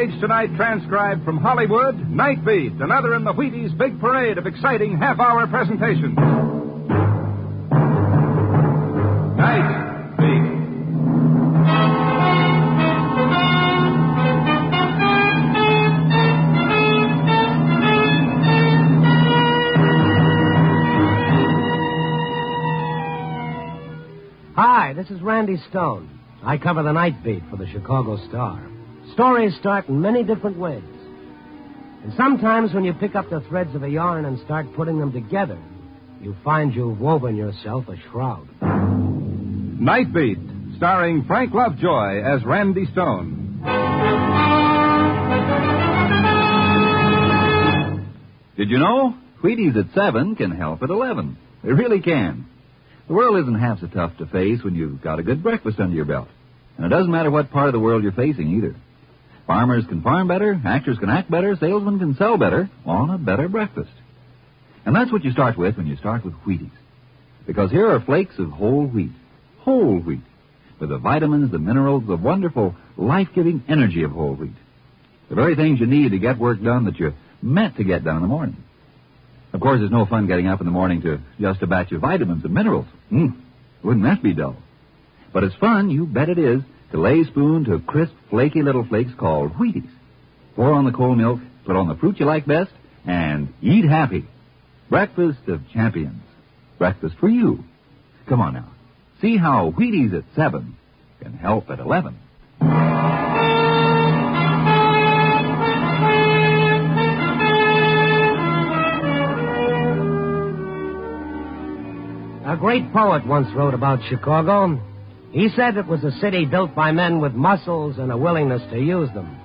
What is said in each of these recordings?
stage tonight, transcribed from Hollywood, Night Beat, another in the Wheaties' big parade of exciting half-hour presentations. Night Beat. Hi, this is Randy Stone. I cover the Night Beat for the Chicago Star. Stories start in many different ways. And sometimes when you pick up the threads of a yarn and start putting them together, you find you've woven yourself a shroud. Night Beat, starring Frank Lovejoy as Randy Stone. Did you know? Wheaties at 7 can help at 11. They really can. The world isn't half so tough to face when you've got a good breakfast under your belt. And it doesn't matter what part of the world you're facing either. Farmers can farm better, actors can act better, salesmen can sell better on a better breakfast. And that's what you start with when you start with Wheaties. Because here are flakes of whole wheat, with the vitamins, the minerals, the wonderful, life-giving energy of whole wheat. The very things you need to get work done that you're meant to get done in the morning. Of course, there's no fun getting up in the morning to just a batch of vitamins and minerals. Wouldn't that be dull? But it's fun, you bet it is, to lay spoon to crisp, flaky little flakes called Wheaties. Pour on the cold milk, put on the fruit you like best, and eat happy. Breakfast of champions. Breakfast for you. Come on now. See how Wheaties at 7 can help at 11. A great poet once wrote about Chicago. He said it was a city built by men with muscles and a willingness to use them.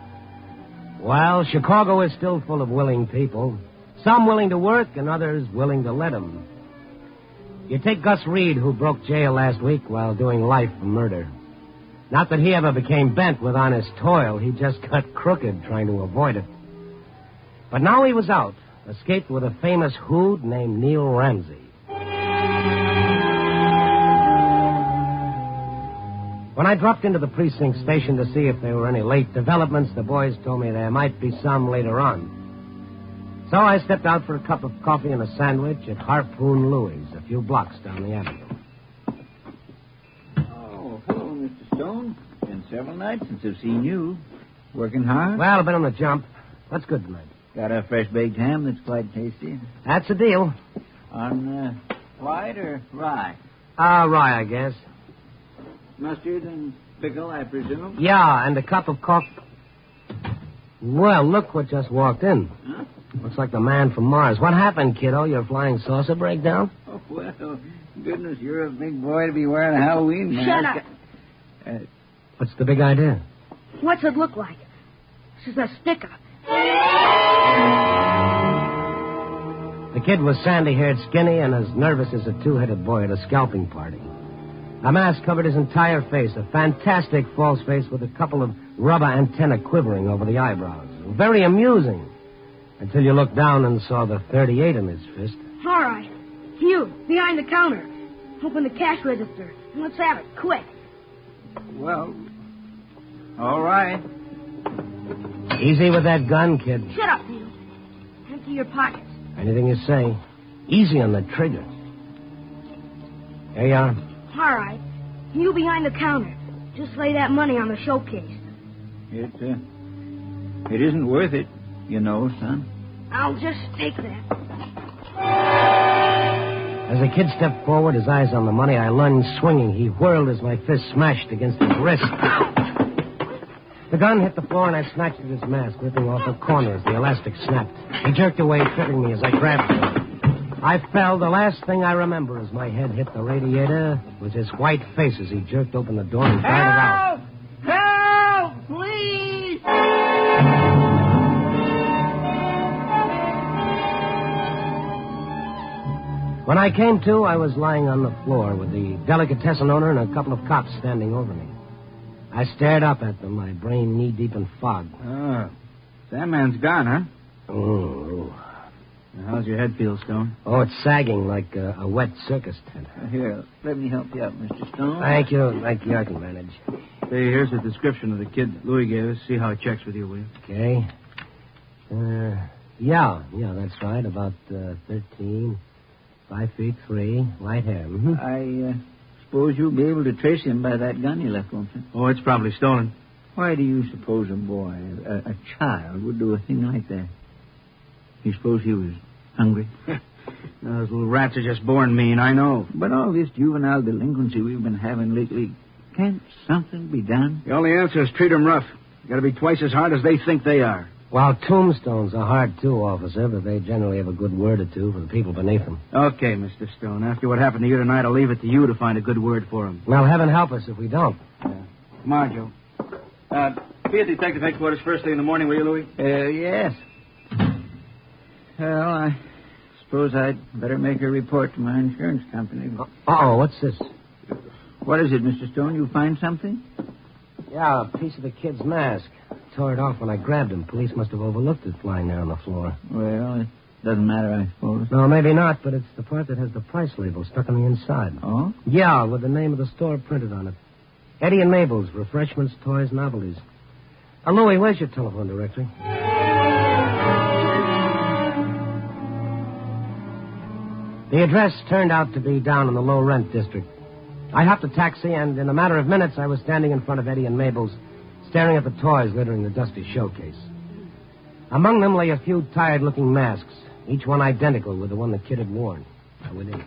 Well, Chicago is still full of willing people. Some willing to work and others willing to let them. You take Gus Reed, who broke jail last week while doing life for murder. Not that he ever became bent with honest toil. He just got crooked trying to avoid it. But now he was out, escaped with a famous hood named Neil Ramsey. When I dropped into the precinct station to see if there were any late developments, the boys told me there might be some later on. So I stepped out for a cup of coffee and a sandwich at Harpoon Louis, a few blocks down the avenue. Oh, hello, Mr. Stone. Been several nights since I've seen you. Working hard? Well, I've been on the jump. What's good tonight? Got a fresh baked ham that's quite tasty. That's a deal. On white or rye? Rye, I guess. Mustard and pickle, I presume? Yeah, and a cup of coffee. Well, look what just walked in. Huh? Looks like the man from Mars. What happened, kiddo? Your flying saucer breakdown? Oh, well, goodness, you're a big boy to be wearing a Halloween mask. Shut up. What's the big idea? What's it look like? This is a sticker. The kid was sandy-haired, skinny, and as nervous as a two-headed boy at a scalping party. A mask covered his entire face, a fantastic false face with a couple of rubber antennae quivering over the eyebrows. Very amusing, until you looked down and saw the .38 in his fist. All right. You, behind the counter. Open the cash register, and let's have it, quick. Well, all right. Easy with that gun, kid. Shut up, Neil. Empty your pockets. Anything you say. Easy on the trigger. Here you are. All right. You behind the counter. Just lay that money on the showcase. It isn't worth it, you know, son. I'll just take that. As the kid stepped forward, his eyes on the money, I lunged swinging. He whirled as my fist smashed against his wrist. The gun hit the floor, and I snatched at his mask, ripping off a corner as the elastic snapped. He jerked away, tripping me as I grabbed him. I fell. The last thing I remember as my head hit the radiator was his white face as he jerked open the door and darted out. Help! Please! When I came to, I was lying on the floor with the delicatessen owner and a couple of cops standing over me. I stared up at them, my brain knee-deep in fog. That man's gone, huh? Oh. How's your head feel, Stone? Oh, it's sagging like a wet circus tent. Here, let me help you out, Mr. Stone. Thank you. I can manage. Hey, here's a description of the kid Louis gave us. See how it checks with you, will you? Okay. Yeah, that's right. About 13, 5'3", light hair. Mm-hmm. I suppose you'll be able to trace him by that gun you left, won't you? Oh, it's probably stolen. Why do you suppose a boy, a child, would do a thing like that? You suppose he was hungry? Those little rats are just born mean, I know. But all this juvenile delinquency we've been having lately, can't something be done? The only answer is treat them rough. You got to be twice as hard as they think they are. Well, tombstones are hard, too, officer, but they generally have a good word or two for the people beneath them. Okay, Mr. Stone. After what happened to you tonight, I'll leave it to you to find a good word for them. Well, heaven help us if we don't. Come on, Joe. Be at Detective Headquarters first thing in the morning, will you, Louis? Yes. Well, I suppose I'd better make a report to my insurance company. Uh-oh, what's this? What is it, Mr. Stone? You find something? Yeah, a piece of the kid's mask. Tore it off when I grabbed him. Police must have overlooked it flying there on the floor. Well, it doesn't matter, I suppose. No, maybe not, but it's the part that has the price label stuck on the inside. Oh? Yeah, with the name of the store printed on it. Eddie and Mabel's, refreshments, toys, novelties. Louis, where's your telephone directory? The address turned out to be down in the low-rent district. I hopped a taxi, and in a matter of minutes, I was standing in front of Eddie and Mabel's, staring at the toys littering the dusty showcase. Among them lay a few tired-looking masks, each one identical with the one the kid had worn. I went in.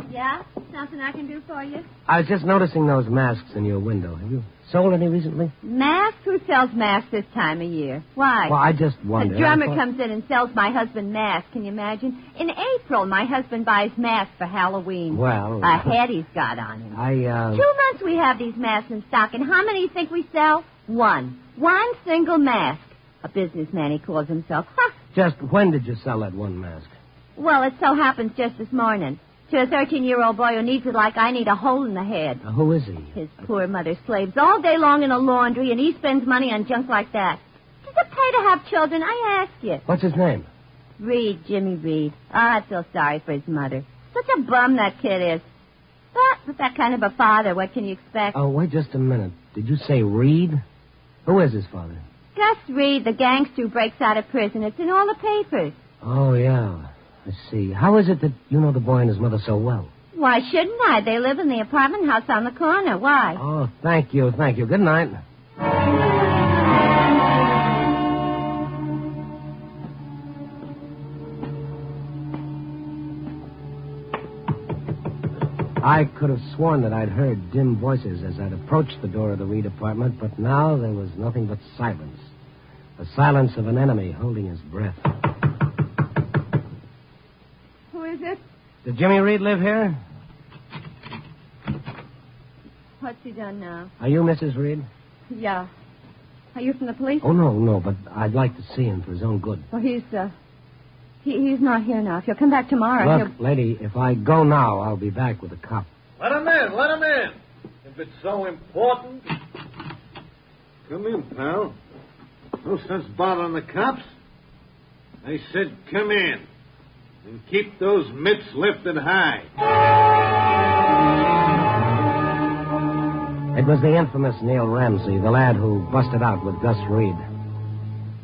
Yeah? Something I can do for you? I was just noticing those masks in your window. Have you sold any recently? Masks? Who sells masks this time of year? Why? Well, I just wondered. A drummer comes in and sells my husband masks. Can you imagine? In April, my husband buys masks for Halloween. Well... A head he's got on him. 2 months we have these masks in stock, and how many do you think we sell? One. One single mask. A businessman, he calls himself. Huh. Just when did you sell that one mask? Well, it so happens just this morning. To a 13-year-old boy who needs it like I need a hole in the head. Who is he? His poor mother slaves all day long in a laundry, and he spends money on junk like that. Does it pay to have children? I ask you. What's his name? Reed, Jimmy Reed. Oh, I feel sorry for his mother. Such a bum that kid is. But with that kind of a father, what can you expect? Oh, wait just a minute. Did you say Reed? Who is his father? Gus Reed, the gangster who breaks out of prison. It's in all the papers. Oh, yeah. I see. How is it that you know the boy and his mother so well? Why shouldn't I? They live in the apartment house on the corner. Why? Oh, thank you. Good night. I could have sworn that I'd heard dim voices as I'd approached the door of the Reed apartment, but now there was nothing but silence. The silence of an enemy holding his breath. Who is it? Did Jimmy Reed live here? What's he done now? Are you Mrs. Reed? Yeah. Are you from the police? Oh, no, but I'd like to see him for his own good. Well, he's not here now. If he'll come back tomorrow, Look, lady, if I go now, I'll be back with a cop. Let him in. If it's so important. Come in, pal. No sense bothering the cops. I said come in. And keep those mitts lifted high. It was the infamous Neil Ramsey, the lad who busted out with Gus Reed.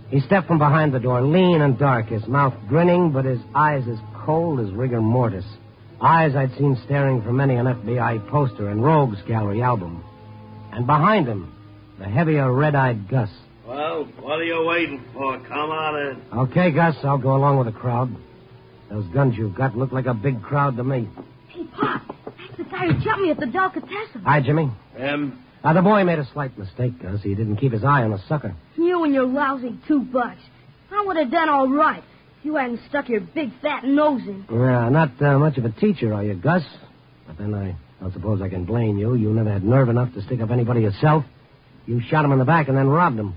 He stepped from behind the door, lean and dark, his mouth grinning, but his eyes as cold as rigor mortis. Eyes I'd seen staring from many an FBI poster and Rogues Gallery album. And behind him, the heavier, red-eyed Gus. Well, what are you waiting for? Come on in. Okay, Gus, I'll go along with the crowd. Those guns you've got look like a big crowd to me. Hey, Pop, that's the guy who jumped me at the delicatessen. Hi, Jimmy. Him? The boy made a slight mistake, Gus. He didn't keep his eye on the sucker. You and your lousy $2. I would have done all right if you hadn't stuck your big fat nose in. Yeah, not much of a teacher, are you, Gus? But then I don't suppose I can blame you. You never had nerve enough to stick up anybody yourself. You shot him in the back and then robbed him.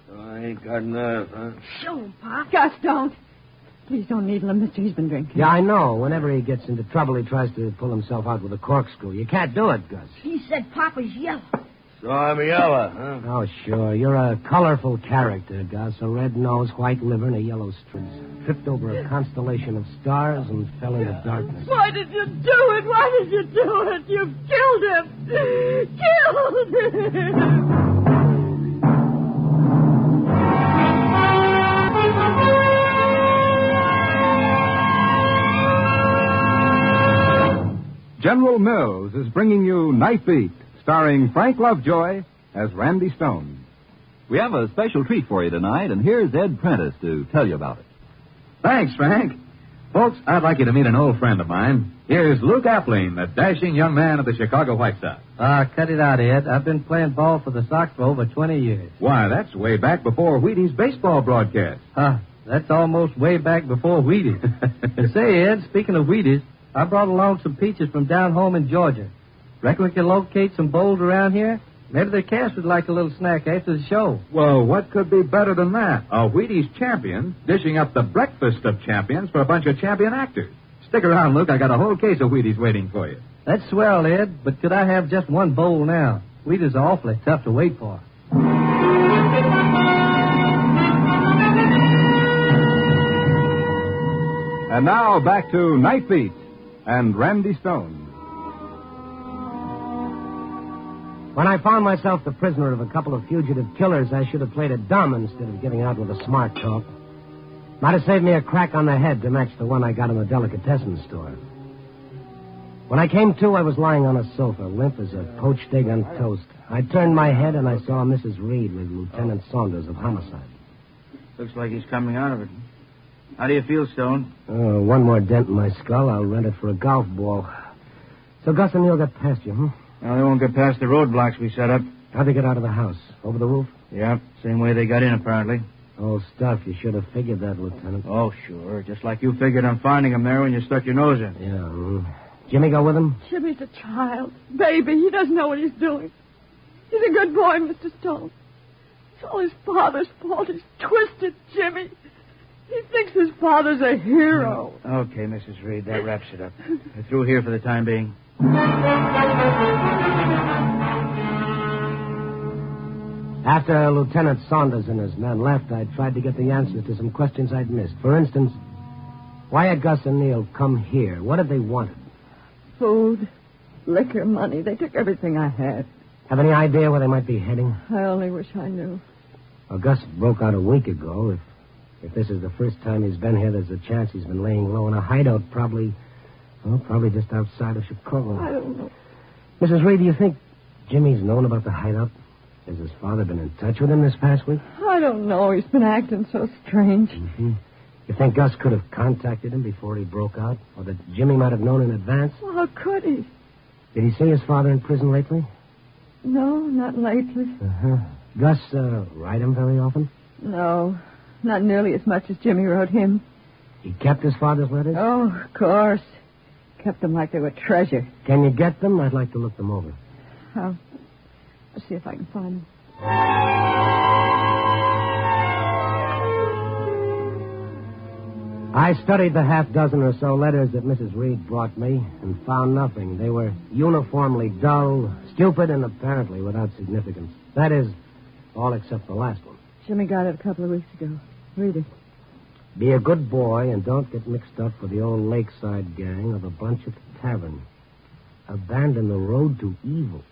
So I ain't got nerve, huh? Show him, Pop. Gus, don't. Please don't needle him, mister. He's been drinking. Yeah, I know. Whenever he gets into trouble, he tries to pull himself out with a corkscrew. You can't do it, Gus. He said Papa's yellow. So I'm yellow, huh? Oh, sure. You're a colorful character, Gus. A red nose, white liver, and a yellow streak. Tripped over a constellation of stars and fell into darkness. Why did you do it? Why did you do it? You killed him. Killed him. General Mills is bringing you Night Beat, starring Frank Lovejoy as Randy Stone. We have a special treat for you tonight, and here's Ed Prentice to tell you about it. Thanks, Frank. Folks, I'd like you to meet an old friend of mine. Here's Luke Appling, the dashing young man of the Chicago White Sox. Cut it out, Ed. I've been playing ball for the Sox for over 20 years. Why, that's way back before Wheaties baseball broadcast. That's almost way back before Wheaties. Say, Ed, speaking of Wheaties, I brought along some peaches from down home in Georgia. Reckon we can locate some bowls around here? Maybe the cast would like a little snack after the show. Well, what could be better than that? A Wheaties champion dishing up the breakfast of champions for a bunch of champion actors. Stick around, Luke. I got a whole case of Wheaties waiting for you. That's swell, Ed, but could I have just one bowl now? Wheaties are awfully tough to wait for. And now back to Night Beat and Randy Stone. When I found myself the prisoner of a couple of fugitive killers, I should have played it dumb instead of giving out with a smart talk. Might have saved me a crack on the head to match the one I got in the delicatessen store. When I came to, I was lying on a sofa, limp as a poached egg on toast. I turned my head and I saw Mrs. Reed with Lieutenant Saunders of Homicide. Looks like he's coming out of it. How do you feel, Stone? One more dent in my skull. I'll rent it for a golf ball. So Gus and Neil got past you, huh? Well, they won't get past the roadblocks we set up. How'd they get out of the house? Over the roof? Yeah, same way they got in, apparently. Old stuff. You should have figured that, Lieutenant. Oh, sure. Just like you figured on finding him there when you stuck your nose in. Yeah. Jimmy go with him? Jimmy's a child. Baby, he doesn't know what he's doing. He's a good boy, Mr. Stone. It's all his father's fault. He's twisted Jimmy. He thinks his father's a hero. Okay, Mrs. Reed, that wraps it up. We're through here for the time being. After Lieutenant Saunders and his men left, I tried to get the answers to some questions I'd missed. For instance, why had Gus and Neil come here? What had they wanted? Food, liquor, money. They took everything I had. Have any idea where they might be heading? I only wish I knew. Well, Gus broke out a week ago. If this is the first time he's been here, there's a chance he's been laying low in a hideout, probably just outside of Chicago. I don't know. Mrs. Reed, do you think Jimmy's known about the hideout? Has his father been in touch with him this past week? I don't know. He's been acting so strange. Mm-hmm. You think Gus could have contacted him before he broke out? Or that Jimmy might have known in advance? Well, how could he? Did he see his father in prison lately? No, not lately. Uh-huh. Gus write him very often? No, not nearly as much as Jimmy wrote him. He kept his father's letters? Oh, of course. Kept them like they were treasure. Can you get them? I'd like to look them over. I'll see if I can find them. I studied the half dozen or so letters that Mrs. Reed brought me and found nothing. They were uniformly dull, stupid, and apparently without significance. That is, all except the last one. Jimmy got it a couple of weeks ago. Read it. Be a good boy and don't get mixed up with the old Lakeside gang or the bunch at the tavern. Abandon the road to evil.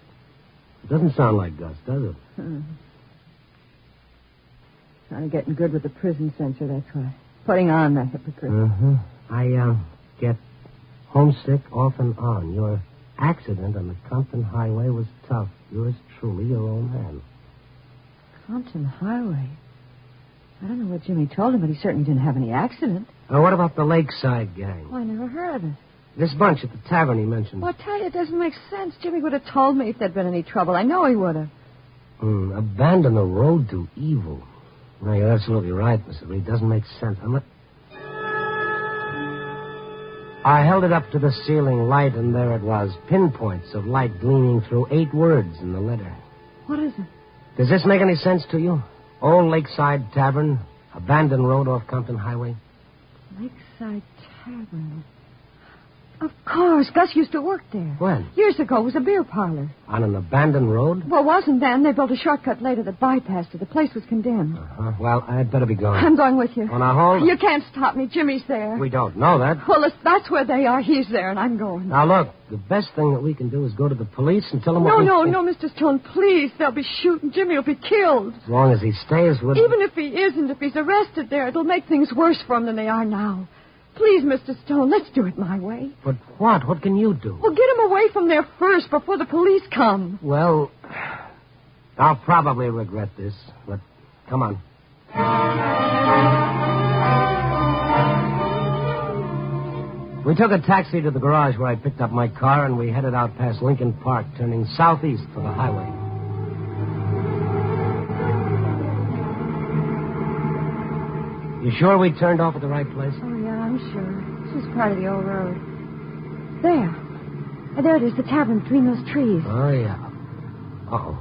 It doesn't sound like Gus, does it? Trying to get good with the prison censor, that's why. Putting on that hypocrite. Uh-huh. I get homesick off and on. Your accident on the Compton Highway was tough. Yours truly, your old man. Compton Highway? I don't know what Jimmy told him, but he certainly didn't have any accident. What about the Lakeside gang? Oh, I never heard of it. This bunch at the tavern he mentioned. Well, I tell you, it doesn't make sense. Jimmy would have told me if there'd been any trouble. I know he would have. Abandon the road to evil. No, you're absolutely right, Mr. Reed. It doesn't make sense. I held it up to the ceiling light, and there it was. Pinpoints of light gleaming through 8 words in the letter. What is it? Does this make any sense to you? Old Lakeside Tavern, abandoned road off Compton Highway. Lakeside Tavern. Of course. Gus used to work there. When? Years ago. It was a beer parlor. On an abandoned road? Well, it wasn't then. They built a shortcut later that bypassed it. The place was condemned. Uh-huh. Well, I'd better be going. I'm going with you. On a hold? You can't stop me. Jimmy's there. We don't know that. Well, if that's where they are, he's there, and I'm going. Now, look, the best thing that we can do is go to the police and tell them No, what we no, Mr. Stone, please. They'll be shooting. Jimmy will be killed. As long as he stays with... Even if he isn't, if he's arrested there, it'll make things worse for him than they are now. Please, Mr. Stone, let's do it my way. But what? What can you do? Well, get him away from there first before the police come. Well, I'll probably regret this, but come on. We took a taxi to the garage where I picked up my car, and we headed out past Lincoln Park, turning southeast for the highway. You sure we turned off at the right place? Oh, yeah, I'm sure. This is part of the old road. There. There it is, the tavern between those trees. Oh, yeah. Uh-oh.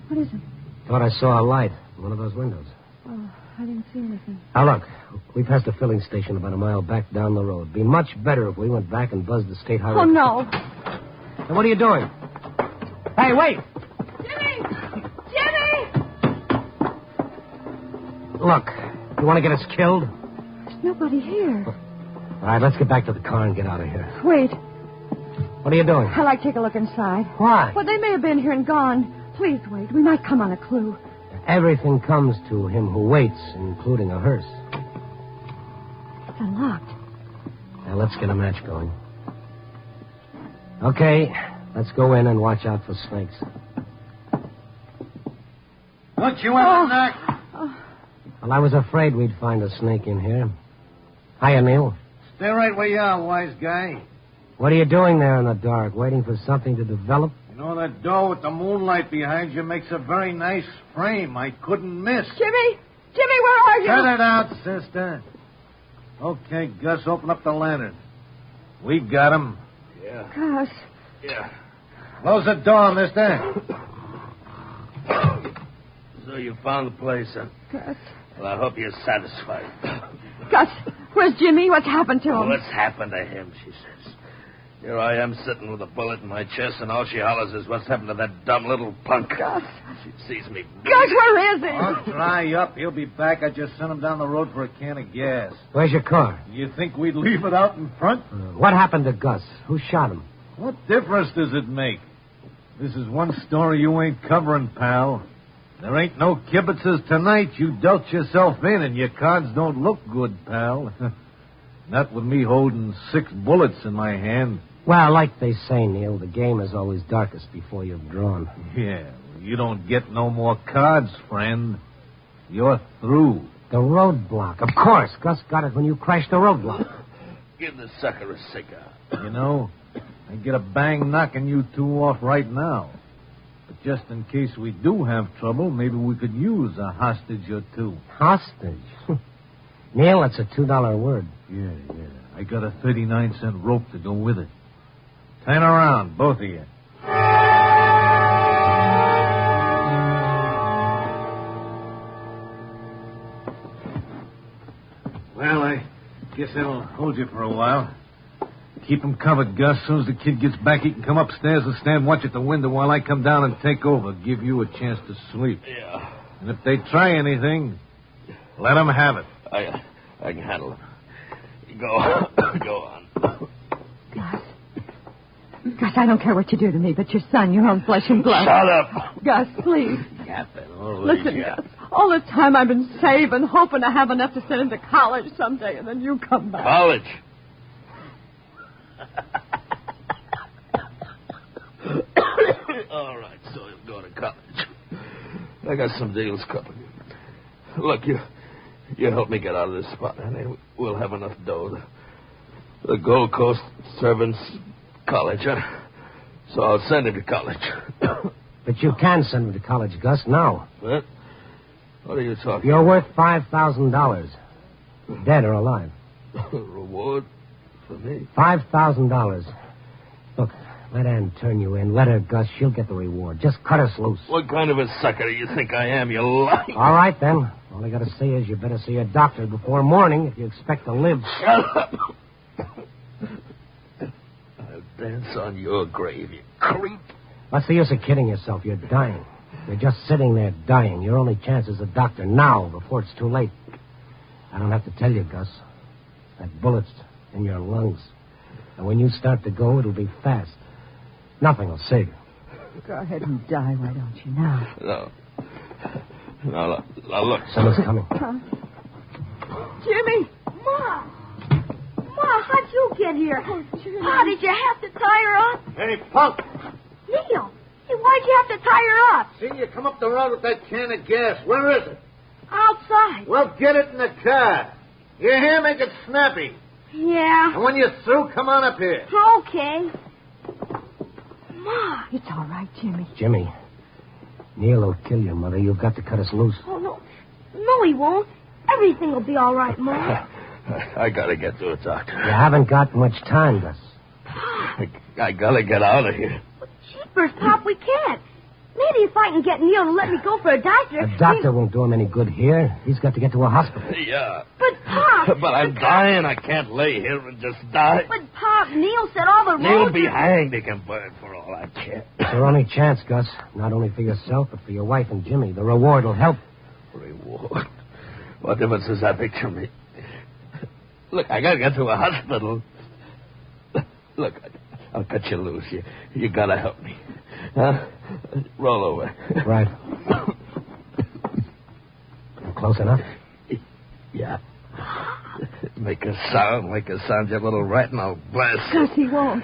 What is it? Thought I saw a light in one of those windows. Oh, I didn't see anything. Now, look. We passed a filling station about a mile back down the road. Be much better if we went back and buzzed the state highway. Oh, no. Now, what are you doing? Hey, wait! Jimmy! Jimmy! Look, you want to get us killed? There's nobody here. All right, let's get back to the car and get out of here. Wait. What are you doing? I'd like to take a look inside. Why? Well, they may have been here and gone. Please wait. We might come on a clue. Everything comes to him who waits, including a hearse. It's unlocked. Now, let's get a match going. Okay, let's go in and watch out for snakes. Don't you ever knock? Well, I was afraid we'd find a snake in here. Hiya, Neil. Stay right where you are, wise guy. What are you doing there in the dark, waiting for something to develop? You know, that door with the moonlight behind you makes a very nice frame. I couldn't miss. Jimmy! Jimmy, where are you? Cut it out, sister. Okay, Gus, open up the lantern. We got him. Yeah. Gus. Yeah. Close the door, mister. So you found the place, huh? Gus. Well, I hope you're satisfied. Gus, where's Jimmy? What's happened to him? What's happened to him, she says. Here I am sitting with a bullet in my chest, and all she hollers is, what's happened to that dumb little punk? Gus. She sees me. Gus, where is he? Don't dry up. He'll be back. I just sent him down the road for a can of gas. Where's your car? You think we'd leave it out in front? What happened to Gus? Who shot him? What difference does it make? This is one story you ain't covering, pal. There ain't no kibitzes tonight. You dealt yourself in, and your cards don't look good, pal. Not with me holding 6 bullets in my hand. Well, like they say, Neil, the game is always darkest before you've drawn. Yeah, you don't get no more cards, friend. You're through. The roadblock. Of course. Gus got it when you crashed the roadblock. Give the sucker a cigar. You know, I'd get a bang knocking you two off right now. But just in case we do have trouble, maybe we could use a hostage or two. Hostage? Neil, that's a $2 word. Yeah. I got a 39-cent rope to go with it. Turn around, both of you. Well, I guess that'll hold you for a while. Keep him covered, Gus. As soon as the kid gets back, he can come upstairs and stand watch at the window while I come down and take over. Give you a chance to sleep. Yeah. And if they try anything, let them have it. I can handle it. Go on. Gus, I don't care what you do to me, but your son, your own flesh and blood. Shut up. Gus, please. Listen, Gus. All this time I've been saving, hoping to have enough to send him to college someday, and then you come back. College? All right, so he'll go to college. I got some deals coming. Look, you help me get out of this spot, and we'll have enough dough. The Gold Coast Servants College, huh? So I'll send him to college. But you can send him to college, Gus, now. What? What are you talking You're worth $5,000. Dead or alive. Reward for me? $5,000. Look, let Ann turn you in. Let her, Gus. She'll get the reward. Just cut us loose. What kind of a sucker do you think I am, you lying? All right, then. All I got to say is you better see a doctor before morning if you expect to live. Shut up. dance on your grave, you creep. What's the use of kidding yourself? You're dying. You're just sitting there dying. Your only chance is a doctor now, before it's too late. I don't have to tell you, Gus. That bullet's in your lungs. And when you start to go, it'll be fast. Nothing will save you. Go ahead and die, why don't you, now? No. No, look. Someone's coming. Jimmy! Ma, how'd you get here? Oh, Jimmy. Pa, did you have to tie her up? Hey, punk! Neil, hey, why'd you have to tie her up? See, you come up the road with that can of gas. Where is it? Outside. Well, get it in the car. You hear? Make it snappy. Yeah. And when you're through, come on up here. Okay. Ma. It's all right, Jimmy. Jimmy, Neil will kill your mother. You've got to cut us loose. Oh, no. No, he won't. Everything will be all right, Ma. I gotta get to a doctor. You haven't got much time, Gus. I gotta get out of here. Jeepers, Pop, we can't. Maybe if I can get Neil to let me go for a doctor. A doctor won't do him any good here. He's got to get to a hospital. Yeah. But, Pop... But I'm dying. I can't lay here and just die. But, Pop, Neil said all the Neil roads... be hanged. He can burn for all I care. It's your only chance, Gus. Not only for yourself, but for your wife and Jimmy. The reward will help. Reward? What difference does that make to me? Look, I gotta get to a hospital. Look, I'll cut you loose. You gotta help me. Huh? Roll over. Right. Close enough? Yeah. Make a sound, you little rat, and I'll blast you. Gus,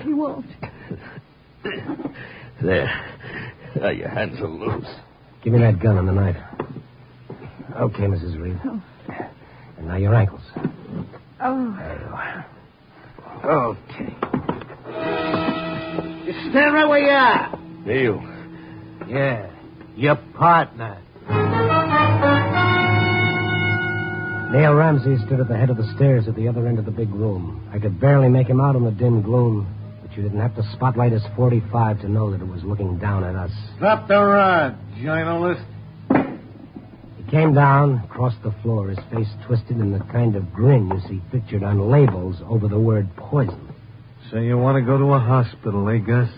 he won't. There. Now your hands are loose. Give me that gun and the knife. Okay, Mrs. Reed. Oh. And now your ankles. Oh. There you are. Okay. You stand right where you are. Neil. Yeah, your partner. Neil Ramsey stood at the head of the stairs at the other end of the big room. I could barely make him out in the dim gloom, but you didn't have to spotlight his .45 to know that it was looking down at us. Drop the rod, journalist. He came down, crossed the floor, his face twisted in the kind of grin you see pictured on labels over the word poison. So you want to go to a hospital, eh, Gus?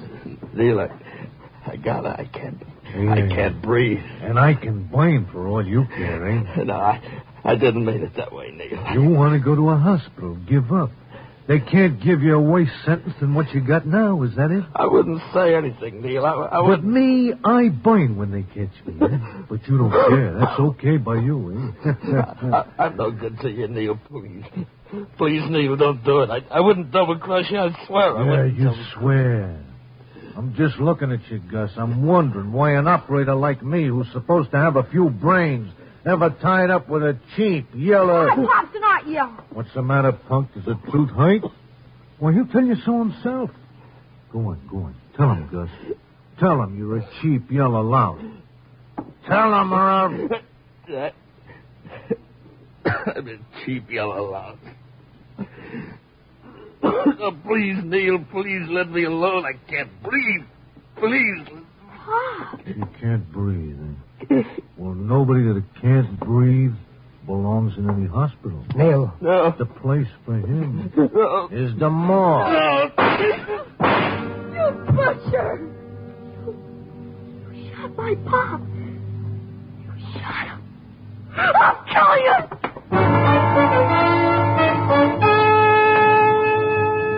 Neil, I can't breathe. And I can blame for all you care, eh? No, I didn't mean it that way, Neil. You want to go to a hospital, give up. They can't give you a worse sentence than what you got now, is that it? I wouldn't say anything, Neil. I But wouldn't... me, I burn when they catch me. Eh? But you don't care. That's okay by you, eh? I'm no good to you, Neil, please. Please, Neil, don't do it. I wouldn't double-cross you, I swear. I Yeah, wouldn't you swear. I'm just looking at you, Gus. I'm wondering why an operator like me, who's supposed to have a few brains, ever tied up with a cheap, yellow... Pop's not yellow. What's the matter, punk? Does it suit height? Well, he'll tell you so himself. Go on. Tell him, Gus. Tell him you're a cheap, yellow lout. Tell him, or I'll... I'm a cheap yellow lout. Oh, please, Neil, please let me alone. I can't breathe. Please. You can't breathe, eh? Well, nobody that can't breathe belongs in any hospital. Neil. No. The place for him No. is the morgue. No. You butcher! You shot my Pop. You shot him. I'll kill you.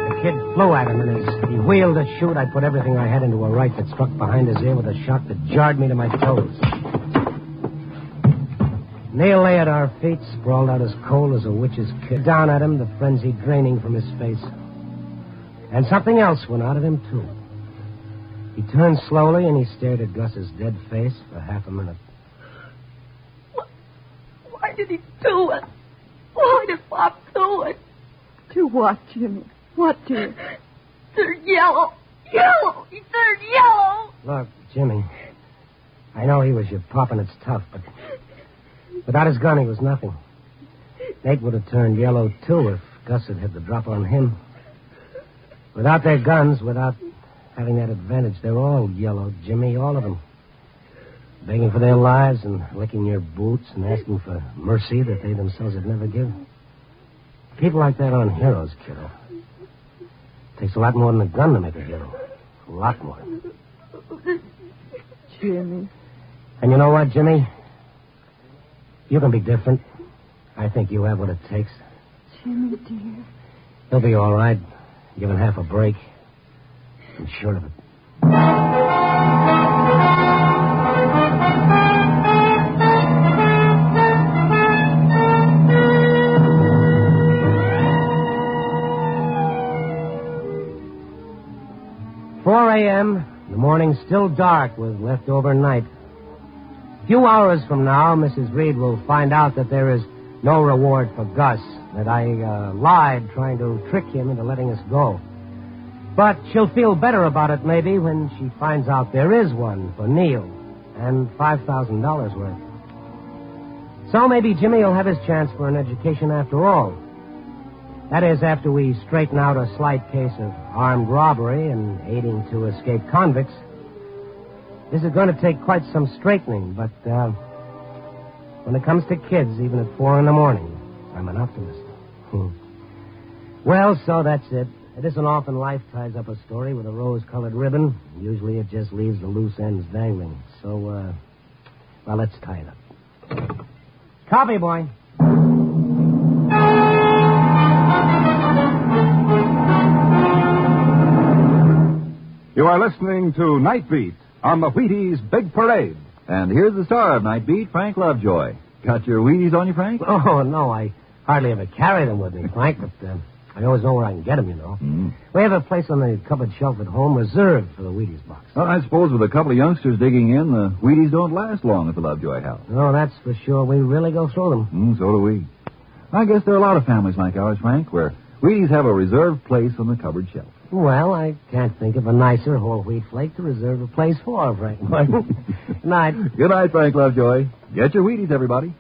The kid flew at him, and as he wheeled to shoot, I put everything I had into a right that struck behind his ear with a shock that jarred me to my toes. Neil lay at our feet, sprawled out as cold as a witch's kid. Down at him, the frenzy draining from his face. And something else went out of him, too. He turned slowly, and he stared at Gus's dead face for half a minute. Why did he do it? Why did Pop do it? To what, Jimmy? What, dear? They're yellow. Yellow. He turned yellow. Look, Jimmy, I know he was your pop, and it's tough, but without his gun, he was nothing. Nate would have turned yellow, too, if Gus had hit the drop on him. Without their guns, without having that advantage, they're all yellow, Jimmy, all of them. Begging for their lives and licking your boots and asking for mercy that they themselves would never give. People like that aren't heroes, kiddo. Takes a lot more than a gun to make a hero. A lot more. Jimmy. And you know what, Jimmy? You can be different. I think you have what it takes. Jimmy, dear. You'll be all right. Given half a break. I'm sure of it. 4 a.m. The morning's still dark with leftover night. A few hours from now, Mrs. Reed will find out that there is no reward for Gus, that I lied trying to trick him into letting us go. But she'll feel better about it, maybe, when she finds out there is one for Neil, and $5,000 worth. So maybe Jimmy will have his chance for an education after all. That is, after we straighten out a slight case of armed robbery and aiding to escape convicts. This is going to take quite some straightening, but when it comes to kids, even at 4 in the morning, I'm an optimist. Well, so that's it. It isn't often life ties up a story with a rose-colored ribbon. Usually it just leaves the loose ends dangling. So, well, let's tie it up. Copy, boy. You are listening to Night Beat on the Wheaties Big Parade. And here's the star of Night Beat, Frank Lovejoy. Got your Wheaties on you, Frank? Oh, no, I hardly ever carry them with me, Frank, but I always know where I can get them, you know. Mm. We have a place on the cupboard shelf at home reserved for the Wheaties box. Well, I suppose with a couple of youngsters digging in, the Wheaties don't last long at the Lovejoy house. No, that's for sure. We really go through them. So do we. I guess there are a lot of families like ours, Frank, where Wheaties have a reserved place on the cupboard shelf. Well, I can't think of a nicer whole wheat flake to reserve a place for, Frank. Good night. Good night, Frank Lovejoy. Get your Wheaties, everybody.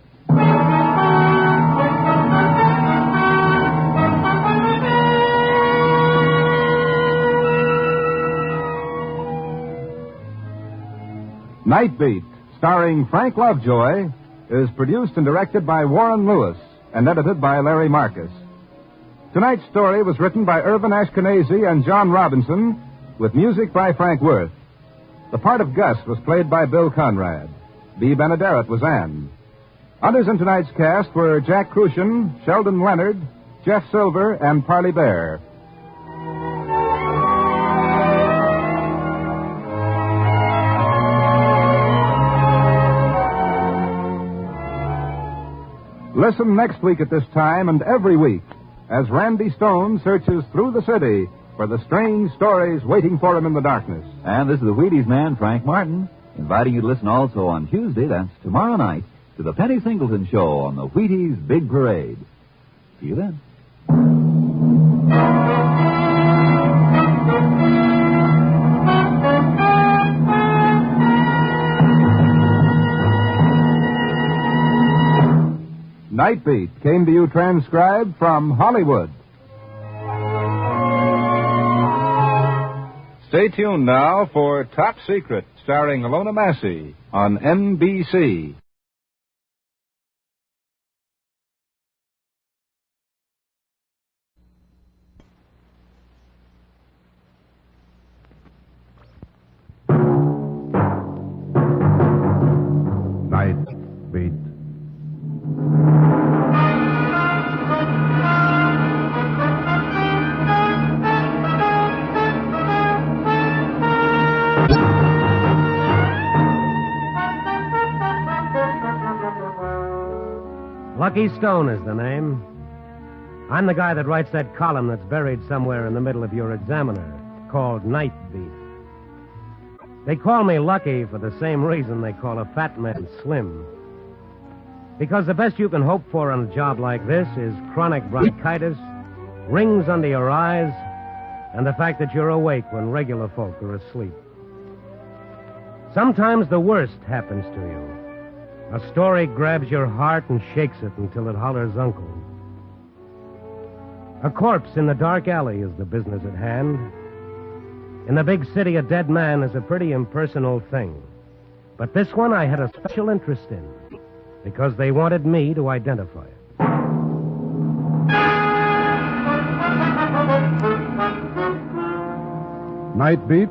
Night Beat, starring Frank Lovejoy, is produced and directed by Warren Lewis and edited by Larry Marcus. Tonight's story was written by Irvin Ashkenazi and John Robinson, with music by Frank Worth. The part of Gus was played by Bill Conrad. Bea Benaderet was Anne. Others in tonight's cast were Jack Crucian, Sheldon Leonard, Jeff Silver, and Parley Bear. Listen next week at this time and every week as Randy Stone searches through the city for the strange stories waiting for him in the darkness. And this is the Wheaties man, Frank Martin, inviting you to listen also on Tuesday, that's tomorrow night, to the Penny Singleton Show on the Wheaties Big Parade. See you then. Night Beat came to you transcribed from Hollywood. Stay tuned now for Top Secret, starring Alona Massey on NBC. Night Beat. Lucky Stone is the name. I'm the guy that writes that column that's buried somewhere in the middle of your Examiner, called Night Beat. They call me Lucky for the same reason they call a fat man Slim. Because the best you can hope for on a job like this is chronic bronchitis, rings under your eyes, and the fact that you're awake when regular folk are asleep. Sometimes the worst happens to you. A story grabs your heart and shakes it until it hollers uncle. A corpse in the dark alley is the business at hand. In the big city, a dead man is a pretty impersonal thing. But this one I had a special interest in, because they wanted me to identify it. Night Beat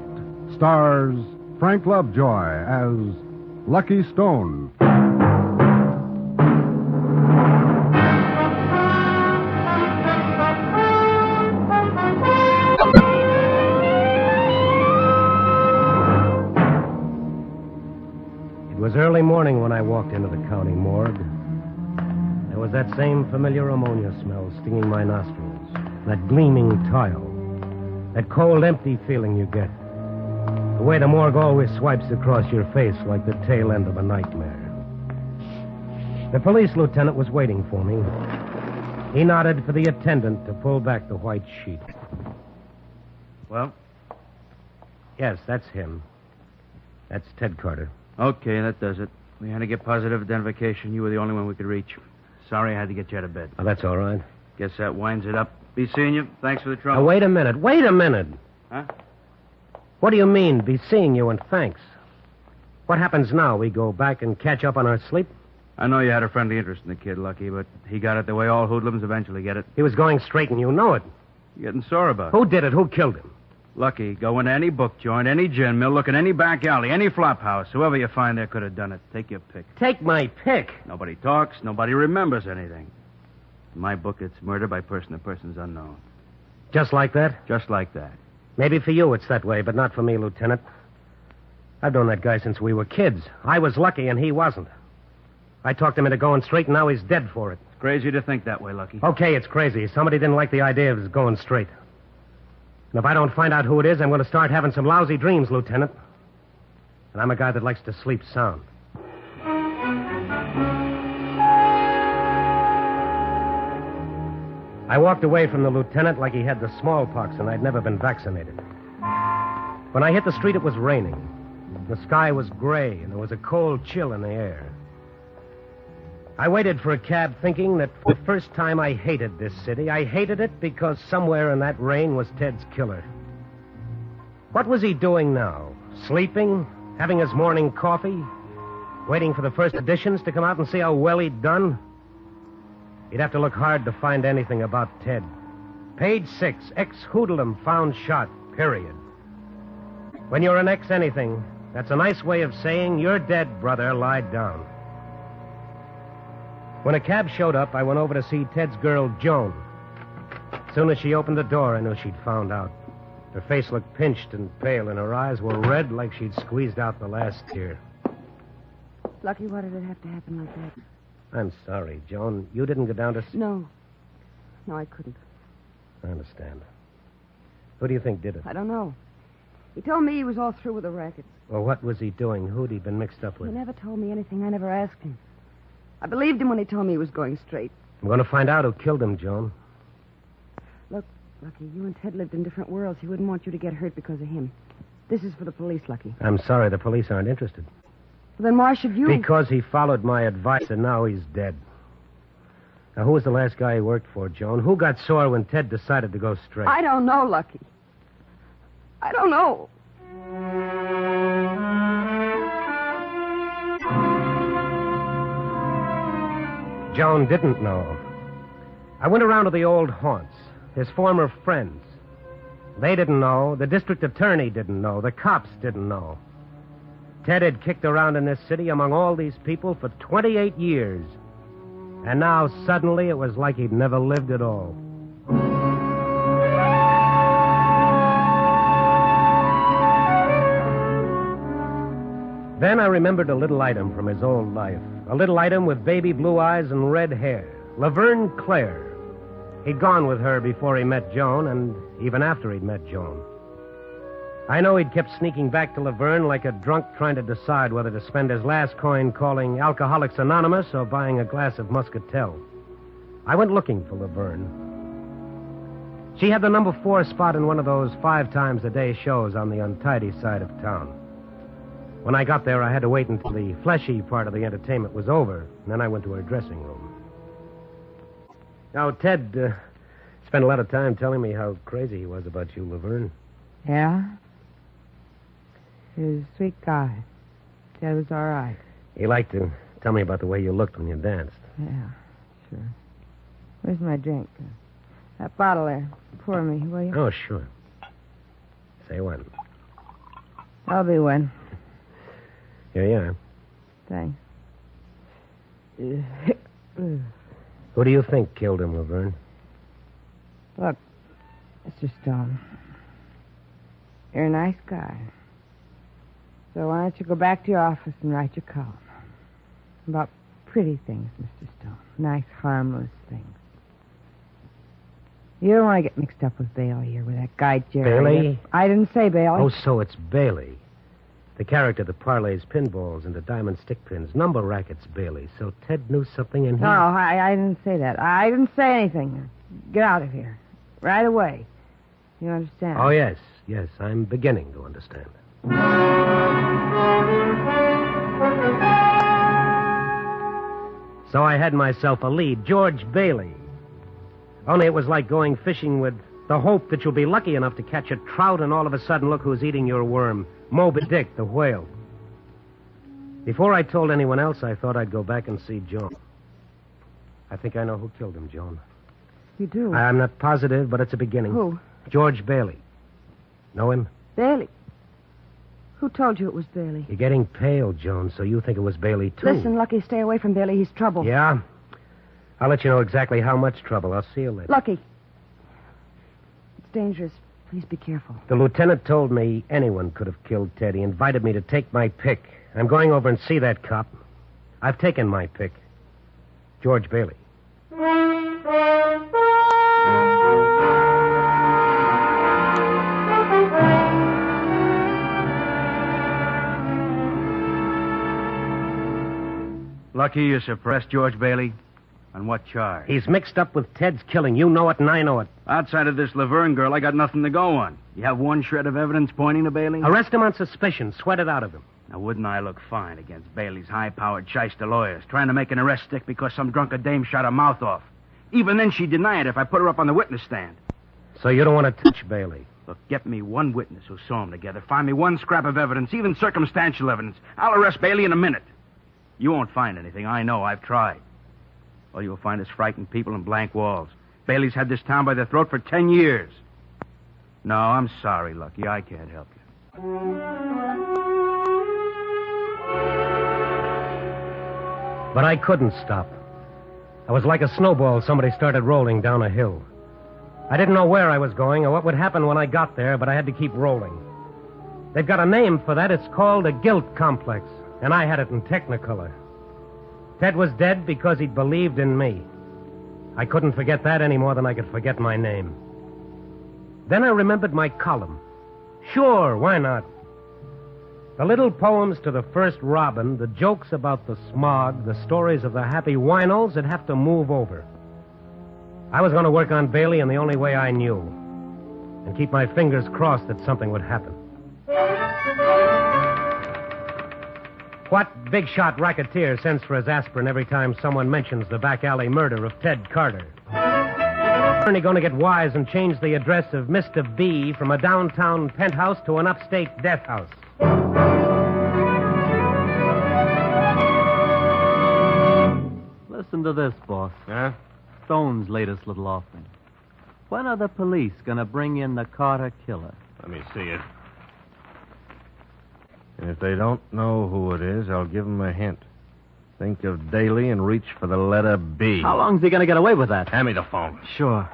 stars Frank Lovejoy as Lucky Stone. It was early morning when I walked into the county morgue. There was that same familiar ammonia smell stinging my nostrils, that gleaming tile, that cold, empty feeling you get. The way the morgue always swipes across your face like the tail end of a nightmare. The police lieutenant was waiting for me. He nodded for the attendant to pull back the white sheet. Well? Yes, that's him. That's Ted Carter. Okay, that does it. We had to get positive identification. You were the only one we could reach. Sorry I had to get you out of bed. Oh, that's all right. Guess that winds it up. Be seeing you. Thanks for the trouble. Now, wait a minute. Huh? What do you mean, be seeing you and thanks? What happens now? We go back and catch up on our sleep? I know you had a friendly interest in the kid, Lucky, but he got it the way all hoodlums eventually get it. He was going straight and you know it. You're getting sore about it. Who did it? Who killed him? Lucky, go into any book joint, any gin mill, look in any back alley, any flop house. Whoever you find there could have done it. Take your pick. Take my pick? Nobody talks. Nobody remembers anything. In my book, it's murder by person to persons unknown. Just like that? Just like that. Maybe for you it's that way, but not for me, Lieutenant. I've known that guy since we were kids. I was lucky and he wasn't. I talked him into going straight and now he's dead for it. It's crazy to think that way, Lucky. Okay, it's crazy. Somebody didn't like the idea of his going straight. And if I don't find out who it is, I'm going to start having some lousy dreams, Lieutenant. And I'm a guy that likes to sleep sound. I walked away from the lieutenant like he had the smallpox and I'd never been vaccinated. When I hit the street, it was raining. The sky was gray and there was a cold chill in the air. I waited for a cab thinking that for the first time I hated this city. I hated it because somewhere in that rain was Ted's killer. What was he doing now? Sleeping? Having his morning coffee? Waiting for the first editions to come out and see how well he'd done? You'd have to look hard to find anything about Ted. Page 6, ex-hoodlum found shot, period. When you're an ex-anything, that's a nice way of saying you're dead, brother, lie down. When a cab showed up, I went over to see Ted's girl, Joan. As soon as she opened the door, I knew she'd found out. Her face looked pinched and pale, and her eyes were red like she'd squeezed out the last tear. Lucky, why did it have to happen like that? I'm sorry, Joan. You didn't go down to... No, I couldn't. I understand. Who do you think did it? I don't know. He told me he was all through with the racket. Well, what was he doing? Who'd he been mixed up with? He never told me anything. I never asked him. I believed him when he told me he was going straight. I'm going to find out who killed him, Joan. Look, Lucky, you and Ted lived in different worlds. He wouldn't want you to get hurt because of him. This is for the police, Lucky. I'm sorry, the police aren't interested. Well, then why should you... Because he followed my advice and now he's dead. Now, who was the last guy he worked for, Joan? Who got sore when Ted decided to go straight? I don't know, Lucky. I don't know. Joan didn't know. I went around to the old haunts, his former friends. They didn't know. The district attorney didn't know. The cops didn't know. Ted had kicked around in this city among all these people for 28 years. And now, suddenly, it was like he'd never lived at all. Then I remembered a little item from his old life. A little item with baby blue eyes and red hair. Laverne Clare. He'd gone with her before he met Joan, and even after he'd met Joan. I know he'd kept sneaking back to Laverne like a drunk trying to decide whether to spend his last coin calling Alcoholics Anonymous or buying a glass of Muscatel. I went looking for Laverne. She had the number 4 spot in one of those 5 times a day shows on the untidy side of town. When I got there, I had to wait until the fleshy part of the entertainment was over, and then I went to her dressing room. Now, Ted spent a lot of time telling me how crazy he was about you, Laverne. Yeah? He was a sweet guy. Ted was all right. He liked to tell me about the way you looked when you danced. Yeah, sure. Where's my drink? That bottle there. Pour me, will you? Oh, sure. Say when. I'll be one. Here you are. Thanks. Who do you think killed him, Laverne? Look, Mr. Stone, you're a nice guy. So why don't you go back to your office and write your column about pretty things, Mr. Stone. Nice, harmless things. You don't want to get mixed up with Bailey here, with that guy Jerry. Bailey? I didn't say Bailey. Oh, so it's Bailey. The character that parlays pinballs into diamond stick pins. Number rackets, Bailey. So Ted knew something in here. No, I didn't say that. I didn't say anything. Get out of here. Right away. You understand? Oh, yes. Yes, I'm beginning to understand. So I had myself a lead, George Bailey. Only it was like going fishing with the hope that you'll be lucky enough to catch a trout, and all of a sudden, look who's eating your worm. Moby Dick, the whale. Before I told anyone else, I thought I'd go back and see Joan. I think I know who killed him, Joan. You do? I'm not positive, but it's a beginning. Who? George Bailey. Know him? Bailey. Who told you it was Bailey? You're getting pale, Joan, so you think it was Bailey, too. Listen, Lucky, stay away from Bailey. He's trouble. Yeah? I'll let you know exactly how much trouble. I'll see you later. Lucky. It's dangerous. Please be careful. The lieutenant told me anyone could have killed Ted. He invited me to take my pick. I'm going over and see that cop. I've taken my pick. George Bailey. Lucky you suppressed George Bailey? On what charge? He's mixed up with Ted's killing. You know it and I know it. Outside of this Laverne girl, I got nothing to go on. You have one shred of evidence pointing to Bailey? Arrest him on suspicion. Sweat it out of him. Now, wouldn't I look fine against Bailey's high-powered shyster lawyers, trying to make an arrest stick because some drunken dame shot her mouth off? Even then, she'd deny it if I put her up on the witness stand. So you don't want to touch Bailey? Look, get me one witness who saw them together. Find me one scrap of evidence, even circumstantial evidence. I'll arrest Bailey in a minute. You won't find anything. I know. I've tried. All you'll find is frightened people and blank walls. Bailey's had this town by the throat for 10 years. No, I'm sorry, Lucky. I can't help you. But I couldn't stop. I was like a snowball somebody started rolling down a hill. I didn't know where I was going or what would happen when I got there, but I had to keep rolling. They've got a name for that. It's called a guilt complex, and I had it in Technicolor. Ted was dead because he'd believed in me. I couldn't forget that any more than I could forget my name. Then I remembered my column. Sure, why not? The little poems to the first robin, the jokes about the smog, the stories of the happy Winals that have to move over. I was going to work on Bailey in the only way I knew, and keep my fingers crossed that something would happen. What big-shot racketeer sends for his aspirin every time someone mentions the back alley murder of Ted Carter? Are going to get wise and change the address of Mr. B from a downtown penthouse to an upstate death house? Listen to this, boss. Huh? Stone's latest little offering. When are the police going to bring in the Carter killer? Let me see it. And if they don't know who it is, I'll give them a hint. Think of Daly and reach for the letter B. How long's he going to get away with that? Hand me the phone. Sure.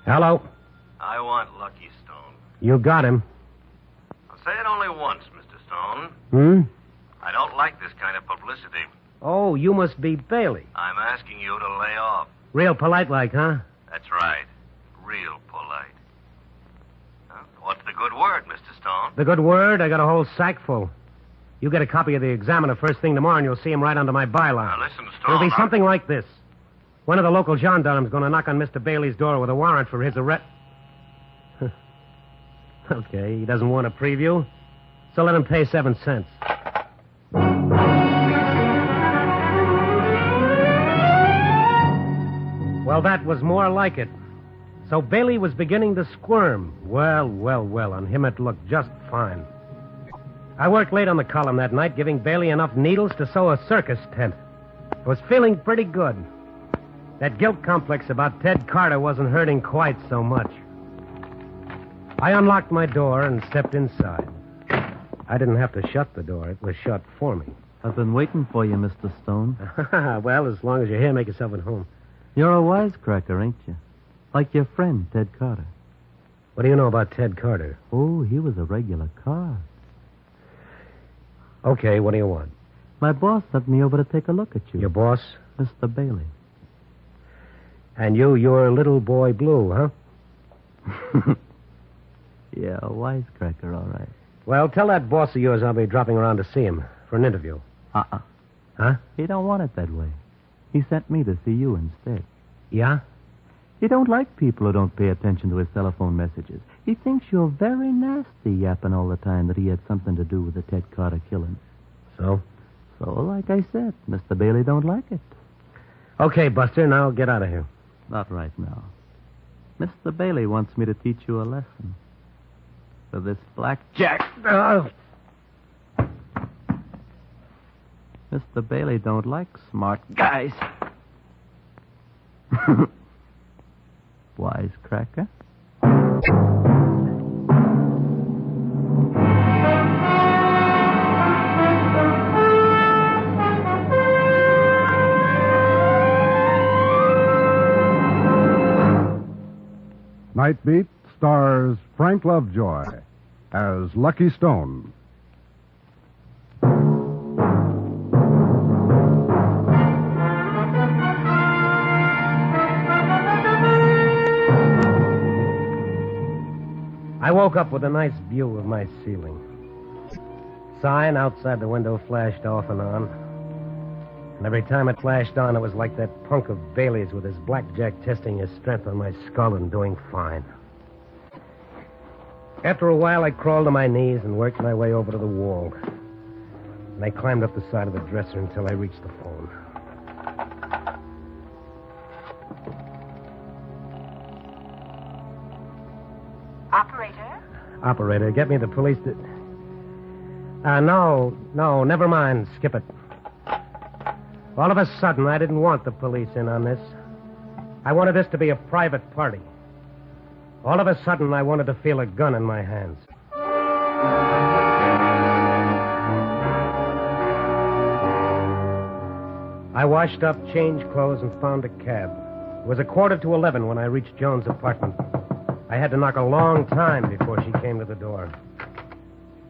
Hello? I want Lucky Stone. You got him. I'll say it only once, Mr. Stone. Hmm? I don't like this kind of publicity. Oh, you must be Bailey. I'm asking you to lay off. Real polite like, huh? That's right. Real polite. Huh? What's the good word, Mr. Stone? The good word? I got a whole sack full. You get a copy of the Examiner first thing tomorrow, and you'll see him right under my byline. Now, listen, Stone. It'll be something like this. One of the local gendarmes going to knock on Mr. Bailey's door with a warrant for his arrest. Okay, he doesn't want a preview, so let him pay 7 cents. Well, that was more like it. So Bailey was beginning to squirm. Well, on him it looked just fine. I worked late on the column that night, giving Bailey enough needles to sew a circus tent. I was feeling pretty good. That guilt complex about Ted Carter wasn't hurting quite so much. I unlocked my door and stepped inside. I didn't have to shut the door. It was shut for me. I've been waiting for you, Mr. Stone. Well, as long as you're here, make yourself at home. You're a wisecracker, ain't you? Like your friend, Ted Carter. What do you know about Ted Carter? Oh, he was a regular card. Okay, what do you want? My boss sent me over to take a look at you. Your boss? Mr. Bailey. And you're little boy Blue, huh? Yeah, a wisecracker, all right. Well, tell that boss of yours I'll be dropping around to see him for an interview. Huh? He don't want it that way. He sent me to see you instead. Yeah? He don't like people who don't pay attention to his telephone messages. He thinks you're very nasty, yapping all the time that he had something to do with the Ted Carter killing. So? So, like I said, Mr. Bailey don't like it. Okay, Buster, now get out of here. Not right now. Mr. Bailey wants me to teach you a lesson. For this blackjack. Mr. Bailey don't like smart guys. Wisecracker. Night Beat stars Frank Lovejoy as Lucky Stone. I woke up with a nice view of my ceiling. Sign outside the window flashed off and on. And every time it flashed on, it was like that punk of Bailey's with his blackjack testing his strength on my skull and doing fine. After a while, I crawled to my knees and worked my way over to the wall. And I climbed up the side of the dresser until I reached the phone. Operator? Operator, get me the police. No, never mind. Skip it. All of a sudden, I didn't want the police in on this. I wanted this to be a private party. All of a sudden, I wanted to feel a gun in my hands. I washed up, changed clothes, and found a cab. It was 11:15 when I reached Joan's apartment. I had to knock a long time before she came to the door.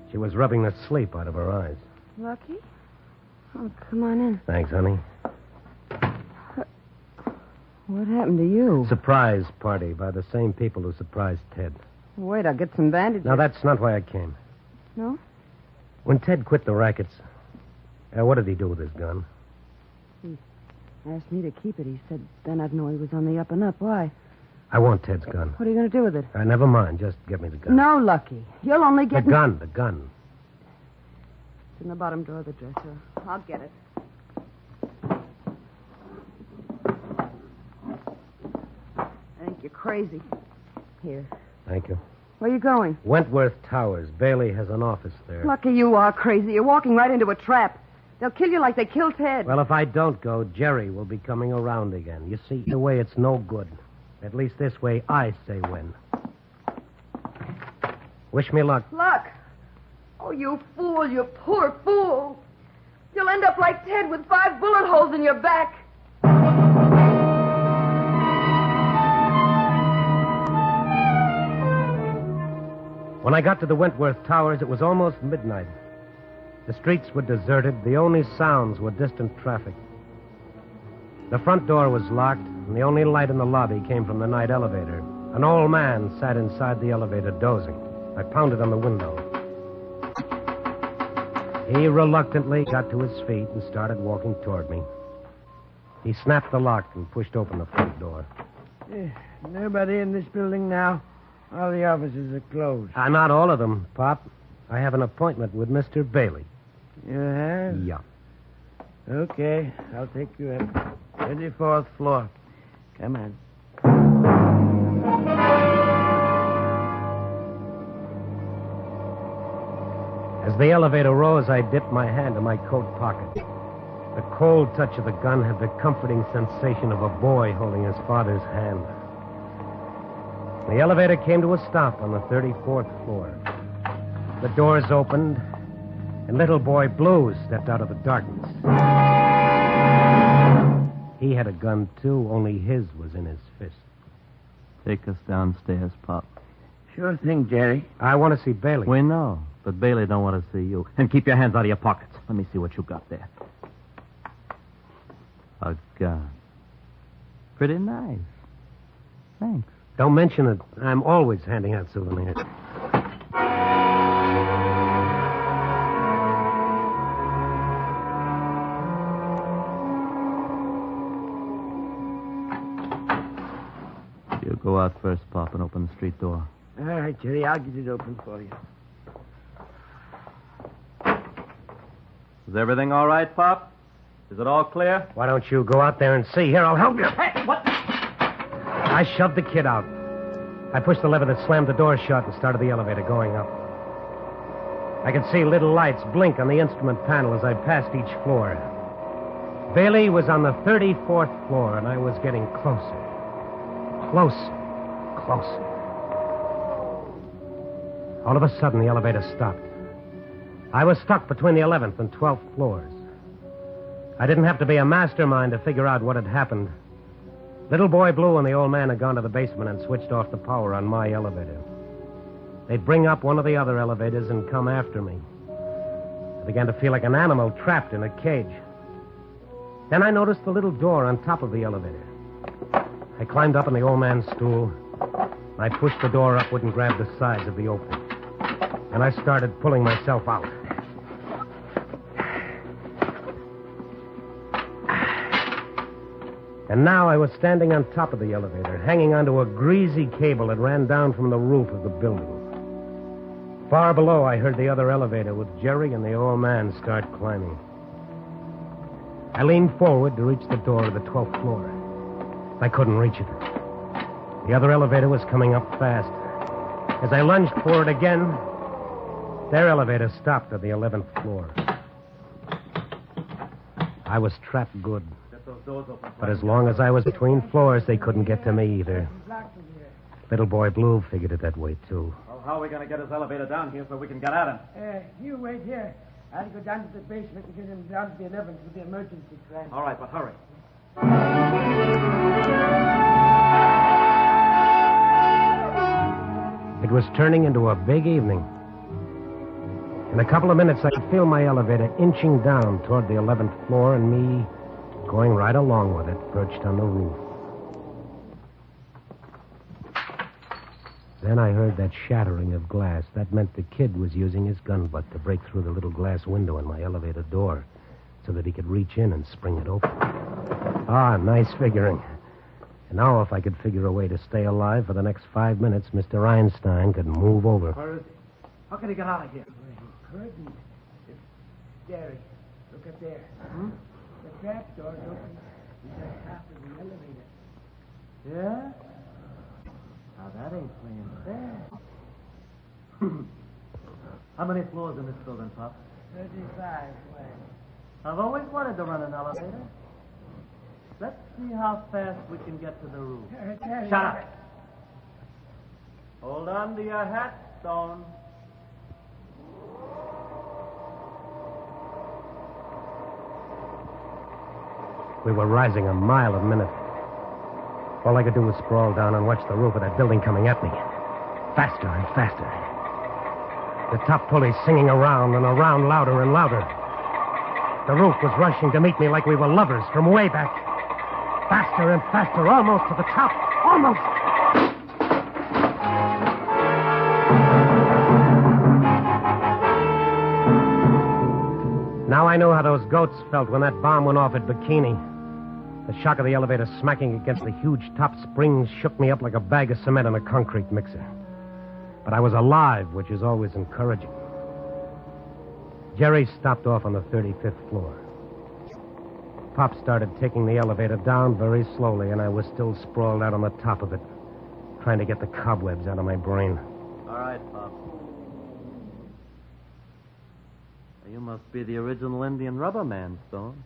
She was rubbing the sleep out of her eyes. Lucky? Oh, come on in. Thanks, honey. What happened to you? Surprise party by the same people who surprised Ted. Wait, I'll get some bandages. Now, that's not why I came. No? When Ted quit the rackets, what did he do with his gun? He asked me to keep it. He said then I'd know he was on the up and up. Why? I want Ted's gun. What are you going to do with it? Never mind. Just get me the gun. No, Lucky. You'll only get... The gun. It's in the bottom drawer of the dresser. I'll get it. I think you're crazy. Here. Thank you. Where are you going? Wentworth Towers. Bailey has an office there. Lucky you are crazy. You're walking right into a trap. They'll kill you like they killed Ted. Well, if I don't go, Jerry will be coming around again. You see, the way it's no good. At least this way I say when. Wish me luck. Luck? Oh, you fool, you poor fool. You'll end up like Ted with 5 bullet holes in your back. When I got to the Wentworth Towers, it was almost midnight. The streets were deserted. The only sounds were distant traffic. The front door was locked, and the only light in the lobby came from the night elevator. An old man sat inside the elevator dozing. I pounded on the window. He reluctantly got to his feet and started walking toward me. He snapped the lock and pushed open the front door. Nobody in this building now? All the offices are closed. Not all of them, Pop. I have an appointment with Mr. Bailey. You have? Yeah. Okay, I'll take you up. 24th floor. Come on. As As the elevator rose, I dipped my hand in my coat pocket. The cold touch of the gun had the comforting sensation of a boy holding his father's hand. The elevator came to a stop on the 34th floor. The doors opened, and little boy Blue stepped out of the darkness. He had a gun, too, only his was in his fist. Take us downstairs, Pop. Sure thing, Jerry. I want to see Bailey. We know, but Bailey don't want to see you. And keep your hands out of your pockets. Let me see what you got there. A gun. Pretty nice. Thanks. Don't mention it. I'm always handing out souvenirs. You go out first, Pop, and open the street door. All right, Jerry, I'll get it open for you. Is everything all right, Pop? Is it all clear? Why don't you go out there and see? Here, I'll help you. Hey, what? I shoved the kid out. I pushed the lever that slammed the door shut and started the elevator going up. I could see little lights blink on the instrument panel as I passed each floor. Bailey was on the 34th floor, and I was getting closer. Closer. All of a sudden, the elevator stopped. I was stuck between the 11th and 12th floors. I didn't have to be a mastermind to figure out what had happened. Little boy Blue and the old man had gone to the basement and switched off the power on my elevator. They'd bring up one of the other elevators and come after me. I began to feel like an animal trapped in a cage. Then I noticed the little door on top of the elevator. I climbed up on the old man's stool. I pushed the door upward and grabbed the sides of the opening. And I started pulling myself out. And now I was standing on top of the elevator, hanging onto a greasy cable that ran down from the roof of the building. Far below, I heard the other elevator with Jerry and the old man start climbing. I leaned forward to reach the door of the 12th floor. I couldn't reach it. The other elevator was coming up fast. As I lunged for it again, their elevator stopped at the 11th floor. I was trapped good. But as long as I was between floors, they couldn't get to me either. Little boy Blue figured it that way, too. Well, how are we going to get his elevator down here so we can get at him? You wait here. I'll go down to the basement and get him down to the 11th with the emergency train. All right, but hurry. It was turning into a big evening. In a couple of minutes, I could feel my elevator inching down toward the 11th floor and me going right along with it, perched on the roof. Then I heard that shattering of glass. That meant the kid was using his gun butt to break through the little glass window in my elevator door so that he could reach in and spring it open. Ah, nice figuring. And now if I could figure a way to stay alive for the next 5 minutes, Mr. Einstein could move over. Where is he? How can he get out of here? He couldn't. Jerry, look up there. The trap door's open. He's at top of the elevator. Yeah? Now, that ain't playing fair. How many floors in this building, Pop? 35. I've always wanted to run an elevator. Let's see how fast we can get to the roof. Shut up. Hold on to your hat, Stone. We were rising a mile a minute. All I could do was sprawl down and watch the roof of that building coming at me. Faster and faster. The top pulley singing around and around, louder and louder. The roof was rushing to meet me like we were lovers from way back. Faster and faster, almost to the top. Almost. Now I know how those goats felt when that bomb went off at Bikini. The shock of the elevator smacking against the huge top springs shook me up like a bag of cement in a concrete mixer. But I was alive, which is always encouraging. Jerry stopped off on the 35th floor. Pop started taking the elevator down very slowly, and I was still sprawled out on the top of it, trying to get the cobwebs out of my brain. All right, Pop. You must be the original Indian rubber man, Stone.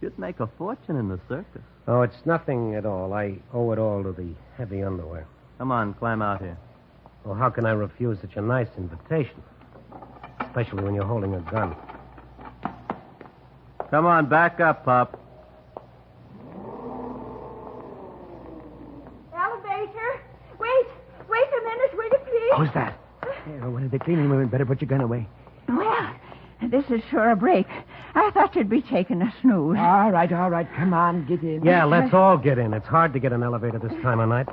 You'd make a fortune in the circus. Oh, it's nothing at all. I owe it all to the heavy underwear. Come on, climb out here. Well, how can I refuse such a nice invitation? Especially when you're holding a gun. Come on, back up, Pop. Elevator? Wait a minute, will you please? Who's that? One of the cleaning women. Better put your gun away. Well, this is sure a break. I thought you'd be taking a snooze. All right. Come on, get in. Yeah, let's all get in. It's hard to get an elevator this time of night.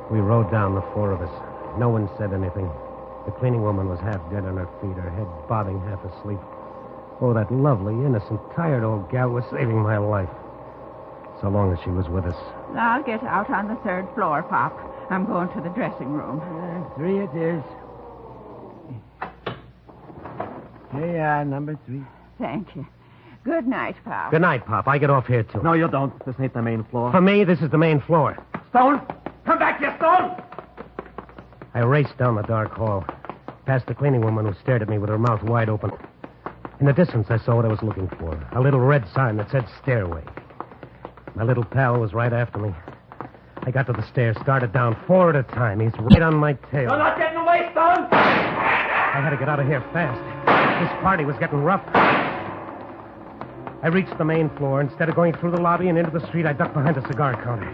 We rode down, the four of us. No one said anything. The cleaning woman was half dead on her feet, her head bobbing, half asleep. Oh, that lovely, innocent, tired old gal was saving my life. So long as she was with us. I'll get out on the 3rd floor, Pop. I'm going to the dressing room. 3 it is. Here you are, number 3. Thank you. Good night, Pop. Good night, Pop. I get off here, too. No, you don't. This ain't the main floor. For me, this is the main floor. Stone! Come back here, Stone! I raced down the dark hall, past the cleaning woman who stared at me with her mouth wide open. In the distance, I saw what I was looking for. A little red sign that said stairway. My little pal was right after me. I got to the stairs, started down 4 at a time. He's right on my tail. You're not getting away, Stone! I had to get out of here fast. This party was getting rough. I reached the main floor. Instead of going through the lobby and into the street, I ducked behind a cigar counter.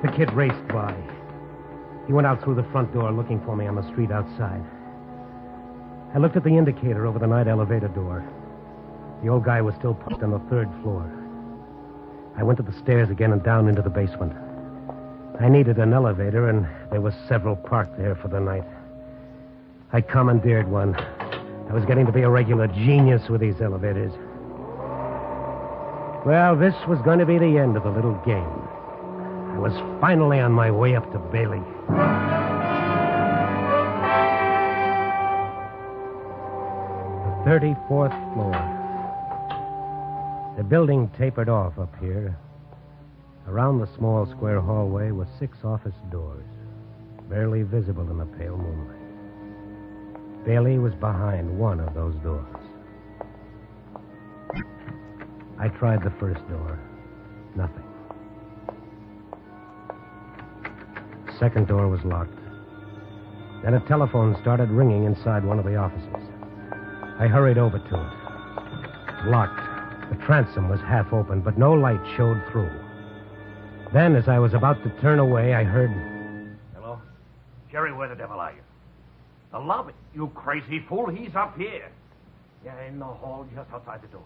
The kid raced by. He went out through the front door looking for me on the street outside. I looked at the indicator over the night elevator door. The old guy was still parked on the 3rd floor. I went to the stairs again and down into the basement. I needed an elevator, and there were several parked there for the night. I commandeered one. I was getting to be a regular genius with these elevators. Well, this was going to be the end of the little game. I was finally on my way up to Bailey. The 34th floor. The building tapered off up here. Around the small square hallway were 6 office doors, barely visible in the pale moonlight. Bailey was behind one of those doors. I tried the first door. Nothing. Second door was locked. Then a telephone started ringing inside one of the offices. I hurried over to it. Locked. The transom was half open, but no light showed through. Then, as I was about to turn away, I heard... Hello? Jerry, where the devil are you? The lobby. You crazy fool. He's up here. Yeah, in the hall just outside the door.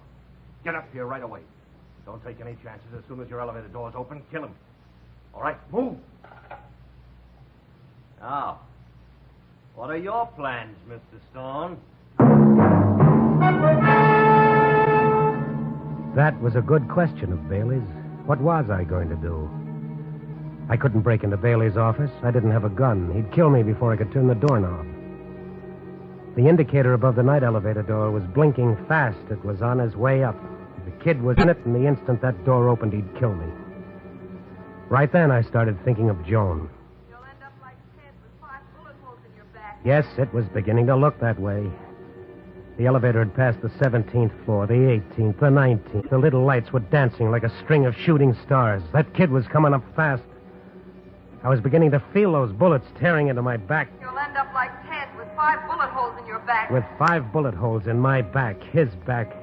Get up here right away. Don't take any chances. As soon as your elevator door's open, kill him. All right, move. Now, what are your plans, Mr. Stone? That was a good question of Bailey's. What was I going to do? I couldn't break into Bailey's office. I didn't have a gun. He'd kill me before I could turn the doorknob. The indicator above the night elevator door was blinking fast. It was on his way up. The kid was in it, and the instant that door opened, he'd kill me. Right then, I started thinking of Joan. You'll end up like Ted with 5 bullet holes in your back. Yes, it was beginning to look that way. The elevator had passed the 17th floor, the 18th, the 19th. The little lights were dancing like a string of shooting stars. That kid was coming up fast. I was beginning to feel those bullets tearing into my back. You'll end up like Ted with 5 bullet holes in your back. With 5 bullet holes in my back, his back.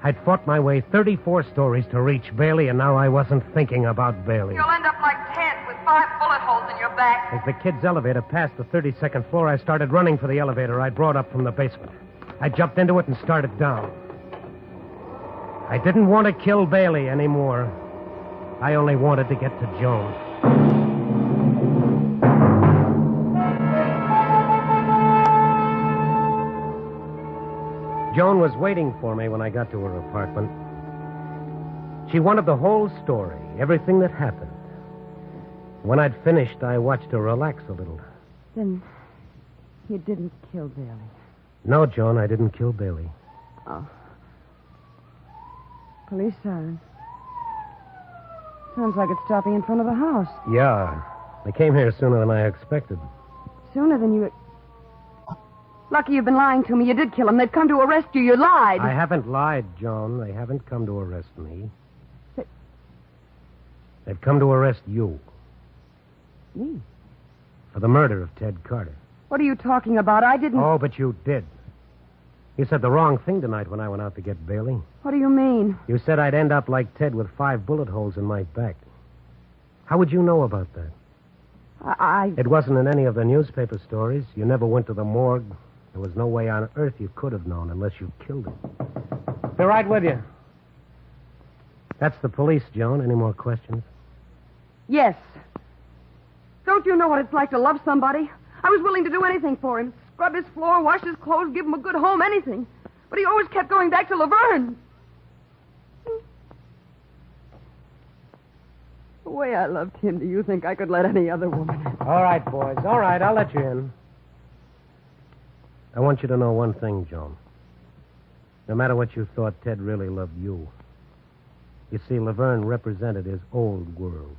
I'd fought my way 34 stories to reach Bailey, and now I wasn't thinking about Bailey. You'll end up like Ted with 5 bullet holes in your back. As the kid's elevator passed the 32nd floor, I started running for the elevator I brought up from the basement. I jumped into it and started down. I didn't want to kill Bailey anymore. I only wanted to get to Joan. Joan was waiting for me when I got to her apartment. She wanted the whole story, everything that happened. When I'd finished, I watched her relax a little. Then you didn't kill Bailey. No, Joan, I didn't kill Bailey. Oh. Police siren. Sounds like it's stopping in front of the house. Yeah. They came here sooner than I expected. Sooner than you... Lucky you've been lying to me. You did kill him. They've come to arrest you. You lied. I haven't lied, Joan. They haven't come to arrest me. They've come to arrest you. Me? For the murder of Ted Carter. What are you talking about? I didn't... Oh, but you did. You said the wrong thing tonight when I went out to get Bailey. What do you mean? You said I'd end up like Ted with 5 bullet holes in my back. How would you know about that? It wasn't in any of the newspaper stories. You never went to the morgue. There was no way on earth you could have known unless you killed him. Be right with you. That's the police, Joan. Any more questions? Yes. Don't you know what it's like to love somebody? I was willing to do anything for him. Scrub his floor, wash his clothes, give him a good home, anything. But he always kept going back to Laverne. The way I loved him, do you think I could let any other woman in? All right, boys. All right, I'll let you in. I want you to know one thing, Joan. No matter what you thought, Ted really loved you. You see, Laverne represented his old world.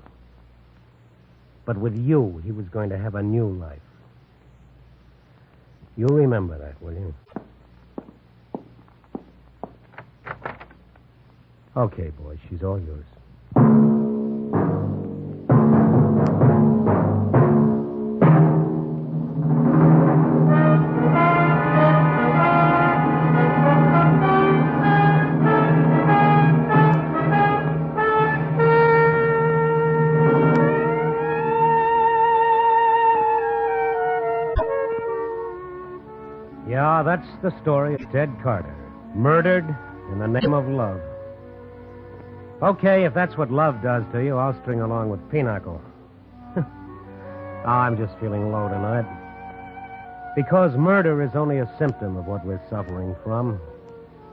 But with you, he was going to have a new life. You remember that, will you? Okay, boys, she's all yours. Yeah, that's the story of Ted Carter, murdered in the name of love. Okay, if that's what love does to you, I'll string along with Pinochle. I'm just feeling low tonight. Because murder is only a symptom of what we're suffering from.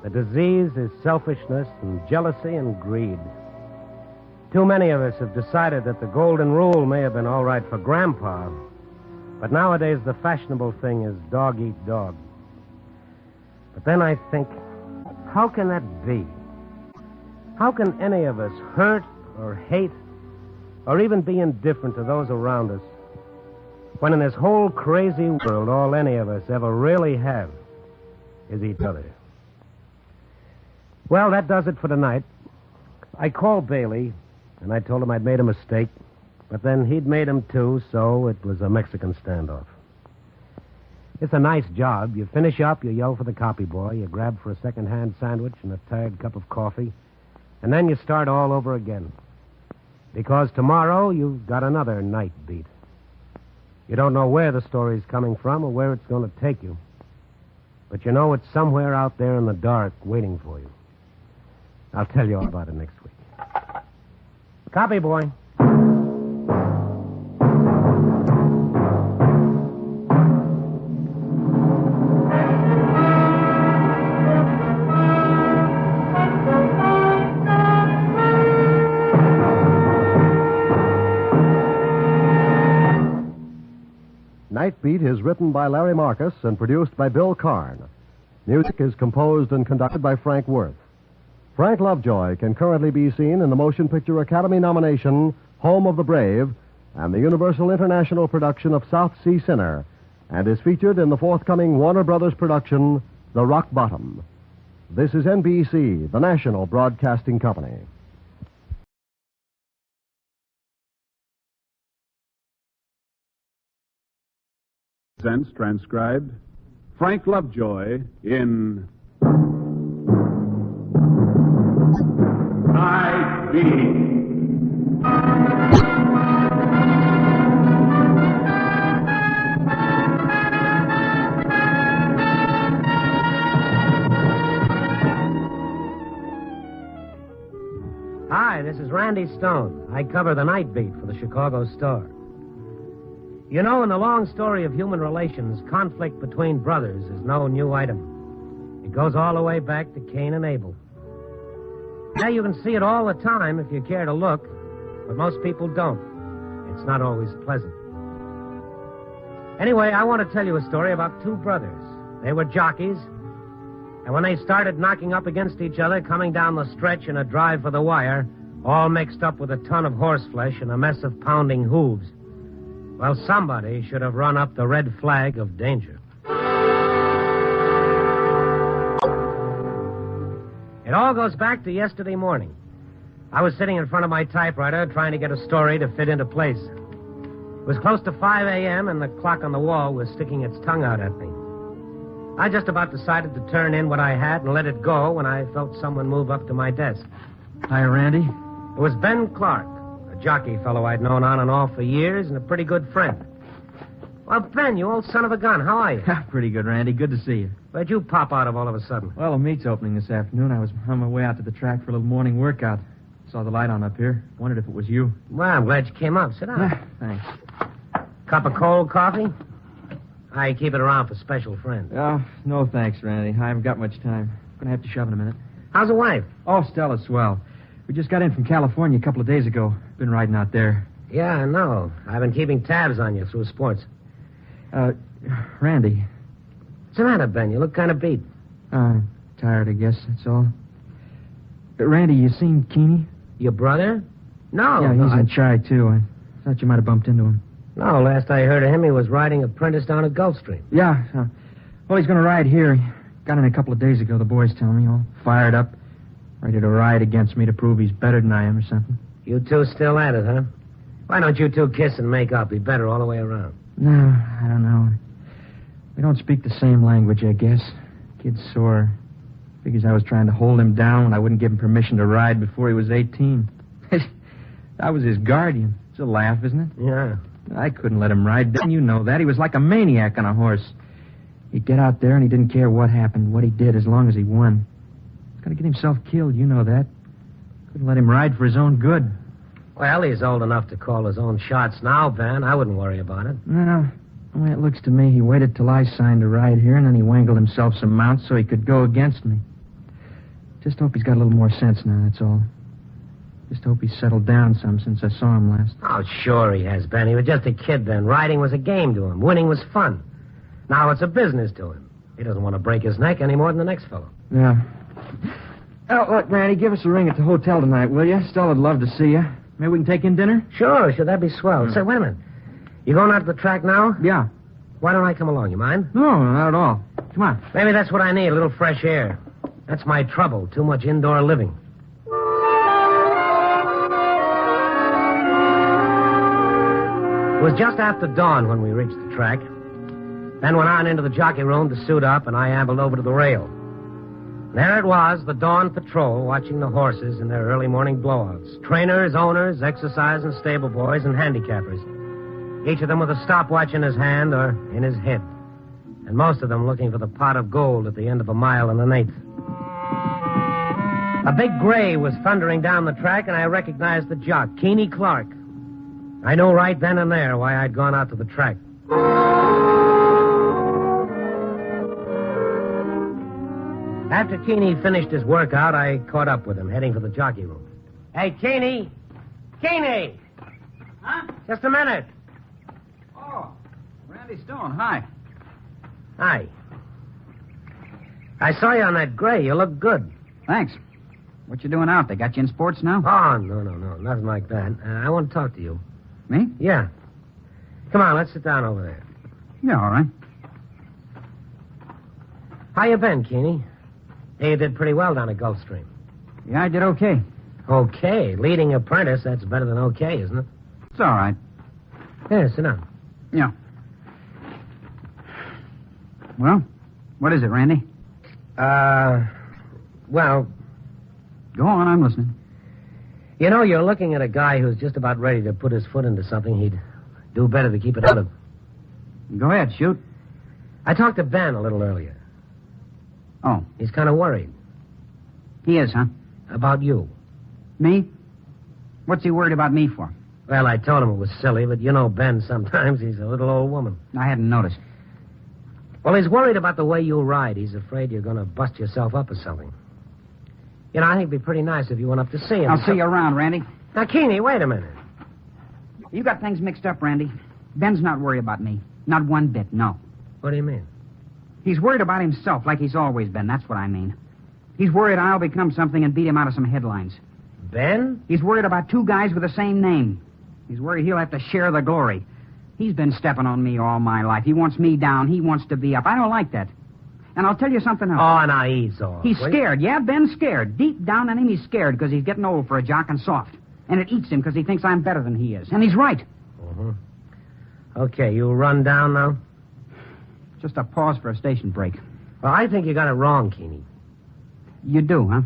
The disease is selfishness and jealousy and greed. Too many of us have decided that the golden rule may have been all right for Grandpa, but nowadays the fashionable thing is dog eat dog. But then I think, how can that be? How can any of us hurt or hate or even be indifferent to those around us when in this whole crazy world all any of us ever really have is each other? Well, that does it for tonight. I called Bailey, and I told him I'd made a mistake, but then he'd made him too, so it was a Mexican standoff. It's a nice job. You finish up, you yell for the copy boy, you grab for a second-hand sandwich and a tired cup of coffee, and then you start all over again. Because tomorrow you've got another night beat. You don't know where the story's coming from or where it's going to take you. But you know it's somewhere out there in the dark waiting for you. I'll tell you all about it next week. Copy, boy. Night Beat is written by Larry Marcus and produced by Bill Karn. Music is composed and conducted by Frank Worth. Frank Lovejoy can currently be seen in the Motion Picture Academy nomination Home of the Brave and the Universal International production of South Sea Sinner, and is featured in the forthcoming Warner Brothers production The Rock Bottom. This is NBC, the national broadcasting company. Presents, transcribed, Frank Lovejoy in Night Beat. Hi, this is Randy Stone. I cover the Night Beat for the Chicago Star. You know, in the long story of human relations, conflict between brothers is no new item. It goes all the way back to Cain and Abel. Now, you can see it all the time if you care to look, but most people don't. It's not always pleasant. Anyway, I want to tell you a story about two brothers. They were jockeys, and when they started knocking up against each other, coming down the stretch in a drive for the wire, all mixed up with a ton of horseflesh and a mess of pounding hooves. Well, somebody should have run up the red flag of danger. It all goes back to yesterday morning. I was sitting in front of my typewriter trying to get a story to fit into place. It was close to 5 a.m., and the clock on the wall was sticking its tongue out at me. I just about decided to turn in what I had and let it go when I felt someone move up to my desk. Hi, Randy. It was Ben Clark, a jockey fellow I'd known on and off for years and a pretty good friend. Well, Ben, you old son of a gun, how are you? Pretty good, Randy. Good to see you. Where'd you pop out of all of a sudden? Well, a meet's opening this afternoon. I was on my way out to the track for a little morning workout. Saw the light on up here. Wondered if it was you. Well, I'm glad you came up. Sit down. Thanks. Cup of cold coffee? I keep it around for special friends. Oh, no thanks, Randy. I haven't got much time. Gonna have to shove in a minute. How's the wife? Oh, Stella's swell. We just got in from California a couple of days ago. Been riding out there. Yeah, I know. I've been keeping tabs on you through sports. Randy. What's the matter, Ben? You look kind of beat. Tired, I guess, that's all. Randy, you seen Keeney? Your brother? No. Yeah, he's in Chi, too. I thought you might have bumped into him. No, last I heard of him, he was riding apprentice down at Gulfstream. Yeah. Well, he's going to ride here. He got in a couple of days ago, the boys tell me, all fired up, ready to ride against me to prove he's better than I am or something. You two still at it, huh? Why don't you two kiss and make up? Be better all the way around. No, I don't know. We don't speak the same language, I guess. Kid's sore. Figures I was trying to hold him down when I wouldn't give him permission to ride before he was 18. I was his guardian. It's a laugh, isn't it? Yeah. I couldn't let him ride. Then you know that. He was like a maniac on a horse. He'd get out there and he didn't care what happened, what he did, as long as he won. He's got to get himself killed, you know that. Couldn't let him ride for his own good. Well, he's old enough to call his own shots now, Ben. I wouldn't worry about it. No. The way it looks to me, he waited till I signed to ride here, and then he wangled himself some mounts so he could go against me. Just hope he's got a little more sense now, that's all. Just hope he's settled down some since I saw him last. Oh, sure he has, Ben. He was just a kid then. Riding was a game to him. Winning was fun. Now it's a business to him. He doesn't want to break his neck any more than the next fellow. Yeah. Oh, look, Randy, give us a ring at the hotel tonight, will you? Stella'd love to see you. Maybe we can take in dinner? Sure, that'd be swell. Say, wait a minute. You going out to the track now? Yeah. Why don't I come along? You mind? No, not at all. Come on. Maybe that's what I need, a little fresh air. That's my trouble, too much indoor living. It was just after dawn when we reached the track. Ben went on into the jockey room to suit up, and I ambled over to the rail. There it was, the dawn patrol, watching the horses in their early morning blowouts. Trainers, owners, exercise and stable boys, and handicappers. Each of them with a stopwatch in his hand or in his head. And most of them looking for the pot of gold at the end of a mile and an eighth. A big gray was thundering down the track, and I recognized the jock, Keeney Clark. I knew right then and there why I'd gone out to the track. After Keeney finished his workout, I caught up with him, heading for the jockey room. Hey, Keeney! Keeney! Huh? Just a minute. Oh, Randy Stone, hi. Hi. I saw you on that gray. You look good. Thanks. What you doing out? They got you in sports now? Oh, no. Nothing like that. I want to talk to you. Me? Yeah. Come on, let's sit down over there. Yeah, all right. How you been, Keeney? Hey, you did pretty well down at Gulfstream. Yeah, I did okay. Okay. Leading apprentice, that's better than okay, isn't it? It's all right. Yeah, sit down. Yeah. Well, what is it, Randy? Well... Go on, I'm listening. You know, you're looking at a guy who's just about ready to put his foot into something he'd do better to keep it out of. Go ahead, shoot. I talked to Ben a little earlier. Oh. He's kind of worried. He is, huh? About you. Me? What's he worried about me for? Well, I told him it was silly, but you know Ben sometimes. He's a little old woman. I hadn't noticed. Well, he's worried about the way you ride. He's afraid you're going to bust yourself up or something. You know, I think it'd be pretty nice if you went up to see him. I'll see you around, Randy. Now, Keeney, wait a minute. You got things mixed up, Randy. Ben's not worried about me. Not one bit, no. What do you mean? He's worried about himself, like he's always been. That's what I mean. He's worried I'll become something and beat him out of some headlines. Ben? He's worried about two guys with the same name. He's worried he'll have to share the glory. He's been stepping on me all my life. He wants me down. He wants to be up. I don't like that. And I'll tell you something else. Oh, now ease off. He's scared. Yeah, Ben's scared. Deep down in him, he's scared because he's getting old for a jock and soft. And it eats him because he thinks I'm better than he is. And he's right. Mm-hmm. Okay, you run down now? Just a pause for a station break. Well, I think you got it wrong, Keeney. You do, huh?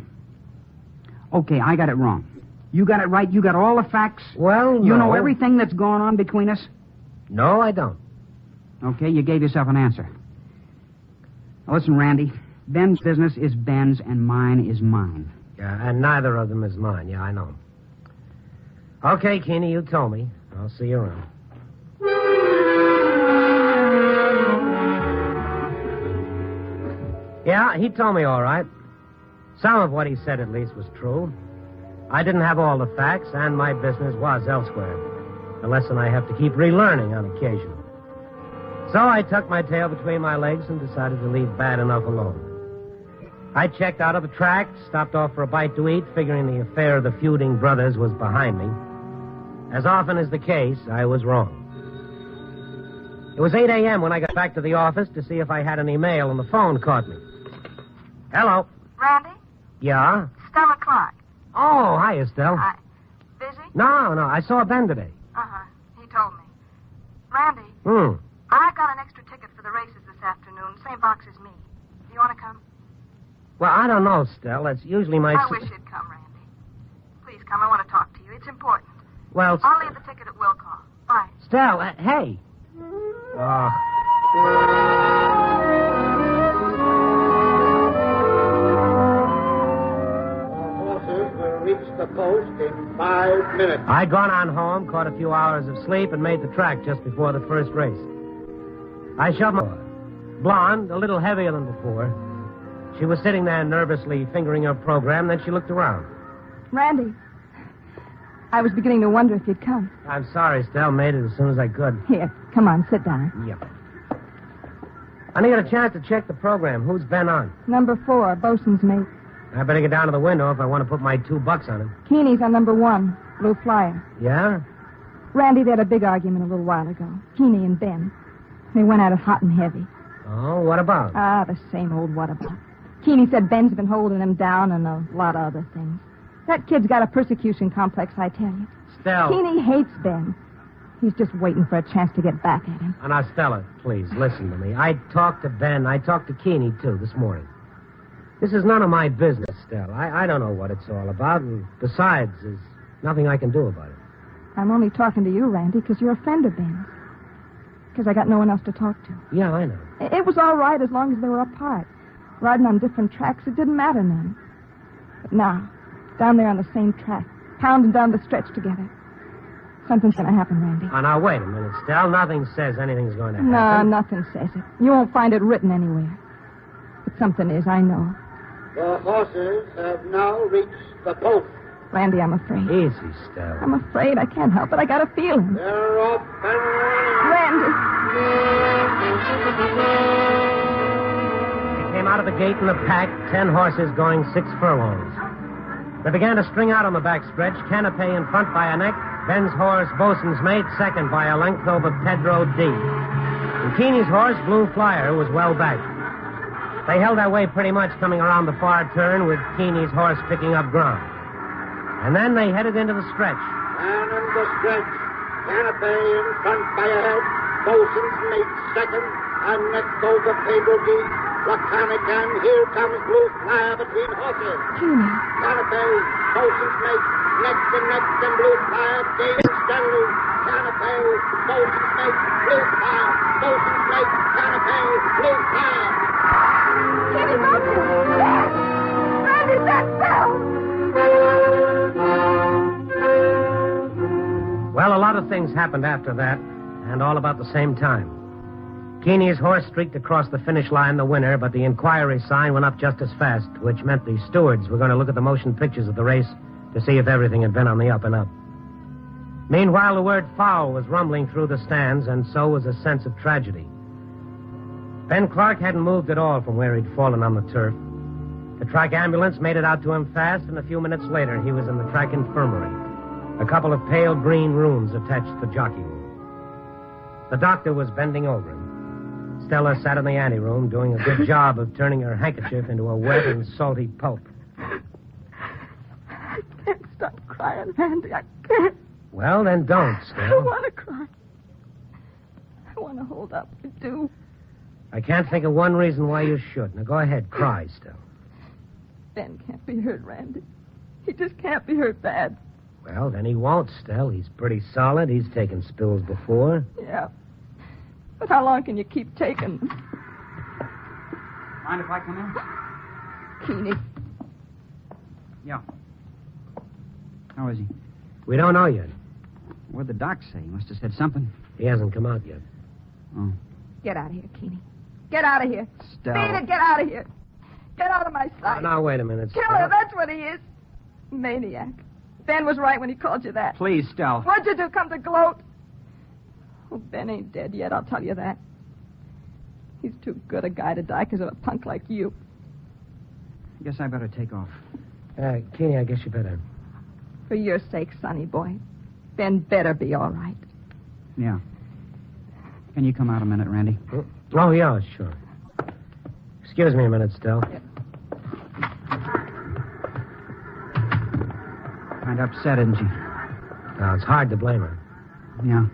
Okay, I got it wrong. You got it right? You got all the facts? Well, You know everything that's going on between us? No, I don't. Okay, you gave yourself an answer. Now, listen, Randy. Ben's business is Ben's and mine is mine. Yeah, and neither of them is mine. Yeah, I know. Okay, Keeney, you told me. I'll see you around. Yeah, he told me all right. Some of what he said, at least, was true. I didn't have all the facts, and my business was elsewhere. A lesson I have to keep relearning on occasion. So I tucked my tail between my legs and decided to leave bad enough alone. I checked out of the track, stopped off for a bite to eat, figuring the affair of the feuding brothers was behind me. As often is the case, I was wrong. It was 8 a.m. when I got back to the office to see if I had any mail, and the phone caught me. Hello. Randy? Yeah? Stella Clark. Oh, hi, Estelle. Busy? No, I saw Ben today. Uh-huh. He told me. Randy, I got an extra ticket for the races this afternoon. Same box as me. Do you want to come? Well, I don't know, Estelle. That's usually my... I wish you'd come, Randy. Please come. I want to talk to you. It's important. Well... I'll leave the ticket at will call. Bye. Estelle, hey. Oh... Reach the post in 5 minutes. I'd gone on home, caught a few hours of sleep, and made the track just before the first race. I shoved my... Blonde, a little heavier than before. She was sitting there nervously fingering her program, then she looked around. Randy, I was beginning to wonder if you'd come. I'm sorry, Estelle. Made it as soon as I could. Here, come on, sit down. Yep. I didn't get a chance to check the program. Who's Ben on? Number 4, bosun's mate. I better get down to the window if I want to put my $2 on him. Keeney's on number 1, blue flyer. Yeah? Randy, they had a big argument a little while ago. Keeney and Ben. They went at it hot and heavy. Oh, what about? The same old what about. Keeney said Ben's been holding him down and a lot of other things. That kid's got a persecution complex, I tell you. Stella. Keeney hates Ben. He's just waiting for a chance to get back at him. Now, Stella, please, listen to me. I talked to Ben. I talked to Keeney, too, this morning. This is none of my business, Stella. I don't know what it's all about, and besides, there's nothing I can do about it. I'm only talking to you, Randy, because you're a friend of Ben's. Because I got no one else to talk to. Yeah, I know. It was all right as long as they were apart. Riding on different tracks, it didn't matter none. But now, down there on the same track, pounding down the stretch together, something's going to happen, Randy. Oh, now, wait a minute, Stella. Nothing says anything's going to happen. No, nothing says it. You won't find it written anywhere. But something is, I know. The horses have now reached the post. Randy, I'm afraid. Easy, Stella. I'm afraid. I can't help it. I got a feeling. They're off and running. Randy. They came out of the gate in a pack, 10 horses going 6 furlongs. They began to string out on the back stretch, Canapé in front by a neck, Ben's horse, Bosun's Mate, second by a length over Pedro D. And Keeney's horse, Blue Flyer, was well back. They held their way pretty much coming around the far turn with Keeney's horse picking up ground. And then they headed into the stretch. And in the stretch, Canapé in front by a head, Bosun's Mate second, and next over Pedro D. Laconic, and here comes Blue Flyer between horses. Keeney. Canapé, Bosun's Mate, next and Blue Flyer gaining steadily. Canapé, Bosun's Mate, Blue Flyer, Bosun's Mate, Canapé, Blue Flyer. Keeney, Randy, that fell. Well, a lot of things happened after that, and all about the same time. Keeney's horse streaked across the finish line the winner, but the inquiry sign went up just as fast, which meant the stewards were going to look at the motion pictures of the race to see if everything had been on the up and up. Meanwhile, the word foul was rumbling through the stands, and so was a sense of tragedy. Ben Clark hadn't moved at all from where he'd fallen on the turf. The track ambulance made it out to him fast, and a few minutes later he was in the track infirmary. A couple of pale green rooms attached to the jockey room. The doctor was bending over him. Stella sat in the anteroom doing a good job of turning her handkerchief into a wet and salty pulp. I can't stop crying, Randy. I can't. Well, then don't, I Stella. want to cry. I want to hold up. I do. I can't think of one reason why you should. Now, go ahead. Cry, Stella. Ben can't be hurt, Randy. He just can't be hurt bad. Well, then he won't, Stella. He's pretty solid. He's taken spills before. Yeah. But how long can you keep taking them? Mind if I come in? Keeney. Yeah. How is he? We don't know yet. What'd the doc say? He must have said something. He hasn't come out yet. Oh. Get out of here, Keeney. Get out of here. Stella. Beat it, get out of here. Get out of my sight. Now, wait a minute, Killer, Stella. that's what he is. Maniac. Ben was right when he called you that. Please, Stella. What'd you do, come to gloat? Oh, Ben ain't dead yet, I'll tell you that. He's too good a guy to die because of a punk like you. Guess I better take off. Keeney, I guess you better. For your sake, sonny boy. Ben better be all right. Yeah. Can you come out a minute, Randy? Oh, yeah, sure. Excuse me a minute, Stella. Kind of upset, isn't she? Now, it's hard to blame her. Yeah.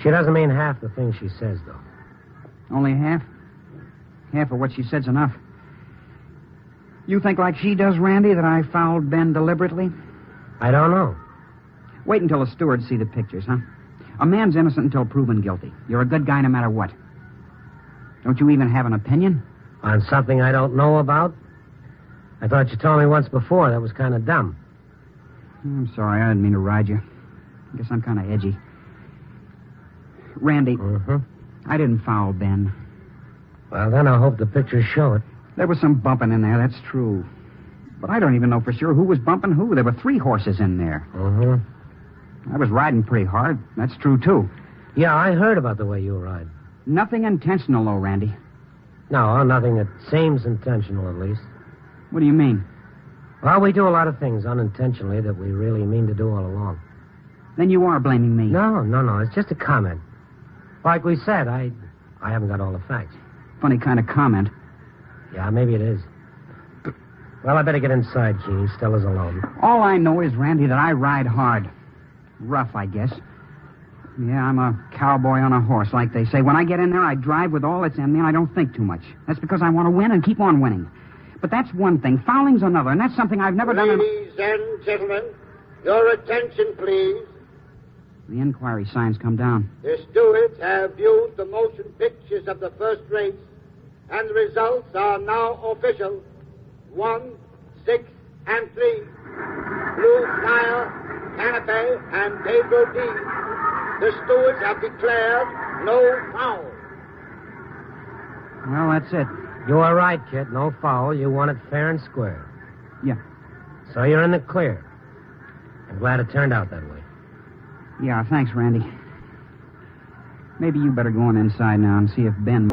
She doesn't mean half the things she says, though. Only half? Half of what she said's enough. You think like she does, Randy, that I fouled Ben deliberately? I don't know. Wait until the stewards see the pictures, huh? A man's innocent until proven guilty. You're a good guy no matter what. Don't you even have an opinion? On something I don't know about? I thought you told me once before. That was kind of dumb. I'm sorry. I didn't mean to ride you. I guess I'm kind of edgy. Randy, I didn't foul Ben. Well, then I hope the pictures show it. There was some bumping in there, that's true. But I don't even know for sure who was bumping who. There were 3 horses in there. I was riding pretty hard. That's true, too. Yeah, I heard about the way you ride. Nothing intentional, though, Randy. No, nothing that seems intentional, at least. What do you mean? Well, we do a lot of things unintentionally that we really mean to do all along. Then you are blaming me. No. It's just a comment. Like we said, I haven't got all the facts. Funny kind of comment. Yeah, maybe it is. Well, I better get inside, Keeney. Stella's alone. All I know is, Randy, that I ride hard. Rough, I guess. Yeah, I'm a cowboy on a horse, like they say. When I get in there, I drive with all that's in me, and I don't think too much. That's because I want to win and keep on winning. But that's one thing. Fouling's another, and that's something I've never done. Ladies and gentlemen, your attention, please. The inquiry signs come down. The stewards have viewed the motion pictures of the first race, and the results are now official. 1, 6, and 3. Blue Flyer, Canopy, and Pedro D. The stewards have declared no foul. Well, that's it. You are right, kid. No foul. You won it fair and square. Yeah. So you're in the clear. I'm glad it turned out that way. Yeah, thanks, Randy. Maybe you better go on inside now and see if Ben...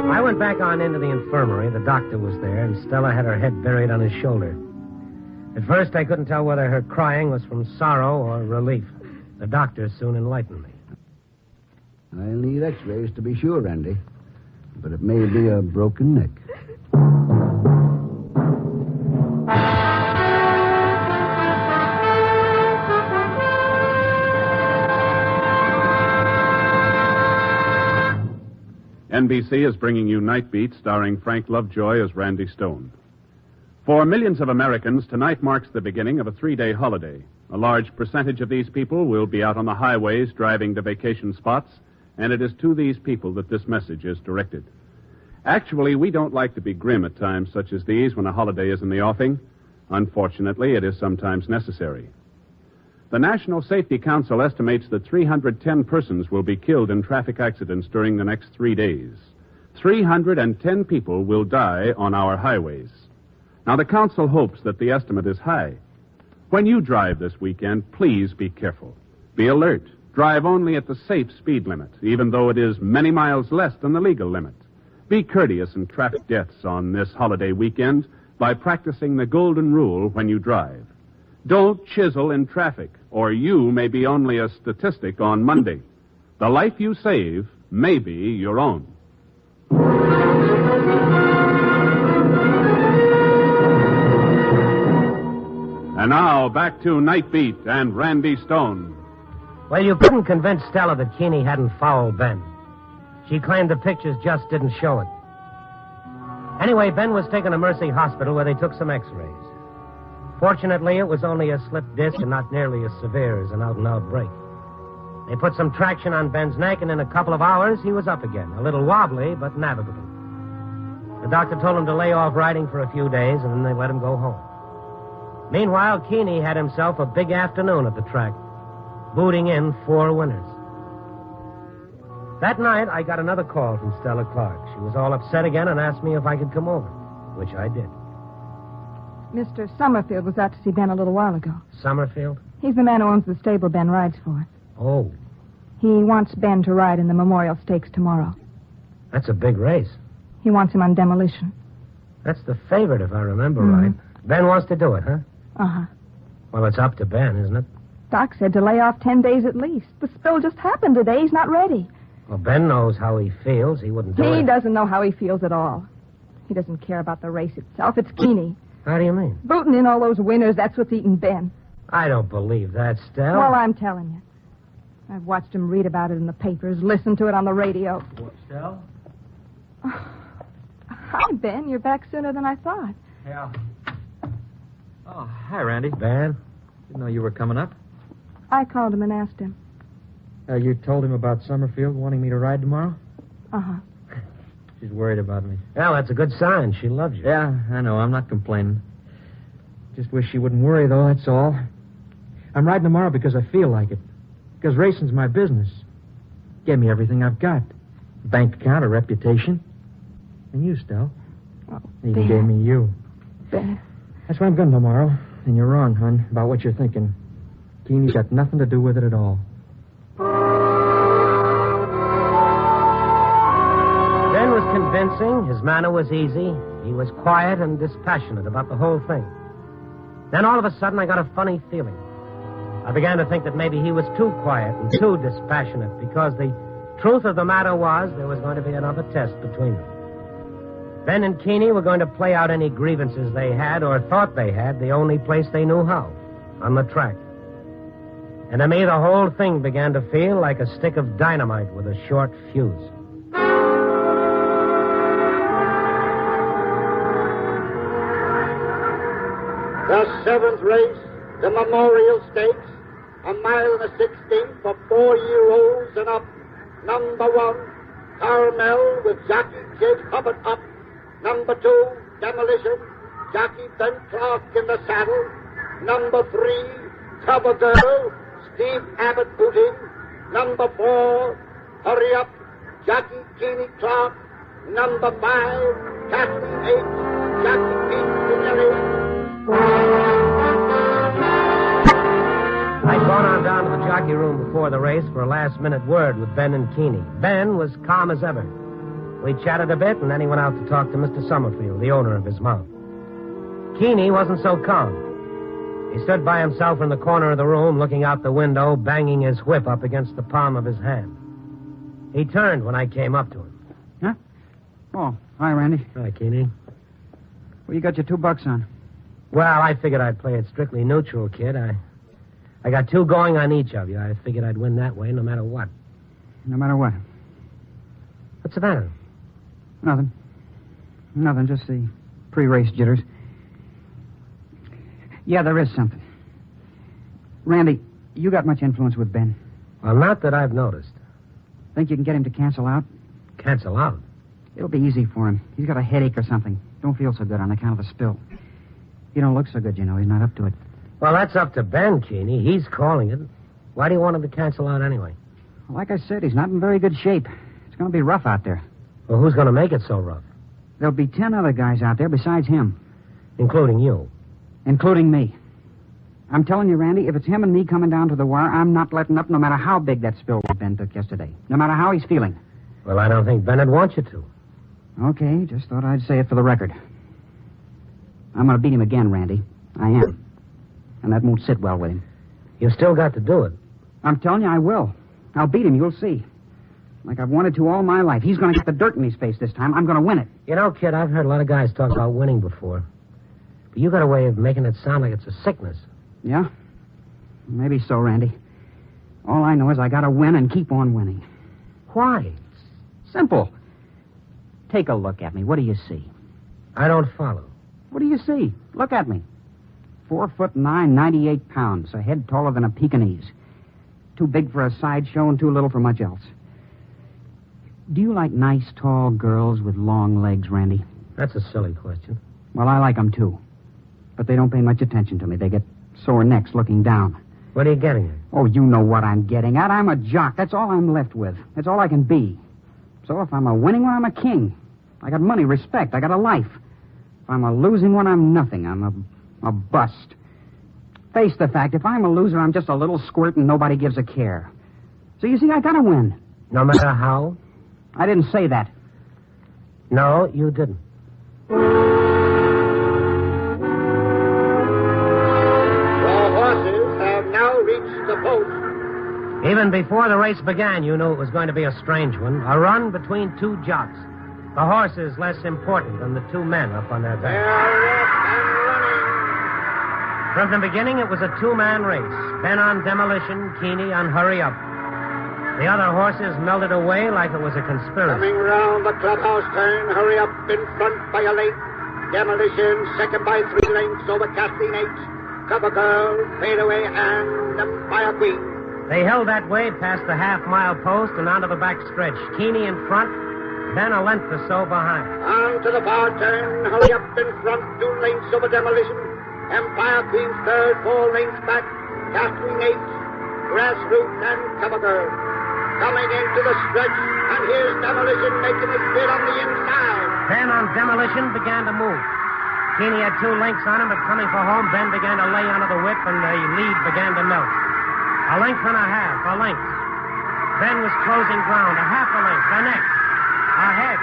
I went back on into the infirmary. The doctor was there, and Stella had her head buried on his shoulder. At first, I couldn't tell whether her crying was from sorrow or relief. The doctor soon enlightened me. I'll need x-rays to be sure, Randy. But it may be a broken neck. NBC is bringing you Night Beat, starring Frank Lovejoy as Randy Stone. For millions of Americans, tonight marks the beginning of a 3-day holiday. A large percentage of these people will be out on the highways driving to vacation spots, and it is to these people that this message is directed. Actually, we don't like to be grim at times such as these when a holiday is in the offing. Unfortunately, it is sometimes necessary. The National Safety Council estimates that 310 persons will be killed in traffic accidents during the next 3 days. 310 people will die on our highways. Now, the council hopes that the estimate is high. When you drive this weekend, please be careful. Be alert. Drive only at the safe speed limit, even though it is many miles less than the legal limit. Be courteous in traffic deaths on this holiday weekend by practicing the golden rule when you drive. Don't chisel in traffic, or you may be only a statistic on Monday. The life you save may be your own. And now, back to Nightbeat and Randy Stone. Well, you couldn't convince Stella that Keeney hadn't fouled Ben. She claimed the pictures just didn't show it. Anyway, Ben was taken to Mercy Hospital where they took some x-rays. Fortunately, it was only a slipped disc and not nearly as severe as an out-and-out break. They put some traction on Ben's neck, and in a couple of hours, he was up again. A little wobbly, but navigable. The doctor told him to lay off riding for a few days, and then they let him go home. Meanwhile, Keeney had himself a big afternoon at the track, booting in 4 winners. That night, I got another call from Stella Clark. She was all upset again and asked me if I could come over, which I did. Mr. Summerfield was out to see Ben a little while ago. Summerfield? He's the man who owns the stable Ben rides for. Oh. He wants Ben to ride in the Memorial Stakes tomorrow. That's a big race. He wants him on demolition. That's the favorite, if I remember right. Ben wants to do it, huh? Uh-huh. Well, it's up to Ben, isn't it? Doc said to lay off 10 days at least. The spill just happened today. He's not ready. Well, Ben knows how he feels. He wouldn't do it. He doesn't know how he feels at all. He doesn't care about the race itself. It's Keeney. How do you mean? Booting in all those winners, that's what's eating Ben. I don't believe that, Stella. Well, I'm telling you. I've watched him read about it in the papers, listened to it on the radio. What, Stella? Hi, Ben. You're back sooner than I thought. Yeah. Oh, hi, Randy. Ben? Didn't know you were coming up. I called him and asked him. You told him about Summerfield wanting me to ride tomorrow? Uh-huh. She's worried about me. Well, that's a good sign. She loves you. Yeah, I know. I'm not complaining. Just wish she wouldn't worry, though, that's all. I'm riding tomorrow because I feel like it. Because racing's my business. Gave me everything I've got. A bank account, a reputation. And you, Stell. Oh, Even Ben. gave me you. Ben. That's why I'm going tomorrow. And you're wrong, hon, about what you're thinking. Keeney's got nothing to do with it at all. Ben was convincing. His manner was easy. He was quiet and dispassionate about the whole thing. Then all of a sudden, I got a funny feeling. I began to think that maybe he was too quiet and too dispassionate because the truth of the matter was there was going to be another test between them. Ben and Keeney were going to play out any grievances they had or thought they had the only place they knew how, on the track. And to me, the whole thing began to feel like a stick of dynamite with a short fuse. The 7th race, the Memorial Stakes, 1 mile and a 16th for 4-year-olds and up. Number 1, Carmel with jockey Jake Hubbard up. Number 2, Demolition, jockey Ben Clark in the saddle. Number 3, Cover Girl, Steve Abbott booting. Number 4, Hurry Up, jockey Keeney Clark. Number 5, Kathleen H, jockey Pete Pinelli. I'd gone on down to the jockey room before the race for a last-minute word with Ben and Keeney. Ben was calm as ever. We chatted a bit, and then he went out to talk to Mr. Summerfield, the owner of his mount. Keeney wasn't so calm. He stood by himself in the corner of the room, looking out the window, banging his whip up against the palm of his hand. He turned when I came up to him. Huh? Oh, hi, Randy. Hi, Keeney. Well, you got your $2 on. Well, I figured I'd play it strictly neutral, kid. I got 2 going on each of you. I figured I'd win that way no matter what. No matter what? What's the matter? Nothing. Nothing, just the pre-race jitters. Yeah, there is something. Randy, you got much influence with Ben. Well, not that I've noticed. Think you can get him to cancel out? Cancel out? It'll be easy for him. He's got a headache or something. Don't feel so good on account of the spill. He don't look so good, you know. He's not up to it. Well, that's up to Ben, Keeney. He's calling it. Why do you want him to cancel out anyway? Like I said, he's not in very good shape. It's going to be rough out there. Well, who's going to make it so rough? There'll be 10 other guys out there besides him. Including you? Including me. I'm telling you, Randy, if it's him and me coming down to the wire, I'm not letting up no matter how big that spill Ben took yesterday. No matter how he's feeling. Well, I don't think Ben would want you to. Okay, just thought I'd say it for the record. I'm going to beat him again, Randy. I am. And that won't sit well with him. You still got to do it. I'm telling you, I will. I'll beat him, you'll see. Like I've wanted to all my life. He's going to get the dirt in his face this time. I'm going to win it. You know, kid, I've heard a lot of guys talk about winning before. But you got a way of making it sound like it's a sickness. Yeah? Maybe so, Randy. All I know is I got to win and keep on winning. Why? Simple. Take a look at me. What do you see? I don't follow. What do you see? Look at me. 4'9", 98 pounds, a head taller than a Pekingese. Too big for a sideshow and too little for much else. Do you like nice, tall girls with long legs, Randy? That's a silly question. Well, I like them, too. But they don't pay much attention to me. They get sore necks looking down. What are you getting at? Oh, you know what I'm getting at. I'm a jock. That's all I'm left with. That's all I can be. So if I'm a winning one, I'm a king. I got money, respect. I got a life. If I'm a losing one, I'm nothing. I'm a bust. Face the fact, if I'm a loser, I'm just a little squirt and nobody gives a care. So you see, I gotta win. No matter how? I didn't say that. No, you didn't. The horses have now reached the post. Even before the race began, you knew it was going to be a strange one. A run between two jocks. The horses less important than the two men up on their back. From the beginning, it was a two-man race. Ben on demolition, Keeney on hurry up. The other horses melted away like it was a conspiracy. Coming round the clubhouse turn, hurry up in front by a length. Demolition, second by 3 lengths over Kathleen H. Cover Girl, Fade Away, and Empire Queen. They held that way past the half-mile post and onto the back stretch. Keeney in front, Ben a length or so behind. On to the far turn, hurry up in front, 2 lengths over Demolition. Empire Queen third, 4 lengths back. Kathleen H., Grassroots, and Cover Girl. Coming into the stretch, and here's Demolition making his bid on the inside. Ben on Demolition began to move. Keeney had 2 lengths on him, but coming for home, Ben began to lay onto the whip, and the lead began to melt. A length and a half, a length. Ben was closing ground, a half a length, a neck, a head.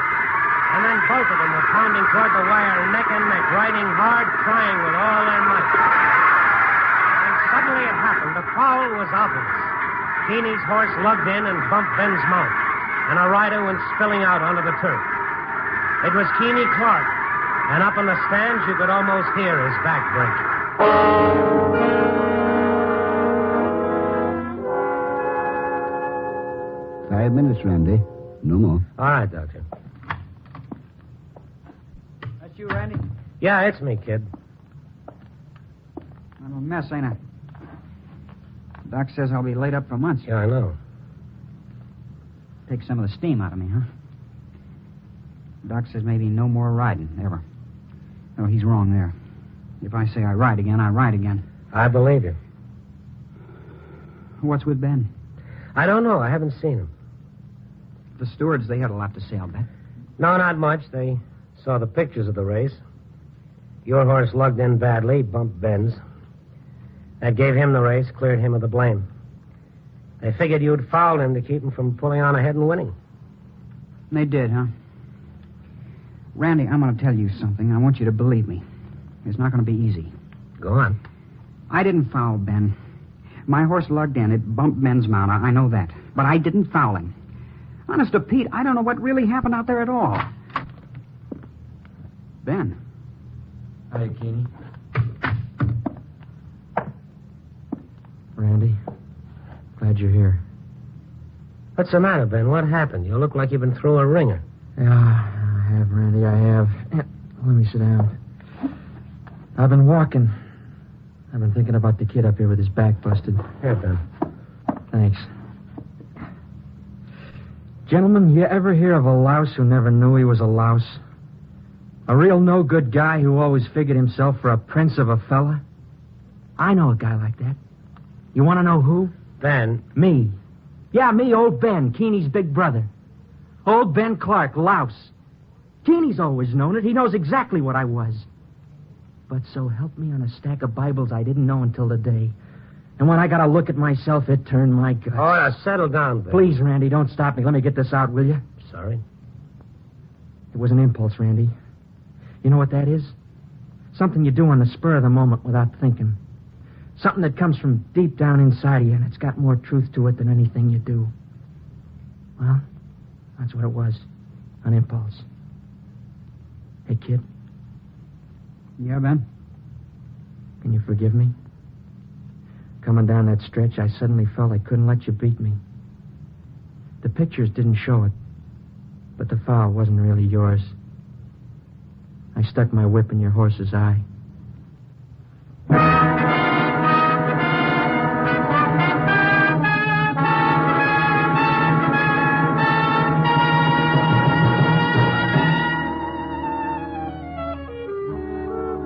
And then both of them were pounding toward the wire, neck and neck, riding hard, trying with all their might. And suddenly it happened. The foul was obvious. Keeney's horse lugged in and bumped Ben's mount, and a rider went spilling out onto the turf. It was Keeney Clark, and up in the stands you could almost hear his back break. 5 minutes, Randy. No more. All right, Doctor. That's you, Randy? Yeah, it's me, kid. I'm a mess, ain't I? Doc says I'll be laid up for months. Yeah, I know. Take some of the steam out of me, huh? Doc says maybe no more riding, ever. No, he's wrong there. If I say I ride again, I ride again. I believe you. What's with Ben? I don't know. I haven't seen him. The stewards, they had a lot to say, I'll bet. No, not much. They saw the pictures of the race. Your horse lugged in badly, bumped Ben's. That gave him the race, cleared him of the blame. They figured you'd fouled him to keep him from pulling on ahead and winning. They did, huh? Randy, I'm going to tell you something. I want you to believe me. It's not going to be easy. Go on. I didn't foul Ben. My horse lugged in. It bumped Ben's mount. I know that. But I didn't foul him. Honest to Pete, I don't know what really happened out there at all. Ben. Hi, Keeney. Randy, glad you're here. What's the matter, Ben? What happened? You look like you've been through a ringer. Yeah, I have, Randy, I have. Let me sit down. I've been walking. I've been thinking about the kid up here with his back busted. Here, Ben. Thanks. Gentlemen, you ever hear of a louse who never knew he was a louse? A real no-good guy who always figured himself for a prince of a fella? I know a guy like that. You want to know who? Ben. Me. Yeah, me, old Ben, Keeney's big brother. Old Ben Clark, louse. Keeney's always known it. He knows exactly what I was. But so help me on a stack of Bibles I didn't know until today. And when I got a look at myself, it turned my guts. Oh, now settle down, Ben. Please, Randy, don't stop me. Let me get this out, will you? Sorry. It was an impulse, Randy. You know what that is? Something you do on the spur of the moment without thinking. Something that comes from deep down inside of you, and it's got more truth to it than anything you do. Well, that's what it was. An impulse. Hey, kid. Yeah, Ben? Can you forgive me? Coming down that stretch, I suddenly felt I couldn't let you beat me. The pictures didn't show it, but the foul wasn't really yours. I stuck my whip in your horse's eye.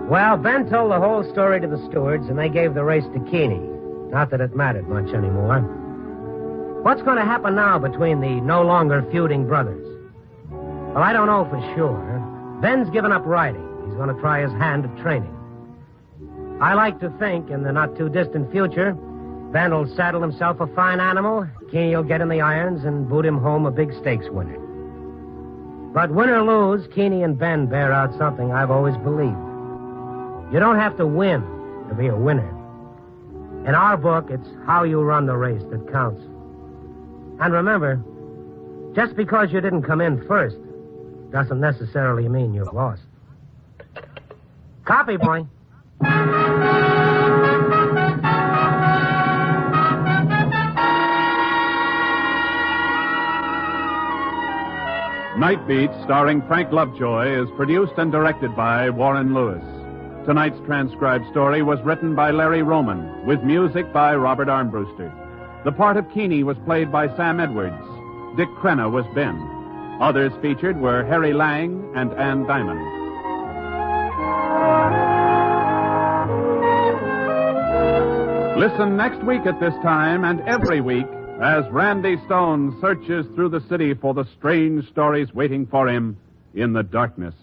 Well, Ben told the whole story to the stewards, and they gave the race to Keeney. Not that it mattered much anymore. What's going to happen now between the no longer feuding brothers? Well, I don't know for sure. Ben's given up riding. He's going to try his hand at training. I like to think in the not-too-distant future, Ben will saddle himself a fine animal, Keeney will get in the irons and boot him home a big stakes winner. But win or lose, Keeney and Ben bear out something I've always believed. You don't have to win to be a winner. In our book, it's how you run the race that counts. And remember, just because you didn't come in first doesn't necessarily mean you've lost. Copy, boy. Night Beat, starring Frank Lovejoy, is produced and directed by Warren Lewis. Tonight's transcribed story was written by Larry Roman, with music by Robert Armbruster. The part of Keeney was played by Sam Edwards. Dick Crenna was Ben. Others featured were Harry Lang and Ann Diamond. Listen next week at this time and every week as Randy Stone searches through the city for the strange stories waiting for him in the darkness.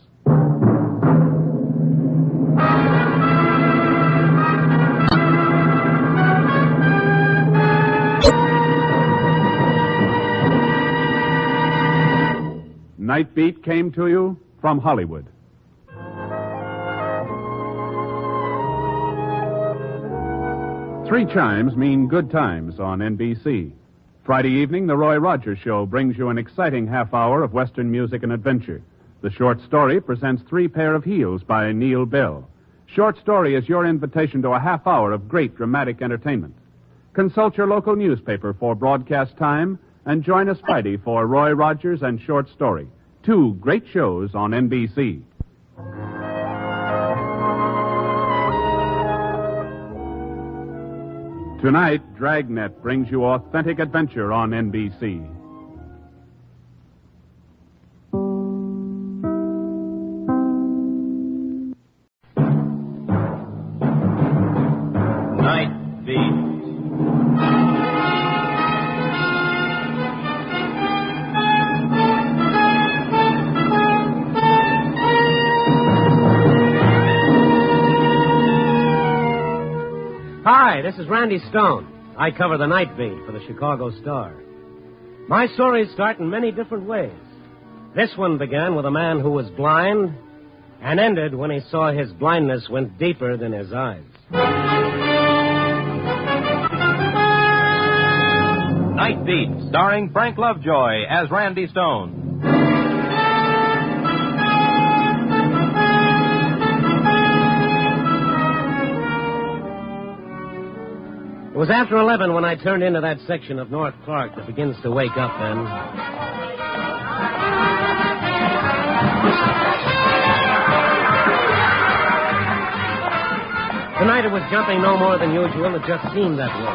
Night Beat came to you from Hollywood. Three chimes mean good times on NBC. Friday evening, The Roy Rogers Show brings you an exciting half hour of Western music and adventure. The short story presents Three Pair of Heels by Neil Bell. Short story is your invitation to a half hour of great dramatic entertainment. Consult your local newspaper for broadcast time and join us Friday for Roy Rogers and Short Story. Two great shows on NBC. Tonight, Dragnet brings you authentic adventure on NBC. Night Beat. Hi, this is Randy Stone. I cover the Night Beat for the Chicago Star. My stories start in many different ways. This one began with a man who was blind and ended when he saw his blindness went deeper than his eyes. Night Beat, starring Frank Lovejoy as Randy Stone. It was after 11 when I turned into that section of North Clark that begins to wake up then. Tonight it was jumping no more than usual. It just seemed that way.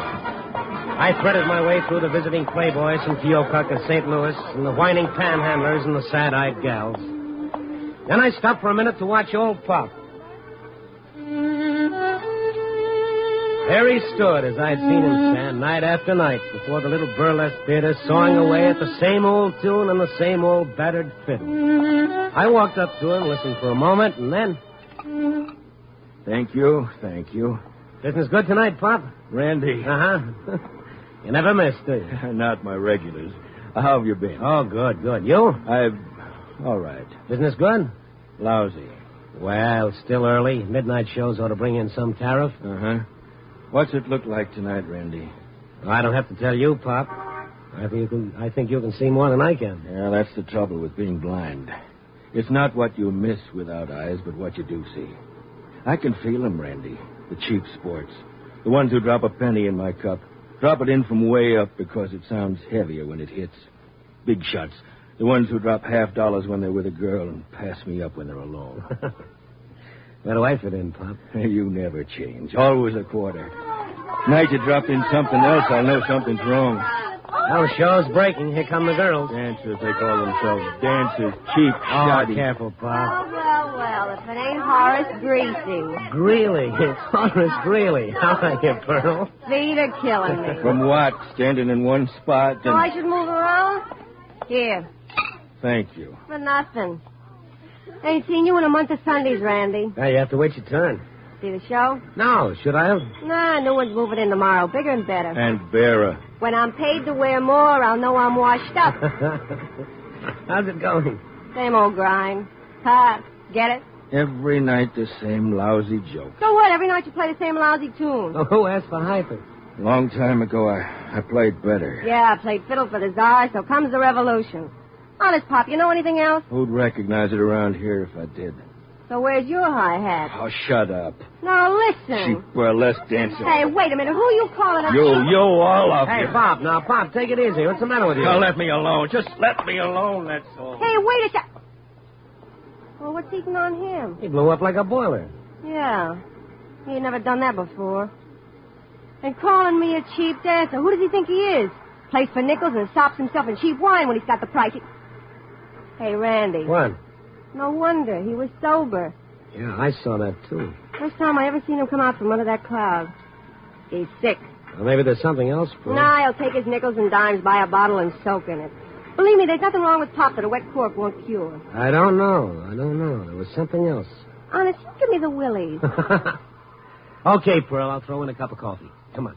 I threaded my way through the visiting playboys from Keokuk and St. Louis and the whining panhandlers and the sad-eyed gals. Then I stopped for a minute to watch old Pop. There he stood as I'd seen him stand night after night before the little burlesque theater, sawing away at the same old tune and the same old battered fiddle. I walked up to him, listened for a moment, and then... Thank you, thank you. Business good tonight, Pop? Randy. Uh-huh. You never miss, do you? Not my regulars. How have you been? Oh, good. You? All right. Business good? Lousy. Well, it's still early. Midnight shows ought to bring in some tariff. Uh-huh. What's it look like tonight, Randy? I don't have to tell you, Pop. I think you can see more than I can. Yeah, that's the trouble with being blind. It's not what you miss without eyes, but what you do see. I can feel them, Randy. The cheap sports. The ones who drop a penny in my cup. Drop it in from way up because it sounds heavier when it hits. Big shots. The ones who drop $50 when they're with a girl and pass me up when they're alone. Where do I fit in, Pop? You never change. Always a quarter. Night you drop in something else, I'll know something's wrong. Well, the show's breaking. Here come the girls. Dancers, they call themselves. Dancers, cheap, shoddy. Careful, Pop. Well, if it ain't Horace Greasy. Greeley. It's Horace Greeley. How are you, Pearl? Feet are killing me. From what? Standing in one spot and... So I should move around? Here. Thank you. For nothing. Ain't seen you in a month of Sundays, Randy. Now, you have to wait your turn. See the show? No, should I have? Nah, new one's moving in tomorrow. Bigger and better. And bearer. When I'm paid to wear more, I'll know I'm washed up. How's it going? Same old grind. Ha, get it? Every night the same lousy joke. So what? Every night you play the same lousy tune. Oh, who asked for hyphen? Long time ago, I played better. Yeah, I played fiddle for the Tsar, so comes the revolution. Honest, Pop, you know anything else? Who'd recognize it around here if I did? So where's your hi-hat? Oh, shut up. Now, listen. Cheap burlesque dancer. Hey, wait a minute. Who you calling a... You, all of you. Hey, Pop, now, Pop, take it easy. What's the matter with you? Now, let me alone. Just let me alone, that's all. Hey, wait a sec. Well, what's eating on him? He blew up like a boiler. Yeah. He ain't never done that before. And calling me a cheap dancer. Who does he think he is? Plays for nickels and sops himself in cheap wine when he's got the price. Hey, Randy. What? No wonder. He was sober. Yeah, I saw that, too. First time I ever seen him come out from under that cloud. He's sick. Well, maybe there's something else for him. Nah, he'll take his nickels and dimes, buy a bottle, and soak in it. Believe me, there's nothing wrong with Pop that a wet cork won't cure. I don't know. There was something else. Honest, you give me the willies. Okay, Pearl, I'll throw in a cup of coffee. Come on.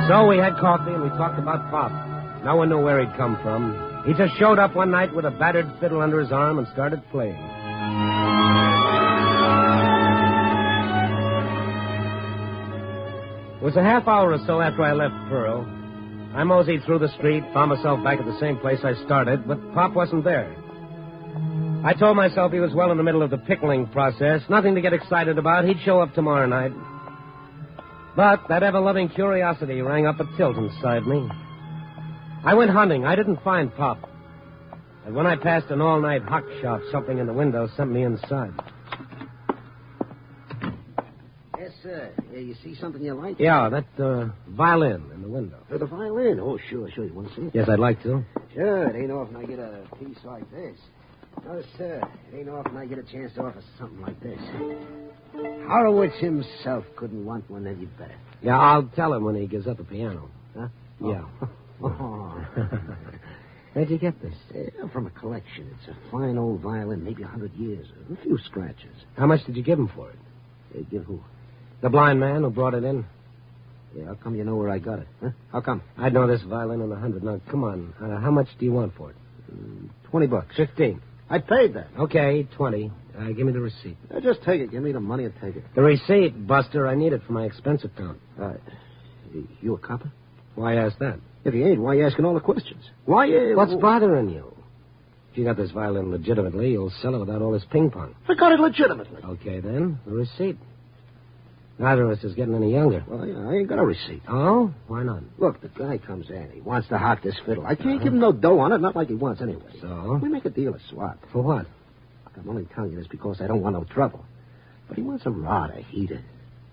So we had coffee and we talked about Pop. No one knew where he'd come from. He just showed up one night with a battered fiddle under his arm and started playing. It was a half hour or so after I left Pearl. I moseyed through the street, found myself back at the same place I started, but Pop wasn't there. I told myself he was well in the middle of the pickling process. Nothing to get excited about. He'd show up tomorrow night. But that ever-loving curiosity rang up a tilt inside me. I went hunting. I didn't find Pop. And when I passed an all-night hock shop, something in the window sent me inside. Yes, sir. You see something you like? Yeah, that violin in the window. The violin? Oh, sure. You want to see it? Yes, I'd like to. Sure. It ain't often I get a piece like this. No, sir. It ain't often I get a chance to offer something like this. Horowitz himself couldn't want one any better. Yeah, I'll tell him when he gives up the piano. Huh? Yeah. Oh. Where'd you get this? From a collection. It's a fine old violin, maybe 100 years. A few scratches. How much did you give him for it? Give who? The blind man who brought it in. Yeah, how come you know where I got it? Huh? How come? I'd know this violin in 100. Now, come on. How much do you want for it? $20. 15. I paid that. Okay, 20. Give me the receipt. Just take it. Give me the money and take it. The receipt, Buster. I need it for my expense account. You a copper? Why ask that? If you ain't, why you asking all the questions? Why What's bothering you? If you got this violin legitimately, you'll sell it without all this ping pong. I got it legitimately. Okay, then. The receipt. Neither of us is getting any younger. Well, yeah, I ain't got a receipt. Oh? Why not? Look, the guy comes in. He wants to hock this fiddle. I can't give him no dough on it, not like he wants anyway. So? We make a deal of swap. For what? I'm only telling you this because I don't want no trouble. But he wants a rod, a heater.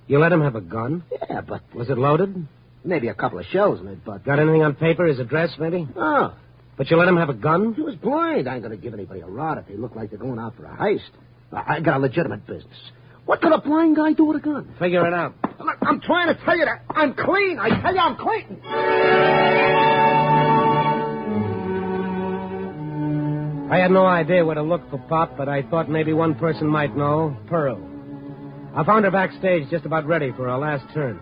You let him have a gun? Yeah, but... Was it loaded? Maybe a couple of shells in it, but... Got anything on paper? His address, maybe? No. But you let him have a gun? He was blind. I ain't gonna give anybody a rod if they look like they're going out for a heist. I got a legitimate business. What could a blind guy do with a gun? Figure it out. Look, I'm trying to tell you that I'm clean. I tell you I'm clean. I had no idea where to look for Pop, but I thought maybe one person might know. Pearl. I found her backstage just about ready for her last turn.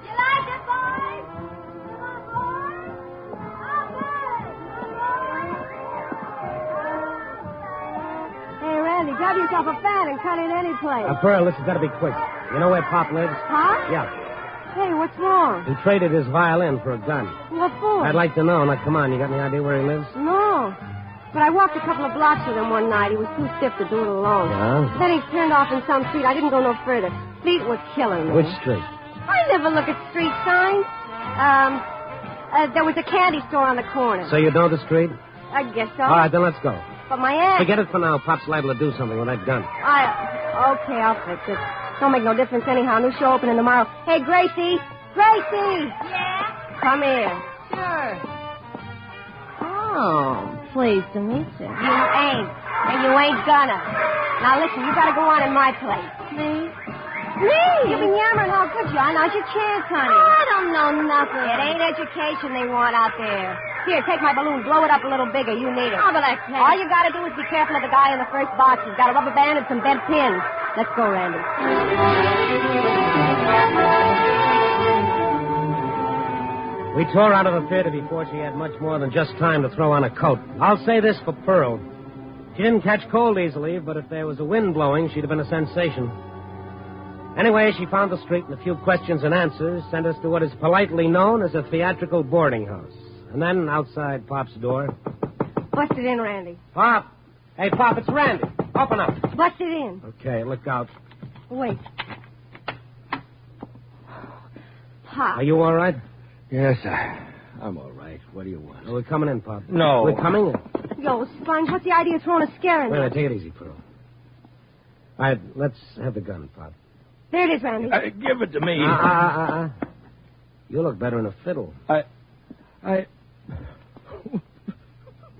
You like it, boys? Come on, grab yourself a fan and cut in any place. Pearl, this has got to be quick. You know where Pop lives? Huh? Yeah. Hey, what's wrong? He traded his violin for a gun. What for? I'd like to know. Now, come on, you got any idea where he lives? No. But I walked a couple of blocks with him one night. He was too stiff to do it alone. Yeah? Then he turned off in some street. I didn't go no further. Feet were killing me. Which street? I never look at street signs. There was a candy store on the corner. So you know the street? I guess so. All right, then let's go. But my aunt... Forget it for now. Pop's liable to do something with that gun. Okay, I'll fix it. Don't make no difference anyhow. New show opening tomorrow. Hey, Gracie! Gracie! Yeah? Come here. Sure. Oh, pleased to meet you. You ain't. And you ain't gonna. Now, listen, you gotta go on in my place. Me? Me? You've been yammering how good you are. Now's your chance, honey. I don't know nothing. It ain't education they want out there. Here, take my balloon. Blow it up a little bigger. You need it. Oh, but I can't. All you gotta do is be careful of the guy in the first box. He's got a rubber band and some bent pins. Let's go, Randy. We tore out of the theater before she had much more than just time to throw on a coat. I'll say this for Pearl. She didn't catch cold easily, but if there was a wind blowing, she'd have been a sensation. Anyway, she found the street and a few questions and answers sent us to what is politely known as a theatrical boarding house. And then outside Pop's door... Bust it in, Randy. Pop! Hey, Pop, it's Randy. Open up. Bust it in. Okay, look out. Wait. Pop. Are you all right? Yes, I'm all right. What do you want? We're coming in, Pop. No. We're coming in. Yo, Sponge, what's the idea of throwing a scare in Wait a there? minute, take it easy, Pearl. All right, let's have the gun, Pop. There it is, Randy. Give it to me. You look better in a fiddle.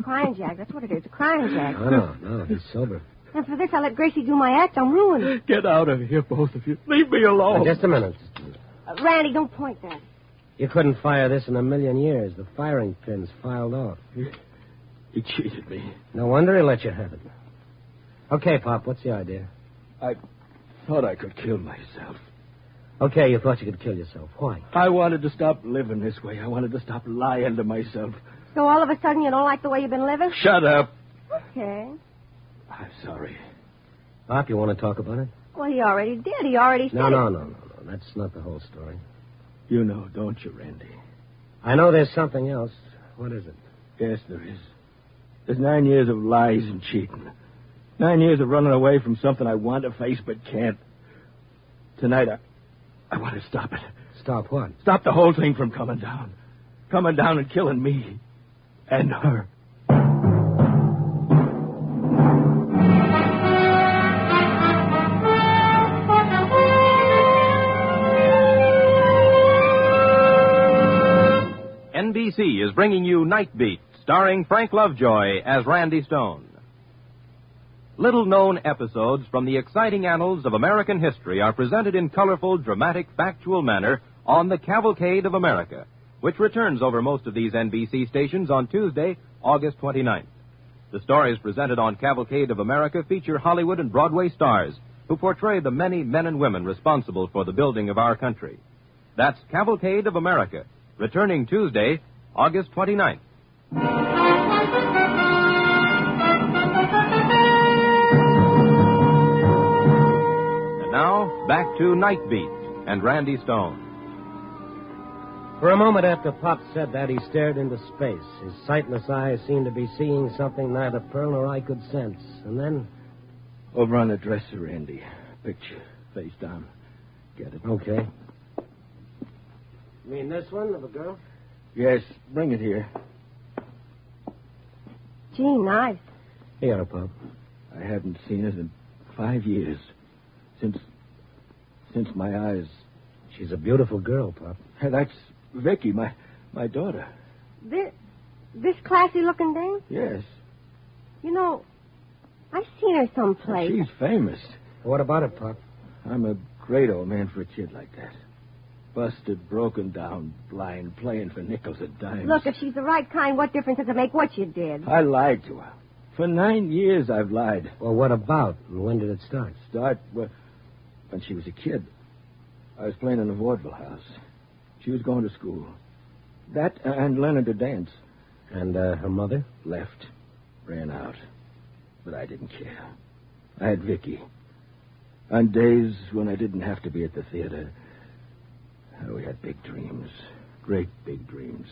Crying Jack, that's what it is, a crying Jack. No, he's sober. And for this, I let Gracie do my act. I'm ruined. Get out of here, both of you. Leave me alone. Now, just a minute. Randy, don't point that. You couldn't fire this in a million years. The firing pin's filed off. He cheated me. No wonder he let you have it. Okay, Pop, what's the idea? I thought I could kill myself. Okay, you thought you could kill yourself. Why? I wanted to stop living this way. I wanted to stop lying to myself. So all of a sudden you don't like the way you've been living? Shut up. Okay. I'm sorry. Pop, you want to talk about it? Well, he already did. He already said No. That's not the whole story. You know, don't you, Randy? I know there's something else. What is it? Yes, there is. There's 9 years of lies and cheating. 9 years of running away from something I want to face but can't. Tonight, I want to stop it. Stop what? Stop the whole thing from coming down. Coming down and killing me. And her. NBC is bringing you Night Beat, starring Frank Lovejoy as Randy Stone. Little-known episodes from the exciting annals of American history are presented in colorful, dramatic, factual manner on The Cavalcade of America, which returns over most of these NBC stations on Tuesday, August 29th. The stories presented on Cavalcade of America feature Hollywood and Broadway stars who portray the many men and women responsible for the building of our country. That's Cavalcade of America, returning Tuesday, August 29th. And now, back to Night Beat and Randy Stone. For a moment after Pop said that, he stared into space. His sightless eyes seemed to be seeing something neither Pearl nor I could sense. And then... Over on the dresser, Randy. Picture, face down. Get it? Okay. You mean this one of a girl? Yes, bring it here. Gee, nice. Here, Pop. I haven't seen it in 5 years. Since my eyes... She's a beautiful girl, Pop. Hey, that's Vicky, my daughter. This classy-looking dame? Yes. You know, I've seen her someplace. She's famous. What about it, Pop? I'm a great old man for a kid like that. Busted, broken down, blind, playing for nickels and dimes. Look, if she's the right kind, what difference does it make what you did? I lied to her. For 9 years, I've lied. Well, what about? And when did it start? Well, when she was a kid. I was playing in the vaudeville house. She was going to school. That and learning to dance. And her mother? Left. Ran out. But I didn't care. I had Vicky. On days when I didn't have to be at the theater, we had big dreams. Great big dreams.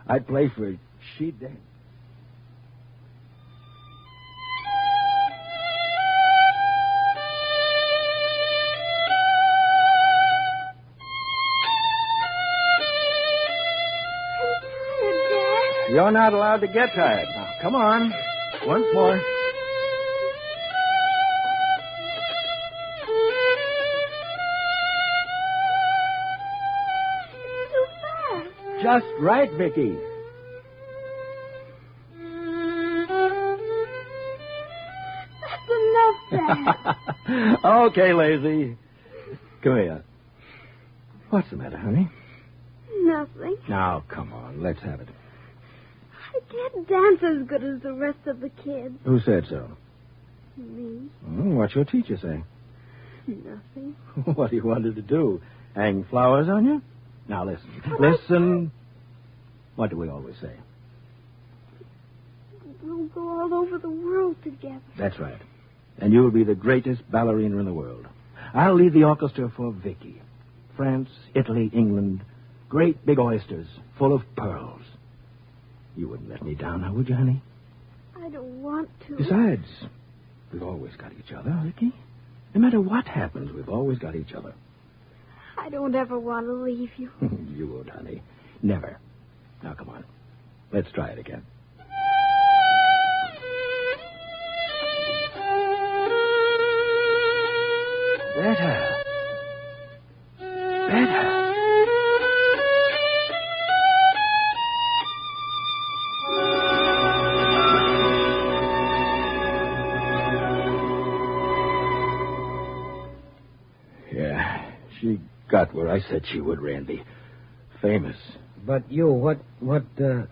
I'd play for her. She'd dance. You're not allowed to get tired. Now, come on. Once more. Just right, Vicky. That's enough, Dad. Okay, Lazy. Come here. What's the matter, honey? Nothing. Now, come on. Let's have it. I can't dance as good as the rest of the kids. Who said so? Me. What's your teacher say? Nothing. What do you want her to do? Hang flowers on you? Now, listen. Listen. What do we always say? We'll go all over the world together. That's right. And you'll be the greatest ballerina in the world. I'll lead the orchestra for Vicky. France, Italy, England. Great big oysters full of pearls. You wouldn't let me down now, would you, honey? I don't want to. Besides, we've always got each other, Vicky. No matter what happens, we've always got each other. I don't ever want to leave you. You won't, honey. Never. Now, come on. Let's try it again. Better. Better. Yeah, she got where I said she would, Randy. Famous. But you, what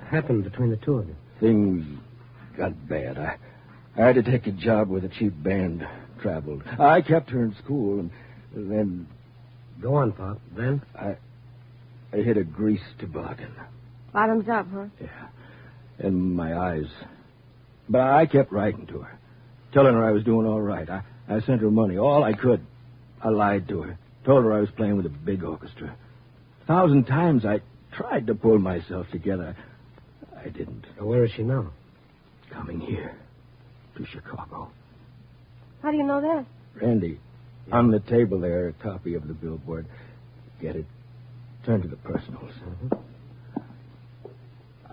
happened between the two of you? Things got bad. I had to take a job with a cheap band. Traveled. I kept her in school, and then... Go on, Pop. Then? I hit a grease toboggan. Bottoms up, huh? Yeah. In my eyes. But I kept writing to her, telling her I was doing all right. I sent her money, all I could. I lied to her. Told her I was playing with a big orchestra. 1,000 times I tried to pull myself together. I didn't. Where is she now? Coming here. To Chicago. How do you know that? Randy, on the table there, a copy of the billboard. Get it? Turn to the personals. Mm-hmm.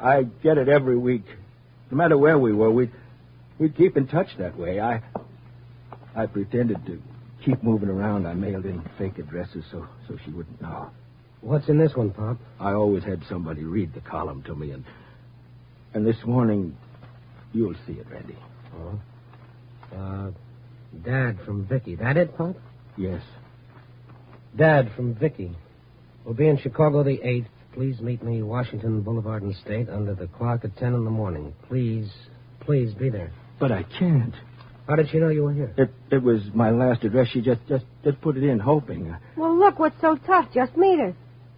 I get it every week. No matter where we were, we'd keep in touch that way. I pretended to keep moving around. I mailed in fake addresses so she wouldn't know. What's in this one, Pop? I always had somebody read the column to me, and this morning, you'll see it, Randy. Oh? Dad from Vicky. That it, Pop? Yes. Dad from Vicky. We'll be in Chicago the 8th. Please meet me Washington Boulevard and State under the clock at 10 in the morning. Please be there. But I can't. How did she know you were here? It was my last address. She just put it in, hoping. Well, look, what's so tough? Just meet her.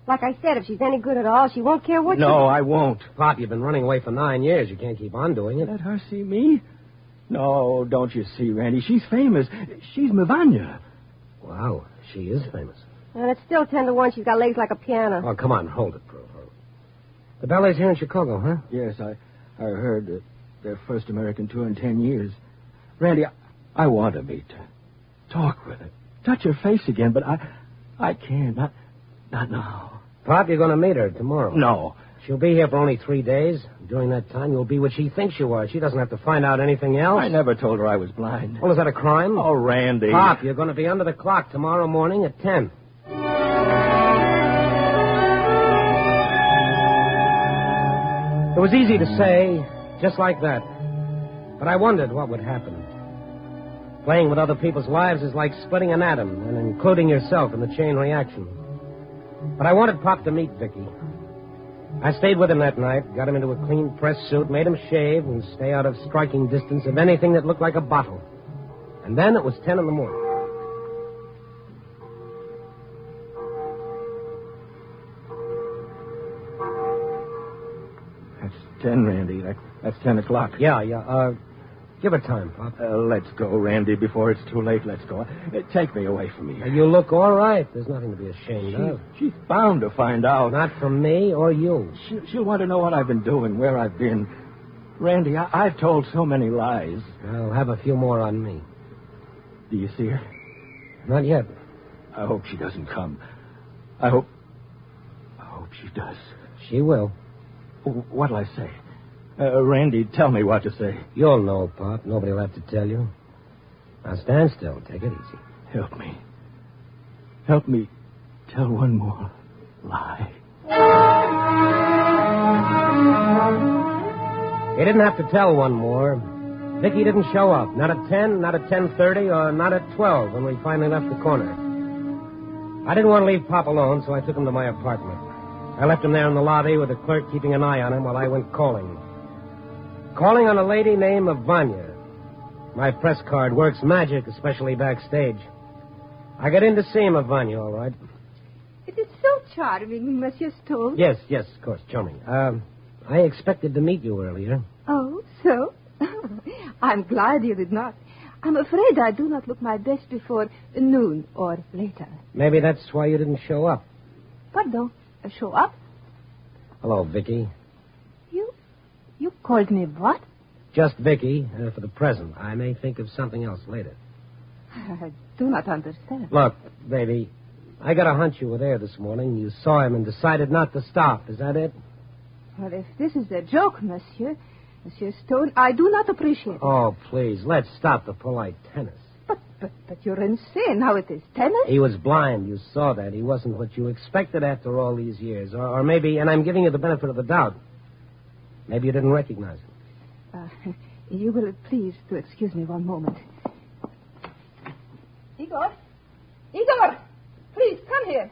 Like I said, if she's any good at all, she won't care what No, I won't. Pop, you've been running away for 9 years. You can't keep on doing it. Let her see me? No, don't you see, Randy? She's famous. She's Mivanya. Wow, she is famous. And it's still 10 to 1. She's got legs like a piano. Oh, come on, hold it, Prue. The ballet's here in Chicago, huh? Yes, I heard their first American tour in 10 years. Randy, I want to meet her. Talk with her. Touch her face again, but I can't. Not now. Pop, you're going to meet her tomorrow. No. She'll be here for only 3 days. During that time, you'll be what she thinks you are. She doesn't have to find out anything else. I never told her I was blind. Well, is that a crime? Oh, Randy. Pop, you're going to be under the clock tomorrow morning at 10. It was easy to say, just like that. But I wondered what would happen. Playing with other people's lives is like splitting an atom and including yourself in the chain reaction. But I wanted Pop to meet Vicky. I stayed with him that night, got him into a clean press suit, made him shave and stay out of striking distance of anything that looked like a bottle. And then it was 10 in the morning. That's 10, Randy. That's 10 o'clock. Yeah. Give her time, Pop. Let's go, Randy, before it's too late. Let's go. Take me away from here. You look all right. There's nothing to be ashamed of. She's bound to find out. Not from me or you. She'll want to know what I've been doing, where I've been. Randy, I've told so many lies. I'll have a few more on me. Do you see her? Not yet. I hope she doesn't come. I hope she does. She will. What'll I say? Randy, tell me what to say. You'll know, Pop. Nobody will have to tell you. Now stand still. Take it easy. Help me. Help me tell one more lie. He didn't have to tell one more. Vicky didn't show up. Not at 10, not at 10:30, or not at 12 when we finally left the corner. I didn't want to leave Pop alone, so I took him to my apartment. I left him there in the lobby with the clerk keeping an eye on him while I went calling. Calling on a lady named Vanya. My press card works magic, especially backstage. I got in to see him, Vanya, all right. It is so charming, Monsieur Stone. Yes, of course, charming. I expected to meet you earlier. Oh, so? I'm glad you did not. I'm afraid I do not look my best before noon or later. Maybe that's why you didn't show up. Pardon? Show up? Hello, Vicky. You called me what? Just Vicky, for the present. I may think of something else later. I do not understand. Look, baby, I got a hunch you were there this morning. You saw him and decided not to stop. Is that it? Well, if this is a joke, Monsieur Stone, I do not appreciate it. Oh, please, let's stop the polite tennis. But you're insane. How it is tennis? He was blind. You saw that. He wasn't what you expected after all these years. Or maybe, and I'm giving you the benefit of the doubt, maybe you didn't recognize him. You will please to excuse me one moment. Igor, please come here.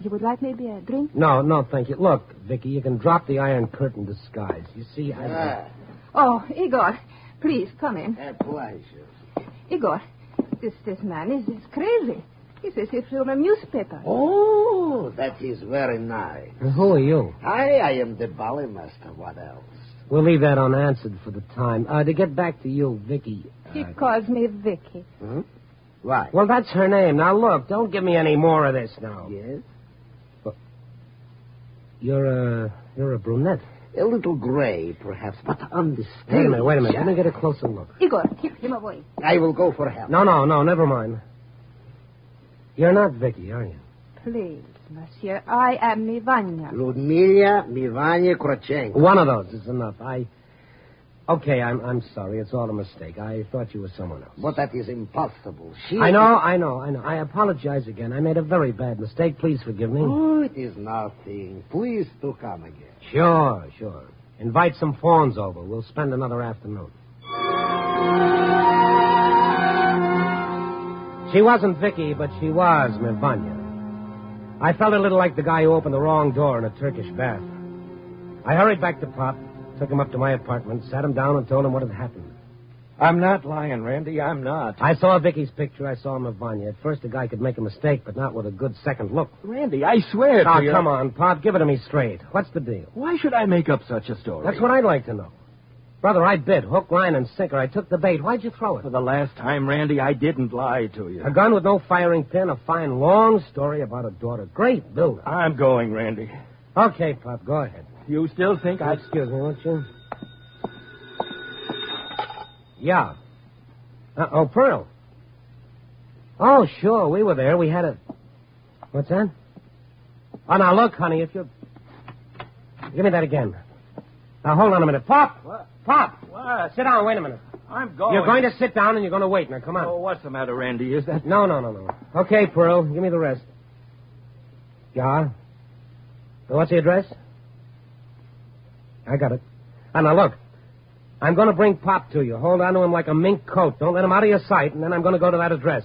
You would like maybe a drink? No, thank you. Look, Vicky, you can drop the Iron Curtain disguise. You see, Oh, Igor, please come in. A pleasure. Igor, this man is crazy. He says he's from a newspaper. Oh, that is very nice. Who are you? I am the ballet master. What else? We'll leave that unanswered for the time. To get back to you, Vicky. He calls me Vicky. Hmm? Why? Well, that's her name. Now, look, don't give me any more of this now. Yes? Well, you're a brunette. A little gray, perhaps, but understand. Wait a minute. Let me get a closer look. Igor, give him away. I will go for help. No, never mind. You're not Vicky, are you? Please, Monsieur, I am Mivanya. Ludmila Mivanya Krochenko. One of those is enough. Okay, I'm sorry. It's all a mistake. I thought you were someone else. But that is impossible. I know. I apologize again. I made a very bad mistake. Please forgive me. Oh, it is nothing. Please do come again. Sure. Invite some fawns over. We'll spend another afternoon. She wasn't Vicky, but she was Mivanya. I felt a little like the guy who opened the wrong door in a Turkish bath. I hurried back to Pop, took him up to my apartment, sat him down, and told him what had happened. I'm not lying, Randy. I'm not. I saw Vicky's picture. I saw Mivanya. At first, a guy could make a mistake, but not with a good second look. Randy, I swear to you. Come on, Pop. Give it to me straight. What's the deal? Why should I make up such a story? That's what I'd like to know. Brother, I bid. Hook, line, and sinker. I took the bait. Why'd you throw it? For the last time, Randy, I didn't lie to you. A gun with no firing pin, a fine, long story about a daughter. Great build-up. I'm going, Randy. Okay, Pop, go ahead. You still think I... Excuse me, won't you? Yeah. Pearl. Oh, sure, we were there. We had a... What's that? Oh, now, look, honey, if you... Give me that again. Now, hold on a minute. Pop! What? Pop! What? Sit down, wait a minute. I'm going. You're going to sit down and you're going to wait. Now, come on. Oh, what's the matter, Randy? Is that... No. Okay, Pearl, give me the rest. Yeah? What's the address? I got it. Now, look. I'm going to bring Pop to you. Hold on to him like a mink coat. Don't let him out of your sight, and then I'm going to go to that address.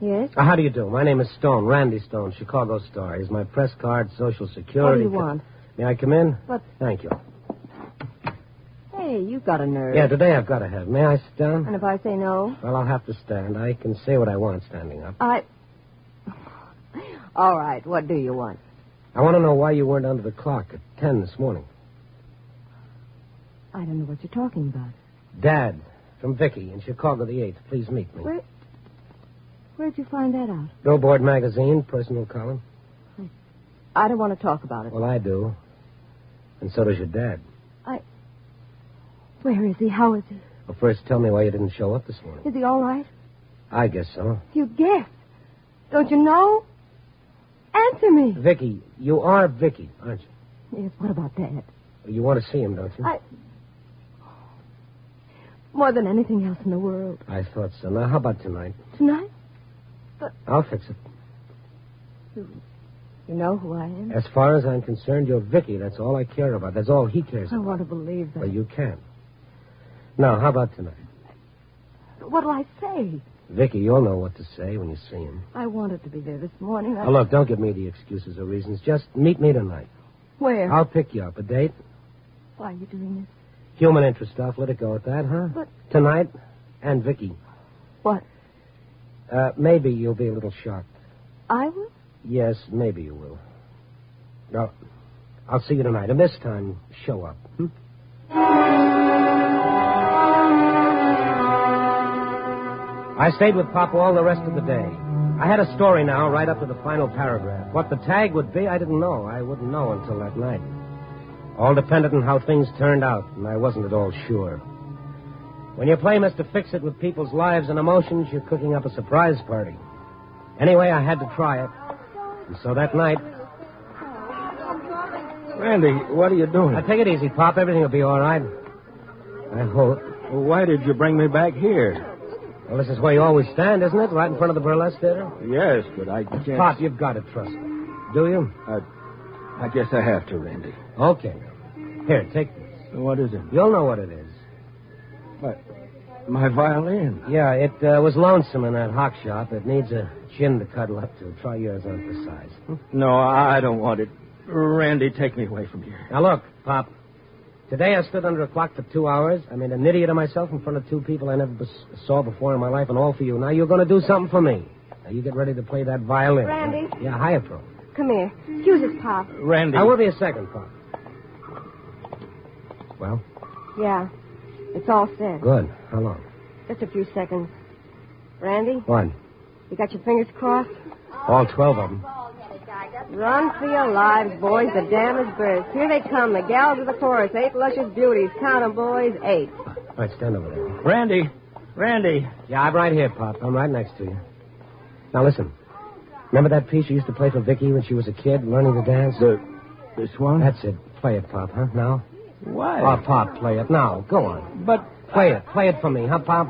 Yes? How do you do? My name is Stone, Randy Stone, Chicago Star. Here's my press card, Social Security. What do you want? May I come in? What? Thank you. you've got a nerve. Yeah, today I've got to have. May I sit down? And if I say no? Well, I'll have to stand. I can say what I want standing up. All right, what do you want? I want to know why you weren't under the clock at 10 this morning. I don't know what you're talking about. Dad, from Vicky in Chicago the 8th. Please meet me. Where'd you find that out? Billboard magazine, personal column. I don't want to talk about it. Well, I do. And so does your dad. Where is he? How is he? Well, first tell me why you didn't show up this morning. Is he all right? I guess so. You guess. Don't you know? Answer me. Vicky, you are Vicky, aren't you? Yes, what about Dad? You want to see him, don't you? More than anything else in the world. I thought so. Now, how about tonight? Tonight? But I'll fix it. You know who I am? As far as I'm concerned, you're Vicky. That's all I care about. That's all he cares about. I want to believe that. Well, you can. Now, how about tonight? What'll I say? Vicky, you'll know what to say when you see him. I wanted to be there this morning. Now, look, don't give me the excuses or reasons. Just meet me tonight. Where? I'll pick you up. A date? Why are you doing this? Human interest stuff. Let it go at that, huh? But... Tonight, and Vicky. What? Maybe you'll be a little shocked. I will? Yes, maybe you will. Well, I'll see you tonight. And this time, show up. I stayed with Pop all the rest of the day. I had a story now, right up to the final paragraph. What the tag would be, I didn't know. I wouldn't know until that night. All depended on how things turned out, and I wasn't at all sure. When you play Mr. Fix-It with people's lives and emotions, you're cooking up a surprise party. Anyway, I had to try it. And so that night... Randy, what are you doing? Now, take it easy, Pop. Everything will be all right. I hope. Well, why did you bring me back here? Well, this is where you always stand, isn't it? Right in front of the burlesque theater? Yes, but I can't... Pop, you've got to trust me. Do you? I guess I have to, Randy. Okay. Here, take this. What is it? You'll know what it is. My violin. Yeah, it was lonesome in that hock shop. It needs a chin to cuddle up to. Try yours on for size. No, I don't want it. Randy, take me away from here. Now, look, Pop. Today I stood under a clock for 2 hours. I made an idiot of myself in front of two people I never saw before in my life, and all for you. Now you're going to do something for me. Now you get ready to play that violin. Randy? Yeah, hiya, Pro. Come here. Excuse us, Pop. Randy. I will be a second, Pop. Well? Yeah. It's all set. Good. How long? Just a few seconds. Randy? What? You got your fingers crossed? All 12 of them. Run for your lives, boys. The dam is burst. Here they come. The gals of the chorus. 8 luscious beauties. Count 'em, boys. 8. All right, stand over there. Randy. Yeah, I'm right here, Pop. I'm right next to you. Now, listen. Remember that piece you used to play for Vicky when she was a kid, learning to dance? This one? That's it. Play it, Pop, huh? Now? Why? Oh, Pop, play it. Now, go on. But... Play it. Play it for me, huh, Pop?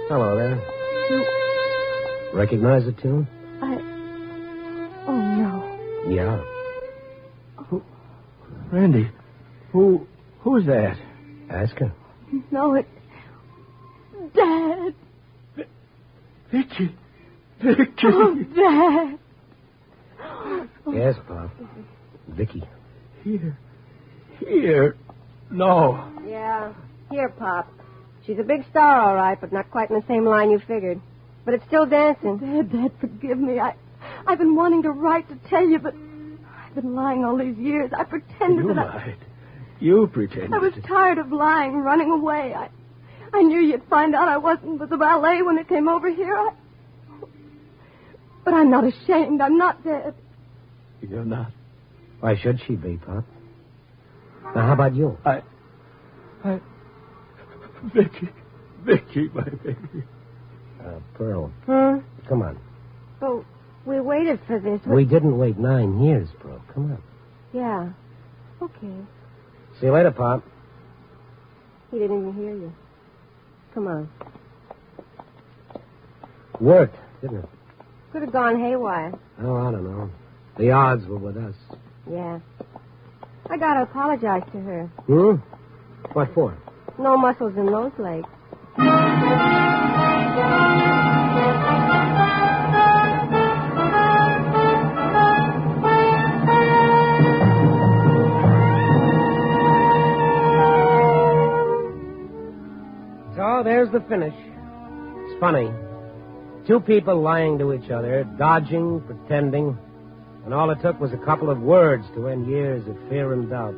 Hello there. Recognize the tune? Oh, no. Yeah. Randy, who's that? Ask her. No, it's... Dad. Vicky. Oh, Dad. Yes, Pop. Vicky. Here. No. Yeah. Here, Pop. She's a big star, all right, but not quite in the same line you figured. But it's still dancing. Dad, forgive me. I've been wanting to write to tell you, but I've been lying all these years. I pretended You that lied. You pretended. I was tired of lying, running away. I knew you'd find out I wasn't with the ballet when it came over here. But I'm not ashamed. I'm not dead. You're not. Why should she be, Pop? Now, how about you? Vicky, my baby. Pearl. Huh? Come on. Oh, we waited for this. We didn't wait 9 years, Pearl. Come on. Yeah. Okay. See you later, Pop. He didn't even hear you. Come on. Worked, didn't it? Could have gone haywire. Oh, I don't know. The odds were with us. Yeah. I gotta apologize to her. What for? No muscles in those legs. So there's the finish. It's funny. Two people lying to each other, dodging, pretending, and all it took was a couple of words to end years of fear and doubt.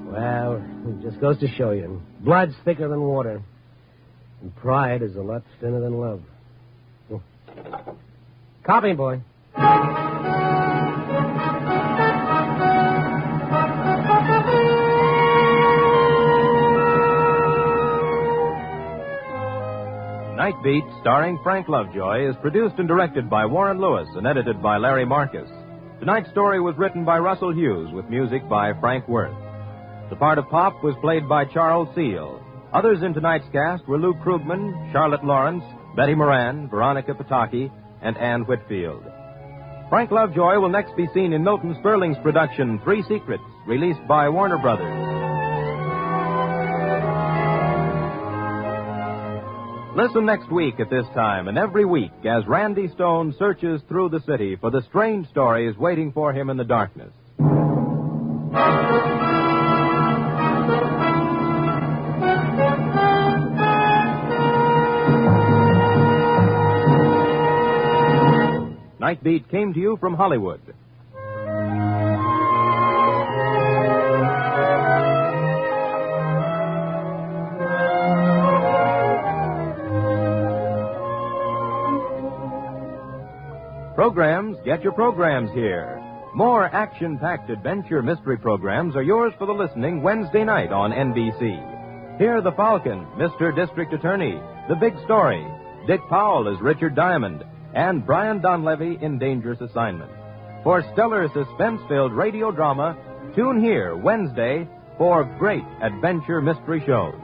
Well, it just goes to show you. Blood's thicker than water, and pride is a lot thinner than love. Copy, boy. Night Beat, starring Frank Lovejoy, is produced and directed by Warren Lewis and edited by Larry Marcus. Tonight's story was written by Russell Hughes with music by Frank Worth. The part of Pop was played by Charles Seal. Others in tonight's cast were Lou Krugman, Charlotte Lawrence, Betty Moran, Veronica Pataki, and Ann Whitfield. Frank Lovejoy will next be seen in Milton Sperling's production, Three Secrets, released by Warner Brothers. Listen next week at this time and every week as Randy Stone searches through the city for the strange stories waiting for him in the darkness. Night Beat came to you from Hollywood. Programs, get your programs here. More action-packed adventure mystery programs are yours for the listening Wednesday night on NBC. Hear The Falcon, Mr. District Attorney, The Big Story, Dick Powell as Richard Diamond, and Brian Donlevy in Dangerous Assignment. For stellar suspense-filled radio drama, tune here Wednesday for great adventure mystery shows.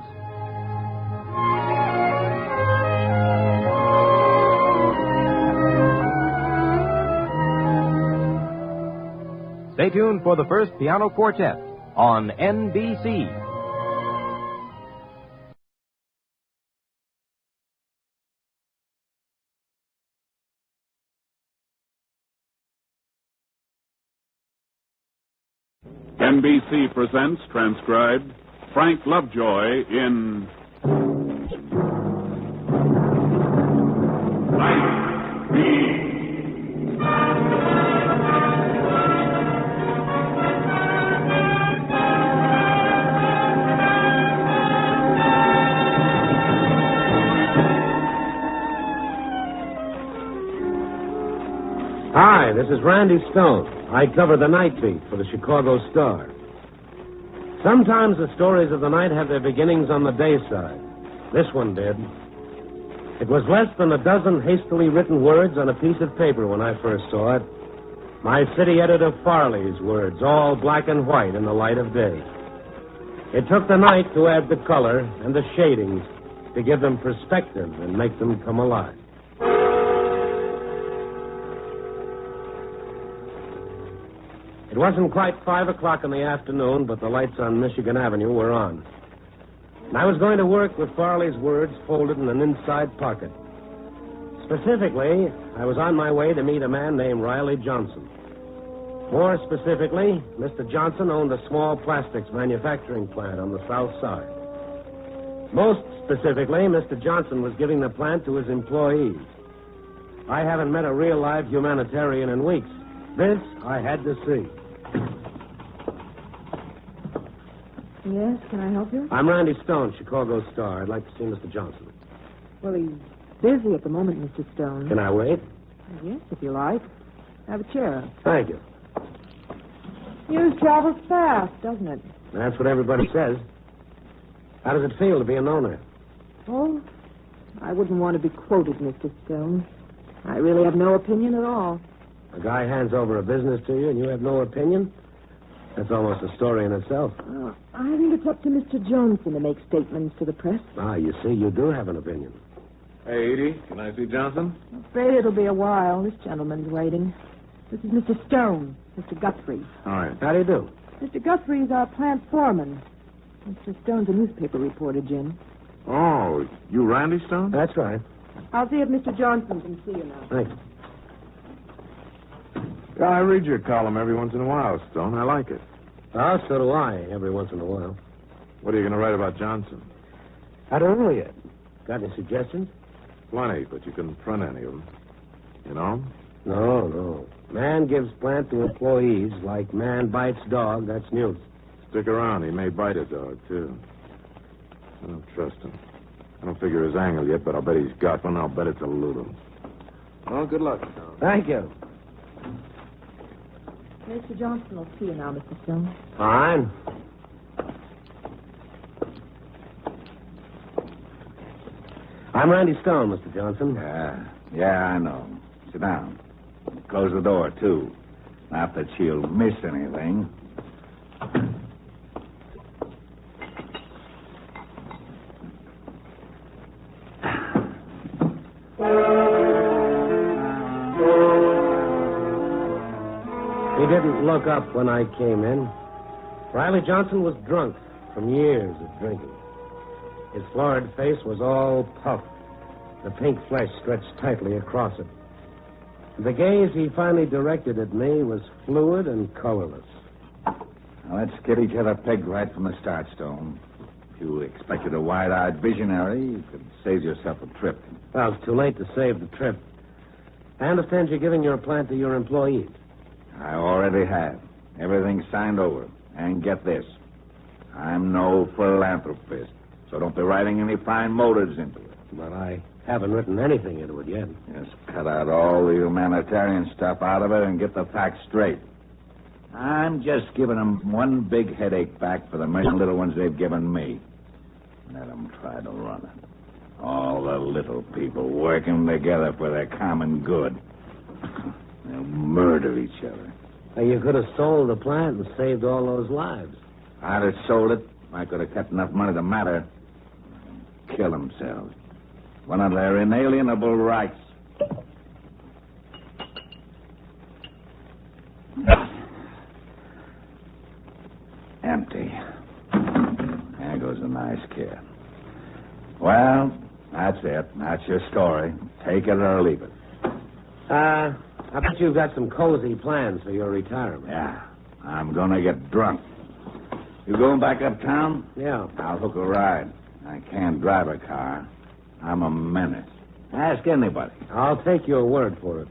Stay tuned for the first piano quartet on NBC. NBC presents, transcribed, Frank Lovejoy in Night Beat. Hi, this is Randy Stone. I cover the Night Beat for the Chicago Star. Sometimes the stories of the night have their beginnings on the day side. This one did. It was less than a dozen hastily written words on a piece of paper when I first saw it. My city editor Farley's words, all black and white in the light of day. It took the night to add the color and the shadings, to give them perspective and make them come alive. It wasn't quite 5 o'clock in the afternoon, but the lights on Michigan Avenue were on. And I was going to work with Farley's words folded in an inside pocket. Specifically, I was on my way to meet a man named Riley Johnson. More specifically, Mr. Johnson owned a small plastics manufacturing plant on the south side. Most specifically, Mr. Johnson was giving the plant to his employees. I haven't met a real live humanitarian in weeks. This I had to see. Yes, can I help you? I'm Randy Stone, Chicago Star. I'd like to see Mr. Johnson. Well, he's busy at the moment, Mr. Stone. Can I wait? Yes, if you like. Have a chair. Thank you. News travels fast, doesn't it? That's what everybody says. How does it feel to be a owner? Oh, I wouldn't want to be quoted, Mr. Stone. I really have no opinion at all. A guy hands over a business to you and you have no opinion? That's almost a story in itself. I think it's up to Mr. Johnson to make statements to the press. Ah, you see, you do have an opinion. Hey, Edie, can I see Johnson? I'm afraid it'll be a while. This gentleman's waiting. This is Mr. Stone, Mr. Guthrie. All right. How do you do? Mr. Guthrie's our plant foreman. Mr. Stone's a newspaper reporter, Jim. Oh, you Randy Stone? That's right. I'll see if Mr. Johnson can see you now. Thanks. Yeah, I read your column every once in a while, Stone. I like it. Oh, so do I, every once in a while. What are you going to write about Johnson? How do you know yet? Got any suggestions? Plenty, but you couldn't print any of them. You know? No. Man gives plant to employees like man bites dog. That's news. Stick around. He may bite a dog, too. I don't trust him. I don't figure his angle yet, but I'll bet he's got one. I'll bet it's a Ludum. Well, good luck, Stone. Thank you. Mr. Johnson will see you now, Mr. Stone. Fine. I'm Randy Stone, Mr. Johnson. Yeah, I know. Sit down. Close the door, too. Not that she'll miss anything. He didn't look up when I came in. Riley Johnson was drunk from years of drinking. His florid face was all puffed. The pink flesh stretched tightly across it. The gaze he finally directed at me was fluid and colorless. Now, let's get each other pegged right from the start, Stone. If you expected a wide-eyed visionary, you could save yourself a trip. Well, it's too late to save the trip. I understand you're giving your plant to your employees. I already have. Everything's signed over. And get this. I'm no philanthropist, so don't be writing any fine motives into it. But I haven't written anything into it yet. Just cut out all the humanitarian stuff out of it and get the facts straight. I'm just giving them one big headache back for the million little ones they've given me. Let them try to run it. All the little people working together for their common good. They'll murder each other. Well, you could have sold the plant and saved all those lives. I'd have sold it. I could have kept enough money to matter. Kill themselves. One of their inalienable rights. Empty. There goes a nice kid. Well, that's it. That's your story. Take it or leave it. I bet you've got some cozy plans for your retirement. Yeah. I'm going to get drunk. You going back uptown? Yeah. I'll hook a ride. I can't drive a car. I'm a menace. Ask anybody. I'll take your word for it.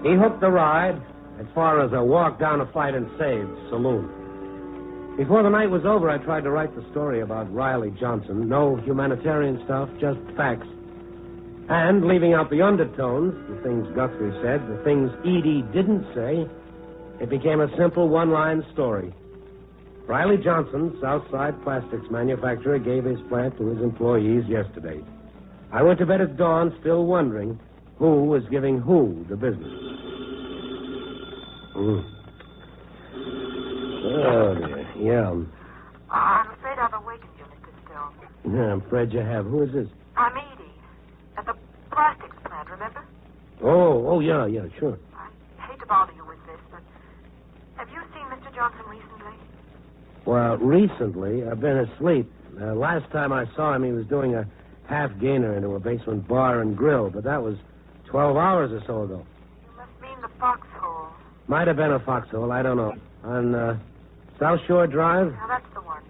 He hooked the ride as far as a walk down a Fight and Save saloon. Before the night was over, I tried to write the story about Riley Johnson. No humanitarian stuff, just facts. And leaving out the undertones, the things Guthrie said, the things Edie didn't say, it became a simple one-line story. Riley Johnson, Southside Plastics manufacturer, gave his plant to his employees yesterday. I went to bed at dawn still wondering who was giving who the business. Oh, dear. Yeah. I'm afraid I've awakened you, Mr. Stone. Yeah, I'm afraid you have. Who is this? I'm Edie. At the plastics plant, remember? Oh, yeah, sure. I hate to bother you with this, but have you seen Mr. Johnson recently? Well, recently, I've been asleep. Last time I saw him, he was doing a half-gainer into a basement bar and grill, but that was 12 hours or so ago. You must mean the foxhole. Might have been a foxhole, I don't know. On South Shore Drive? Now, that's the one.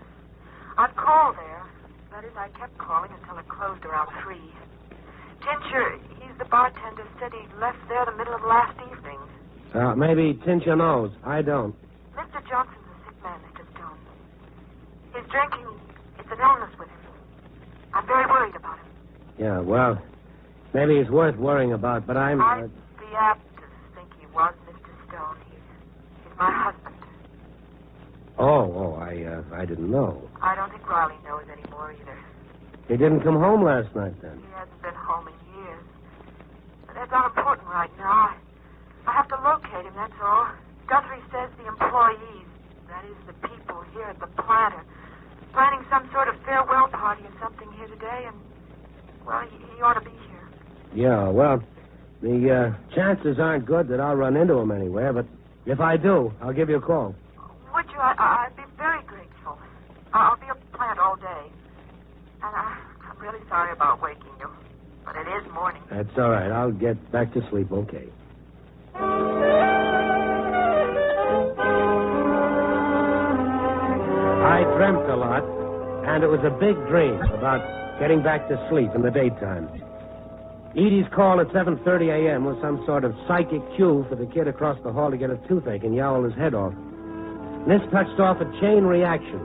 I'd called there. That is, I kept calling until it closed around 3. Tincher, he's the bartender, said he left there the middle of last evening. Maybe Tincher knows. I don't. Mr. Johnson's a sick man, Mr. Stone. His drinking, it's an illness with him. I'm very worried about him. Yeah, well, maybe he's worth worrying about, but I'm... I'd be apt to think he was, Mr. Stone. He's my husband. I didn't know. I don't think Riley knows anymore either. He didn't come home last night, then? He hasn't been home in years. But that's not important right now. I have to locate him, that's all. Guthrie says the employees, that is, the people here at the plant, are planning some sort of farewell party or something here today, and, well, he ought to be here. Yeah, well, the chances aren't good that I'll run into him anywhere, but if I do, I'll give you a call. Would you? I'd be very grateful. I'll be at the plant all day. And I'm really sorry about waking you, but it is morning. That's all right. I'll get back to sleep, okay. dreamt a lot, and it was a big dream about getting back to sleep in the daytime. Edie's call at 7:30 a.m. was some sort of psychic cue for the kid across the hall to get a toothache and yowl his head off. And this touched off a chain reaction.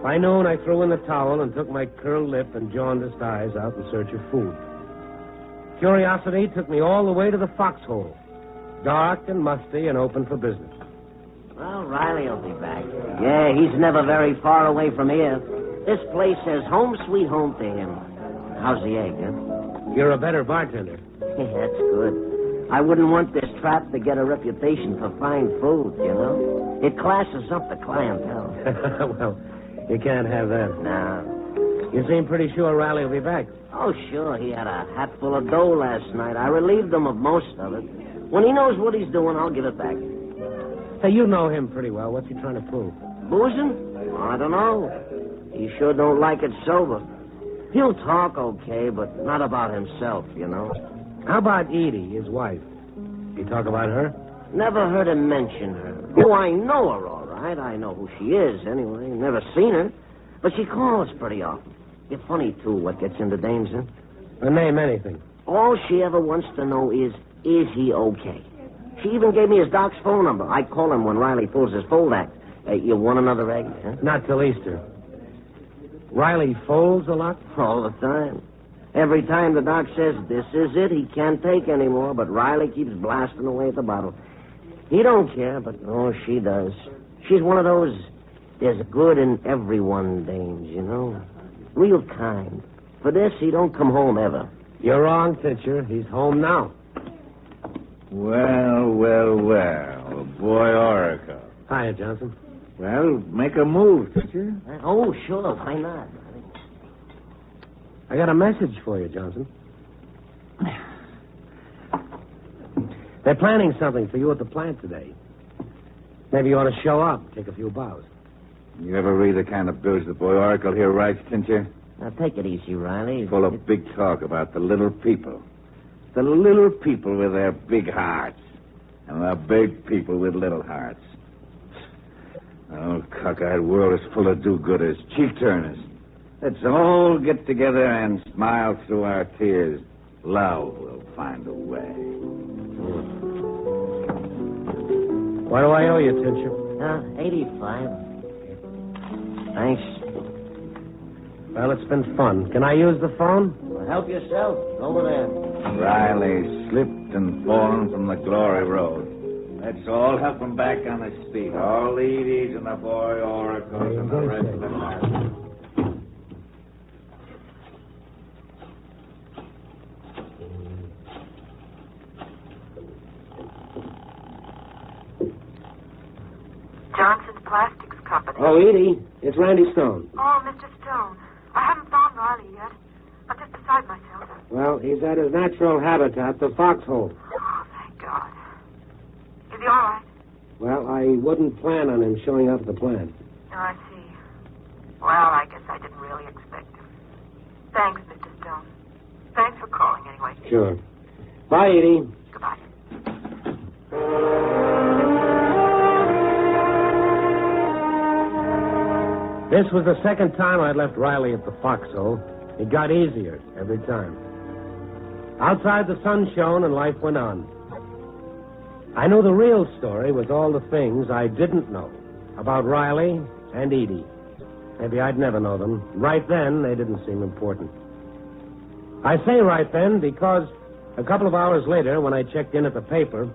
By noon, I threw in the towel and took my curled lip and jaundiced eyes out in search of food. Curiosity took me all the way to the foxhole, dark and musty and open for business. Well, Riley will be back. Yeah, he's never very far away from here. This place says home sweet home to him. How's the egg, huh? You're a better bartender. That's good. I wouldn't want this trap to get a reputation for fine food, you know? It classes up the clientele. Well, you can't have that. No. You seem pretty sure Riley will be back. Oh, sure. He had a hatful of dough last night. I relieved him of most of it. When he knows what he's doing, I'll give it back. Hey, you know him pretty well. What's he trying to prove? Boozing? I don't know. He sure don't like it sober. He'll talk okay, but not about himself, you know. How about Edie, his wife? You talk about her? Never heard him mention her. Oh, I know her all right. I know who she is, anyway. Never seen her. But she calls pretty often. It's funny, too, what gets into dames, huh? Name anything. All she ever wants to know is he okay? She even gave me his doc's phone number. I call him when Riley pulls his fold act. You want another egg, huh? Not till Easter. Riley folds a lot? All the time. Every time the doc says, this is it, he can't take anymore, but Riley keeps blasting away at the bottle. He don't care, but, oh, she does. She's one of those, there's good in everyone dames, you know? Real kind. For this, he don't come home ever. You're wrong, Titcher. He's home now. Well, boy Oracle. Hiya, Johnson. Well, make a move, Titcher. Oh, sure, why not? I got a message for you, Johnson. They're planning something for you at the plant today. Maybe you ought to show up, take a few bows. You ever read the kind of bills the boy Oracle here writes, Tincher? Now, take it easy, Riley. Full of big talk about the little people. The little people with their big hearts. And the big people with little hearts. The old cockeyed world is full of do-gooders, cheek-turners. Let's all get together and smile through our tears. Love will find a way. What do I owe you, Tincher? 85. Thanks. Well, it's been fun. Can I use the phone? Well, help yourself. Over there. Riley slipped and fallen from the glory road. Let's all help him back on his feet. All the Edies and the boy Oracles and the rest of them. Johnson's Plastics Company. Oh, Edie, it's Randy Stone. Oh, Mr. Stone. I haven't found Riley yet. I'm just beside myself. Well, he's at his natural habitat, the foxhole. Oh, thank God. Is he all right? Well, I wouldn't plan on him showing up at the plant. Oh, I see. Well, I guess I didn't really expect him. Thanks, Mr. Stone. Thanks for calling, anyway. Sure. Bye, Edie. Goodbye. This was the second time I'd left Riley at the foxhole. It got easier every time. Outside, the sun shone and life went on. I knew the real story was all the things I didn't know about Riley and Edie. Maybe I'd never know them. Right then, they didn't seem important. I say right then because a couple of hours later, when I checked in at the paper,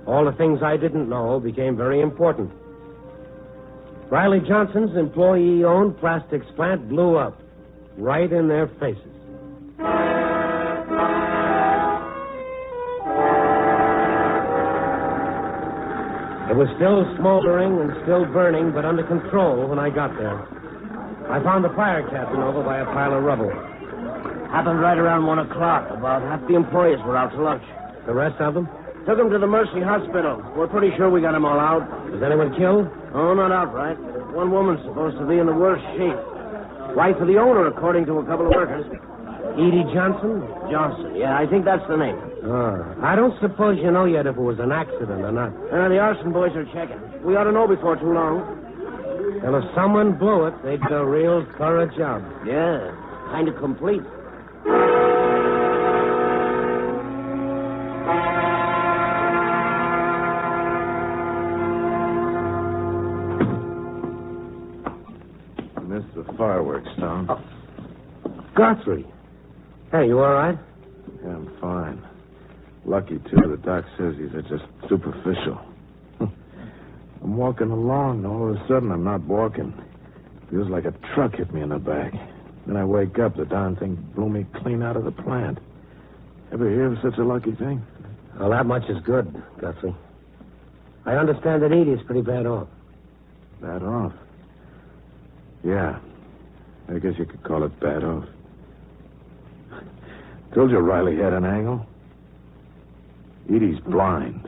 all the things I didn't know became very important. Riley Johnson's employee-owned plastics plant blew up right in their faces. It was still smoldering and still burning, but under control when I got there. I found the fire captain over by a pile of rubble. Happened right around 1 o'clock. About half the employees were out to lunch. The rest of them? Took them to the Mercy Hospital. We're pretty sure we got them all out. Was anyone killed? Oh, not outright. One woman's supposed to be in the worst shape. Wife of the owner, according to a couple of workers. Edie Johnson? Johnson, yeah, I think that's the name. I don't suppose you know yet if it was an accident or not. The arson boys are checking. We ought to know before too long. Well, if someone blew it, they'd do a real thorough job. Yeah, kind of complete. Missed the fireworks, Tom. Guthrie. Hey, you all right? Yeah, I'm fine. Lucky, too. The doc says these are just superficial. I'm walking along, and all of a sudden I'm not walking. Feels like a truck hit me in the back. Then I wake up, the darn thing blew me clean out of the plant. Ever hear of such a lucky thing? Well, that much is good, Guthrie. I understand that Edie's pretty bad off. Bad off? Yeah. I guess you could call it bad off. Told you Riley had an angle. Edie's blind.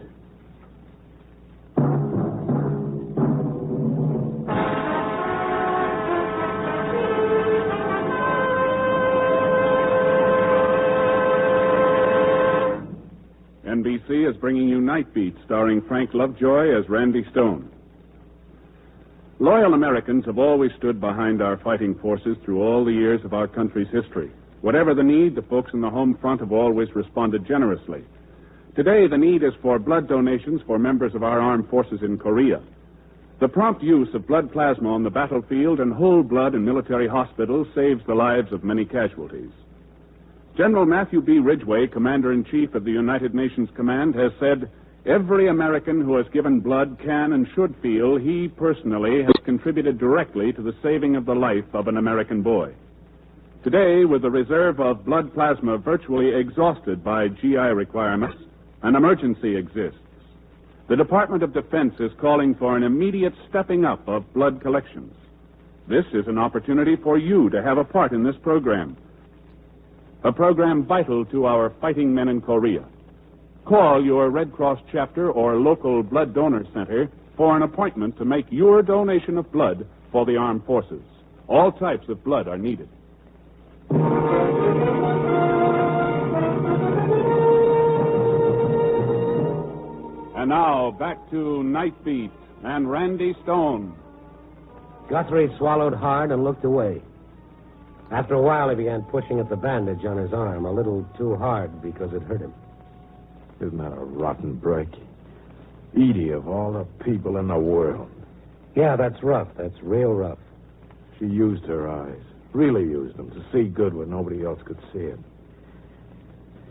NBC is bringing you Night Beat, starring Frank Lovejoy as Randy Stone. Loyal Americans have always stood behind our fighting forces through all the years of our country's history. Whatever the need, the folks in the home front have always responded generously. Today, the need is for blood donations for members of our armed forces in Korea. The prompt use of blood plasma on the battlefield and whole blood in military hospitals saves the lives of many casualties. General Matthew B. Ridgway, Commander-in-Chief of the United Nations Command, has said, "Every American who has given blood can and should feel he personally has contributed directly to the saving of the life of an American boy." Today, with the reserve of blood plasma virtually exhausted by GI requirements, an emergency exists. The Department of Defense is calling for an immediate stepping up of blood collections. This is an opportunity for you to have a part in this program, a program vital to our fighting men in Korea. Call your Red Cross chapter or local blood donor center for an appointment to make your donation of blood for the armed forces. All types of blood are needed. And now, back to Night Beat and Randy Stone. Guthrie swallowed hard and looked away. After a while, he began pushing at the bandage on his arm a little too hard because it hurt him. Isn't that a rotten break? Edie, of all the people in the world. Yeah, that's rough. That's real rough. She used her eyes. Really used them to see good when nobody else could see it.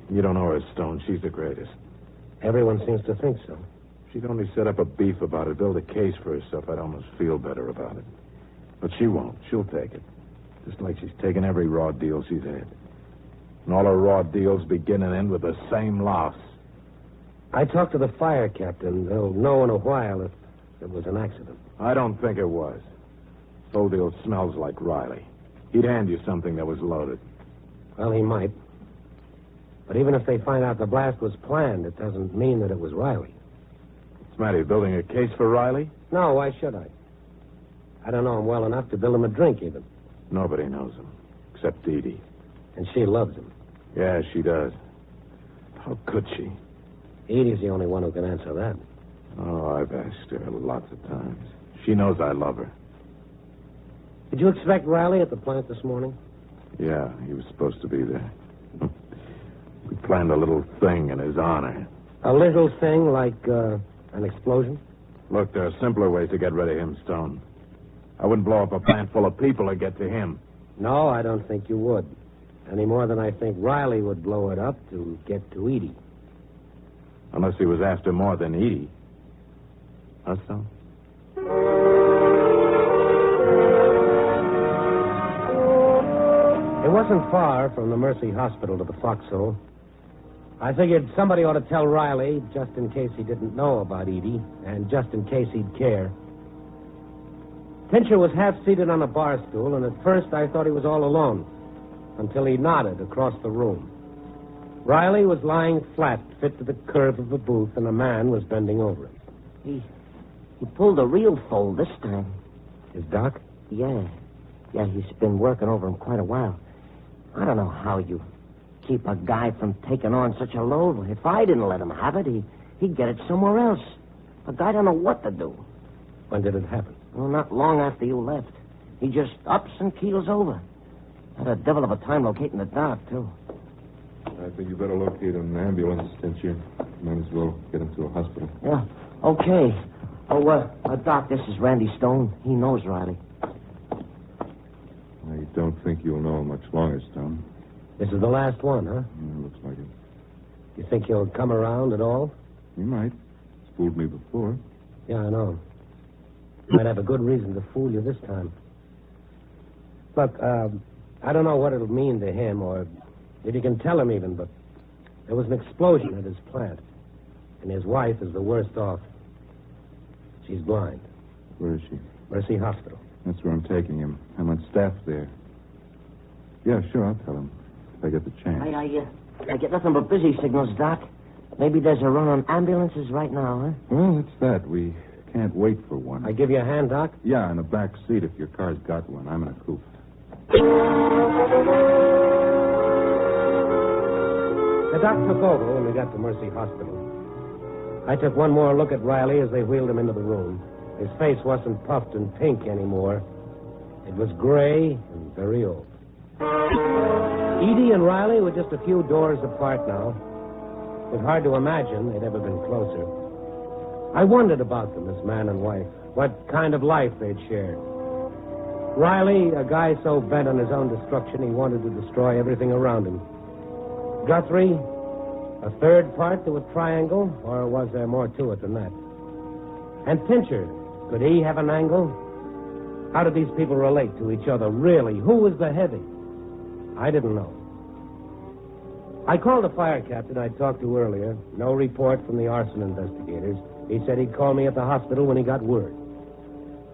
You don't know her, Stone. She's the greatest. Everyone seems to think so. She'd only set up a beef about it, build a case for herself. I'd almost feel better about it. But she won't. She'll take it. Just like she's taken every raw deal she's had. And all her raw deals begin and end with the same loss. I talked to the fire captain. They'll know in a while if it was an accident. I don't think it was. Bodil smells like Riley. He'd hand you something that was loaded. Well, he might. But even if they find out the blast was planned, it doesn't mean that it was Riley. What's the matter? You building a case for Riley? No, why should I? I don't know him well enough to build him a drink, even. Nobody knows him, except Edie. And she loves him. Yeah, she does. How could she? Edie's the only one who can answer that. Oh, I've asked her lots of times. She knows I love her. Did you expect Riley at the plant this morning? Yeah, he was supposed to be there. We planned a little thing in his honor. A little thing like an explosion? Look, there are simpler ways to get rid of him, Stone. I wouldn't blow up a plant full of people to get to him. No, I don't think you would. Any more than I think Riley would blow it up to get to Edie. Unless he was after more than Edie. Huh, Stone? It wasn't far from the Mercy Hospital to the Foxhole. I figured somebody ought to tell Riley, just in case he didn't know about Edie, and just in case he'd care. Tincher was half-seated on a bar stool, and at first I thought he was all alone, until he nodded across the room. Riley was lying flat, fit to the curve of the booth, and a man was bending over him. He pulled a real fold this time. Is Doc? Yeah. Yeah, he's been working over him quite a while. I don't know how you keep a guy from taking on such a load. If I didn't let him have it, he'd get it somewhere else. A guy don't know what to do. When did it happen? Well, not long after you left. He just ups and keels over. Had a devil of a time locating the doc, too. I think you better locate an ambulance, since you might as well get him to a hospital. Yeah, okay. Oh, Doc, this is Randy Stone. He knows Riley. I don't think you'll know him much longer, Stone. This is the last one, huh? Yeah, looks like it. You think he'll come around at all? He might. He's fooled me before. Yeah, I know. Might have a good reason to fool you this time. Look, I don't know what it'll mean to him, or if you can tell him even, but there was an explosion at his plant, and his wife is the worst off. She's blind. Where is she? Mercy Hospital. That's where I'm taking him. I'm on staff there. Yeah, sure, I'll tell him if I get the chance. I get nothing but busy signals, Doc. Maybe there's a run on ambulances right now, huh? Well, it's that. We can't wait for one. I give you a hand, Doc? Yeah, in the back seat if your car's got one. I'm in a coupe. The doc took over when we got to Mercy Hospital. I took one more look at Riley as they wheeled him into the room. His face wasn't puffed and pink anymore. It was gray and very old. Edie and Riley were just a few doors apart now. It was hard to imagine they'd ever been closer. I wondered about them as man and wife, what kind of life they'd shared. Riley, a guy so bent on his own destruction he wanted to destroy everything around him. Guthrie, a third part to a triangle, or was there more to it than that? And Pincher, could he have an angle? How did these people relate to each other, really? Who was the heavy? I didn't know. I called the fire captain I'd talked to earlier. No report from the arson investigators. He said he'd call me at the hospital when he got word.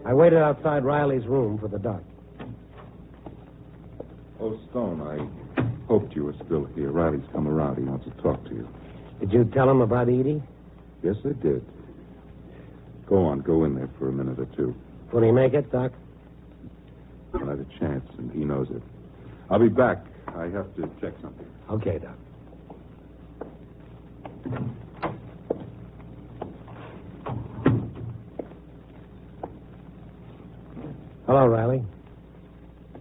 I waited outside Riley's room for the doc. Oh, Stone, I hoped you were still here. Riley's come around. He wants to talk to you. Did you tell him about Edie? Yes, I did. Go on. Go in there for a minute or two. Will he make it, Doc? I'll have a chance, and he knows it. I'll be back. I have to check something. Okay, Doc. Hello, Riley.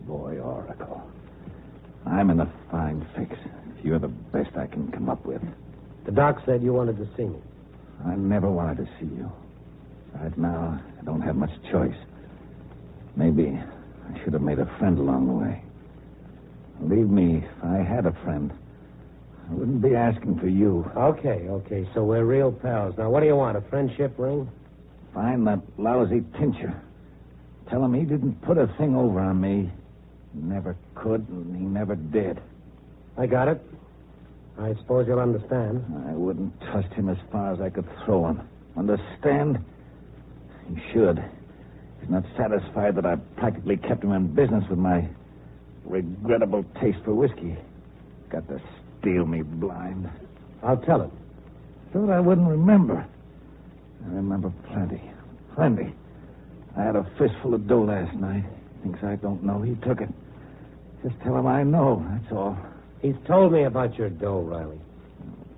Boy, Oracle. I'm in a fine fix. You're the best I can come up with. The doc said you wanted to see me. I never wanted to see you. Right now, I don't have much choice. Maybe I should have made a friend along the way. Believe me, if I had a friend, I wouldn't be asking for you. Okay. So we're real pals. Now, what do you want, a friendship ring? Find that lousy Pincher. Tell him he didn't put a thing over on me. He never could, and he never did. I got it. I suppose you'll understand. I wouldn't trust him as far as I could throw him. Understand? He should. He's not satisfied that I practically kept him in business with my regrettable taste for whiskey. Got to steal me blind. I'll tell him. Thought I wouldn't remember. I remember plenty. Plenty. I had a fistful of dough last night. Thinks I don't know. He took it. Just tell him I know, that's all. He's told me about your dough, Riley.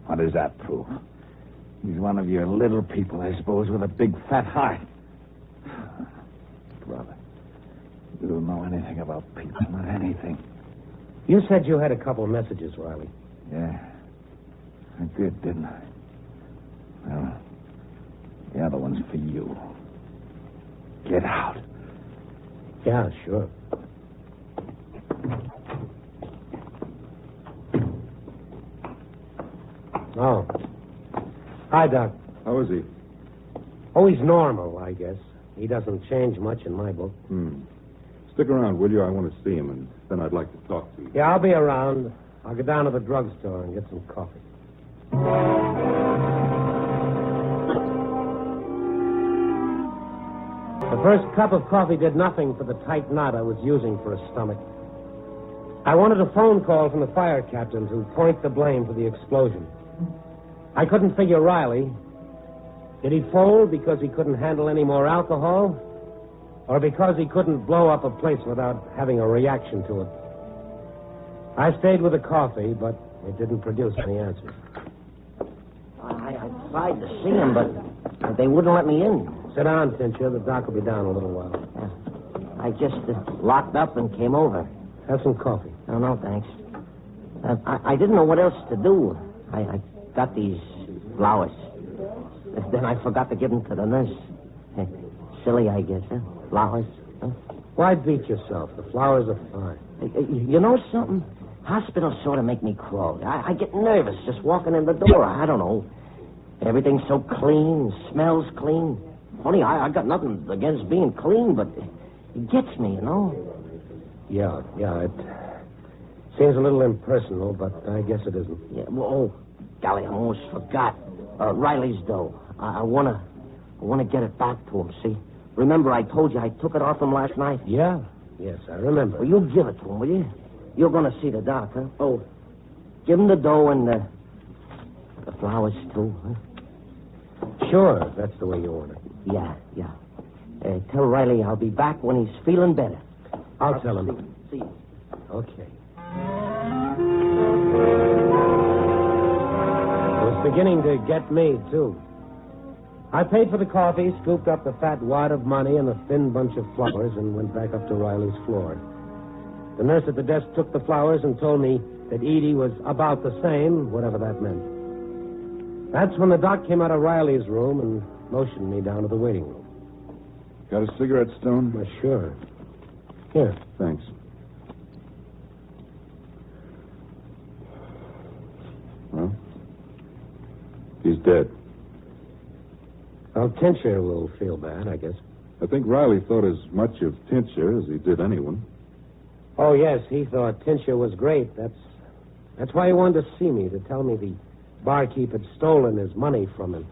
What does that prove? He's one of your little people, I suppose, with a big fat heart. Brother, you don't know anything about people, not anything. You said you had a couple messages, Riley. Yeah. I did, didn't I? Well, the other one's for you. Get out. Yeah, sure. Oh. Hi, Doc. How is he? Oh, he's normal, I guess. He doesn't change much in my book. Stick around, will you? I want to see him, and then I'd like to talk to you. Yeah, I'll be around. I'll go down to the drugstore and get some coffee. The first cup of coffee did nothing for the tight knot I was using for a stomach. I wanted a phone call from the fire captain to point the blame for the explosion. I couldn't figure Riley. Did he fold because he couldn't handle any more alcohol? Or because he couldn't blow up a place without having a reaction to it? I stayed with the coffee, but it didn't produce any answers. I tried to see him, but they wouldn't let me in. Sit down, Tincher. The doc will be down a little while. I just locked up and came over. Have some coffee. No, thanks. I didn't know what else to do. I got these flowers. Then I forgot to give them to the nurse. Silly, I guess, huh? Flowers. Huh? Why beat yourself? The flowers are fine. You know something? Hospitals sort of make me crawl. I get nervous just walking in the door. I don't know. Everything's so clean, smells clean. Only I got nothing against being clean, but it gets me, you know? Yeah, it seems a little impersonal, but I guess it isn't. Yeah, well, golly, I almost forgot. Riley's dough. I wanna get it back to him, see? Remember I told you I took it off him last night? Yeah, yes, I remember. Well, you give it to him, will you? You're gonna see the doc, huh? Oh, give him the dough and the flowers, too, huh? Sure, if that's the way you want it. Yeah. Tell Riley I'll be back when he's feeling better. I'll tell him. See you. Okay. It was beginning to get me, too. I paid for the coffee, scooped up the fat wad of money and the thin bunch of flowers, and went back up to Riley's floor. The nurse at the desk took the flowers and told me that Edie was about the same, whatever that meant. That's when the doc came out of Riley's room and motioned me down to the waiting room. Got a cigarette, Stone? Well, sure. Here. Thanks. Well, he's dead. Well, Tincher will feel bad, I guess. I think Riley thought as much of Tincher as he did anyone. Oh, yes, he thought Tincher was great. That's why he wanted to see me, to tell me the barkeep had stolen his money from him.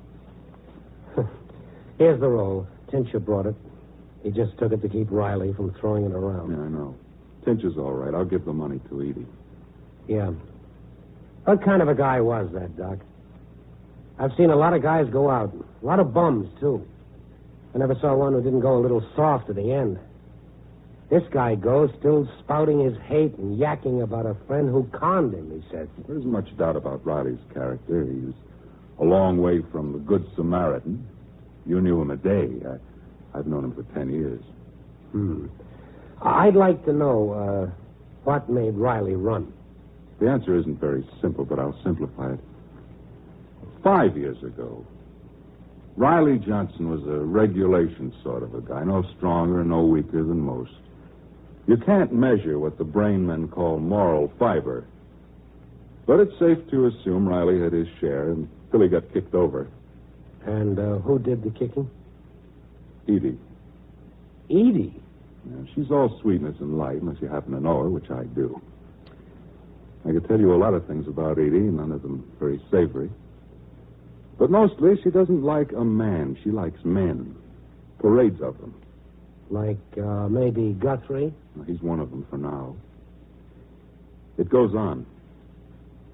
Here's the roll. Tincher brought it. He just took it to keep Riley from throwing it around. Yeah, I know. Tincher's all right. I'll give the money to Edie. Yeah. What kind of a guy was that, Doc? I've seen a lot of guys go out. A lot of bums, too. I never saw one who didn't go a little soft at the end. This guy goes still spouting his hate and yakking about a friend who conned him, he says. There isn't much doubt about Riley's character. He was a long way from the Good Samaritan. You knew him a day. I've known him for 10 years. I'd like to know what made Riley run. The answer isn't very simple, but I'll simplify it. 5 years ago, Riley Johnson was a regulation sort of a guy. No stronger, no weaker than most. You can't measure what the brain men call moral fiber. But it's safe to assume Riley had his share until he got kicked over. And who did the kicking? Edie. Edie? Yeah, she's all sweetness and light, unless you happen to know her, which I do. I could tell you a lot of things about Edie, none of them very savory. But mostly, she doesn't like a man. She likes men. Parades of them. Like maybe Guthrie? Well, he's one of them for now. It goes on.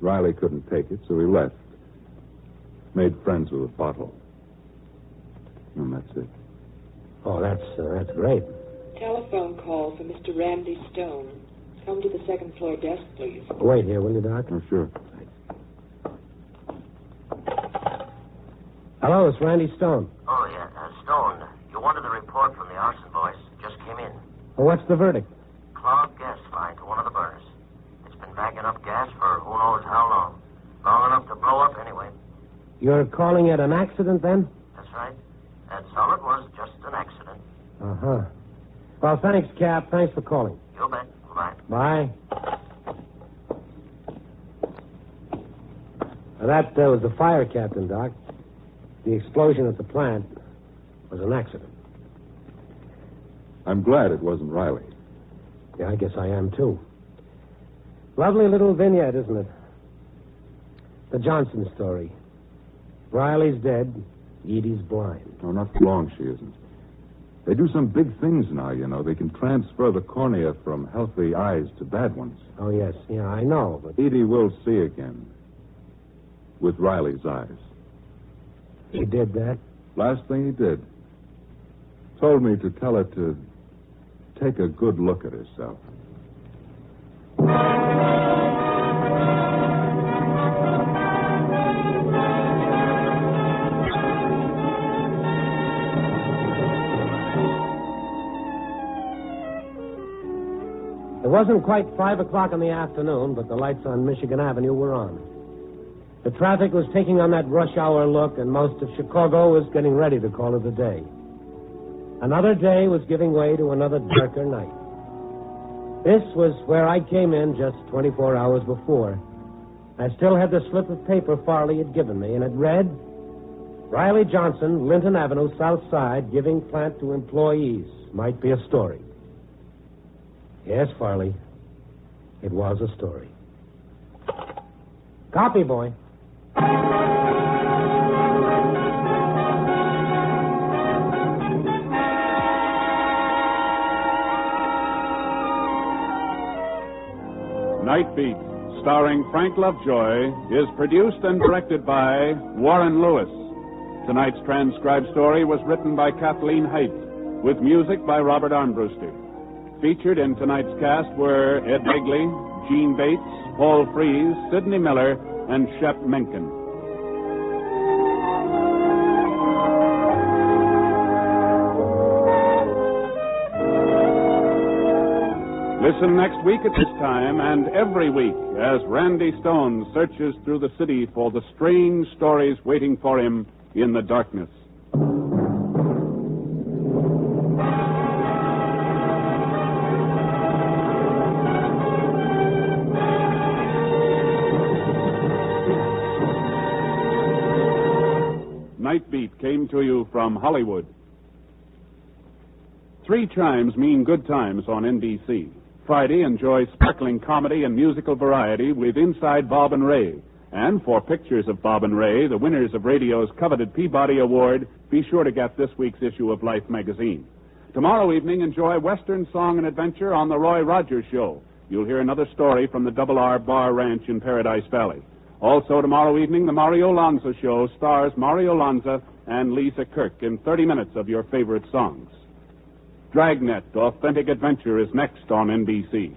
Riley couldn't take it, so he left. Made friends with a bottle. And that's it. Oh, that's great. Telephone call for Mr. Randy Stone. Come to the second floor desk, please. Wait here, will you, Doc? Oh, sure. Hello, it's Randy Stone. Oh, yeah. Stone, you wanted a report from the arson boys. Just came in. Well, what's the verdict? Clogged gas line to one of the burners. It's been backing up gas for who knows how long. Long enough to blow up anyway. You're calling it an accident, then? That's right. That's all it was, just an accident. Uh-huh. Well, thanks, Cap. Thanks for calling. You bet. Bye. Bye. Now, that was the fire captain, Doc. The explosion at the plant was an accident. I'm glad it wasn't Riley. Yeah, I guess I am, too. Lovely little vignette, isn't it? The Johnson story. Riley's dead. Edie's blind. No, not for long she isn't. They do some big things now, you know. They can transfer the cornea from healthy eyes to bad ones. Oh, yes. Yeah, I know, but... Edie will see again. With Riley's eyes. He did that? Last thing he did. Told me to tell her to take a good look at herself. wasn't quite 5 o'clock in the afternoon, but the lights on Michigan Avenue were on. The traffic was taking on that rush hour look, and most of Chicago was getting ready to call it a day. Another day was giving way to another darker night. This was where I came in just 24 hours before. I still had the slip of paper Farley had given me, and it read, Riley Johnson, Linton Avenue, South Side, giving plant to employees. Might be a story. Yes, Farley, it was a story. Copy, boy. Night Beat, starring Frank Lovejoy, is produced and directed by Warren Lewis. Tonight's transcribed story was written by Kathleen Haidt, with music by Robert Armbruster. Featured in tonight's cast were Ed Begley, Gene Bates, Paul Frees, Sidney Miller, and Shep Menken. Listen next week at this time and every week as Randy Stone searches through the city for the strange stories waiting for him in the darkness. Night Beat came to you from Hollywood. 3 chimes mean good times on NBC. Friday, enjoy sparkling comedy and musical variety with Inside Bob and Ray. And for pictures of Bob and Ray, the winners of radio's coveted Peabody Award, be sure to get this week's issue of Life magazine. Tomorrow evening, enjoy Western Song and Adventure on The Roy Rogers Show. You'll hear another story from the Double R Bar Ranch in Paradise Valley. Also tomorrow evening, the Mario Lanza Show stars Mario Lanza and Lisa Kirk in 30 minutes of your favorite songs. Dragnet, Authentic Adventure is next on NBC.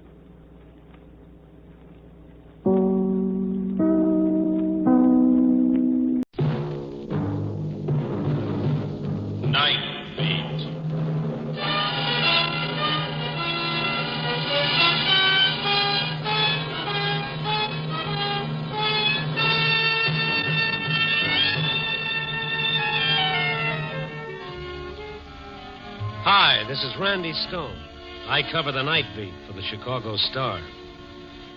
Night Beat. Hi, this is Randy Stone. I cover the Night Beat for the Chicago Star.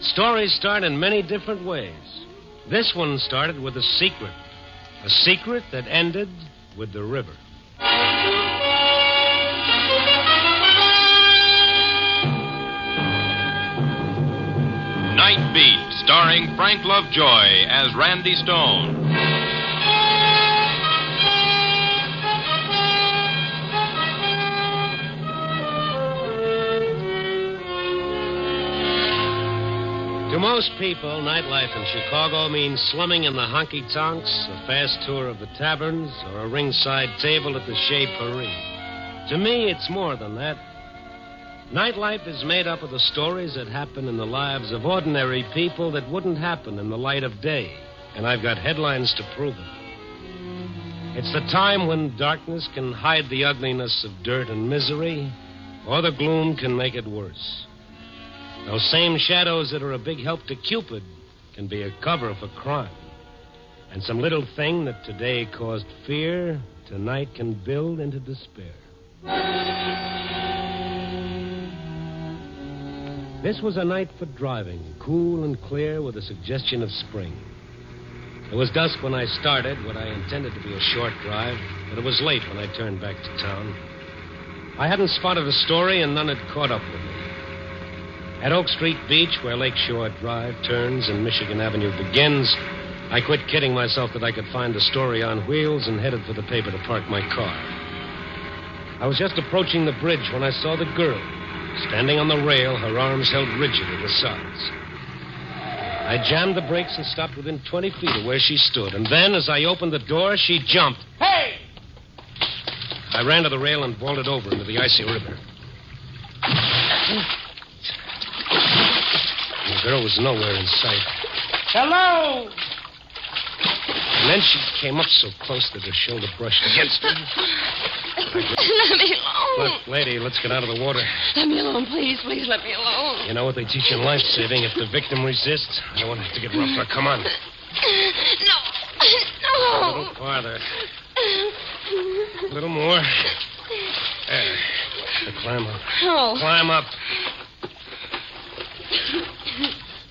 Stories start in many different ways. This one started with a secret that ended with the river. Night Beat, starring Frank Lovejoy as Randy Stone. To most people, nightlife in Chicago means slumming in the honky-tonks, a fast tour of the taverns, or a ringside table at the Chez Paris. To me, it's more than that. Nightlife is made up of the stories that happen in the lives of ordinary people that wouldn't happen in the light of day, and I've got headlines to prove it. It's the time when darkness can hide the ugliness of dirt and misery, or the gloom can make it worse. Those same shadows that are a big help to Cupid can be a cover for crime. And some little thing that today caused fear, tonight can build into despair. This was a night for driving, cool and clear with a suggestion of spring. It was dusk when I started what I intended to be a short drive, but it was late when I turned back to town. I hadn't spotted a story, and none had caught up with me. At Oak Street Beach, where Lakeshore Drive turns and Michigan Avenue begins, I quit kidding myself that I could find a story on wheels and headed for the paper to park my car. I was just approaching the bridge when I saw the girl, standing on the rail, her arms held rigid at the sides. I jammed the brakes and stopped within 20 feet of where she stood, and then, as I opened the door, she jumped. Hey! I ran to the rail and vaulted over into the icy river. The girl was nowhere in sight. Hello! And then she came up so close that her shoulder brushed against me. Let me alone. Look, lady, let's get out of the water. Let me alone, please. Please let me alone. You know what they teach in life-saving? If the victim resists, I don't want it to get rougher. Come on. No. A little farther. A little more. There. Now climb up. No. Climb up.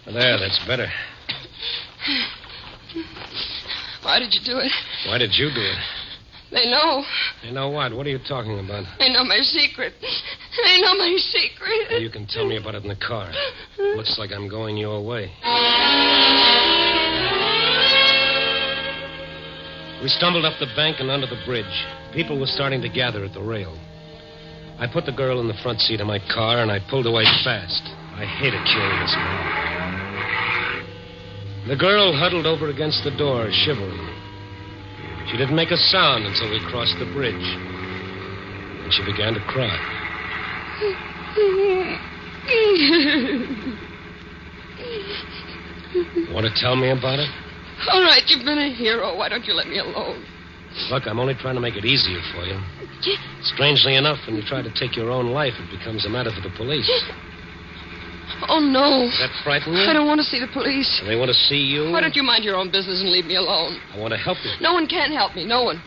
There, that's better. Why did you do it? Why did you do it? They know. They know what? What are you talking about? They know my secret. They know my secret. You can tell me about it in the car. Looks like I'm going your way. We stumbled up the bank and under the bridge. People were starting to gather at the rail. I put the girl in the front seat of my car, and I pulled away fast. I hate a curious man. The girl huddled over against the door, shivering. She didn't make a sound until we crossed the bridge. And she began to cry. Want to tell me about it? All right, you've been a hero. Why don't you let me alone? Look, I'm only trying to make it easier for you. Strangely enough, when you try to take your own life, it becomes a matter for the police. Oh, no. Does that frighten you? I don't want to see the police. They want to see you? Why don't you mind your own business and leave me alone? I want to help you. No one can help me. No one.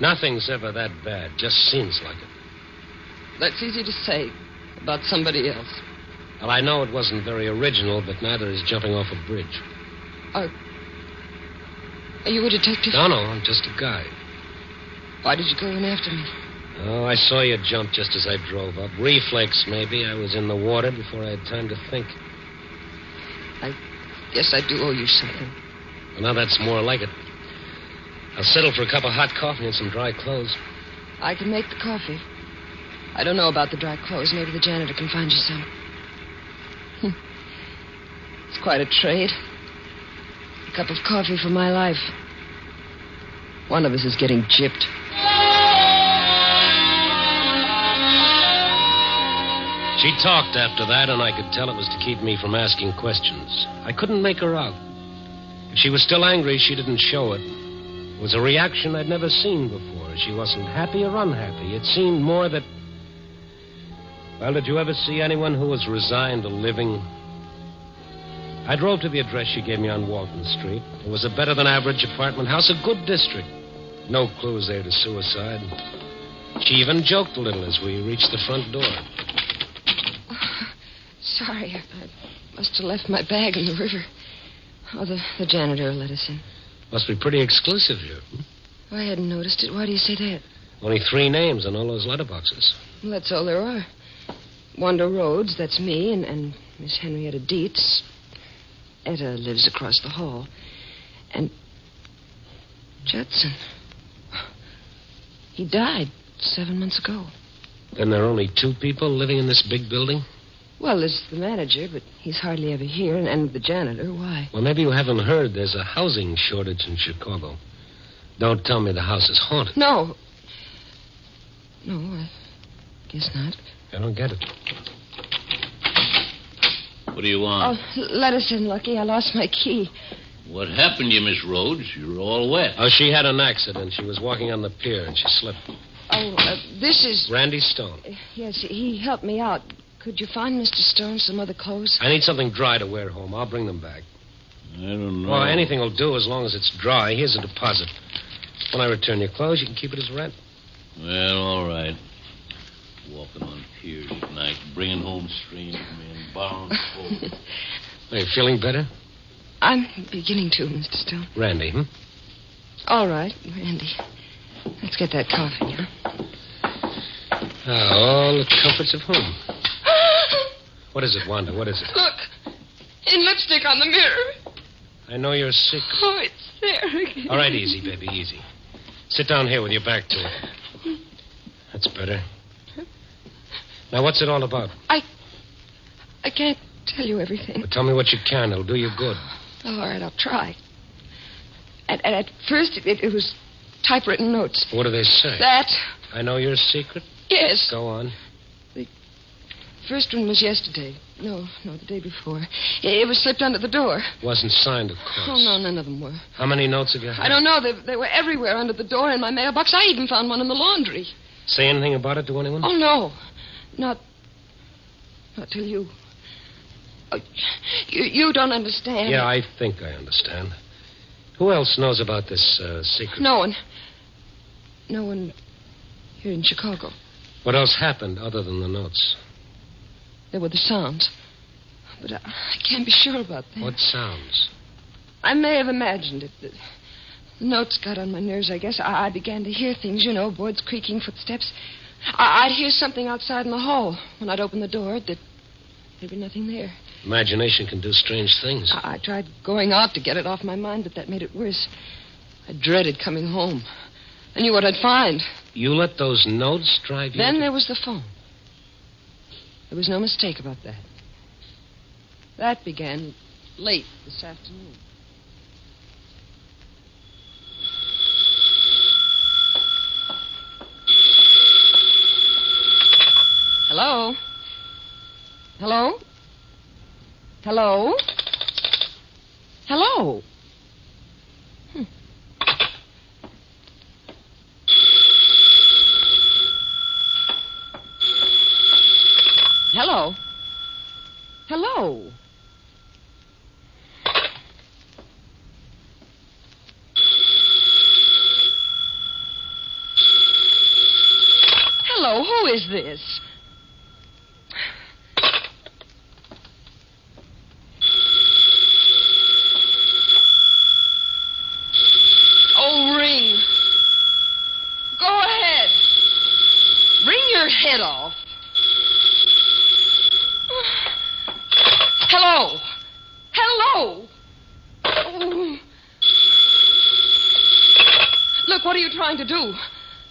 Nothing's ever that bad. Just seems like it. That's easy to say about somebody else. Well, I know it wasn't very original, but neither is jumping off a bridge. Are you a detective? No, I'm just a guy. Why did you go in after me? Oh, I saw you jump just as I drove up. Reflex, maybe. I was in the water before I had time to think. I guess I do owe you something. Well, now that's more like it. I'll settle for a cup of hot coffee and some dry clothes. I can make the coffee. I don't know about the dry clothes. Maybe the janitor can find you some. It's quite a trade. A cup of coffee for my life. One of us is getting gypped. She talked after that, and I could tell it was to keep me from asking questions. I couldn't make her out. If she was still angry, she didn't show it. It was a reaction I'd never seen before. She wasn't happy or unhappy. It seemed more that... Well, did you ever see anyone who was resigned to living? I drove to the address she gave me on Walton Street. It was a better-than-average apartment house, a good district. No clues there to suicide. She even joked a little as we reached the front door. Sorry, I must have left my bag in the river. Oh, the janitor let us in. Must be pretty exclusive here. I hadn't noticed it. Why do you say that? Only 3 names on all those letterboxes. Well, that's all there are. Wanda Rhodes, that's me, and Miss Henrietta Dietz. Etta lives across the hall. And Judson. He died 7 months ago. Then there are only 2 people living in this big building? Well, there's the manager, but he's hardly ever here, and the janitor. Why? Well, maybe you haven't heard there's a housing shortage in Chicago. Don't tell me the house is haunted. No. No, I guess not. I don't get it. What do you want? Oh, let us in, Lucky. I lost my key. What happened to you, Miss Rhodes? You're all wet. Oh, she had an accident. She was walking on the pier, and she slipped. Oh, this is... Randy Stone. Yes, he helped me out. Could you find Mr. Stone some other clothes? I need something dry to wear home. I'll bring them back. I don't know. Well, anything will do as long as it's dry. Here's a deposit. When I return your clothes, you can keep it as rent. Well, all right. Walking on piers at night, bringing home strange men, bound for. Are you feeling better? I'm beginning to, Mr. Stone. Randy, All right, Randy. Let's get that coffee, huh? All the comforts of home. What is it, Wanda? What is it? Look, in lipstick on the mirror. I know you're sick. Oh, it's there again. All right, easy, baby, easy. Sit down here with your back to it. That's better. Now, what's it all about? I can't tell you everything. But tell me what you can. It'll do you good. Oh, all right, I'll try. At first, it was typewritten notes. What do they say? That. I know your secret? Yes. Go on. The first one was yesterday. No, the day before. It was slipped under the door. Wasn't signed, of course. Oh, no, none of them were. How many notes have you had? I don't know. They were everywhere under the door in my mailbox. I even found one in the laundry. Say anything about it to anyone? Oh, no. Not till you... Oh, you don't understand. Yeah, I think I understand. Who else knows about this secret? No one. No one here in Chicago. What else happened other than the notes? There were the sounds. But I can't be sure about that. What sounds? I may have imagined it. The notes got on my nerves, I guess. I began to hear things, boards creaking, footsteps. I'd hear something outside in the hall. When I'd open the door, there'd be nothing there. Imagination can do strange things. I tried going out to get it off my mind, but that made it worse. I dreaded coming home. I knew what I'd find. You let those notes drive you? Then there was the phone. There was no mistake about that. That began late this afternoon. Hello? Hello? Hello? Hello? Hello? Hello? Hello, who is this? Oh, ring. Go ahead. Ring your head off. Hello. Hello. Oh. Look, what are you trying to do?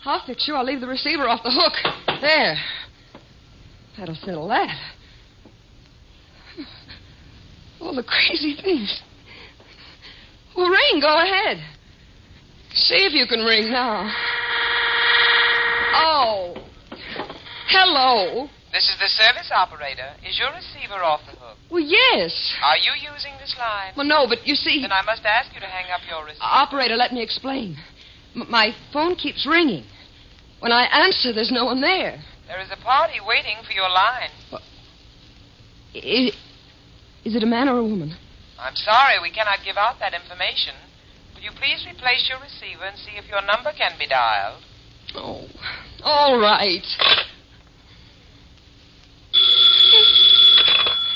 I'll fix you. I'll leave the receiver off the hook. There. That'll settle that. All the crazy things. Well, ring. Go ahead. See if you can ring now. Oh. Hello. This is the service operator. Is your receiver off the hook? Well, yes. Are you using this line? Well, no, but you see... Then I must ask you to hang up your receiver. Operator, let me explain. My phone keeps ringing. When I answer, there's no one there. There is a party waiting for your line. Is it a man or a woman? I'm sorry, we cannot give out that information. Will you please replace your receiver and see if your number can be dialed? Oh, all right.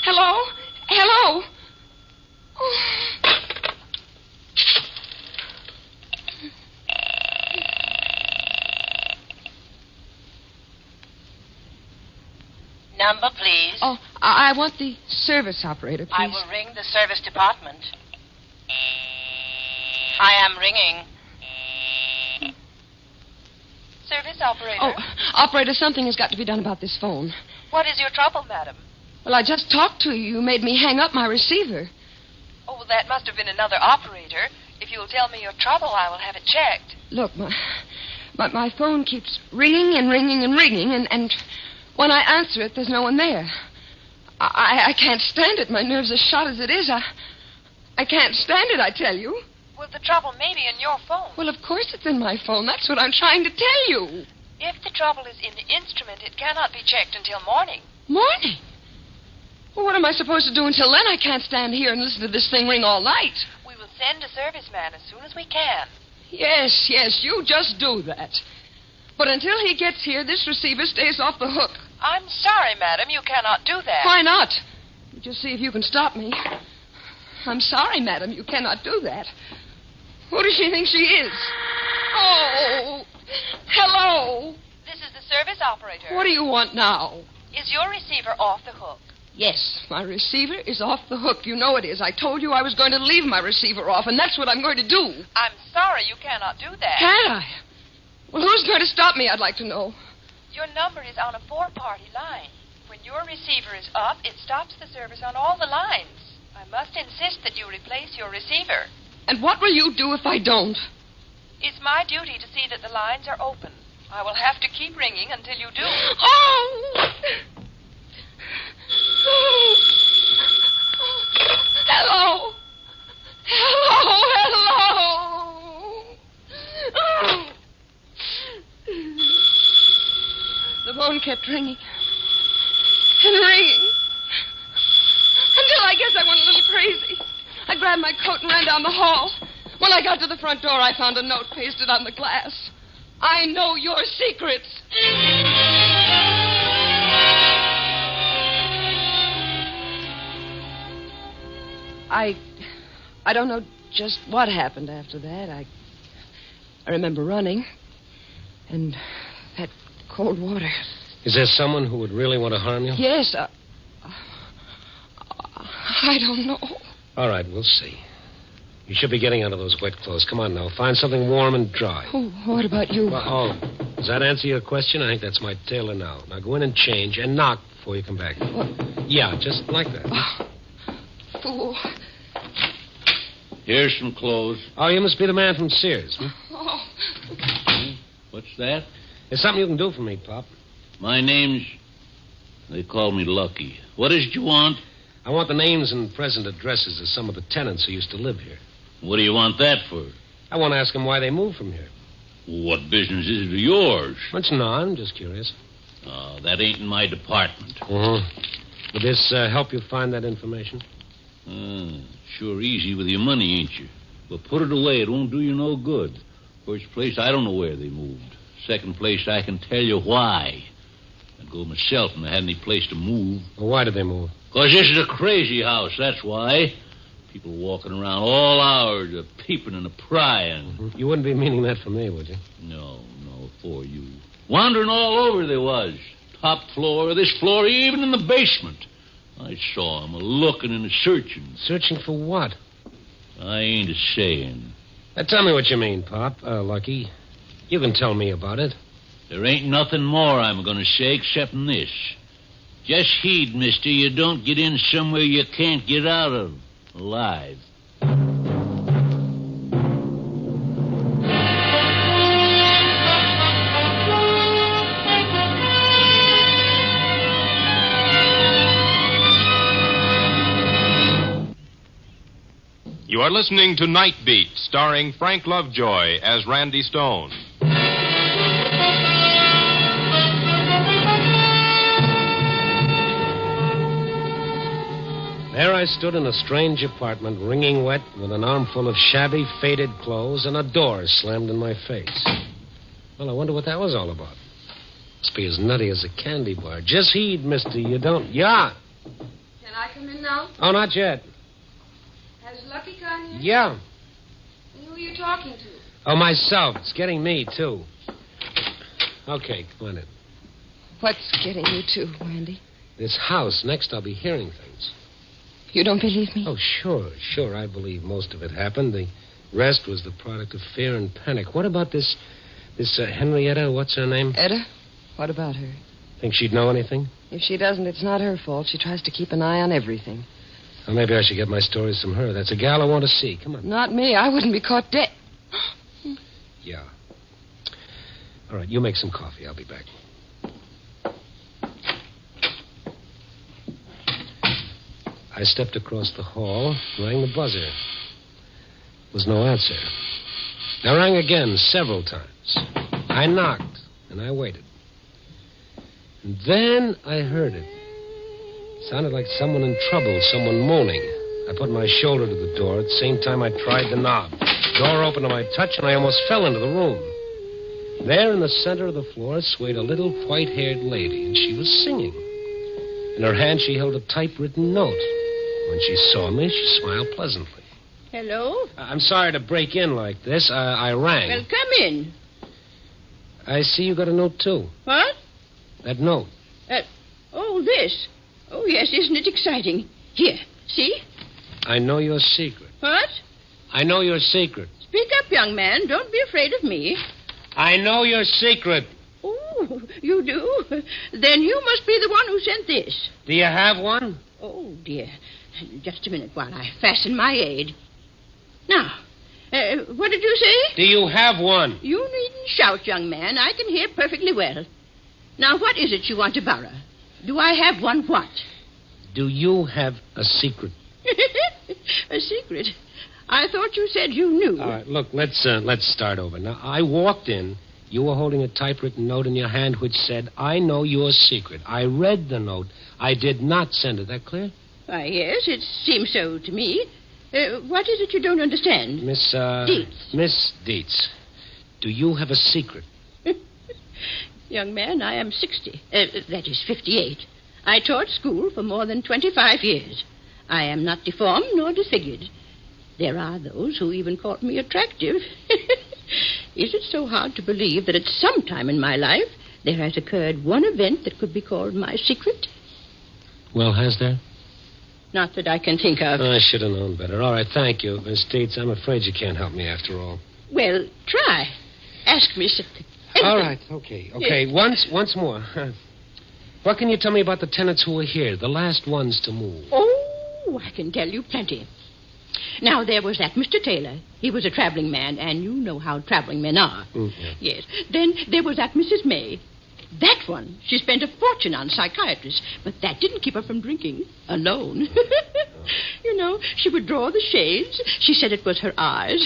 Hello? Hello? Oh. Number, please. Oh, I want the service operator, please. I will ring the service department. I am ringing. Service operator. Oh, operator, something has got to be done about this phone. What is your trouble, madam? Well, I just talked to you. You made me hang up my receiver. Oh, well, that must have been another operator. If you'll tell me your trouble, I will have it checked. Look, my phone keeps ringing and ringing and ringing, and when I answer it, there's no one there. I can't stand it. My nerves are shot as it is. I can't stand it, I tell you. Well, the trouble may be in your phone. Well, of course it's in my phone. That's what I'm trying to tell you. If the trouble is in the instrument, it cannot be checked until morning. Morning? Well, what am I supposed to do until then? I can't stand here and listen to this thing ring all night. We will send a serviceman as soon as we can. Yes, you just do that. But until he gets here, this receiver stays off the hook. I'm sorry, madam. You cannot do that. Why not? Just see if you can stop me. I'm sorry, madam. You cannot do that. Who does she think she is? Oh, hello. This is the service operator. What do you want now? Is your receiver off the hook? Yes, my receiver is off the hook. You know it is. I told you I was going to leave my receiver off, and that's what I'm going to do. I'm sorry you cannot do that. Can't I? Well, who's going to stop me, I'd like to know. Your number is on a 4-party line. When your receiver is up, it stops the service on all the lines. I must insist that you replace your receiver. And what will you do if I don't? It's my duty to see that the lines are open. I will have to keep ringing until you do. Oh! Hello! Hello! ringing. And ringing. Until I guess I went a little crazy. I grabbed my coat and ran down the hall. When I got to the front door, I found a note pasted on the glass. I know your secrets. I don't know just what happened after that. I remember running. And that cold water. Is there someone who would really want to harm you? Yes. I don't know. All right, we'll see. You should be getting out of those wet clothes. Come on now. Find something warm and dry. Oh, what about you? Does that answer your question? I think that's my tailor now. Now go in and change and knock before you come back. What? Yeah, just like that. Oh, fool. Here's some clothes. Oh, you must be the man from Sears. Oh. What's that? There's something you can do for me, Pop. My name's... They call me Lucky. What is it you want? I want the names and present addresses of some of the tenants who used to live here. What do you want that for? I want to ask them why they moved from here. What business is it of yours? It's not. I'm just curious. Oh, that ain't in my department. Would this help you find that information? Sure easy with your money, ain't you? But put it away. It won't do you no good. First place, I don't know where they moved. Second place, I can tell you why. I'd go myself and I had any place to move. Well, why did they move? Because this is a crazy house, that's why. People walking around all hours, peeping and prying. You wouldn't be meaning that for me, would you? No, for you. Wandering all over they was. Top floor, this floor, even in the basement. I saw 'em a-looking and a-searching. Searching for what? I ain't a-saying. Tell me what you mean, Pop, Lucky. You can tell me about it. There ain't nothing more I'm going to say excepting this. Just heed, mister, you don't get in somewhere you can't get out of alive. You are listening to Night Beat, starring Frank Lovejoy as Randy Stone. There I stood in a strange apartment, wringing wet, with an armful of shabby, faded clothes, and a door slammed in my face. Well, I wonder what that was all about. Must be as nutty as a candy bar. Just heed, mister, you don't... Yeah. Can I come in now? Oh, not yet. Has Lucky gone yet? Yeah. And who are you talking to? Oh, myself. It's getting me, too. Okay, come on in. What's getting you too, Randy? This house. Next, I'll be hearing things. You don't believe me? Oh, sure. I believe most of it happened. The rest was the product of fear and panic. What about this Henrietta, what's her name? Etta? What about her? Think she'd know anything? If she doesn't, it's not her fault. She tries to keep an eye on everything. Well, maybe I should get my stories from her. That's a gal I want to see. Come on. Not me. I wouldn't be caught dead. Yeah. All right, you make some coffee. I'll be back. I stepped across the hall, rang the buzzer. There was no answer. I rang again several times. I knocked, and I waited. And then I heard it. It sounded like someone in trouble, someone moaning. I put my shoulder to the door. At the same time, I tried the knob. The door opened to my touch, and I almost fell into the room. There in the center of the floor swayed a little white-haired lady, and she was singing. In her hand, she held a typewritten note. When she saw me, she smiled pleasantly. Hello? I'm sorry to break in like this. I rang. Well, come in. I see you got a note, too. What? That note. This. Oh, yes, isn't it exciting? Here, see? I know your secret. What? I know your secret. Speak up, young man. Don't be afraid of me. I know your secret. Oh, you do? Then you must be the one who sent this. Do you have one? Oh, dear. Just a minute while I fasten my aid. Now, what did you say? Do you have one? You needn't shout, young man. I can hear perfectly well. Now, what is it you want to borrow? Do I have one what? Do you have a secret? A secret? I thought you said you knew. All right, look, let's start over. Now, I walked in. You were holding a typewritten note in your hand which said, I know your secret. I read the note. I did not send it. That clear? Why, yes, it seems so to me. What is it you don't understand? Miss, Dietz. Miss Dietz, do you have a secret? Young man, I am 60. That is 58. I taught school for more than 25 years. I am not deformed nor disfigured. There are those who even call me attractive. Is it so hard to believe that at some time in my life there has occurred one event that could be called my secret? Well, has there? Not that I can think of. I should have known better. All right, thank you, Miss Dietz. I'm afraid you can't help me after all. Well, try. Ask me something. All right, okay. Once more. What can you tell me about the tenants who were here, the last ones to move? Oh, I can tell you plenty. Now, there was that Mr. Taylor. He was a traveling man, and you know how traveling men are. Yeah. Yes. Then there was that Mrs. May. That one, she spent a fortune on psychiatrists, but that didn't keep her from drinking alone. You know, she would draw the shades. She said it was her eyes.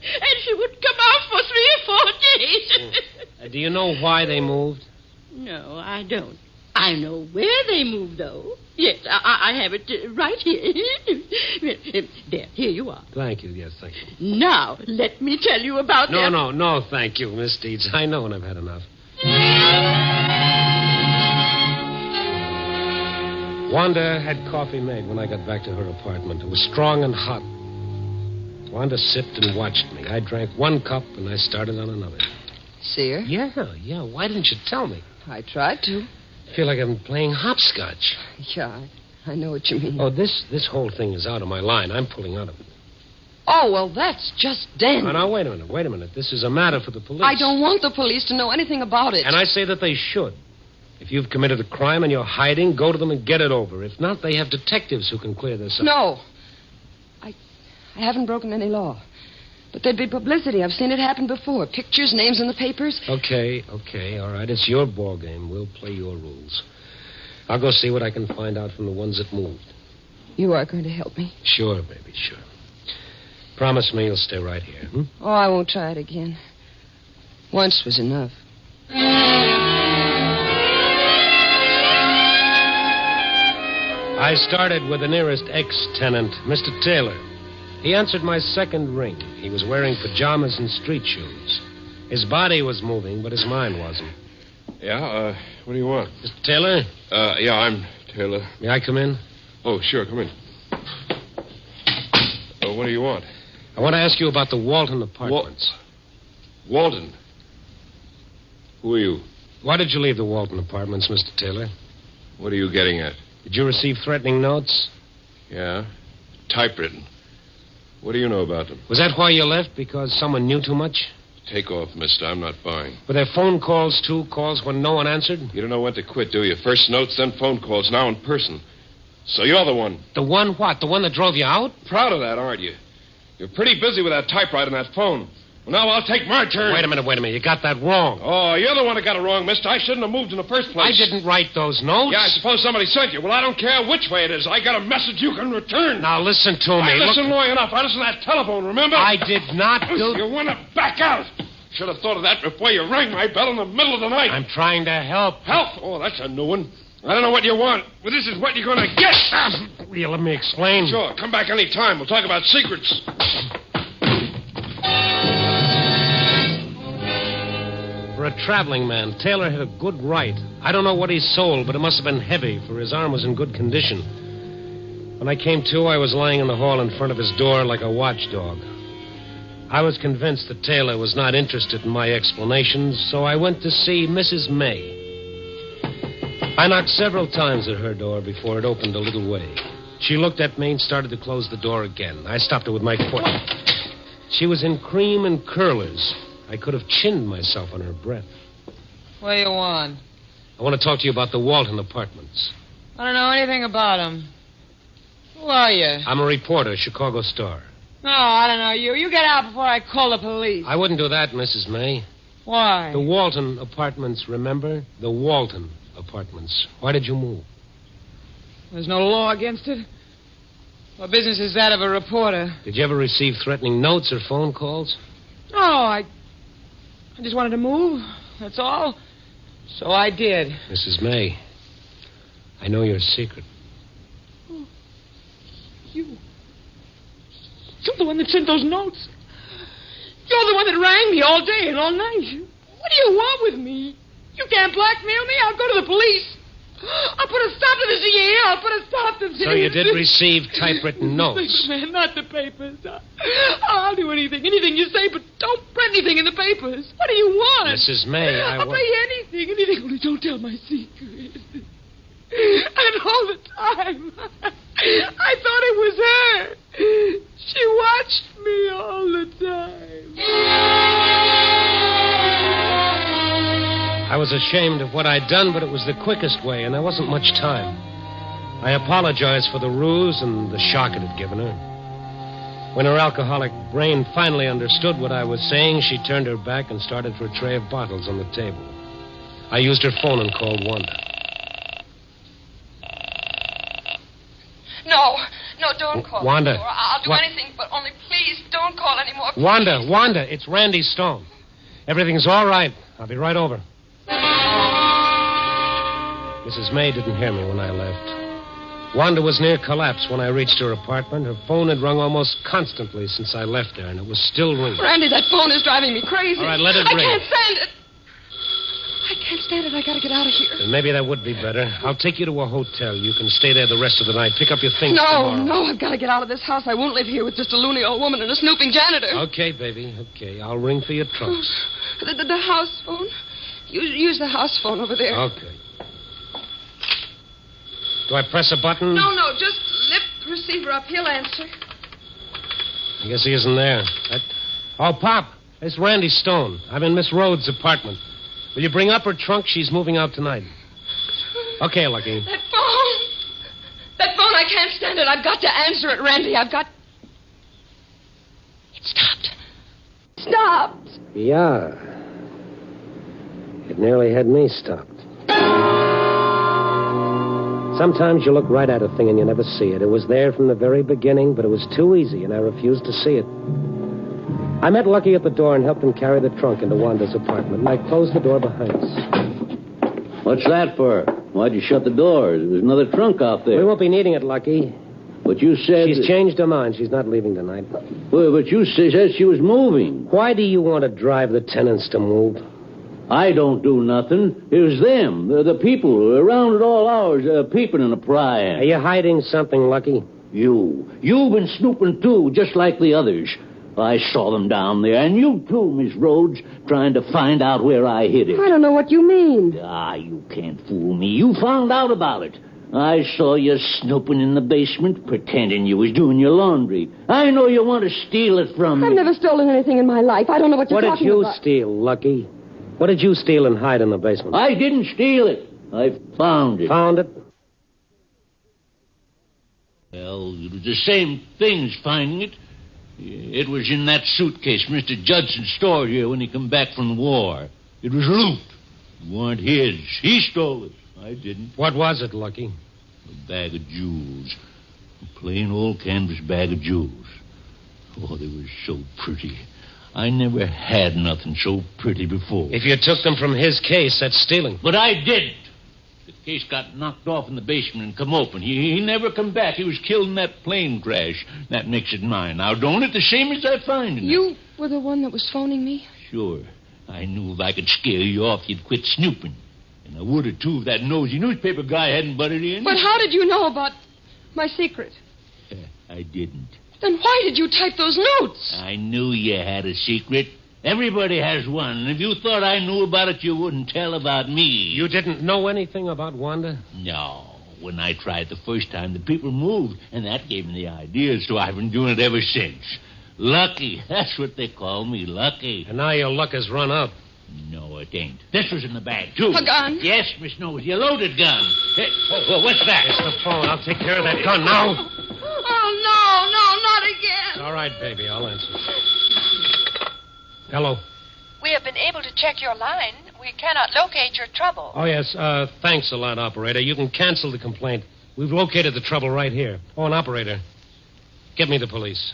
And she would come out for 3 or 4 days. Do you know why they moved? No, I don't. I know where they moved, though. Yes, I have it right here. There, here you are. Thank you, yes, thank you. Now, let me tell you about them. No, thank you, Miss Dietz. I know when I've had enough. Wanda had coffee made when I got back to her apartment. It was strong and hot. Wanda sipped and watched me. I drank 1 cup, and I started on another. See her? Yeah. Why didn't you tell me? I tried to. I feel like I'm playing hopscotch. Yeah, I know what you mean. Oh, this whole thing is out of my line. I'm pulling out of it. Oh, well, that's just dandy. Now, wait a minute. This is a matter for the police. I don't want the police to know anything about it. And I say that they should. If you've committed a crime and you're hiding, go to them and get it over. If not, they have detectives who can clear this up. No. I haven't broken any law. But there'd be publicity. I've seen it happen before. Pictures, names in the papers. Okay. All right. It's your ball game. We'll play your rules. I'll go see what I can find out from the ones that moved. You are going to help me? Sure, baby, sure. Promise me you'll stay right here, hmm? Oh, I won't try it again. Once was enough. I started with the nearest ex-tenant, Mr. Taylor. He answered my second ring. He was wearing pajamas and street shoes. His body was moving, but his mind wasn't. Yeah, what do you want? Mr. Taylor? Yeah, I'm Taylor. May I come in? Oh, sure, come in. What do you want? I want to ask you about the Walton apartments. Walton? Who are you? Why did you leave the Walton apartments, Mr. Taylor? What are you getting at? Did you receive threatening notes? Yeah, typewritten. What do you know about them? Was that why you left? Because someone knew too much? Take off, mister. I'm not buying. Were there phone calls, too? Calls when no one answered? You don't know when to quit, do you? First notes, then phone calls, now in person. So you're the one. The one what? The one that drove you out? Proud of that, aren't you? You're pretty busy with that typewriter and that phone. Well, now I'll take my turn. Wait a minute. You got that wrong. Oh, you're the one that got it wrong, mister. I shouldn't have moved in the first place. I didn't write those notes. Yeah, I suppose somebody sent you. Well, I don't care which way it is. I got a message you can return. Now, listen to me. I listened long enough. I listened to that telephone, remember? I did not do... You want to back out. Should have thought of that before you rang my bell in the middle of the night. I'm trying to help. Help? Oh, that's a new one. I don't know what you want, but this is what you're going to get. Will you let me explain? Sure. Come back any time. We'll talk about secrets. For a traveling man, Taylor had a good right. I don't know what he sold, but it must have been heavy, for his arm was in good condition. When I came to, I was lying in the hall in front of his door like a watchdog. I was convinced that Taylor was not interested in my explanations, so I went to see Mrs. May. I knocked several times at her door before it opened a little way. She looked at me and started to close the door again. I stopped her with my foot. She was in cream and curlers. I could have chinned myself on her breath. What do you want? I want to talk to you about the Walton apartments. I don't know anything about them. Who are you? I'm a reporter, Chicago Star. No, I don't know you. You get out before I call the police. I wouldn't do that, Mrs. May. Why? The Walton apartments, remember? The Walton apartments. Why did you move? There's no law against it. What business is that of a reporter? Did you ever receive threatening notes or phone calls? No, I I just wanted to move. That's all. So I did. Mrs. May, I know your secret. Oh, you're the one that sent those notes. You're the one that rang me all day and all night. What do you want with me? You can't blackmail me. I'll go to the police. I'll put a stop to this here. I'll put a stop to this. So you did receive typewritten notes? Man, not the papers. I'll do anything you say, but don't print anything in the papers. What do you want? Mrs. May, I'll pay you anything, only don't tell my secret. And all the time, I thought it was her. She watched me all the time. I was ashamed of what I'd done, but it was the quickest way, and there wasn't much time. I apologized for the ruse and the shock it had given her. When her alcoholic brain finally understood what I was saying, she turned her back and started for a tray of bottles on the table. I used her phone and called Wanda. No, don't call Wanda. anymore. I'll do anything, but only please don't call anymore. Please. Wanda, it's Randy Stone. Everything's all right. I'll be right over. Mrs. May didn't hear me when I left. Wanda was near collapse when I reached her apartment. Her phone had rung almost constantly since I left there, and it was still ringing. Randy, that phone is driving me crazy. All right, let it ring. I can't stand it. I gotta get out of here. Then maybe that would be better. I'll take you to a hotel. You can stay there the rest of the night. Pick up your things tomorrow. No, I've got to get out of this house. I won't live here with just a loony old woman and a snooping janitor. Okay, baby, okay. I'll ring for your trunks. The house phone. Use the house phone over there. Okay. Do I press a button? No, just lift the receiver up. He'll answer. I guess he isn't there. Oh, Pop, it's Randy Stone. I'm in Miss Rhodes' apartment. Will you bring up her trunk? She's moving out tonight. Okay, Lucky. That phone, I can't stand it. I've got to answer it, Randy. It stopped. Yeah. It nearly had me stopped. Sometimes you look right at a thing and you never see it. It was there from the very beginning, but it was too easy, and I refused to see it. I met Lucky at the door and helped him carry the trunk into Wanda's apartment, and I closed the door behind us. What's that for? Why'd you shut the doors? There's another trunk out there. We won't be needing it, Lucky. But you said... She's changed her mind. She's not leaving tonight. Well, but you said she was moving. Why do you want to drive the tenants to move? I don't do nothing. It was them, the people, around at all hours, peeping and prying. Are you hiding something, Lucky? You've been snooping, too, just like the others. I saw them down there, and you, too, Miss Rhodes, trying to find out where I hid it. I don't know what you mean. You can't fool me. You found out about it. I saw you snooping in the basement, pretending you was doing your laundry. I know you want to steal it from me. I've never stolen anything in my life. I don't know what you're talking about. What did you steal, Lucky? What did you steal and hide in the basement? I didn't steal it. I found it. Found it? Well, it was the same thing as finding it. It was in that suitcase Mr. Judson stored here when he come back from the war. It was loot. It weren't his. He stole it. I didn't. What was it, Lucky? A bag of jewels. A plain old canvas bag of jewels. Oh, they were so pretty. I never had nothing so pretty before. If you took them from his case, that's stealing. But I didn't. The case got knocked off in the basement and come open. He never come back. He was killed in that plane crash. That makes it mine. Now, don't it the same as I find it? You were the one that was phoning me? Sure. I knew if I could scare you off, you'd quit snooping. And I would have, too, if that nosy newspaper guy hadn't butted in. But how did you know about my secret? I didn't. Then why did you type those notes? I knew you had a secret. Everybody has one. And if you thought I knew about it, you wouldn't tell about me. You didn't know anything about Wanda? No. When I tried the first time, the people moved, and that gave me the idea, so I've been doing it ever since. Lucky. That's what they call me, Lucky. And now your luck has run out. No, it ain't. This was in the bag, too. A gun? Yes, Miss Nosy, a loaded gun. Hey, what's that? It's the phone. I'll take care of that gun now. Oh, no, not again. All right, baby, I'll answer. Hello. We have been able to check your line. We cannot locate your trouble. Oh, yes. Thanks a lot, operator. You can cancel the complaint. We've located the trouble right here. Oh, and operator, get me the police.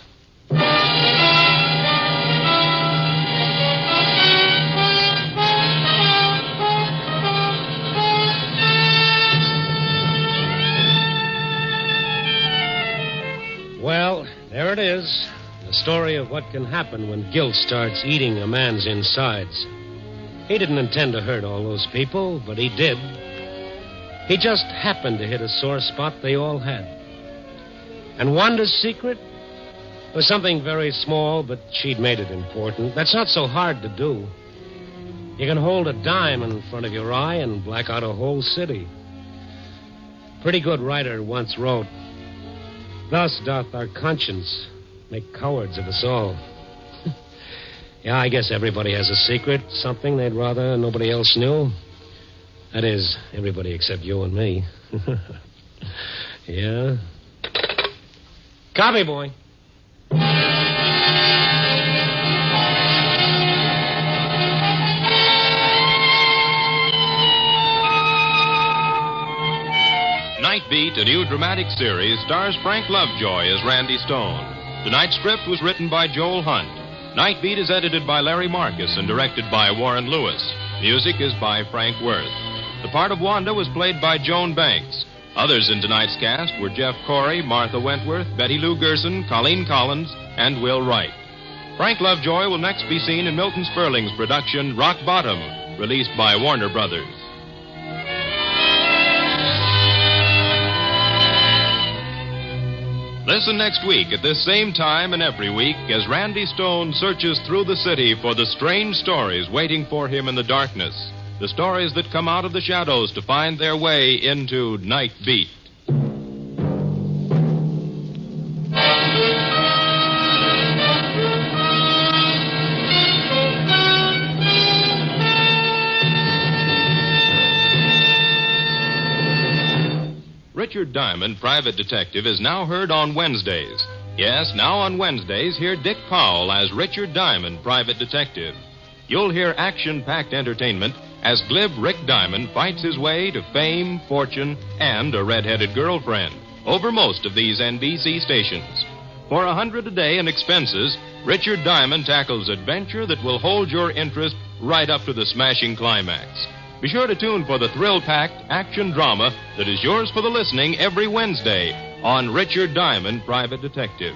There it is. The story of what can happen when guilt starts eating a man's insides. He didn't intend to hurt all those people, but he did. He just happened to hit a sore spot they all had. And Wanda's secret was something very small, but she'd made it important. That's not so hard to do. You can hold a dime in front of your eye and black out a whole city. Pretty good writer once wrote, "Thus doth our conscience make cowards of us all." Yeah, I guess everybody has a secret, something they'd rather nobody else knew. That is, everybody except you and me. Yeah? Copy, boy. Night Beat, a new dramatic series, stars Frank Lovejoy as Randy Stone. Tonight's script was written by Joel Hunt. Night Beat is edited by Larry Marcus and directed by Warren Lewis. Music is by Frank Worth. The part of Wanda was played by Joan Banks. Others in tonight's cast were Jeff Corey, Martha Wentworth, Betty Lou Gerson, Colleen Collins, and Will Wright. Frank Lovejoy will next be seen in Milton Sperling's production, Rock Bottom, released by Warner Brothers. Listen next week at this same time and every week as Randy Stone searches through the city for the strange stories waiting for him in the darkness. The stories that come out of the shadows to find their way into Night Beat. Richard Diamond, Private Detective, is now heard on Wednesdays. Yes, now on Wednesdays, hear Dick Powell as Richard Diamond, Private Detective. You'll hear action-packed entertainment as glib Rick Diamond fights his way to fame, fortune, and a red-headed girlfriend over most of these NBC stations. For $100 a day in expenses, Richard Diamond tackles adventure that will hold your interest right up to the smashing climax. Be sure to tune for the thrill-packed action drama that is yours for the listening every Wednesday on Richard Diamond, Private Detective.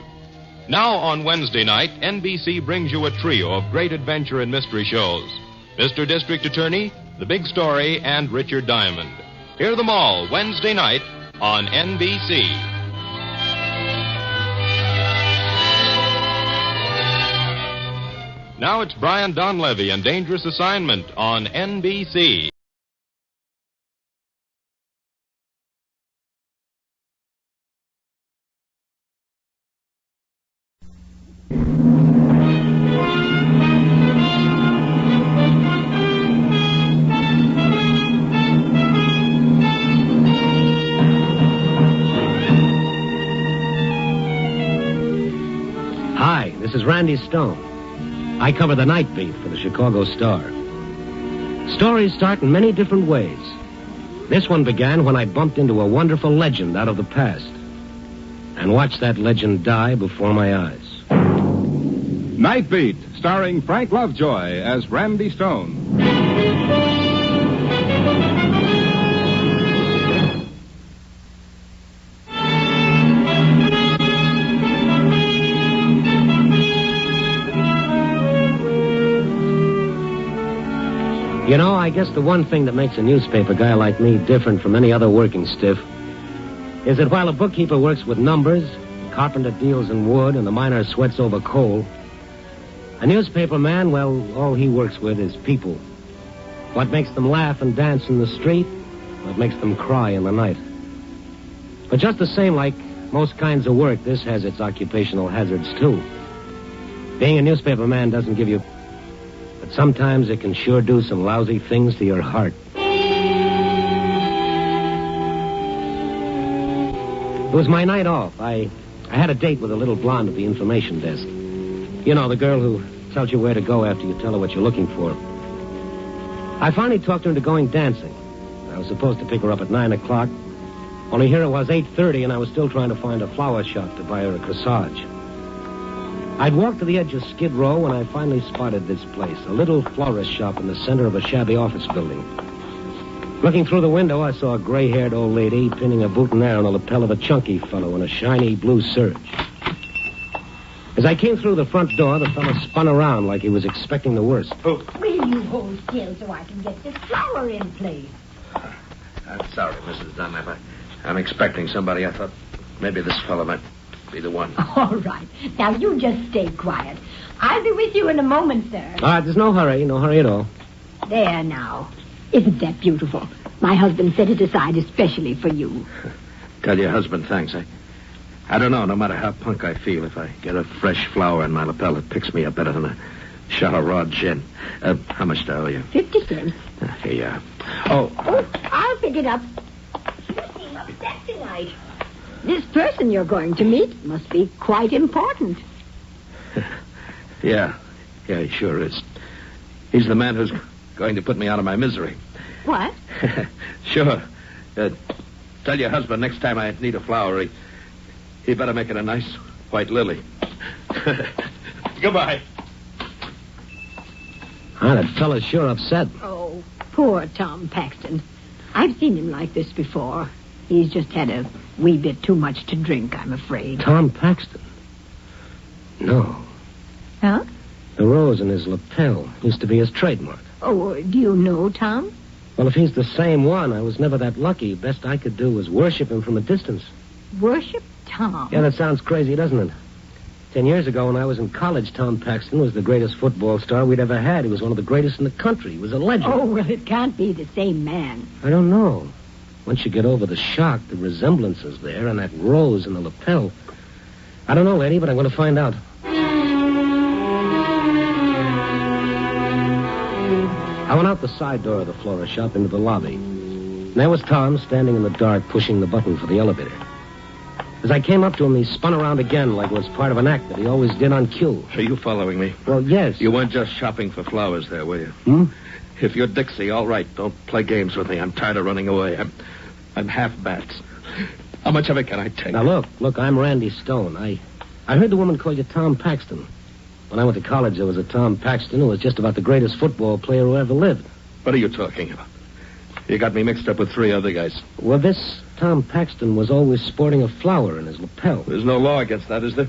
Now on Wednesday night, NBC brings you a trio of great adventure and mystery shows. Mr. District Attorney, The Big Story, and Richard Diamond. Hear them all Wednesday night on NBC. Now it's Brian Donlevy and Dangerous Assignment on NBC. Hi, this is Randy Stone. I cover the night beat for the Chicago Star. Stories start in many different ways. This one began when I bumped into a wonderful legend out of the past and watched that legend die before my eyes. Night Beat, starring Frank Lovejoy as Randy Stone. You know, I guess the one thing that makes a newspaper guy like me different from any other working stiff is that while a bookkeeper works with numbers, carpenter deals in wood, and the miner sweats over coal, a newspaper man, well, all he works with is people. What makes them laugh and dance in the street, what makes them cry in the night. But just the same, like most kinds of work, this has its occupational hazards, too. Being a newspaper man doesn't give you... but sometimes it can sure do some lousy things to your heart. It was my night off. I had a date with a little blonde at the information desk. You know, the girl who tells you where to go after you tell her what you're looking for. I finally talked her into going dancing. I was supposed to pick her up at 9 o'clock. Only here it was 8:30, and I was still trying to find a flower shop to buy her a corsage. I'd walked to the edge of Skid Row when I finally spotted this place, a little florist shop in the center of a shabby office building. Looking through the window, I saw a gray-haired old lady pinning a boutonniere on the lapel of a chunky fellow in a shiny blue serge. As I came through the front door, the fellow spun around like he was expecting the worst. Will you hold still so I can get this flower in place? I'm sorry, Mrs. Dunlap. I'm expecting somebody. I thought maybe this fellow might be the one. All right. Now, you just stay quiet. I'll be with you in a moment, sir. All right, there's no hurry at all. There now. Isn't that beautiful? My husband set it aside especially for you. Tell your husband thanks. I don't know, no matter how punk I feel, if I get a fresh flower in my lapel, it picks me up better than a shot of raw gin. How much do I owe you? 50 cents. Here you are. Oh, I'll pick it up. You seem upset tonight. This person you're going to meet must be quite important. Yeah, he sure is. He's the man who's going to put me out of my misery. What? Sure. Tell your husband next time I need a flower, he better make it a nice white lily. Goodbye. That fella's sure upset. Oh, poor Tom Paxton. I've seen him like this before. He's just had a wee bit too much to drink, I'm afraid. Tom Paxton? No. Huh? The rose in his lapel used to be his trademark. Oh, do you know Tom? Well, if he's the same one, I was never that lucky. Best I could do was worship him from a distance. Worship Tom? Yeah, that sounds crazy, doesn't it? 10 years ago, when I was in college, Tom Paxton was the greatest football star we'd ever had. He was one of the greatest in the country. He was a legend. Oh, well, it can't be the same man. I don't know. Once you get over the shock, the resemblance is there, and that rose in the lapel. I don't know, lady, but I'm going to find out. I went out the side door of the florist shop into the lobby. And there was Tom standing in the dark, pushing the button for the elevator. As I came up to him, he spun around again like it was part of an act that he always did on cue. Are you following me? Well, yes. You weren't just shopping for flowers there, were you? Hmm? If you're Dixie, all right. Don't play games with me. I'm tired of running away. I'm half bats. How much of it can I take? Now, look, I'm Randy Stone. I heard the woman call you Tom Paxton. When I went to college, there was a Tom Paxton who was just about the greatest football player who ever lived. What are you talking about? You got me mixed up with 3 other guys. Well, this Tom Paxton was always sporting a flower in his lapel. There's no law against that, is there?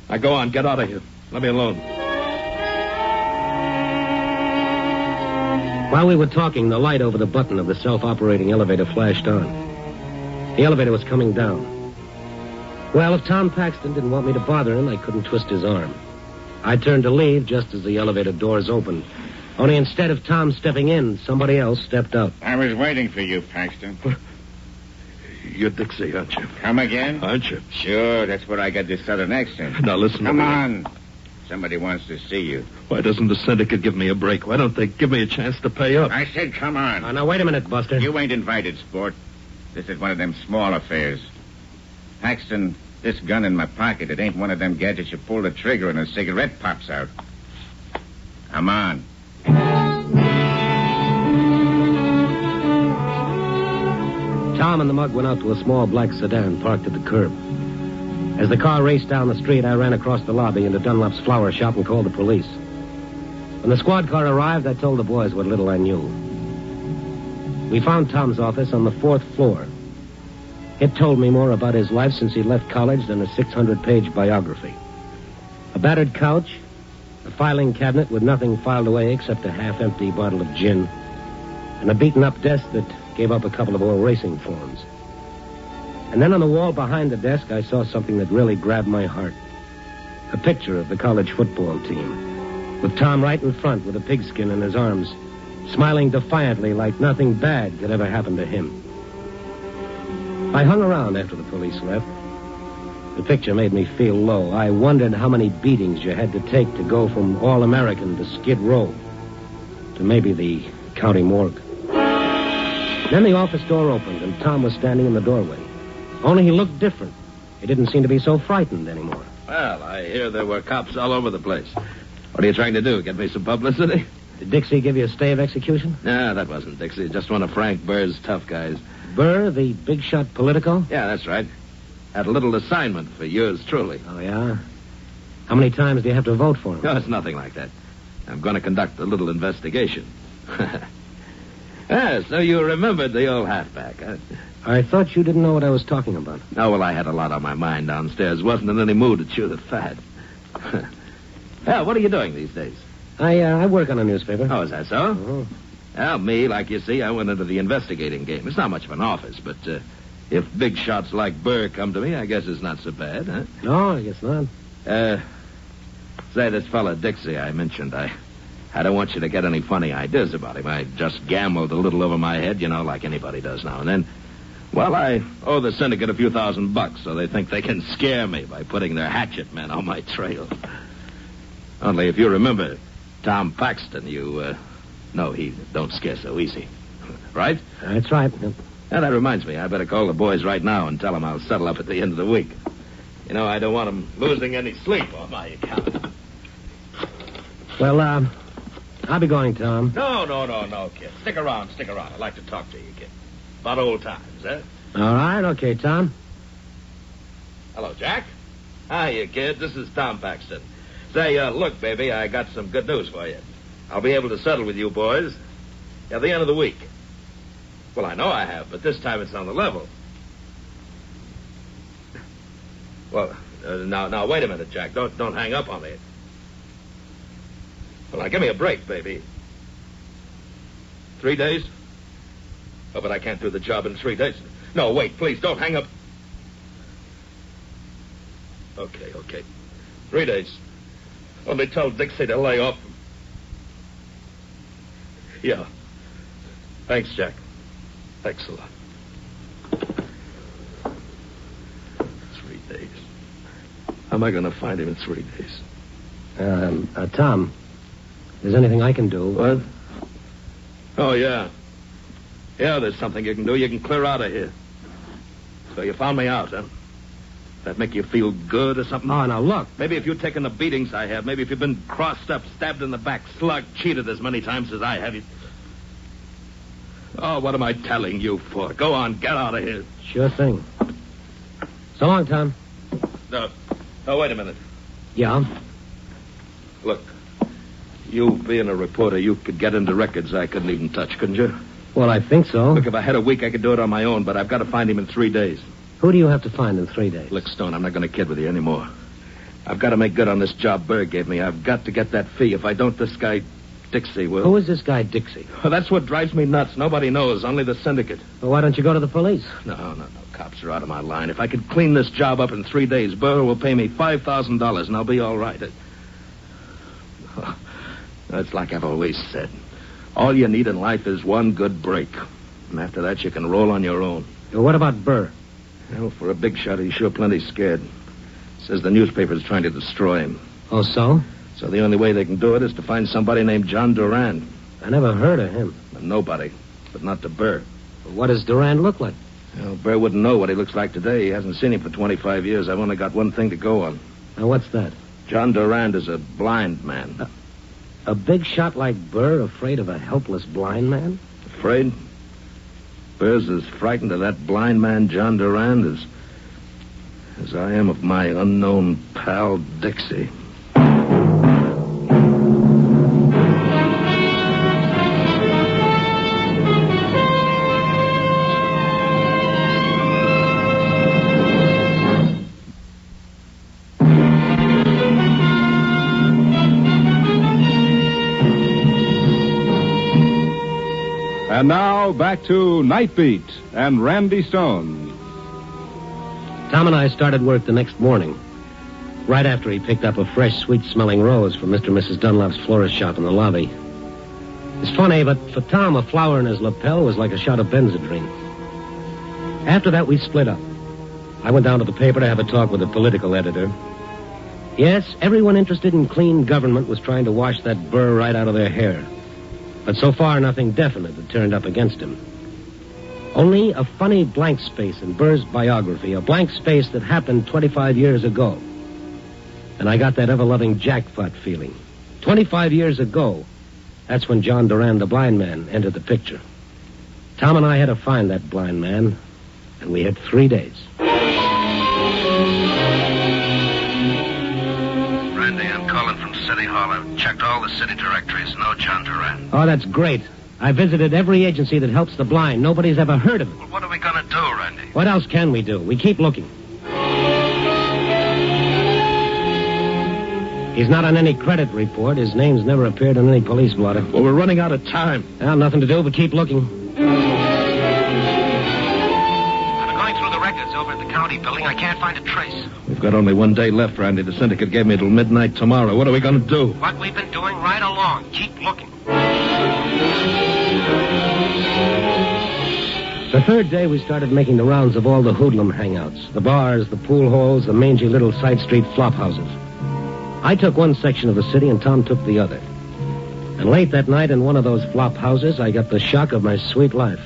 Now, go on. Get out of here. Let me alone. While we were talking, the light over the button of the self-operating elevator flashed on. The elevator was coming down. Well, if Tom Paxton didn't want me to bother him, I couldn't twist his arm. I turned to leave just as the elevator doors opened. Only instead of Tom stepping in, somebody else stepped out. I was waiting for you, Paxton. You're Dixie, aren't you? Come again? Aren't you? Sure, that's what I got this southern accent. Now, listen to me. Come on. Somebody wants to see you. Why doesn't the syndicate give me a break? Why don't they give me a chance to pay up? I said come on. Now, wait a minute, Buster. You ain't invited, sport. This is one of them small affairs. Paxton, this gun in my pocket, it ain't one of them gadgets you pull the trigger and a cigarette pops out. Come on. Tom and the mug went out to a small black sedan parked at the curb. As the car raced down the street, I ran across the lobby into Dunlap's flower shop and called the police. When the squad car arrived, I told the boys what little I knew. We found Tom's office on the 4th floor. It told me more about his life since he left college than a 600-page biography. A battered couch, a filing cabinet with nothing filed away except a half-empty bottle of gin, and a beaten-up desk that gave up a couple of old racing forms. And then on the wall behind the desk, I saw something that really grabbed my heart. A picture of the college football team, with Tom right in front with a pigskin in his arms, smiling defiantly like nothing bad could ever happen to him. I hung around after the police left. The picture made me feel low. I wondered how many beatings you had to take to go from All-American to Skid Row to maybe the county morgue. Then the office door opened, and Tom was standing in the doorway. Only he looked different. He didn't seem to be so frightened anymore. Well, I hear there were cops all over the place. What are you trying to do, get me some publicity? Did Dixie give you a stay of execution? No, that wasn't Dixie. Just one of Frank Burr's tough guys. Burr, the big-shot Politico? Yeah, that's right. Had a little assignment for yours truly. Oh, yeah? How many times do you have to vote for him? No, it's nothing like that. I'm going to conduct a little investigation. So you remembered the old halfback, huh? I thought you didn't know what I was talking about. Oh, well, I had a lot on my mind downstairs. Wasn't in any mood to chew the fat. Yeah, what are you doing these days? I work on a newspaper. Oh, is that so? Oh. Well, me, like you see, I went into the investigating game. It's not much of an office, but if big shots like Burr come to me, I guess it's not so bad, huh? No, I guess not. Say, this fella Dixie I mentioned, I don't want you to get any funny ideas about him. I just gambled a little over my head, like anybody does now and then. Well, I owe the syndicate a few $1,000, so they think they can scare me by putting their hatchet men on my trail. Only if you remember Tom Paxton, no, he don't scare so easy. Right? That's right. Now, that reminds me, I better call the boys right now and tell them I'll settle up at the end of the week. I don't want them losing any sleep on my account. Well, I'll be going, Tom. No, kid. Stick around. I'd like to talk to you, kid. About old times, eh? All right, okay, Tom. Hello, Jack. Hiya, kid. This is Tom Paxton. Say, look, baby, I got some good news for you. I'll be able to settle with you boys at the end of the week. Well, I know I have, but this time it's on the level. Well, now, wait a minute, Jack. Don't hang up on me. Well, now, give me a break, baby. 3 days? Oh, but I can't do the job in 3 days. No, wait, please, don't hang up. Okay. 3 days. Only tell Dixie to lay off. Yeah. Thanks, Jack. Thanks a lot. 3 days. How am I going to find him in 3 days? Tom, is there anything I can do? What? Oh, yeah. Yeah, there's something you can do. You can clear out of here. So you found me out, huh? That make you feel good or something? Oh, now, look. Maybe if you'd taken the beatings I have, maybe if you'd been crossed up, stabbed in the back, slugged, cheated as many times as I have, you... Oh, what am I telling you for? Go on, get out of here. Sure thing. So long, Tom. No, wait a minute. Yeah? Look, you being a reporter, you could get into records I couldn't even touch, couldn't you? Well, I think so. Look, if I had a week, I could do it on my own, but I've got to find him in 3 days. Who do you have to find in 3 days? Look, Stone, I'm not going to kid with you anymore. I've got to make good on this job Berg gave me. I've got to get that fee. If I don't, this guy Dixie will. Who is this guy Dixie? Well, that's what drives me nuts. Nobody knows, only the syndicate. Well, why don't you go to the police? No. Cops are out of my line. If I could clean this job up in 3 days, Burr will pay me $5,000, and I'll be all right. That's like I've always said. All you need in life is one good break. And after that, you can roll on your own. Well, what about Burr? Well, for a big shot, he's sure plenty scared. Says the newspaper's trying to destroy him. Oh, so? So the only way they can do it is to find somebody named John Durand. I never heard of him. Nobody, but not to Burr. Well, what does Durand look like? Well, Burr wouldn't know what he looks like today. He hasn't seen him for 25 years. I've only got one thing to go on. Now, what's that? John Durand is a blind man. A big shot like Burr afraid of a helpless blind man? Afraid? Burr's as frightened of that blind man, John Durand, as I am of my unknown pal, Dixie. And now, back to Night Beat and Randy Stone. Tom and I started work the next morning, right after he picked up a fresh, sweet-smelling rose from Mr. and Mrs. Dunlop's florist shop in the lobby. It's funny, but for Tom, a flower in his lapel was like a shot of Benzedrine. After that, we split up. I went down to the paper to have a talk with the political editor. Yes, everyone interested in clean government was trying to wash that Burr right out of their hair. But so far, nothing definite had turned up against him. Only a funny blank space in Burr's biography, a blank space that happened 25 years ago. And I got that ever-loving jackpot feeling. 25 years ago, that's when John Durand, the blind man, entered the picture. Tom and I had to find that blind man, and we had 3 days. Randy, I'm calling from City Hall. I've checked all the city directories. No John Durand. Oh, that's great. I visited every agency that helps the blind. Nobody's ever heard of it. Well, what are we going to do, Randy? What else can we do? We keep looking. He's not on any credit report. His name's never appeared on any police blotter. Well, we're running out of time. Well, nothing to do but keep looking. I'm going through the records over at the county building. I can't find a trace. We've got only 1 day left, Randy. The syndicate gave me till midnight tomorrow. What are we going to do? What we've been doing right along. Keep looking. The third day, we started making the rounds of all the hoodlum hangouts. The bars, the pool halls, the mangy little side street flop houses. I took one section of the city and Tom took the other. And late that night in one of those flop houses, I got the shock of my sweet life.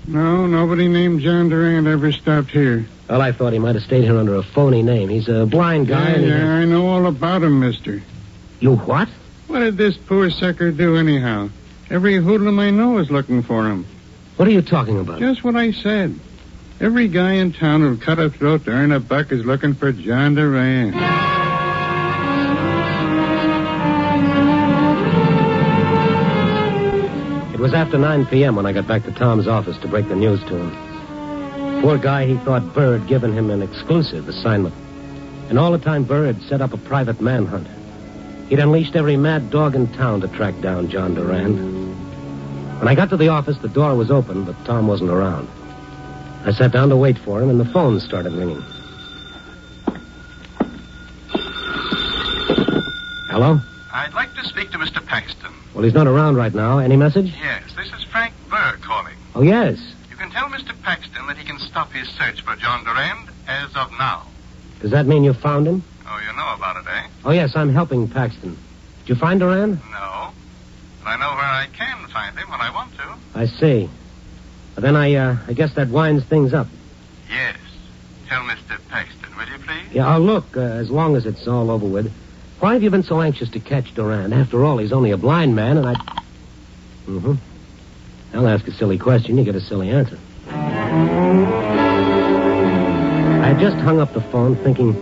No, nobody named John Durand ever stopped here. Well, I thought he might have stayed here under a phony name. He's a blind guy. Yeah, I know all about him, mister. You what? What did this poor sucker do anyhow? Every hoodlum I know is looking for him. What are you talking about? Just what I said. Every guy in town who'll cut a throat to earn a buck is looking for John Durand. It was after 9 p.m. when I got back to Tom's office to break the news to him. Poor guy, he thought Burr had given him an exclusive assignment. And all the time, Burr had set up a private manhunt. He'd unleashed every mad dog in town to track down John Durand. When I got to the office, the door was open, but Tom wasn't around. I sat down to wait for him, and the phone started ringing. Hello? I'd like to speak to Mr. Paxton. Well, he's not around right now. Any message? Yes, this is Frank Burr calling. Oh, yes. You can tell Mr. Paxton that he can stop his search for John Durand as of now. Does that mean you found him? Oh, you know about it, eh? Oh, yes, I'm helping Paxton. Did you find Durand? No. But I know where I can find him when I want to. I see. Well, then I guess that winds things up. Yes. Tell Mr. Paxton, will you please? Yeah, I'll look, as long as it's all over with. Why have you been so anxious to catch Durand? After all, he's only a blind man, and I... Mm-hmm. I'll ask a silly question. You get a silly answer. I had just hung up the phone thinking,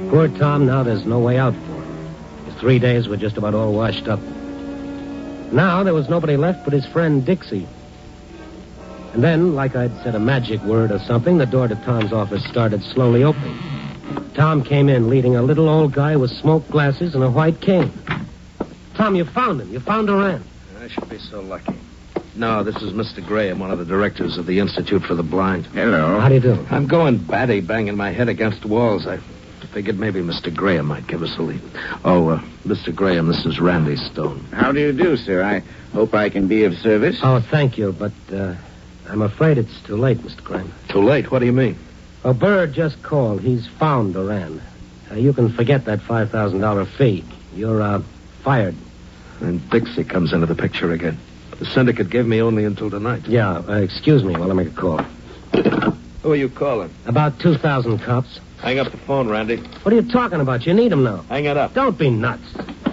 poor Tom, now there's no way out for him. His 3 days were just about all washed up. Now there was nobody left but his friend Dixie. And then, like I'd said a magic word or something, the door to Tom's office started slowly opening. Tom came in leading a little old guy with smoked glasses and a white cane. Tom, you found him. You found Durand. I should be so lucky. No, this is Mr. Graham, one of the directors of the Institute for the Blind. Hello. How do you do? I'm going batty, banging my head against walls. I figured maybe Mr. Graham might give us a lead. Oh, Mr. Graham, this is Randy Stone. How do you do, sir? I hope I can be of service. Oh, thank you, but I'm afraid it's too late, Mr. Graham. Too late? What do you mean? Oh, Bird just called. He's found Durand. You can forget that $5,000 fee. You're, fired. And Dixie comes into the picture again. The syndicate gave me only until tonight. Yeah, excuse me while I make a call. Who are you calling? About 2,000 cops. Hang up the phone, Randy. What are you talking about? You need them now. Hang it up. Don't be nuts.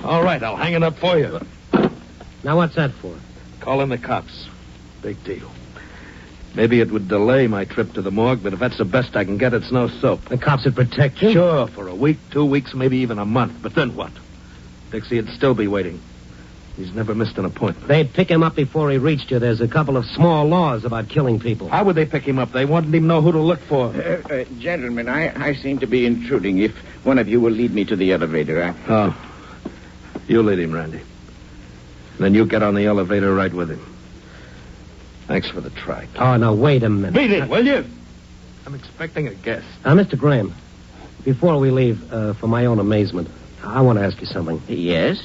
All right, I'll hang it up for you. Now, what's that for? Calling the cops. Big deal. Maybe it would delay my trip to the morgue, but if that's the best I can get, it's no soap. The cops would protect you? Sure, for a week, 2 weeks, maybe even a month. But then what? Dixie would still be waiting. He's never missed an appointment. They'd pick him up before he reached you. There's a couple of small laws about killing people. How would they pick him up? They wouldn't even know who to look for. Gentlemen, I seem to be intruding. If one of you will lead me to the elevator, Oh. You lead him, Randy. Then you get on the elevator right with him. Thanks for the try. Oh, now, wait a minute. Beat it, will you? I'm expecting a guest. Mr. Graham, before we leave, for my own amazement, I want to ask you something. Yes?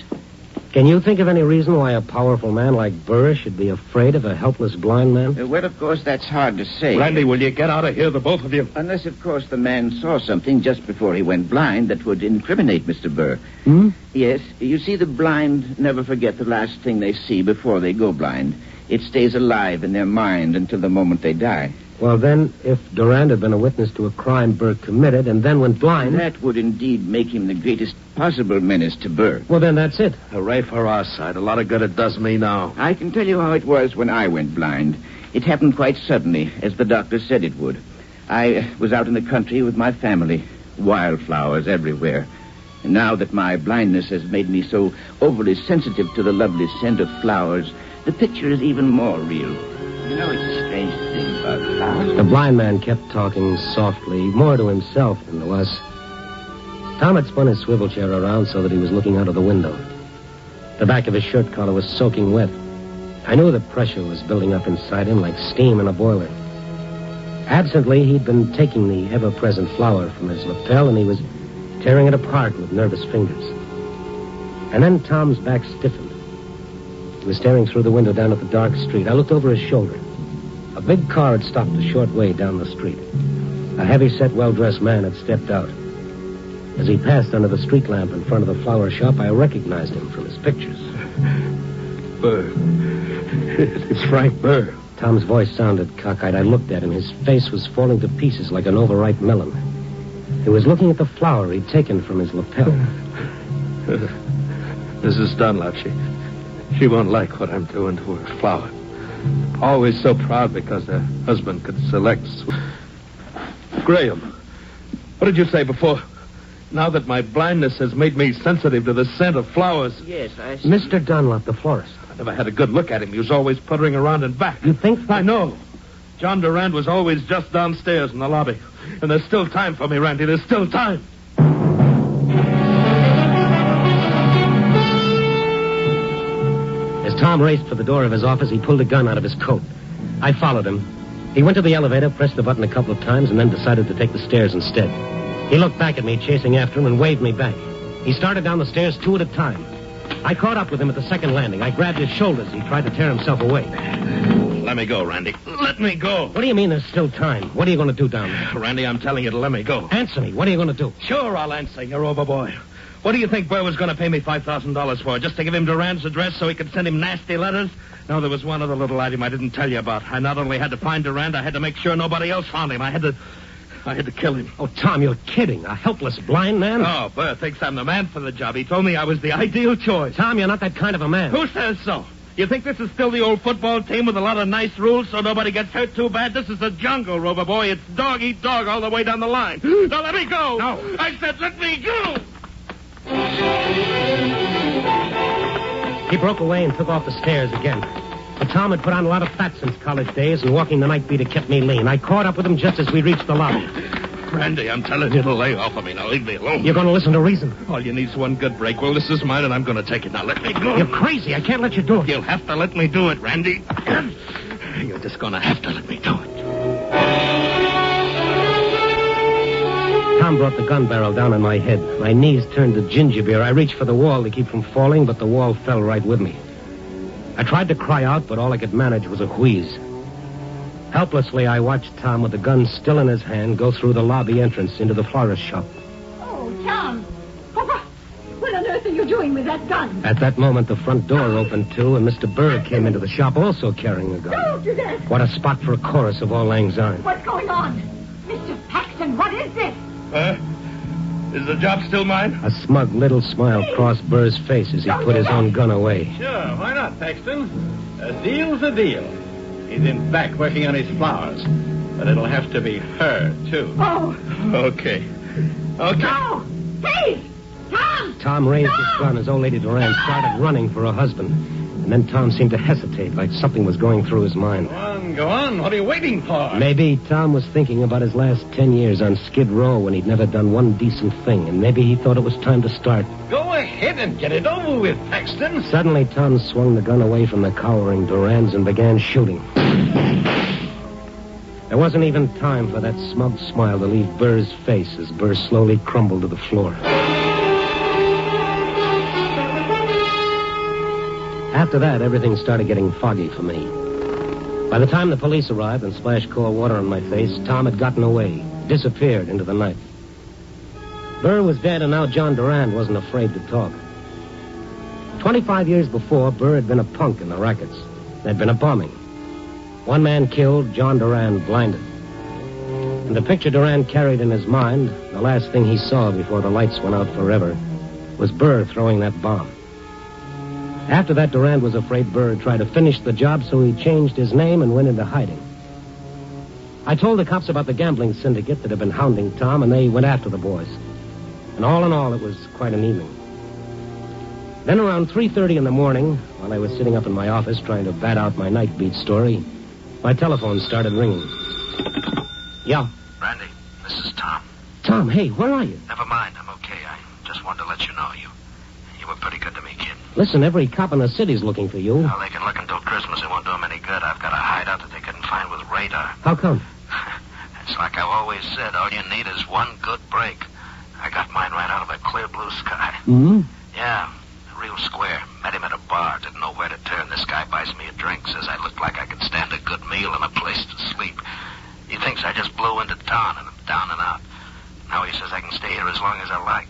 Can you think of any reason why a powerful man like Burr should be afraid of a helpless blind man? Well, of course, that's hard to say. Randy, will you get out of here, the both of you? Unless, of course, the man saw something just before he went blind that would incriminate Mr. Burr. Hmm? Yes. You see, the blind never forget the last thing they see before they go blind. It stays alive in their mind until the moment they die. Well, then, if Durand had been a witness to a crime Burr committed and then went blind... That would indeed make him the greatest possible menace to Burr. Well, then that's it. Hooray for our side. A lot of good it does me now. I can tell you how it was when I went blind. It happened quite suddenly, as the doctor said it would. I was out in the country with my family. Wildflowers everywhere. And now that my blindness has made me so overly sensitive to the lovely scent of flowers, the picture is even more real. You know, it's a strange thing about flowers. The blind man kept talking softly, more to himself than to us. Tom had spun his swivel chair around so that he was looking out of the window. The back of his shirt collar was soaking wet. I knew the pressure was building up inside him like steam in a boiler. Absently, he'd been taking the ever-present flower from his lapel, and he was tearing it apart with nervous fingers. And then Tom's back stiffened. He was staring through the window down at the dark street. I looked over his shoulder. A big car had stopped a short way down the street. A heavy-set, well-dressed man had stepped out. As he passed under the street lamp in front of the flower shop, I recognized him from his pictures. Burr. It's Frank Burr. Tom's voice sounded cockeyed. I looked at him. His face was falling to pieces like an overripe melon. He was looking at the flower he'd taken from his lapel. Mrs. Dunlop, she won't like what I'm doing to her flower. Always so proud because her husband could select. Graham, what did you say before? Now that my blindness has made me sensitive to the scent of flowers. Yes, I see. Mr. Dunlop, the florist. I never had a good look at him. He was always puttering around and back. You think? I know. John Durand was always just downstairs in the lobby. And there's still time for me, Randy. There's still time. As Tom raced for the door of his office, he pulled a gun out of his coat. I followed him. He went to the elevator, pressed the button a couple of times, and then decided to take the stairs instead. He looked back at me, chasing after him, and waved me back. He started down the stairs 2 at a time. I caught up with him at the second landing. I grabbed his shoulders. He tried to tear himself away. Let me go, Randy. Let me go. What do you mean there's still time? What are you going to do down there? Randy, I'm telling you to let me go. Answer me. What are you going to do? Sure, I'll answer, you overboy. What do you think Burr was going to pay me $5,000 for? Just to give him Durand's address so he could send him nasty letters? No, there was one other little item I didn't tell you about. I not only had to find Durand, I had to make sure nobody else found him. I had to kill him. Oh, Tom, you're kidding. A helpless blind man? Oh, Burr thinks I'm the man for the job. He told me I was the ideal choice. Tom, you're not that kind of a man. Who says so? You think this is still the old football team with a lot of nice rules so nobody gets hurt too bad? This is a jungle, Rover boy. It's dog eat dog all the way down the line. Now let me go. No. I said let me go. He broke away and took off the stairs again. But Tom had put on a lot of fat since college days, and walking the night beat had kept me lean. I caught up with him just as we reached the lobby. Randy, I'm telling you to lay off of me. Now leave me alone. You're going to listen to reason. All you need is one good break. Well, this is mine, and I'm going to take it. Now let me go. You're crazy. I can't let you do it. You'll have to let me do it, Randy. You're just going to have to let me do it. Tom brought the gun barrel down on my head. My knees turned to ginger beer. I reached for the wall to keep from falling, but the wall fell right with me. I tried to cry out, but all I could manage was a wheeze. Helplessly, I watched Tom with the gun still in his hand go through the lobby entrance into the florist shop. Oh, Tom. What on earth are you doing with that gun? At that moment, the front door opened, too, and Mr. Burr came into the shop also carrying a gun. Don't do that. What a spot for a chorus of Auld Lang Syne. What's going on? Mr. Paxton, what is this? Is the job still mine? A smug little smile crossed Burr's face as he put his own gun away. Sure, why not, Paxton? A deal's a deal. He's in fact working on his flowers. But it'll have to be her, too. Oh. Okay. No! Please! Tom! Tom raised his gun as old lady Durand started running for her husband. And then Tom seemed to hesitate, like something was going through his mind. Go on. What are you waiting for? Maybe Tom was thinking about his last 10 years on Skid Row when he'd never done one decent thing. And maybe he thought it was time to start. Go ahead and get it over with, Paxton. Suddenly, Tom swung the gun away from the cowering Durands and began shooting. There wasn't even time for that smug smile to leave Burr's face as Burr slowly crumbled to the floor. After that, everything started getting foggy for me. By the time the police arrived and splashed cold water on my face, Tom had gotten away, disappeared into the night. Burr was dead, and now John Durand wasn't afraid to talk. 25 years before, Burr had been a punk in the rackets. There'd been a bombing. One man killed, John Durand blinded. And the picture Durand carried in his mind, the last thing he saw before the lights went out forever, was Burr throwing that bomb. After that, Durand was afraid Burr had tried to finish the job, so he changed his name and went into hiding. I told the cops about the gambling syndicate that had been hounding Tom, and they went after the boys. And all in all, it was quite an evening. Then around 3:30 in the morning, while I was sitting up in my office trying to bat out my night beat story, my telephone started ringing. Yeah. Randy, this is Tom. Tom, hey, where are you? Never mind, I'm okay. I Just wanted to let you know. You were pretty good to me, kid. Listen, every cop in the city's looking for you. Well, they can look until Christmas. It won't do them any good. I've got a hideout that they couldn't find with radar. How come? It's like I've always said. All you need is one good break. I got mine right out of a clear blue sky. Hmm? Yeah, real square. Met him at a bar. Didn't know where to turn. This guy buys me a drink. Says I look like I could stand a good meal and a place to sleep. He thinks I just blew into town and I'm down and out. Now he says I can stay here as long as I like.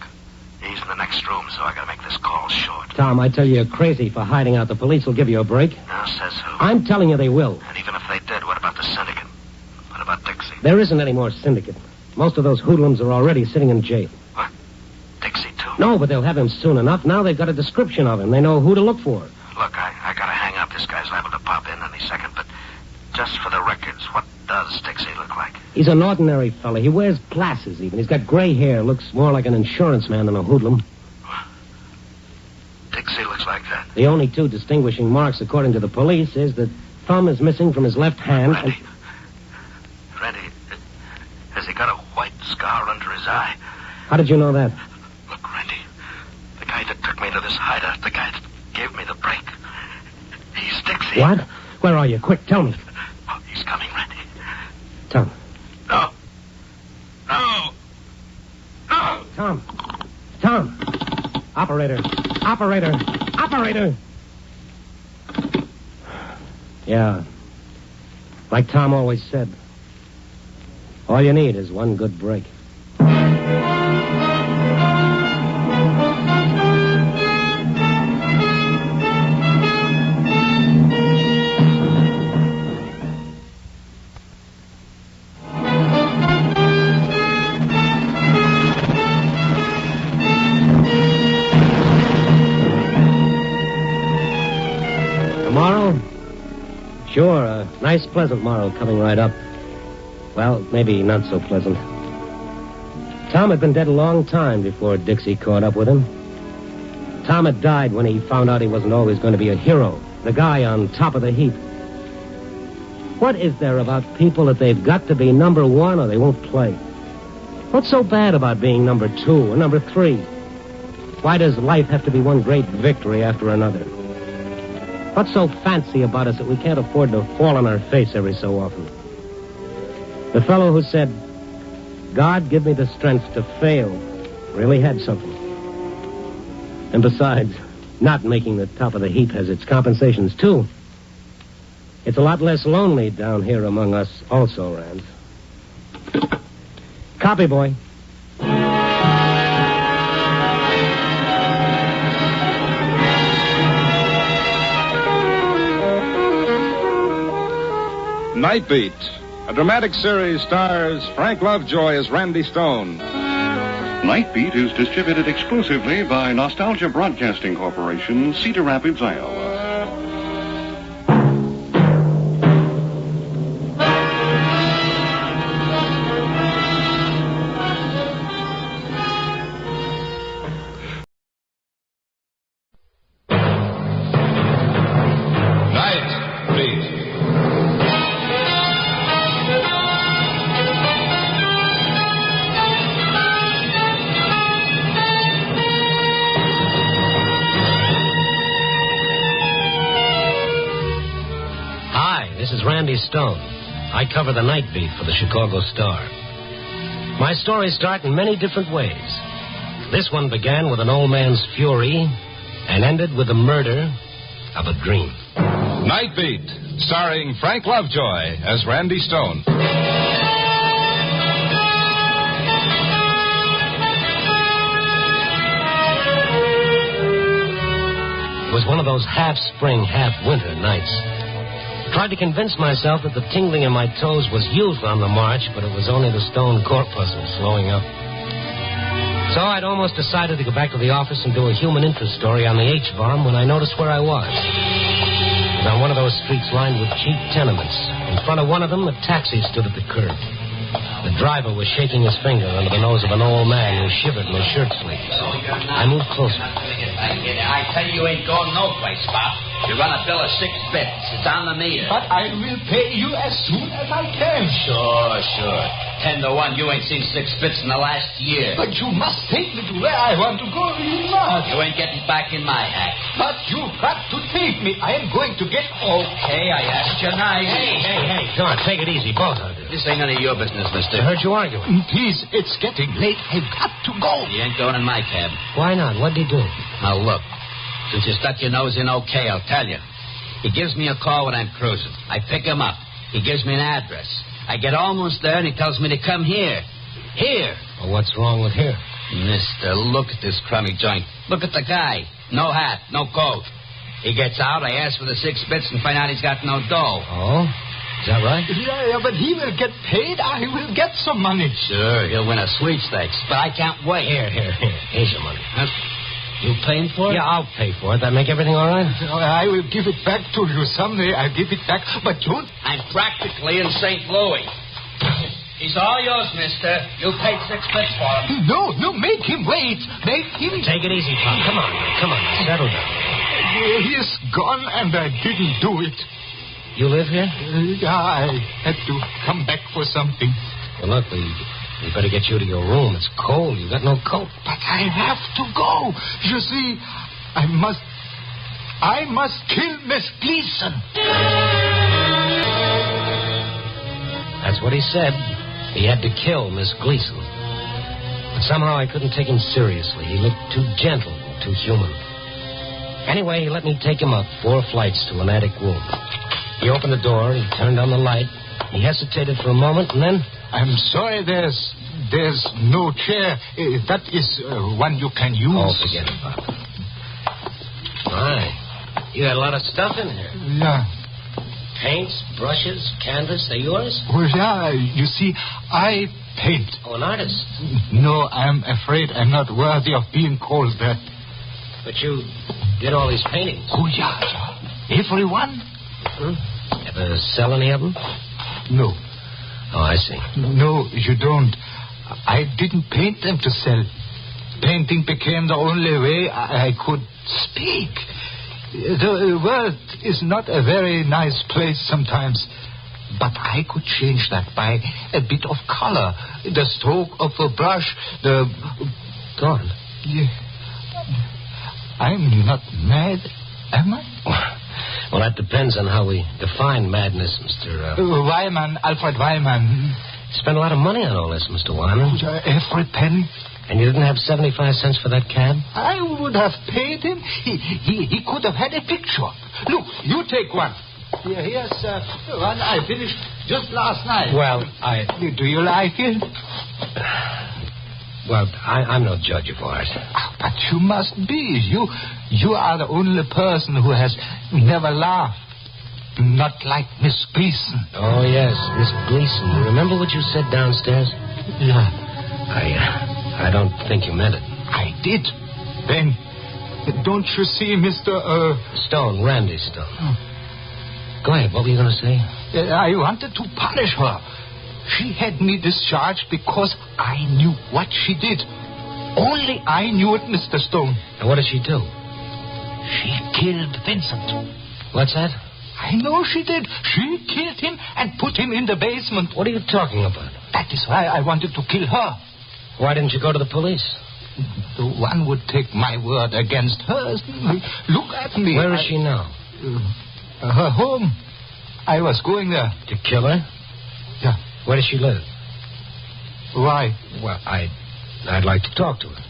He's in the next room, so I gotta make this call short. Tom, I tell you, you're crazy for hiding out. The police will give you a break. Now, says who? I'm telling you they will. And even if they did, what about the syndicate? What about Dixie? There isn't any more syndicate. Most of those hoodlums are already sitting in jail. What? Dixie, too? No, but they'll have him soon enough. Now they've got a description of him. They know who to look for. Look, I gotta hang up. This guy's liable to pop in any second, but just for the records, what does Dixie look like? He's an ordinary fella. He wears glasses even. He's got gray hair. Looks more like an insurance man than a hoodlum. Dixie looks like that. The only two distinguishing marks, according to the police, is that thumb is missing from his left hand. Randy, has he got a white scar under his eye? How did you know that? Look, Randy, the guy that took me to this hideout, the guy that gave me the break, he's Dixie. What? Where are you? Quick, tell me. Oh, he's coming, Randy. Tom. No. No. No. Tom. Operator. Yeah. Like Tom always said, all you need is one good break. Tomorrow? Sure, a nice, pleasant morrow coming right up. Well, maybe not so pleasant. Tom had been dead a long time before Dixie caught up with him. Tom had died when he found out he wasn't always going to be a hero, the guy on top of the heap. What is there about people that they've got to be number one or they won't play? What's so bad about being number two or number three? Why does life have to be one great victory after another? What's so fancy about us that we can't afford to fall on our face every so often? The fellow who said, God, give me the strength to fail, really had something. And besides, not making the top of the heap has its compensations, too. It's a lot less lonely down here among us also, Rand. Copy, boy. Night Beat, a dramatic series, stars Frank Lovejoy as Randy Stone. Night Beat is distributed exclusively by Nostalgia Broadcasting Corporation, Cedar Rapids, Iowa. Stone. I cover the night beat for the Chicago Star. My stories start in many different ways. This one began with an old man's fury and ended with the murder of a dream. Night Beat, starring Frank Lovejoy as Randy Stone. It was one of those half-spring, half-winter nights. Tried to convince myself that the tingling in my toes was youth on the march, but it was only the stone corpuscle slowing up. So I'd almost decided to go back to the office and do a human interest story on the H-bomb when I noticed where I was. It was on one of those streets lined with cheap tenements. In front of one of them, a taxi stood at the curb. The driver was shaking his finger under the nose of an old man who shivered in his shirt sleeves. I moved closer. I tell you ain't going no place, Bob. You're going to bill us 6 bits. It's on the meter. But I will pay you as soon as I can. Sure. 10 to 1. You ain't seen 6 bits in the last year. But you must take me to where I want to go. You must. You ain't getting back in my hack. But you've got to take me. I am going to get... Okay, I asked you nice. Hey. Come on, take it easy, both of you. This ain't none of your business, mister. I heard you arguing. Please, it's getting late. I've got to go. You ain't going in my cab. Why not? What'd he do? Now, look. Since you stuck your nose in okay, I'll tell you. He gives me a call when I'm cruising. I pick him up. He gives me an address. I get almost there, and he tells me to come here. Here. Well, what's wrong with here? Mister, look at this crummy joint. Look at the guy. No hat, no coat. He gets out, I ask for the 6 bits, and find out he's got no dough. Oh? Is that right? Yeah, but he will get paid. I will get some money. Sure, he'll win a sweepstakes, but I can't wait. Here. Here's your money. Huh? You paying for it? Yeah, I'll pay for it. That make everything all right? I will give it back to you someday. I'll give it back, but don't... I'm practically in St. Louis. He's all yours, mister. You paid 6 bits for him. No, make him wait. Make him... Take it easy, Pop. Come on. Settle down. He is gone, and I didn't do it. You live here? Yeah, I had to come back for something. Well, look, we better get you to your room. It's cold. You got no coat. But I have to go. You see, I must kill Miss Gleason. That's what he said. He had to kill Miss Gleason. But somehow I couldn't take him seriously. He looked too gentle, too human. Anyway, he let me take him up 4 flights to an attic room. He opened the door, he turned on the light. He hesitated for a moment, and then... I'm sorry, there's no chair. That is one you can use. Oh, forget it, Pop. My, you got a lot of stuff in here. Yeah. Paints, brushes, canvas, they're yours? Well, yeah, you see, I paint. Oh, an artist? No, I'm afraid I'm not worthy of being called that. But you did all these paintings. Oh, yeah. Everyone? Ever sell any of them? No. Oh, I see. No, you don't. I didn't paint them to sell. Painting became the only way I could speak. The world is not a very nice place sometimes. But I could change that by a bit of color. The stroke of a brush, the... Go on. Yeah. I'm not mad, am I? Well, that depends on how we define madness, Mr. Wyman, Alfred Wyman. You spent a lot of money on all this, Mr. Wyman. Every penny. And you didn't have 75 cents for that cab? I would have paid him. He could have had a picture. Look, you take one. Here's one I finished just last night. Well, Do you like it? Well, I'm no judge of art. But you must be. You are the only person who has never laughed. Not like Miss Gleason. Oh, yes, Miss Gleason. You remember what you said downstairs? Yeah. I don't think you meant it. I did. Then, don't you see, Mr. Stone, Randy Stone. Go ahead. What were you going to say? I wanted to punish her. She had me discharged because I knew what she did. Only I knew it, Mr. Stone. And what did she do? She killed Vincent. What's that? I know she did. She killed him and put him in the basement. What are you talking about? That is why I wanted to kill her. Why didn't you go to the police? The one would take my word against hers. Look at me. Where is she now? Her home. I was going there. To kill her? Yeah. Where does she live? Why? Well, I'd like to talk to her.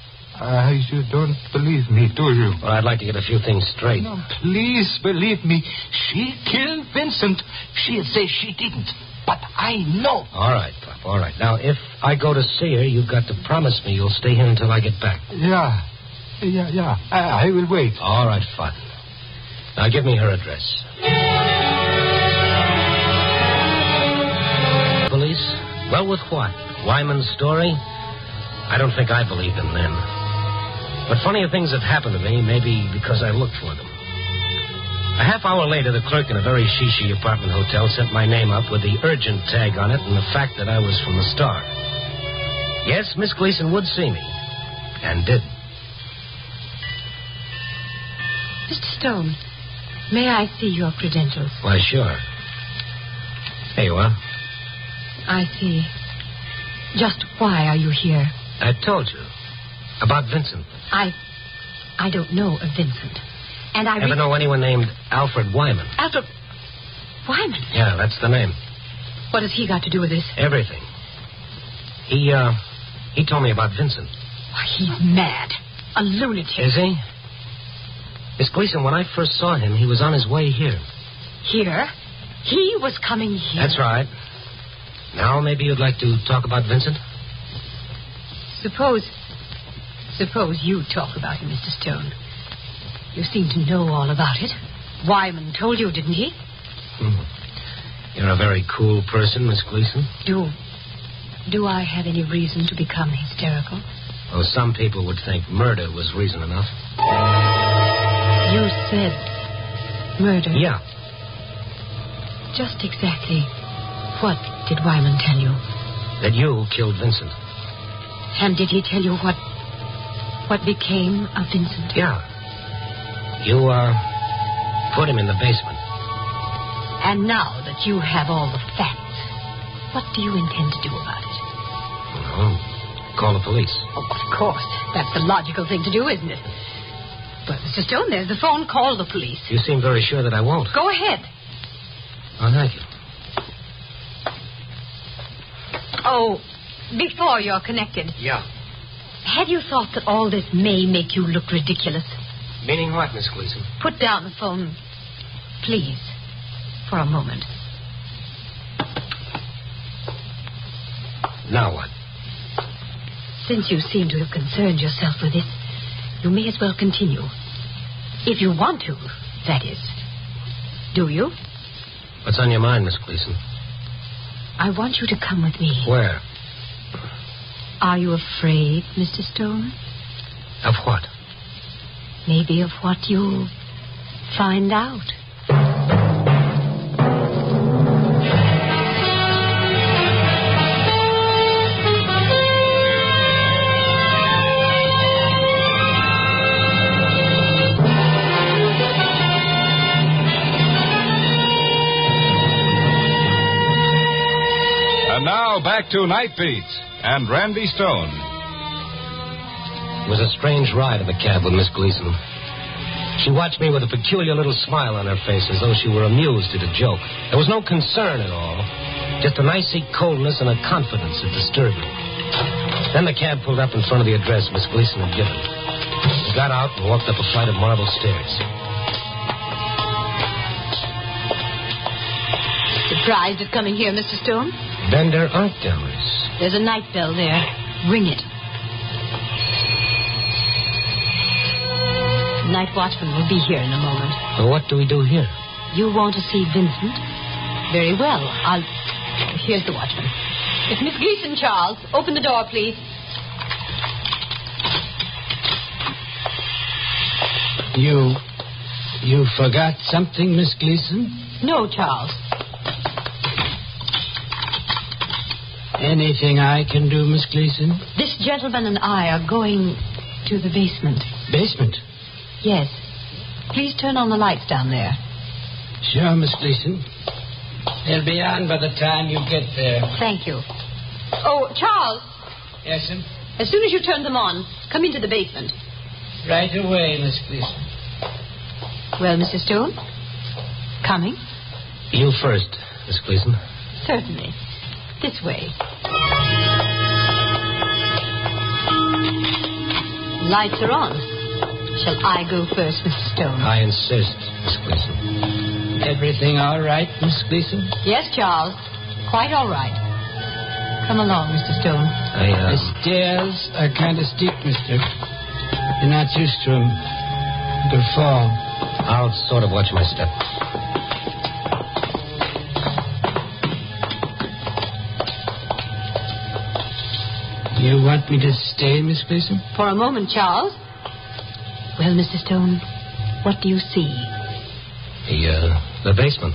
You don't believe me, do you? Well, I'd like to get a few things straight. No, please believe me. She killed Vincent. She'll say she didn't. But I know. All right, Pop, all right. Now, if I go to see her, you've got to promise me you'll stay here until I get back. Yeah. I will wait. All right, fine. Now, give me her address. Police? Well, with what? Wyman's story? I don't think I believed him then. But funnier things have happened to me, maybe because I looked for them. A half hour later, the clerk in a very shishi apartment hotel sent my name up with the urgent tag on it and the fact that I was from the Star. Yes, Miss Gleason would see me. And did. Mr. Stone, May I see your credentials? Why, sure. Here you are. I see. Just why are you here? I told you. About Vincent. I don't know of Vincent. And I Ever know anyone named Alfred Wyman? Alfred Wyman? Yeah, that's the name. What has he got to do with this? Everything. He told me about Vincent. Why, he's mad. A lunatic. Is he? Miss Gleason, when I first saw him, he was on his way here. Here? He was coming here? That's right. Now, maybe you'd like to talk about Vincent? Suppose you talk about him, Mr. Stone. You seem to know all about it. Wyman told you, didn't he? You're a very cool person, Miss Gleason. Do I have any reason to become hysterical? Oh, some people would think murder was reason enough. You said murder? Yeah. Just exactly what did Wyman tell you? That you killed Vincent. And did he tell you what became of Vincent? Yeah. You, put him in the basement. And now that you have all the facts, what do you intend to do about it? Well, call the police. Oh, of course. That's the logical thing to do, isn't it? But, Mr. Stone, there's the phone. Call the police. You seem very sure that I won't. Go ahead. Oh, thank you. Oh, before you're connected. Yeah. Have you thought that all this may make you look ridiculous? Meaning what, Miss Gleason? Put down the phone, please, for a moment. Now what? Since you seem to have concerned yourself with this, you may as well continue. If you want to, that is. Do you? What's on your mind, Miss Gleason? I want you to come with me. Where? Are you afraid, Mr. Stone? Of what? Maybe of what you'll find out. And now back to Night Beat and Randy Stone. It was a strange ride in the cab with Miss Gleason. She watched me with a peculiar little smile on her face as though she were amused at a joke. There was no concern at all, just an icy coldness and a confidence that disturbed me. Then the cab pulled up in front of the address Miss Gleason had given. We got out and walked up a flight of marble stairs. Surprised at coming here, Mr. Stone? Bender Art Galleries. There's a night bell there. Ring it. The night watchman will be here in a moment. Well, what do we do here? You want to see Vincent? Very well. Here's the watchman. It's Miss Gleason, Charles. Open the door, please. You forgot something, Miss Gleason? No, Charles. Anything I can do, Miss Gleason? This gentleman and I are going to the basement. Basement? Yes. Please turn on the lights down there. Sure, Miss Gleason. They'll be on by the time you get there. Thank you. Oh, Charles. Yes, sir? As soon as you turn them on, come into the basement. Right away, Miss Gleason. Well, Mr. Stone? Coming? You first, Miss Gleason. Certainly. This way. Lights are on. Shall I go first, Mr. Stone? I insist, Miss Gleason. Everything all right, Miss Gleason? Yes, Charles. Quite all right. Come along, Mr. Stone. The stairs are kind of steep, mister. You're not used to them. They'll fall. I'll sort of watch my step. You want me to stay, Miss Gleason? For a moment, Charles. Well, Mr. Stone, what do you see? The basement.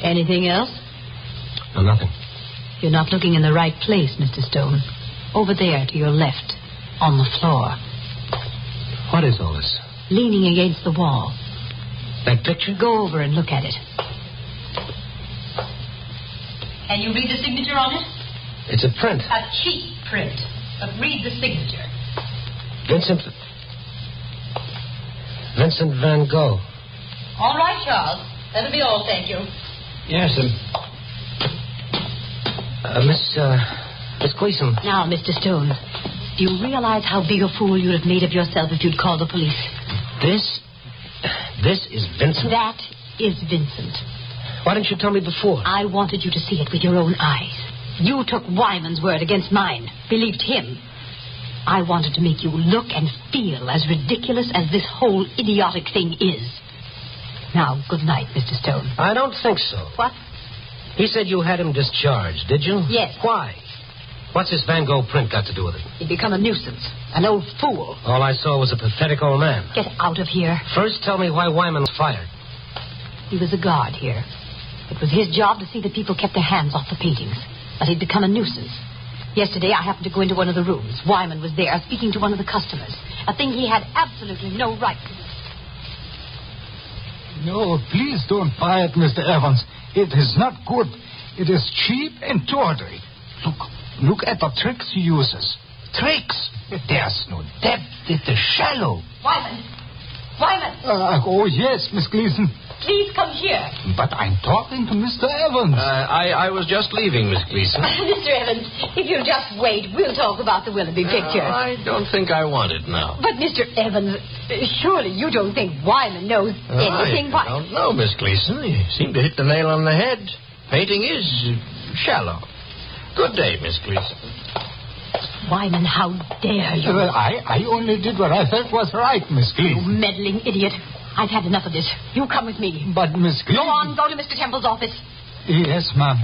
Anything else? No, nothing. You're not looking in the right place, Mr. Stone. Over there to your left, on the floor. What is all this? Leaning against the wall. That picture? Go over and look at it. Can you read the signature on it? It's a print. A cheap print. But read the signature. Vincent Van Gogh. All right, Charles. That'll be all, thank you. Yes, Miss Gleason. Now, Mr. Stone, do you realize how big a fool you'd have made of yourself if you'd called the police? This is Vincent. That is Vincent. Why didn't you tell me before? I wanted you to see it with your own eyes. You took Wyman's word against mine, believed him. I wanted to make you look and feel as ridiculous as this whole idiotic thing is. Now, good night, Mr. Stone. I don't think so. What? He said you had him discharged, did you? Yes. Why? What's this Van Gogh print got to do with it? He'd become a nuisance, an old fool. All I saw was a pathetic old man. Get out of here. First, tell me why Wyman was fired. He was a guard here. It was his job to see that people kept their hands off the paintings. But he'd become a nuisance. Yesterday, I happened to go into one of the rooms. Wyman was there, speaking to one of the customers. A thing he had absolutely no right to. No, please don't buy it, Mr. Evans. It is not good. It is cheap and tawdry. Look at the tricks he uses. Tricks? There's no depth. It is shallow. Wyman! Wyman! Oh, yes, Miss Gleason. Please come here. But I'm talking to Mr. Evans. I was just leaving, Miss Gleason. Mr. Evans, if you'll just wait, we'll talk about the Willoughby picture. I don't think I want it now. But, Mr. Evans, surely you don't think Wyman knows anything. I don't know, Miss Gleason. You seem to hit the nail on the head. Painting is shallow. Good day, Miss Gleason. Wyman, how dare you? I only did what I felt was right, Miss Gleason. You meddling idiot. I've had enough of this. You come with me. But, Miss Gleason... Go on, go to Mr. Temple's office. Yes, ma'am.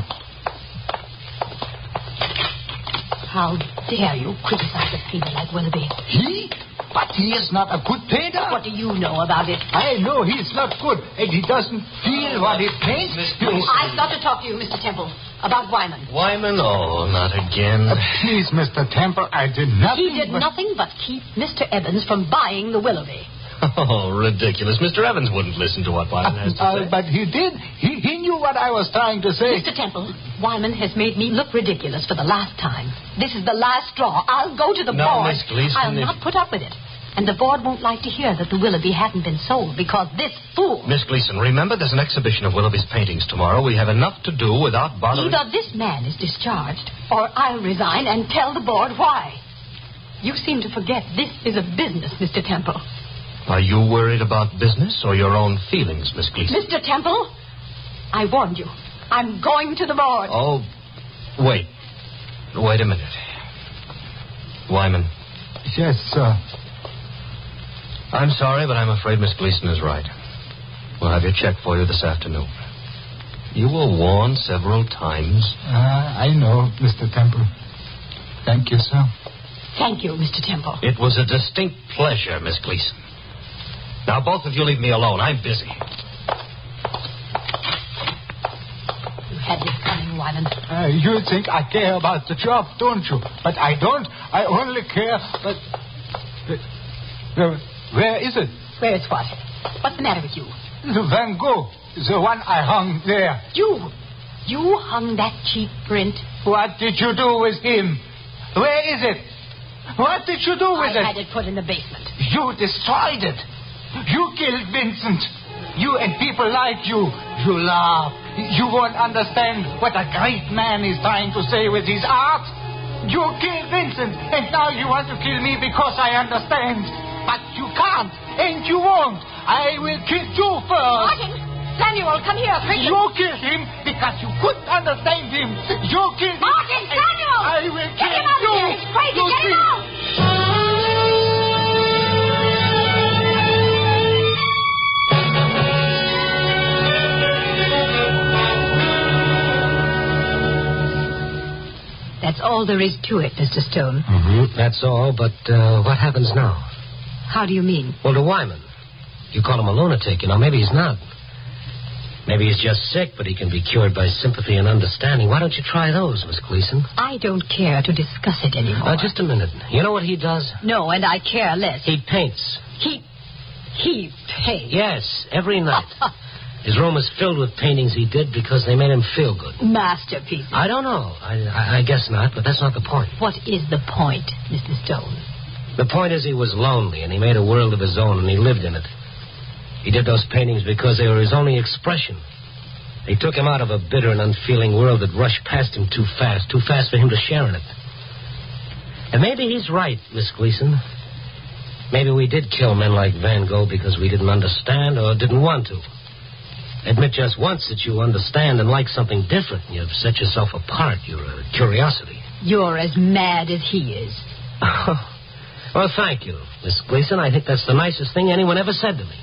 How dare you criticize a painter like Willoughby? He? But he is not a good painter. What do you know about it? I know he's not good, and he doesn't feel what he paints. I've got to talk to you, Mr. Temple, about Wyman. Wyman? Oh, not again. Please, Mr. Temple, I did nothing. He did nothing but keep Mr. Evans from buying the Willoughby. Oh, ridiculous. Mr. Evans wouldn't listen to what Wyman has to say. But he did. He knew what I was trying to say. Mr. Temple, Wyman has made me look ridiculous for the last time. This is the last straw. I'll go to the board. Miss Gleason, I'll not put up with it. And the board won't like to hear that the Willoughby hadn't been sold because this fool... Miss Gleason, remember there's an exhibition of Willoughby's paintings tomorrow. We have enough to do without bothering... Either this man is discharged or I'll resign and tell the board why. You seem to forget this is a business, Mr. Temple. Are you worried about business or your own feelings, Miss Gleason? Mr. Temple, I warned you. I'm going to the board. Oh, wait. Wait a minute. Wyman. Yes, sir. I'm sorry, but I'm afraid Miss Gleason is right. We'll have your check for you this afternoon. You were warned several times. I know, Mr. Temple. Thank you, sir. Thank you, Mr. Temple. It was a distinct pleasure, Miss Gleason. Now, both of you leave me alone. I'm busy. You had this coming, Wyman. You think I care about the job, don't you? But I don't. I only care... Where is it? Where is what? What's the matter with you? The Van Gogh. The one I hung there. You hung that cheap print? What did you do with him? Where is it? What did you do with it? I had it put in the basement. You destroyed it. You killed Vincent. You and people like you. You laugh. You won't understand what a great man is trying to say with his art. You killed Vincent, and now you want to kill me because I understand. But you can't, and you won't. I will kill you first. Martin! Samuel, come here, quickly. You killed him because you couldn't understand him. You killed him. Martin, Samuel! I will kill him out you. Of here. He's crazy. Get him out! That's all there is to it, Mr. Stone. Mm-hmm. That's all, but what happens now? How do you mean? Well, to Wyman. You call him a lunatic, maybe he's not. Maybe he's just sick, but he can be cured by sympathy and understanding. Why don't you try those, Miss Gleason? I don't care to discuss it anymore. Just a minute. You know what he does? No, and I care less. He paints. He painted? Yes, every night. His room is filled with paintings he did because they made him feel good. Masterpieces? I don't know. I guess not, but that's not the point. What is the point, Mr. Stone? The point is he was lonely, and he made a world of his own, and he lived in it. He did those paintings because they were his only expression. They took him out of a bitter and unfeeling world that rushed past him too fast for him to share in it. And maybe he's right, Miss Gleason. Maybe we did kill men like Van Gogh because we didn't understand or didn't want to. Admit just once that you understand and like something different, and you've set yourself apart. You're a curiosity. You're as mad as he is. Well, thank you, Miss Gleason. I think that's the nicest thing anyone ever said to me.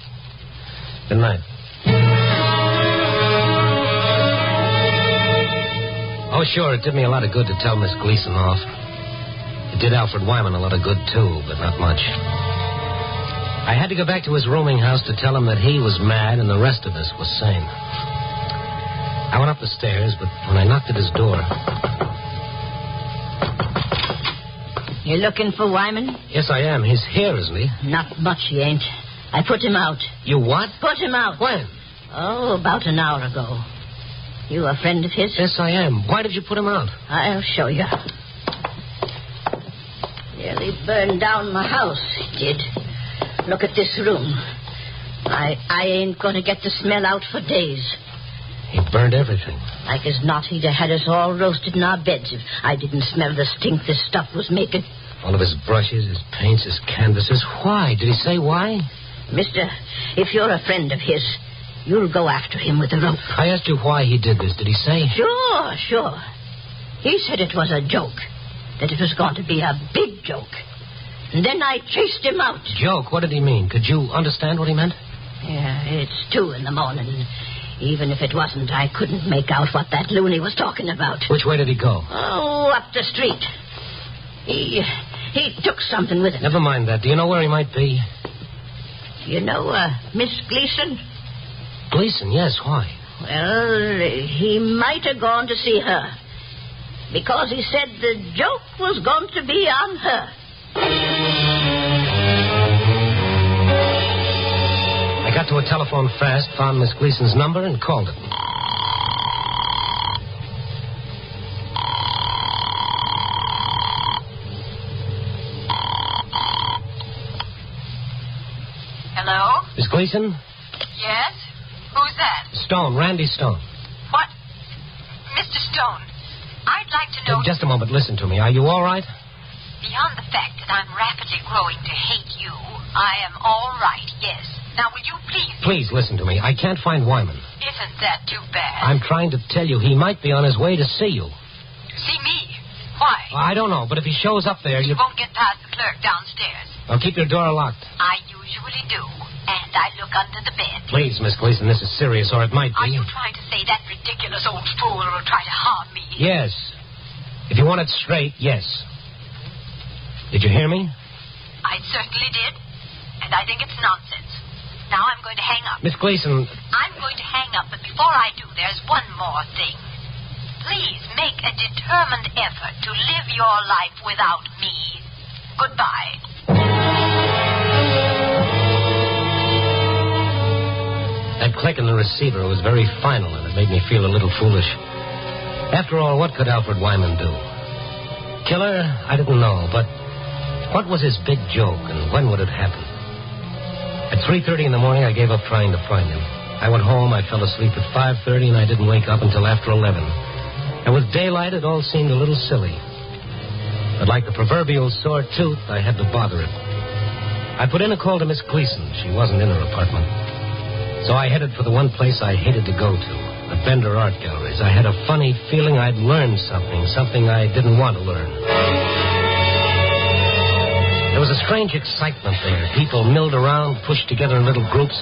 Good night. Oh, sure, it did me a lot of good to tell Miss Gleason off. It did Alfred Wyman a lot of good, too, but not much. I had to go back to his rooming house to tell him that he was mad and the rest of us was sane. I went up the stairs, but when I knocked at his door... You looking for Wyman? Yes, I am. He's here, isn't he? Not much he ain't. I put him out. You what? Put him out. When? Oh, about an hour ago. You a friend of his? Yes, I am. Why did you put him out? I'll show you. Nearly burned down my house, he did. Look at this room. I ain't going to get the smell out for days. He burned everything. Like as not, he'd have had us all roasted in our beds if I didn't smell the stink this stuff was making. All of his brushes, his paints, his canvases. Why? Did he say why? Mister, if you're a friend of his, you'll go after him with a rope. I asked you why he did this. Did he say? Sure. He said it was a joke. That it was going to be a big joke. And then I chased him out. Joke? What did he mean? Could you understand what he meant? Yeah, it's 2 in the morning. Even if it wasn't, I couldn't make out what that loony was talking about. Which way did he go? Oh, up the street. He took something with him. Never mind that. Do you know where he might be? You know, Miss Gleason? Gleason, yes. Why? Well, he might have gone to see her. Because he said the joke was going to be on her. I got to a telephone fast, found Miss Gleason's number, and called it. Hello? Miss Gleason? Yes? Who's that? Stone, Randy Stone. What? Mr. Stone, I'd like to know... Just a moment, listen to me. Are you all right? Beyond the fact that I'm rapidly growing to hate you, I am all right, yes. Now, will you please... Please listen to me. I can't find Wyman. Isn't that too bad? I'm trying to tell you he might be on his way to see you. See me? Why? I don't know, but if he shows up there, You won't get past the clerk downstairs. I'll keep your door locked. I usually do, and I look under the bed. Please, Miss Gleason, this is serious, or it might be. Are you trying to say that ridiculous old fool will try to harm me? Yes. If you want it straight, yes. Did you hear me? I certainly did, and I think it's nonsense. Now I'm going to hang up. Miss Gleason... I'm going to hang up, but before I do, there's one more thing. Please make a determined effort to live your life without me. Goodbye. That click in the receiver was very final, and it made me feel a little foolish. After all, what could Alfred Wyman do? Killer? I didn't know, but what was his big joke, and when would it happen? At 3:30 in the morning, I gave up trying to find him. I went home, I fell asleep at 5:30, and I didn't wake up until after 11. And with daylight, it all seemed a little silly. But like the proverbial sore tooth, I had to bother it. I put in a call to Miss Gleason. She wasn't in her apartment. So I headed for the one place I hated to go to, the Bender Art Galleries. I had a funny feeling I'd learned something I didn't want to learn. There was a strange excitement there. People milled around, pushed together in little groups.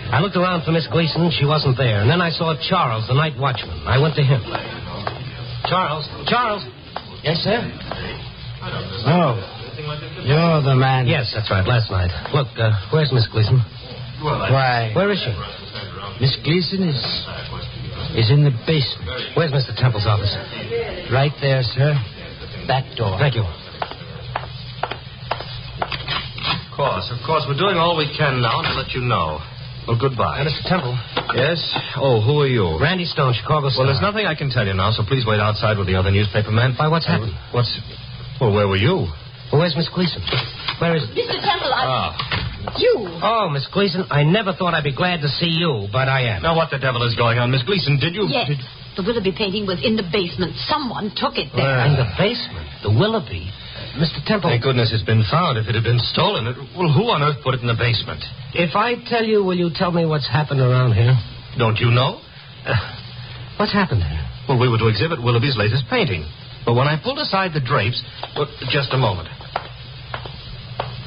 I looked around for Miss Gleason. She wasn't there. And then I saw Charles, the night watchman. I went to him. Charles? Yes, sir? Oh, you're the man. Yes, that's right, last night. Look, where's Miss Gleason? Why? Where is she? Miss Gleason is in the basement. Where's Mr. Temple's office? Right there, sir. Back door. Thank you. course. We're doing all we can now to let you know. Well, goodbye. Mr. Temple. Yes? Oh, who are you? Randy Stone, Chicago Star. Well, there's nothing I can tell you now, so please wait outside with the other newspaper men. Why, what's happened? Well, where were you? Well, where's Miss Gleason? Where is... Mr. Temple, You. Oh, Miss Gleason, I never thought I'd be glad to see you, but I am. Now, what the devil is going on? Miss Gleason, did you... Yes. The Willoughby painting was in the basement. Someone took it there. In the basement? The Willoughby? Mr. Temple... Thank goodness it's been found. If it had been stolen, who on earth put it in the basement? If I tell you, will you tell me what's happened around here? Don't you know? What's happened here? Well, we were to exhibit Willoughby's latest painting. But when I pulled aside the drapes... Well, just a moment.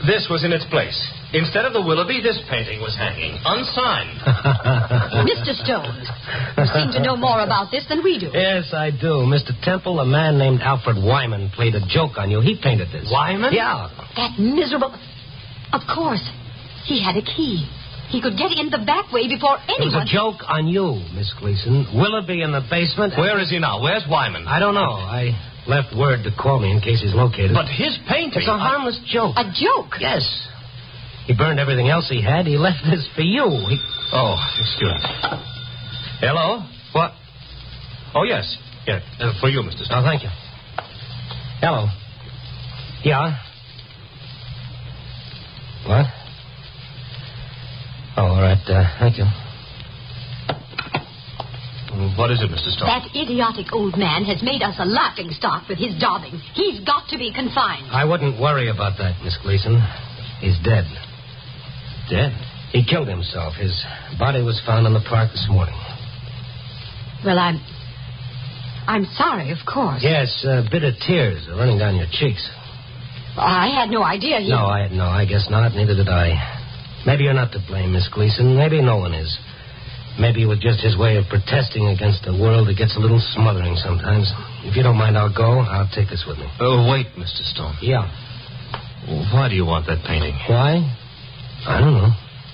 This was in its place. Instead of the Willoughby, this painting was hanging, unsigned. Mr. Stone, you seem to know more about this than we do. Yes, I do. Mr. Temple, a man named Alfred Wyman played a joke on you. He painted this. Wyman? Yeah. That miserable... Of course. He had a key. He could get in the back way before anyone... It was a joke on you, Miss Gleason. Willoughby in the basement... Where is he now? Where's Wyman? I don't know. I left word to call me in case he's located. But his painting... It's a harmless joke. A joke? Yes. He burned everything else he had. He left this for you. Oh, excuse me. Hello? What? Oh, yes. Yeah, for you, Mr. Stone. Oh, thank you. Hello. Yeah? What? Oh, all right. Thank you. What is it, Mr. Stone? That idiotic old man has made us a laughing stock with his daubing. He's got to be confined. I wouldn't worry about that, Miss Gleason. He's dead. Dead? He killed himself. His body was found in the park this morning. Well, I'm sorry, of course. Yes, bitter tears are running down your cheeks. I had no idea he... No, I guess not. Neither did I. Maybe you're not to blame, Miss Gleason. Maybe no one is. Maybe it was just his way of protesting against a world that gets a little smothering sometimes. If you don't mind, I'll go. I'll take this with me. Oh, wait, Mr. Stone. Yeah. Why do you want that painting? Why? I don't know.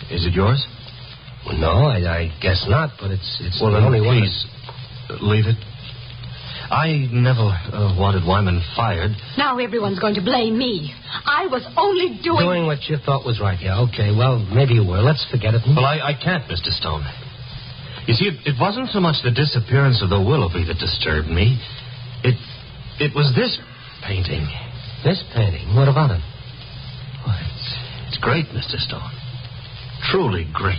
Is it yours? Well, no, I guess not, but it's well, the then only please, leave it. I never wanted Wyman fired. Now everyone's going to blame me. I was only doing what you thought was right. Yeah, okay. Well, maybe you were. Let's forget it. Well, I can't, Mr. Stone. You see, it wasn't so much the disappearance of the Willoughby that disturbed me. It was this painting. This painting? What about it? Well, it's great, Mr. Stone. Truly great.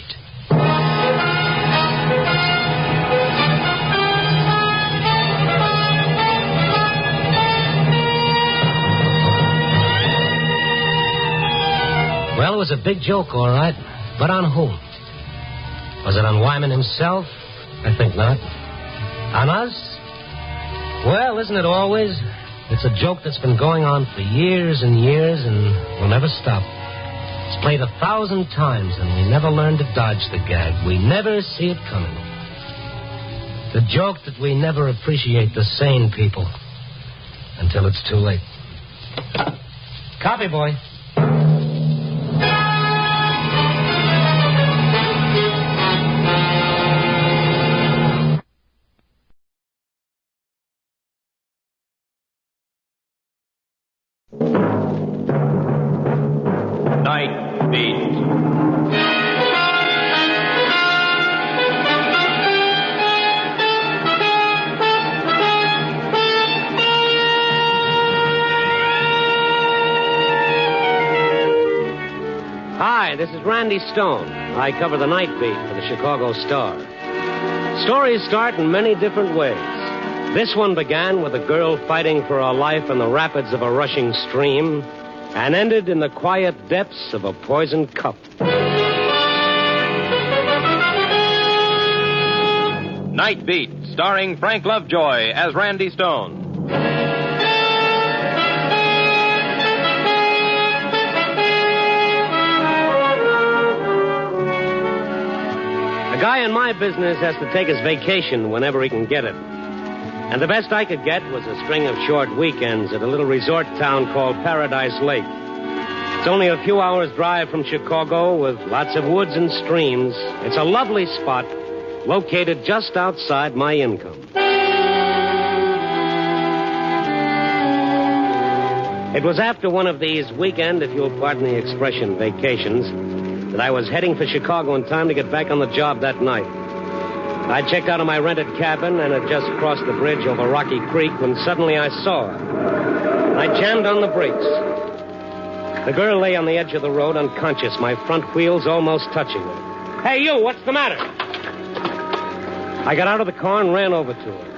Well, it was a big joke, all right. But on whom? Was it on Wyman himself? I think not. On us? Well, isn't it always? It's a joke that's been going on for years and years and will never stop. It's played 1,000 times and we never learn to dodge the gag. We never see it coming. The joke that we never appreciate the sane people until it's too late. Copy, boy. Night Beat. Hi, this is Randy Stone. I cover the night beat for the Chicago Star. Stories start in many different ways. This one began with a girl fighting for her life in the rapids of a rushing stream and ended in the quiet depths of a poisoned cup. Night Beat, starring Frank Lovejoy as Randy Stone. A guy in my business has to take his vacation whenever he can get it. And the best I could get was a string of short weekends at a little resort town called Paradise Lake. It's only a few hours' drive from Chicago with lots of woods and streams. It's a lovely spot located just outside my income. It was after one of these weekend, if you'll pardon the expression, vacations, that I was heading for Chicago in time to get back on the job that night. I checked out of my rented cabin and had just crossed the bridge over Rocky Creek when suddenly I saw her. I jammed on the brakes. The girl lay on the edge of the road unconscious, my front wheels almost touching her. Hey, you, what's the matter? I got out of the car and ran over to her.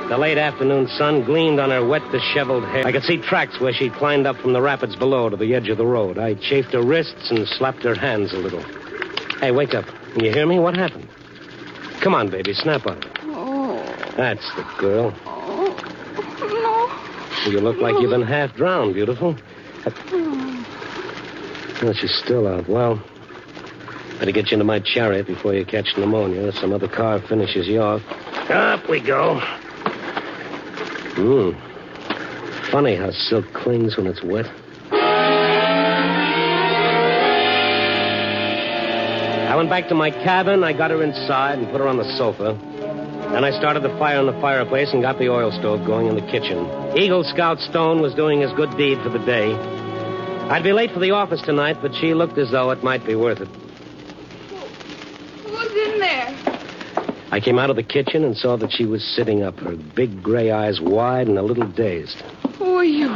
The late afternoon sun gleamed on her wet, disheveled hair. I could see tracks where she'd climbed up from the rapids below to the edge of the road. I chafed her wrists and slapped her hands a little. Hey, wake up. Can you hear me? What happened? Come on, baby, snap on it. Oh. That's the girl. Oh, no. You look like you've been half drowned, beautiful. Well, she's still out. Well, better get you into my chariot before you catch pneumonia. Some other car finishes you off. Up we go. Funny how silk clings when it's wet. I went back to my cabin. I got her inside and put her on the sofa. Then I started the fire in the fireplace and got the oil stove going in the kitchen. Eagle Scout Stone was doing his good deed for the day. I'd be late for the office tonight, but she looked as though it might be worth it. Who's in there? I came out of the kitchen and saw that she was sitting up, her big gray eyes wide and a little dazed. Who are you?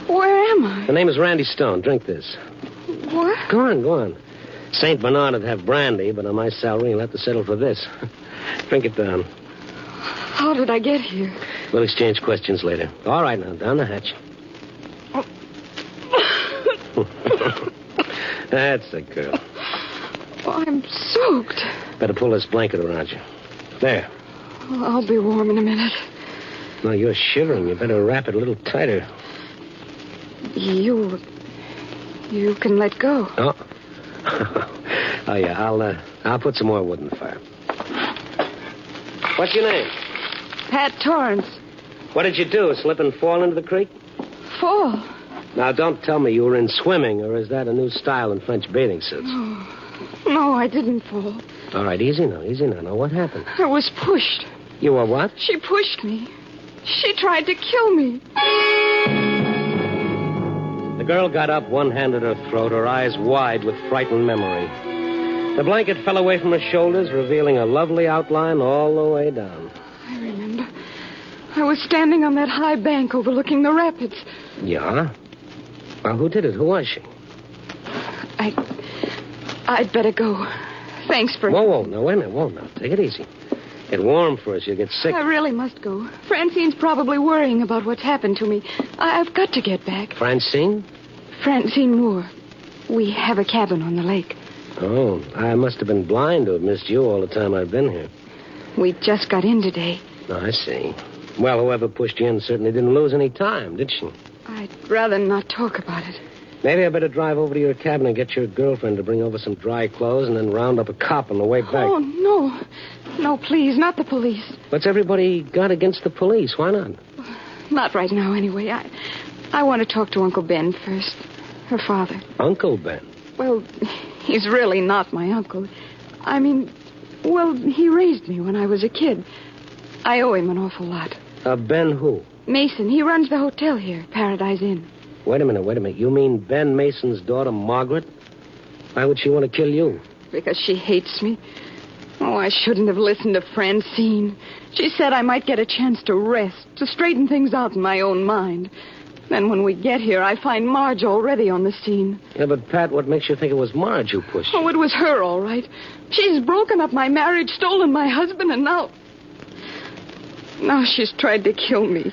Where am I? The name is Randy Stone. Drink this. What? Go on. St. Bernard would have brandy, but on my salary, you'll have to settle for this. Drink it down. How did I get here? We'll exchange questions later. All right, now, down the hatch. That's the girl. Oh, I'm soaked. Better pull this blanket around you. There. Well, I'll be warm in a minute. No, you're shivering. You better wrap it a little tighter. You can let go. Oh. Oh, yeah. I'll put some more wood in the fire. What's your name? Pat Torrance. What did you do? Slip and fall into the creek? Fall? Now, don't tell me you were in swimming, or is that a new style in French bathing suits? No, I didn't fall. All right, easy now. Now, what happened? I was pushed. You were what? She pushed me. She tried to kill me. The girl got up, one hand at her throat, her eyes wide with frightened memory. The blanket fell away from her shoulders, revealing a lovely outline all the way down. I remember. I was standing on that high bank overlooking the rapids. Yeah? Well, who did it? Who was she? I'd better go. Thanks for... Whoa, no, wait a minute. Whoa, now, take it easy. Get warm first. You'll get sick. I really must go. Francine's probably worrying about what's happened to me. I've got to get back. Francine? Francine Moore. We have a cabin on the lake. Oh, I must have been blind to have missed you all the time I've been here. We just got in today. Oh, I see. Well, whoever pushed you in certainly didn't lose any time, did she? I'd rather not talk about it. Maybe I better drive over to your cabin and get your girlfriend to bring over some dry clothes and then round up a cop on the way back. Oh, no. No, please, not the police. What's everybody got against the police? Why not? Not right now, anyway. I want to talk to Uncle Ben first. Her father. Uncle Ben? Well, he's really not my uncle. I mean, well, he raised me when I was a kid. I owe him an awful lot. Ben who? Mason. He runs the hotel here, Paradise Inn. Wait a minute. You mean Ben Mason's daughter, Margaret? Why would she want to kill you? Because she hates me. Oh, I shouldn't have listened to Francine. She said I might get a chance to rest, to straighten things out in my own mind. Then when we get here, I find Marge already on the scene. Yeah, but, Pat, what makes you think it was Marge who pushed you? Oh, it was her, all right. She's broken up my marriage, stolen my husband, and now she's tried to kill me.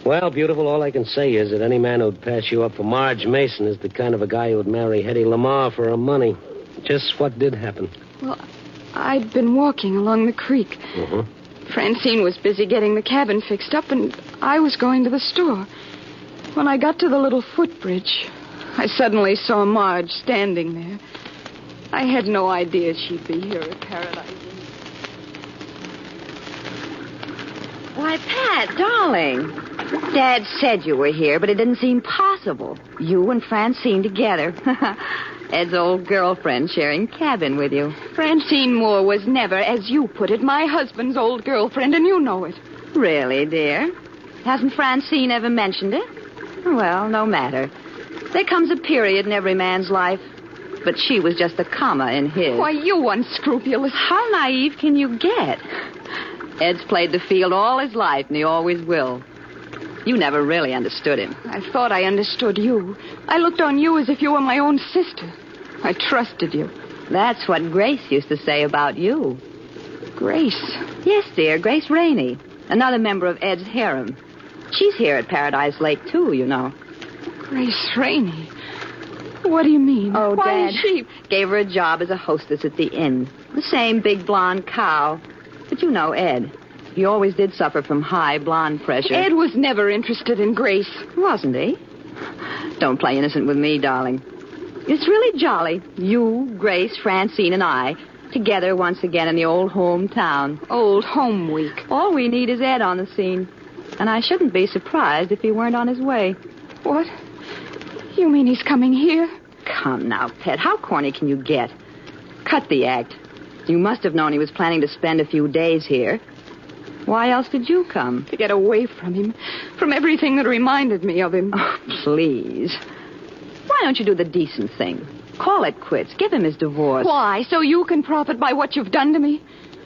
Well, beautiful, all I can say is that any man who'd pass you up for Marge Mason is the kind of a guy who would marry Hetty Lamar for her money. Just what did happen? Well, I'd been walking along the creek. Mm-hmm. Francine was busy getting the cabin fixed up, and I was going to the store. When I got to the little footbridge, I suddenly saw Marge standing there. I had no idea she'd be here at Paradise Inn. Why, Pat, darling. Dad said you were here, but it didn't seem possible. You and Francine together. Ed's old girlfriend sharing cabin with you. Francine Moore was never, as you put it, my husband's old girlfriend, and you know it. Really, dear? Hasn't Francine ever mentioned it? Well, no matter. There comes a period in every man's life. But she was just a comma in his. Why, you unscrupulous. How naive can you get? Ed's played the field all his life, and he always will. You never really understood him. I thought I understood you. I looked on you as if you were my own sister. I trusted you. That's what Grace used to say about you. Grace? Yes, dear, Grace Rainey. Another member of Ed's harem. She's here at Paradise Lake, too, you know. Grace Rainey? What do you mean? Oh, Why Dad is she... gave her a job as a hostess at the inn. The same big blonde cow. But you know Ed. He always did suffer from high blonde pressure. Ed was never interested in Grace. Wasn't he? Don't play innocent with me, darling. It's really jolly. You, Grace, Francine, and I, together once again in the old hometown. Old home week. All we need is Ed on the scene. And I shouldn't be surprised if he weren't on his way. What? You mean he's coming here? Come now, Pet. How corny can you get? Cut the act. You must have known he was planning to spend a few days here. Why else did you come? To get away from him. From everything that reminded me of him. Oh, please. Why don't you do the decent thing? Call it quits. Give him his divorce. Why? So you can profit by what you've done to me?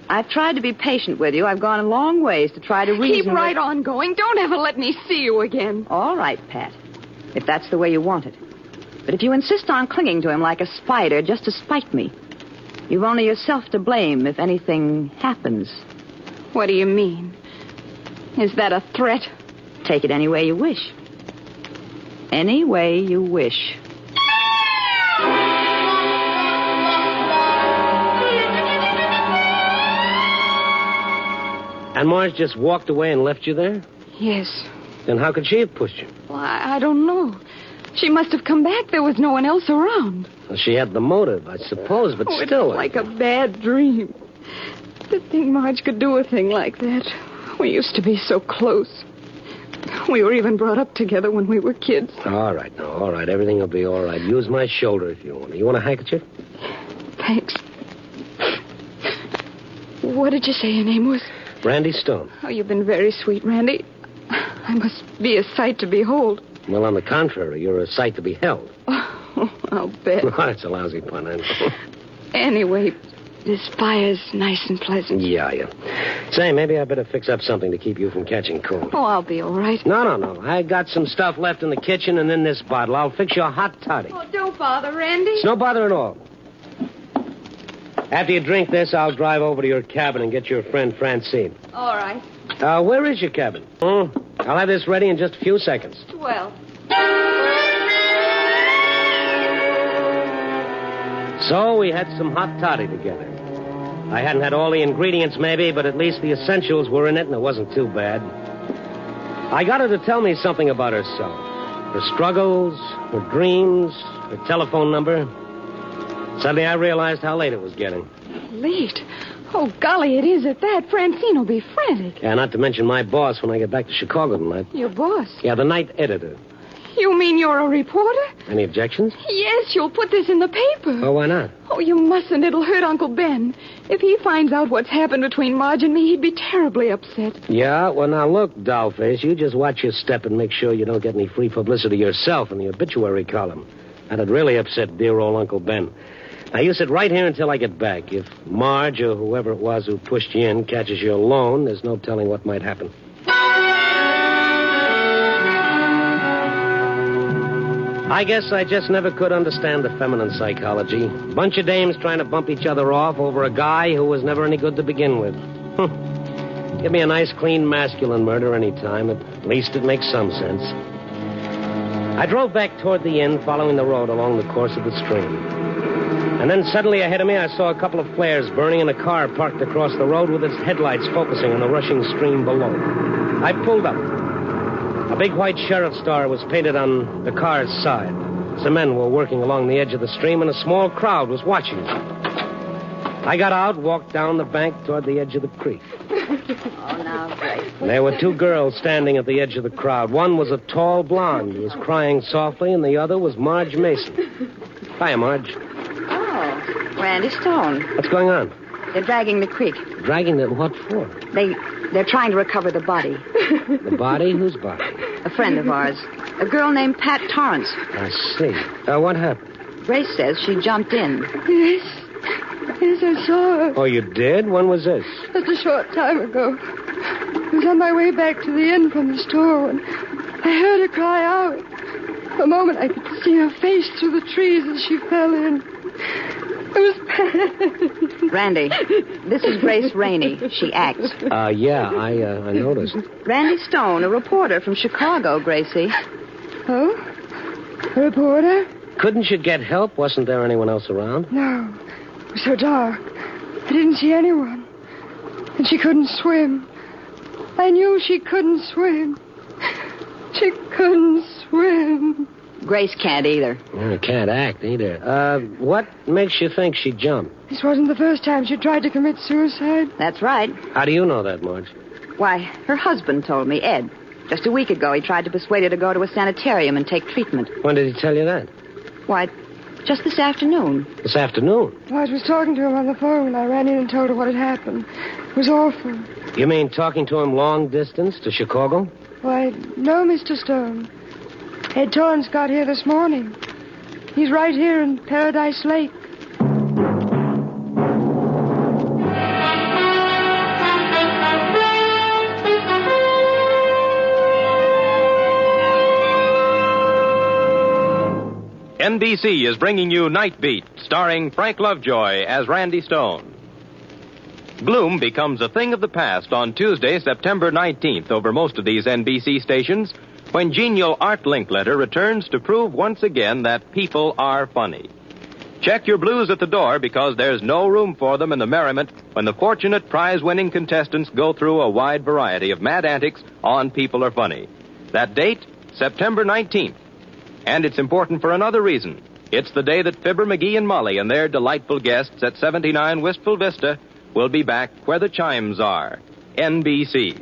I've tried to be patient with you. I've gone a long ways to try to reason. Keep right on going. Don't ever let me see you again. All right, Pat. If that's the way you want it. But if you insist on clinging to him like a spider just to spite me, you've only yourself to blame if anything happens. What do you mean? Is that a threat? Take it any way you wish. Any way you wish. And Marge just walked away and left you there? Yes. Then how could she have pushed you? Well, I don't know. She must have come back. There was no one else around. Well, she had the motive, I suppose, but It's still. like a bad dream. To think Marge could do a thing like that. We used to be so close. We were even brought up together when we were kids. All right, now, all right. Everything will be all right. Use my shoulder if you want. You want a handkerchief? Thanks. What did you say your name was? Randy Stone. Oh, you've been very sweet, Randy. I must be a sight to behold. Well, on the contrary, you're a sight to be held. Oh, I'll bet. Oh, that's a lousy pun, I know. Anyway, this fire's nice and pleasant. Yeah. Say, maybe I better fix up something to keep you from catching cold. Oh, I'll be all right. No. I got some stuff left in the kitchen and in this bottle. I'll fix you a hot toddy. Oh, don't bother, Randy. It's no bother at all. After you drink this, I'll drive over to your cabin and get your friend Francine. All right. Where is your cabin? I'll have this ready in just a few seconds. Well. So we had some hot toddy together. I hadn't had all the ingredients, maybe, but at least the essentials were in it, and it wasn't too bad. I got her to tell me something about herself. Her struggles, her dreams, her telephone number. Suddenly I realized how late it was getting. Late? Oh, golly, it is at that. Francine will be frantic. Yeah, not to mention my boss when I get back to Chicago tonight. Your boss? Yeah, the night editor. You mean you're a reporter? Any objections? Yes, you'll put this in the paper. Oh, why not? Oh, you mustn't. It'll hurt Uncle Ben. If he finds out what's happened between Marge and me, he'd be terribly upset. Yeah? Well, now, look, dollface, you just watch your step and make sure you don't get any free publicity yourself in the obituary column. That'd really upset dear old Uncle Ben. Now, you sit right here until I get back. If Marge or whoever it was who pushed you in catches you alone, there's no telling what might happen. I guess I just never could understand the feminine psychology. Bunch of dames trying to bump each other off over a guy who was never any good to begin with. Give me a nice, clean, masculine murder any time. At least it makes some sense. I drove back toward the inn, following the road along the course of the stream. And then suddenly ahead of me, I saw a couple of flares burning in a car parked across the road with its headlights focusing on the rushing stream below. I pulled up. A big white sheriff's star was painted on the car's side. Some men were working along the edge of the stream, and a small crowd was watching. I got out, walked down the bank toward the edge of the creek. Oh, now, great. There were two girls standing at the edge of the crowd. One was a tall blonde who was crying softly, and the other was Marge Mason. Hiya, Marge. Oh, Randy Stone. What's going on? They're dragging the creek. Dragging it? What for? They're trying to recover the body. The body? Whose body? A friend of ours. A girl named Pat Torrance. I see. What happened? Grace says she jumped in. Yes. Yes, I saw her. Oh, you did? When was this? Just a short time ago. I was on my way back to the inn from the store when I heard her cry out. For a moment, I could see her face through the trees as she fell in. It was Pat. Randy, this is Grace Rainey. She acts. Yeah, I noticed. Randy Stone, a reporter from Chicago, Gracie. Oh? A reporter? Couldn't you get help? Wasn't there anyone else around? No. It was so dark. I didn't see anyone. And she couldn't swim. I knew she couldn't swim. She couldn't swim. Grace can't either. Can't act either. What makes you think she jumped? This wasn't the first time she tried to commit suicide. That's right. How do you know that, Marge? Why, her husband told me, Ed. Just a week ago, he tried to persuade her to go to a sanitarium and take treatment. When did he tell you that? Why, just this afternoon. This afternoon? Well, I was talking to him on the phone when I ran in and told her what had happened. It was awful. You mean talking to him long distance to Chicago? Why, no, Mr. Stone. Ed Torrance got here this morning. He's right here in Paradise Lake. NBC is bringing you Night Beat, starring Frank Lovejoy as Randy Stone. Gloom becomes a thing of the past on Tuesday, September 19th over most of these NBC stations when genial Art Linkletter returns to prove once again that people are funny. Check your blues at the door because there's no room for them in the merriment when the fortunate prize-winning contestants go through a wide variety of mad antics on People Are Funny. That date, September 19th. And it's important for another reason. It's the day that Fibber, McGee, and Molly and their delightful guests at 79 Wistful Vista will be back where the chimes are. NBC.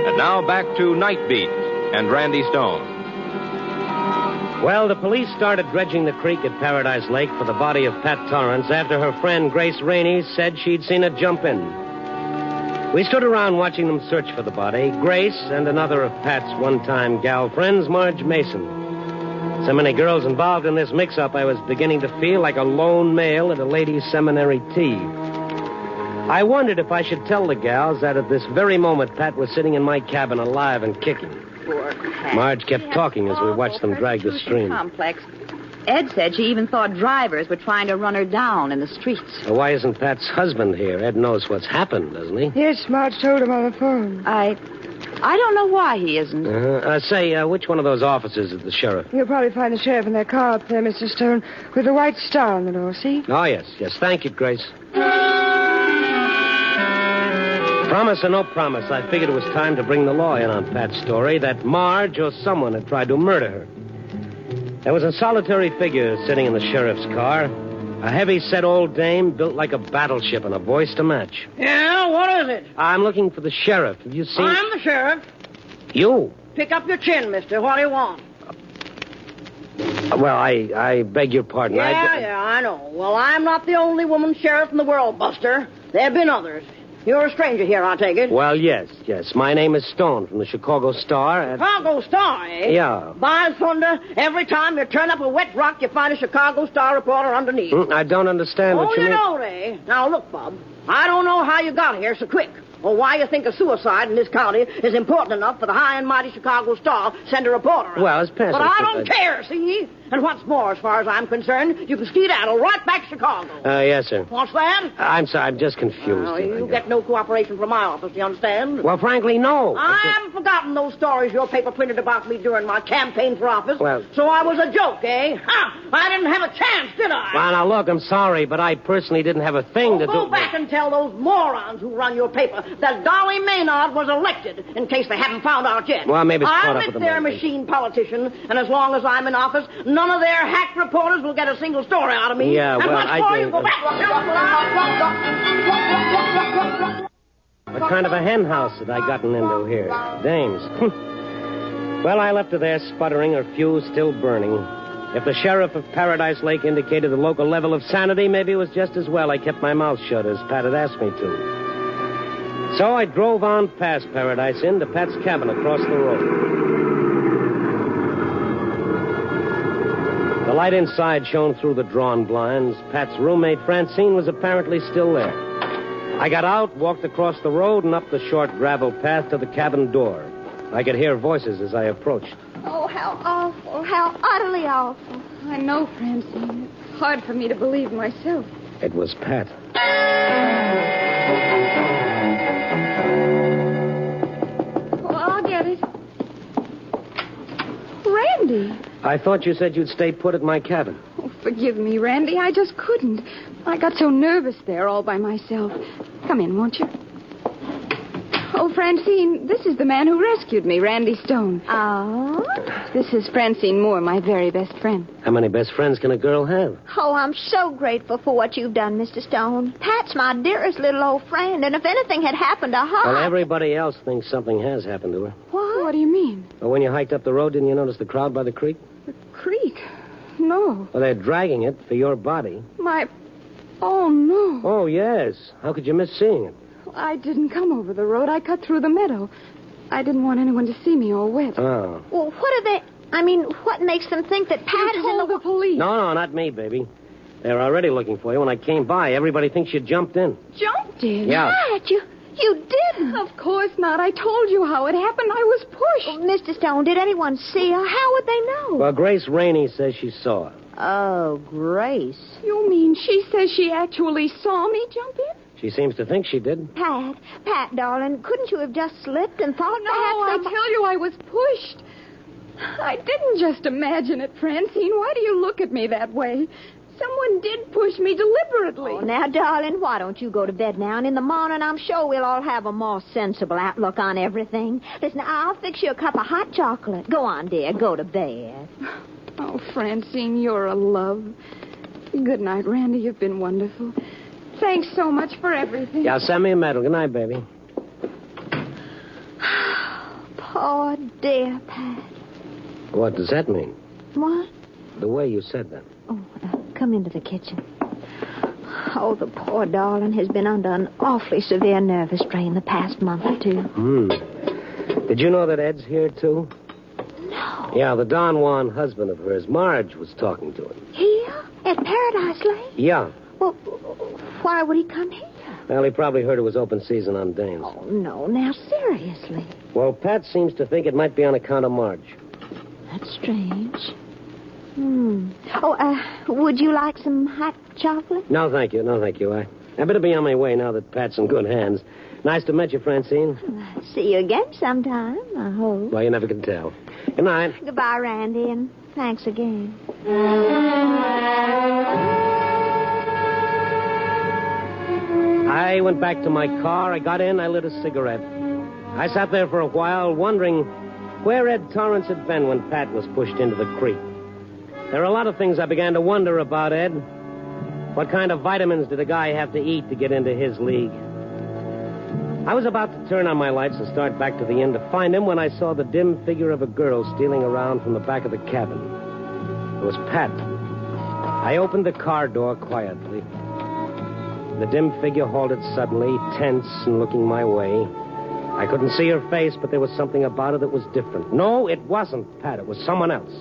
And now back to Night Beat and Randy Stone. Well, the police started dredging the creek at Paradise Lake for the body of Pat Torrance after her friend Grace Rainey said she'd seen her jump in. We stood around watching them search for the body, Grace and another of Pat's one-time gal friends, Marge Mason. So many girls involved in this mix-up, I was beginning to feel like a lone male at a ladies' seminary tea. I wondered if I should tell the gals that at this very moment Pat was sitting in my cabin alive and kicking. Poor Pat. Marge kept talking as we watched them drag the stream. Complex. Ed said she even thought drivers were trying to run her down in the streets. Well, why isn't Pat's husband here? Ed knows what's happened, doesn't he? Yes, Marge told him on the phone. I don't know why he isn't. Say, which one of those officers is the sheriff? You'll probably find the sheriff in their car up there, Mr. Stone, with a white star on the door, see? Oh, yes. Thank you, Grace. Promise or no promise, I figured it was time to bring the law in on Pat's story that Marge or someone had tried to murder her. There was a solitary figure sitting in the sheriff's car. A heavy-set old dame built like a battleship and a voice to match. Yeah, what is it? I'm looking for the sheriff. Have you seen... I'm the sheriff. You? Pick up your chin, mister. What do you want? Well, I beg your pardon. Yeah, I know. Well, I'm not the only woman sheriff in the world, Buster. There have been others. You're a stranger here, I take it. Well, yes. My name is Stone from the Chicago Star. Chicago Star, eh? Yeah. By thunder, every time you turn up a wet rock, you find a Chicago Star reporter underneath. I don't understand what you mean. Oh, you don't, eh? Now, look, Bob. I don't know how you got here so quick, or why you think a suicide in this county is important enough for the high and mighty Chicago Star send a reporter out. Well, it's past... But I don't care, see? And what's more, as far as I'm concerned, you can skedaddle right back to Chicago. Yes, sir. What's that? I'm sorry, I'm just confused. Well, you get no cooperation from my office, do you understand? Well, frankly, no. I haven't forgotten those stories your paper printed about me during my campaign for office. Well... So I was a joke, eh? Ha! I didn't have a chance, did I? Well, now, look, I'm sorry, but I personally didn't have a thing to do... Go back and tell those morons who run your paper that Dolly Maynard was elected, in case they haven't found out yet. Well, maybe it's caught up with them. I'm their machine politician, and as long as I'm in office, none of their hack reporters will get a single story out of me. Yeah, and well, what's more, you go back. What kind of a hen house had I gotten into here? Dames. Well, I left her there sputtering, her fuse still burning. If the sheriff of Paradise Lake indicated the local level of sanity, maybe it was just as well I kept my mouth shut as Pat had asked me to. So I drove on past Paradise Inn to Pat's cabin across the road. The light inside shone through the drawn blinds. Pat's roommate, Francine, was apparently still there. I got out, walked across the road, and up the short gravel path to the cabin door. I could hear voices as I approached. Oh, how awful. How utterly awful. I know, Francine. It's hard for me to believe myself. It was Pat. Oh, I'll get it. Randy. I thought you said you'd stay put at my cabin. Oh, forgive me, Randy. I just couldn't. I got so nervous there all by myself. Come in, won't you? Oh, Francine, this is the man who rescued me, Randy Stone. Oh? This is Francine Moore, my very best friend. How many best friends can a girl have? Oh, I'm so grateful for what you've done, Mr. Stone. Pat's my dearest little old friend, and if anything had happened to her... Well, everybody else thinks something has happened to her. What? What do you mean? Well, when you hiked up the road, didn't you notice the crowd by the creek? The creek? No. Well, they're dragging it for your body. Oh, no. Oh, yes. How could you miss seeing it? I didn't come over the road. I cut through the meadow. I didn't want anyone to see me all wet. Oh. Well, what makes them think that Pat is in the police? No, not me, baby. They're already looking for you. When I came by, everybody thinks you jumped in. Jumped in? Yeah. Pat, you didn't. Of course not. I told you how it happened. I was pushed. Oh, Mr. Stone, did anyone see her? How would they know? Well, Grace Rainey says she saw her. Oh, Grace. You mean she says she actually saw me jump in? She seems to think she did. Pat, darling, couldn't you have just slipped and thought No, perhaps... I tell you, I was pushed. I didn't just imagine it, Francine. Why do you look at me that way? Someone did push me deliberately. Oh, now, darling, why don't you go to bed now? And in the morning, I'm sure we'll all have a more sensible outlook on everything. Listen, I'll fix you a cup of hot chocolate. Go on, dear. Go to bed. Oh, Francine, you're a love. Good night, Randy. You've been wonderful. Thanks so much for everything. Yeah, send me a medal. Good night, baby. Poor dear Pat. What does that mean? What? The way you said that. Oh, come into the kitchen. Oh, the poor darling has been under an awfully severe nervous strain the past month or two. Did you know that Ed's here, too? No. Yeah, the Don Juan husband of hers, Marge, was talking to him. Here? At Paradise Lane? Yeah. Well, why would he come here? Well, he probably heard it was open season on dames. Oh, no. Now, seriously. Well, Pat seems to think it might be on account of Marge. That's strange. Oh, would you like some hot chocolate? No, thank you. I better be on my way now that Pat's in good hands. Nice to meet you, Francine. See you again sometime, I hope. Well, you never can tell. Good night. Goodbye, Randy, and thanks again. I went back to my car. I got in. I lit a cigarette. I sat there for a while, wondering where Ed Torrance had been when Pat was pushed into the creek. There are a lot of things I began to wonder about Ed. What kind of vitamins did a guy have to eat to get into his league? I was about to turn on my lights and start back to the inn to find him when I saw the dim figure of a girl stealing around from the back of the cabin. It was Pat. I opened the car door quietly. The dim figure halted suddenly, tense and looking my way. I couldn't see her face, but there was something about her that was different. No, it wasn't Pat. It was someone else.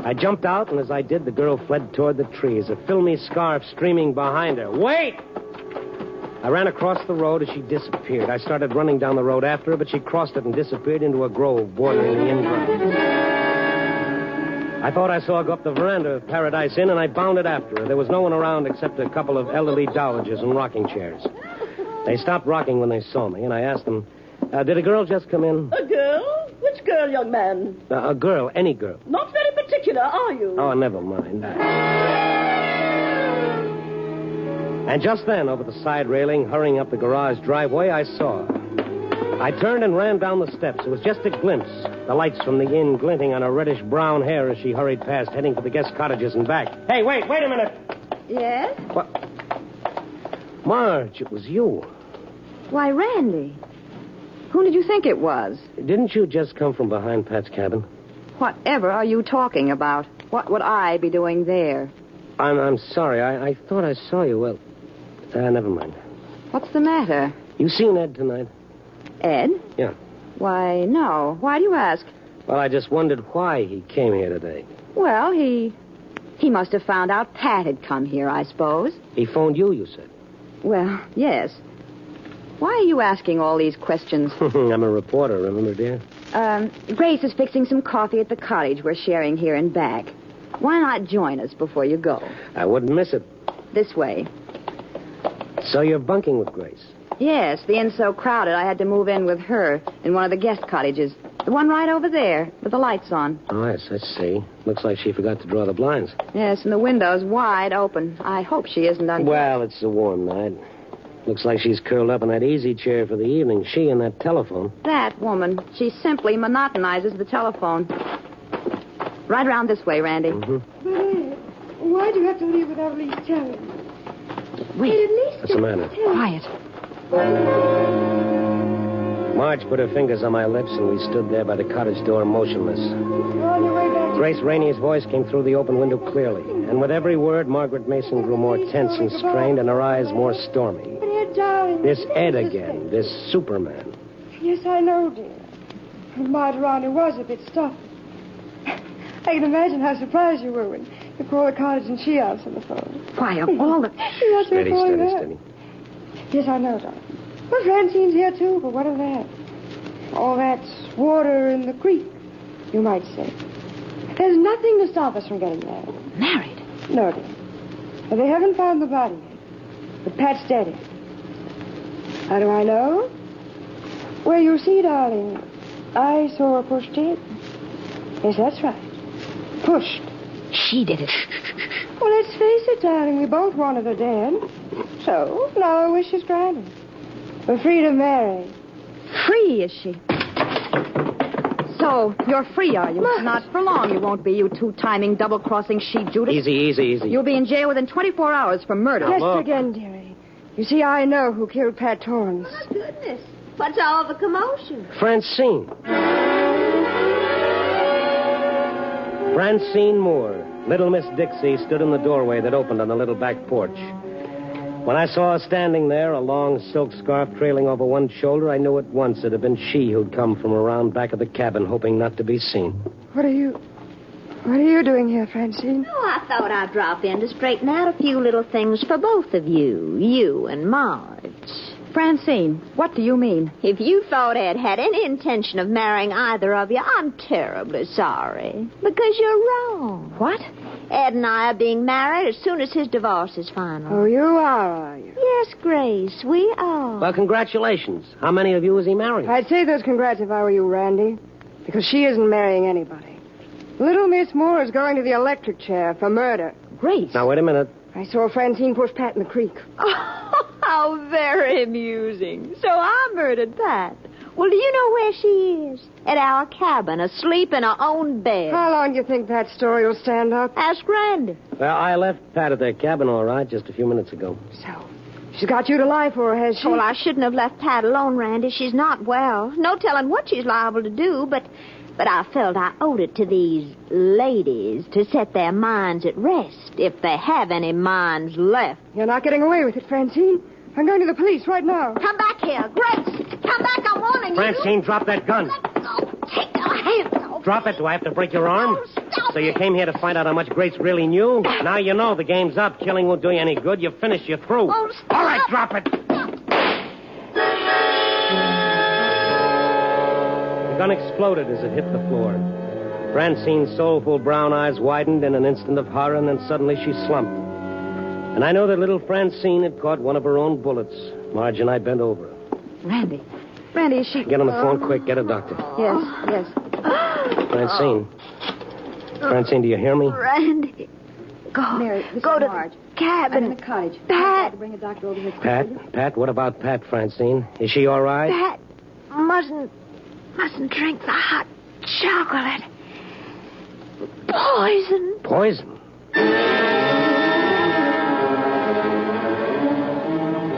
I jumped out, and as I did, the girl fled toward the trees, a filmy scarf streaming behind her. Wait! I ran across the road as she disappeared. I started running down the road after her, but she crossed it and disappeared into a grove bordering the inn grounds. I thought I saw her go up the veranda of Paradise Inn, and I bounded after her. There was no one around except a couple of elderly dowagers in rocking chairs. They stopped rocking when they saw me, and I asked them, did a girl just come in? A girl? Which girl, young man? A girl, any girl. Not very particular, are you? Oh, never mind. And just then, over the side railing, hurrying up the garage driveway, I saw her. I turned and ran down the steps. It was just a glimpse, the lights from the inn glinting on her reddish-brown hair as she hurried past, heading for the guest cottages and back. Hey, wait a minute. Yes? What? Marge, it was you. Why, Randy. Who did you think it was? Didn't you just come from behind Pat's cabin? Whatever are you talking about? What would I be doing there? I'm sorry. I thought I saw you. Well, never mind. What's the matter? You seen Ed tonight? Ed? Yeah. Why, no. Why do you ask? Well, I just wondered why he came here today. Well, he must have found out Pat had come here, I suppose. He phoned you said. Well, yes. Why are you asking all these questions? I'm a reporter, remember, dear? Grace is fixing some coffee at the cottage we're sharing here in back. Why not join us before you go? I wouldn't miss it. This way. So you're bunking with Grace? Yes, the inn's so crowded I had to move in with her in one of the guest cottages. The one right over there, with the lights on. Oh, yes, I see. Looks like she forgot to draw the blinds. Yes, and the window's wide open. I hope she isn't on... Well, it's a warm night. Looks like she's curled up in that easy chair for the evening. She and that telephone. That woman. She simply monotonizes the telephone. Right around this way, Randy. Mm-hmm. But, Ed, why'd you have to leave without at least telling? Wait. Ed, at least What's the matter? Quiet. Marge put her fingers on my lips, and we stood there by the cottage door motionless. You're on your way back to... Grace Rainey's voice came through the open window clearly, and with every word, Margaret Mason grew more tense and strained, and her eyes more stormy. But Ed, darling... This Ed again, this Superman. Yes, I know, dear. My Ronnie was a bit stuffy. I can imagine how surprised you were when you called the cottage and she answered the phone. Why, of all the... Steady. Yes, I know, darling. Well, Francine's here, too, but what of that? All that's water in the creek, you might say. There's nothing to stop us from getting married. Married? No, dear. Well, they haven't found the body yet, but Pat's dead. How do I know? Well, you see, darling, I saw her pushed in. Yes, that's right. Pushed. She did it. Well, let's face it, darling, we both wanted her dead. So, now our wish is granted. We're free to marry. Free, is she? So, you're free, are you? Not for long you won't be, you two-timing, double-crossing she-Judas. Easy. You'll be in jail within 24 hours for murder. Just again, dearie. You see, I know who killed Pat Torrance. Oh, goodness. What's all the commotion? Francine. Francine Moore, Little Miss Dixie, stood in the doorway that opened on the little back porch. When I saw her standing there, a long silk scarf trailing over one shoulder, I knew at once it had been she who'd come from around back of the cabin, hoping not to be seen. What are you doing here, Francine? Oh, I thought I'd drop in to straighten out a few little things for both of you and Marge. Francine, what do you mean? If you thought Ed had any intention of marrying either of you, I'm terribly sorry. Because you're wrong. What? Ed and I are being married as soon as his divorce is final. Oh, you are you? Yes, Grace, we are. Well, congratulations. How many of you is he marrying? I'd say those congrats if I were you, Randy. Because she isn't marrying anybody. Little Miss Moore is going to the electric chair for murder. Grace. Now, wait a minute. I saw Francine push Pat in the creek. Oh, how very amusing. So I murdered Pat. Well, do you know where she is? At our cabin, asleep in her own bed. How long do you think that story will stand up? Ask Randy. Well, I left Pat at their cabin, all right, just a few minutes ago. So, she's got you to lie for her, has she? Well, I shouldn't have left Pat alone, Randy. She's not well. No telling what she's liable to do, but I felt I owed it to these ladies to set their minds at rest, if they have any minds left. You're not getting away with it, Francine. I'm going to the police right now. Come back here. Grace, come back. I'm warning you. Francine, drop that gun. Let go. Take your hands off. Drop it. Do I have to break your arm? Oh, stop So you came here to find out how much Grace really knew? Now you know the game's up. Killing won't do you any good. You're finished. You're through. Oh, stop. All right, drop it. The gun exploded as it hit the floor. Francine's soulful brown eyes widened in an instant of horror, and then suddenly she slumped. And I know that little Francine had caught one of her own bullets. Marge and I bent over her. Randy, is she... Get on the phone quick. Get a doctor. Yes. Francine, do you hear me? Randy, Mary, this go is to Marge. the cabin. I'm in the cottage. Pat. Bring a doctor over here. Pat, what about Pat, Francine? Is she all right? Pat mustn't drink the hot chocolate. Poison. Poison?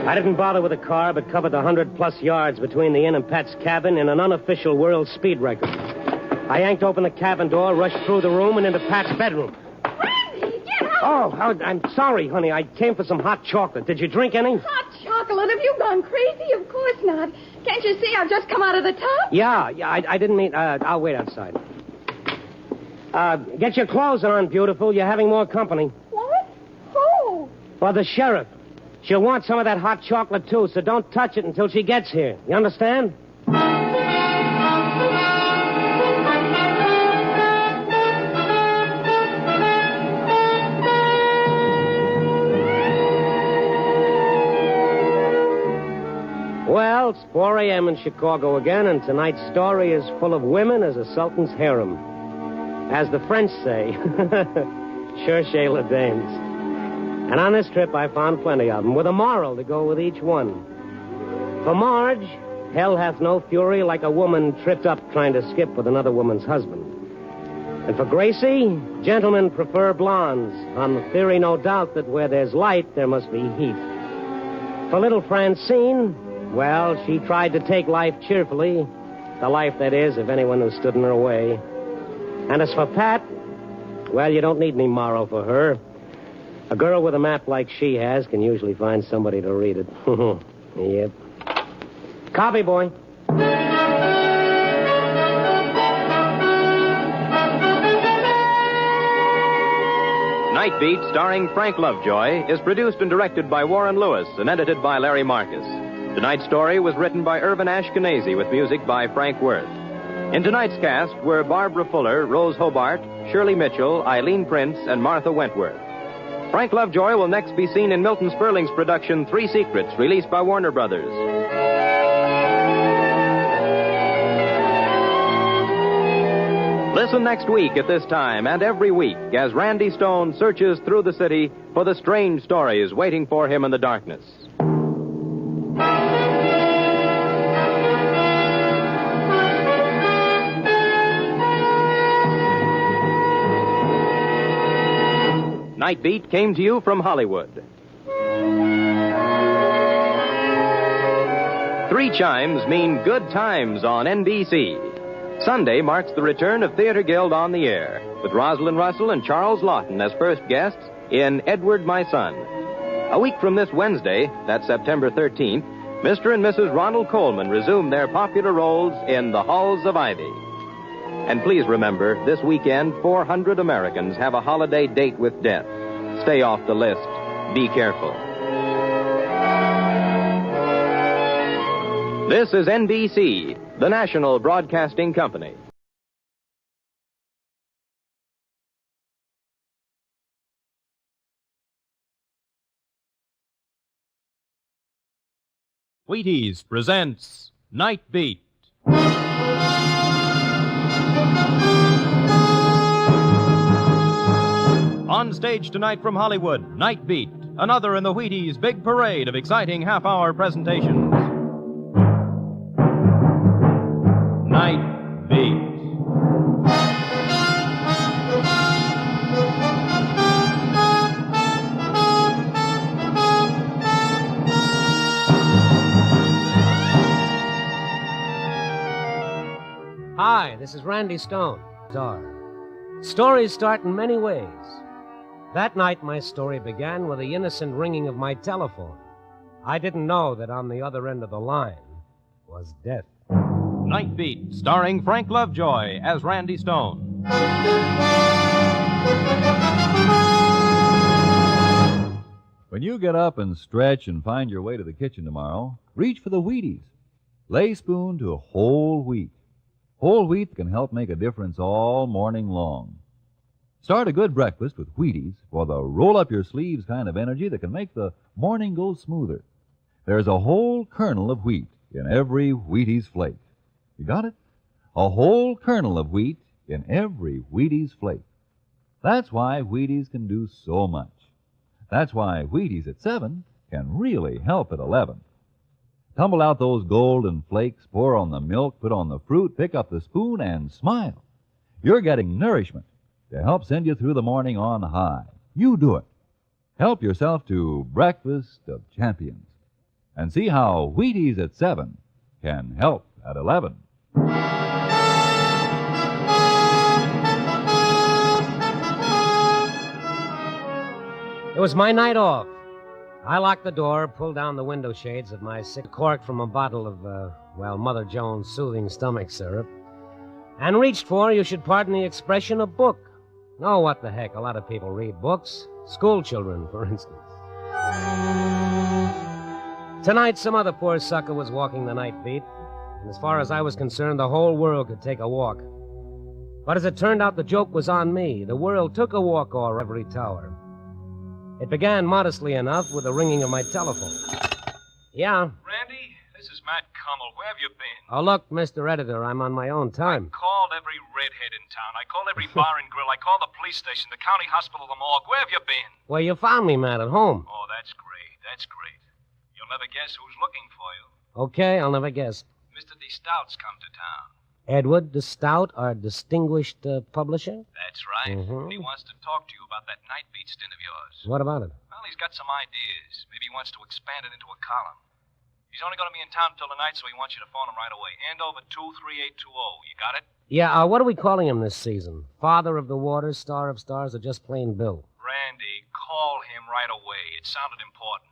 I didn't bother with a car, but covered the 100-plus yards between the inn and Pat's cabin in an unofficial world speed record. I yanked open the cabin door, rushed through the room, and into Pat's bedroom. Randy, get out! Oh, I'm sorry, honey. I came for some hot chocolate. Did you drink any? Hot chocolate? Uncle, have you gone crazy? Of course not. Can't you see I've just come out of the tub? Yeah, I didn't mean... I'll wait outside. Get your clothes on, beautiful. You're having more company. What? Who? For the sheriff. She'll want some of that hot chocolate, too, so don't touch it until she gets here. You understand? Well, it's 4 a.m. in Chicago again, and tonight's story is full of women as a sultan's harem. As the French say, cherchez les dames. And on this trip, I found plenty of them, with a moral to go with each one. For Marge, hell hath no fury like a woman tripped up trying to skip with another woman's husband. And for Gracie, gentlemen prefer blondes, on the theory, no doubt, that where there's light, there must be heat. For little Francine, well, she tried to take life cheerfully, the life, that is, of anyone who stood in her way. And as for Pat, well, you don't need any moral for her. A girl with a map like she has can usually find somebody to read it. Yep. Copy, boy. Night Beat, starring Frank Lovejoy, is produced and directed by Warren Lewis and edited by Larry Marcus. Tonight's story was written by Irvin Ashkenazi with music by Frank Worth. In tonight's cast were Barbara Fuller, Rose Hobart, Shirley Mitchell, Eileen Prince, and Martha Wentworth. Frank Lovejoy will next be seen in Milton Sperling's production Three Secrets, released by Warner Brothers. Listen next week at this time and every week as Randy Stone searches through the city for the strange stories waiting for him in the darkness. Night Beat came to you from Hollywood. 3 chimes mean good times on NBC. Sunday marks the return of Theater Guild on the Air, with Rosalind Russell and Charles Lawton as first guests in Edward, My Son. A week from this Wednesday, that's September 13th, Mr. and Mrs. Ronald Coleman resume their popular roles in The Halls of Ivy. And please remember, this weekend, 400 Americans have a holiday date with death. Stay off the list. Be careful. This is NBC, the National Broadcasting Company. Wheaties presents Night Beat. On stage tonight from Hollywood, Night Beat, another in the Wheaties' big parade of exciting half-hour presentations. Night Beat. Hi, this is Randy Stone. Stories start in many ways. That night, my story began with the innocent ringing of my telephone. I didn't know that on the other end of the line was death. Night Beat, starring Frank Lovejoy as Randy Stone. When you get up and stretch and find your way to the kitchen tomorrow, reach for the Wheaties. Lay spoon to whole wheat. Whole wheat can help make a difference all morning long. Start a good breakfast with Wheaties for the roll-up-your-sleeves kind of energy that can make the morning go smoother. There's a whole kernel of wheat in every Wheaties flake. You got it? A whole kernel of wheat in every Wheaties flake. That's why Wheaties can do so much. That's why Wheaties at 7 can really help at 11. Tumble out those golden flakes, pour on the milk, put on the fruit, pick up the spoon, and smile. You're getting nourishment to help send you through the morning on high. You do it. Help yourself to Breakfast of Champions. And see how Wheaties at 7 can help at 11. It was my night off. I locked the door, pulled down the window shades of my sick cork from a bottle of, Mother Jones' soothing stomach syrup, and reached for, you should pardon the expression, a book. Oh, what the heck, a lot of people read books. School children, for instance. Tonight, some other poor sucker was walking the night beat, and as far as I was concerned, the whole world could take a walk. But as it turned out, the joke was on me. The world took a walk over every tower. It began modestly enough with the ringing of my telephone. Yeah? Randy, this is Matt Cummel. Where have you been? Oh, look, Mr. Editor, I'm on my own time. I called every redhead in town. I called every bar and grill. I called the police station, the county hospital, the morgue. Where have you been? Well, you found me, Matt, at home. Oh, that's great. That's great. You'll never guess who's looking for you. Okay, I'll never guess. Mr. De Stout's come to town. Edward De Stout, our distinguished publisher? That's right. Mm-hmm. He wants to talk to you about that night beat stint of yours. What about it? Well, he's got some ideas. Maybe he wants to expand it into a column. He's only going to be in town till tonight, so he wants you to phone him right away. Andover 23820. You got it? Yeah, what are we calling him this season? Father of the Waters, Star of Stars, or just plain Bill? Randy, call him right away. It sounded important.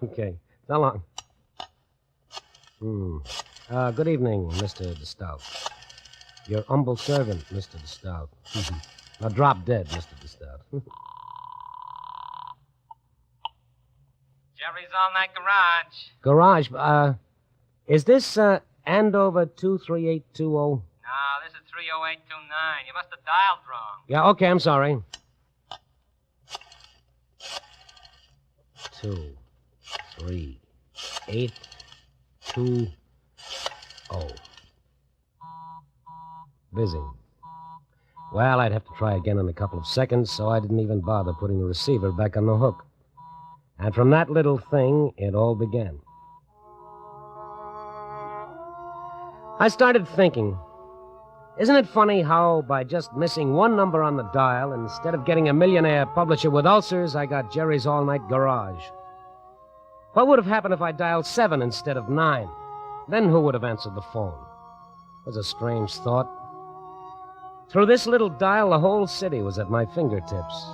Okay. So long. Good evening, Mr. De Stout. Your humble servant, Mr. De Stout. Now drop dead, Mr. De Stout. Jerry's on that garage. Garage, is this, Andover 23820? No, this is 30829. You must have dialed wrong. Yeah, okay, I'm sorry. 2, 3, 8, 2, 0. Busy. Well, I'd have to try again in a couple of seconds, so I didn't even bother putting the receiver back on the hook. And from that little thing, it all began. I started thinking, isn't it funny how by just missing one number on the dial, instead of getting a millionaire publisher with ulcers, I got Jerry's all-night garage? What would have happened if I dialed 7 instead of 9? Then who would have answered the phone? It was a strange thought. Through this little dial, the whole city was at my fingertips.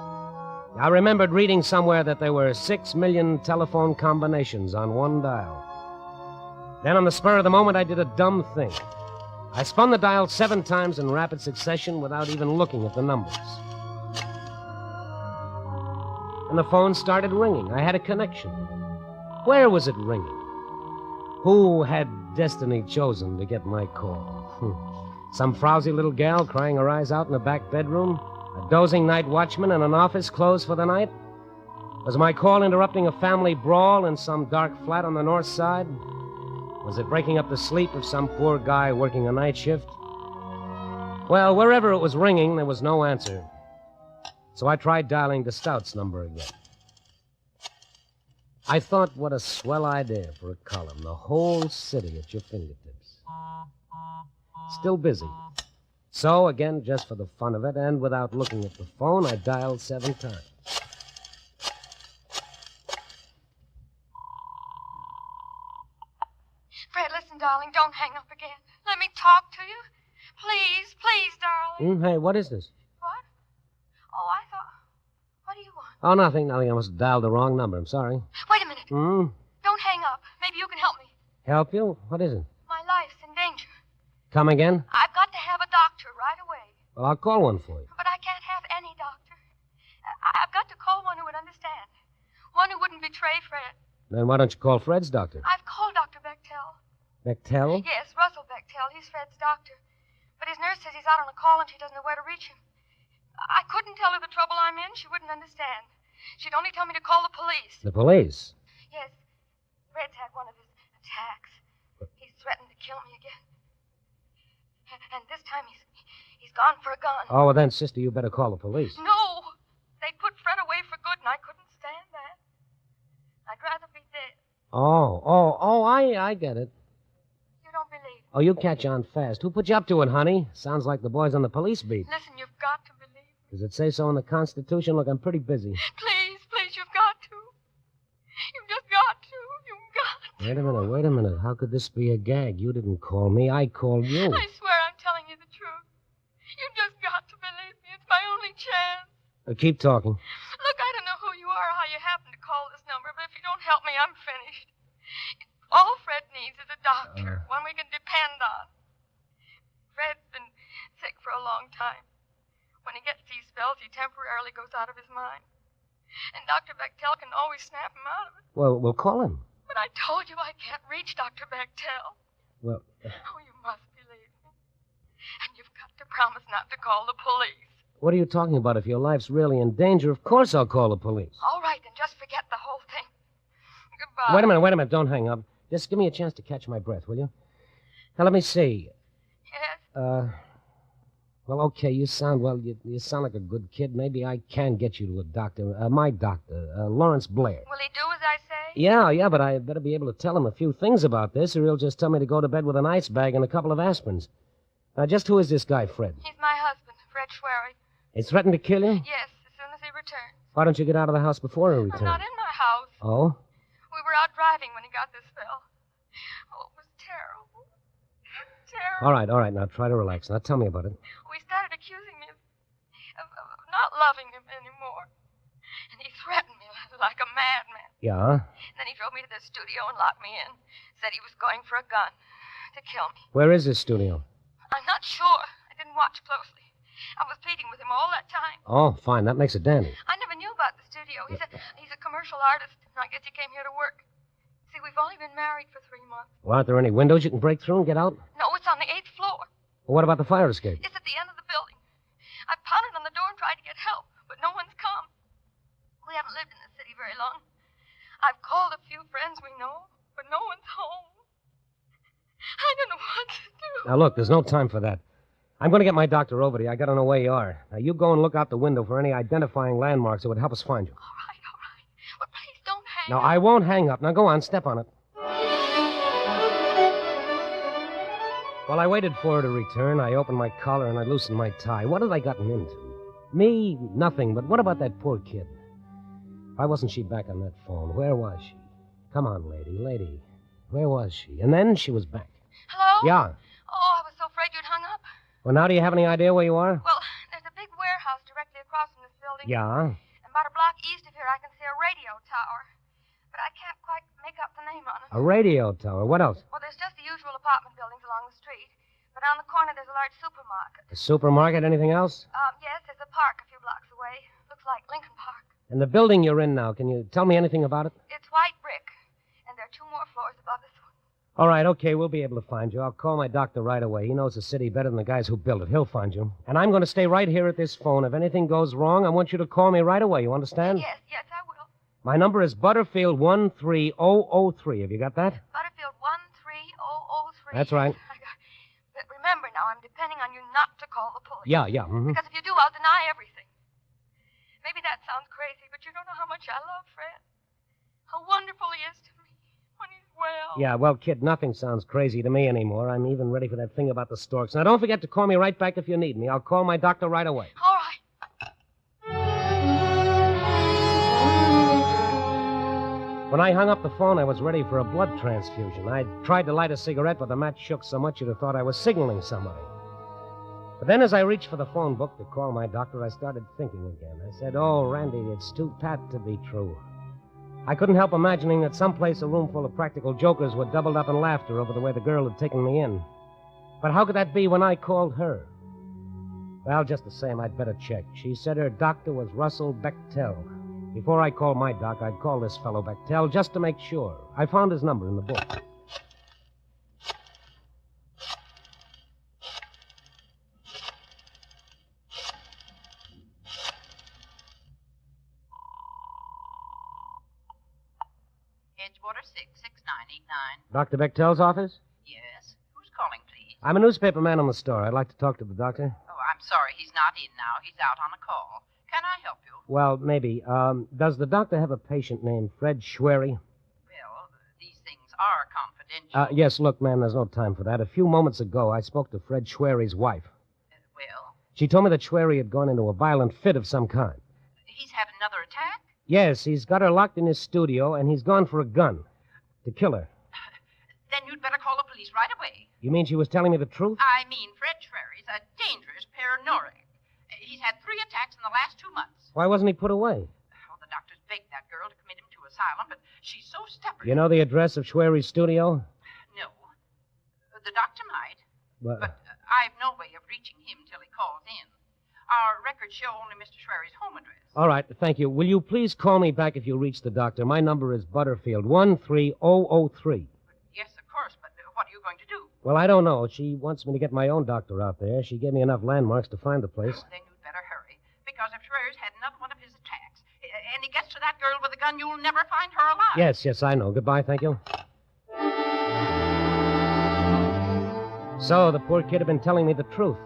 I remembered reading somewhere that there were 6 million telephone combinations on one dial. Then on the spur of the moment, I did a dumb thing. I spun the dial 7 times in rapid succession without even looking at the numbers. And the phone started ringing. I had a connection. Where was it ringing? Who had destiny chosen to get my call? Some frowsy little gal crying her eyes out in the back bedroom? A dozing night watchman in an office closed for the night? Was my call interrupting a family brawl in some dark flat on the north side? Was it breaking up the sleep of some poor guy working a night shift? Well, wherever it was ringing, there was no answer. So I tried dialing De Stout's number again. I thought, what a swell idea for a column. The whole city at your fingertips. Still busy. So, again, just for the fun of it, and without looking at the phone, I dialed 7 times. Fred, listen, darling, don't hang up again. Let me talk to you. Please, please, darling. Hey, what is this? What? Oh, I thought... What do you want? Oh, nothing. I must have dialed the wrong number. I'm sorry. Wait a minute. Don't hang up. Maybe you can help me. Help you? What is it? My life's in danger. Come again? I've got to have a doctor right away. Well, I'll call one for you. But I can't have any doctor. I've got to call one who would understand. One who wouldn't betray Fred. Then why don't you call Fred's doctor? I've called Dr. Bechtel. Bechtel? Yes, Russell Bechtel. He's Fred's doctor. But his nurse says he's out on a call and she doesn't know where to reach him. I couldn't tell her the trouble I'm in. She wouldn't understand. She'd only tell me to call the police. The police? Yes. Fred's had one of his attacks. He's threatened to kill me again. And this time he's gone for a gun. Oh, well then, sister, you better call the police. No! They put Fred away for good, and I couldn't stand that. I'd rather be dead. I get it. You don't believe me? Oh, you catch on fast. Who put you up to it, honey? Sounds like the boys on the police beat. Listen, you've got to believe me. Does it say so in the Constitution? Look, I'm pretty busy. Please, you've got to. You've just got to. You've got to. Wait a minute. How could this be a gag? You didn't call me. I called you. I swear I'm telling you the truth. You've just got to believe me. It's my only chance. Keep talking. Look, I don't know who you sure how you happened to call this number, but if you don't help me, I'm finished. All Fred needs is a doctor, one we can depend on. Fred's been sick for a long time. When he gets these spells, he temporarily goes out of his mind. And Dr. Bechtel can always snap him out of it. Well, we'll call him. But I told you I can't reach Dr. Bechtel. Well, Oh, you must believe me. And you've got to promise not to call the police. what are you talking about? If your life's really in danger, of course I'll call the police. All right, then just forget the whole thing. Goodbye. Wait a minute. Don't hang up. Just give me a chance to catch my breath, will you? Now, let me see. Yes? Well, okay, you sound like a good kid. Maybe I can get you to a doctor. My doctor, Lawrence Blair. Will he do as I say? Yeah, but I better be able to tell him a few things about this, or he'll just tell me to go to bed with an ice bag and a couple of aspirins. Now, just who is this guy, Fred? He's my husband, Fred Schwery. He's threatened to kill you? Yes, as soon as he returns. Why don't you get out of the house before he returns? I'm not in my house. Oh? We were out driving when he got this spell. Oh, it was terrible. Terrible. All right. Now, try to relax. Now, tell me about it. He started accusing me of not loving him anymore. And he threatened me like a madman. Yeah? And then he drove me to the studio and locked me in. Said he was going for a gun to kill me. Where is this studio? I'm not sure. I didn't watch closely. I was pleading with him all that time. Oh, fine. That makes it dandy. I never knew about the studio. He's a commercial artist, and I guess he came here to work. See, we've only been married for 3 months. Well, aren't there any windows you can break through and get out? No, it's on the 8th floor. Well, what about the fire escape? It's at the end of the building. I've pounded on the door and tried to get help, but no one's come. We haven't lived in the city very long. I've called a few friends we know, but no one's home. I don't know what to do. Now, look, there's no time for that. I'm going to get my doctor over to you. I got to know where you are. Now, you go and look out the window for any identifying landmarks that would help us find you. All right. But please don't hang Now, up. I won't hang up. Now, go on. Step on it. While I waited for her to return, I opened my collar and I loosened my tie. What had I gotten into? Me, nothing. But what about that poor kid? Why wasn't she back on that phone? Where was she? Come on, lady. Where was she? And then she was back. Hello? Yeah. Oh, I was so afraid you'd hung up. Well, now do you have any idea where you are? Well, there's a big warehouse directly across from this building. Yeah. And about a block east of here, I can see a radio tower. But I can't quite make out the name on it. A radio tower. What else? Well, there's just the usual apartment buildings along the street. But on the corner, there's a large supermarket. A supermarket? Anything else? Yes, there's a park a few blocks away. Looks like Lincoln Park. And the building you're in now, can you tell me anything about it? It's white brick. And there are 2 more floors above this one. All right, okay, we'll be able to find you. I'll call my doctor right away. He knows the city better than the guys who built it. He'll find you. And I'm going to stay right here at this phone. If anything goes wrong, I want you to call me right away. You understand? Yes, I will. My number is Butterfield 13003. Have you got that? Butterfield 13003. That's right. But remember now, I'm depending on you not to call the police. Yeah. Mm-hmm. Because if you do, I'll deny everything. Maybe that sounds crazy, but you don't know how much I love Fred. How wonderful he is to me when he's well. Yeah, well, kid, nothing sounds crazy to me anymore. I'm even ready for that thing about the storks. Now, don't forget to call me right back if you need me. I'll call my doctor right away. All right. When I hung up the phone, I was ready for a blood transfusion. I tried to light a cigarette, but the match shook so much you'd have thought I was signaling somebody. But then as I reached for the phone book to call my doctor, I started thinking again. I said, oh, Randy, it's too pat to be true. I couldn't help imagining that someplace a room full of practical jokers were doubled up in laughter over the way the girl had taken me in. But how could that be when I called her? Well, just the same, I'd better check. She said her doctor was Russell Bechtel. Before I called my doc, I'd call this fellow Bechtel just to make sure. I found his number in the book. Edgewater 66989. Dr. Bechtel's office? Yes. Who's calling, please? I'm a newspaper man on the store. I'd like to talk to the doctor. Oh, I'm sorry. He's not in now. He's out on a call. Can I help you? Well, maybe. Does the doctor have a patient named Fred Schwery? Well, these things are confidential. Yes, look, man, there's no time for that. A few moments ago, I spoke to Fred Schwery's wife. Well? She told me that Schwery had gone into a violent fit of some kind. He's had another attack? Yes, he's got her locked in his studio, and he's gone for a gun to kill her. Then you'd better call the police right away. You mean she was telling me the truth? I mean, Fred Schwery's a dangerous paranoid. He's had 3 attacks in the last 2 months. Why wasn't he put away? Oh, the doctor's begged that girl to commit him to asylum, but she's so stubborn. You know the address of Schwery's studio? No. The doctor might. But I've no way of reaching him till he calls in. Our records show only Mr. Schwery's home address. all right, thank you. Will you please call me back if you reach the doctor? My number is Butterfield, 13003. Yes, of course, but what are you going to do? Well, I don't know. She wants me to get my own doctor out there. She gave me enough landmarks to find the place. Then you'd better hurry, because if Schwer's had another one of his attacks, and he gets to that girl with a gun, you'll never find her alive. Yes, I know. Goodbye, thank you. So, the poor kid had been telling me the truth.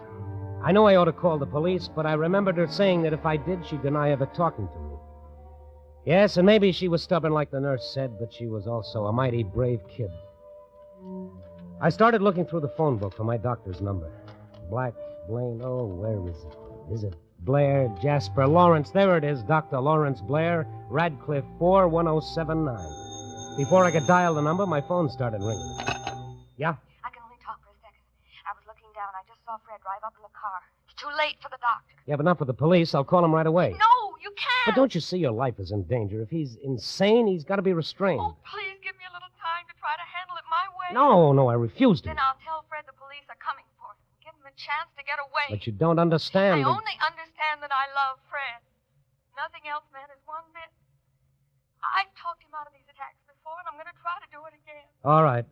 I know I ought to call the police, but I remembered her saying that if I did, she'd deny ever talking to me. Yes, and maybe she was stubborn like the nurse said, but she was also a mighty brave kid. I started looking through the phone book for my doctor's number. Black, Blaine, oh, where is it? Is it Blair, Jasper, Lawrence? There it is, Dr. Lawrence Blair, Radcliffe 41079. Before I could dial the number, my phone started ringing. Yeah? I can only talk for a second. I was looking down. I just saw Fred drive up in the car. It's too late for the doctor. Yeah, but not for the police. I'll call him right away. No, you can't. But don't you see your life is in danger? If he's insane, he's got to be restrained. Oh, please give me a little time to try to handle it my way. No, I refuse to. Then I'll tell Fred the police are coming for him. Give him a chance to get away. But you don't understand. I only understand that I love Fred. Nothing else matters one bit. I've talked him out of these attacks before, and I'm going to try to do it again. All right.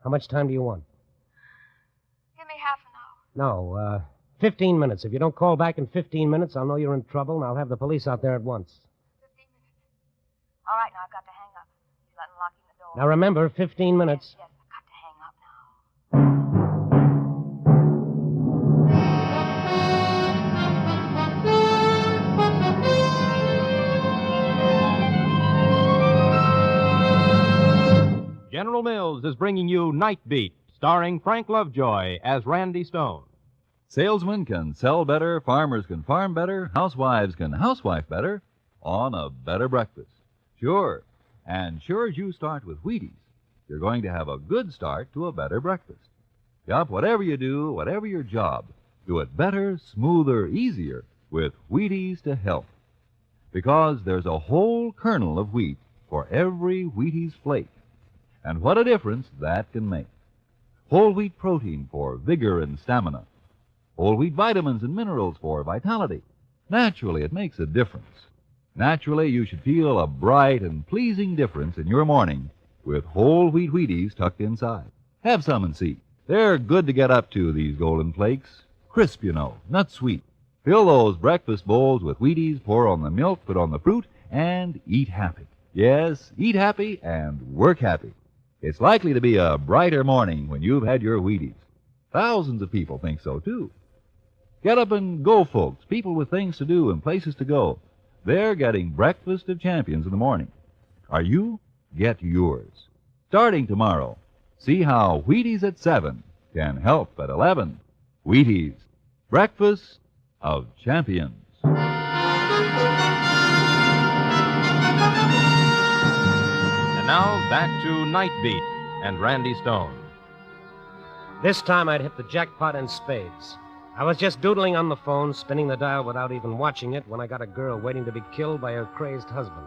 How much time do you want? Give me half an hour. No, 15 minutes. If you don't call back in 15 minutes, I'll know you're in trouble, and I'll have the police out there at once. 15 minutes. All right, now I've got to hang up. He's unlocking the door. Now remember, 15 minutes. Yes, I've got to hang up now. General Mills is bringing you Night Beat, starring Frank Lovejoy as Randy Stone. Salesmen can sell better, farmers can farm better, housewives can housewife better on a better breakfast. Sure. And sure as you start with Wheaties, you're going to have a good start to a better breakfast. Yup, whatever you do, whatever your job, do it better, smoother, easier with Wheaties to help. Because there's a whole kernel of wheat for every Wheaties flake. And what a difference that can make. Whole wheat protein for vigor and stamina. Whole wheat vitamins and minerals for vitality. Naturally, it makes a difference. Naturally, you should feel a bright and pleasing difference in your morning with whole wheat Wheaties tucked inside. Have some and see. They're good to get up to, these golden flakes. Crisp, you know, not sweet. Fill those breakfast bowls with Wheaties, pour on the milk, put on the fruit, and eat happy. Yes, eat happy and work happy. It's likely to be a brighter morning when you've had your Wheaties. Thousands of people think so, too. Get up and go, folks, people with things to do and places to go. They're getting Breakfast of Champions in the morning. Are you? Get yours. Starting tomorrow, see how Wheaties at 7 can help at 11. Wheaties, Breakfast of Champions. And now, back to Night Beat and Randy Stone. This time I'd hit the jackpot in spades. I was just doodling on the phone, spinning the dial without even watching it, when I got a girl waiting to be killed by her crazed husband.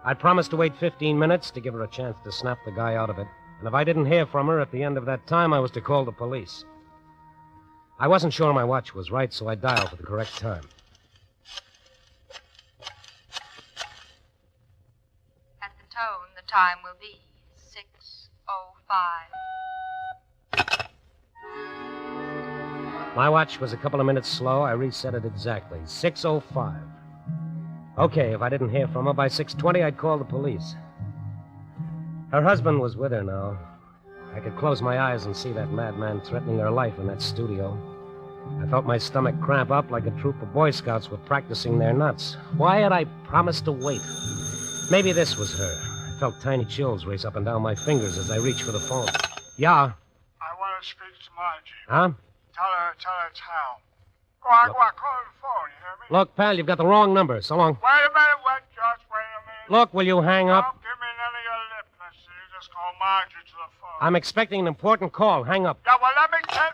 I promised to wait 15 minutes to give her a chance to snap the guy out of it. And if I didn't hear from her at the end of that time, I was to call the police. I wasn't sure my watch was right, so I dialed for the correct time. At the tone, the time will be 6:05. My watch was a couple of minutes slow. I reset it exactly. 6:05. Okay, if I didn't hear from her by 6:20, I'd call the police. Her husband was with her now. I could close my eyes and see that madman threatening her life in that studio. I felt my stomach cramp up like a troop of Boy Scouts were practicing their nuts. Why had I promised to wait? Maybe this was her. I felt tiny chills race up and down my fingers as I reached for the phone. Yeah? I want to speak to Margie. Huh? Tell her it's Hal. Go on, call her the phone, you hear me? Look, pal, you've got the wrong number. So long. Wait a minute, just wait a minute. Look, will you hang up? Don't give me none of your lip, mister. You just call Margie to the phone. I'm expecting an important call. Hang up. Yeah, well, let me tell...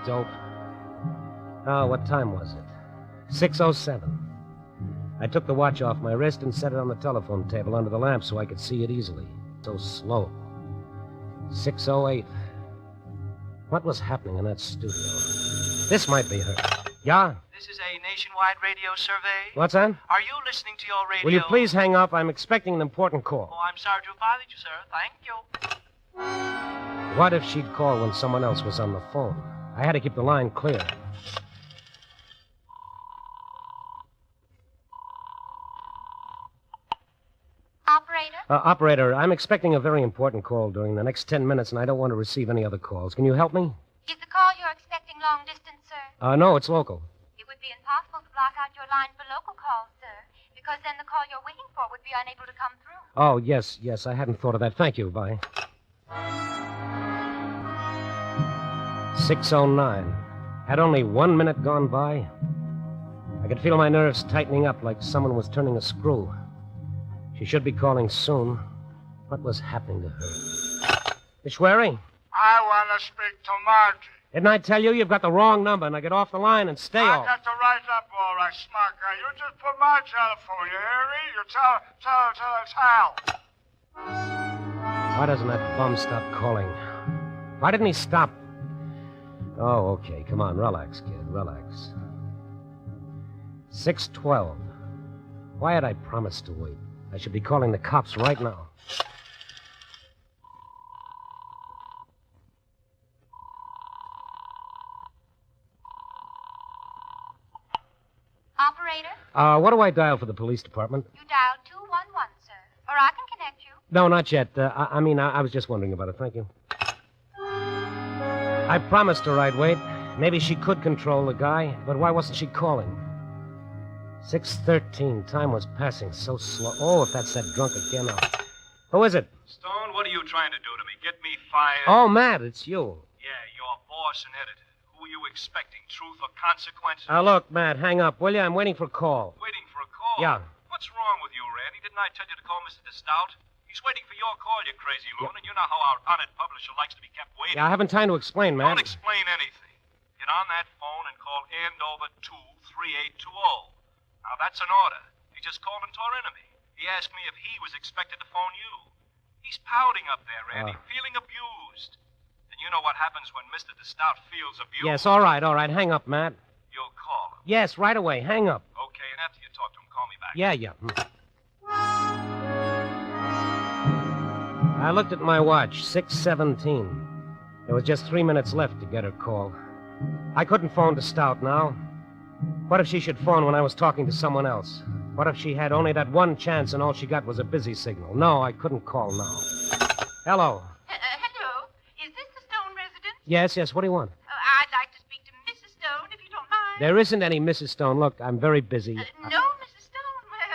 Dope. Oh, what time was it? 6:07. I took the watch off my wrist and set it on the telephone table under the lamp so I could see it easily. So slow. 6:08. What was happening in that studio? This might be her. Yeah? This is a nationwide radio survey. What's that? Are you listening to your radio? Will you please hang up? I'm expecting an important call. Oh, I'm sorry to have bothered you, sir. Thank you. What if she'd call when someone else was on the phone? I had to keep the line clear. Operator, I'm expecting a very important call during the next 10 minutes, and I don't want to receive any other calls. Can you help me? Is the call you're expecting long distance, sir? No, it's local. It would be impossible to block out your line for local calls, sir, because then the call you're waiting for would be unable to come through. Oh, yes, I hadn't thought of that. Thank you. Bye. 6:09. Had only 1 minute gone by. I could feel my nerves tightening up like someone was turning a screw. She should be calling soon. What was happening to her? Miss Schwery? I want to speak to Margie. Didn't I tell you you've got the wrong number? Now get off the line and stay off. I got to rise up, all right, smart guy. You just put Margie on the phone, you hear me? You tell Hal. Why doesn't that bum stop calling? Why didn't he stop? Oh, okay. Come on, relax, kid. Relax. 6:12. Why had I promised to wait? I should be calling the cops right now. Operator? What do I dial for the police department? You dial 211, sir. Or I can connect you. No, not yet. I was just wondering about it. Thank you. I promised her I'd wait. Maybe she could control the guy, but why wasn't she calling? 6:13. Time was passing so slow. Oh, if that's that drunk again. Who is it? Stone, what are you trying to do to me? Get me fired? Oh, Matt, it's you. Yeah, your boss and editor. Who are you expecting? Truth or consequences? Look, Matt, hang up, will you? I'm waiting for a call. Waiting for a call? Yeah. What's wrong with you, Randy? Didn't I tell you to call Mr. DeStout? He's waiting for your call, you crazy loon, and you know how our honored publisher likes to be kept waiting. Yeah, I haven't time to explain, Matt. Don't explain anything. Get on that phone and call Andover 23820. Now, that's an order. He just called and tore into me. He asked me if he was expected to phone you. He's pouting up there, Randy, feeling abused. And you know what happens when Mr. DeStout feels abused. Yes, all right. Hang up, Matt. You'll call him. Yes, right away. Hang up. Okay, and after you talk to him, call me back. Yeah. I looked at my watch. 6:17. There was just 3 minutes left to get her call. I couldn't phone DeStout now. What if she should phone when I was talking to someone else? What if she had only that one chance and all she got was a busy signal? No, I couldn't call now. Hello. Hello. Is this the Stone residence? Yes, what do you want? I'd like to speak to Mrs. Stone, if you don't mind. There isn't any Mrs. Stone. Look, I'm very busy. No, Mrs. Stone? Well,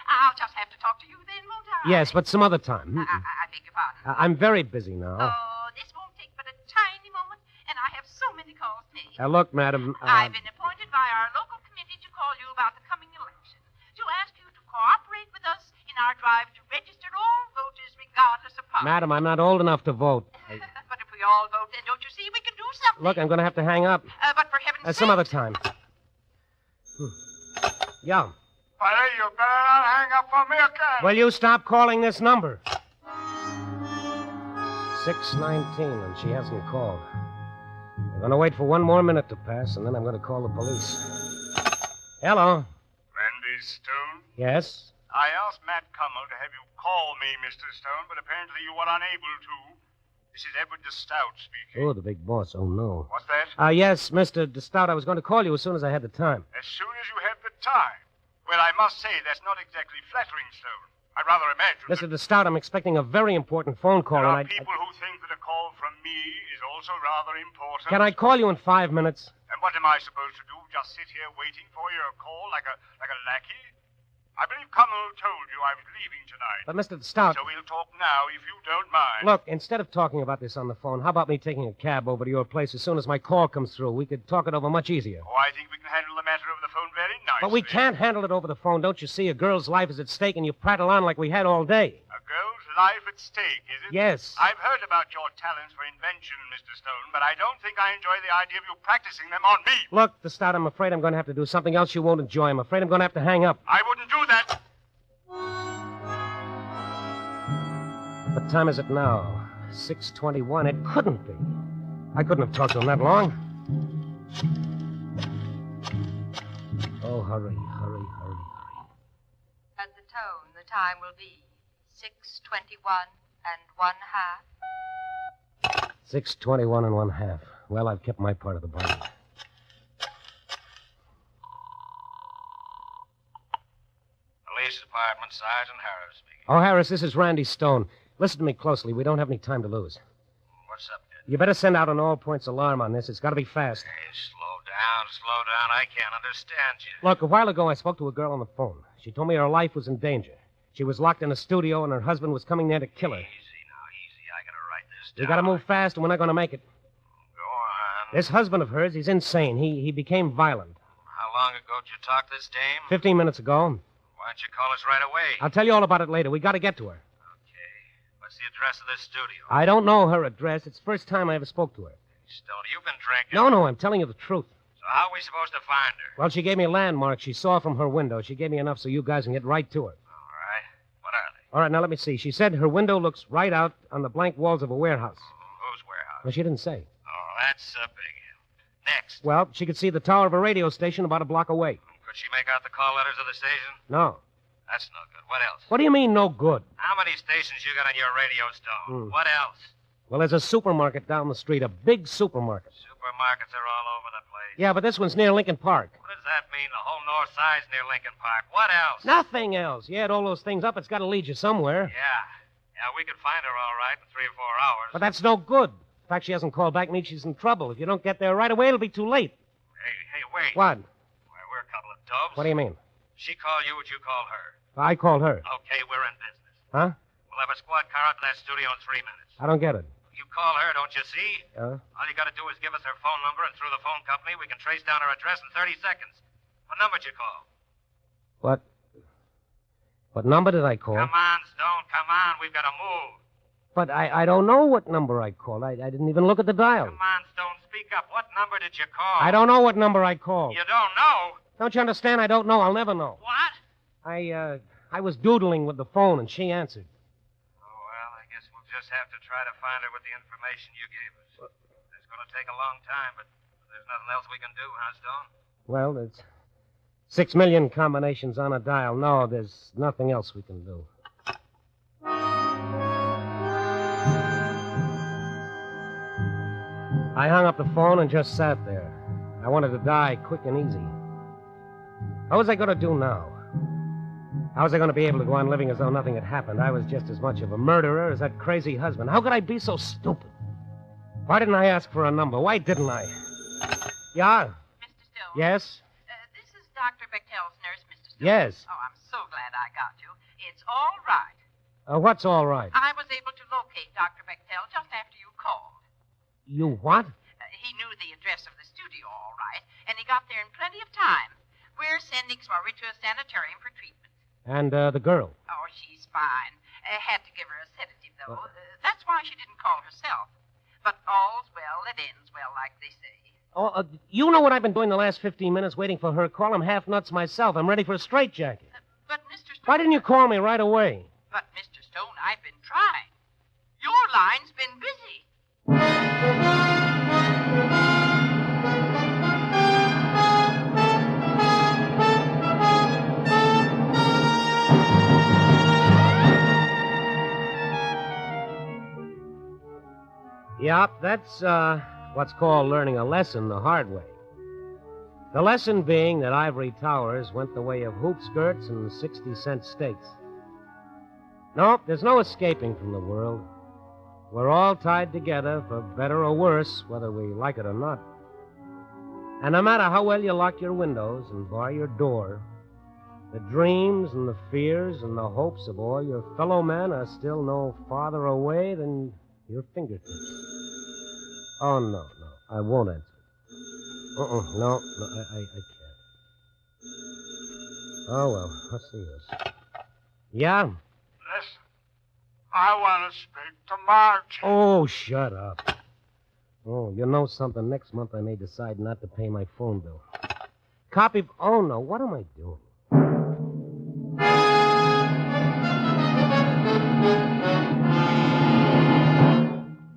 I'll just have to talk to you then, won't I? Yes, but some other time. I beg your pardon. I'm very busy now. Oh, this won't take but a tiny moment, and I have so many calls made. Look, madam. I've been appointed by our local committee to call you about the coming election, to ask you to cooperate with us in our drive to register all voters regardless of party. Madam, I'm not old enough to vote. But if we all vote, then don't you see we can do something? Look, I'm going to have to hang up. But for heaven's sake... Some other time. Yeah. Buddy, you better not hang up on me again. Will you stop calling this number? 6:19, and she hasn't called. I'm going to wait for 1 more minute to pass, and then I'm going to call the police. Hello. Randy Stone? Yes? I asked Matt Cummel to have you call me, Mr. Stone, but apparently you were unable to. This is Edward DeStout speaking. Oh, the big boss. Oh, no. What's that? Yes, Mr. DeStout. I was going to call you as soon as I had the time. As soon as you have the time. Well, I must say, that's not exactly flattering, Stone. I'd rather imagine... Mr. DeStout, I'm expecting a very important phone call, there are and people who think that a call from me is also rather important. Can I call you in 5 minutes? And what am I supposed to do? Just sit here waiting for your call like a lackey? I believe Cummel told you I was leaving tonight. But, Mr. DeStout... So we'll talk now, if you don't mind. Look, instead of talking about this on the phone, how about me taking a cab over to your place as soon as my call comes through? We could talk it over much easier. Oh, I think we can handle the matter over the phone very nicely. But we can't handle it over the phone. Don't you see? A girl's life is at stake, and you prattle on like we had all day. A girl's life at stake, is it? Yes. I've heard about your talents for invention, Mr. Stone, but I don't think I enjoy the idea of you practicing them on me. Look, to start, I'm afraid I'm going to have to do something else you won't enjoy. I'm afraid I'm going to have to hang up. I wouldn't do that. What time is it now? 6:21. It couldn't be. I couldn't have talked to him that long. Oh, hurry. At the tone, the time will be 6:21 and 1/2. 6:21 and 1/2. Well, I've kept my part of the bargain. Police Department, Sergeant Harris speaking. Oh, Harris, this is Randy Stone. Listen to me closely. We don't have any time to lose. What's up, kid? You better send out an all-points alarm on this. It's got to be fast. Hey, slow down. I can't understand you. Look, a while ago I spoke to a girl on the phone. She told me her life was in danger. She was locked in a studio and her husband was coming there to kill her. Easy. I gotta write this down. You got to move fast, and we're not going to make it. Go on. This husband of hers, he's insane. He became violent. How long ago did you talk to this dame? 15 minutes ago. Why don't you call us right away? I'll tell you all about it later. We got to get to her. What's the address of this studio? I don't know her address. It's the first time I ever spoke to her. Stone, you've been drinking. No, I'm telling you the truth. So how are we supposed to find her? Well, she gave me landmarks she saw from her window. She gave me enough so you guys can get right to her. All right. What are they? All right, now let me see. She said her window looks right out on the blank walls of a warehouse. Whose warehouse? Well, she didn't say. Oh, that's a big hint. Next. Well, she could see the tower of a radio station about a block away. Could she make out the call letters of the station? No. That's no good. What else? What do you mean, no good? How many stations you got on your radio, Stone? What else? Well, there's a supermarket down the street, a big supermarket. Supermarkets are all over the place. Yeah, but this one's near Lincoln Park. What does that mean? The whole north side's near Lincoln Park. What else? Nothing else. You add all those things up, it's got to lead you somewhere. Yeah, we could find her all right in 3 or 4 hours. But that's no good. In fact, she hasn't called back. Means she's in trouble. If you don't get there right away, it'll be too late. Hey, wait. What? Why, we're a couple of dubs. What do you mean? She called you, would you call her? I called her. Okay, we're in business. Huh? We'll have a squad car out to that studio in 3 minutes. I don't get it. You call her, don't you see? Huh? All you got to do is give us her phone number, and through the phone company, we can trace down her address in 30 seconds. What number did you call? What number did I call? Come on, Stone, come on. We've got to move. But I don't know what number I called. I didn't even look at the dial. Come on, Stone, speak up. What number did you call? I don't know what number I called. You don't know? Don't you understand? I don't know. I'll never know. What? I was doodling with the phone, and she answered. Oh, well, I guess we'll just have to try to find her with the information you gave us. It's going to take a long time, but there's nothing else we can do, huh, Stone? Well, there's 6 million combinations on a dial. No, there's nothing else we can do. I hung up the phone and just sat there. I wanted to die quick and easy. What was I going to do now? How was I going to be able to go on living as though nothing had happened? I was just as much of a murderer as that crazy husband. How could I be so stupid? Why didn't I ask for a number? Why didn't I? Yeah? Mr. Stone? Yes? This is Dr. Bechtel's nurse, Mr. Stone. Yes. Oh, I'm so glad I got you. It's all right. What's all right? I was able to locate Dr. Bechtel just after you called. You what? He knew the address of the studio, all right, and he got there in plenty of time. We're sending Snorri to a sanitarium for treatment. And the girl? Oh, she's fine. Had to give her a sedative, though. That's why she didn't call herself. But all's well that ends well, like they say. Oh, you know what I've been doing the last 15 minutes waiting for her call? I'm half nuts myself. I'm ready for a straitjacket. But, Mr. Stone... Why didn't you call me right away? But, Mr. Stone, I've been trying. Your line's been busy. Yep, that's what's called learning a lesson the hard way. The lesson being that ivory towers went the way of hoop skirts and 60-cent steaks. No, there's no escaping from the world. We're all tied together, for better or worse, whether we like it or not. And no matter how well you lock your windows and bar your door, the dreams and the fears and the hopes of all your fellow men are still no farther away than your fingertips. Oh, no, I won't answer. No, I can't. Oh, well, what's the use? Yeah? Listen, I want to speak to Margie. Oh, shut up. Oh, you know something? Next month I may decide not to pay my phone bill. Copy... Oh, no, what am I doing?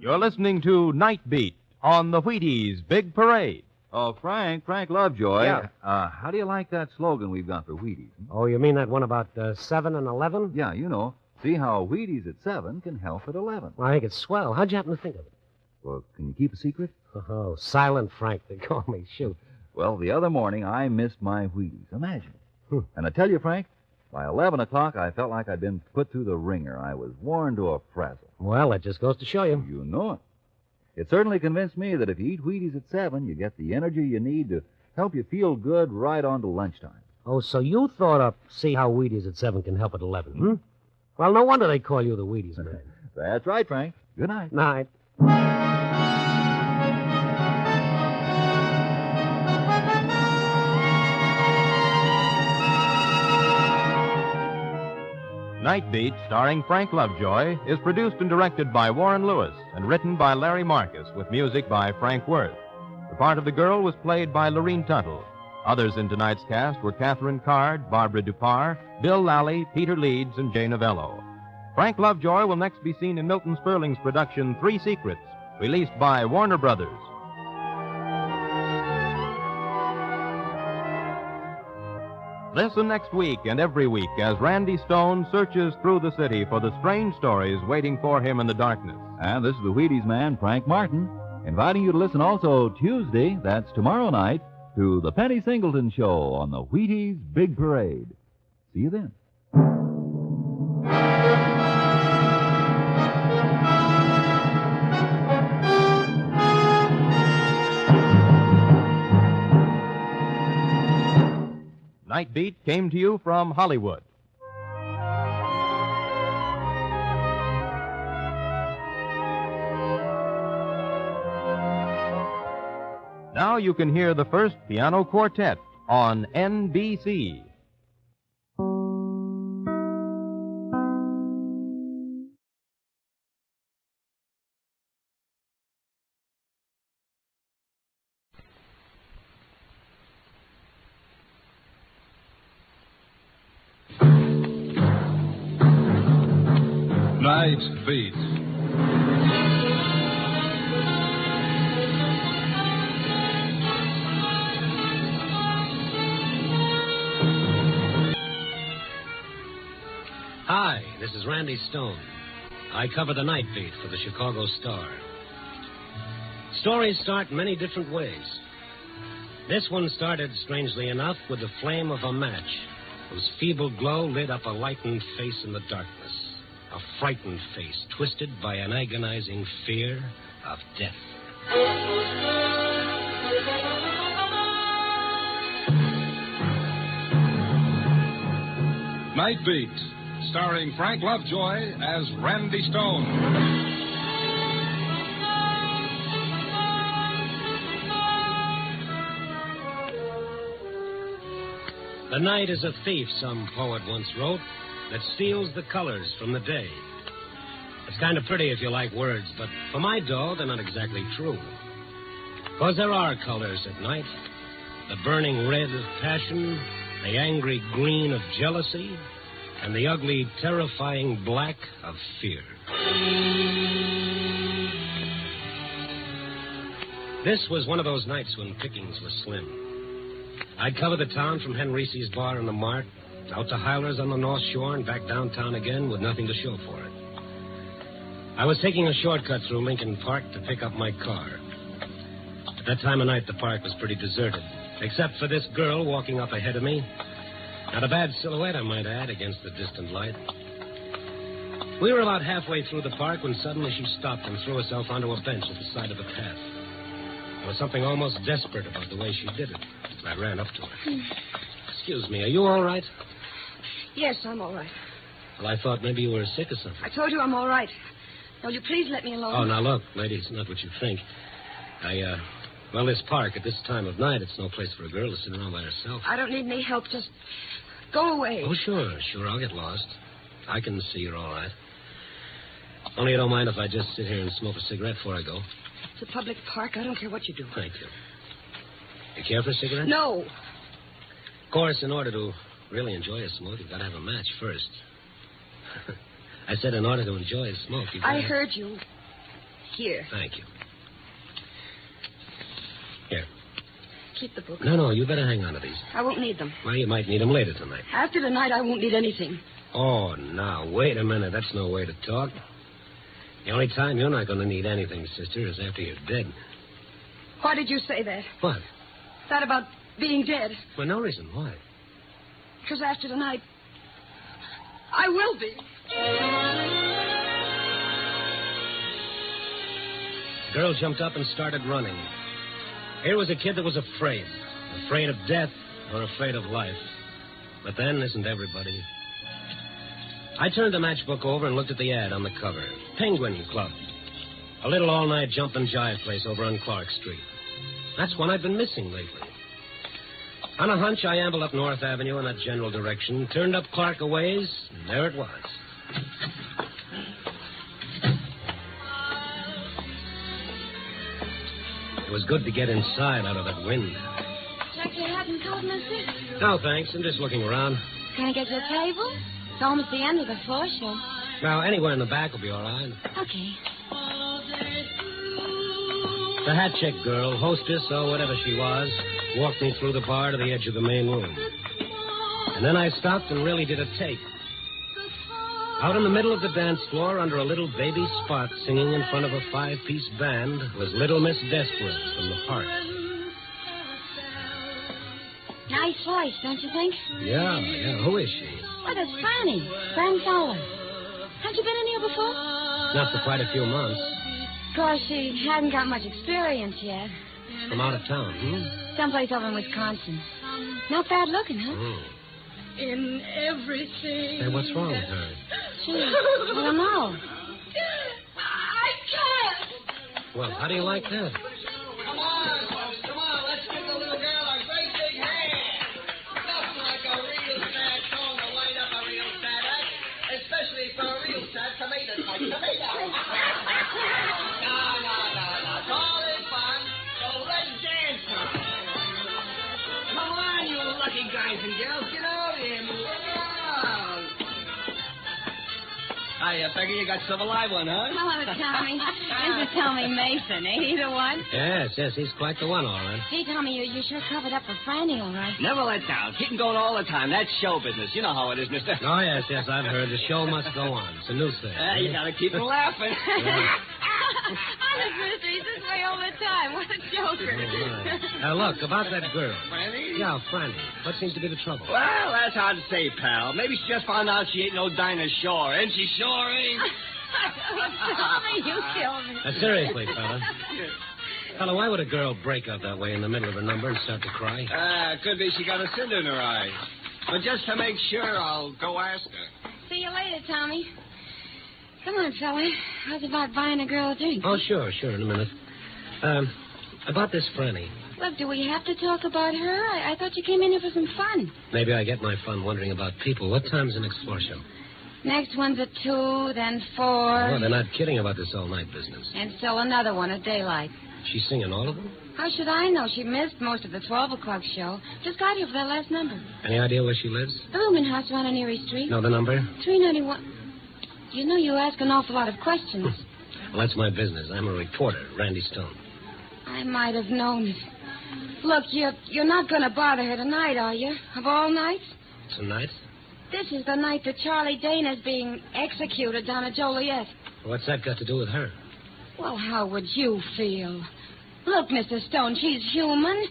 You're listening to Night Beat on the Wheaties Big Parade. Oh, Frank Lovejoy. Yeah. How do you like that slogan we've got for Wheaties? Oh, you mean that one about 7 and 11? Yeah, you know. See how Wheaties at 7 can help at 11. Well, I think it's swell. How'd you happen to think of it? Well, can you keep a secret? Oh, Silent Frank, they call me. Shoot. Well, the other morning I missed my Wheaties. Imagine. And I tell you, Frank, by 11 o'clock I felt like I'd been put through the ringer. I was worn to a frazzle. Well, that just goes to show you. You know it. It certainly convinced me that if you eat Wheaties at 7, you get the energy you need to help you feel good right on to lunchtime. Oh, so you thought up see how Wheaties at 7 can help at 11, hmm? Well, no wonder they call you the Wheaties man. That's right, Frank. Good night. Night. Night Beat, starring Frank Lovejoy, is produced and directed by Warren Lewis and written by Larry Marcus with music by Frank Worth. The part of the girl was played by Lorene Tuttle. Others in tonight's cast were Catherine Card, Barbara Dupar, Bill Lally, Peter Leeds, and Jane Avello. Frank Lovejoy will next be seen in Milton Sperling's production Three Secrets, released by Warner Brothers. Listen next week and every week as Randy Stone searches through the city for the strange stories waiting for him in the darkness. And this is the Wheaties man, Frank Martin, inviting you to listen also Tuesday, that's tomorrow night, to the Penny Singleton Show on the Wheaties Big Parade. See you then. Night Beat came to you from Hollywood. Now you can hear the first piano quartet on NBC. Night Beat. Hi, this is Randy Stone. I cover the Night Beat for the Chicago Star. Stories start many different ways. This one started, strangely enough, with the flame of a match, whose feeble glow lit up a lightened face in the darkness. A frightened face, twisted by an agonizing fear of death. Night Beat, starring Frank Lovejoy as Randy Stone. The night is a thief, some poet once wrote, that steals the colors from the day. It's kind of pretty if you like words, but for my dough, they're not exactly true. Because there are colors at night. The burning red of passion, the angry green of jealousy, and the ugly, terrifying black of fear. This was one of those nights when pickings were slim. I'd cover the town from Henry's bar in the Mart, out to Hyler's on the North Shore, and back downtown again with nothing to show for it. I was taking a shortcut through Lincoln Park to pick up my car. At that time of night, the park was pretty deserted, except for this girl walking up ahead of me. Not a bad silhouette, I might add, against the distant light. We were about halfway through the park when suddenly she stopped and threw herself onto a bench at the side of a path. There was something almost desperate about the way she did it. I ran up to her. Excuse me, are you all right? Yes, I'm all right. Well, I thought maybe you were sick or something. I told you I'm all right. Now, will you please let me alone? Oh, now look, lady, it's not what you think. Well, this park at this time of night, it's no place for a girl to sit around by herself. I don't need any help. Just go away. Oh, sure, I'll get lost. I can see you're all right. Only you don't mind if I just sit here and smoke a cigarette before I go. It's a public park. I don't care what you do. Thank you. You care for a cigarette? No. Of course, in order to really enjoy a smoke, you've got to have a match first. I said in order to enjoy a smoke, you've got I heard you. Here. Thank you. Here. Keep the book. No, you better hang on to these. I won't need them. Well, you might need them later tonight. After tonight, I won't need anything. Oh, now, wait a minute. That's no way to talk. The only time you're not going to need anything, sister, is after you're dead. Why did you say that? What? That about being dead. For no reason. Why? Because after tonight, I will be. The girl jumped up and started running. Here was a kid that was afraid. Afraid of death or afraid of life. But then, isn't everybody? I turned the matchbook over and looked at the ad on the cover. Penguin Club. A little all-night jump and jive place over on Clark Street. That's one I've been missing lately. On a hunch, I ambled up North Avenue in that general direction, turned up Clark a ways, and there it was. It was good to get inside out of that wind. Check your hat and coat, mister? No, thanks. I'm just looking around. Can I get you a table? It's almost the end of the floor show. Now, anywhere in the back will be all right. Okay. The hat check girl, hostess, or whatever she was, walked me through the bar to the edge of the main room. And then I stopped and really did a take. Out in the middle of the dance floor, under a little baby spot, singing in front of a 5-piece band, was Little Miss Desperate from the park. Nice voice, don't you think? Yeah. Who is she? Well, that's Franny. Fran Fowler. Haven't you been in here before? Not for quite a few months. Of course, she hasn't got much experience yet. From out of town, Someplace over in Wisconsin. Not bad looking, huh? In everything. Hey, what's wrong with her? Gee, I don't know. I can't. Well, how do you like that? Come on, folks, come on. Let's give the little girl a great big hand. Nothing like a real sad song to wind up a real sad act, especially for a real sad tomato like tomato. No. It's all in fun, so let's dance now. Come on, you lucky guys and girls. Get over here. Move around. I figure you got some alive one, huh? Hello, Tommy. This is Tommy Mason. Ain't he the one? Yes, he's quite the one, all right. Gee, Tommy, you sure covered up for Franny, all right. Never let down. Keep 'em going all the time. That's show business. You know how it is, mister. Oh, yes, I've heard. The show must go on. It's a new thing. You gotta keep 'em laughing. Honest, mister, he's this way all the time. What a joker. Now, look, about that girl. Franny? Yeah, Franny. What seems to be the trouble? Well, that's hard to say, pal. Maybe she just found out she ain't no Dinah Shore. And she sure ain't. Tommy, you killed me. Seriously, fella, why would a girl break up that way in the middle of her number and start to cry? Could be she got a cinder in her eye. But just to make sure, I'll go ask her. See you later, Tommy. Come on, fella. How's about buying a girl a drink? Oh, sure, in a minute. About this Franny. Look, do we have to talk about her? I thought you came in here for some fun. Maybe I get my fun wondering about people. What time's the next floor show? Next one's at 2, then 4. Oh, they're not kidding about this all-night business. And so another one at daylight. She's singing all of them? How should I know? She missed most of the 12 o'clock show. Just got here for that last number. Any idea where she lives? The rooming house around on Erie Street. No, the number? 391. You know you ask an awful lot of questions. Well, that's my business. I'm a reporter, Randy Stone. I might have known it. Look, you're not going to bother her tonight, are you? Of all nights? Tonight? This is the night that Charlie Dana's being executed down at Joliet. What's that got to do with her? Well, how would you feel? Look, Mr. Stone, she's human.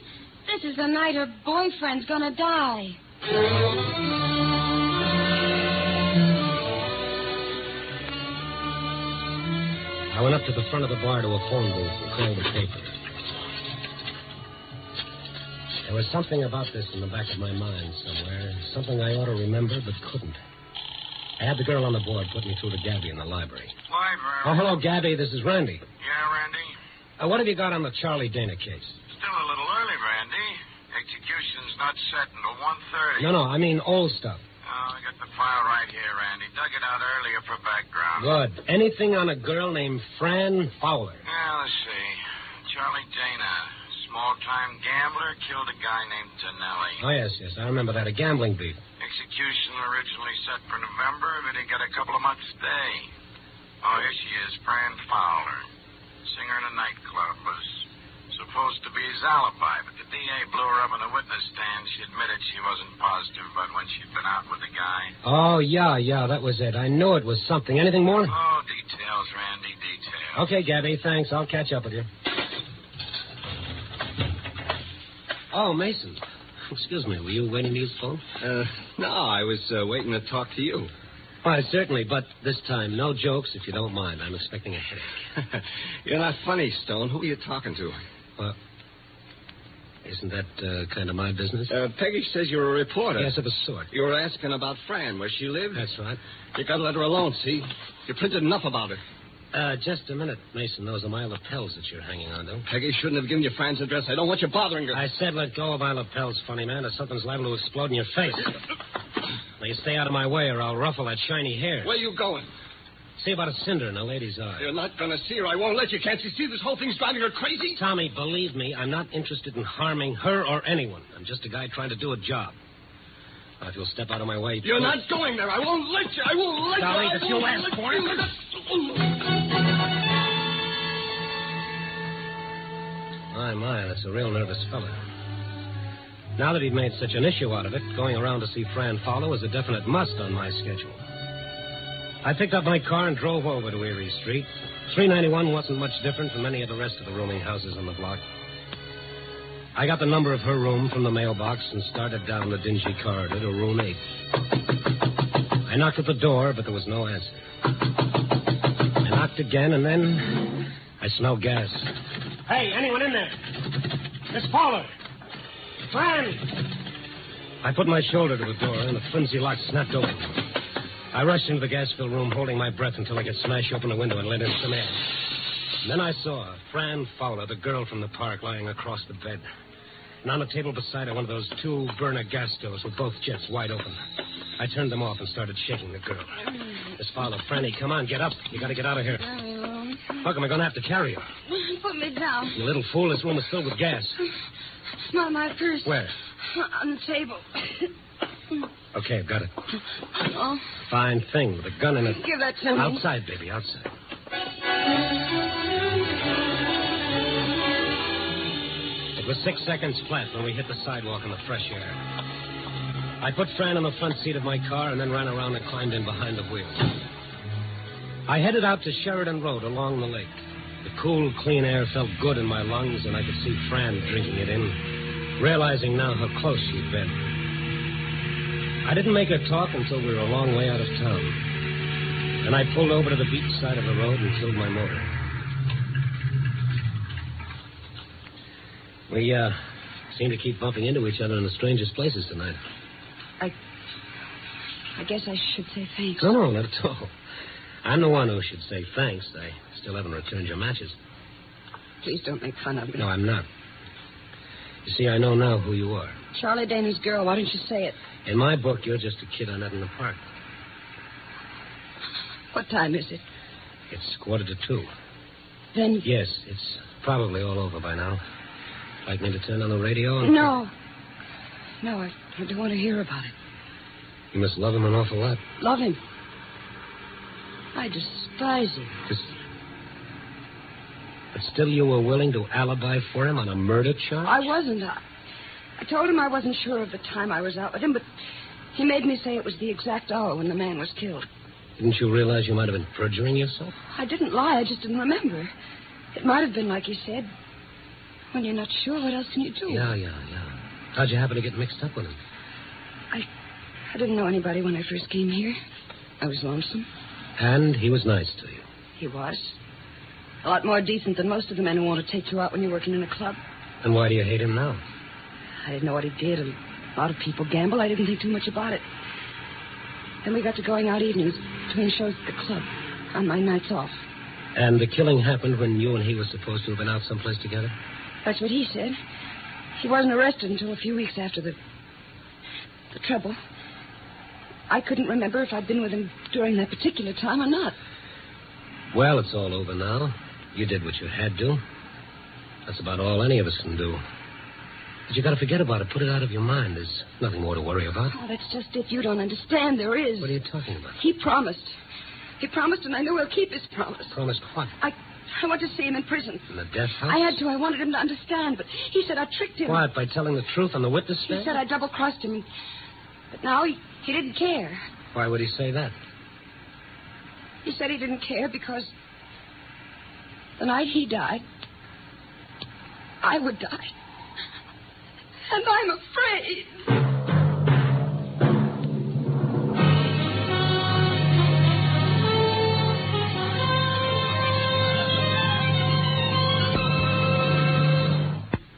This is the night her boyfriend's going to die. I went up to the front of the bar to a phone booth and called the paper. There was something about this in the back of my mind somewhere, something I ought to remember but couldn't. I had the girl on the board put me through to Gabby in the library. Library? Oh, hello, Gabby. This is Randy. Yeah, Randy? What have you got on the Charlie Dana case? Still a little early, Randy. Execution's not set until 1:30. No, I mean old stuff. Oh, I got the the file right here, Randy. Dug it out earlier for background. Good. Anything on a girl named Fran Fowler? Yeah, let's see. Charlie Dana, small-time gambler, killed a guy named Tonelli. Oh, yes. I remember that. A gambling beat. Execution originally set for November, but he got a couple of months' stay. Oh, here she is, Fran Fowler. Singer in a nightclub. Was supposed to be his alibi, but the DA blew her up in the witness stand. She admitted she wasn't positive about when she'd been out with the guy. Oh, yeah, that was it. I knew it was something. Anything more? Oh, details, Randy, details. Okay, Gabby, thanks. I'll catch up with you. Oh, Mason. Excuse me, were you waiting to use the phone? No, I was waiting to talk to you. Why, certainly, but this time, no jokes, if you don't mind. I'm expecting a headache. You're not funny, Stone. Who are you talking to? Isn't that kind of my business? Peggy says you're a reporter. Yes, of a sort. You were asking about Fran, where she lived? That's right. You got to let her alone, see? You printed enough about her. Just a minute, Mason. Those are my lapels that you're hanging on to. Peggy shouldn't have given you Fran's address. I don't want you bothering her. I said let go of my lapels, funny man, or something's liable to explode in your face. Now, you stay out of my way or I'll ruffle that shiny hair. Where you going? See about a cinder in a lady's eye. You're not going to see her. I won't let you. Can't you see this whole thing's driving her crazy? Tommy, believe me, I'm not interested in harming her or anyone. I'm just a guy trying to do a job. Now, if you'll step out of my way... You're not going there. I won't let you. I won't let Dolly, you. if you ask for it... My, that's a real nervous fella. Now that he'd made such an issue out of it, going around to see Fran Fowler was a definite must on my schedule. I picked up my car and drove over to Erie Street. 391 wasn't much different from any of the rest of the rooming houses on the block. I got the number of her room from the mailbox and started down the dingy corridor to room 8. I knocked at the door, but there was no answer. I knocked again, and then I smelled gas. Hey, anyone in there? Miss Fowler! Fran! I put my shoulder to the door, and the flimsy lock snapped open. I rushed into the gas-filled room, holding my breath until I could smash open a window and let in some air. And then I saw Fran Fowler, the girl from the park, lying across the bed. And on the table beside her, one of those 2 burner gas stoves with both jets wide open. I turned them off and started shaking the girl. Miss Fowler, Franny, come on, get up. You got to get out of here. Look, am I going to have to carry you? Put me down. You little fool, this room is filled with gas. Not my purse. Where? On the table. Okay, I've got it. Oh. Fine thing, with a gun in it. Give that to me. Outside, baby, outside. It was 6 seconds flat when we hit the sidewalk in the fresh air. I put Fran in the front seat of my car and then ran around and climbed in behind the wheel. I headed out to Sheridan Road along the lake. The cool, clean air felt good in my lungs, and I could see Fran drinking it in, realizing now how close she'd been. I didn't make her talk until we were a long way out of town. Then I pulled over to the beach side of the road and filled my motor. We, seem to keep bumping into each other in the strangest places tonight. I guess I should say thanks. No, not at all. I'm the one who should say thanks. I still haven't returned your matches. Please don't make fun of me. No, I'm not. You see, I know now who you are. Charlie Dana's girl. Why don't you say it? In my book, you're just a kid I met in the park. What time is it? It's 1:45. Then... Yes, it's probably all over by now. Like me to turn on the radio and... No, I don't want to hear about it. You must love him an awful lot. Love him? I despise him. But still you were willing to alibi for him on a murder charge? I wasn't. I told him I wasn't sure of the time I was out with him, but he made me say it was the exact hour when the man was killed. Didn't you realize you might have been perjuring yourself? I didn't lie. I just didn't remember. It might have been like he said. When you're not sure, what else can you do? Yeah. How'd you happen to get mixed up with him? I didn't know anybody when I first came here. I was lonesome. And he was nice to you. He was. A lot more decent than most of the men who want to take you out when you're working in a club. And why do you hate him now? I didn't know what he did. A lot of people gamble. I didn't think too much about it. Then we got to going out evenings between shows at the club on my nights off. And the killing happened when you and he were supposed to have been out someplace together? That's what he said. He wasn't arrested until a few weeks after the trouble. I couldn't remember if I'd been with him during that particular time or not. Well, it's all over now. You did what you had to. That's about all any of us can do. But you gotta forget about it. Put it out of your mind. There's nothing more to worry about. Oh, that's just it. You don't understand. There is. What are you talking about? He promised. He promised, and I know he'll keep his promise. Promised what? I want to see him in prison. In the death house? I had to. I wanted him to understand, but he said I tricked him. What, by telling the truth on the witness stand? He said I double-crossed him. But now he didn't care. Why would he say that? He said he didn't care because the night he died, I would die. And I'm afraid.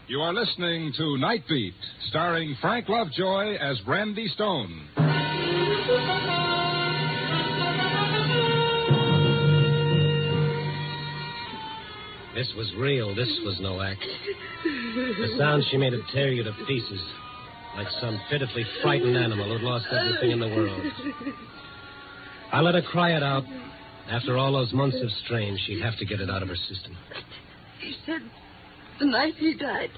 You are listening to Night Beat, starring Frank Lovejoy as Randy Stone. This was real. This was no act. The sound she made would tear you to pieces, like some pitifully frightened animal who'd lost everything in the world. I let her cry it out. After all those months of strain, she'd have to get it out of her system. He said the night he died,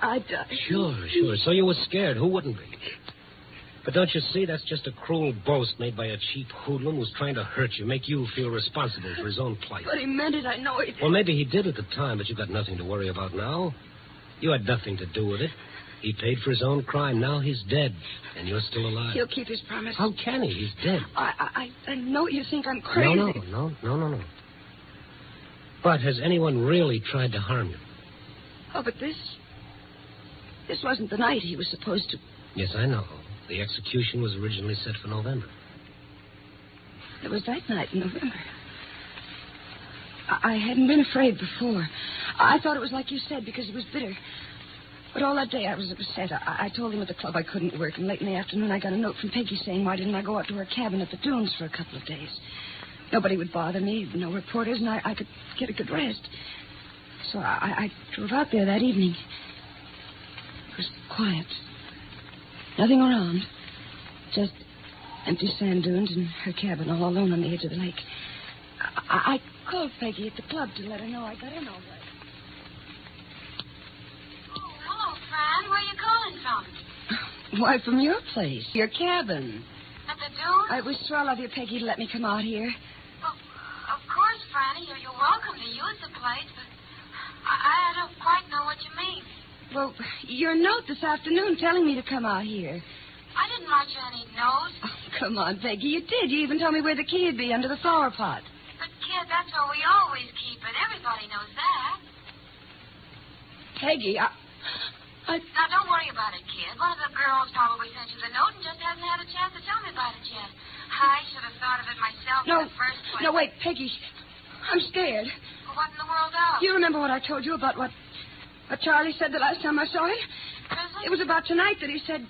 I'd die. Sure. So you were scared. Who wouldn't be? But don't you see, that's just a cruel boast made by a cheap hoodlum who's trying to hurt you, make you feel responsible for his own plight. But he meant it. I know he did. Well, maybe he did at the time, but you got nothing to worry about now. You had nothing to do with it. He paid for his own crime. Now he's dead, and you're still alive. He'll keep his promise. How can he? He's dead. I know you think I'm crazy. No. But has anyone really tried to harm you? Oh, but this wasn't the night he was supposed to. Yes, I know. The execution was originally set for November. It was that night in November. I hadn't been afraid before. I thought it was like you said, because it was bitter. But all that day I was upset. I told him at the club I couldn't work, and late in the afternoon I got a note from Peggy saying why didn't I go out to her cabin at the dunes for a couple of days. Nobody would bother me, no reporters, and I could get a good rest. So I drove out there that evening. It was quiet. Nothing around. Just empty sand dunes and her cabin all alone on the edge of the lake. I called Peggy at the club to let her know I got in all right. Oh, hello, Fran. Where are you calling from? Why, from your place. Your cabin. At the dunes? It was swell of you, Peggy, to let me come out here. Well, of course, Franny. You're welcome to use the place, but I don't quite know what you mean. Well, your note this afternoon telling me to come out here. I didn't write you any note. Oh, come on, Peggy. You did. You even told me where the key would be, under the flower pot. But, kid, that's where we always keep it. Everybody knows that. Peggy, I... Now, don't worry about it, kid. One of the girls probably sent you the note and just hasn't had a chance to tell me about it yet. I should have thought of it myself in the first place. No, wait, Peggy. I'm scared. Well, what in the world of? You remember what I told you about what Charlie said the last time I saw him? It was about tonight that he said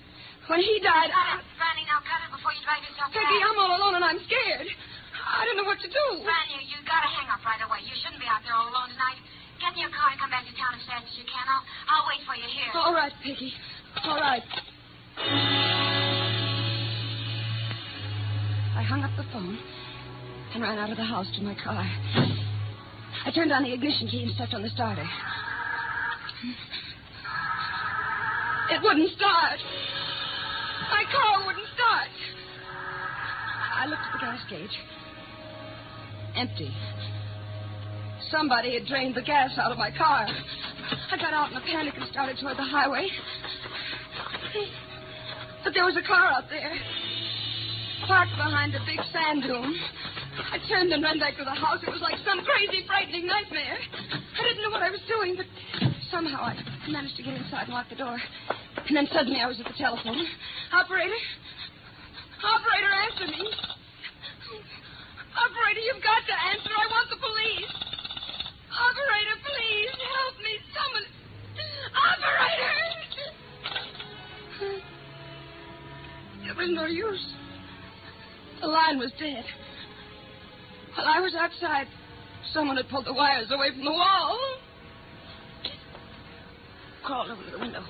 when he died... Cut it, Franny. Now cut it before you drag yourself back. Peggy, I'm all alone and I'm scared. I don't know what to do. Franny, you gotta hang up right away. You shouldn't be out there all alone tonight. Get in your car and come back to town as fast as you can. I'll wait for you here. All right, Peggy. All right. I hung up the phone and ran out of the house to my car. I turned on the ignition key and stepped on the starter. It wouldn't start. My car wouldn't start. I looked at the gas gauge. Empty. Somebody had drained the gas out of my car. I got out in a panic and started toward the highway. But there was a car out there, parked behind a big sand dune. I turned and ran back to the house. It was like some crazy, frightening nightmare. I didn't know what I was doing, but somehow I managed to get inside and lock the door. And then suddenly I was at the telephone. Operator, answer me. Operator, you've got to answer. I want the police. Operator, please help me. Someone. Operator! It was no use. The line was dead. While I was outside, someone had pulled the wires away from the wall. Crawled over to the window.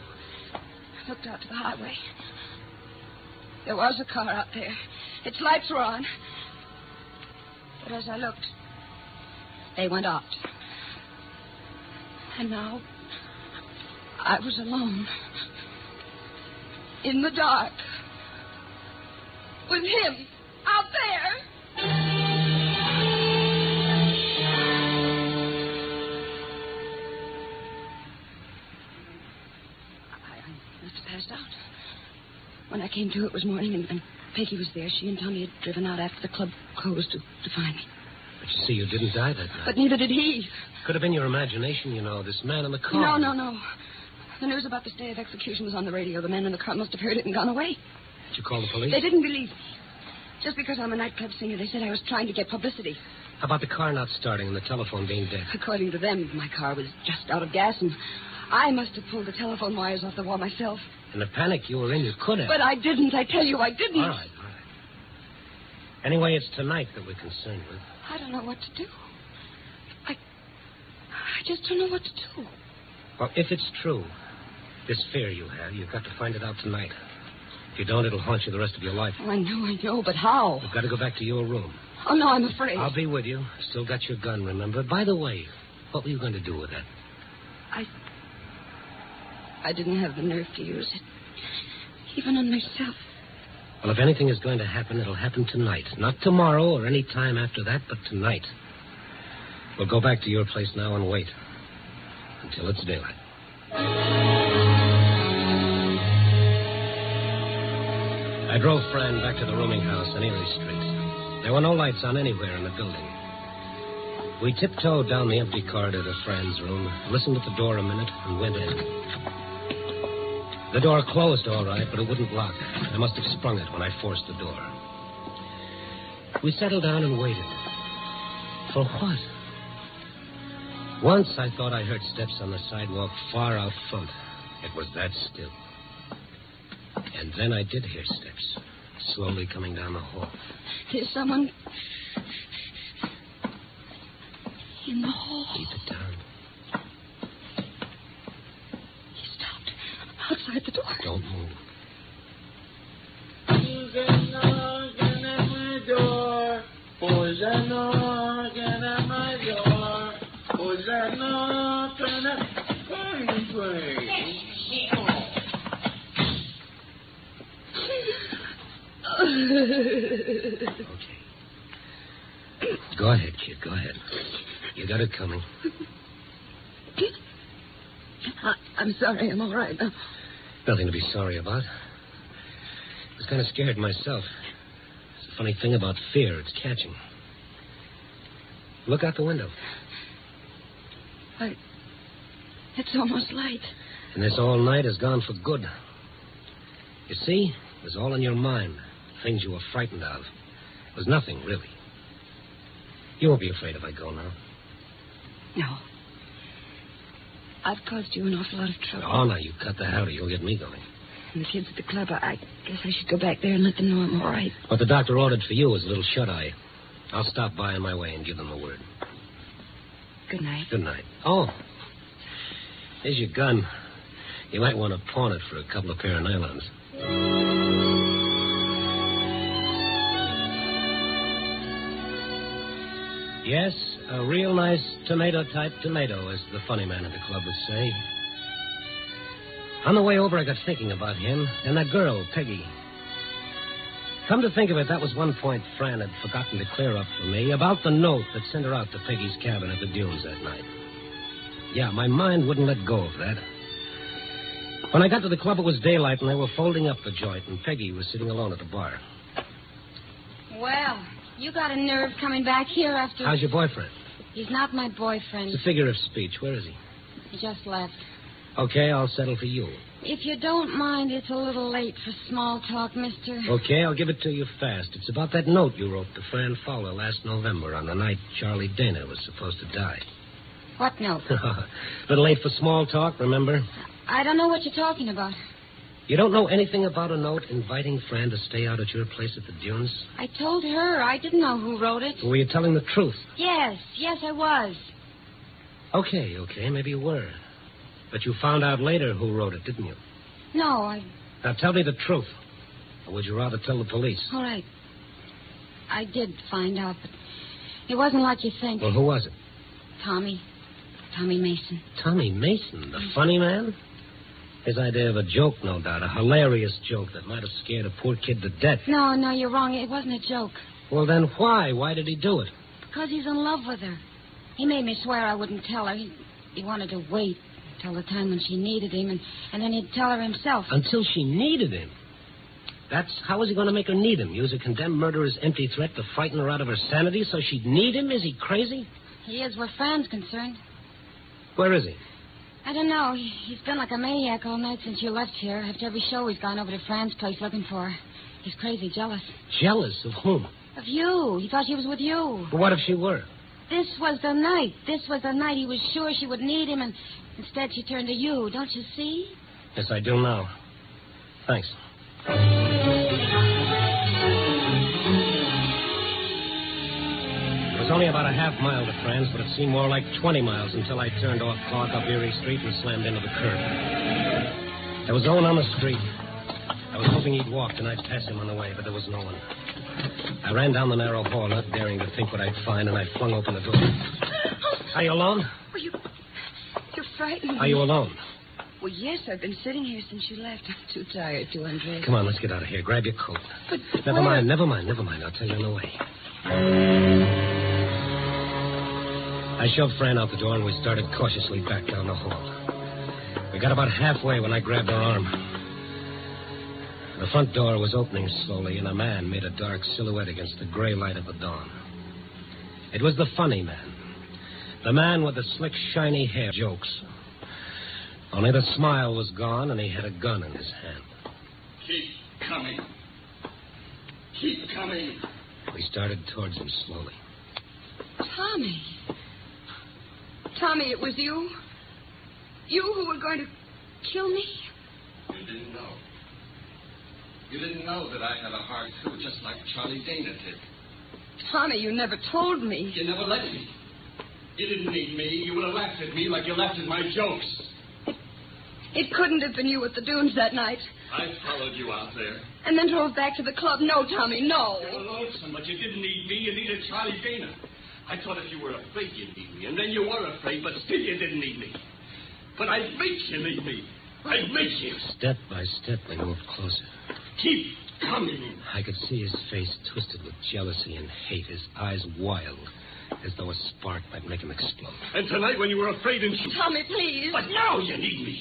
Looked out to the highway. There was a car out there. Its lights were on. But as I looked, they went out. And now, I was alone. In the dark. With him out there. I must have passed out. When I came to, it was morning, and Peggy was there. She and Tommy had driven out after the club closed to find me. But you see, you didn't die that night. But neither did he. Could have been your imagination, you know, this man in the car. No. The news about this day of execution was on the radio. The man in the car must have heard it and gone away. Did you call the police? They didn't believe me. Just because I'm a nightclub singer, they said I was trying to get publicity. How about the car not starting and the telephone being dead? According to them, my car was just out of gas, and I must have pulled the telephone wires off the wall myself. In the panic you were in, you could have. But I didn't. I tell you, I didn't. All right. Anyway, it's tonight that we're concerned with. I don't know what to do. I just don't know what to do. Well, if it's true, this fear you have, you've got to find it out tonight. If you don't, it'll haunt you the rest of your life. Oh, I know, but how? You've got to go back to your room. Oh, no, I'm afraid. I'll be with you. Still got your gun, remember? By the way, what were you going to do with it? I didn't have the nerve to use it. Even on myself. Well, if anything is going to happen, it'll happen tonight. Not tomorrow or any time after that, but tonight. We'll go back to your place now and wait until it's daylight. I drove Fran back to the rooming house on Erie Street. There were no lights on anywhere in the building. We tiptoed down the empty corridor to Fran's room, listened at the door a minute, and went in. The door closed all right, but it wouldn't lock. I must have sprung it when I forced the door. We settled down and waited. For what? Once I thought I heard steps on the sidewalk far out front. It was that still. And then I did hear steps, slowly coming down the hall. There's someone in the hall. Keep it down. He stopped outside the door. Don't move. Who's a knocking at my door? Who's a knocking at my door? Who's a knocking at my door? Okay. Go ahead, kid. Go ahead. You got it coming. I'm sorry. I'm all right. Nothing to be sorry about. I was kind of scared myself. It's a funny thing about fear. It's catching. Look out the window. It's almost light. And this all night has gone for good. You see? It was all in your mind. Things you were frightened of. It was nothing, really. You won't be afraid if I go now. No. I've caused you an awful lot of trouble. Oh, now, you cut the howdy. You'll get me going. And the kids at the club, I guess I should go back there and let them know I'm all right. What the doctor ordered for you is a little shut-eye. I'll stop by on my way and give them the word. Good night. Good night. Oh, here's your gun. You might want to pawn it for a couple of pair of nylons. Yes, a real nice tomato-type tomato, as the funny man at the club would say. On the way over, I got thinking about him and that girl, Peggy. Come to think of it, that was one point Fran had forgotten to clear up for me, about the note that sent her out to Peggy's cabin at the dunes that night. Yeah, my mind wouldn't let go of that. When I got to the club, it was daylight, and they were folding up the joint, and Peggy was sitting alone at the bar. Well, you got a nerve coming back here after... How's your boyfriend? He's not my boyfriend. It's a figure of speech. Where is he? He just left. Okay, I'll settle for you. If you don't mind, it's a little late for small talk, mister. Okay, I'll give it to you fast. It's about that note you wrote to Fran Fowler last November on the night Charlie Dana was supposed to die. What note? A little late for small talk, remember? I don't know what you're talking about. You don't know anything about a note inviting Fran to stay out at your place at the dunes? I told her. I didn't know who wrote it. Were you telling the truth? Yes, I was. Okay, maybe you were. But you found out later who wrote it, didn't you? No, Now tell me the truth. Or would you rather tell the police? All right. I did find out, but it wasn't like you think. Well, who was it? Tommy Mason. Tommy Mason, the funny man? His idea of a joke, no doubt. A hilarious joke that might have scared a poor kid to death. No, you're wrong. It wasn't a joke. Well, then why? Why did he do it? Because he's in love with her. He made me swear I wouldn't tell her. He wanted to wait till the time when she needed him, and then he'd tell her himself. Until she needed him? How was he going to make her need him? Use a condemned murderer's empty threat to frighten her out of her sanity so she'd need him? Is he crazy? He is where Fran's concerned. Where is he? I don't know. He's been like a maniac all night since you left here. After every show, he's gone over to Fran's place looking for her. He's crazy jealous. Jealous of whom? Of you. He thought she was with you. But what if she were? This was the night. He was sure she would need him, and instead she turned to you. Don't you see? Yes, I do now. Thanks. It was only about a half mile to Fran's, but it seemed more like 20 miles until I turned off Clark up Erie Street and slammed into the curb. There was Owen on the street. I was hoping he'd walk, and I'd pass him on the way, but there was no one. I ran down the narrow hall, not daring to think what I'd find, and I flung open the door. Are you alone? Well, you're frightened. Are you alone? Well, yes, I've been sitting here since you left. I'm too tired to undress. Come on, let's get out of here. Grab your coat. But Never mind. I'll tell you on the way. I shoved Fran out the door, and we started cautiously back down the hall. We got about halfway when I grabbed her arm. The front door was opening slowly, and a man made a dark silhouette against the gray light of the dawn. It was the funny man. The man with the slick, shiny hair. Jokes. Only the smile was gone, and he had a gun in his hand. Keep coming. Keep coming. We started towards him slowly. Tommy, it was you? You who were going to kill me? You didn't know. You didn't know that I had a heart, too, just like Charlie Dana did. Tommy, you never told me. You never let me. You didn't need me. You would have laughed at me like you laughed at my jokes. It couldn't have been you at the dunes that night. I followed you out there. And then drove back to the club. No, Tommy, no. You were lonesome, but you didn't need me. You needed Charlie Dana. I thought if you were afraid you'd need me, and then you were afraid, but still you didn't need me. But I'd make you need me. I'd make you. Step by step, we moved closer. Keep coming. I could see his face twisted with jealousy and hate, his eyes wild, as though a spark might make him explode. And tonight when you were afraid and... Tommy, please. But now you need me.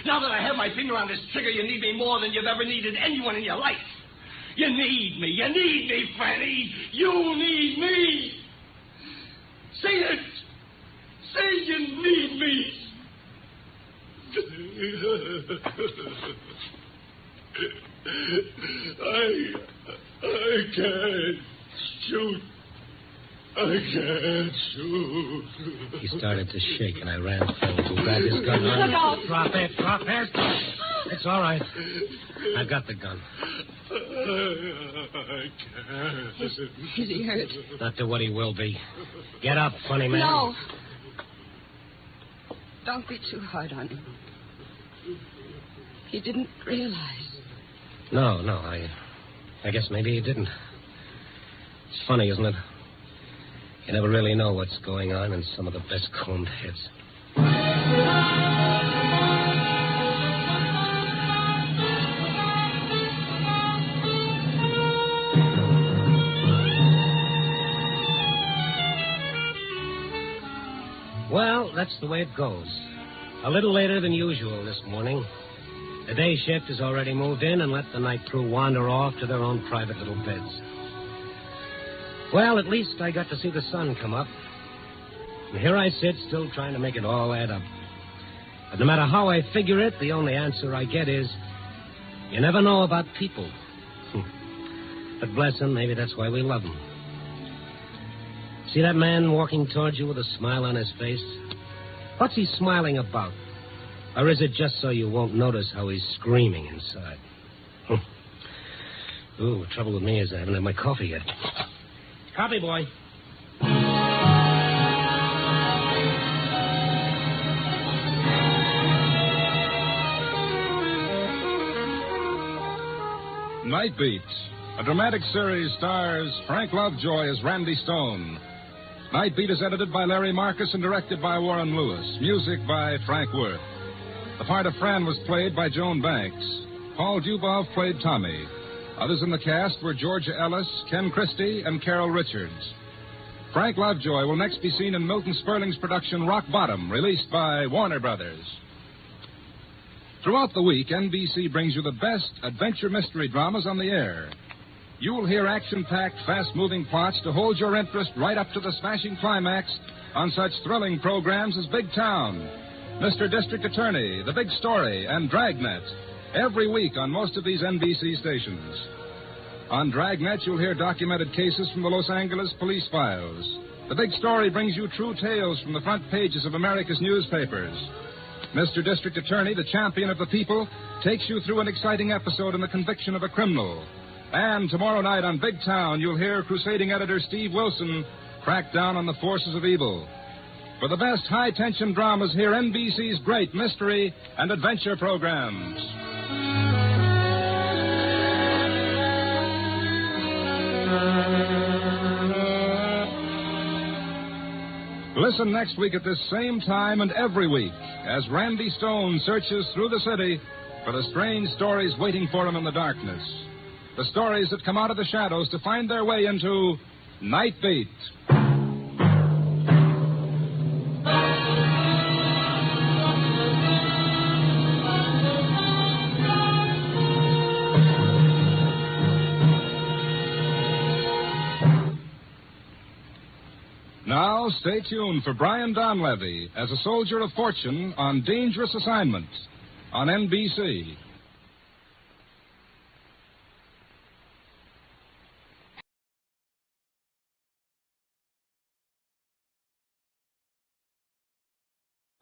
Now that I have my finger on this trigger, you need me more than you've ever needed anyone in your life. You need me. You need me, Fanny. You need me. Say it. Say you need me. I can't shoot. I can't shoot. He started to shake, and I ran forward to grab his gun. Look out. Drop it. It's all right. I've got the gun. I can't. Is he hurt? Not to what he will be. Get up, funny man. No. Don't be too hard on him. He didn't realize. No. I guess maybe he didn't. It's funny, isn't it? You never really know what's going on in some of the best combed heads. Well, that's the way it goes. A little later than usual this morning. The day shift has already moved in and let the night crew wander off to their own private little beds. Well, at least I got to see the sun come up. And here I sit, still trying to make it all add up. But no matter how I figure it, the only answer I get is, you never know about people. But bless them, maybe that's why we love them. See that man walking towards you with a smile on his face? What's he smiling about? Or is it just so you won't notice how he's screaming inside? Ooh, the trouble with me is I haven't had my coffee yet. Coffee, boy. Night Beat, a dramatic series, stars Frank Lovejoy as Randy Stone. Night Beat is edited by Larry Marcus and directed by Warren Lewis. Music by Frank Worth. The part of Fran was played by Joan Banks. Paul Dubov played Tommy. Others in the cast were Georgia Ellis, Ken Christie, and Carol Richards. Frank Lovejoy will next be seen in Milton Sperling's production Rock Bottom, released by Warner Brothers. Throughout the week, NBC brings you the best adventure mystery dramas on the air. You will hear action-packed, fast-moving plots to hold your interest right up to the smashing climax on such thrilling programs as Big Town, Mr. District Attorney, The Big Story, and Dragnet, every week on most of these NBC stations. On Dragnet, you'll hear documented cases from the Los Angeles police files. The Big Story brings you true tales from the front pages of America's newspapers. Mr. District Attorney, the champion of the people, takes you through an exciting episode in the conviction of a criminal. And tomorrow night on Big Town, you'll hear crusading editor Steve Wilson crack down on the forces of evil. For the best high-tension dramas, hear NBC's great mystery and adventure programs. Listen next week at this same time and every week as Randy Stone searches through the city for the strange stories waiting for him in the darkness. The stories that come out of the shadows to find their way into Night Beat. Now, stay tuned for Brian Donlevy as a soldier of fortune on dangerous assignment on NBC.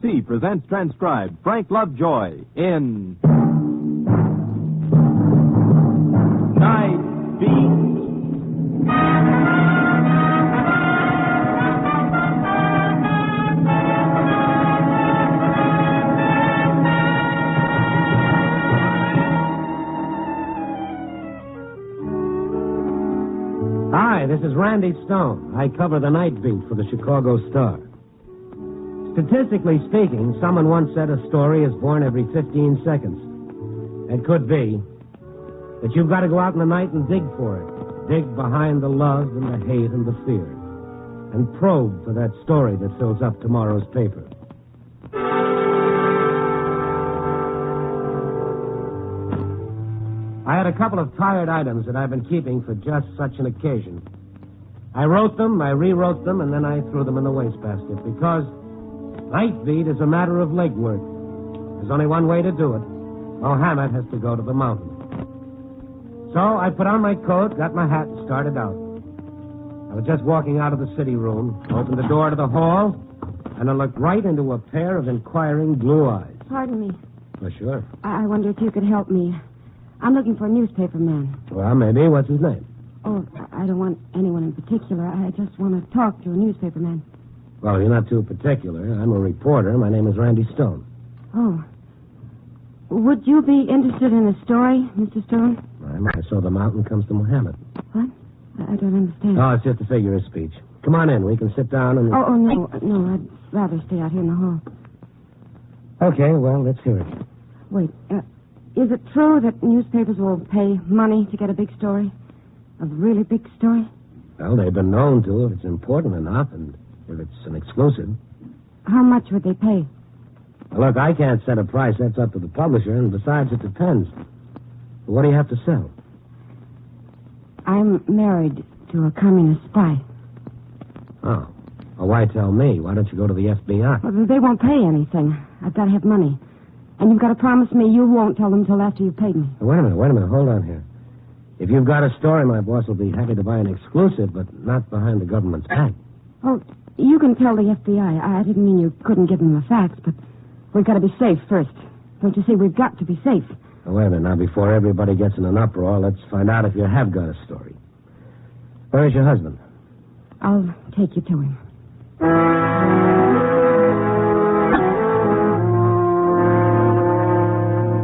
C presents transcribed Frank Lovejoy in Night Beat. Hi, this is Randy Stone. I cover the Night Beat for the Chicago Star. Statistically speaking, someone once said a story is born every 15 seconds. It could be. But you've got to go out in the night and dig for it. Dig behind the love and the hate and the fear. And probe for that story that fills up tomorrow's paper. I had a couple of tired items that I've been keeping for just such an occasion. I wrote them, I rewrote them, and then I threw them in the wastebasket because Night Beat is a matter of legwork. There's only one way to do it. Mohammed has to go to the mountain. So I put on my coat, got my hat, and started out. I was just walking out of the city room, opened the door to the hall, and I looked right into a pair of inquiring blue eyes. Pardon me. Well, sure. I wonder if you could help me. I'm looking for a newspaper man. Well, maybe. What's his name? Oh, I don't want anyone in particular. I just want to talk to a newspaper man. Well, you're not too particular. I'm a reporter. My name is Randy Stone. Oh. Would you be interested in a story, Mr. Stone? I saw the mountain comes to Mohammed. What? I don't understand. Oh, it's just a figure of speech. Come on in. We can sit down and... Oh, no. No, I'd rather stay out here in the hall. Okay, well, let's hear it. Wait. Is it true that newspapers will pay money to get a big story? A really big story? Well, they've been known to if it's important enough and if it's an exclusive. How much would they pay? Well, look, I can't set a price. That's up to the publisher, and besides, it depends. What do you have to sell? I'm married to a communist spy. Oh. Well, why tell me? Why don't you go to the FBI? Well, they won't pay anything. I've got to have money. And you've got to promise me you won't tell them until after you've paid me. Wait a minute. Hold on here. If you've got a story, my boss will be happy to buy an exclusive, but not behind the government's back. Oh, you can tell the FBI. I didn't mean you couldn't give them the facts, but we've got to be safe first. Don't you see? We've got to be safe. Now, wait a minute. Now, before everybody gets in an uproar, let's find out if you have got a story. Where is your husband? I'll take you to him.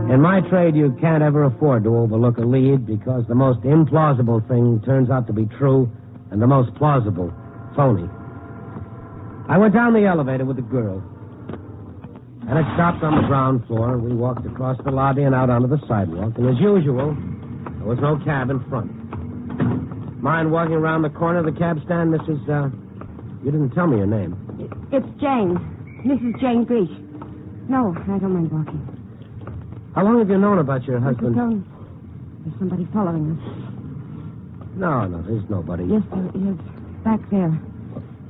In my trade, you can't ever afford to overlook a lead because the most implausible thing turns out to be true and the most plausible, phony. I went down the elevator with the girl, and it stopped on the ground floor, and we walked across the lobby and out onto the sidewalk, and as usual, there was no cab in front. Mind walking around the corner of the cab stand, Mrs. You didn't tell me your name. It's Jane. Mrs. Jane Greash. No, I don't mind walking. How long have you known about your husband? There's somebody following us. No, there's nobody. Yes, there is. Back there.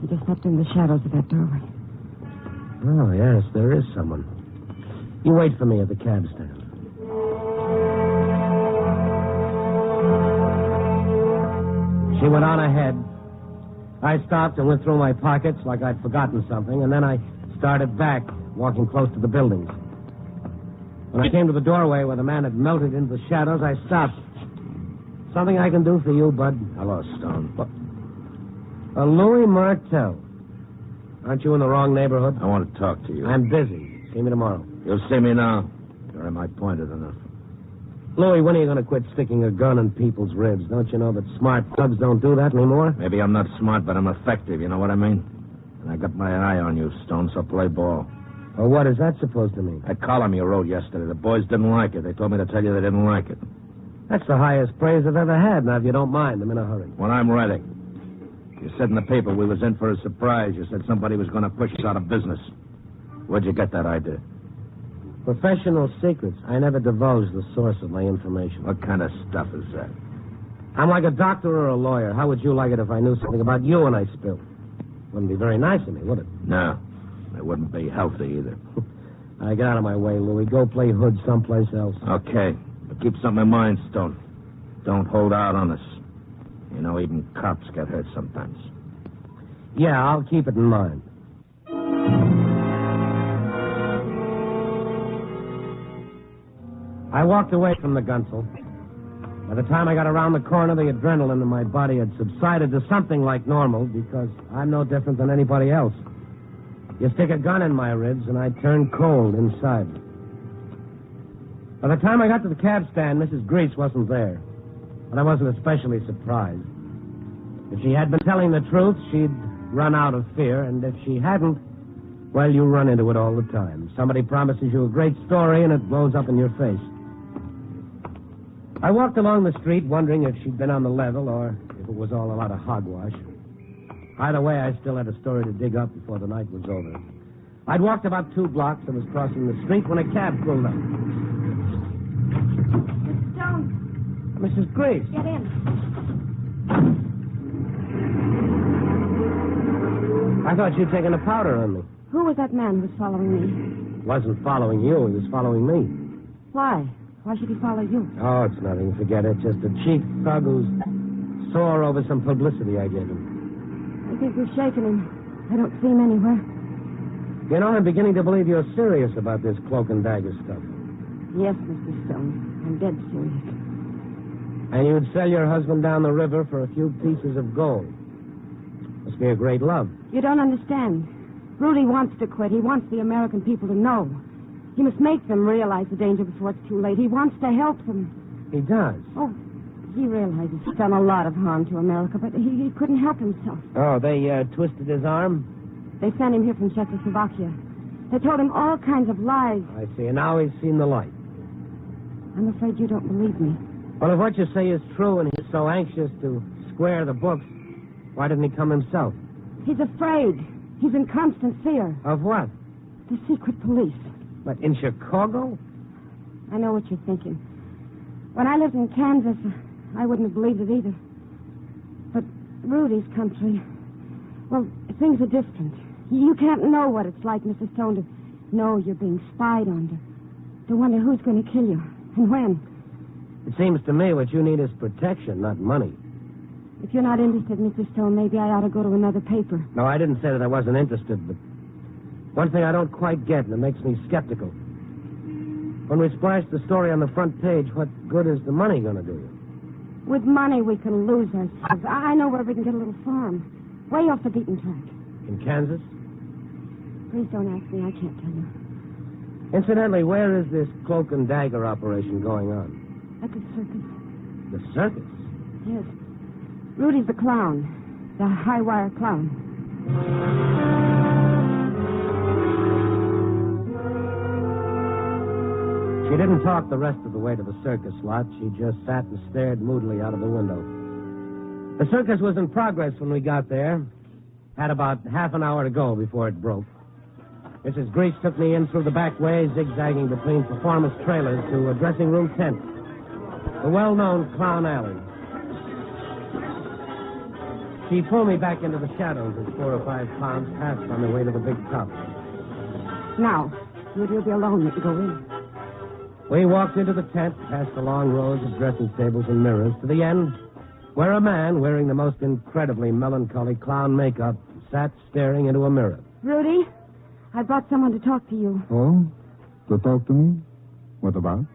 He just stepped in the shadows of that doorway. Oh, yes, there is someone. You wait for me at the cab stand. She went on ahead. I stopped and went through my pockets like I'd forgotten something, and then I started back, walking close to the buildings. When I came to the doorway where the man had melted into the shadows, I stopped. Something I can do for you, bud? Hello, Stone. Louis Martel. Aren't you in the wrong neighborhood? I want to talk to you. I'm busy. See me tomorrow. You'll see me now. You're at my pointed enough. Louis, when are you going to quit sticking a gun in people's ribs? Don't you know that smart thugs don't do that anymore? Maybe I'm not smart, but I'm effective. You know what I mean? And I got my eye on you, Stone, so play ball. Well, what is that supposed to mean? That column you wrote yesterday, the boys didn't like it. They told me to tell you they didn't like it. That's the highest praise I've ever had. Now, if you don't mind, I'm in a hurry. When I'm ready. You said in the paper we was in for a surprise. You said somebody was going to push us out of business. Where'd you get that idea? Professional secrets. I never divulge the source of my information. What kind of stuff is that? I'm like a doctor or a lawyer. How would you like it if I knew something about you and I spilled? Wouldn't be very nice of me, would it? No. It wouldn't be healthy either. I get out of my way, Louis. Go play hood someplace else. Okay. But keep something in mind, Stone. Don't hold out on us. You know, even cops get hurt sometimes. Yeah, I'll keep it in mind. I walked away from the Gunsel. By the time I got around the corner, the adrenaline in my body had subsided to something like normal because I'm no different than anybody else. You stick a gun in my ribs, and I turn cold inside. By the time I got to the cab stand, Mrs. Grease wasn't there. But I wasn't especially surprised. If she had been telling the truth, she'd run out of fear, and if she hadn't, well, you run into it all the time. Somebody promises you a great story, and it blows up in your face. I walked along the street wondering if she'd been on the level or if it was all a lot of hogwash. Either way, I still had a story to dig up before the night was over. I'd walked about 2 blocks and was crossing the street when a cab pulled up. Mr. Stone. Mrs. Grace. Get in. I thought you'd taken a powder on me. Who was that man who was following me? Wasn't following you. He was following me. Why? Why should he follow you? Oh, it's nothing. Forget it. Just a cheap thug who's sore over some publicity I gave him. I think you've shaken him. I don't see him anywhere. You know, I'm beginning to believe you're serious about this cloak and dagger stuff. Yes, Mr. Stone. I'm dead serious. And you'd sell your husband down the river for a few pieces of gold. Must be a great love. You don't understand. Rudy wants to quit. He wants the American people to know. He must make them realize the danger before it's too late. He wants to help them. He does? Oh, he realizes he's done a lot of harm to America, but he couldn't help himself. Oh, they twisted his arm? They sent him here from Czechoslovakia. They told him all kinds of lies. I see, and now he's seen the light. I'm afraid you don't believe me. Well, if what you say is true and he's so anxious to square the books, why didn't he come himself? He's afraid. He's in constant fear. Of what? The secret police. What, in Chicago? I know what you're thinking. When I lived in Kansas, I wouldn't have believed it either. But Rudy's country, well, things are different. You can't know what it's like, Mr. Stone, to know you're being spied on, to wonder who's going to kill you and when. It seems to me what you need is protection, not money. If you're not interested, Mr. Stone, maybe I ought to go to another paper. No, I didn't say that I wasn't interested, but one thing I don't quite get, and it makes me skeptical. When we splash the story on the front page, what good is the money going to do you? With money, we can lose ourselves. I know where we can get a little farm, way off the beaten track. In Kansas? Please don't ask me. I can't tell you. Incidentally, where is this cloak and dagger operation going on? At the circus. The circus? Yes. Rudy's the clown. The high-wire clown. She didn't talk the rest of the way to the circus lot. She just sat and stared moodily out of the window. The circus was in progress when we got there. Had about half an hour to go before it broke. Mrs. Grease took me in through the back way, zigzagging between performance trailers to a dressing room tent. The well-known Clown Alley. She pulled me back into the shadows as 4 or 5 clowns passed on their way to the big top. Now, Rudy will be alone. You can go in. We walked into the tent, past the long rows of dressing tables and mirrors, to the end, where a man wearing the most incredibly melancholy clown makeup sat staring into a mirror. Rudy, I brought someone to talk to you. Oh? To talk to me? What about?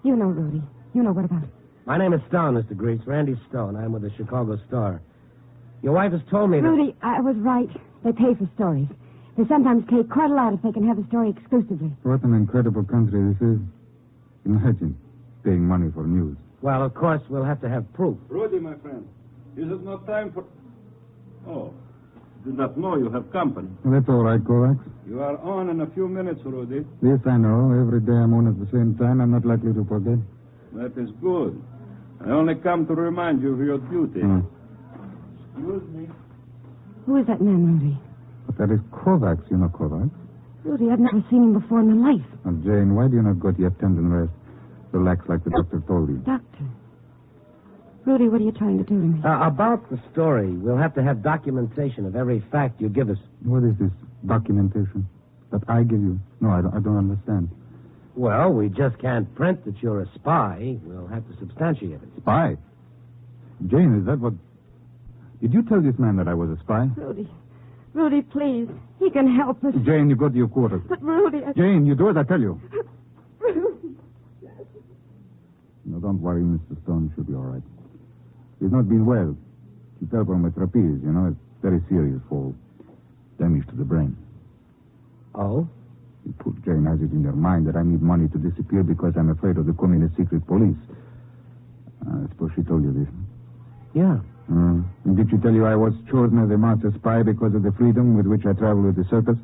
You know, Rudy. You know what about. My name is Stone, Mr. Grease. Randy Stone. I'm with the Chicago Star. Your wife has told me that... Rudy, I was right. They pay for stories. They sometimes take quite a lot if they can have a story exclusively. What an incredible country this is. Imagine paying money for news. Well, of course, we'll have to have proof. Rudy, my friend, is it not time for... Oh, did not know you have company. That's all right, Kovacs. You are on in a few minutes, Rudy. Yes, I know. Every day I'm on at the same time. I'm not likely to forget. That is good. I only come to remind you of your duty. Excuse me. Who is that man, Rudy? But that is Kovacs. You know Kovacs? Rudy, I've never seen him before in my life. Now, Jane, why do you not go to your tent and rest? Relax like the doctor told you. Doctor? Rudy, what are you trying to do to me? About the story, we'll have to have documentation of every fact you give us. What is this documentation that I give you? No, I don't understand. Well, we just can't print that you're a spy. We'll have to substantiate it. Spy? Jane, is that what... Did you tell this man that I was a spy? Rudy, please. He can help us. Jane, you go to your quarters. But Rudy... Jane, you do as I tell you. No, don't worry, Mr. Stone. She'll be all right. She's not been well. She fell from a trapeze, you know. It's very serious fall. Damage to the brain. Oh? You poor Jane has it in her mind that I need money to disappear because I'm afraid of the communist secret police. I suppose she told you this. Yeah. And did she tell you I was chosen as a master spy because of the freedom with which I travel with the circus?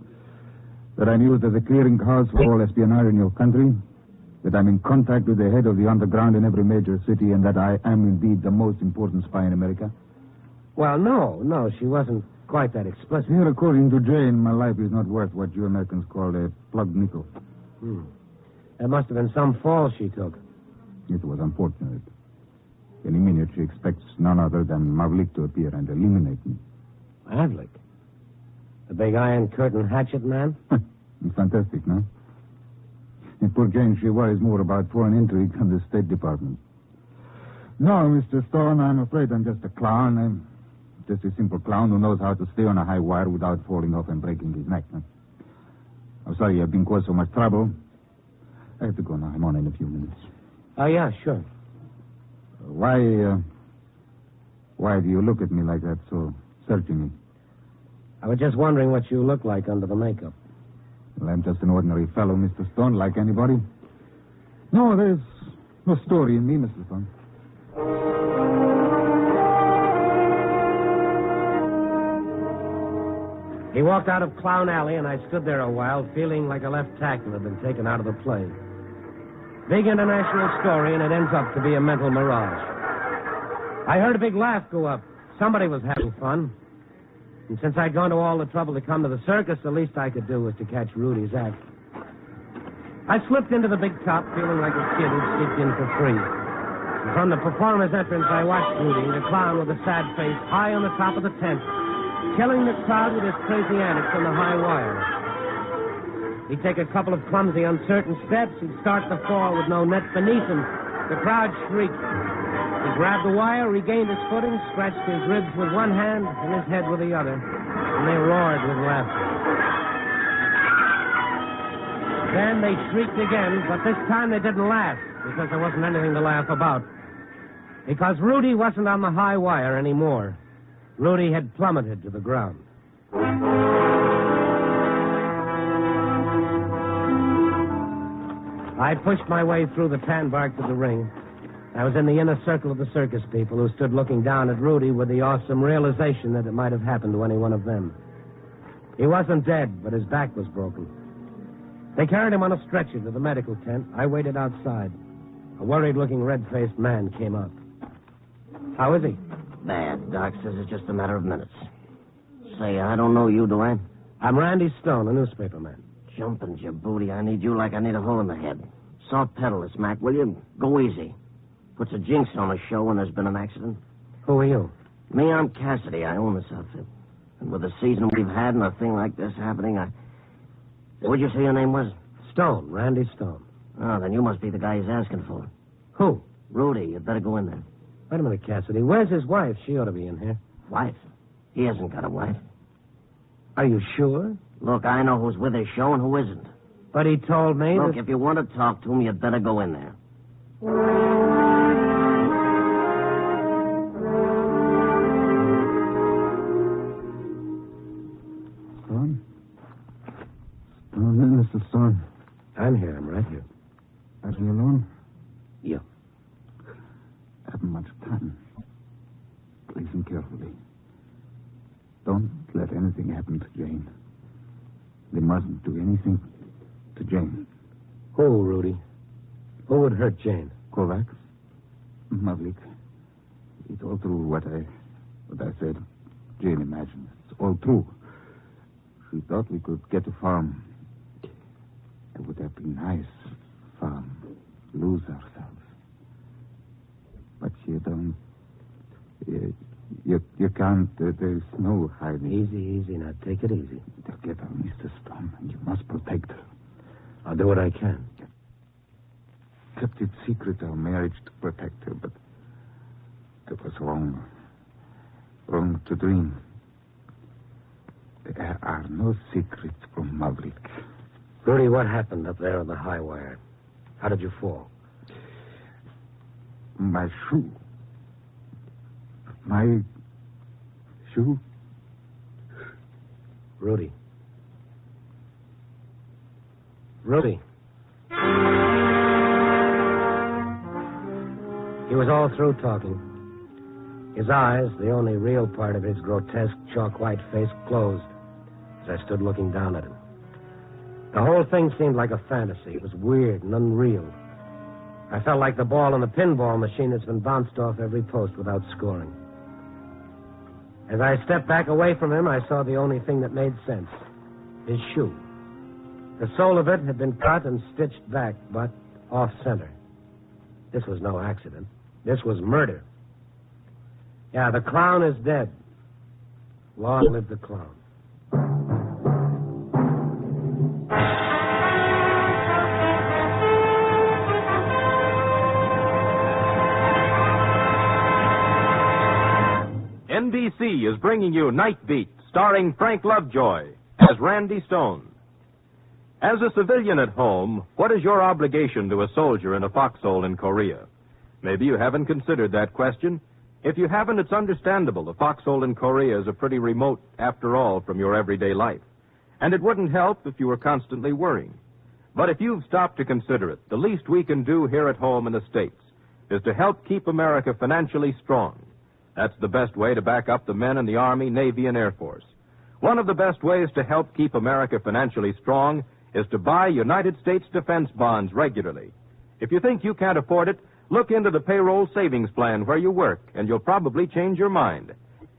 That I'm used as a clearinghouse for all espionage in your country? That I'm in contact with the head of the underground in every major city, and that I am indeed the most important spy in America? Well, no, she wasn't quite that explicit. Here, according to Jane, my life is not worth what you Americans call a plugged nickel. There must have been some fall she took. It was unfortunate. Any minute she expects none other than Mavlik to appear and eliminate me. Mavlik? The big iron curtain hatchet man? It's fantastic, no? And poor Jane, she worries more about foreign intrigue than the State Department. No, Mr. Stone, I'm afraid I'm just a clown. I'm just a simple clown who knows how to stay on a high wire without falling off and breaking his neck. I'm sorry I've been caused so much trouble. I have to go now. I'm on in a few minutes. Oh, yeah, sure. Why do you look at me like that, so searchingly? I was just wondering what you look like under the makeup. Well, I'm just an ordinary fellow, Mr. Stone, like anybody. No, there's no story in me, Mr. Stone. He walked out of Clown Alley, and I stood there a while, feeling like a left tackle had been taken out of the play. Big international story, and it ends up to be a mental mirage. I heard a big laugh go up. Somebody was having fun. And since I'd gone to all the trouble to come to the circus, the least I could do was to catch Rudy's act. I slipped into the big top, feeling like a kid who'd sneaked in for free. And from the performer's entrance, I watched Rudy, the clown with a sad face, high on the top of the tent, killing the crowd with his crazy antics on the high wire. He'd take a couple of clumsy, uncertain steps. He'd start the fall with no net beneath him. The crowd shrieked. He grabbed the wire, regained his footing, scratched his ribs with one hand and his head with the other. And they roared with laughter. Then they shrieked again, but this time they didn't laugh, because there wasn't anything to laugh about. Because Rudy wasn't on the high wire anymore. Rudy had plummeted to the ground. I pushed my way through the tan bark to the ring. I was in the inner circle of the circus people who stood looking down at Rudy with the awesome realization that it might have happened to any one of them. He wasn't dead, but his back was broken. They carried him on a stretcher to the medical tent. I waited outside. A worried-looking, red-faced man came up. How is he? Bad. Doc says it's just a matter of minutes. Say, I don't know you, do I? I'm Randy Stone, a newspaperman. Jumping Djibouti, I need you like I need a hole in the head. Soft pedal this, Mac, will you? Go easy. Puts a jinx on a show when there's been an accident. Who are you? Me, I'm Cassidy. I own this outfit. And with the season we've had and a thing like this happening, What'd you say your name was? Stone, Randy Stone. Oh, then you must be the guy he's asking for. Who? Rudy. You'd better go in there. Wait a minute, Cassidy. Where's his wife? She ought to be in here. Wife? He hasn't got a wife. Are you sure? Look, I know who's with his show and who isn't. But he told me Look, if you want to talk to him, you'd better go in there. Stone? Stone, Mr. Stone. I'm here. I'm right here. Are you alone? Yeah. Haven't much time. Listen carefully. Don't let anything happen to Jane. They mustn't do anything to Jane. Who, Rudy? Who would hurt Jane? Kovacs? Mavlik. It's all true what I said. Jane imagined. It's all true. She thought we could get a farm. It would have been nice. Farm. Lose ourselves. But you don't... You can't... there's no hiding. Easy. Now, take it easy. They'll get her, Mr. Stone, and you must protect her. I'll do what I can. Kept it secret, our marriage, to protect her, but it was wrong. Wrong to dream. There are no secrets from Maverick. Rudy, what happened up there on the high wire? How did you fall? My shoe. My shoe? Rudy. Rudy. He was all through talking. His eyes, the only real part of his grotesque, chalk-white face, closed as I stood looking down at him. The whole thing seemed like a fantasy. It was weird and unreal. I felt like the ball in the pinball machine that's been bounced off every post without scoring. As I stepped back away from him, I saw the only thing that made sense. His shoe. The sole of it had been cut and stitched back, but off-center. This was no accident. This was murder. Yeah, the clown is dead. Long live the clown. NBC is bringing you Night Beat, starring Frank Lovejoy as Randy Stone. As a civilian at home, what is your obligation to a soldier in a foxhole in Korea? Maybe you haven't considered that question. If you haven't, it's understandable. The foxhole in Korea is a pretty remote, after all, from your everyday life. And it wouldn't help if you were constantly worrying. But if you've stopped to consider it, the least we can do here at home in the States is to help keep America financially strong. That's the best way to back up the men in the Army, Navy, and Air Force. One of the best ways to help keep America financially strong is to buy United States defense bonds regularly. If you think you can't afford it, look into the payroll savings plan where you work, and you'll probably change your mind.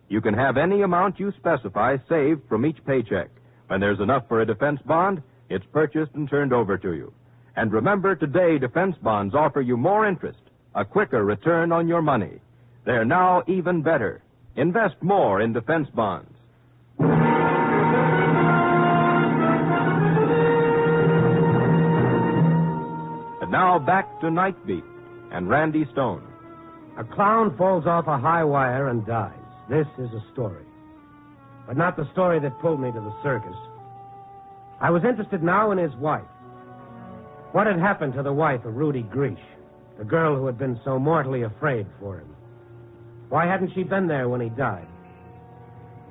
You can have any amount you specify saved from each paycheck. When there's enough for a defense bond, it's purchased and turned over to you. And remember, today defense bonds offer you more interest, a quicker return on your money. They're now even better. Invest more in defense bonds. And now back to Night Beat and Randy Stone. A clown falls off a high wire and dies. This is a story. But not the story that pulled me to the circus. I was interested now in his wife. What had happened to the wife of Rudy Grish, the girl who had been so mortally afraid for him? Why hadn't she been there when he died?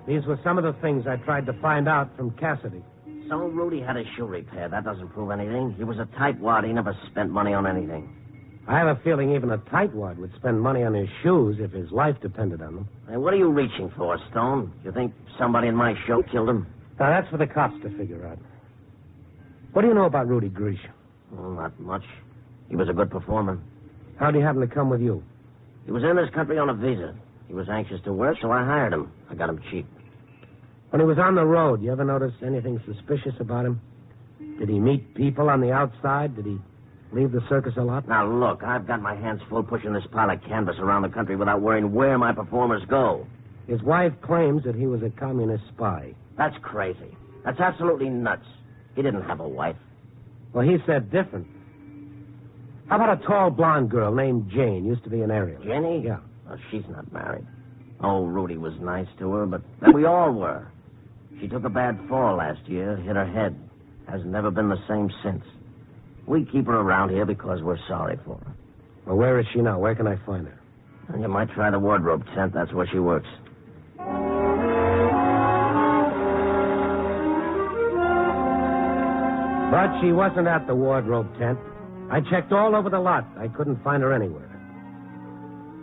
These were some of the things I tried to find out from Cassidy, So Rudy had his shoe repaired. That doesn't prove anything. He was a tightwad. He never spent money on anything. I have a feeling even a tightwad would spend money on his shoes if his life depended on them. Hey, what are you reaching for, Stone? You think somebody in my show killed him? Now, that's for the cops to figure out. What do you know about Rudy Grish? Oh, not much. He was a good performer. How'd he happen to come with you? He was in this country on a visa. He was anxious to work, so I hired him. I got him cheap. When he was on the road, you ever notice anything suspicious about him? Did he meet people on the outside? Did he leave the circus a lot? Now, look, I've got my hands full pushing this pile of canvas around the country without worrying where my performers go. His wife claims that he was a communist spy. That's crazy. That's absolutely nuts. He didn't have a wife. Well, he said different. How about a tall blonde girl named Jane? Used to be an aerial. Jenny? Yeah. Well, she's not married. Oh, Rudy was nice to her, but then we all were. She took a bad fall last year, hit her head. Has never been the same since. We keep her around here because we're sorry for her. Well, where is she now? Where can I find her? And you might try the wardrobe tent. That's where she works. But she wasn't at the wardrobe tent. I checked all over the lot. I couldn't find her anywhere.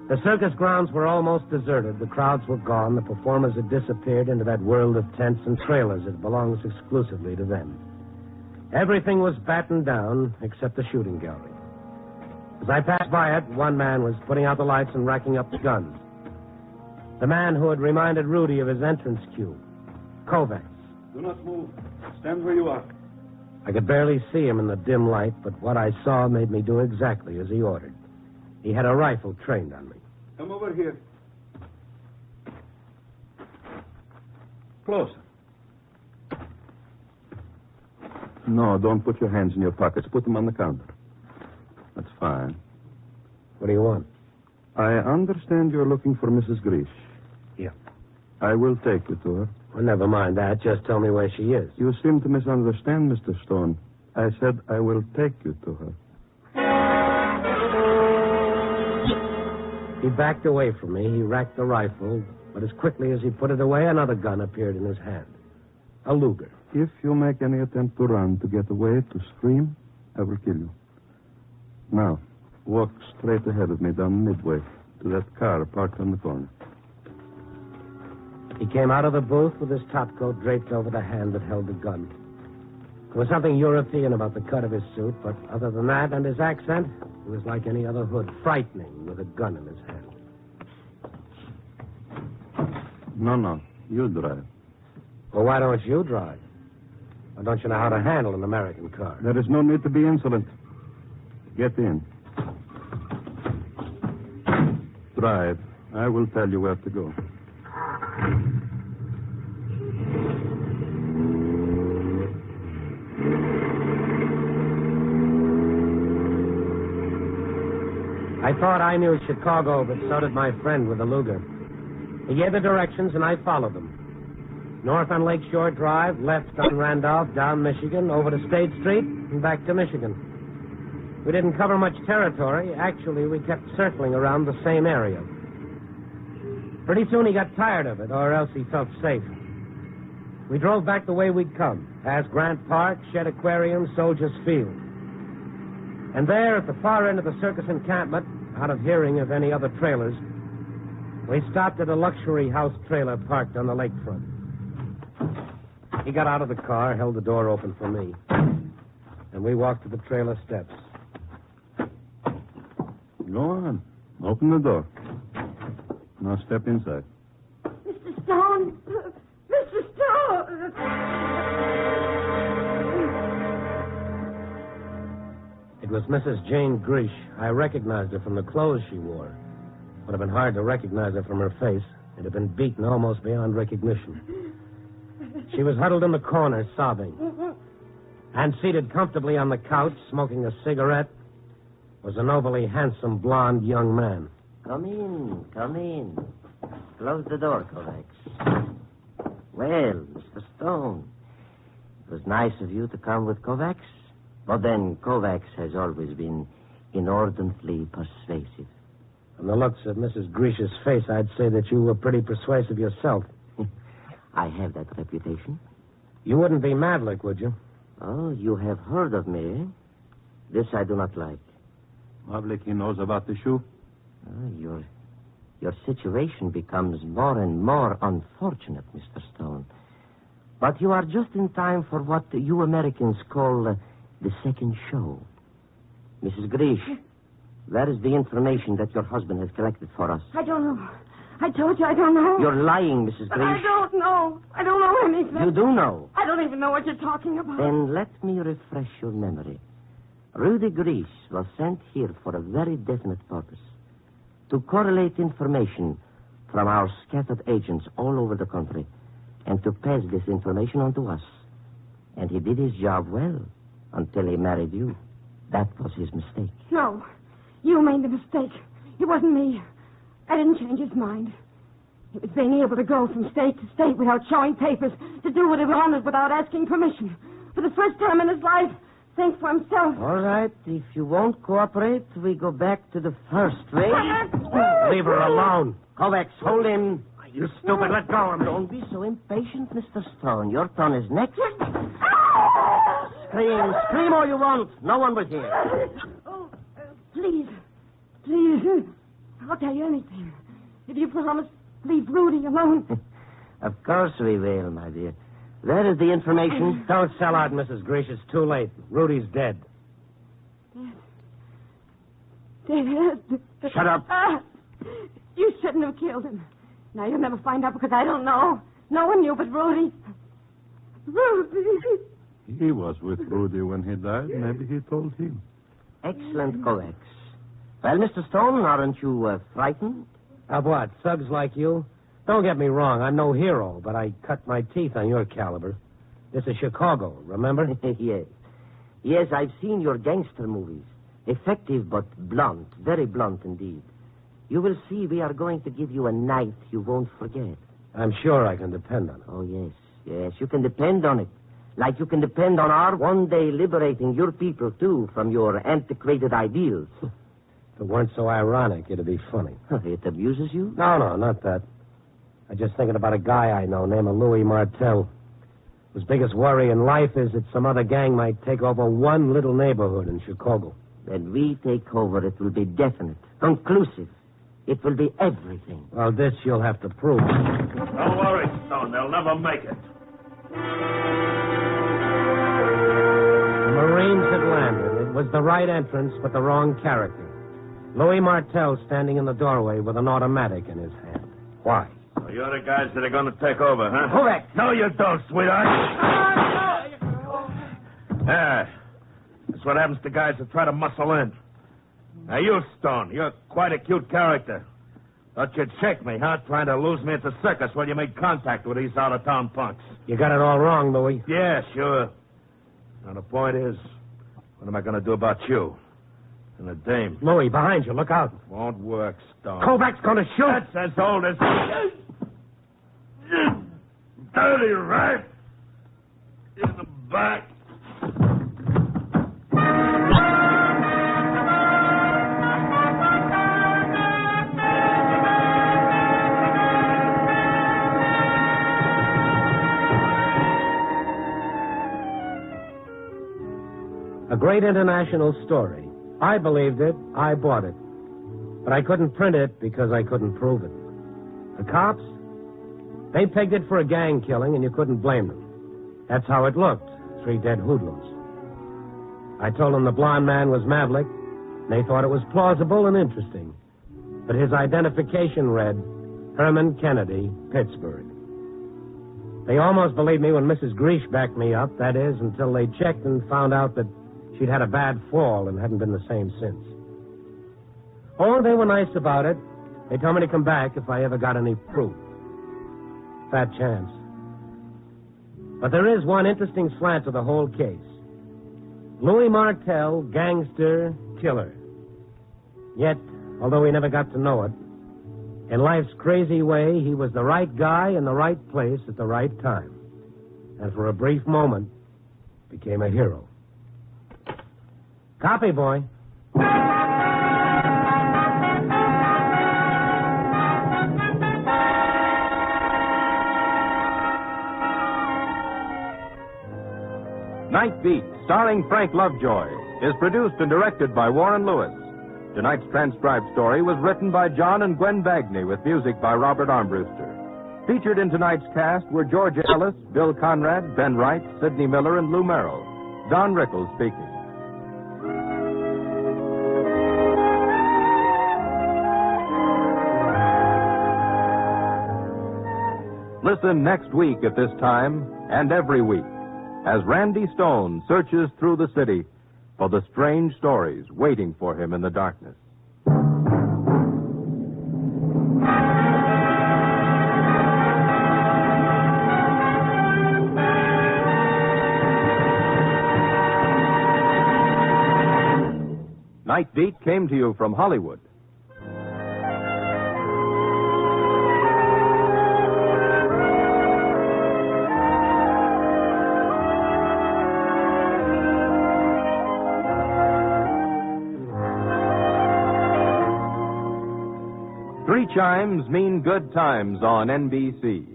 The circus grounds were almost deserted. The crowds were gone. The performers had disappeared into that world of tents and trailers that belongs exclusively to them. Everything was battened down except the shooting gallery. As I passed by it, one man was putting out the lights and racking up the guns. The man who had reminded Rudy of his entrance cue, Kovacs. Do not move. Stand where you are. I could barely see him in the dim light, but what I saw made me do exactly as he ordered. He had a rifle trained on me. Come over here. Closer. No, don't put your hands in your pockets. Put them on the counter. That's fine. What do you want? I understand you're looking for Mrs. Grish. Yeah. I will take you to her. Well, never mind that. Just tell me where she is. You seem to misunderstand, Mr. Stone. I said I will take you to her. He backed away from me. He racked the rifle, but as quickly as he put it away, another gun appeared in his hand. A Luger. If you make any attempt to run, to get away, to scream, I will kill you. Now, walk straight ahead of me down Midway to that car parked on the corner. He came out of the booth with his topcoat draped over the hand that held the gun. There was something European about the cut of his suit, but other than that and his accent, he was like any other hood, frightening with a gun in his hand. No, you drive. Well, why don't you drive? Or don't you know how to handle an American car? There is no need to be insolent. Get in. Drive. I will tell you where to go. I thought I knew Chicago, but so did my friend with the Luger. He gave the directions, and I followed them. North on Lakeshore Drive, left on Randolph, down Michigan, over to State Street, and back to Michigan. We didn't cover much territory. Actually, we kept circling around the same area. Pretty soon he got tired of it, or else he felt safe. We drove back the way we'd come, past Grant Park, Shed Aquarium, Soldiers Field. And there, at the far end of the circus encampment, out of hearing of any other trailers, we stopped at a luxury house trailer parked on the lakefront. He got out of the car, held the door open for me, and we walked to the trailer steps. Go on. Open the door. Now step inside. Mr. Stone! Mr. Stone! It was Mrs. Jane Grish. I recognized her from the clothes she wore. Would have been hard to recognize her from her face. It had been beaten almost beyond recognition. She was huddled in the corner, sobbing. And seated comfortably on the couch, smoking a cigarette, was an overly handsome, blond young man. Come in. Close the door, Kovacs. Well, Mr. Stone, it was nice of you to come with Kovacs. But then Kovacs has always been inordinately persuasive. From the looks of Mrs. Grish's face, I'd say that you were pretty persuasive yourself. I have that reputation. You wouldn't be Mavlick, would you? Oh, you have heard of me, eh? This I do not like. Mavlick, he knows about the shoe? Your situation becomes more and more unfortunate, Mr. Stone. But you are just in time for what you Americans call the second show. Mrs. Grish, where is the information that your husband has collected for us? I don't know. I told you I don't know. You're lying, Mrs. But Grish. I don't know. I don't know anything. You do know. I don't even know what you're talking about. Then let me refresh your memory. Rudy Grish was sent here for a very definite purpose. To correlate information from our scattered agents all over the country and to pass this information on to us. And he did his job well until he married you. That was his mistake. No. You made the mistake. It wasn't me. I didn't change his mind. It was being able to go from state to state without showing papers, to do what he wanted without asking permission. For the first time in his life, think for himself. All right. If you won't cooperate, we go back to the first way. Leave her alone. Kovacs, hold him. You stupid, let go of him. Don't be so impatient, Mr. Stone. Your turn is next. Scream all you want. No one will hear. Oh, please. I'll tell you anything. If you promise, leave Rudy alone. Of course we will, my dear. That is the information. Don't sell out, Mrs. Grish. It's too late. Rudy's dead. Dead. Shut up. You shouldn't have killed him. Now you'll never find out because I don't know. No one knew but Rudy. He was with Rudy when he died. Maybe he told him. Excellent, Kovacs. Well, Mr. Stone, aren't you frightened? Of what? Thugs like you? Don't get me wrong. I'm no hero, but I cut my teeth on your caliber. This is Chicago, remember? Yes. Yes, I've seen your gangster movies. Effective but blunt. Very blunt indeed. You will see we are going to give you a night you won't forget. I'm sure I can depend on it. Oh, yes. Yes, you can depend on it. Like you can depend on our one day liberating your people, too, from your antiquated ideals. If it weren't so ironic, it'd be funny. It amuses you? No, not that. I'm just thinking about a guy I know named Louis Martel. His biggest worry in life is that some other gang might take over one little neighborhood in Chicago. When we take over, it will be definite, conclusive. It will be everything. Well, this you'll have to prove. Don't worry, Stone. They'll never make it. The Marines had landed. It was the right entrance, but the wrong character. Louis Martel standing in the doorway with an automatic in his hand. Why? So you're the guys that are going to take over, huh? Correct. No, you don't, sweetheart. That's what happens to guys that try to muscle in. Now, you, Stone, you're quite a cute character. Thought you'd check me, huh? Trying to lose me at the circus when you made contact with these out-of-town punks. You got it all wrong, Louis. Yeah, sure. Now, the point is, what am I going to do about you? And the dame. Louis, behind you. Look out. Won't work, Stone. Kovac's going to shoot. That's as old as... Dirty rat! In the back. A great international story. I believed it. I bought it. But I couldn't print it because I couldn't prove it. The cops, they pegged it for a gang killing, and you couldn't blame them. That's how it looked. 3 dead hoodlums. I told them the blonde man was Mavlick, and they thought it was plausible and interesting. But his identification read, Herman Kennedy, Pittsburgh. They almost believed me when Mrs. Grish backed me up, that is, until they checked and found out that she'd had a bad fall and hadn't been the same since. Oh, they were nice about it. They told me to come back if I ever got any proof. Fat chance. But there is one interesting slant to the whole case. Louis Martel, gangster, killer. Yet, although we never got to know it, in life's crazy way, he was the right guy in the right place at the right time. And for a brief moment, became a hero. Copy, boy. Night Beat, starring Frank Lovejoy, is produced and directed by Warren Lewis. Tonight's transcribed story was written by John and Gwen Bagney with music by Robert Armbruster. Featured in tonight's cast were Georgia Ellis, Bill Conrad, Ben Wright, Sidney Miller, and Lou Merrill. Don Rickles speaking. Listen next week at this time and every week as Randy Stone searches through the city for the strange stories waiting for him in the darkness. Night Beat came to you from Hollywood. Three chimes mean good times on NBC.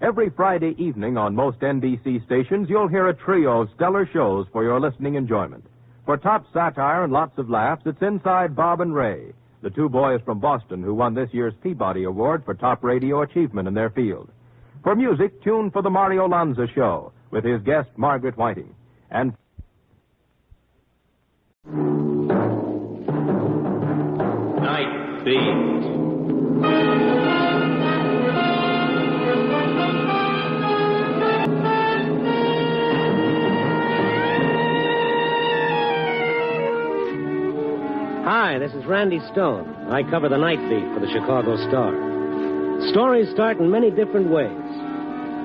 Every Friday evening on most NBC stations, you'll hear a trio of stellar shows for your listening enjoyment. For top satire and lots of laughs, it's Inside Bob and Ray, the two boys from Boston who won this year's Peabody Award for top radio achievement in their field. For music, tune for the Mario Lanza Show with his guest Margaret Whiting. And Night Beat. Hi, this is Randy Stone. I cover the Night Beat for the Chicago Star. Stories start in many different ways.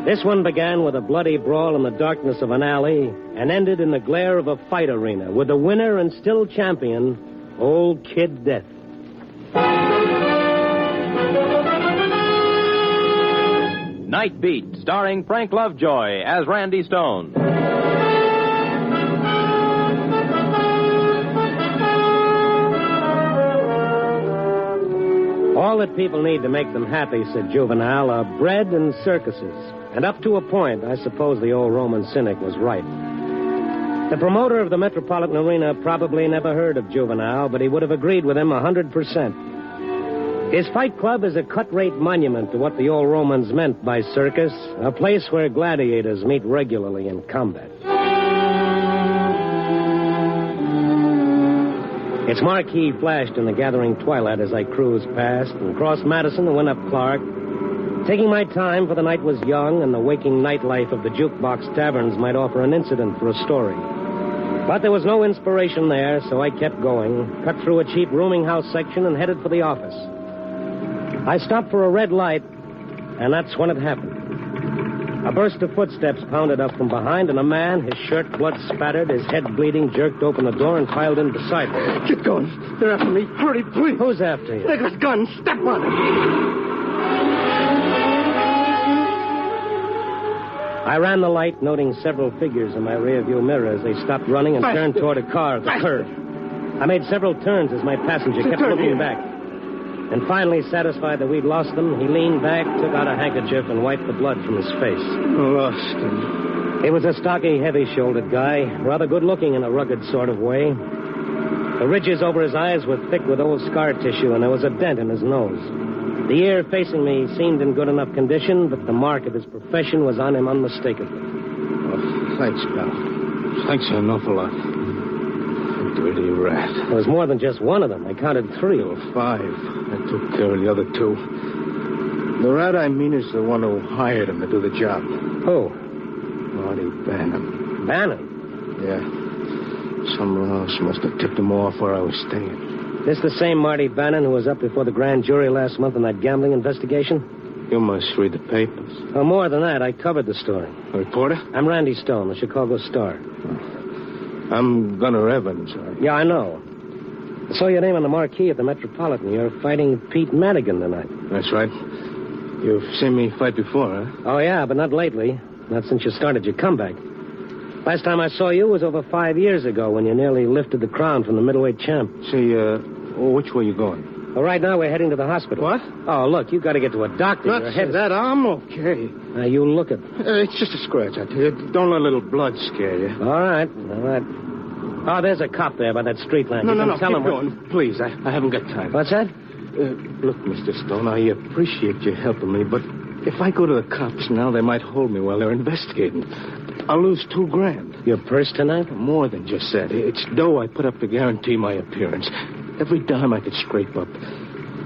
This one began with a bloody brawl in the darkness of an alley and ended in the glare of a fight arena with the winner and still champion, Old Kid Death. Night Beat, starring Frank Lovejoy as Randy Stone. All that people need to make them happy, said Juvenal, are bread and circuses. And up to a point, I suppose the old Roman cynic was right. The promoter of the Metropolitan Arena probably never heard of Juvenal, but he would have agreed with him 100%. His fight club is a cut-rate monument to what the old Romans meant by circus, a place where gladiators meet regularly in combat. Its marquee flashed in the gathering twilight as I cruised past and crossed Madison and went up Clark, taking my time, for the night was young and the waking nightlife of the jukebox taverns might offer an incident for a story. But there was no inspiration there, so I kept going, cut through a cheap rooming house section and headed for the office. I stopped for a red light, and that's when it happened. A burst of footsteps pounded up from behind, and a man, his shirt blood-spattered, his head bleeding, jerked open the door and filed in beside me. Get going. They're after me. Hurry, please. Who's after you? Nicholas Gunn. Step on it. I ran the light, noting several figures in my rearview mirror as they stopped running and turned toward a car at the curb. I made several turns as my passenger kept looking back. And finally, satisfied that we'd lost them, he leaned back, took out a handkerchief, and wiped the blood from his face. Lost him. He was a stocky, heavy-shouldered guy, rather good-looking in a rugged sort of way. The ridges over his eyes were thick with old scar tissue, and there was a dent in his nose. The ear facing me seemed in good enough condition, but the mark of his profession was on him unmistakably. Oh, thanks, pal. Thanks an awful lot. Dirty rat. There was more than just one of them. I counted 3. Oh, 5. I took care of the other 2. The rat I mean is the one who hired him to do the job. Who? Marty Bannon. Bannon? Yeah. Someone else must have tipped him off where I was staying. This the same Marty Bannon who was up before the grand jury last month in that gambling investigation? You must read the papers. Oh, more than that. I covered the story. A reporter? I'm Randy Stone, the Chicago Star. I'm Gunnar Evans. Yeah, I know. I saw your name on the marquee at the Metropolitan. You're fighting Pete Madigan tonight. That's right. You've seen me fight before, huh? Oh, yeah, but not lately. Not since you started your comeback. Last time I saw you was over 5 years ago when you nearly lifted the crown from the middleweight champ. Say, which way you going? Well, right now we're heading to the hospital. What? Oh, look, you got to get to a doctor. Your head... that. I'm okay. Now, you look at... It's just a scratch, I tell you. Don't let a little blood scare you. All right. Oh, there's a cop there by that street lamp. No, Tell keep him going. Please, I haven't got time. What's that? Look, Mr. Stone, I appreciate you helping me, but if I go to the cops now, they might hold me while they're investigating. I'll lose $2,000. Your purse tonight? More than just that. It's dough I put up to guarantee my appearance. Every dime I could scrape up.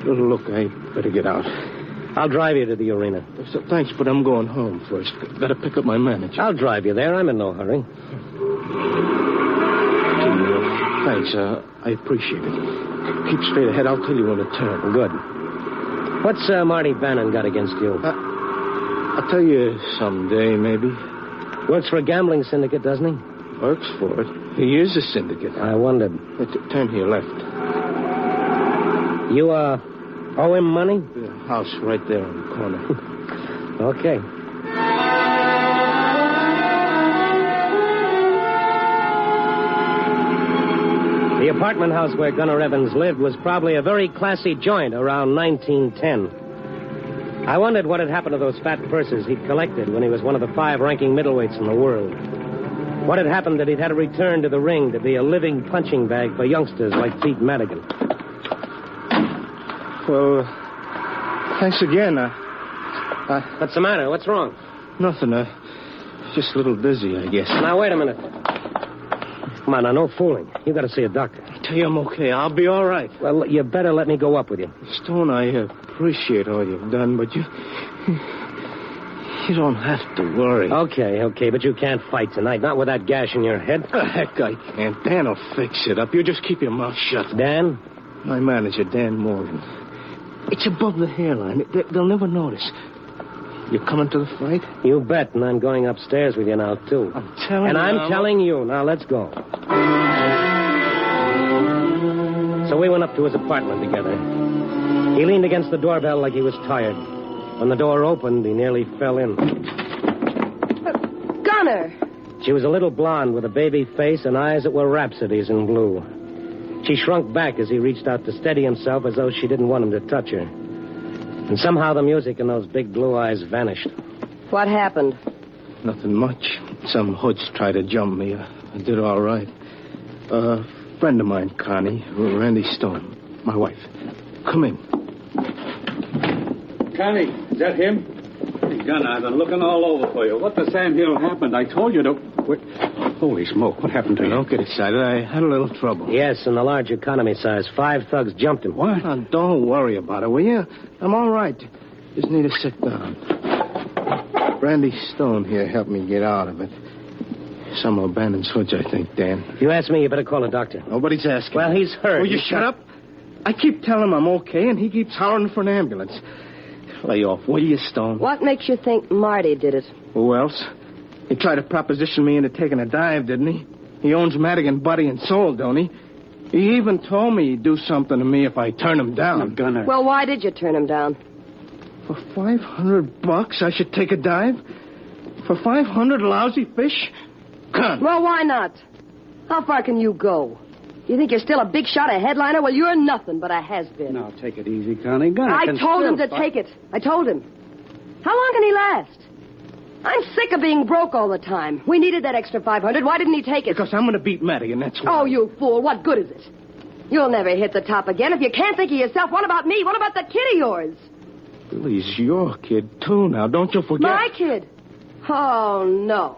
Look, I better get out. I'll drive you to the arena. So, thanks, but I'm going home first. Gotta pick up my manager. I'll drive you there. I'm in no hurry. Thanks, I appreciate it. Keep straight ahead. I'll tell you when to turn. Good. What's Marty Bannon got against you? I'll tell you someday, maybe. Works for a gambling syndicate, doesn't he? Works for it. He is a syndicate. I wondered. Turn here left. You, owe him money? The house right there on the corner. Okay. The apartment house where Gunner Evans lived was probably a very classy joint around 1910. I wondered what had happened to those fat purses he'd collected when he was one of the 5 ranking middleweights in the world. What had happened that he'd had to return to the ring to be a living punching bag for youngsters like Pete Madigan. Well, thanks again. What's the matter? What's wrong? Nothing. Just a little dizzy, I guess. Now, wait a minute. Come on, now, no fooling. You got to see a doctor. I tell you I'm okay. I'll be all right. Well, you better let me go up with you. Stone, I appreciate all you've done, but you don't have to worry. Okay, but you can't fight tonight. Not with that gash in your head. Heck, I can't. Dan will fix it up. You just keep your mouth shut. Dan? My manager, Dan Morgan. It's above the hairline. They'll never notice. You coming to the fight? You bet, and I'm going upstairs with you now, too. I'm telling you. And I'm telling you. Now, let's go. So we went up to his apartment together. He leaned against the doorbell like he was tired. When the door opened, he nearly fell in. Gunner! She was a little blonde with a baby face and eyes that were rhapsodies in blue. She shrunk back as he reached out to steady himself as though she didn't want him to touch her. And somehow the music in those big blue eyes vanished. What happened? Nothing much. Some hoods tried to jump me. I did all right. A friend of mine, Connie, Randy Stone, my wife. Come in. Connie, is that him? Hey, Gunner, I've been looking all over for you. What the Sam Hill happened? I told you to... Holy smoke, what happened to you? Don't get excited. I had a little trouble. Yes, in the large economy size. 5 thugs jumped him. What? Now, don't worry about it, will you? I'm all right. Just need to sit down. Randy Stone here helped me get out of it. Some of Bannon's hoods, I think, Dan. If you ask me, you better call a doctor. Nobody's asking. Well, he's hurt. Will you shut up? I keep telling him I'm okay, and he keeps hollering for an ambulance. Lay off, will you, Stone? What makes you think Marty did it? Who else? He tried to proposition me into taking a dive, didn't he? He owns Madigan body and soul, don't he? He even told me he'd do something to me if I turn him down. Now, Gunner. Well, why did you turn him down? For $500, I should take a dive? For 500 lousy fish? Gun. Well, why not? How far can you go? You think you're still a big shot, a headliner? Well, you're nothing but a has-been. Now, take it easy, Connie. Gunner I told him to take it. I told him. How long can he last? I'm sick of being broke all the time. We needed that extra 500. Why didn't he take it? Because I'm going to beat Madigan, that's why. Oh, you fool. What good is it? You'll never hit the top again. If you can't think of yourself, what about me? What about that kid of yours? Well, he's your kid, too, now. Don't you forget. My kid? Oh, no.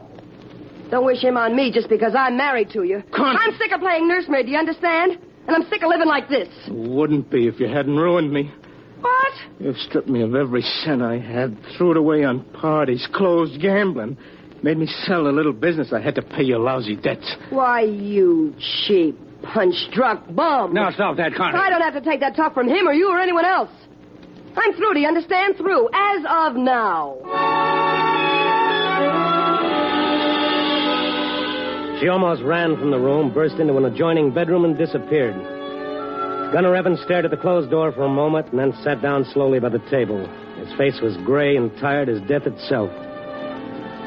Don't wish him on me just because I'm married to you. I'm sick of playing nursemaid, do you understand? And I'm sick of living like this. Wouldn't be if you hadn't ruined me. What? You've stripped me of every cent I had, threw it away on parties, closed gambling, made me sell a little business I had to pay your lousy debts. Why, you cheap, punch-drunk bum. Now, stop that, Connie. I don't have to take that talk from him or you or anyone else. I'm through, do you understand? Through, as of now. She almost ran from the room, burst into an adjoining bedroom, and disappeared. Gunner Evans stared at the closed door for a moment and then sat down slowly by the table. His face was gray and tired as death itself.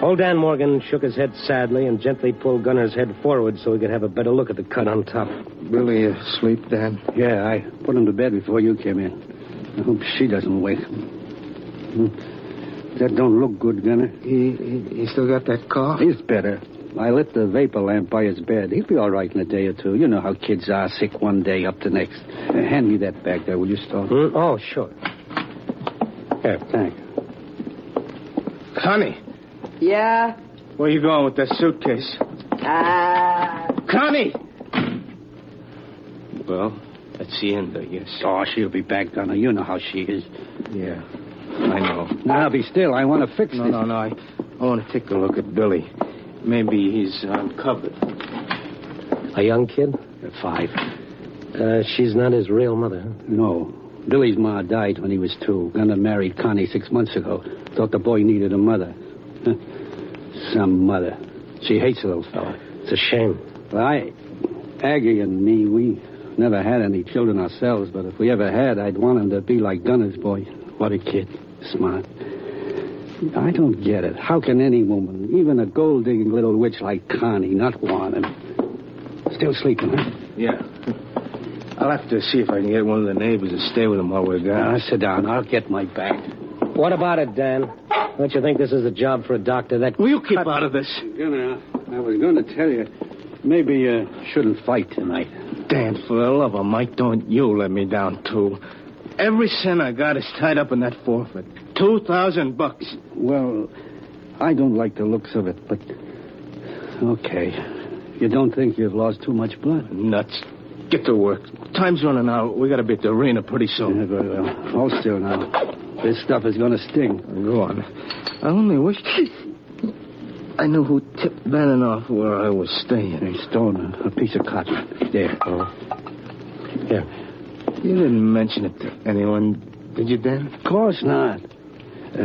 Old Dan Morgan shook his head sadly and gently pulled Gunner's head forward so he could have a better look at the cut on top. Billy asleep, Dan? Yeah, I put him to bed before you came in. I hope she doesn't wake. That don't look good, Gunner. He still got that cough? He's better. I lit the vapor lamp by his bed. He'll be all right in a day or two. You know how kids are, sick one day, up the next. Hand me that bag there, will you, Stone? Oh, sure. Here, thanks. Connie, Yeah? where you going with that suitcase? Connie! Well, that's the end, I guess. Oh, she'll be back, Gunner. You know how she is. Yeah, I know. Now, be still. I want to fix this. No. I want to take a look at Billy. Maybe he's uncovered. A young kid? 5. She's not his real mother, huh? No. Billy's ma died when he was 2. Gunner married Connie 6 months ago. Thought the boy needed a mother. Some mother. She hates the little fella. It's a shame. Well, Aggie and me, we never had any children ourselves, but if we ever had, I'd want him to be like Gunner's boy. What a kid. Smart. I don't get it. How can any woman, even a gold-digging little witch like Connie, not want him? Still sleeping, huh? Yeah. I'll have to see if I can get one of the neighbors to stay with him while we're gone. Sit down. I'll get my bag. What about it, Dan? Don't you think this is a job for a doctor that... Will you keep out of this? Gunner, I was going to tell you, maybe you shouldn't fight tonight. Dan, for the love of Mike, don't you let me down, too. Every cent I got is tied up in that forfeit. $2,000. Well, I don't like the looks of it, but... Okay. You don't think you've lost too much blood? Nuts. Get to work. Time's running out. We got to be at the arena pretty soon. Yeah, very well. Hold still now. This stuff is going to sting. Go on. I only wish I knew who tipped Bannon off where I was staying. Hey, Stone, a piece of cotton. There. Oh. Yeah. You didn't mention it to anyone, did you, Dan? Of course not.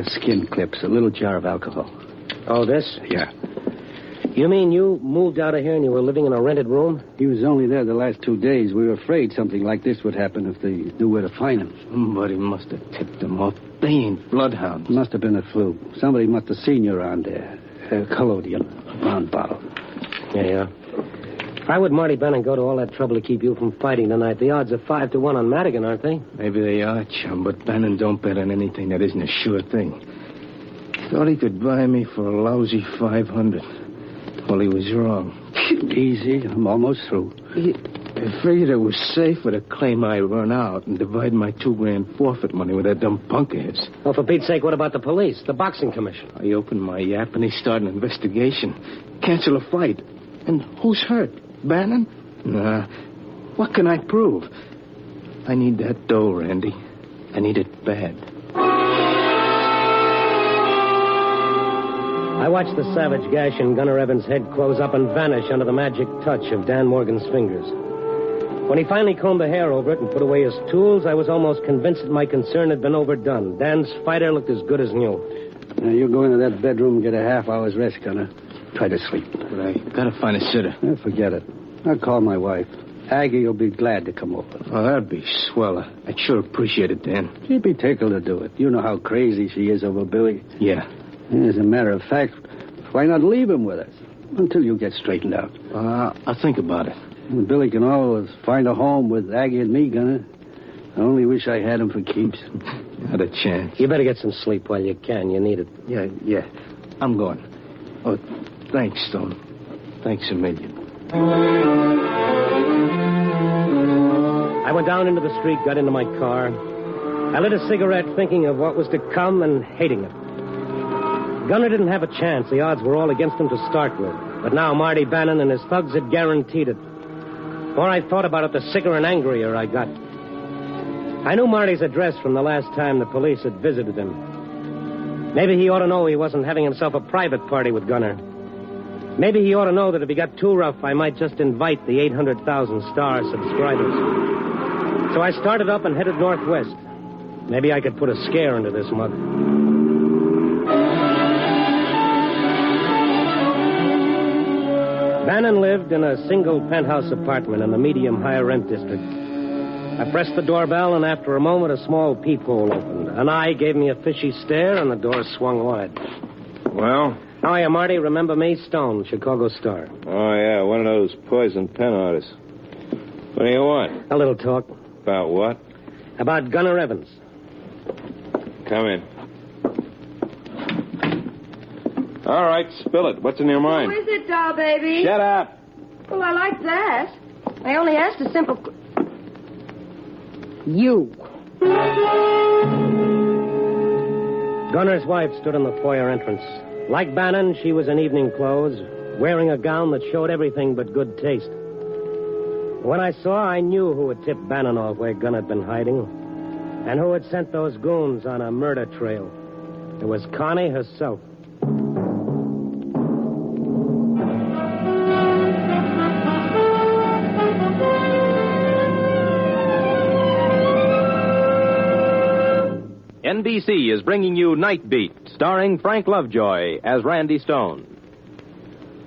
Skin clips, a little jar of alcohol. Oh, this? Yeah. You mean you moved out of here and you were living in a rented room? He was only there the last 2 days. We were afraid something like this would happen if they knew where to find him. Somebody must have tipped them off. They ain't bloodhounds. It must have been a fluke. Somebody must have seen you around there. A collodion, a brown bottle. Yeah. Why would Marty Bannon go to all that trouble to keep you from fighting tonight? The odds are 5 to 1 on Madigan, aren't they? Maybe they are, chum, but Bannon don't bet on anything that isn't a sure thing. Thought he could buy me for a lousy $500. Well, he was wrong. Easy. I'm almost through. I figured it was safer to claim I run out and divide my $2,000 forfeit money with that dumb punk of his. Well, for Pete's sake, what about the police, the boxing commission? I opened my yap and they started an investigation. Cancel a fight. And who's hurt? Bannon? Nah. What can I prove? I need that dough, Randy. I need it bad. I watched the savage gash in Gunner Evans' head close up and vanish under the magic touch of Dan Morgan's fingers. When he finally combed the hair over it and put away his tools, I was almost convinced that my concern had been overdone. Dan's fighter looked as good as new. Now, you go into that bedroom and get a half hour's rest, Gunner. Try to sleep. But I gotta find a sitter. Forget it. I'll call my wife. Aggie will be glad to come over. Oh, that'd be swell. I'd sure appreciate it, Dan. She'd be tickled to do it. You know how crazy she is over Billy. Yeah. As a matter of fact, why not leave him with us until you get straightened out? I'll think about it. And Billy can always find a home with Aggie and me, Gunner. I only wish I had him for keeps. Not a chance. You better get some sleep while you can. You need it. Yeah. I'm going. Oh, thanks, Stone. Thanks a million. I went down into the street, got into my car. I lit a cigarette thinking of what was to come and hating it. Gunner didn't have a chance. The odds were all against him to start with. But now Marty Bannon and his thugs had guaranteed it. The more I thought about it, the sicker and angrier I got. I knew Marty's address from the last time the police had visited him. Maybe he ought to know he wasn't having himself a private party with Gunner. Maybe he ought to know that if he got too rough, I might just invite the 800,000 star subscribers. So I started up and headed northwest. Maybe I could put a scare into this mug. Bannon lived in a single penthouse apartment in the medium high rent district. I pressed the doorbell, and after a moment, a small peephole opened. An eye gave me a fishy stare, and the door swung wide. Well? How are you, Marty? Remember me? Stone, Chicago Star. Oh, yeah, one of those poison pen artists. What do you want? A little talk. About what? About Gunner Evans. Come in. All right, spill it. What's in your mind? Who is it, doll baby? Shut up. Well, I like that. I only asked a simple... You. Gunner's wife stood in the foyer entrance. Like Bannon, she was in evening clothes, wearing a gown that showed everything but good taste. When I saw, I knew who had tipped Bannon off where Gunn had been hiding, and who had sent those goons on a murder trail. It was Connie herself. NBC is bringing you Night Beat, starring Frank Lovejoy as Randy Stone.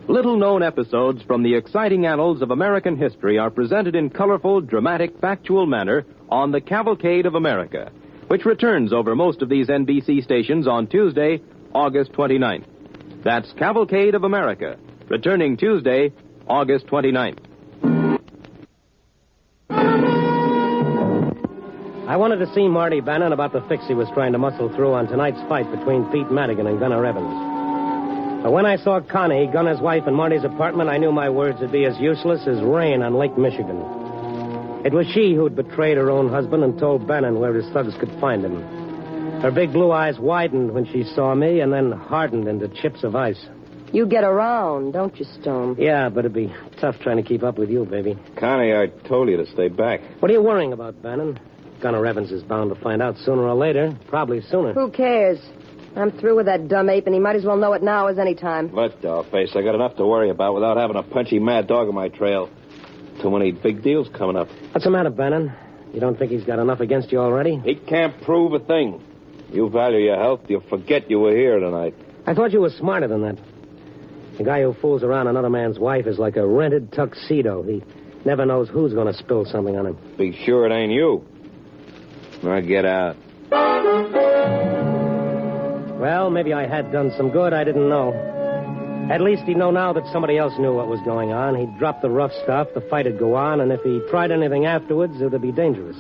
Little-known episodes from the exciting annals of American history are presented in colorful, dramatic, factual manner on the Cavalcade of America, which returns over most of these NBC stations on Tuesday, August 29th. That's Cavalcade of America, returning Tuesday, August 29th. I wanted to see Marty Bannon about the fix he was trying to muscle through on tonight's fight between Pete Madigan and Gunner Evans. But when I saw Connie, Gunner's wife, in Marty's apartment, I knew my words would be as useless as rain on Lake Michigan. It was she who'd betrayed her own husband and told Bannon where his thugs could find him. Her big blue eyes widened when she saw me and then hardened into chips of ice. You get around, don't you, Stone? Yeah, but it'd be tough trying to keep up with you, baby. Connie, I told you to stay back. What are you worrying about, Bannon? Gunner Evans is bound to find out sooner or later. Probably sooner. Who cares? I'm through with that dumb ape, and he might as well know it now as any time. Let, dollface. I got enough to worry about without having a punchy mad dog on my trail. Too many big deals coming up. What's the matter, Bannon? You don't think he's got enough against you already? He can't prove a thing. You value your health, you'll forget you were here tonight. I thought you were smarter than that. The guy who fools around another man's wife is like a rented tuxedo. He never knows who's going to spill something on him. Be sure it ain't you. Now get out. Well, maybe I had done some good. I didn't know. At least he'd know now that somebody else knew what was going on. He'd drop the rough stuff, the fight would go on, and if he tried anything afterwards, it would be dangerous.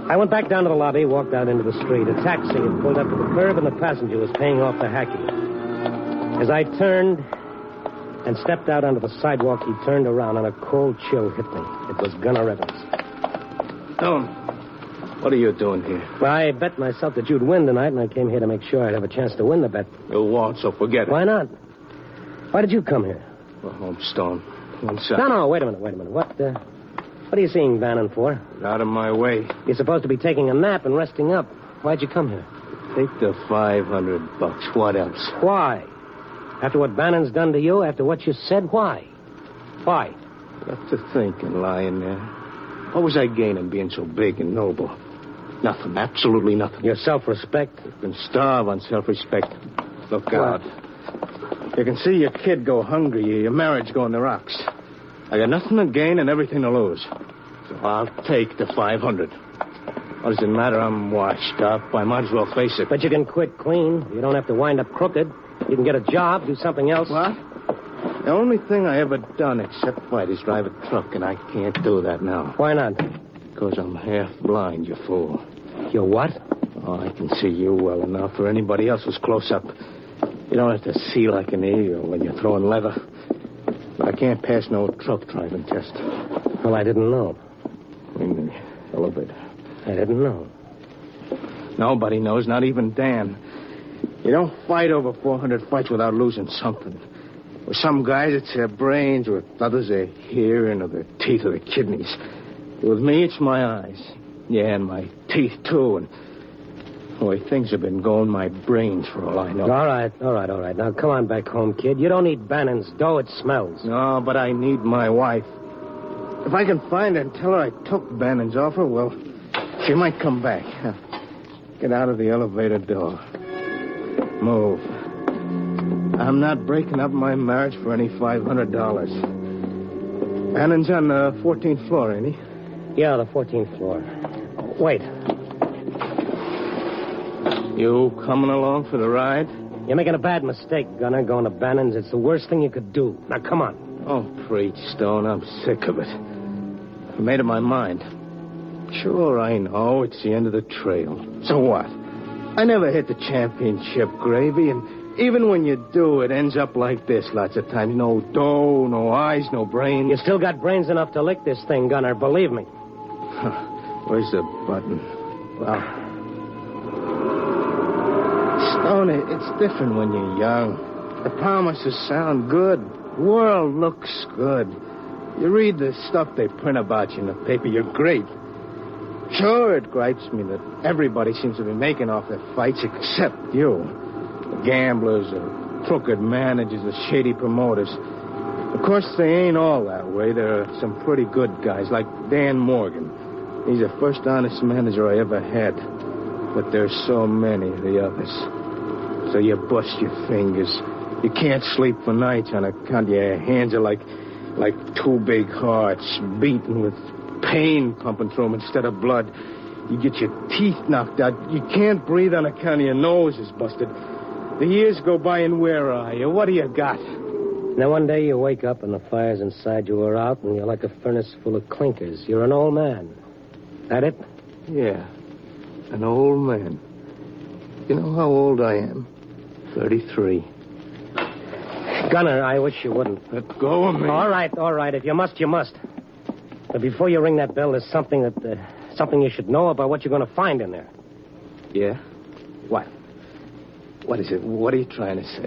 I went back down to the lobby, walked out into the street. A taxi had pulled up to the curb, and the passenger was paying off the hacky. As I turned and stepped out onto the sidewalk, he turned around, and a cold chill hit me. It was Gunner Evans. Stone, what are you doing here? Well, I bet myself that you'd win tonight, and I came here to make sure I'd have a chance to win the bet. You won't, so forget it. Why not? Why did you come here? Go home, Stone. One second. No, wait a minute. What are you seeing Bannon for? Get out of my way. You're supposed to be taking a nap and resting up. Why'd you come here? Take the $500. What else? Why? After what Bannon's done to you, after what you said, why? Why? Got to thinking, lying there. What was I gaining being so big and noble? Nothing, absolutely nothing. Your self-respect? You can starve on self-respect. Look out. You can see your kid go hungry, your marriage go in the rocks. I got nothing to gain and everything to lose. So I'll take the $500. What does it matter? I'm washed up. I might as well face it. But you can quit clean. You don't have to wind up crooked. You can get a job, do something else. What? The only thing I ever done except fight is drive a truck, and I can't do that now. Why not? Because I'm half blind, you fool. You're what? Oh, I can see you well enough for anybody else who's close up. You don't have to see like an eagle when you're throwing leather. But I can't pass no truck driving test. Well, I didn't know. In the elevator. I didn't know. Nobody knows, not even Dan. You don't fight over 400 fights without losing something. With some guys, it's their brains. With others, their hearing or their teeth or their kidneys. With me, it's my eyes. Yeah, and my teeth, too. And the way things have been going, my brains, for all I know. All right. Now, come on back home, kid. You don't need Bannon's dough. It smells. No, but I need my wife. If I can find her and tell her I took Bannon's offer, well, she might come back. Get out of the elevator door. Move. I'm not breaking up my marriage for any $500. Bannon's on the 14th floor, ain't he? Yeah, the 14th floor. Wait. You coming along for the ride? You're making a bad mistake, Gunner, going to Bannon's. It's the worst thing you could do. Now, come on. Oh, preach, Stone. I'm sick of it. I made up my mind. Sure, I know it's the end of the trail. So what? I never hit the championship, Gravy, and even when you do, it ends up like this lots of times. No dough, no eyes, no brains. You still got brains enough to lick this thing, Gunner, believe me. Where's the button? Well, Stone, it's different when you're young. The promises sound good. The world looks good. You read the stuff they print about you in the paper, you're great. Sure, it gripes me that everybody seems to be making off their fights except you. The gamblers, the crooked managers, the shady promoters. Of course, they ain't all that way. There are some pretty good guys, like Dan Morgan. He's the first honest manager I ever had. But there's so many of the others. So you bust your fingers. You can't sleep for nights on account your hands are like two big hearts, beating with pain pumping through them instead of blood. You get your teeth knocked out. You can't breathe on account of your nose is busted. The years go by, and where are you? What do you got? Now, one day you wake up and the fires inside you are out, and you're like a furnace full of clinkers. You're an old man. That it? Yeah, an old man. You know how old I am? 33. Gunner, I wish you wouldn't. Let go of me. All right. If you must, you must. But before you ring that bell, there's something you should know about what you're going to find in there. Yeah? What? What is it? What are you trying to say?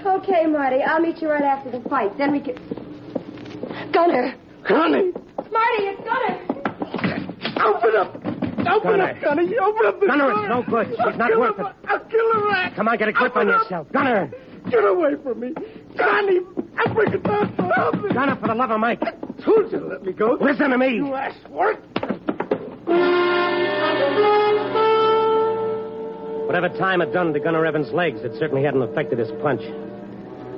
Okay, Marty. I'll meet you right after the fight. Then we can... Gunner! Connie! Marty, it's Gunner! Open up, Gunner. You open up the door. Gunner, it's no good. She's not worth it. I'll kill her rat. Come on, get a grip on yourself. Gunner! Get away from me. Connie, I'm breaking down for help me. Gunner, for the love of Mike. I told you to let me go. Listen to me. You asked for it. Whatever time had done to Gunner Evans' legs, it certainly hadn't affected his punch.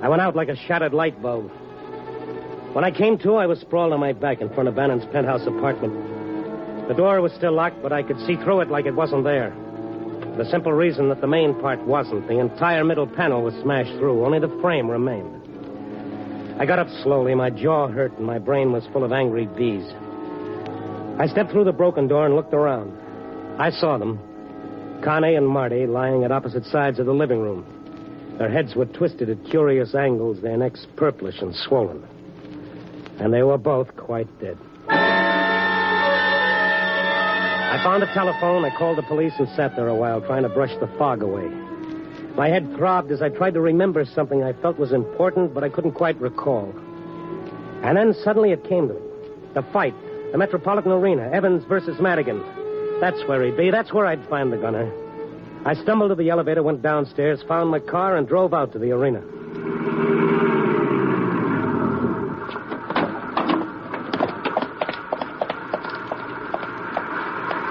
I went out like a shattered light bulb. When I came to, I was sprawled on my back in front of Bannon's penthouse apartment. The door was still locked, but I could see through it like it wasn't there. The simple reason that the main part wasn't. The entire middle panel was smashed through. Only the frame remained. I got up slowly. My jaw hurt, and my brain was full of angry bees. I stepped through the broken door and looked around. I saw them. Connie and Marty lying at opposite sides of the living room. Their heads were twisted at curious angles, their necks purplish and swollen. And they were both quite dead. I found a telephone, I called the police and sat there a while trying to brush the fog away. My head throbbed as I tried to remember something I felt was important, but I couldn't quite recall. And then suddenly it came to me. The fight, the Metropolitan Arena, Evans versus Madigan. That's where he'd be. That's where I'd find the gunner. I stumbled to the elevator, went downstairs, found my car, and drove out to the arena.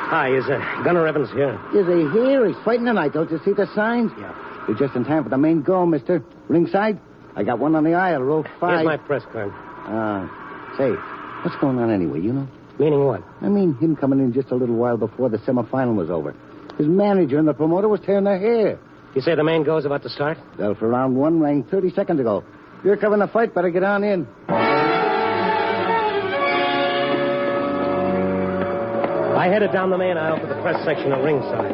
Hi, is Gunner Evans here? Is he here? He's fighting tonight. Don't you see the signs? Yeah. You're just in time for the main goal, mister. Ringside? I got one on the aisle, row 5. Here's my press card. Say, what's going on anyway, you know? Meaning what? I mean, him coming in just a little while before the semifinal was over. His manager and the promoter was tearing their hair. You say the main go's about to start? Well, for round 1 rang 30 seconds ago. You're covering the fight, better get on in. I headed down the main aisle to the press section at ringside.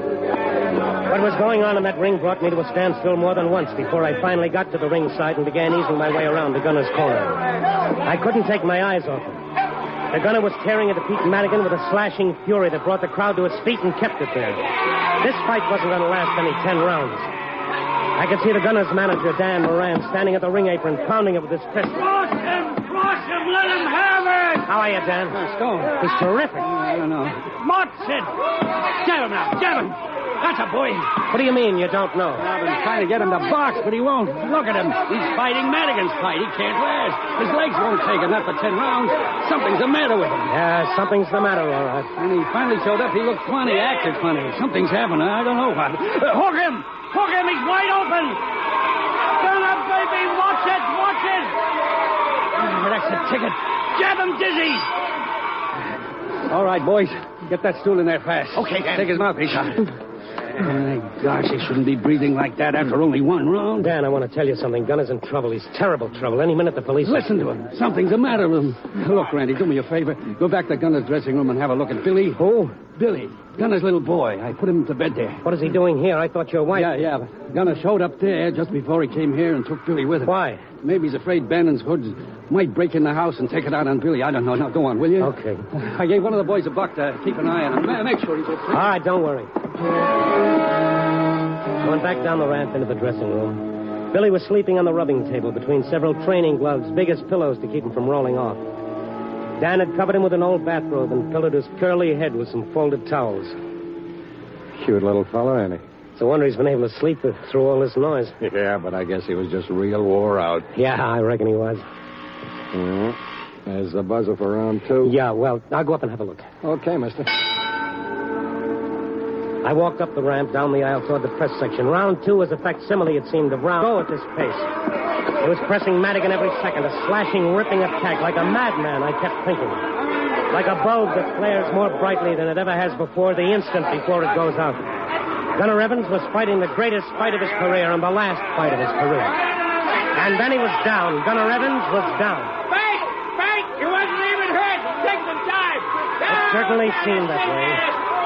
What was going on in that ring brought me to a standstill more than once before I finally got to the ringside and began easing my way around the gunner's corner. I couldn't take my eyes off him. The gunner was tearing into Pete Madigan with a slashing fury that brought the crowd to its feet and kept it there. This fight wasn't going to last any 10 rounds. I could see the gunner's manager, Dan Moran, standing at the ring apron, pounding it with his fist. Cross him! Let him have it! How are you, Dan? Stone. He's terrific. I don't know. What's it? Jab him now. Jab him. That's a boy. What do you mean you don't know? I've been trying to get him to box, but he won't. Look at him. He's fighting Madigan's fight. He can't last. His legs won't take it, not for 10 rounds. Something's the matter with him. Yeah, something's the matter, all right. When he finally showed up, he looked funny, acted funny. Something's happened. I don't know what. Hook him! Hook him! He's wide open! Turn up, baby! Watch it! Watch it! Oh, that's the ticket. Jab him, Dizzy! All right, boys. Get that stool in there fast. Okay, Dan. Take his mouthpiece out. My gosh, he shouldn't be breathing like that after only one round. Dan, I want to tell you something. Gunner's in trouble. He's terrible trouble. Any minute the police... Listen to him. Something's the matter with him. Look, Randy, do me a favor. Go back to Gunner's dressing room and have a look at Billy. Who? Billy. Gunner's little boy. I put him to bed there. What is he doing here? I thought your wife... Yeah, but Gunner showed up there just before he came here and took Billy with him. Why? Maybe he's afraid Bannon's hoods might break in the house and take it out on Billy. I don't know. Now, go on, will you? Okay. I gave one of the boys $1 to keep an eye on him. Make sure he's okay. All right, don't worry. I went back down the ramp into the dressing room. Billy was sleeping on the rubbing table between several training gloves, big as pillows to keep him from rolling off. Dan had covered him with an old bathrobe and pillowed his curly head with some folded towels. Cute little fella, ain't he? It's a wonder he's been able to sleep through all this noise. Yeah, but I guess he was just real wore out. Yeah, I reckon he was. There's the buzzer for round 2. Yeah, well, I'll go up and have a look. Okay, mister. I walked up the ramp, down the aisle toward the press section. Round 2 was a facsimile, it seemed, of round. Go at this pace. It was pressing Madigan every second, a slashing, ripping attack. Like a madman, I kept thinking. Like a bulb that flares more brightly than it ever has before the instant before it goes out. Gunner Evans was fighting the greatest fight of his career and the last fight of his career. And then he was down. Gunner Evans was down. Frank! You wasn't even hurt. Take some time. It certainly seemed that way.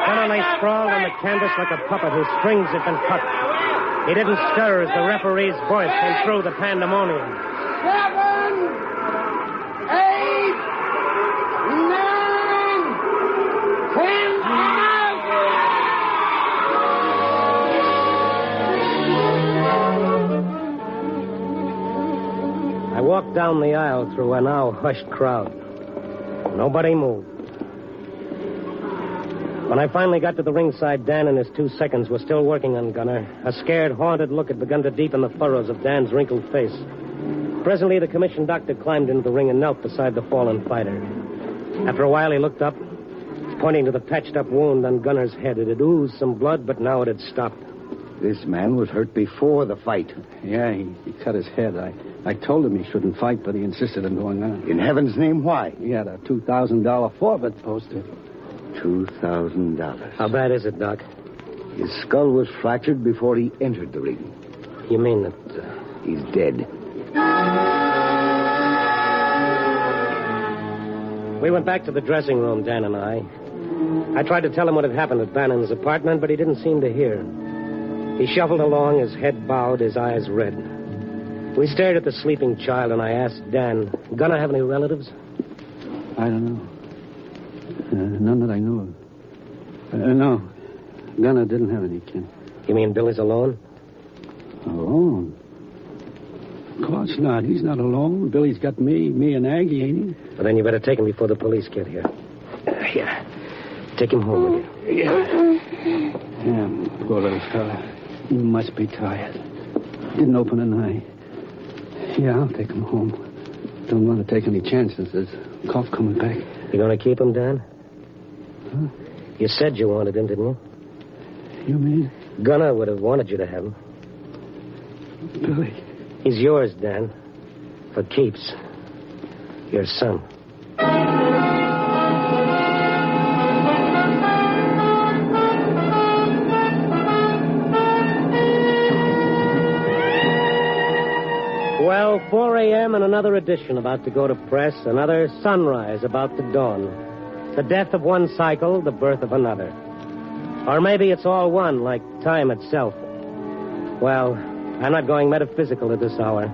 Gunner lay sprawled on the canvas like a puppet whose strings had been cut. He didn't stir as the referee's voice came through the pandemonium. 7, 8, 9, 10, I walked down the aisle through a now hushed crowd. Nobody moved. When I finally got to the ringside, Dan and his 2 seconds were still working on Gunner. A scared, haunted look had begun to deepen the furrows of Dan's wrinkled face. Presently, the commissioned doctor climbed into the ring and knelt beside the fallen fighter. After a while, he looked up, pointing to the patched-up wound on Gunner's head. It had oozed some blood, but now it had stopped. This man was hurt before the fight. Yeah, he cut his head. I told him he shouldn't fight, but he insisted on going on. In heaven's name, why? He had a $2,000 forfeit posted. $2,000. How bad is it, Doc? His skull was fractured before he entered the ring. You mean that... He's dead. We went back to the dressing room, Dan and I. I tried to tell him what had happened at Bannon's apartment, but he didn't seem to hear. He shuffled along, his head bowed, his eyes red. We stared at the sleeping child, and I asked Dan, Gunner have any relatives? I don't know. None that I know of. No. Gunner didn't have any kin. You mean Billy's alone? Alone? Of course not. He's not alone. Billy's got me and Aggie, ain't he? Well, then you better take him before the police get here. Here. Take him home with you. Yeah, poor little fella. He must be tired. Didn't open an eye. Yeah, I'll take him home. Don't want to take any chances. There's cough coming back. You going to keep him, Dan? Huh? You said you wanted him, didn't you? You mean? Gunner would have wanted you to have him. Billy. He's yours, Dan. For keeps. Your son. Well, 4 a.m. and another edition about to go to press, another sunrise about to dawn. The death of one cycle, the birth of another. Or maybe it's all one, like time itself. Well, I'm not going metaphysical at this hour.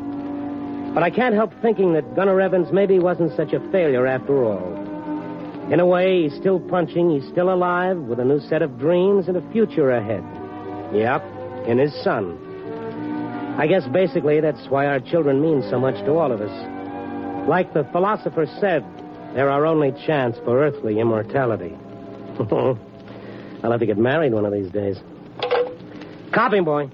But I can't help thinking that Gunner Evans maybe wasn't such a failure after all. In a way, he's still punching, he's still alive, with a new set of dreams and a future ahead. Yep, in his son. I guess basically that's why our children mean so much to all of us. Like the philosopher said, they're our only chance for earthly immortality. I'll have to get married one of these days. Copy, boy.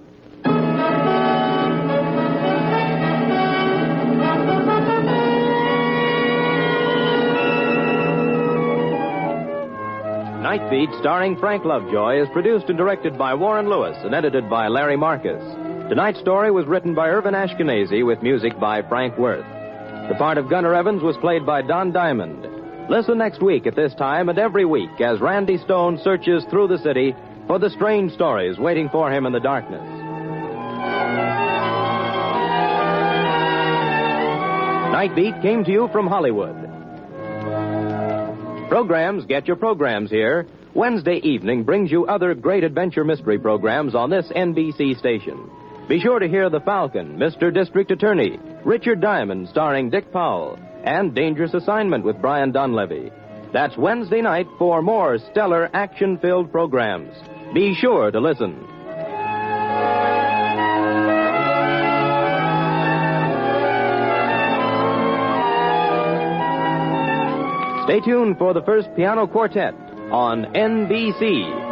Night Beat, starring Frank Lovejoy, is produced and directed by Warren Lewis and edited by Larry Marcus. Tonight's story was written by Irvin Ashkenazi with music by Frank Worth. The part of Gunner Evans was played by Don Diamond. Listen next week at this time and every week as Randy Stone searches through the city for for the strange stories waiting for him in the darkness. Night Beat came to you from Hollywood. Programs get your programs here. Wednesday evening brings you other great adventure mystery programs on this NBC station. Be sure to hear The Falcon, Mr. District Attorney, Richard Diamond starring Dick Powell, and Dangerous Assignment with Brian Donlevy. That's Wednesday night for more stellar action-filled programs. Be sure to listen. Stay tuned for the first piano quartet on NBC.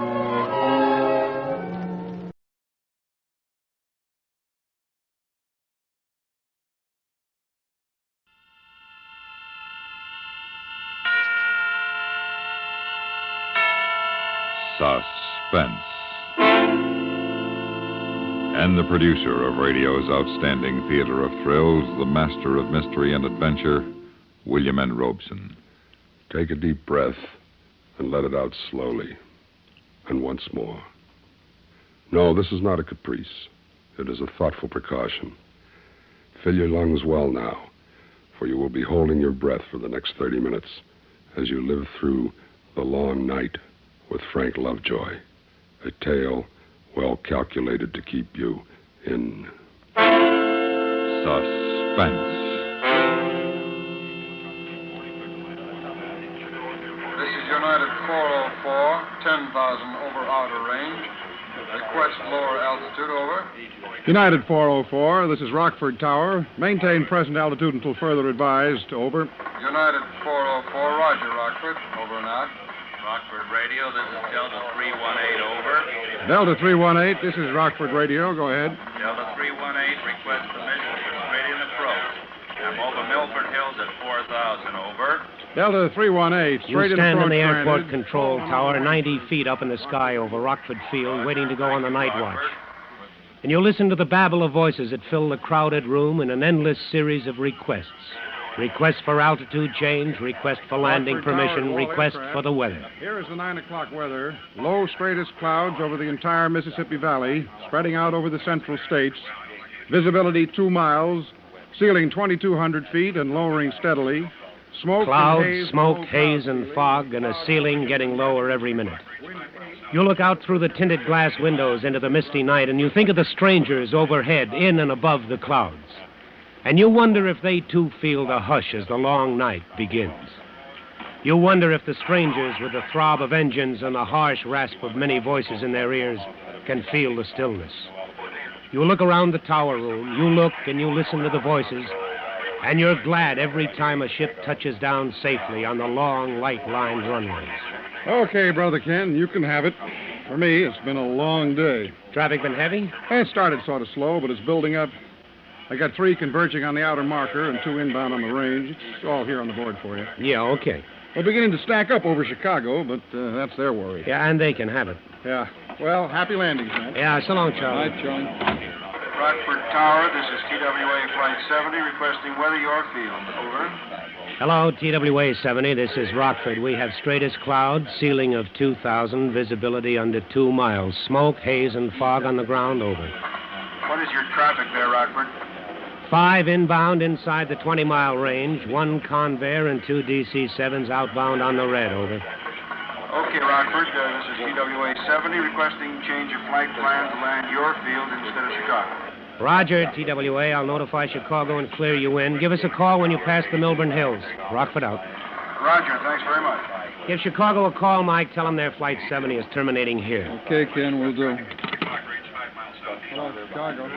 Suspense. And the producer of radio's outstanding theater of thrills, the master of mystery and adventure, William N. Robeson. Take a deep breath and let it out slowly. And once more. No, this is not a caprice. It is a thoughtful precaution. Fill your lungs well now, for you will be holding your breath for the next 30 minutes as you live through The Long Night with Frank Lovejoy, a tale well calculated to keep you in suspense. This is United 404, 10,000 over outer range. Request lower altitude, over. United 404, this is Rockford Tower. Maintain present altitude until further advised, over. United 404, roger, Rockford. Over and out. Rockford Radio, this is Delta 318, over. Delta 318, this is Rockford Radio, go ahead. Delta 318, request permission for Australian approach. I'm over Milford Hills at 4,000, over. Delta 318, straight you stand in the granted. airport control tower 90 feet up in the sky over Rockford Field, waiting to go on the night watch. And you listen to the babble of voices that fill the crowded room in an endless series of requests. Request for altitude change, request for landing permission, request for the weather. Here is the 9 o'clock weather. Low, straightest clouds over the entire Mississippi Valley, spreading out over the central states. Visibility 2 miles, ceiling 2,200 feet and lowering steadily. Smoke Clouds, and haze, smoke, haze, and fog, and a ceiling getting lower every minute. You look out through the tinted glass windows into the misty night, and you think of the strangers overhead, in and above the clouds. And you wonder if they, too, feel the hush as the long night begins. You wonder if the strangers, with the throb of engines and the harsh rasp of many voices in their ears, can feel the stillness. You look around the tower room, you look and you listen to the voices, and you're glad every time a ship touches down safely on the long, light-lined runways. Okay, Brother Ken, you can have it. For me, it's been a long day. Traffic been heavy? It started sort of slow, but it's building up. I got 3 converging on the outer marker and 2 inbound on the range. It's all here on the board for you. Yeah, okay. We're beginning to stack up over Chicago, but that's their worry. Yeah, and they can have it. Yeah. Well, happy landings, man. Yeah, so long, Charlie. Night, Charlie. Rockford Tower, this is TWA Flight 70, requesting weather your field. Over. Hello, TWA 70. This is Rockford. We have straightest clouds, ceiling of 2,000, visibility under 2 miles. Smoke, haze, and fog on the ground, over. What is your traffic there, Rockford? 5 inbound inside the 20-mile range, 1 Convair and 2 DC-7s outbound on the red, over. Okay, Rockford, this is TWA 70, requesting change of flight plan to land your field instead of Chicago. Roger, TWA. I'll notify Chicago and clear you in. Give us a call when you pass the Milburn Hills. Rockford out. Roger, thanks very much. Give Chicago a call, Mike. Tell them their Flight 70 is terminating here. Okay, Ken, we'll do. Hello, Chicago.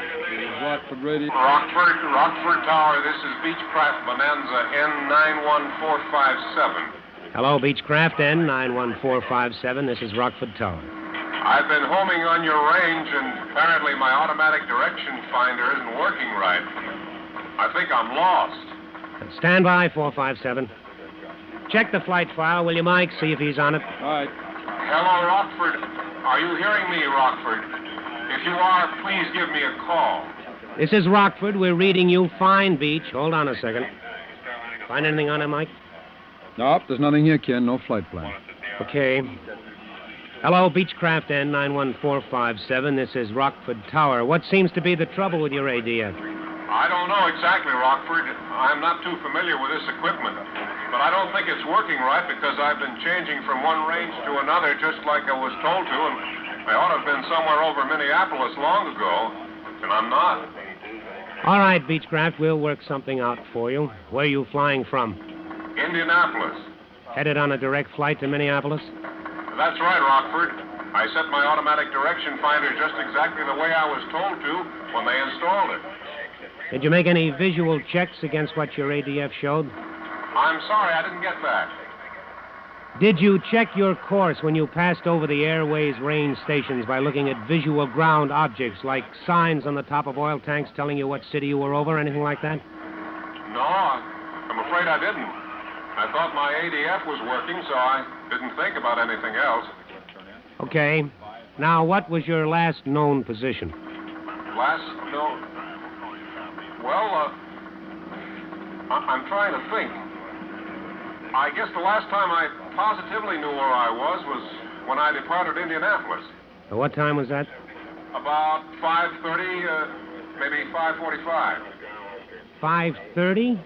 Rockford Radio. Rockford Tower, this is Beechcraft Bonanza N91457. Hello, Beechcraft N91457. This is Rockford Tower. I've been homing on your range, and apparently my automatic direction finder isn't working right. I think I'm lost. Stand by, 457. Check the flight file, will you, Mike? See if he's on it. All right. Hello, Rockford. Are you hearing me, Rockford? If you are, please give me a call. This is Rockford. We're reading you fine, Beach. Hold on a second. Find anything on it, Mike? Nope, there's nothing here, Ken. No flight plan. Okay. Hello, Beechcraft N91457. This is Rockford Tower. What seems to be the trouble with your ADF? I don't know exactly, Rockford. I'm not too familiar with this equipment. But I don't think it's working right because I've been changing from one range to another just like I was told to, and I ought to have been somewhere over Minneapolis long ago, and I'm not. All right, Beechcraft, we'll work something out for you. Where are you flying from? Indianapolis. Headed on a direct flight to Minneapolis? That's right, Rockford. I set my automatic direction finder just exactly the way I was told to when they installed it. Did you make any visual checks against what your ADF showed? I'm sorry, I didn't get that. Did you check your course when you passed over the airways range stations by looking at visual ground objects like signs on the top of oil tanks telling you what city you were over, anything like that? No, I'm afraid I didn't. I thought my ADF was working, so I didn't think about anything else. Okay. Now, what was your last known position? Last known? Well, I'm trying to think. I guess the last time I positively knew where I was when I departed Indianapolis. What time was that? About 5:30, maybe 5:45. 5:30?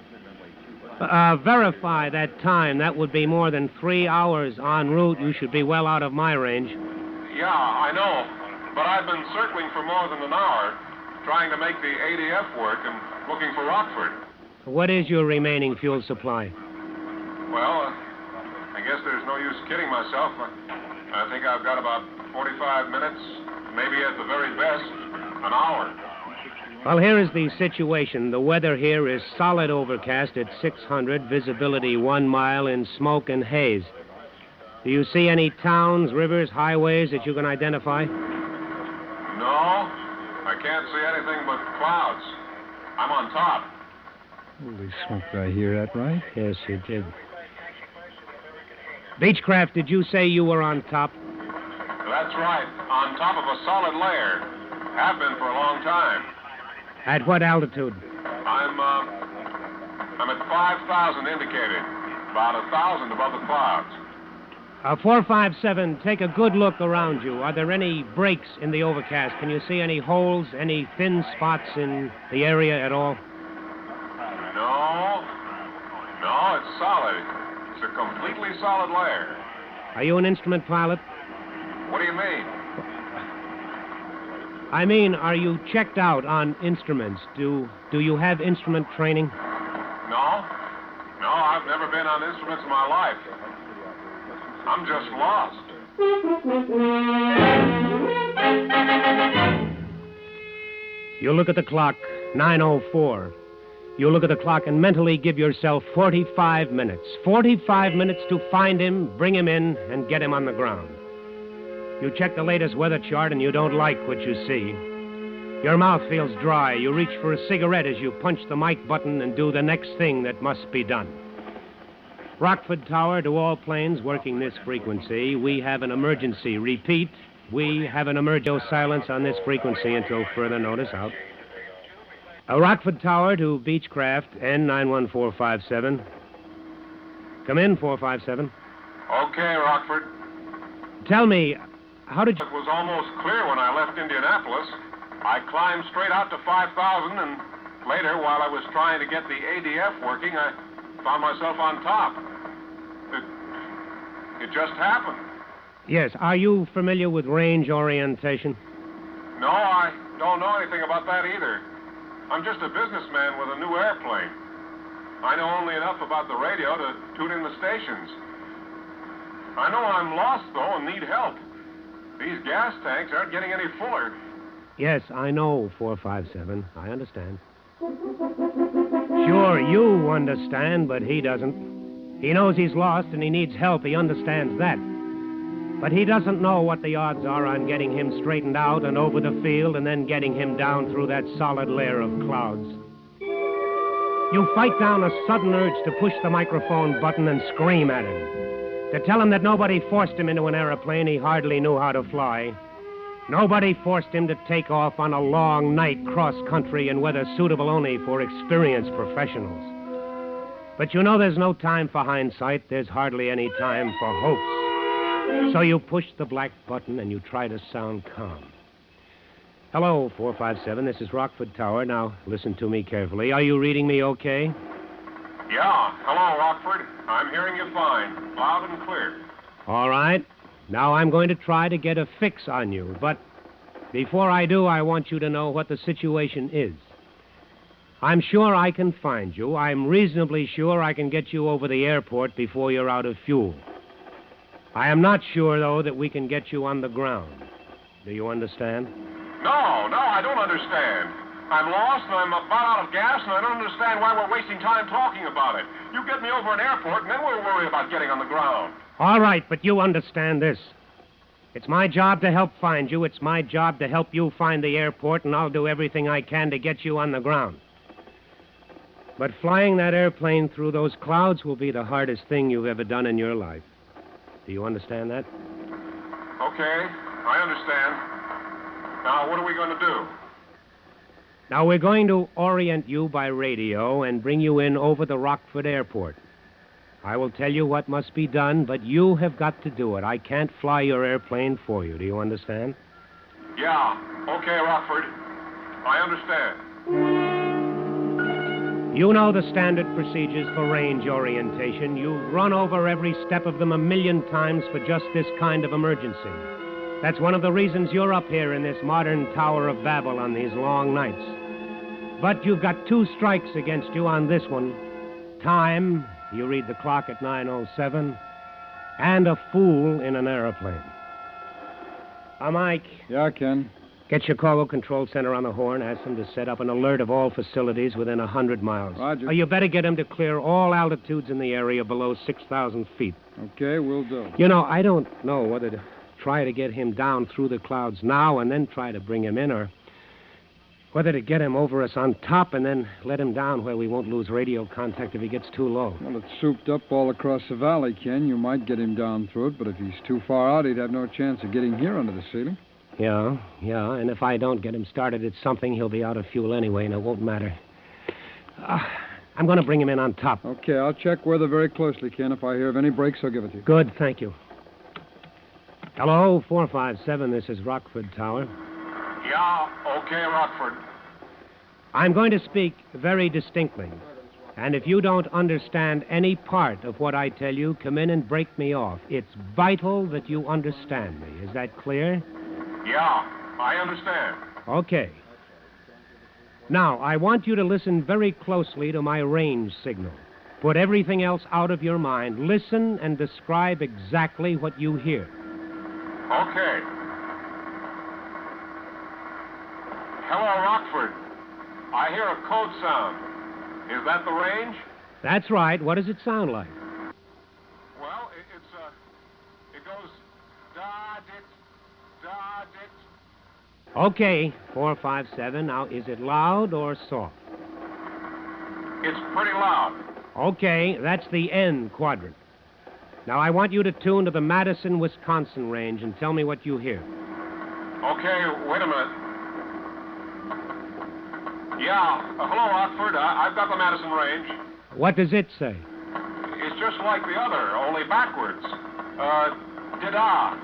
Verify that time. That would be more than 3 hours en route. You should be well out of my range. Yeah, I know. But I've been circling for more than an hour, trying to make the ADF work and looking for Rockford. What is your remaining fuel supply? Well, I guess there's no use kidding myself. I think I've got about 45 minutes, maybe at the very best, an hour. Well, here is the situation. The weather here is solid overcast at 600, visibility 1 mile in smoke and haze. Do you see any towns, rivers, highways that you can identify? No, I can't see anything but clouds. I'm on top. Holy smoke, did I hear that right? Yes, you did. Beechcraft, did you say you were on top? That's right, on top of a solid layer. Have been for a long time. At what altitude? I'm at 5,000 indicated, about 1,000 above the clouds. 457, take a good look around you. Are there any breaks in the overcast? Can you see any holes, any thin spots in the area at all? No, it's solid. It's a completely solid layer. Are you an instrument pilot? What do you mean? I mean, are you checked out on instruments? Do you have instrument training? No, I've never been on instruments in my life. I'm just lost. You look at the clock, 9:04. You look at the clock and mentally give yourself 45 minutes. 45 minutes to find him, bring him in, and get him on the ground. You check the latest weather chart and you don't like what you see. Your mouth feels dry. You reach for a cigarette as you punch the mic button and do the next thing that must be done. Rockford Tower, to all planes working this frequency, we have an emergency. Repeat, we have an emergency. Silence on this frequency until further notice. Out. Rockford Tower to Beechcraft, N91457. Come in, 457. Okay, Rockford. Tell me, how did you... It was almost clear when I left Indianapolis. I climbed straight out to 5,000, and later, while I was trying to get the ADF working, I found myself on top. It just happened. Yes, are you familiar with range orientation? No, I don't know anything about that either. I'm just a businessman with a new airplane. I know only enough about the radio to tune in the stations. I know I'm lost, though, and need help. These gas tanks aren't getting any fuller. Yes, I know, 457. I understand. Sure, you understand, but he doesn't. He knows he's lost and he needs help. He understands that. But he doesn't know what the odds are on getting him straightened out and over the field and then getting him down through that solid layer of clouds. You fight down a sudden urge to push the microphone button and scream at him. To tell him that nobody forced him into an airplane he hardly knew how to fly. Nobody forced him to take off on a long night cross-country in weather suitable only for experienced professionals. But you know there's no time for hindsight. There's hardly any time for hopes. So you push the black button and you try to sound calm. Hello, 457. This is Rockford Tower. Now, listen to me carefully. Are you reading me okay? Yeah. Hello, Rockford. I'm hearing you fine. Loud and clear. All right. Now I'm going to try to get a fix on you, but before I do, I want you to know what the situation is. I'm sure I can find you. I'm reasonably sure I can get you over the airport before you're out of fuel. I am not sure, though, that we can get you on the ground. Do you understand? No, I don't understand. I'm lost and I'm about out of gas and I don't understand why we're wasting time talking about it. You get me over an airport and then we'll worry about getting on the ground. All right, but you understand this. It's my job to help find you. It's my job to help you find the airport, and I'll do everything I can to get you on the ground. But flying that airplane through those clouds will be the hardest thing you've ever done in your life. Do you understand that? Okay, I understand. Now, what are we going to do? Now, we're going to orient you by radio and bring you in over the Rockford Airport. I will tell you what must be done, but you have got to do it. I can't fly your airplane for you. Do you understand? Yeah. Okay, Rockford. I understand. You know the standard procedures for range orientation. You've run over every step of them 1,000,000 times for just this kind of emergency. That's one of the reasons you're up here in this modern Tower of Babel on these long nights. But you've got 2 strikes against you on this one. Time, you read the clock at 9:07, and a fool in an airplane. Mike. Yeah, Ken. Get Chicago Control Center on the horn. Ask them to set up an alert of all facilities within 100 miles. Roger. You better get them to clear all altitudes in the area below 6,000 feet. Okay, we'll do. You know, I don't know whether to try to get him down through the clouds now and then try to bring him in, or whether to get him over us on top and then let him down where we won't lose radio contact if he gets too low. Well, it's souped up all across the valley, Ken. You might get him down through it, but if he's too far out, he'd have no chance of getting here under the ceiling. Yeah, and if I don't get him started at something, he'll be out of fuel anyway, and it won't matter. I'm going to bring him in on top. Okay, I'll check weather very closely, Ken. If I hear of any breaks, I'll give it to you. Good, thank you. Hello, 457. This is Rockford Tower. Yeah, okay, Rockford. I'm going to speak very distinctly. And if you don't understand any part of what I tell you, come in and break me off. It's vital that you understand me. Is that clear? Yeah, I understand. Okay. Now, I want you to listen very closely to my range signal. Put everything else out of your mind. Listen and describe exactly what you hear. Okay. Hello, Rockford. I hear a code sound. Is that the range? That's right. What does it sound like? Well, it goes da-dit, da-dit. Okay, 457. Now, is it loud or soft? It's pretty loud. Okay, that's the N quadrant. Now, I want you to tune to the Madison, Wisconsin range and tell me what you hear. Okay, wait a minute. Yeah, hello, Rockford. I've got the Madison range. What does it say? It's just like the other, only backwards. Da-da.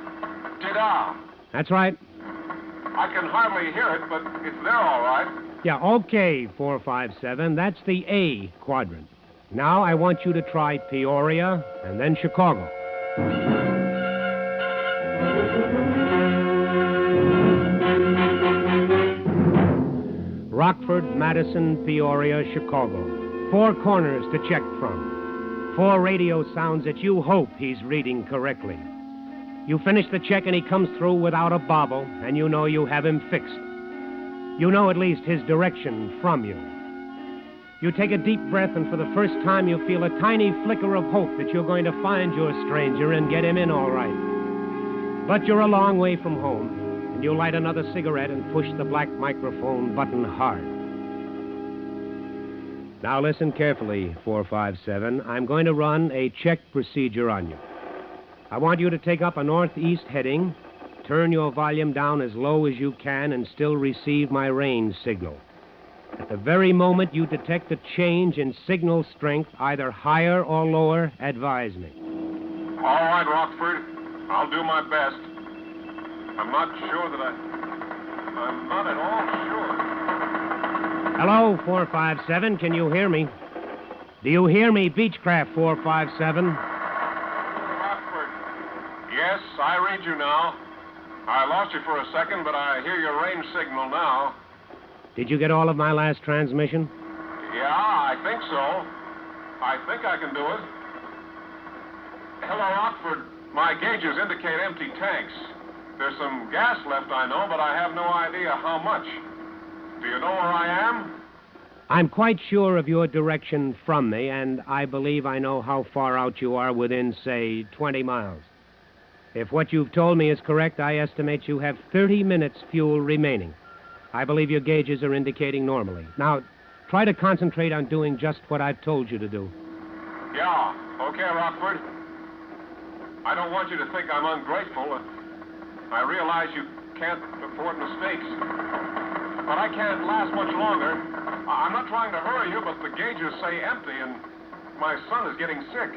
Da-da. That's right. I can hardly hear it, but it's there all right. Yeah, okay, 457. That's the A quadrant. Now I want you to try Peoria and then Chicago. Rockford, Madison, Peoria, Chicago. 4 corners to check from. 4 radio sounds that you hope he's reading correctly. You finish the check and he comes through without a bobble, and you know you have him fixed. You know at least his direction from you. You take a deep breath, and for the first time you feel a tiny flicker of hope that you're going to find your stranger and get him in all right. But you're a long way from home, and you light another cigarette and push the black microphone button hard. Now listen carefully, 457. I'm going to run a check procedure on you. I want you to take up a northeast heading, turn your volume down as low as you can, and still receive my range signal. At the very moment you detect a change in signal strength, either higher or lower, advise me. All right, Rockford. I'll do my best. I'm not sure that I'm not at all sure. Hello, 457. Can you hear me? Do you hear me, Beechcraft 457? Rockford. Yes, I read you now. I lost you for a second, but I hear your range signal now. Did you get all of my last transmission? Yeah, I think so. I think I can do it. Hello, Rockford. My gauges indicate empty tanks. There's some gas left, I know, but I have no idea how much. Do you know where I am? I'm quite sure of your direction from me, and I believe I know how far out you are within, say, 20 miles. If what you've told me is correct, I estimate you have 30 minutes fuel remaining. I believe your gauges are indicating normally. Now, try to concentrate on doing just what I've told you to do. Yeah. Okay, Rockford. I don't want you to think I'm ungrateful. I realize you can't afford mistakes. But I can't last much longer. I'm not trying to hurry you, but the gauges say empty, and my son is getting sick.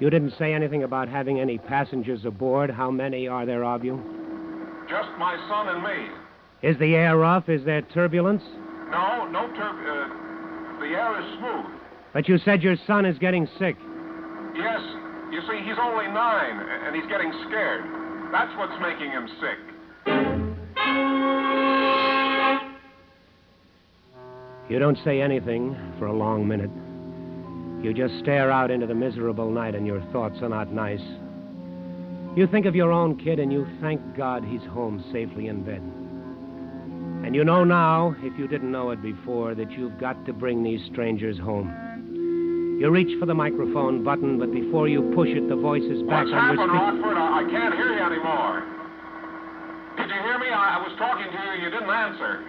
You didn't say anything about having any passengers aboard. How many are there of you? Just my son and me. Is the air rough? Is there turbulence? No the air is smooth. But you said your son is getting sick. Yes. You see, he's only 9, and he's getting scared. That's what's making him sick. You don't say anything for a long minute. You just stare out into the miserable night, and your thoughts are not nice. You think of your own kid, and you thank God he's home safely in bed. And you know now, if you didn't know it before, that you've got to bring these strangers home. You reach for the microphone button, but before you push it, the voice is back What's on your happened, speaker. Rockford? I can't hear you anymore. Did you hear me? I was talking to you. You didn't answer.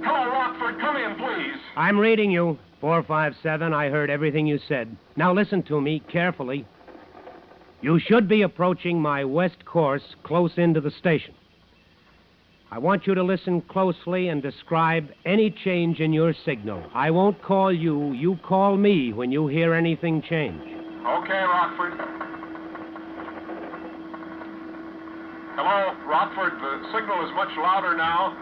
Hello, Rockford. Come in, please. I'm reading you. 457, I heard everything you said. Now listen to me carefully. You should be approaching my west course close into the station. I want you to listen closely and describe any change in your signal. I won't call you. You call me when you hear anything change. Okay, Rockford. Hello, Rockford. The signal is much louder now,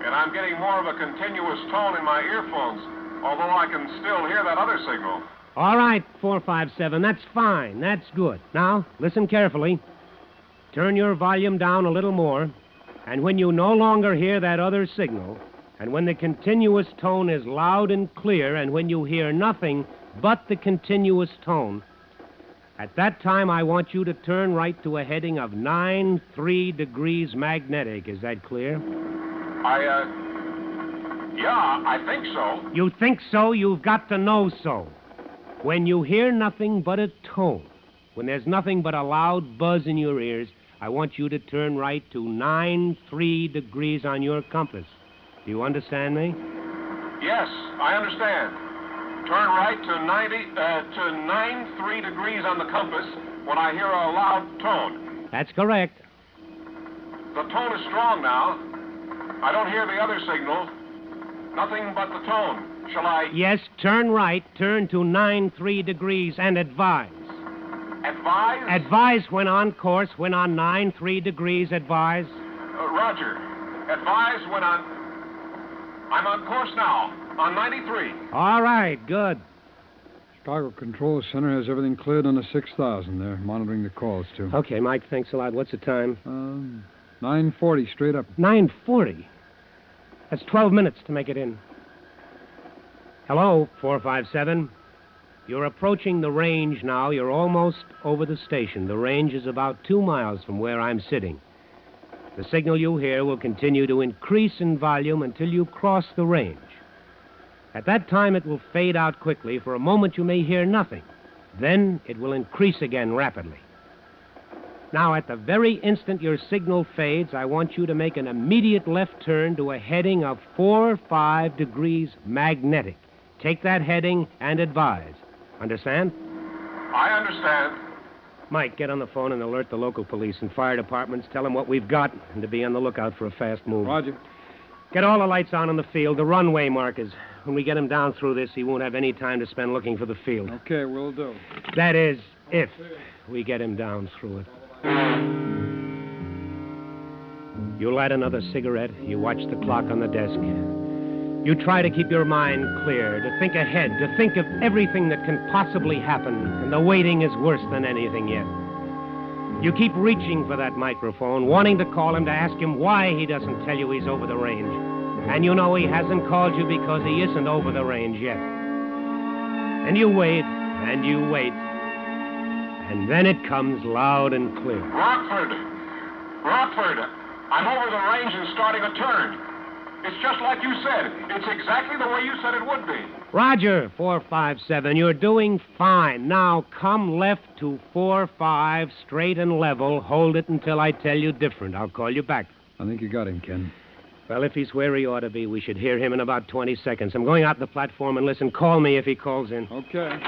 and I'm getting more of a continuous tone in my earphones, although I can still hear that other signal. All right, 457, that's fine. That's good. Now, listen carefully. Turn your volume down a little more, and when you no longer hear that other signal, and when the continuous tone is loud and clear, and when you hear nothing but the continuous tone, at that time I want you to turn right to a heading of 93 degrees magnetic. Is that clear? Yeah, I think so. You think so? You've got to know so. When you hear nothing but a tone, when there's nothing but a loud buzz in your ears, I want you to turn right to 93 degrees on your compass. Do you understand me? Yes, I understand. Turn right to 93 degrees on the compass when I hear a loud tone. That's correct. The tone is strong now. I don't hear the other signal. Nothing but the tone. Shall I... Yes, turn right, turn to 93 degrees, and advise. Advise? Advise when on course, when on 93 degrees, advise. Roger. Advise when I'm on course now, on 93. All right, good. Chicago Control Center has everything cleared on the 6000. They're monitoring the calls, too. Okay, Mike, thanks a lot. What's the time? 9:40, straight up. 9:40? That's 12 minutes to make it in. Hello, 457. You're approaching the range now. You're almost over the station. The range is about 2 miles from where I'm sitting. The signal you hear will continue to increase in volume until you cross the range. At that time, it will fade out quickly. For a moment, you may hear nothing. Then it will increase again rapidly. Now, at the very instant your signal fades, I want you to make an immediate left turn to a heading of 45 degrees magnetic. Take that heading and advise. Understand? I understand. Mike, get on the phone and alert the local police and fire departments. Tell them what we've got and to be on the lookout for a fast move. Roger. Get all the lights on in the field, the runway markers. When we get him down through this, he won't have any time to spend looking for the field. Okay, will do. That is, If we get him down through it. You light another cigarette. You watch the clock on the desk. You try to keep your mind clear, to think ahead, to think of everything that can possibly happen, and the waiting is worse than anything yet. You keep reaching for that microphone, wanting to call him to ask him why he doesn't tell you he's over the range. And you know he hasn't called you because he isn't over the range yet. And you wait, and you wait. And then it comes loud and clear. Rockford, I'm over the range and starting a turn. It's just like you said. It's exactly the way you said it would be. Roger, 457. You're doing fine. Now come left to 45, straight and level. Hold it until I tell you different. I'll call you back. I think you got him, Ken. Well, if he's where he ought to be, we should hear him in about 20 seconds. I'm going out the platform and listen. Call me if he calls in. Okay.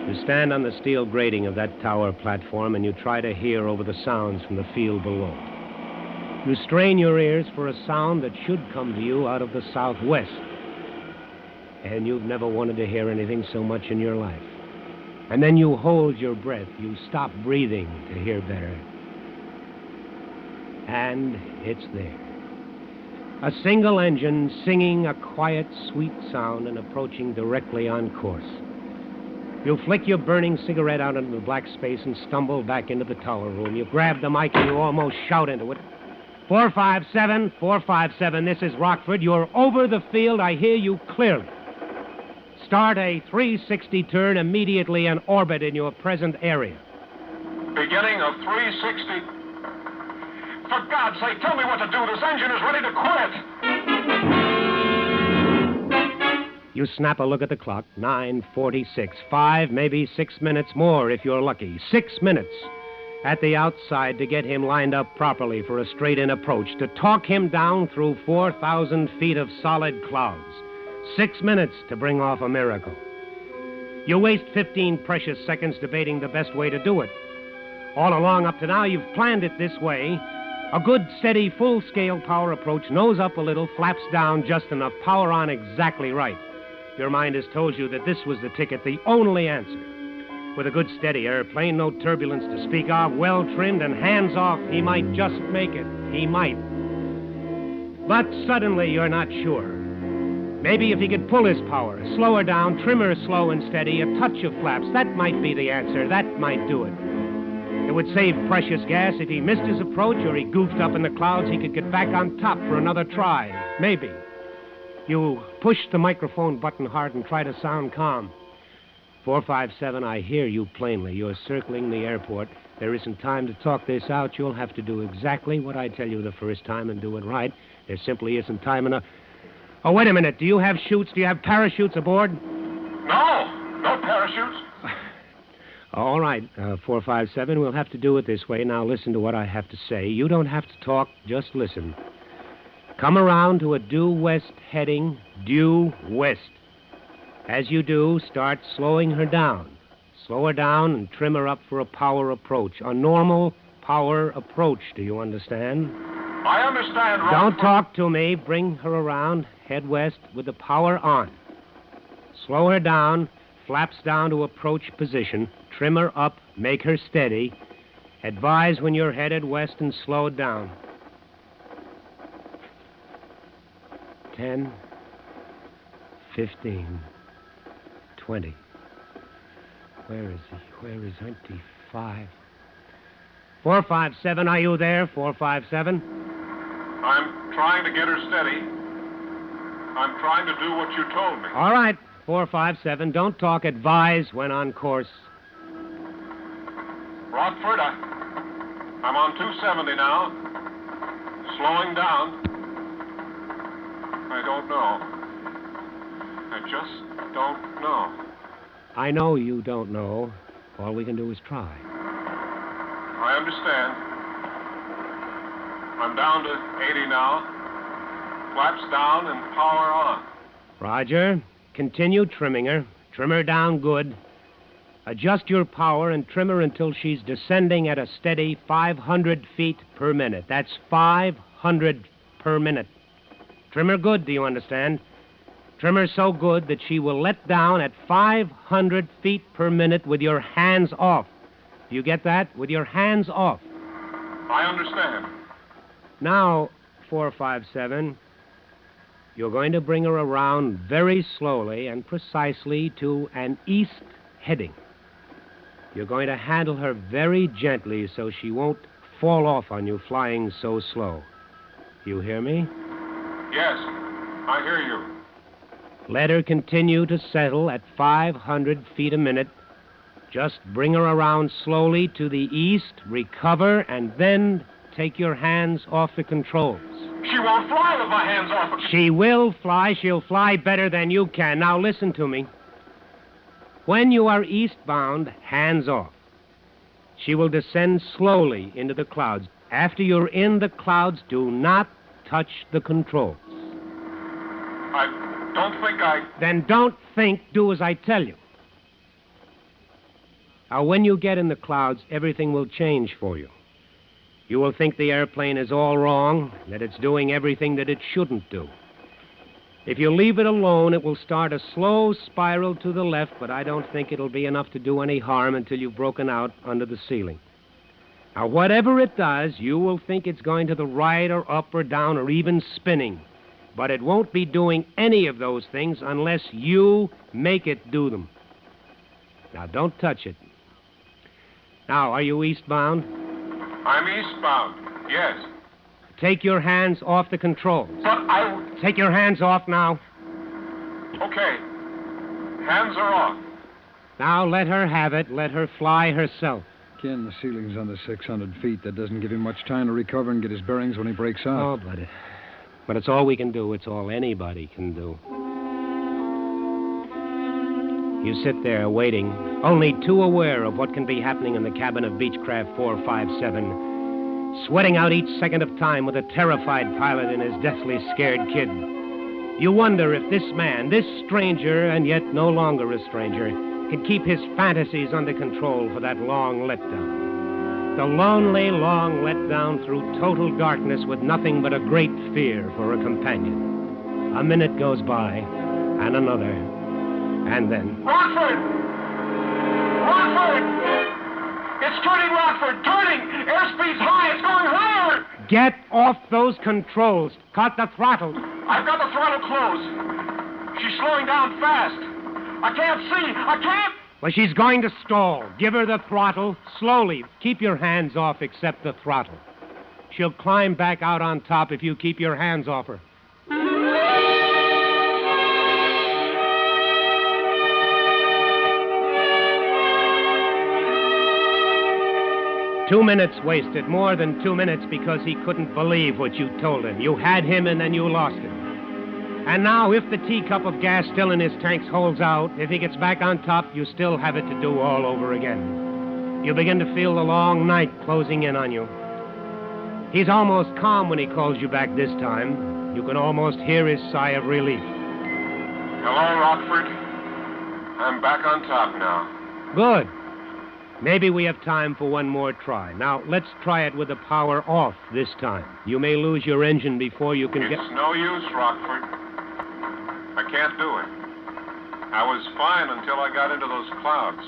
You stand on the steel grating of that tower platform and you try to hear over the sounds from the field below. You strain your ears for a sound that should come to you out of the southwest. And you've never wanted to hear anything so much in your life. And then you hold your breath. You stop breathing to hear better. And it's there. A single engine singing a quiet, sweet sound and approaching directly on course. You flick your burning cigarette out into the black space and stumble back into the tower room. You grab the mic and you almost shout into it. 457, 457, this is Rockford. You're over the field. I hear you clearly. Start a 360 turn immediately and orbit in your present area. Beginning of 360. For God's sake, tell me what to do. This engine is ready to quit. You snap a look at the clock. 9:46. 5, maybe 6 minutes more if you're lucky. 6 minutes at the outside to get him lined up properly for a straight-in approach, to talk him down through 4,000 feet of solid clouds. 6 minutes to bring off a miracle. You waste 15 precious seconds debating the best way to do it. All along up to now, you've planned it this way. A good, steady, full-scale power approach, nose up a little, flaps down just enough, power on exactly right. Your mind has told you that this was the ticket, the only answer. With a good, steady airplane, no turbulence to speak of, well-trimmed and hands off, he might just make it. He might. But suddenly, you're not sure. Maybe if he could pull his power, slow her down, trim her slow and steady, a touch of flaps, that might be the answer. That might do it. It would save precious gas. If he missed his approach or he goofed up in the clouds, he could get back on top for another try. Maybe. You push the microphone button hard and try to sound calm. 457, I hear you plainly. You're circling the airport. There isn't time to talk this out. You'll have to do exactly what I tell you the first time and do it right. There simply isn't time enough. Oh, wait a minute. Do you have chutes? Do you have parachutes aboard? No parachutes. All right, 457, we'll have to do it this way. Now listen to what I have to say. You don't have to talk, just listen. Come around to a due west heading, due west. As you do, start slowing her down. Slow her down and trim her up for a power approach. A normal power approach, do you understand? I understand, Rockford. Don't talk to me. Bring her around, head west with the power on. Slow her down, flaps down to approach position. Trim her up, make her steady. Advise when you're headed west and slow down. 10, 15, 20. Where is he? Where is 25? 457, are you there? 457? I'm trying to get her steady. I'm trying to do what you told me. All right, 457, don't talk. Advise when on course. Rockford, I'm on 270 now. Slowing down. I don't know. I just don't know. I know you don't know. All we can do is try. I understand. I'm down to 80 now. Flaps down and power on. Roger. Continue trimming her. Trim her down good. Adjust your power and trim her until she's descending at a steady 500 feet per minute. That's 500 per minute. Trim her good, do you understand? Trim her so good that she will let down at 500 feet per minute with your hands off. Do you get that? With your hands off. I understand. Now, 457, you're going to bring her around very slowly and precisely to an east heading. You're going to handle her very gently so she won't fall off on you flying so slow. You hear me? Yes, I hear you. Let her continue to settle at 500 feet a minute. Just bring her around slowly to the east, recover, and then take your hands off the controls. She won't fly with my hands off. She will fly. She'll fly better than you can. Now listen to me. When you are eastbound, hands off. She will descend slowly into the clouds. After you're in the clouds, do not touch the controls. I don't think I... Then don't think, do as I tell you. Now, when you get in the clouds, everything will change for you. You will think the airplane is all wrong, that it's doing everything that it shouldn't do. If you leave it alone, it will start a slow spiral to the left, but I don't think it'll be enough to do any harm until you've broken out under the ceiling. Now, whatever it does, you will think it's going to the right or up or down or even spinning. But it won't be doing any of those things unless you make it do them. Now, don't touch it. Now, are you eastbound? I'm eastbound, yes. Take your hands off the controls. But Take your hands off now. Okay. Hands are off. Now, let her have it. Let her fly herself. Ken, the ceiling's under 600 feet. That doesn't give him much time to recover and get his bearings when he breaks out. Oh, but it's all we can do. It's all anybody can do. You sit there waiting, only too aware of what can be happening in the cabin of Beechcraft 457, sweating out each second of time with a terrified pilot and his deathly scared kid. You wonder if this man, this stranger, and yet no longer a stranger, can keep his fantasies under control for that long letdown. The lonely, long letdown through total darkness with nothing but a great fear for a companion. A minute goes by, and another, and then... Rockford! Rockford! It's turning, Rockford! Turning! Airspeed's high! It's going higher! Get off those controls. Cut the throttle. I've got the throttle closed. She's slowing down fast. I can't see. I can't... Well, she's going to stall. Give her the throttle. Slowly. Keep your hands off except the throttle. She'll climb back out on top if you keep your hands off her. 2 minutes wasted, more than 2 minutes, because he couldn't believe what you told him. You had him and then you lost him. And now, if the teacup of gas still in his tanks holds out, if he gets back on top, you still have it to do all over again. You begin to feel the long night closing in on you. He's almost calm when he calls you back this time. You can almost hear his sigh of relief. Hello, Rockford. I'm back on top now. Good. Maybe we have time for one more try. Now, let's try it with the power off this time. You may lose your engine before you can It's no use, Rockford. I can't do it. I was fine until I got into those clouds.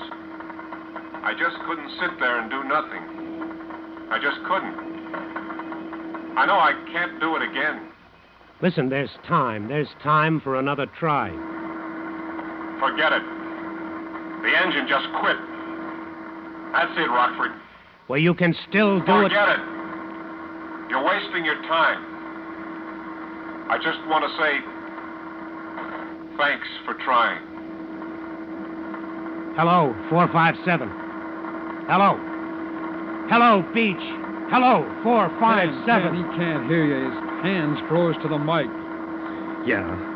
I just couldn't sit there and do nothing. I just couldn't. I know I can't do it again. Listen, there's time. There's time for another try. Forget it. The engine just quit. That's it, Rockford. Well, you can still do it. Forget it. You're wasting your time. I just want to say thanks for trying. Hello, 457. Hello. Hello, Beach. Hello, 457. He can't hear you. His hands froze to the mic. Yeah.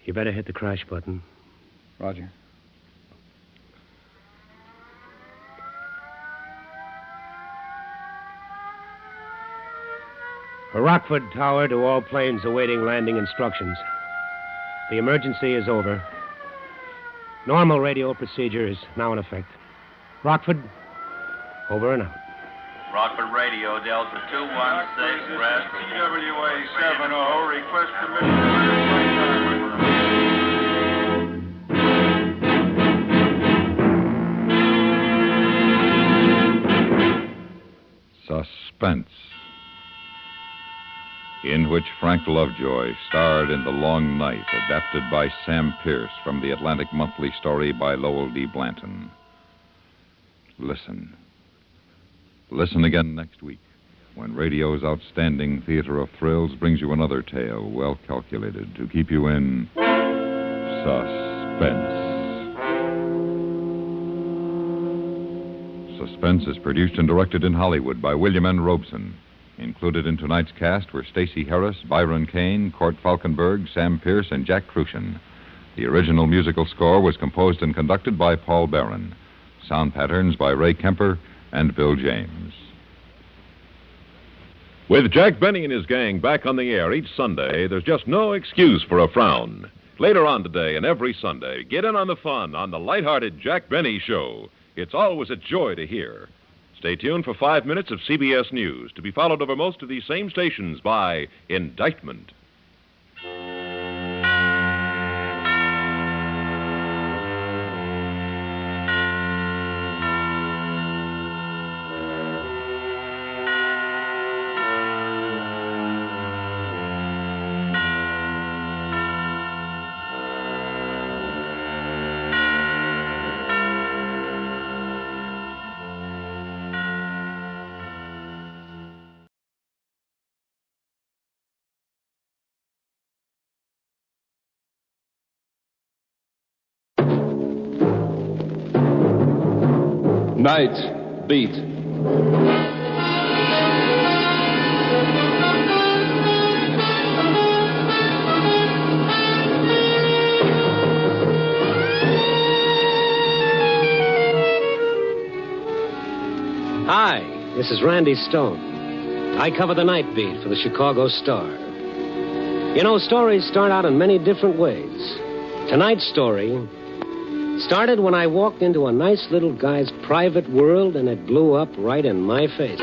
You better hit the crash button. Roger. Rockford Tower to all planes awaiting landing instructions. The emergency is over. Normal radio procedure is now in effect. Rockford, over and out. Rockford Radio, Delta 216, West. TWA 70, request permission. Suspense, in which Frank Lovejoy starred in The Long Night, adapted by Sam Pierce from the Atlantic Monthly story by Lowell D. Blanton. Listen. Listen again next week when radio's outstanding theater of thrills brings you another tale well calculated to keep you in suspense. Suspense is produced and directed in Hollywood by William N. Robeson. Included in tonight's cast were Stacey Harris, Byron Kane, Court Falkenberg, Sam Pierce, and Jack Crucian. The original musical score was composed and conducted by Paul Barron. Sound patterns by Ray Kemper and Bill James. With Jack Benny and his gang back on the air each Sunday, there's just no excuse for a frown. Later on today and every Sunday, get in on the fun on the lighthearted Jack Benny Show. It's always a joy to hear. Stay tuned for 5 minutes of CBS News, to be followed over most of these same stations by Indictment. Night Beat. Hi, this is Randy Stone. I cover the night beat for the Chicago Star. You know, stories start out in many different ways. Tonight's story started when I walked into a nice little guy's private world and it blew up right in my face.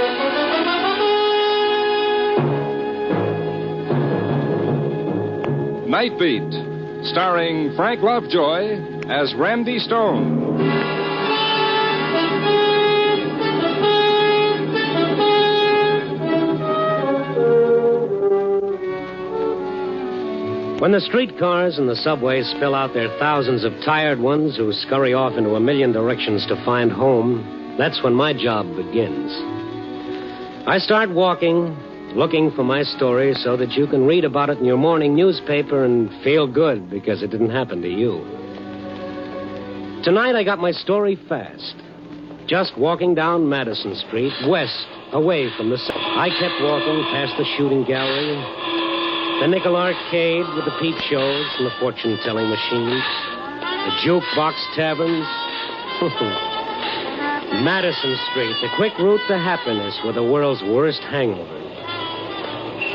Night Beat, starring Frank Lovejoy as Randy Stone. When the streetcars and the subways spill out their thousands of tired ones who scurry off into a million directions to find home, that's when my job begins. I start walking, looking for my story so that you can read about it in your morning newspaper and feel good because it didn't happen to you. Tonight I got my story fast. Just walking down Madison Street, west, away from the city. I kept walking past the shooting gallery, the Nickel Arcade with the peep shows and the fortune-telling machines, the jukebox taverns. Madison Street, the quick route to happiness with the world's worst hangover.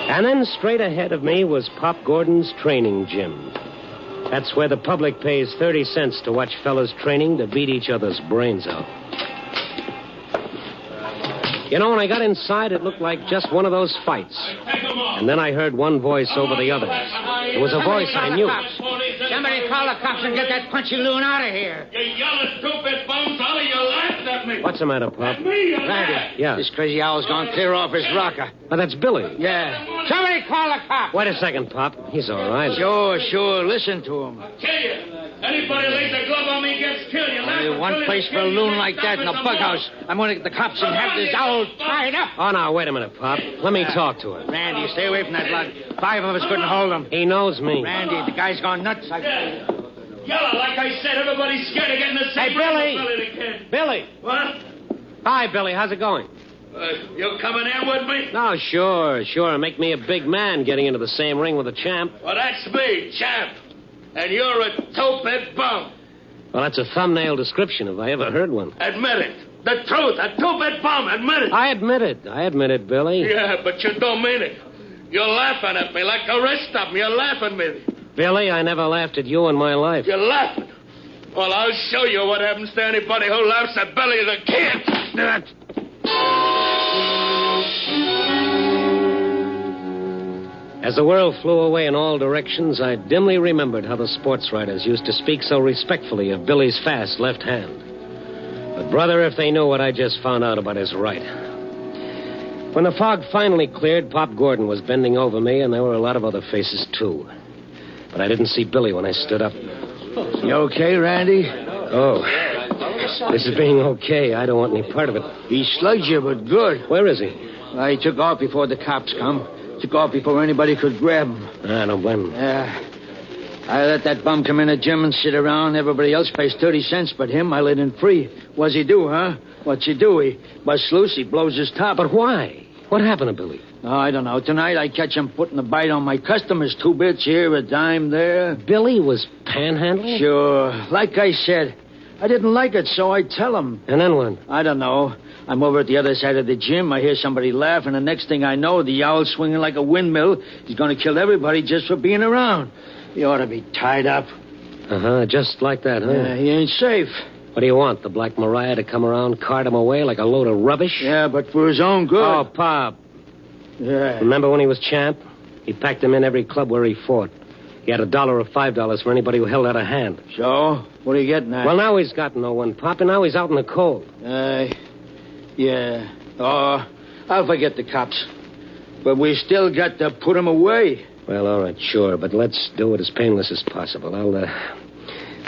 And then straight ahead of me was Pop Gordon's training gym. That's where the public pays 30 cents to watch fellas training to beat each other's brains out. You know, when I got inside, it looked like just one of those fights. And then I heard one voice over the others. It was a voice I knew. Somebody call the cops and get that punchy loon out of here. You yellow, stupid bum fella, you laughed at me. What's the matter, Pop? At me, you Randy. Yeah. This crazy owl's gone clear off his rocker. Oh, that's Billy. Yeah. Somebody call the cops. Wait a second, Pop. He's all right. Sure. Listen to him. I tell you, anybody lays a glove on me gets killed. You Only one place for a loon like that in a bughouse. I'm going to get the cops and have this owl tied up. Oh, now, wait a minute, Pop. Let me talk to him. Randy, stay away from that lug. 5 of us couldn't hold him. He knows me. Randy, the guy's gone nuts. Yellow, like I said, everybody's scared of getting the same. Hey, Billy! Kid. Billy! What? Hi, Billy. How's it going? You coming in with me? No, sure. Make me a big man getting into the same ring with a champ. Well, that's me, champ. And you're a tophead bum. Well, that's a thumbnail description if I ever heard one. Admit it. The truth, a tophead bum. Admit it. I admit it, Billy. Yeah, but you don't mean it. You're laughing at me like the rest of them. You're laughing at me. Billy, I never laughed at you in my life. You're laughing. Well, I'll show you what happens to anybody who laughs at Billy the Kid. As the world flew away in all directions, I dimly remembered how the sports writers used to speak so respectfully of Billy's fast left hand. But, brother, if they knew what I just found out about his right. When the fog finally cleared, Pop Gordon was bending over me, and there were a lot of other faces, too. But I didn't see Billy when I stood up. You okay, Randy? Oh. This is being okay. I don't want any part of it. He slugged you, but good. Where is he? He took off before the cops come. Took off before anybody could grab him. I don't blame him. Yeah. I let that bum come in the gym and sit around. Everybody else pays 30 cents, but him, I let in free. What's he do, huh? What's he do? He busts loose, he blows his top. But why? What happened to Billy? Oh, I don't know. Tonight I catch him putting a bite on my customers. 2 bits here, a dime there. Billy was panhandling? Sure. Like I said, I didn't like it, so I tell him. And then what? I don't know. I'm over at the other side of the gym. I hear somebody laugh, and the next thing I know, the owl's swinging like a windmill. He's going to kill everybody just for being around. He ought to be tied up. Uh-huh, just like that, huh? Yeah, he ain't safe. What do you want, the Black Mariah to come around, cart him away like a load of rubbish? Yeah, but for his own good. Oh, Pop. Yeah. Remember when he was champ? He packed him in every club where he fought. He had $1 or $5 for anybody who held out a hand. So? What are you getting at? Well, now he's got no one, Pop, and now he's out in the cold. Yeah. Oh, I'll forget the cops. But we still got to put him away. Well, all right, sure, but let's do it as painless as possible.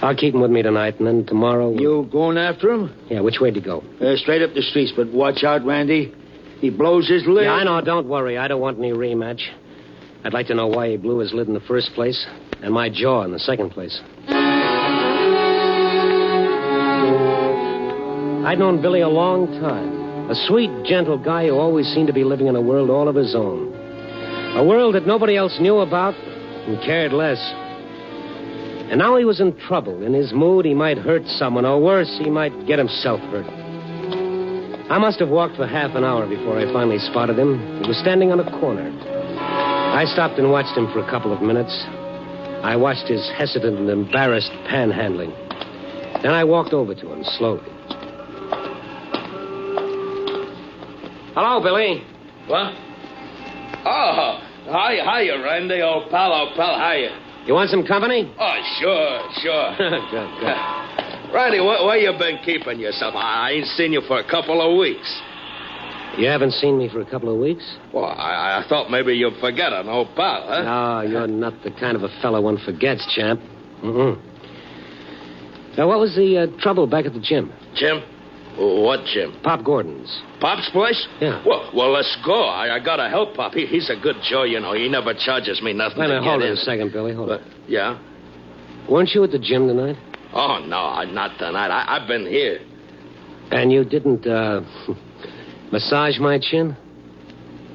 I'll keep him with me tonight, and then tomorrow... You going after him? Yeah, which way'd you go? Straight up the streets, but watch out, Randy. He blows his lid. Yeah, I know. Don't worry. I don't want any rematch. I'd like to know why he blew his lid in the first place, and my jaw in the second place. I'd known Billy a long time. A sweet, gentle guy who always seemed to be living in a world all of his own. A world that nobody else knew about and cared less. And now he was in trouble. In his mood, he might hurt someone, or worse, he might get himself hurt. I must have walked for half an hour before I finally spotted him. He was standing on a corner. I stopped and watched him for a couple of minutes. I watched his hesitant and embarrassed panhandling. Then I walked over to him slowly. Hello, Billy. What? Oh, hiya, Randy, old pal, hiya. You want some company? Oh, sure. Good. Randy, where you been keeping yourself? I ain't seen you for a couple of weeks. You haven't seen me for a couple of weeks? Well, I thought maybe you'd forget an old pal, huh? No, you're not the kind of a fellow one forgets, champ. Now, what was the trouble back at the gym? Gym? What gym? Pop Gordon's. Pop's place? Yeah. Well, let's go. I gotta help Pop. He's a good Joe, you know. He never charges me nothing. Wait a minute, hold it on a second, Billy. Hold on. Yeah? Weren't you at the gym tonight? Oh, no, not tonight. I've been here. And you didn't, massage my chin?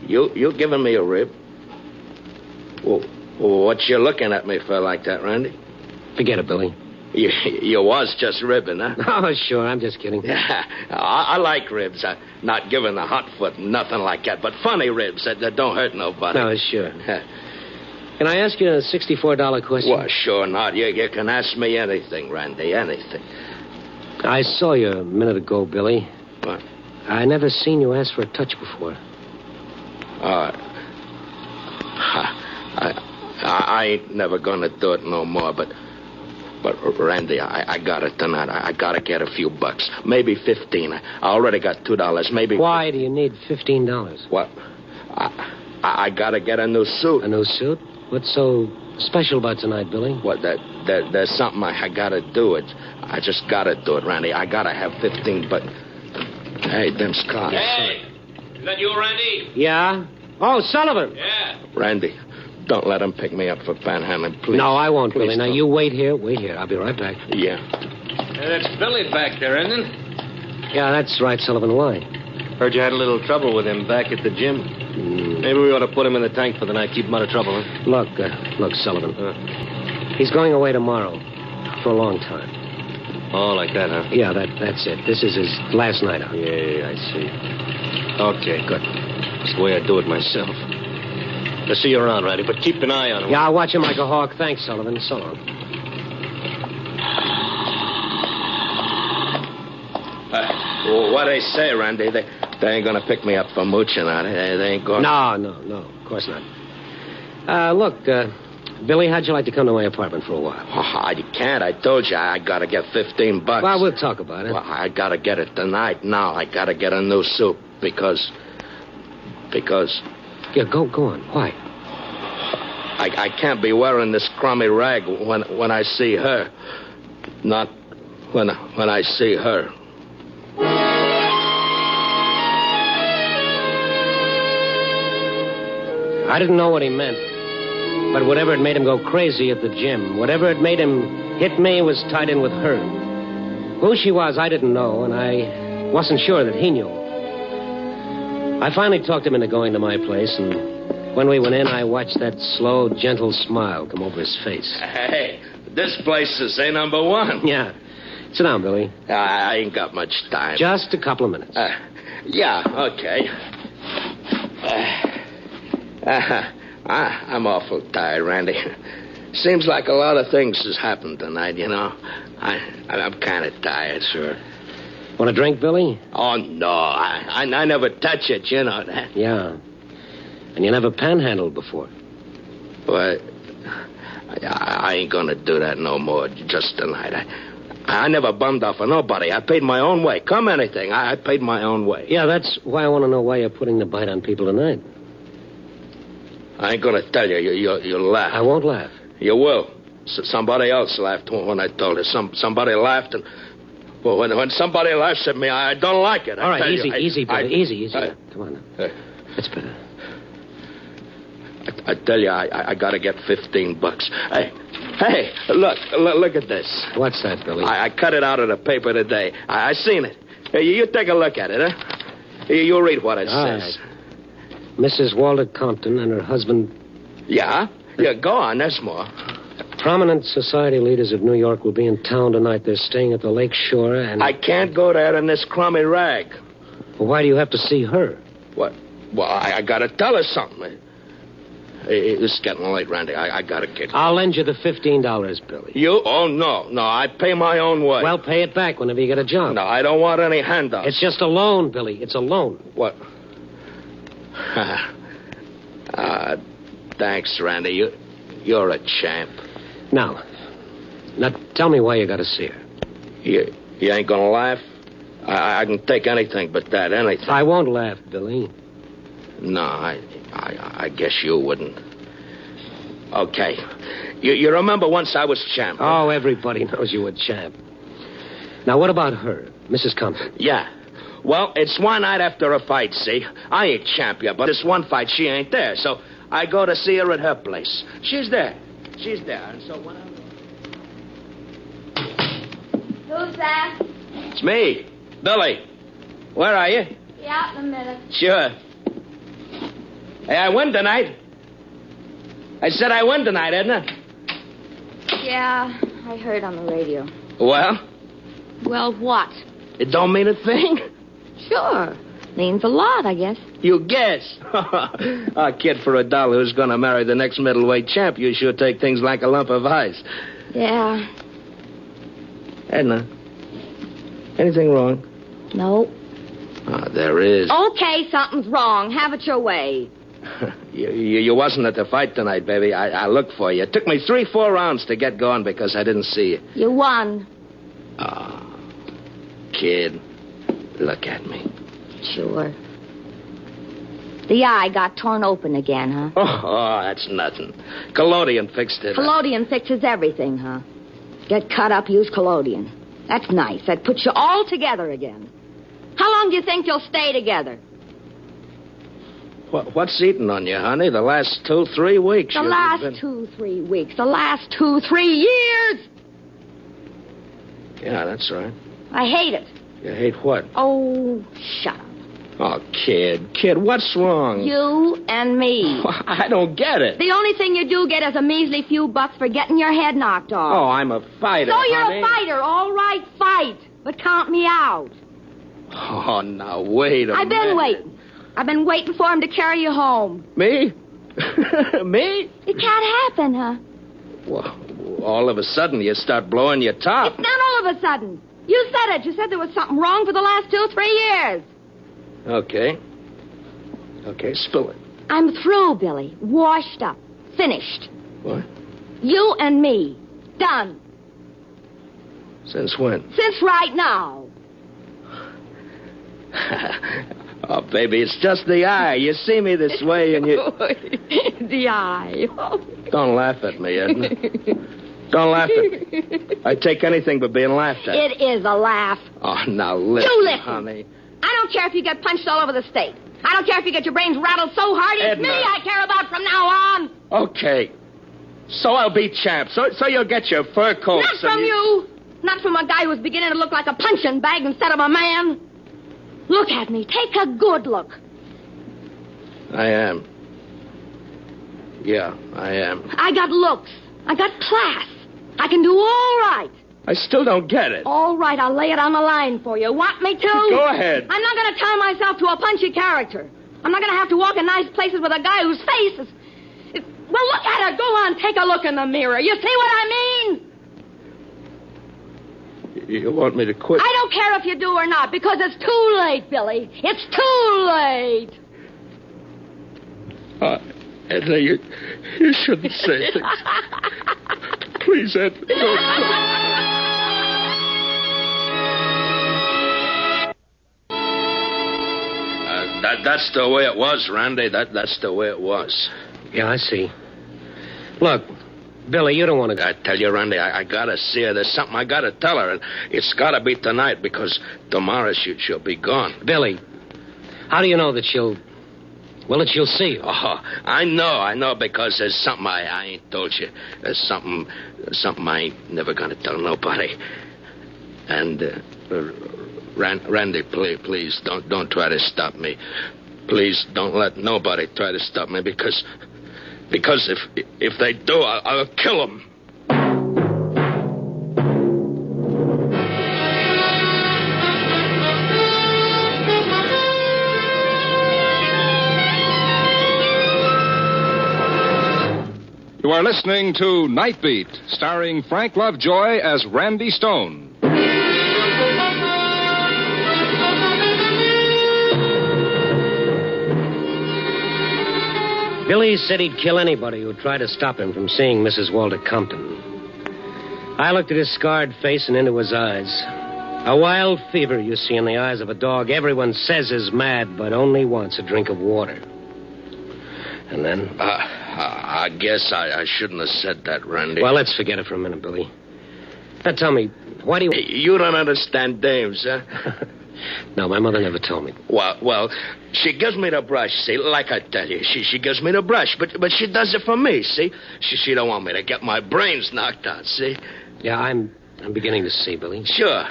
You giving me a rib? Well, what you looking at me for like that, Randy? Forget it, Billy. You was just ribbing, huh? Oh, sure. I'm just kidding. Yeah, I like ribs. Not giving the hot foot, nothing like that. But funny ribs that don't hurt nobody. No, sure. Can I ask you a $64 question? Well, sure not. You can ask me anything, Randy, anything. I saw you a minute ago, Billy. What? I never seen you ask for a touch before. I ain't never gonna do it no more, but Randy, I got it tonight. I gotta get a few bucks. Maybe 15. I already got $2. Maybe... Why do you need $15? What? I gotta get a new suit. A new suit? What's so special about tonight, Billy? What, there's something I gotta do. I just gotta do it, Randy. I gotta have 15, but... Hey, them's cars. Hey! Is that you, Randy? Yeah? Oh, Sullivan! Yeah. Randy, don't let him pick me up for panhandling, please. No, I won't, please Billy. Now, don't. you wait here. Wait here. I'll be right back. Yeah. That's Billy back there, isn't it? Yeah, that's right, Sullivan. Why? Heard you had a little trouble with him back at the gym. Maybe we ought to put him in the tank for the night, keep him out of trouble, huh? Look, Sullivan. He's going away tomorrow. For a long time. Oh, like that, huh? Yeah, that's it. This is his last night out. Yeah, I see. Okay, good. That's the way I do it myself. I'll see you around, Randy, but keep an eye on him. Yeah, I'll watch him like a hawk. Thanks, Sullivan. So long. What they say, Randy, they ain't gonna pick me up for mooching, are they? They ain't going... No, of course not. Look, Billy, how'd you like to come to my apartment for a while? Oh, I can't. I told you I got to get $15. Well, we'll talk about it. Well, I got to get it tonight. Now I got to get a new suit because... Yeah, go on. Why? I can't be wearing this crummy rag when I see her. Not when I see her. I didn't know what he meant. But whatever had made him go crazy at the gym, whatever had made him hit me was tied in with her. Who she was, I didn't know, and I wasn't sure that he knew. I finally talked him into going to my place, and when we went in, I watched that slow, gentle smile come over his face. Hey, this place is A number 1. Yeah. Sit down, Billy. I ain't got much time. Just a couple of minutes. Yeah, okay. I'm awful tired, Randy. Seems like a lot of things has happened tonight, you know. I'm kind of tired, sir. Want a drink, Billy? Oh, no. I never touch it, you know that. Yeah. And you never panhandled before. Well, I ain't gonna do that no more just tonight. I never bummed off of nobody. I paid my own way. Come anything, I paid my own way. Yeah, that's why I want to know why you're putting the bite on people tonight. I ain't gonna tell you. You'll laugh. I won't laugh. You will. Somebody else laughed when I told her. Somebody laughed, and well, when somebody laughs at me, I don't like it. All right, easy, Billy. Easy. Come on now. That's better. I tell you, I gotta get $15. Hey, look at this. What's that, Billy? I cut it out of the paper today. I seen it. Hey, you take a look at it, huh? You read what it says. Right. Mrs. Walter Compton and her husband... Yeah? Yeah, go on. There's more. Prominent society leaders of New York will be in town tonight. They're staying at the lake shore and... I can't go there in this crummy rag. Well, why do you have to see her? What? Well, I gotta tell her something. It's getting late, Randy. I gotta get... I'll lend you the $15, Billy. You? Oh, no. I pay my own way. Well, pay it back whenever you get a job. No, I don't want any handouts. It's just a loan, Billy. It's a loan. What? Thanks, Randy. You're a champ. Now, tell me why you gotta see her. You ain't gonna laugh? I can take anything but that, anything. I won't laugh, Billy. No, I guess you wouldn't. Okay. You remember once I was champ? Huh? Oh, everybody knows you were champ. Now, what about her, Mrs. Compton? Yeah. Well, it's one night after a fight, see? I ain't champ yet, but this one fight, she ain't there. So I go to see her at her place. She's there. And so when I'm... Who's that? It's me, Billy. Where are you? Yeah, out in a minute. Sure. Hey, I win tonight. I said I win tonight, Edna. Yeah, I heard on the radio. Well? Well, what? It don't mean a thing? Sure. Means a lot, I guess. You guess. A kid for $1 who's going to marry the next middleweight champ, you sure take things like a lump of ice. Yeah. Edna, anything wrong? No. Oh, there is. Okay, something's wrong. Have it your way. You wasn't at the fight tonight, baby. I looked for you. It took me 3-4 rounds to get going because I didn't see you. You won. Oh, kid, look at me. Sure. The eye got torn open again, huh? Oh, that's nothing. Collodion fixed it. Collodion fixes everything, huh? Get cut up, use collodion. That's nice. That puts you all together again. How long do you think you'll stay together? What's eating on you, honey? The last 2-3 weeks. The last 2-3 weeks. The last 2-3 years. Yeah, that's right. I hate it. You hate what? Oh, shut up. Oh, kid, what's wrong? You and me. I don't get it. The only thing you do get is a measly few bucks for getting your head knocked off. Oh, I'm a fighter, So you're honey. a fighter. All right, fight. But count me out. Oh, now, wait a minute. I've been waiting. I've been waiting for him to carry you home. Me? Me? It can't happen, huh? Well, all of a sudden you start blowing your top. It's not all of a sudden. You said it. You said there was something wrong for the last 2-3 years. Okay, spill it. I'm through, Billy. Washed up. Finished. What? You and me. Done. Since when? Since right now. Oh, baby, it's just the eye. You see me this way and you... The eye. Don't laugh at me, Edna. Don't laugh at me. I'd take anything but being laughed at. It is a laugh. Oh, now listen, You listen. honey. I don't care if you get punched all over the state. I don't care if you get your brains rattled so hard. It's Edna. me I care about from now on. Okay. So I'll be champ. So you'll get your fur coats. Not from you. Not from a guy who's beginning to look like a punching bag instead of a man. Look at me. Take a good look. I am. Yeah, I am. I got looks. I got class. I can do all right. I still don't get it. All right, I'll lay it on the line for you. Want me to? Go ahead. I'm not going to tie myself to a punchy character. I'm not going to have to walk in nice places with a guy whose face is... Well, look at her. Go on, take a look in the mirror. You see what I mean? You want me to quit? I don't care if you do or not, because it's too late, Billy. It's too late. Edna, you shouldn't say things. Please, Edna, don't. That's the way it was, Randy. That's the way it was. Yeah, I see. Look, Billy, you don't want to... I tell you, Randy, I gotta see her. There's something I gotta tell her, and it's gotta be tonight, because tomorrow she'll be gone. Billy, how do you know that she'll... Well, that she'll see you? Oh, I know, because there's something I ain't told you. There's something I ain't never gonna tell nobody. And, Randy, please, don't try to stop me. Please, don't let nobody try to stop me, because if they do, I'll kill them. You are listening to Night Beat, starring Frank Lovejoy as Randy Stone. Billy said he'd kill anybody who'd try to stop him from seeing Mrs. Walter Compton. I looked at his scarred face and into his eyes. A wild fever you see in the eyes of a dog everyone says is mad, but only wants a drink of water. And then... I guess I shouldn't have said that, Randy. Well, let's forget it for a minute, Billy. Now, tell me, why do you... You don't understand dames, huh? No, my mother never told me. Well, she gives me the brush, see, like I tell you. She gives me the brush, but she does it for me, see? She don't want me to get my brains knocked out, see? Yeah, I'm beginning to see, Billy. Sure.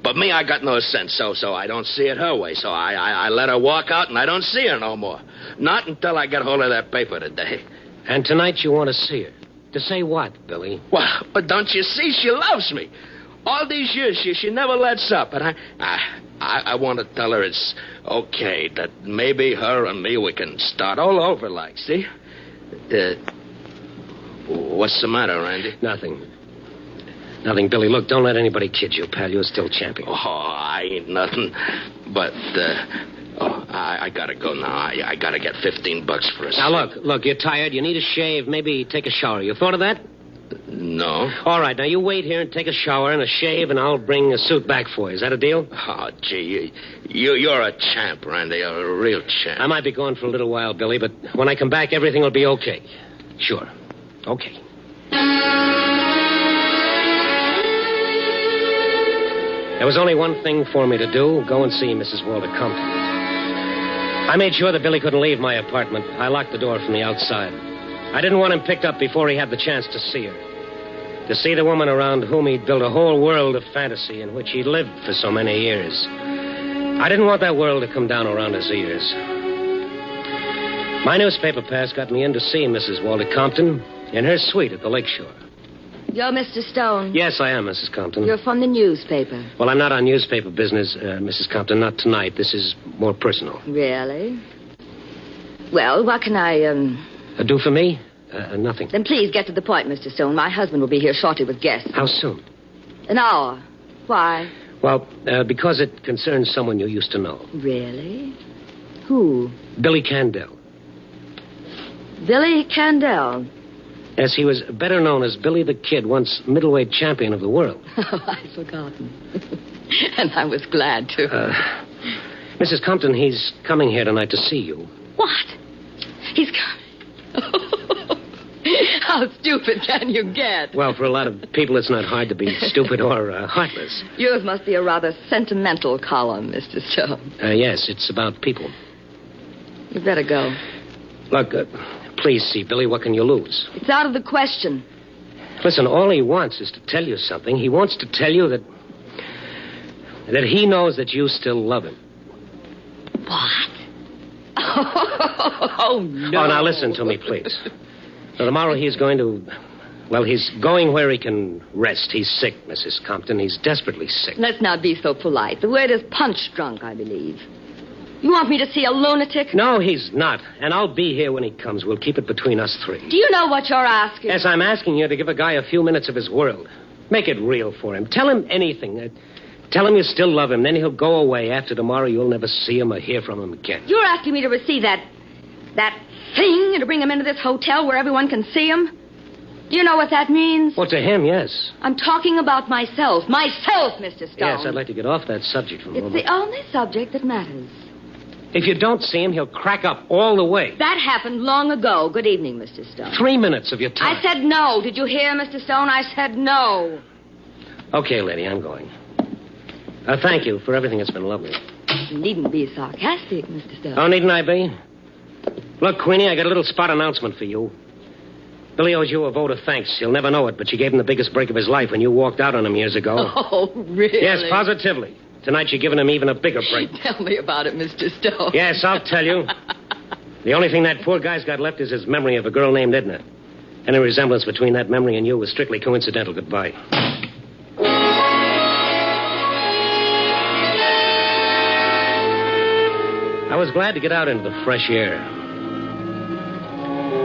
But me, I got no sense, so I don't see it her way. So I let her walk out, and I don't see her no more. Not until I get hold of that paper today. And tonight you want to see her. To say what, Billy? Well, but don't you see? She loves me. All these years, she never lets up. And I want to tell her it's okay, that maybe her and me, we can start all over like, see? What's the matter, Randy? Nothing, Billy. Look, don't let anybody kid you, pal. You're still champion. Oh, I ain't nothing. But, I gotta go now. I gotta get $15 for a Now, look, you're tired. You need a shave. Maybe take a shower. You thought of that? No. All right, now you wait here and take a shower and a shave, and I'll bring a suit back for you. Is that a deal? Oh, gee, you're a champ, Randy. You're a real champ. I might be gone for a little while, Billy, but when I come back, everything will be okay. Sure. Okay. There was only one thing for me to do, go and see Mrs. Walter Compton. I made sure that Billy couldn't leave my apartment. I locked the door from the outside. I didn't want him picked up before he had the chance to see her. To see the woman around whom he'd built a whole world of fantasy in which he'd lived for so many years. I didn't want that world to come down around his ears. My newspaper pass got me in to see Mrs. Walter Compton in her suite at the lakeshore. You're Mr. Stone. Yes, I am, Mrs. Compton. You're from the newspaper. Well, I'm not on newspaper business, Mrs. Compton, not tonight. This is more personal. Really? Well, what can I, do for me? Nothing. Then please get to the point, Mr. Stone. My husband will be here shortly with guests. How soon? An hour. Why? Well, because it concerns someone you used to know. Really? Who? Billy Candell. Billy Candell? Yes, he was better known as Billy the Kid, once middleweight champion of the world. Oh, I'd forgotten. And I was glad to. Mrs. Compton, he's coming here tonight to see you. What? He's coming. How stupid can you get? Well, for a lot of people, it's not hard to be stupid or heartless. Yours must be a rather sentimental column, Mr. Stone. Yes, it's about people. You'd better go. Look, please see, Billy, what can you lose? It's out of the question. Listen, all he wants is to tell you something. He wants to tell you that he knows that you still love him. What? Oh, no. Oh, now listen to me, please. So tomorrow he's going to... Well, he's going where he can rest. He's sick, Mrs. Compton. He's desperately sick. Let's not be so polite. The word is punch-drunk, I believe. You want me to see a lunatic? No, he's not. And I'll be here when he comes. We'll keep it between us three. Do you know what you're asking? Yes, I'm asking you to give a guy a few minutes of his world. Make it real for him. Tell him anything. Tell him you still love him. Then he'll go away. After tomorrow, you'll never see him or hear from him again. You're asking me to receive that thing and to bring him into this hotel where everyone can see him? Do you know what that means? Well, to him, yes. I'm talking about myself. Myself, Mr. Stone. Yes, I'd like to get off that subject for a moment. It's the only subject that matters. If you don't see him, he'll crack up all the way. That happened long ago. Good evening, Mr. Stone. 3 minutes of your time. I said no. Did you hear, Mr. Stone? I said no. Okay, lady, I'm going. Thank you for everything. It's been lovely. You needn't be sarcastic, Mr. Stone. Oh, needn't I be? Look, Queenie, I got a little spot announcement for you. Billy owes you a vote of thanks. He'll never know it, but you gave him the biggest break of his life when you walked out on him years ago. Oh, really? Yes, positively. Tonight you're giving him even a bigger break. Tell me about it, Mr. Stone. Yes, I'll tell you. The only thing that poor guy's got left is his memory of a girl named Edna. Any resemblance between that memory and you was strictly coincidental. Goodbye. I was glad to get out into the fresh air.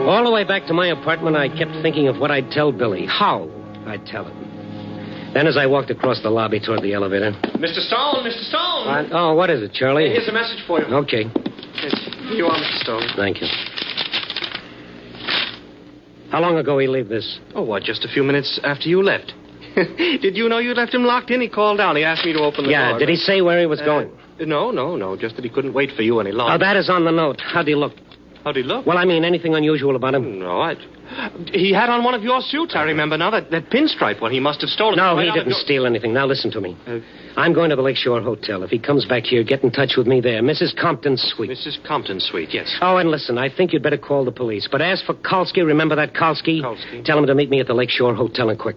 All the way back to my apartment, I kept thinking of what I'd tell Billy, how I'd tell him. Then as I walked across the lobby toward the elevator... Mr. Stone! Mr. Stone! What is it, Charlie? Here's a message for you. Okay. Here you are, Mr. Stone. Thank you. How long ago he leave this? Oh, just a few minutes after you left. Did you know you left him locked in? He called down. He asked me to open the door. Yeah, did he say where he was going? No. Just that he couldn't wait for you any longer. Oh, that is on the note. How'd he look? How'd he look? Well, I mean, anything unusual about him? No, he had on one of your suits, I remember now. That pinstripe one he must have stolen. No, he didn't steal anything. Now, listen to me. I'm going to the Lakeshore Hotel. If he comes back here, get in touch with me there. Mrs. Compton's suite. Mrs. Compton's suite, yes. Oh, and listen, I think you'd better call the police. But as for Kalski, remember that Kalski? Kalski. Tell him to meet me at the Lakeshore Hotel and quick.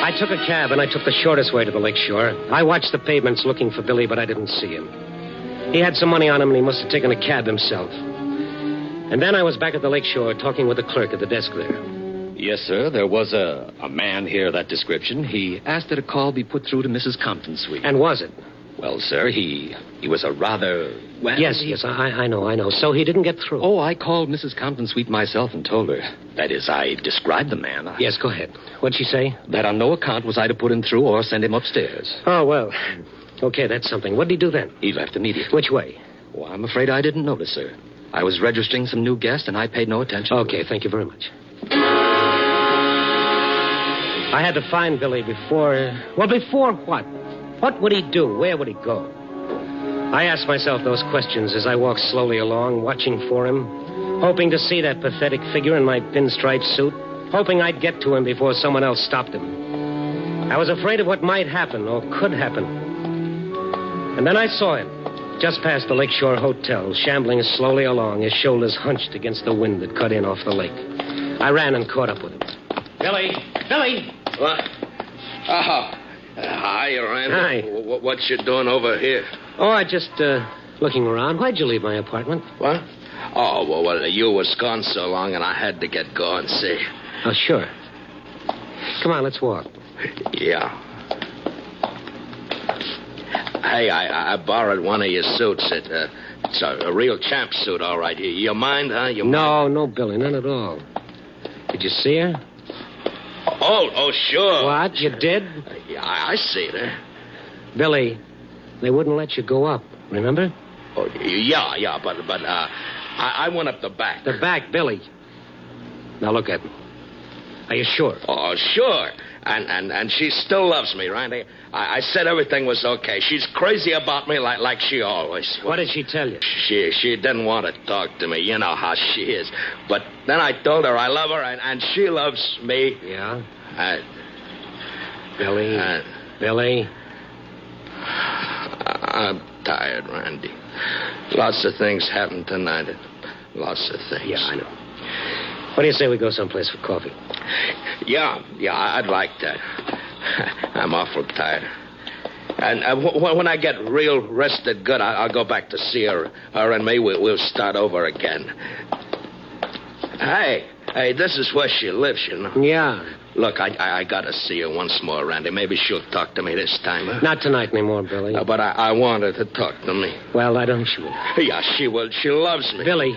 I took a cab, and I took the shortest way to the Lakeshore. I watched the pavements looking for Billy, but I didn't see him. He had some money on him, and he must have taken a cab himself. And then I was back at the Lakeshore talking with the clerk at the desk there. Yes, sir. There was a man here of that description. He asked that a call be put through to Mrs. Compton's suite. And was it? Well, sir, he was a rather... Well, yes, I know. So he didn't get through. Oh, I called Mrs. Compton's suite myself and told her. That is, I described the man. Yes, go ahead. What'd she say? That on no account was I to put him through or send him upstairs. Oh, well... Okay, that's something. What did he do then? He left immediately. Which way? Oh, I'm afraid I didn't notice, sir. I was registering some new guests, and I paid no attention. Okay, thank you very much. I had to find Billy before... Well, before what? What would he do? Where would he go? I asked myself those questions as I walked slowly along, watching for him, hoping to see that pathetic figure in my pinstripe suit, hoping I'd get to him before someone else stopped him. I was afraid of what might happen or could happen. And then I saw him, just past the Lakeshore Hotel, shambling slowly along, his shoulders hunched against the wind that cut in off the lake. I ran and caught up with him. Billy! What? Oh, hi, Randy. Hi. What you doing over here? Oh, I just, looking around. Why'd you leave my apartment? What? Oh, well, you was gone so long, and I had to get going, see. Oh, sure. Come on, let's walk. Yeah. Hey, I borrowed one of your suits. It's a real champ suit, all right. You mind, huh? No, Billy, none at all. Did you see her? Oh, sure. What? You did? Yeah, I see her. Billy, they wouldn't let you go up, remember? Oh, yeah, but I went up the back. The back, Billy. Now look at me. Are you sure? Oh, sure. And she still loves me, Randy. I said everything was okay. She's crazy about me like she always was. What did she tell you? She didn't want to talk to me. You know how she is. But then I told her I love her, and she loves me. Yeah? Billy. Billy. I'm tired, Randy. Lots of things happened tonight. Lots of things. Yeah, I know. What do you say we go someplace for coffee? Yeah, I'd like that. I'm awful tired. And when I get real rested good, I'll go back to see her. Her and me, we'll start over again. Hey, this is where she lives, you know. Yeah. Look, I gotta see her once more, Randy. Maybe she'll talk to me this time. Huh? Not tonight anymore, Billy. But I want her to talk to me. Well, why don't you? Yeah, she will. She loves me. Billy,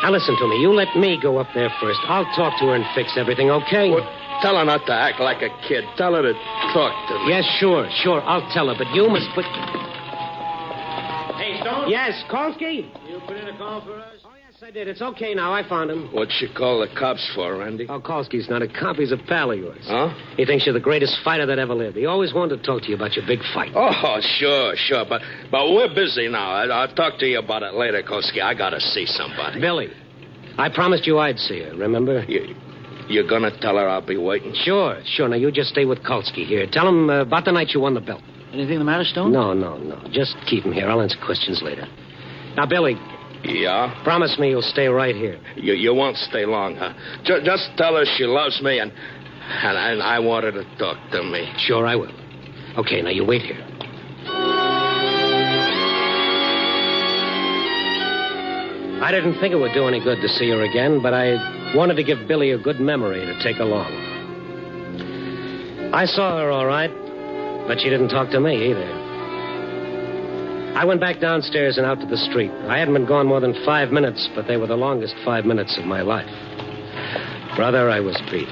now listen to me. You let me go up there first. I'll talk to her and fix everything, okay? Well, tell her not to act like a kid. Tell her to talk to me. Yes, sure. I'll tell her, but you must put... Hey, Stone? Yes, Kolsky? You put in a call for us? I did. It's okay now. I found him. What'd you call the cops for, Randy? Oh, Kolsky's not a cop. He's a pal of yours. Huh? He thinks you're the greatest fighter that ever lived. He always wanted to talk to you about your big fight. Oh, sure. But we're busy now. I'll talk to you about it later, Kolsky. I gotta see somebody. Billy, I promised you I'd see her, remember? You're gonna tell her I'll be waiting? Sure. Now, you just stay with Kolsky here. Tell him about the night you won the belt. Anything the matter, Stone? No. Just keep him here. I'll answer questions later. Now, Billy... Yeah? Promise me you'll stay right here. You won't stay long, huh? Just tell her she loves me and I want her to talk to me. Sure, I will. Okay, now you wait here. I didn't think it would do any good to see her again, but I wanted to give Billy a good memory to take along. I saw her all right, but she didn't talk to me either. I went back downstairs and out to the street. I hadn't been gone more than 5 minutes, but they were the longest 5 minutes of my life. Brother, I was beat.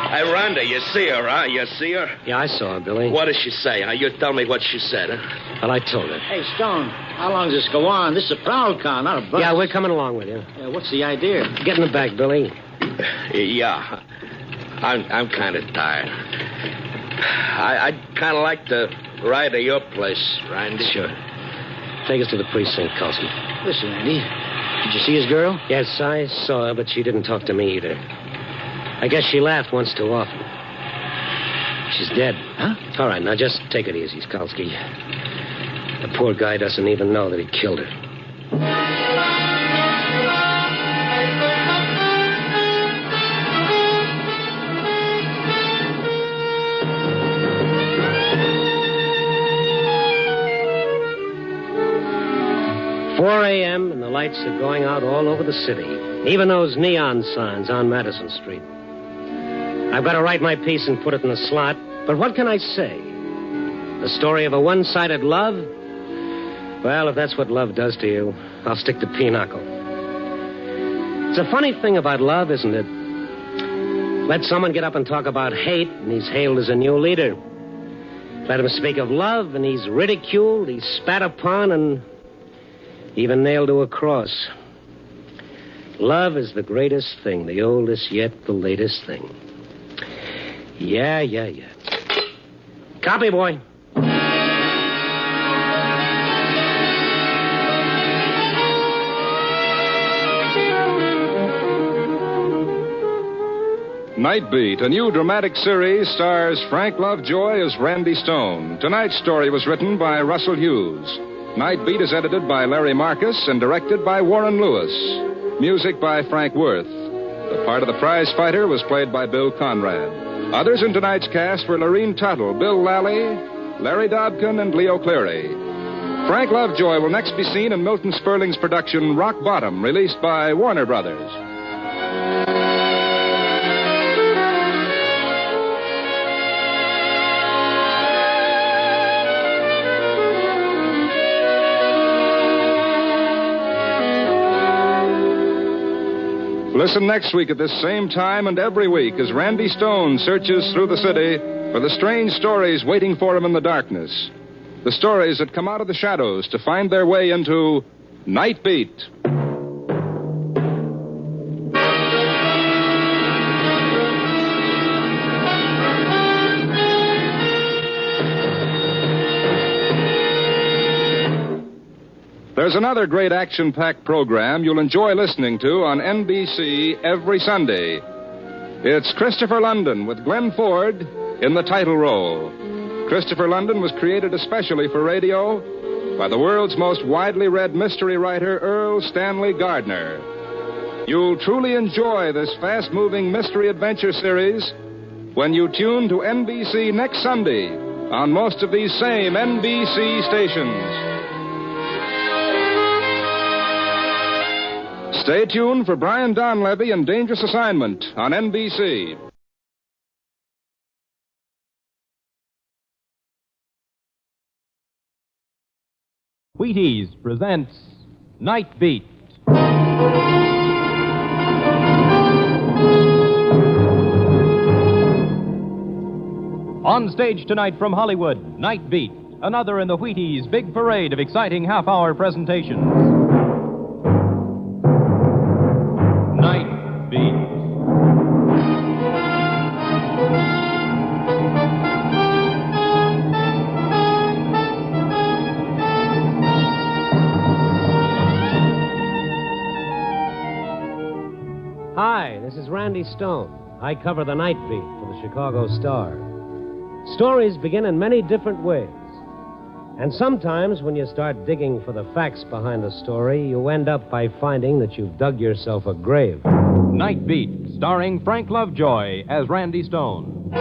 Hey, Rhonda, you see her, huh? You see her? Yeah, I saw her, Billy. What did she say? You tell me what she said, huh? Well, I told her. Hey, Stone, how long does this go on? This is a prowl car, not a bus. Yeah, we're coming along with you. What's the idea? Get in the back, Billy. Yeah. I'm kind of tired. I'd kind of like to ride to your place, Randy. Sure. Take us to the precinct, Kolsky. Listen, Randy, did you see his girl? Yes, I saw her, but she didn't talk to me either. I guess she laughed once too often. She's dead. Huh? All right, now just take it easy, Kolsky. The poor guy doesn't even know that he killed her. 4 a.m. and the lights are going out all over the city. Even those neon signs on Madison Street. I've got to write my piece and put it in the slot. But what can I say? The story of a one-sided love? Well, if that's what love does to you, I'll stick to pinochle. It's a funny thing about love, isn't it? Let someone get up and talk about hate, and he's hailed as a new leader. Let him speak of love, and he's ridiculed, he's spat upon, and even nailed to a cross. Love is the greatest thing, the oldest yet the latest thing. Yeah. Copy, boy. Night Beat, a new dramatic series, stars Frank Lovejoy as Randy Stone. Tonight's story was written by Russell Hughes. Night Beat is edited by Larry Marcus and directed by Warren Lewis. Music by Frank Worth. The part of the prize fighter was played by Bill Conrad. Others in tonight's cast were Lorene Tuttle, Bill Lally, Larry Dobkin, and Leo Cleary. Frank Lovejoy will next be seen in Milton Sperling's production Rock Bottom, released by Warner Brothers. Listen next week at this same time and every week as Randy Stone searches through the city for the strange stories waiting for him in the darkness. The stories that come out of the shadows to find their way into Night Beat. There's another great action-packed program you'll enjoy listening to on NBC every Sunday. It's Christopher London with Glenn Ford in the title role. Christopher London was created especially for radio by the world's most widely read mystery writer, Earl Stanley Gardner. You'll truly enjoy this fast-moving mystery adventure series when you tune to NBC next Sunday on most of these same NBC stations. Stay tuned for Brian Donlevy and Dangerous Assignment on NBC. Wheaties presents Night Beat. On stage tonight from Hollywood, Night Beat, another in the Wheaties' big parade of exciting half-hour presentations. Night Beat. Hi, this is Randy Stone. I cover the Night Beat for the Chicago Star. Stories begin in many different ways. And sometimes when you start digging for the facts behind the story, you end up by finding that you've dug yourself a grave. Night Beat, starring Frank Lovejoy as Randy Stone.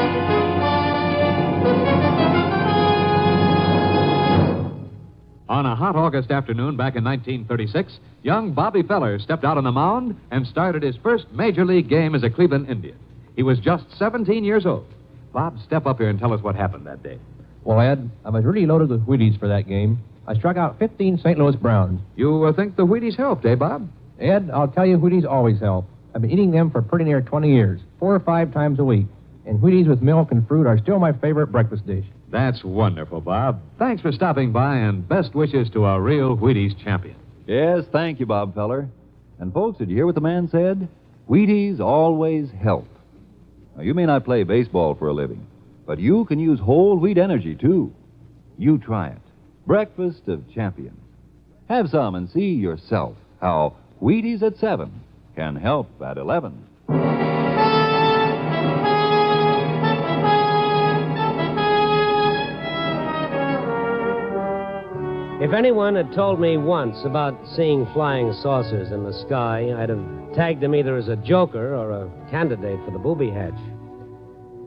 On a hot August afternoon back in 1936, young Bobby Feller stepped out on the mound and started his first major league game as a Cleveland Indian. He was just 17 years old. Bob, step up here and tell us what happened that day. Well, Ed, I was really loaded with Wheaties for that game. I struck out 15 St. Louis Browns. You think the Wheaties helped, eh, Bob? Ed, I'll tell you, Wheaties always help. I've been eating them for pretty near 20 years, 4 or 5 times a week. And Wheaties with milk and fruit are still my favorite breakfast dish. That's wonderful, Bob. Thanks for stopping by, and best wishes to our real Wheaties champion. Yes, thank you, Bob Feller. And, folks, did you hear what the man said? Wheaties always help. Now, you may not play baseball for a living, but you can use whole wheat energy, too. You try it. Breakfast of Champions. Have some and see yourself how Wheaties at 7 can help at 11. If anyone had told me once about seeing flying saucers in the sky, I'd have tagged him either as a joker or a candidate for the booby hatch.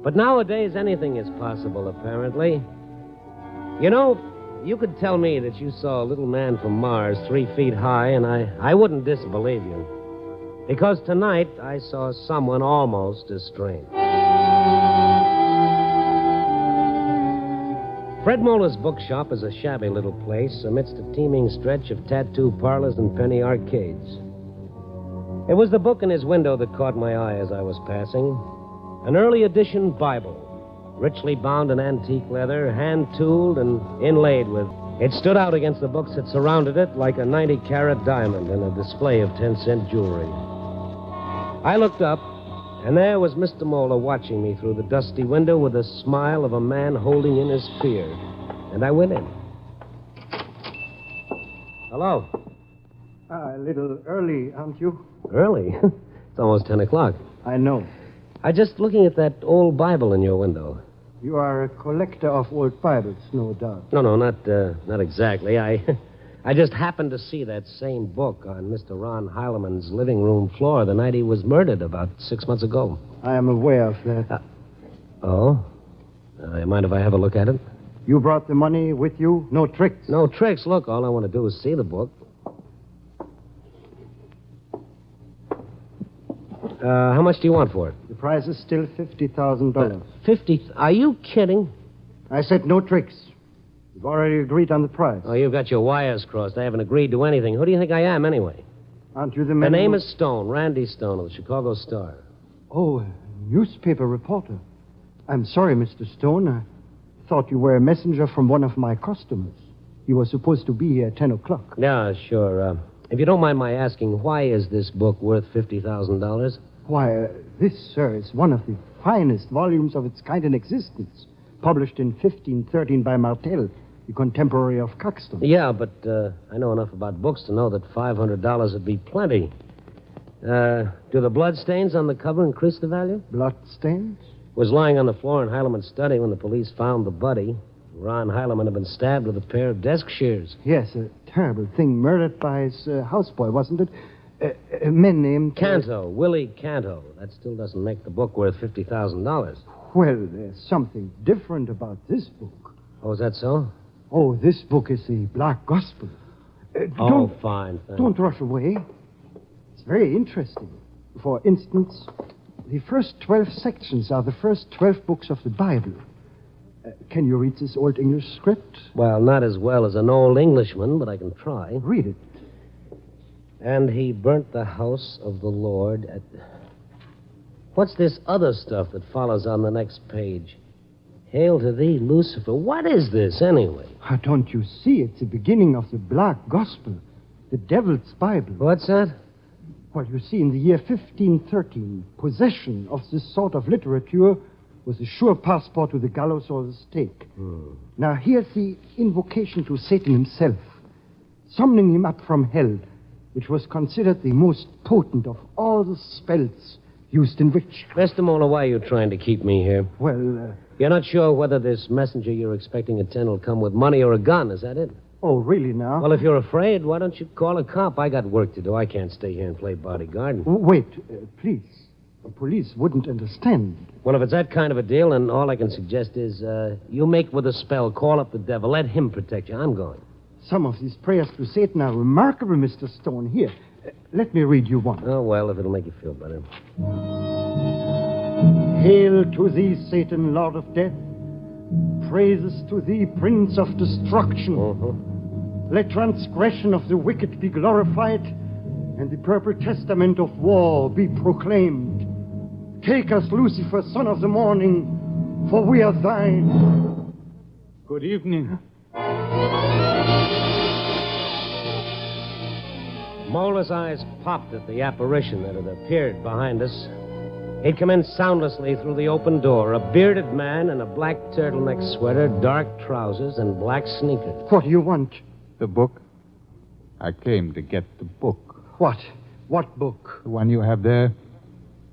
But nowadays, anything is possible, apparently. You know, you could tell me that you saw a little man from Mars 3 feet high, and I wouldn't disbelieve you. Because tonight, I saw someone almost as strange. Fred Muller's bookshop is a shabby little place amidst a teeming stretch of tattoo parlors and penny arcades. It was the book in his window that caught my eye as I was passing. An early edition Bible, richly bound in antique leather, hand-tooled and inlaid with. It stood out against the books that surrounded it like a 90-carat diamond in a display of 10-cent jewelry. I looked up, and there was Mr. Moeller watching me through the dusty window with the smile of a man holding in his fear. And I went in. Hello. A little early, aren't you? Early? It's almost 10 o'clock. I know. I'm just looking at that old Bible in your window. You are a collector of old Bibles, no doubt. No, not exactly. I just happened to see that same book on Mr. Ron Heileman's living room floor the night he was murdered about 6 months ago. I am aware of that. You mind if I have a look at it? You brought the money with you? No tricks? No tricks. Look, all I want to do is see the book. How much do you want for it? The price is still $50,000. 50? Are you kidding? I said no tricks. You've already agreed on the price. Oh, you've got your wires crossed. I haven't agreed to anything. Who do you think I am, anyway? Aren't you the man? The name is Stone, Randy Stone of the Chicago Star. Oh, a newspaper reporter. I'm sorry, Mr. Stone. thought you were a messenger from one of my customers. He was supposed to be here at 10 o'clock. Yeah, sure. If you don't mind my asking, why is this book worth $50,000? Why, this, sir, is one of the finest volumes of its kind in existence. Published in 1513 by Martel, the contemporary of Caxton. Yeah, but I know enough about books to know that $500 would be plenty. Do the bloodstains on the cover increase the value? Bloodstains? Was lying on the floor in Heileman's study when the police found the body. Ron Heileman had been stabbed with a pair of desk shears. Yes, a terrible thing. Murdered by his houseboy, wasn't it? A man named... Canto, Willie Canto. That still doesn't make the book worth $50,000. Well, there's something different about this book. Oh, is that so? Oh, this book is the Black Gospel. Fine. Don't rush away. It's very interesting. For instance, the first 12 sections are the first 12 books of the Bible. Can you read this Old English script? Well, not as well as an old Englishman, but I can try. Read it. And he burnt the house of the Lord at... What's this other stuff that follows on the next page? Hail to thee, Lucifer. What is this, anyway? Don't you see? It's the beginning of the Black Gospel, the Devil's Bible. What's that? Well, you see, in the year 1513, possession of this sort of literature was a sure passport to the gallows or the stake. Now, here's the invocation to Satan himself, summoning him up from hell, which was considered the most potent of all the spells used in witchcraft. Mr. Mola, why are you trying to keep me here? Well, You're not sure whether this messenger you're expecting at 10 will come with money or a gun, is that it? Oh, really now? Well, if you're afraid, why don't you call a cop? I got work to do. I can't stay here and play bodyguard. Wait, please. The police wouldn't understand. Well, if it's that kind of a deal, then all I can suggest is you make with a spell, call up the devil, let him protect you. I'm going. Some of these prayers to Satan are remarkable, Mr. Stone. Here, let me read you one. Oh, well, if it'll make you feel better. Hail to thee, Satan, Lord of Death. Praises to thee, Prince of Destruction. Let transgression of the wicked be glorified, and the purple testament of war be proclaimed. Take us, Lucifer, son of the morning, for we are thine. Good evening. Mola's eyes popped at the apparition that had appeared behind us. He'd come in soundlessly through the open door, a bearded man in a black turtleneck sweater, dark trousers, and black sneakers. What do you want? The book? I came to get the book. What? What book? The one you have there.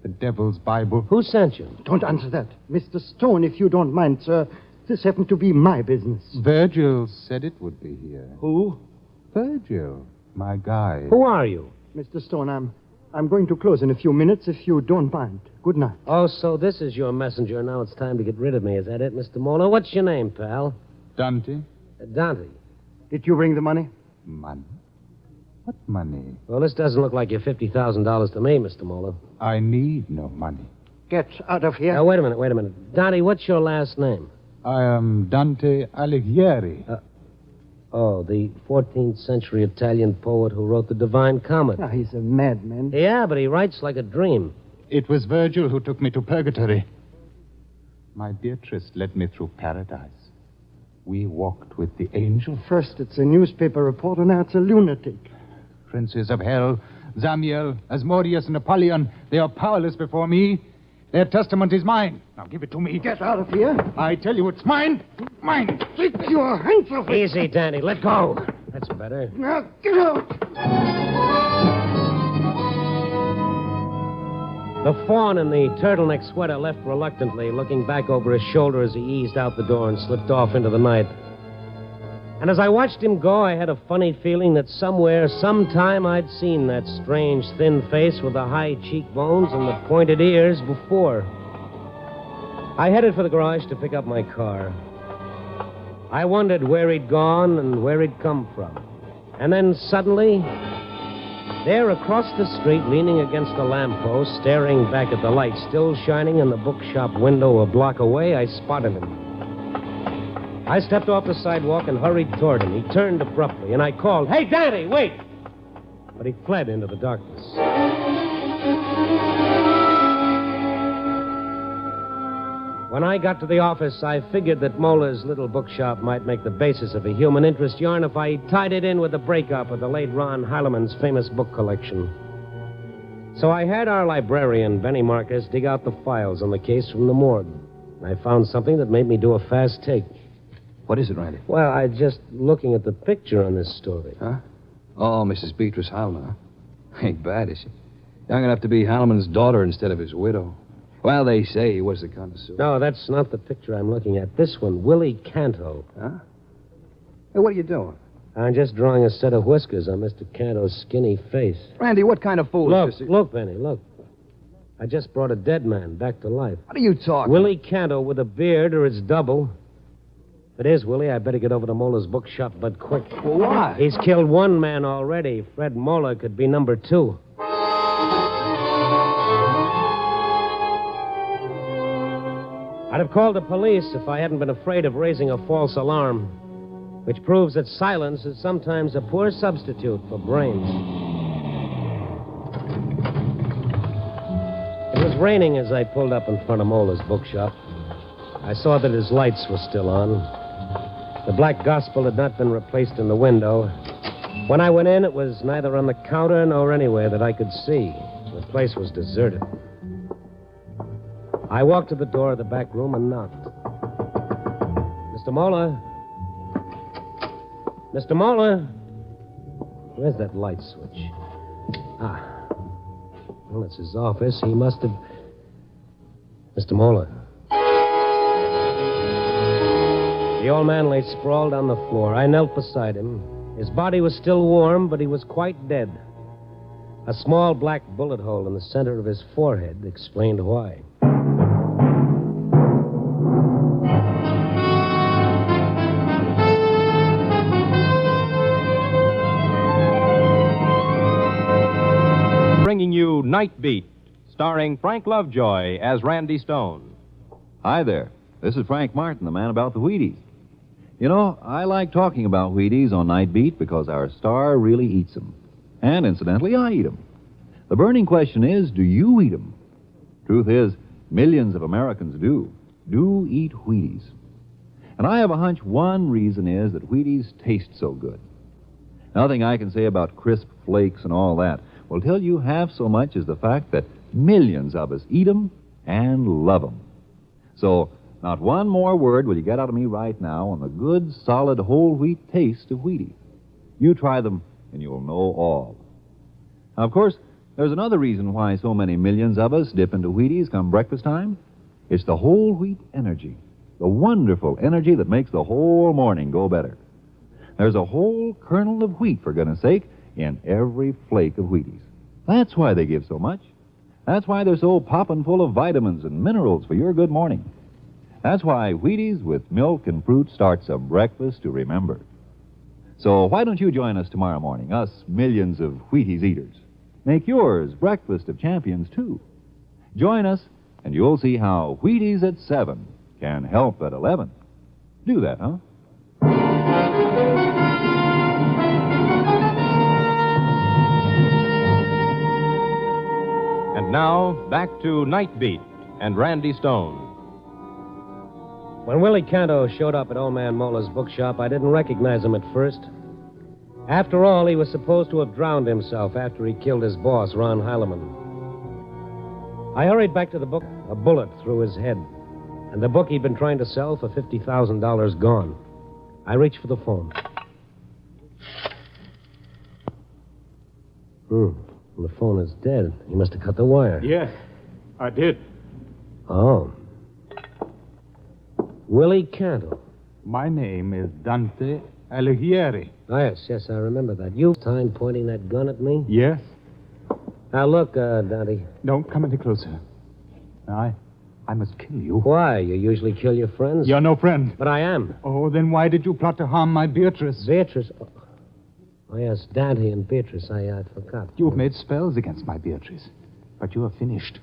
The Devil's Bible. Who sent you? Don't answer that. Mr. Stone, if you don't mind, sir. This happened to be my business. Virgil said it would be here. Who? Virgil, my guide. Who are you? Mr. Stone, I'm going to close in a few minutes if you don't mind. Good night. Oh, so this is your messenger. Now it's time to get rid of me. Is that it, Mr. Mola? What's your name, pal? Dante. Dante. Did you bring the money? Money? What money? Well, this doesn't look like your $50,000 to me, Mr. Mola. I need no money. Get out of here. Now, wait a minute. Dante, what's your last name? I am Dante Alighieri. The 14th century Italian poet who wrote the Divine Comedy. He's a madman. Yeah, but he writes like a dream. It was Virgil who took me to purgatory. My Beatrice led me through paradise. We walked with the angel. First it's a newspaper reporter, now it's a lunatic. Princes of hell, Zamiel, Asmodeus, and Apollyon, they are powerless before me. Their testament is mine. Now give it to me. Get out of here. I tell you it's mine. Mine. Take your hands off it. Easy, Danny. Let go. That's better. Now get out. The fawn in the turtleneck sweater left reluctantly, looking back over his shoulder as he eased out the door and slipped off into the night. And as I watched him go, I had a funny feeling that somewhere, sometime, I'd seen that strange, thin face with the high cheekbones and the pointed ears before. I headed for the garage to pick up my car. I wondered where he'd gone and where he'd come from. And then suddenly, there across the street, leaning against a lamppost, staring back at the light still shining in the bookshop window a block away, I spotted him. I stepped off the sidewalk and hurried toward him. He turned abruptly, and I called, "Hey, Danny, wait!" But he fled into the darkness. When I got to the office, I figured that Mola's little bookshop might make the basis of a human interest yarn if I tied it in with the breakup of the late Ron Heileman's famous book collection. So I had our librarian, Benny Marcus, dig out the files on the case from the morgue. I found something that made me do a fast take. What is it, Randy? Well, I just looking at the picture on this story. Huh? Oh, Mrs. Beatrice Heileman, huh? Ain't bad, is she? Young enough to be Heileman's daughter instead of his widow. Well, they say he was a connoisseur. No, that's not the picture I'm looking at. This one, Willie Canto. Huh? Hey, what are you doing? I'm just drawing a set of whiskers on Mr. Canto's skinny face. Randy, what kind of fool is this? Look, Benny, look. I just brought a dead man back to life. What are you talking? Willie Canto with a beard or its double. If it is, Willie, I better get over to Mola's bookshop, but quick. Well, why? He's killed one man already. Fred Mola could be number 2. I'd have called the police if I hadn't been afraid of raising a false alarm, which proves that silence is sometimes a poor substitute for brains. It was raining as I pulled up in front of Mola's bookshop. I saw that his lights were still on. The Black Gospel had not been replaced in the window. When I went in, it was neither on the counter nor anywhere that I could see. The place was deserted. I walked to the door of the back room and knocked. Mr. Mola? Mr. Mola? Where's that light switch? Ah. Well, it's his office. He must have... Mr. Mola. The old man lay sprawled on the floor. I knelt beside him. His body was still warm, but he was quite dead. A small black bullet hole in the center of his forehead explained why. Bringing you Night Beat, starring Frank Lovejoy as Randy Stone. Hi there. This is Frank Martin, the man about the Wheaties. You know, I like talking about Wheaties on Night Beat because our star really eats them. And incidentally, I eat them. The burning question is, do you eat them? Truth is, millions of Americans do eat Wheaties. And I have a hunch one reason is that Wheaties taste so good. Nothing I can say about crisp flakes and all that will tell you half so much as the fact that millions of us eat them and love them. So, not one more word will you get out of me right now on the good, solid, whole wheat taste of Wheaties. You try them, and you'll know all. Now, of course, there's another reason why so many millions of us dip into Wheaties come breakfast time. It's the whole wheat energy, the wonderful energy that makes the whole morning go better. There's a whole kernel of wheat, for goodness sake, in every flake of Wheaties. That's why they give so much. That's why they're so poppin' full of vitamins and minerals for your good morning. That's why Wheaties with milk and fruit starts a breakfast to remember. So why don't you join us tomorrow morning, us millions of Wheaties eaters? Make yours breakfast of champions, too. Join us, and you'll see how Wheaties at 7 can help at 11. Do that, huh? And now, back to Night Beat and Randy Stone. When Willie Canto showed up at Old Man Mola's bookshop, I didn't recognize him at first. After all, he was supposed to have drowned himself after he killed his boss, Ron Heileman. I hurried back to the book, a bullet through his head, and the book he'd been trying to sell for $50,000 gone. I reached for the phone. The phone is dead. He must have cut the wire. Yes, I did. Oh. Willie Canto. My name is Dante Alighieri. Oh, yes, I remember that. You time pointing that gun at me? Yes. Now, look, Dante. Don't come any closer. I must kill you. Why? You usually kill your friends? You're no friend. But I am. Oh, then why did you plot to harm my Beatrice? Beatrice? Oh, yes, Dante and Beatrice. I forgot. You've made spells against my Beatrice. But you are finished.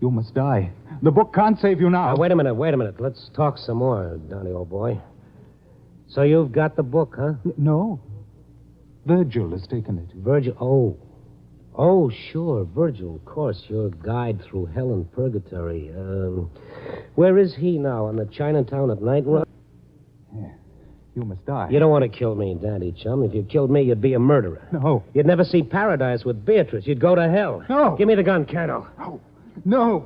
You must die. The book can't save you now. Wait a minute. Let's talk some more, Dante, old boy. So you've got the book, huh? No. Virgil has taken it. Virgil? Oh. Oh, sure, Virgil, of course, your guide through hell and purgatory. Where is he now? On the Chinatown at night run? Yeah. You must die. You don't want to kill me, Daddy Chum. If you killed me, you'd be a murderer. No. You'd never see paradise with Beatrice. You'd go to hell. No. Give me the gun, Canto. No. No.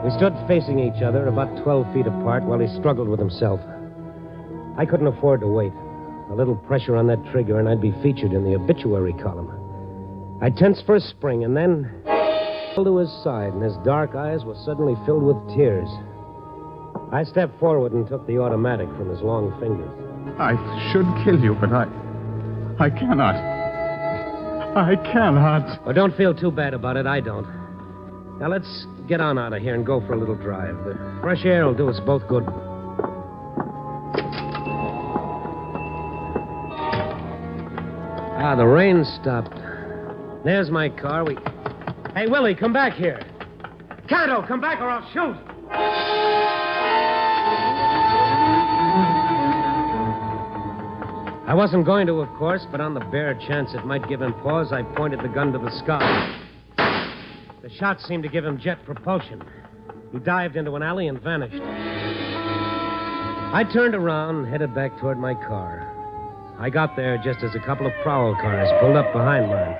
We stood facing each other about 12 feet apart while he struggled with himself. I couldn't afford to wait. A little pressure on that trigger, and I'd be featured in the obituary column. I tensed for a spring, and then fell to his side, and his dark eyes were suddenly filled with tears. I stepped forward and took the automatic from his long fingers. I should kill you, but I cannot. I cannot. Well, don't feel too bad about it. I don't. Now, let's get on out of here and go for a little drive. The fresh air will do us both good. Ah, the rain stopped. There's my car. Hey, Willie, come back here. Canto, come back or I'll shoot. I wasn't going to, of course, but on the bare chance it might give him pause, I pointed the gun to the sky. The shot seemed to give him jet propulsion. He dived into an alley and vanished. I turned around and headed back toward my car. I got there just as a couple of prowl cars pulled up behind mine.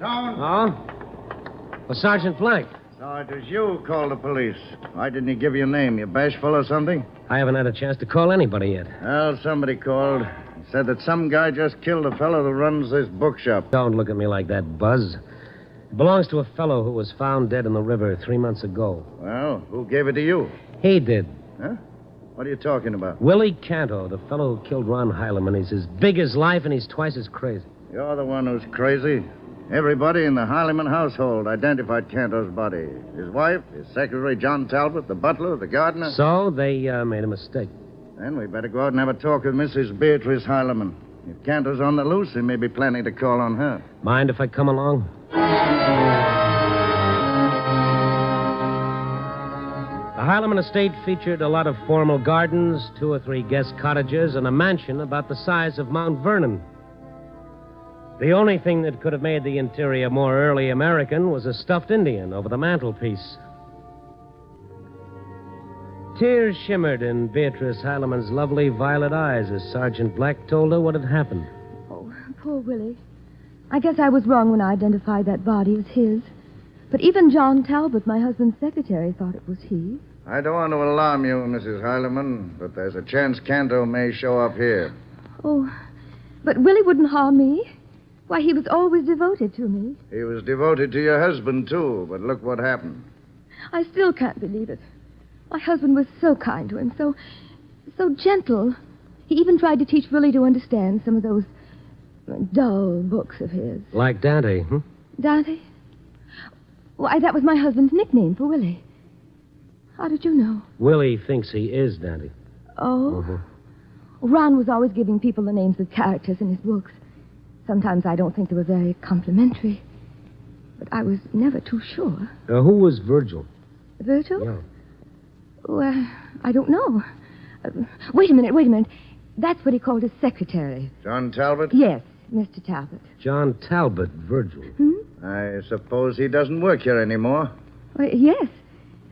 Down. Oh? Well, Sergeant Blank. So it was you who called the police. Why didn't he give you a name? You bashful or something? I haven't had a chance to call anybody yet. Well, somebody called. He said that some guy just killed a fellow who runs this bookshop. Don't look at me like that, Buzz. It belongs to a fellow who was found dead in the river 3 months ago. Well, who gave it to you? He did. Huh? What are you talking about? Willie Canto, the fellow who killed Ron Heileman. He's as big as life, and he's twice as crazy. You're the one who's crazy. Everybody in the Heileman household identified Cantor's body. His wife, his secretary, John Talbot, the butler, the gardener. So they made a mistake. Then we better go out and have a talk with Mrs. Beatrice Heileman. If Cantor's on the loose, he may be planning to call on her. Mind if I come along? The Heileman estate featured a lot of formal gardens, 2 or 3 guest cottages, and a mansion about the size of Mount Vernon. The only thing that could have made the interior more early American was a stuffed Indian over the mantelpiece. Tears shimmered in Beatrice Heileman's lovely violet eyes as Sergeant Black told her what had happened. Oh, poor Willie. I guess I was wrong when I identified that body as his. But even John Talbot, my husband's secretary, thought it was he. I don't want to alarm you, Mrs. Heileman, but there's a chance Cantor may show up here. Oh, but Willie wouldn't harm me. Why, he was always devoted to me. He was devoted to your husband, too, but look what happened. I still can't believe it. My husband was so kind to him, so gentle. He even tried to teach Willie to understand some of those dull books of his. Like Dante, hmm? Dante? Why, that was my husband's nickname for Willie. How did you know? Willie thinks he is Dante. Oh? Mm-hmm. Ron was always giving people the names of characters in his books. Sometimes I don't think they were very complimentary. But I was never too sure. Who was Virgil? Virgil? Yeah. Well, I don't know. Wait a minute. That's what he called his secretary. John Talbot? Yes, Mr. Talbot. John Talbot, Virgil. I suppose he doesn't work here anymore. Well, yes.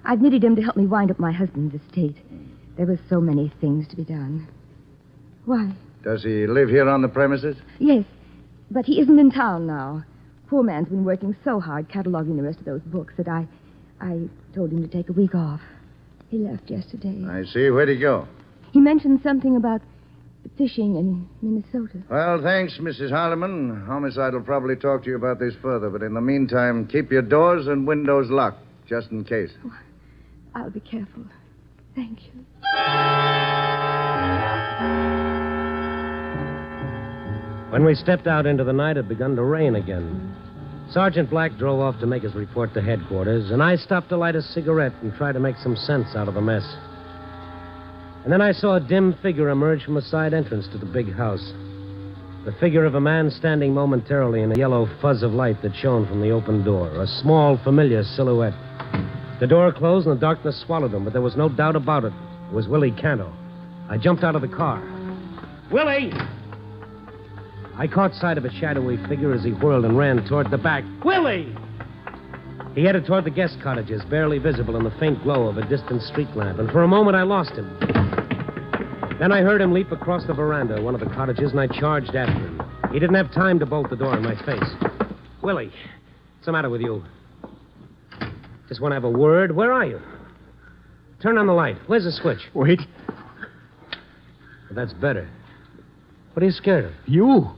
I've needed him to help me wind up my husband's estate. There were so many things to be done. Why? Does he live here on the premises? Yes, but he isn't in town now. Poor man's been working so hard cataloging the rest of those books that I told him to take a week off. He left yesterday. I see. Where'd he go? He mentioned something about fishing in Minnesota. Well, thanks, Mrs. Heileman. Homicide will probably talk to you about this further, but in the meantime, keep your doors and windows locked, just in case. Oh, I'll be careful. Thank you. When we stepped out into the night, it had begun to rain again. Sergeant Black drove off to make his report to headquarters, and I stopped to light a cigarette and try to make some sense out of the mess. And then I saw a dim figure emerge from a side entrance to the big house. The figure of a man standing momentarily in a yellow fuzz of light that shone from the open door, a small, familiar silhouette. The door closed and the darkness swallowed him, but there was no doubt about it. It was Willie Canto. I jumped out of the car. Willie! I caught sight of a shadowy figure as he whirled and ran toward the back. Willie! He headed toward the guest cottages, barely visible in the faint glow of a distant street lamp, and for a moment I lost him. Then I heard him leap across the veranda of one of the cottages, and I charged after him. He didn't have time to bolt the door in my face. Willie, what's the matter with you? Just want to have a word? Where are you? Turn on the light. Where's the switch? Wait. Well, that's better. What are you scared of? You.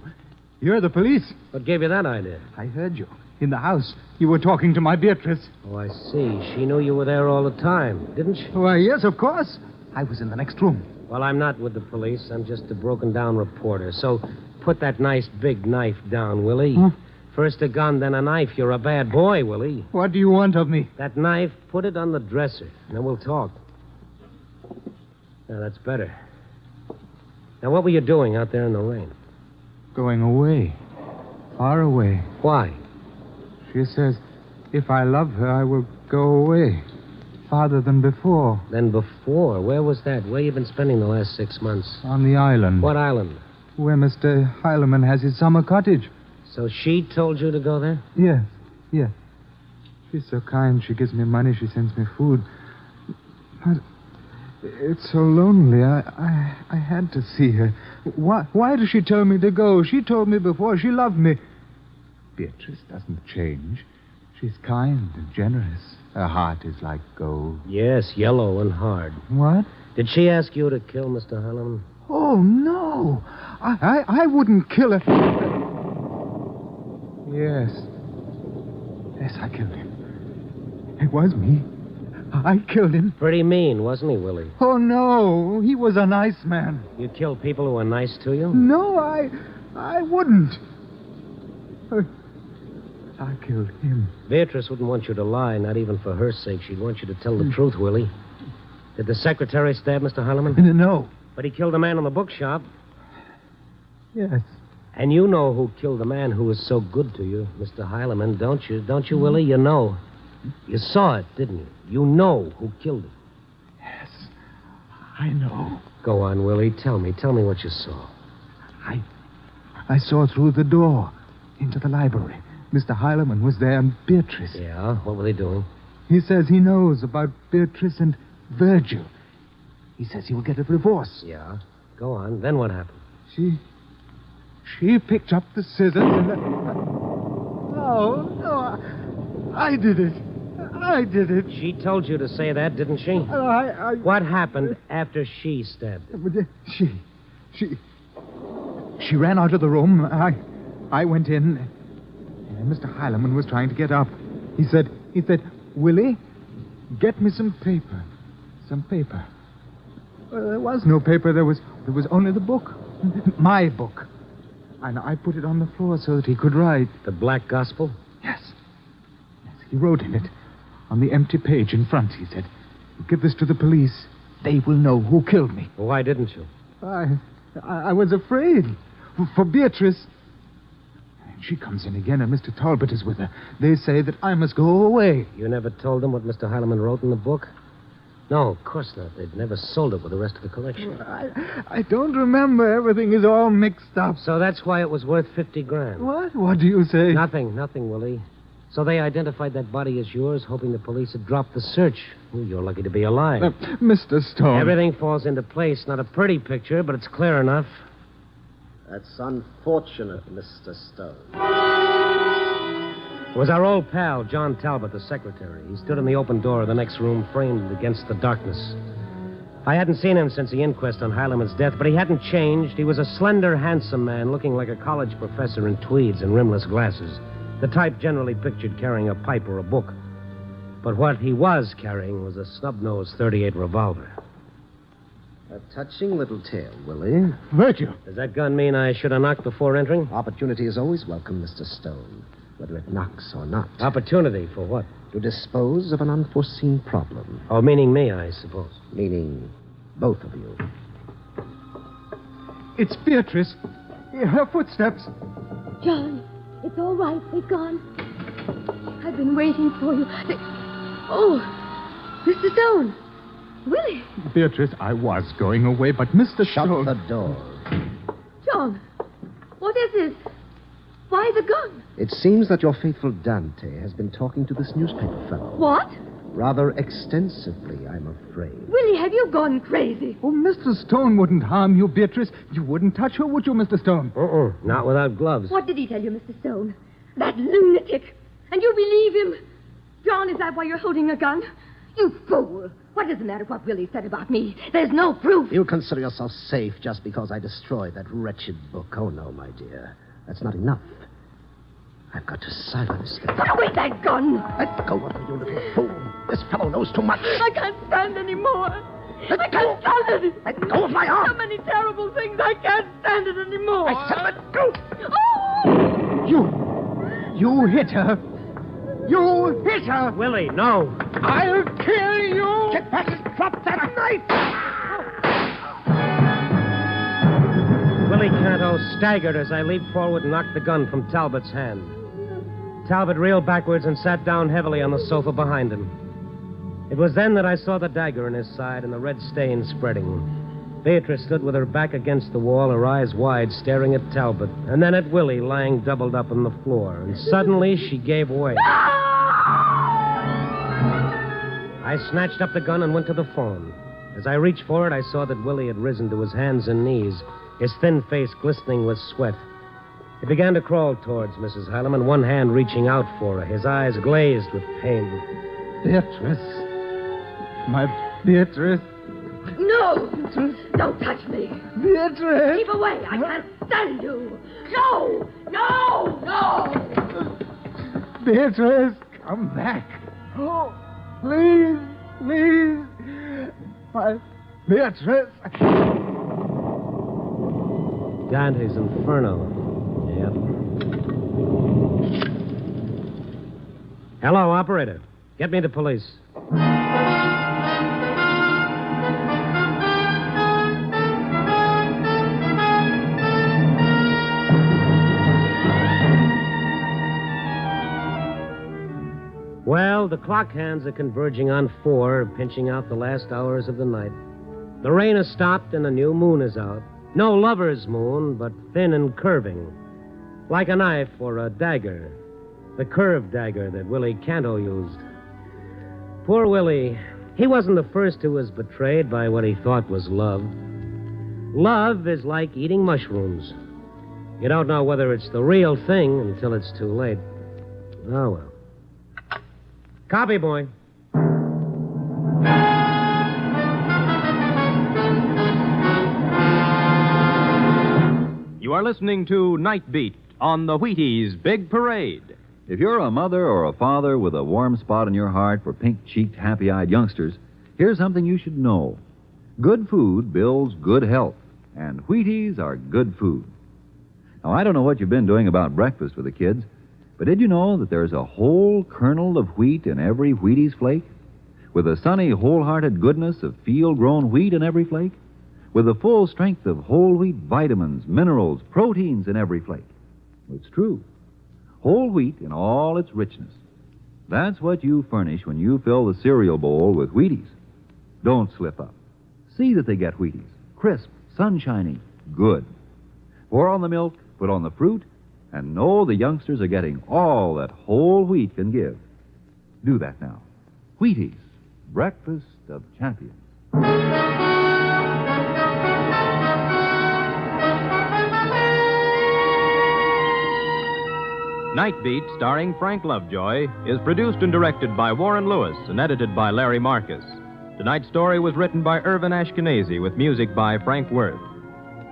You're the police. What gave you that idea? I heard you. In the house. You were talking to my Beatrice. Oh, I see. She knew you were there all the time, didn't she? Why, yes, of course. I was in the next room. Well, I'm not with the police. I'm just a broken-down reporter. So put that nice big knife down, Willie. Huh? First a gun, then a knife. You're a bad boy, Willie. What do you want of me? That knife, put it on the dresser, and then we'll talk. Now, that's better. Now, what were you doing out there in the rain? Going away. Far away. Why? She says, if I love her, I will go away. Farther than before. Than before? Where was that? Where you been spending the last 6 months? On the island. What island? Where Mr. Heileman has his summer cottage. So she told you to go there? Yes, yes. She's so kind. She gives me money. She sends me food. But it's so lonely. I had to see her. Why does she tell me to go? She told me before she loved me. Beatrice doesn't change. She's kind and generous. Her heart is like gold. Yes, yellow and hard. What? Did she ask you to kill Mr. Heileman? Oh, no. I wouldn't kill her. Yes. Yes, I killed him. It was me. I killed him. Pretty mean, wasn't he, Willie? Oh, no. He was a nice man. You killed people who were nice to you? No, I wouldn't. I killed him. Beatrice wouldn't want you to lie, not even for her sake. She'd want you to tell the truth, Willie. Did the secretary stab Mr. Heileman? No. But he killed a man in the bookshop. Yes. And you know who killed the man who was so good to you, Mr. Heileman, don't you? Don't you, Willie? You know. You saw it, didn't you? You know who killed him. Yes, I know. Go on, Willie. Tell me what you saw. I saw through the door into the library. Mr. Heileman was there and Beatrice. Yeah? What were they doing? He says he knows about Beatrice and Virgil. He says he will get a divorce. Yeah? Go on. Then what happened? She picked up the scissors and... No, I did it. I did it. She told you to say that, didn't she? What happened after she stabbed him? She ran out of the room. I went in, and Mr. Heileman was trying to get up. He said, Willie, get me some paper. Some paper. Well, there was no paper. There was only the book. My book. And I put it on the floor so that he could write. The Black Gospel? Yes. He wrote in it. On the empty page in front, he said, give this to the police. They will know who killed me. Well, why didn't you? I was afraid. For Beatrice. And she comes in again, and Mr. Talbot is with her. They say that I must go away. You never told them what Mr. Heileman wrote in the book? No, of course not. They'd never sold it with the rest of the collection. I don't remember. Everything is all mixed up. So that's why it was worth $50,000. What? What do you say? Nothing, Willie. So they identified that body as yours, hoping the police had dropped the search. Well, you're lucky to be alive. Mr. Stone. Everything falls into place. Not a pretty picture, but it's clear enough. That's unfortunate, Mr. Stone. It was our old pal, John Talbot, the secretary. He stood in the open door of the next room, framed against the darkness. I hadn't seen him since the inquest on Heileman's death, but he hadn't changed. He was a slender, handsome man, looking like a college professor in tweeds and rimless glasses. The type generally pictured carrying a pipe or a book. But what he was carrying was a snub-nosed .38 revolver. A touching little tale, Willie. Virgil. Does that gun mean I should have knocked before entering? Opportunity is always welcome, Mr. Stone, whether it knocks or not. Opportunity for what? To dispose of an unforeseen problem. Oh, meaning me, I suppose. Meaning both of you. It's Beatrice. Her footsteps. John, it's all right. They've gone. I've been waiting for you. Oh, Mr. Stone. Willie. Beatrice, I was going away, but Mr. Shut the door. John, what is this? Why the gun? It seems that your faithful Dante has been talking to this newspaper fellow. What? Rather extensively, I'm afraid. Willie, have you gone crazy? Oh, Mr. Stone wouldn't harm you, Beatrice. You wouldn't touch her, would you, Mr. Stone? Not without gloves. What did he tell you, Mr. Stone? That lunatic. And you believe him? John, is that why you're holding a gun? You fool. What does it matter what Willie said about me? There's no proof. You consider yourself safe just because I destroyed that wretched book. Oh, no, my dear. That's not enough. I've got to silence them. Put away that gun. Let go of me, you little fool. This fellow knows too much. I can't stand anymore. Let I can't stand it. Let go of my arm. So many terrible things. I can't stand it anymore. I said let go. Oh! You hit her. You hit her. Willie, no. I'll kill you. Get back and drop that knife. Willie Canto staggered as I leaped forward and knocked the gun from Talbot's hand. Talbot reeled backwards and sat down heavily on the sofa behind him. It was then that I saw the dagger in his side and the red stain spreading. Beatrice stood with her back against the wall, her eyes wide, staring at Talbot, and then at Willie lying doubled up on the floor. And suddenly she gave way. I snatched up the gun and went to the phone. As I reached for it, I saw that Willie had risen to his hands and knees, his thin face glistening with sweat. He began to crawl towards Mrs. Heileman, one hand reaching out for her, his eyes glazed with pain. Beatrice. My Beatrice. No! Don't touch me. Beatrice! Keep away. I can't stand you. No! No! No! Beatrice, come back. Oh, please, please. My Beatrice. Dante's Inferno. Yep. Hello, operator. Get me the police. Well, the clock hands are converging on 4, pinching out the last hours of the night. The rain has stopped and a new moon is out. No lover's moon, but thin and curving. Like a knife or a dagger. The curved dagger that Willie Canto used. Poor Willie. He wasn't the first who was betrayed by what he thought was love. Love is like eating mushrooms. You don't know whether it's the real thing until it's too late. Oh, well. Copy, boy. You are listening to Night Beat on the Wheaties Big Parade. If you're a mother or a father with a warm spot in your heart for pink-cheeked, happy-eyed youngsters, here's something you should know. Good food builds good health, and Wheaties are good food. Now, I don't know what you've been doing about breakfast for the kids, but did you know that there's a whole kernel of wheat in every Wheaties flake? With the sunny, wholehearted goodness of field-grown wheat in every flake? With the full strength of whole wheat vitamins, minerals, proteins in every flake? It's true. Whole wheat in all its richness. That's what you furnish when you fill the cereal bowl with Wheaties. Don't slip up. See that they get Wheaties. Crisp, sunshiny, good. Pour on the milk, put on the fruit, and know the youngsters are getting all that whole wheat can give. Do that now. Wheaties, breakfast of champions. Night Beat, starring Frank Lovejoy, is produced and directed by Warren Lewis and edited by Larry Marcus. Tonight's story was written by Irvin Ashkenazi with music by Frank Worth.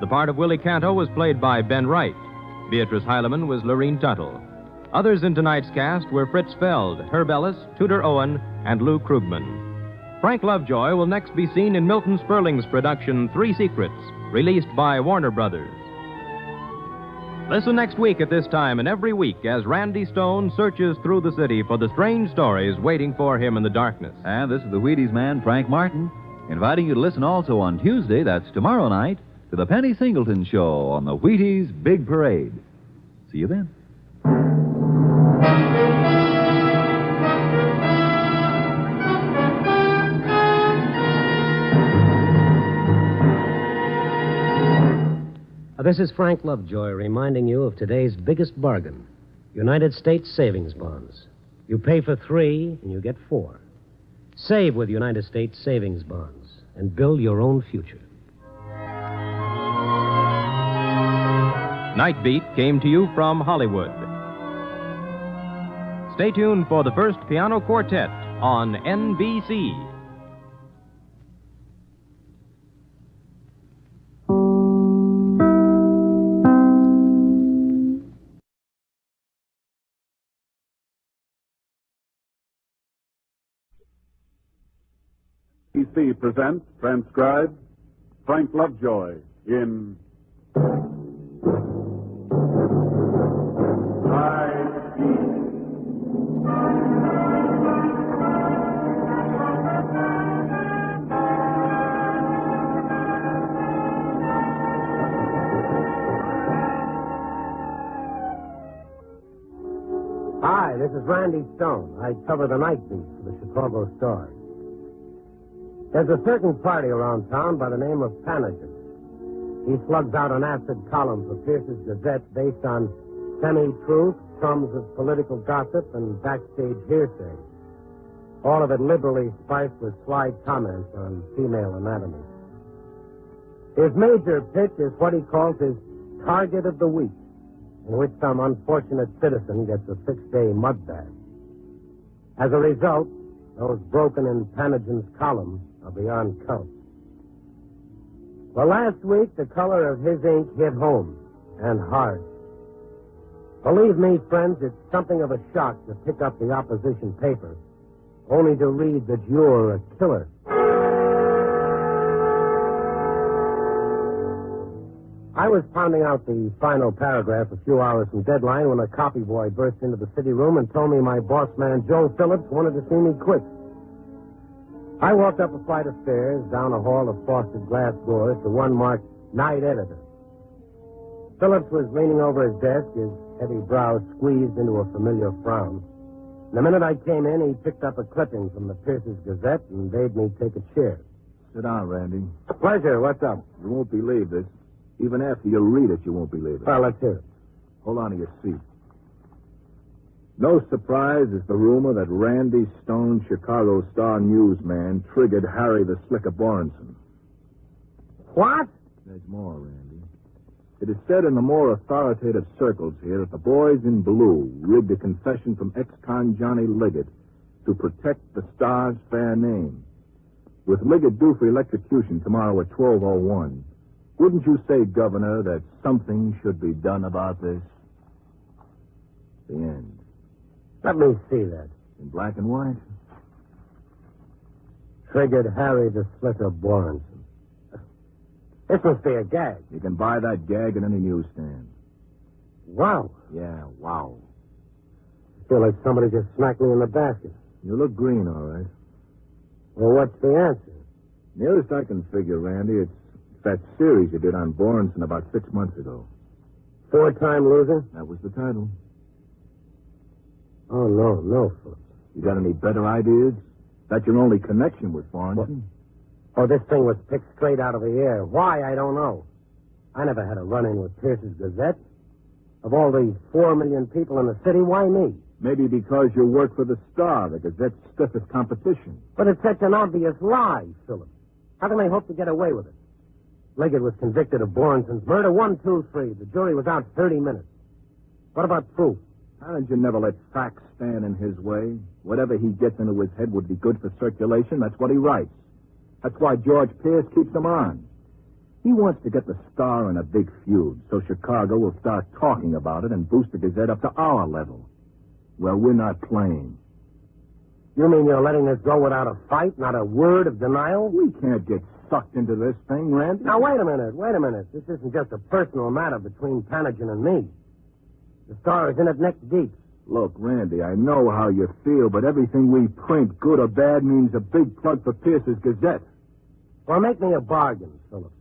The part of Willie Canto was played by Ben Wright. Beatrice Heileman was Lorene Tuttle. Others in tonight's cast were Fritz Feld, Herb Ellis, Tudor Owen, and Lou Krugman. Frank Lovejoy will next be seen in Milton Sperling's production 3 Secrets, released by Warner Brothers. Listen next week at this time and every week as Randy Stone searches through the city for the strange stories waiting for him in the darkness. And this is the Wheaties man, Frank Martin, inviting you to listen also on Tuesday, that's tomorrow night, to the Penny Singleton Show on the Wheaties Big Parade. See you then. This is Frank Lovejoy reminding you of today's biggest bargain, United States savings bonds. You pay for 3 and you get 4. Save with United States savings bonds and build your own future. Night Beat came to you from Hollywood. Stay tuned for the first piano quartet on NBC. NBC presents, transcribed, Frank Lovejoy in Hi, this is Randy Stone. I cover the night beat for the Chicago Star. There's a certain party around town by the name of Panagen. He slugs out an acid column for Pierce's Gazette based on semi-truth, crumbs of political gossip, and backstage hearsay. All of it liberally spiced with sly comments on female anatomy. His major pitch is what he calls his target of the week, in which some unfortunate citizen gets a 6-day mud bath. As a result, those broken in Panagen's column are beyond count. Well, last week, the color of his ink hit home, and hard. Believe me, friends, it's something of a shock to pick up the opposition paper, only to read that you're a killer. I was pounding out the final paragraph a few hours from deadline when a copy boy burst into the city room and told me my boss man, Joe Phillips, wanted to see me quick. I walked up a flight of stairs, down a hall of frosted glass doors to one marked Night Editor. Phillips was leaning over his desk, his heavy brows squeezed into a familiar frown. The minute I came in, he picked up a clipping from the Pierce's Gazette and bade me take a chair. Sit down, Randy. Pleasure. What's up? You won't believe this. Even after you read it, you won't believe it. Well, let's hear it. Hold on to your seat. No surprise is the rumor that Randy Stone, Chicago Star newsman, triggered Harry the Slicker Borenson. What? There's more, Randy. It is said in the more authoritative circles here that the boys in blue rigged a confession from ex-con Johnny Liggett to protect the Star's fair name. With Liggett due for electrocution tomorrow at 12:01, wouldn't you say, Governor, that something should be done about this? The end. Let me see that. In black and white? Triggered Harry the Slicker Borenson. This must be a gag. You can buy that gag in any newsstand. Wow. Yeah, wow. I feel like somebody just smacked me in the basket. You look green, all right. Well, what's the answer? Nearest I can figure, Randy, it's that series you did on Borenson about 6 months ago. 4-time loser? That was the title. Oh, no, Phillips. You got any better ideas? That's your only connection with Borenson. Oh, this thing was picked straight out of the air. Why, I don't know. I never had a run-in with Pierce's Gazette. Of all the 4 million people in the city, why me? Maybe because you work for the Star, the Gazette's stiffest competition. But it's such an obvious lie, Phillips. How can they hope to get away with it? Liggett was convicted of Borenson's murder. 1, 2, 3. The jury was out 30 minutes. What about proof? How did you never let facts stand in his way? Whatever he gets into his head would be good for circulation. That's what he writes. That's why George Pierce keeps them on. He wants to get the Star in a big feud, so Chicago will start talking about it and boost the Gazette up to our level. Well, we're not playing. You mean you're letting this go without a fight, not a word of denial? We can't get sucked into this thing, Randy. Now, wait a minute. This isn't just a personal matter between Panagen and me. The Star is in it neck deep. Look, Randy, I know how you feel, but everything we print, good or bad, means a big plug for Pierce's Gazette. Well, make me a bargain, Phillips.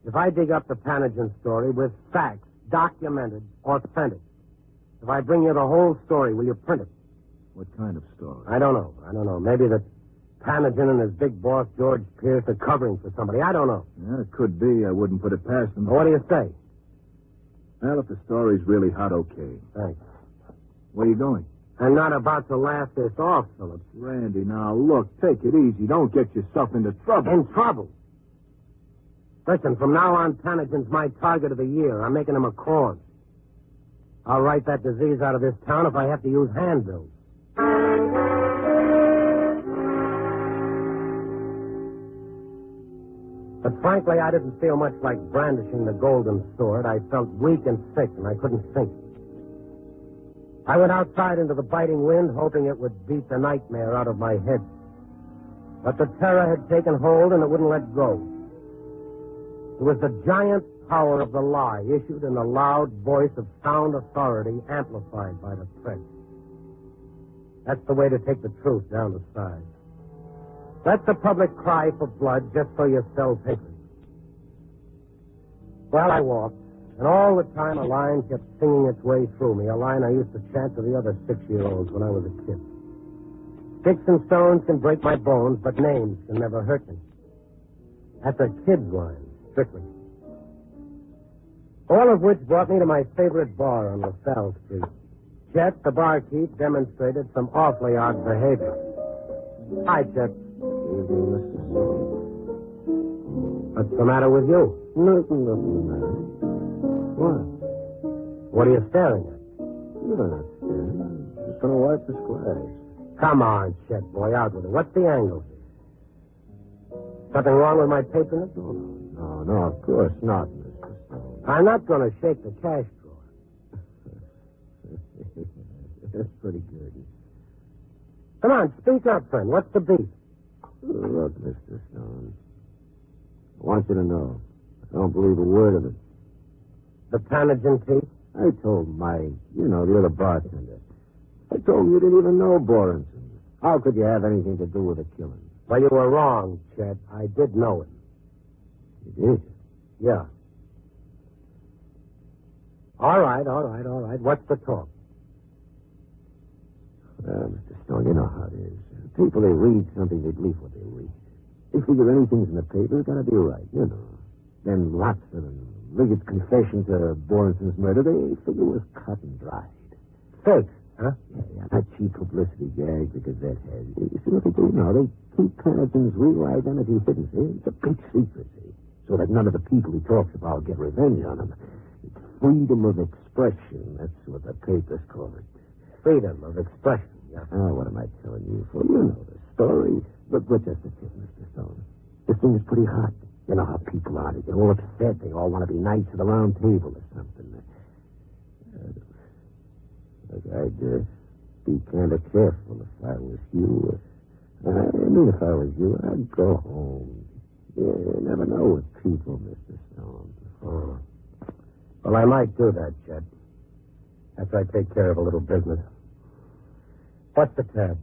If I dig up the Panagen story with facts, documented, authentic, if I bring you the whole story, will you print it? What kind of story? I don't know. Maybe that Panagen and his big boss, George Pierce, are covering for somebody. I don't know. Yeah, it could be. I wouldn't put it past them. Well, what do you say? Well, if the story's really hot, okay. Thanks. Where are you going? I'm not about to laugh this off, Phillips. Randy, now, look, take it easy. Don't get yourself into trouble. In trouble? Listen, from now on, Panagen's my target of the year. I'm making him a cause. I'll write that disease out of this town if I have to use handbills. But frankly, I didn't feel much like brandishing the golden sword. I felt weak and sick, and I couldn't think. I went outside into the biting wind, hoping it would beat the nightmare out of my head. But the terror had taken hold, and it wouldn't let go. It was the giant power of the lie, issued in the loud voice of sound authority, amplified by the press. That's the way to take the truth down to size. Let the public cry for blood just so you sell papers. Well, I walked, and all the time a line kept singing its way through me, a line I used to chant to the other 6-year-olds when I was a kid. Sticks and stones can break my bones, but names can never hurt me. That's a kid's line, strictly. All of which brought me to my favorite bar on LaSalle Street. Chet, the barkeep, demonstrated some awfully odd behavior. Hi, Chet. Evening, Mr. Stone. What's the matter with you? Nothing the matter. What? What are you staring at? You're not scared. I'm just going to wipe this glass. Come on, Chet, boy, out with it. What's the angle here? Something wrong with my patronage? No, of course not, Mr. Stone. I'm not going to shake the cash drawer. That's pretty good. Come on, speak up, friend. What's the beef? Look, Mr. Stone, I want you to know, I don't believe a word of it. The Panagen thief? I told Mike, the other bartender. I told him you didn't even know Borenson. How could you have anything to do with the killing? Well, you were wrong, Chet. I did know him. You did? Yeah. All right. What's the talk? Well, Mr. Stone, you know how it is. People, they read something, they believe what they read. They figure anything's in the paper, it's got to be right, Then Watson and Liggett's confession to Borenson's murder, they figure was cut and dried. Fake, huh? Yeah, that cheap publicity gag the Gazette has. You see what they do now? They keep Panagen's real identity hidden, see? It's a big secret, see? So that none of the people he talks about get revenge on him. It's freedom of expression. That's what the papers call it. Freedom of expression, yeah. Oh, what am I telling you for? You know the story. But just a tip, Mr. Stone. This thing is pretty hot. You know how people are. They get all upset. They all want to be knights of the round table or something. Look, I'd be kind of careful if I was you. If I was you, I'd go home. You never know with people, Mr. Stone. Oh. Well, I might do that, Chet. After I take care of a little business. What's the tab?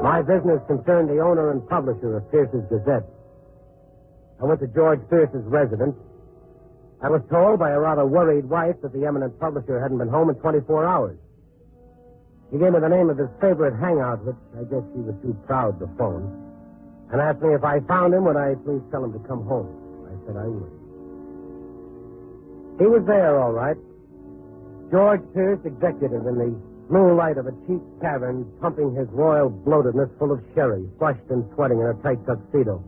My business concerned the owner and publisher of Pierce's Gazette. I went to George Pierce's residence. I was told by a rather worried wife that the eminent publisher hadn't been home in 24 hours. He gave me the name of his favorite hangout, which I guess he was too proud to phone, and asked me if I found him, would I please tell him to come home. I said I would. He was there, all right. George Pierce, executive in the blue light of a cheap tavern, pumping his royal bloatedness full of sherry, flushed and sweating in a tight tuxedo.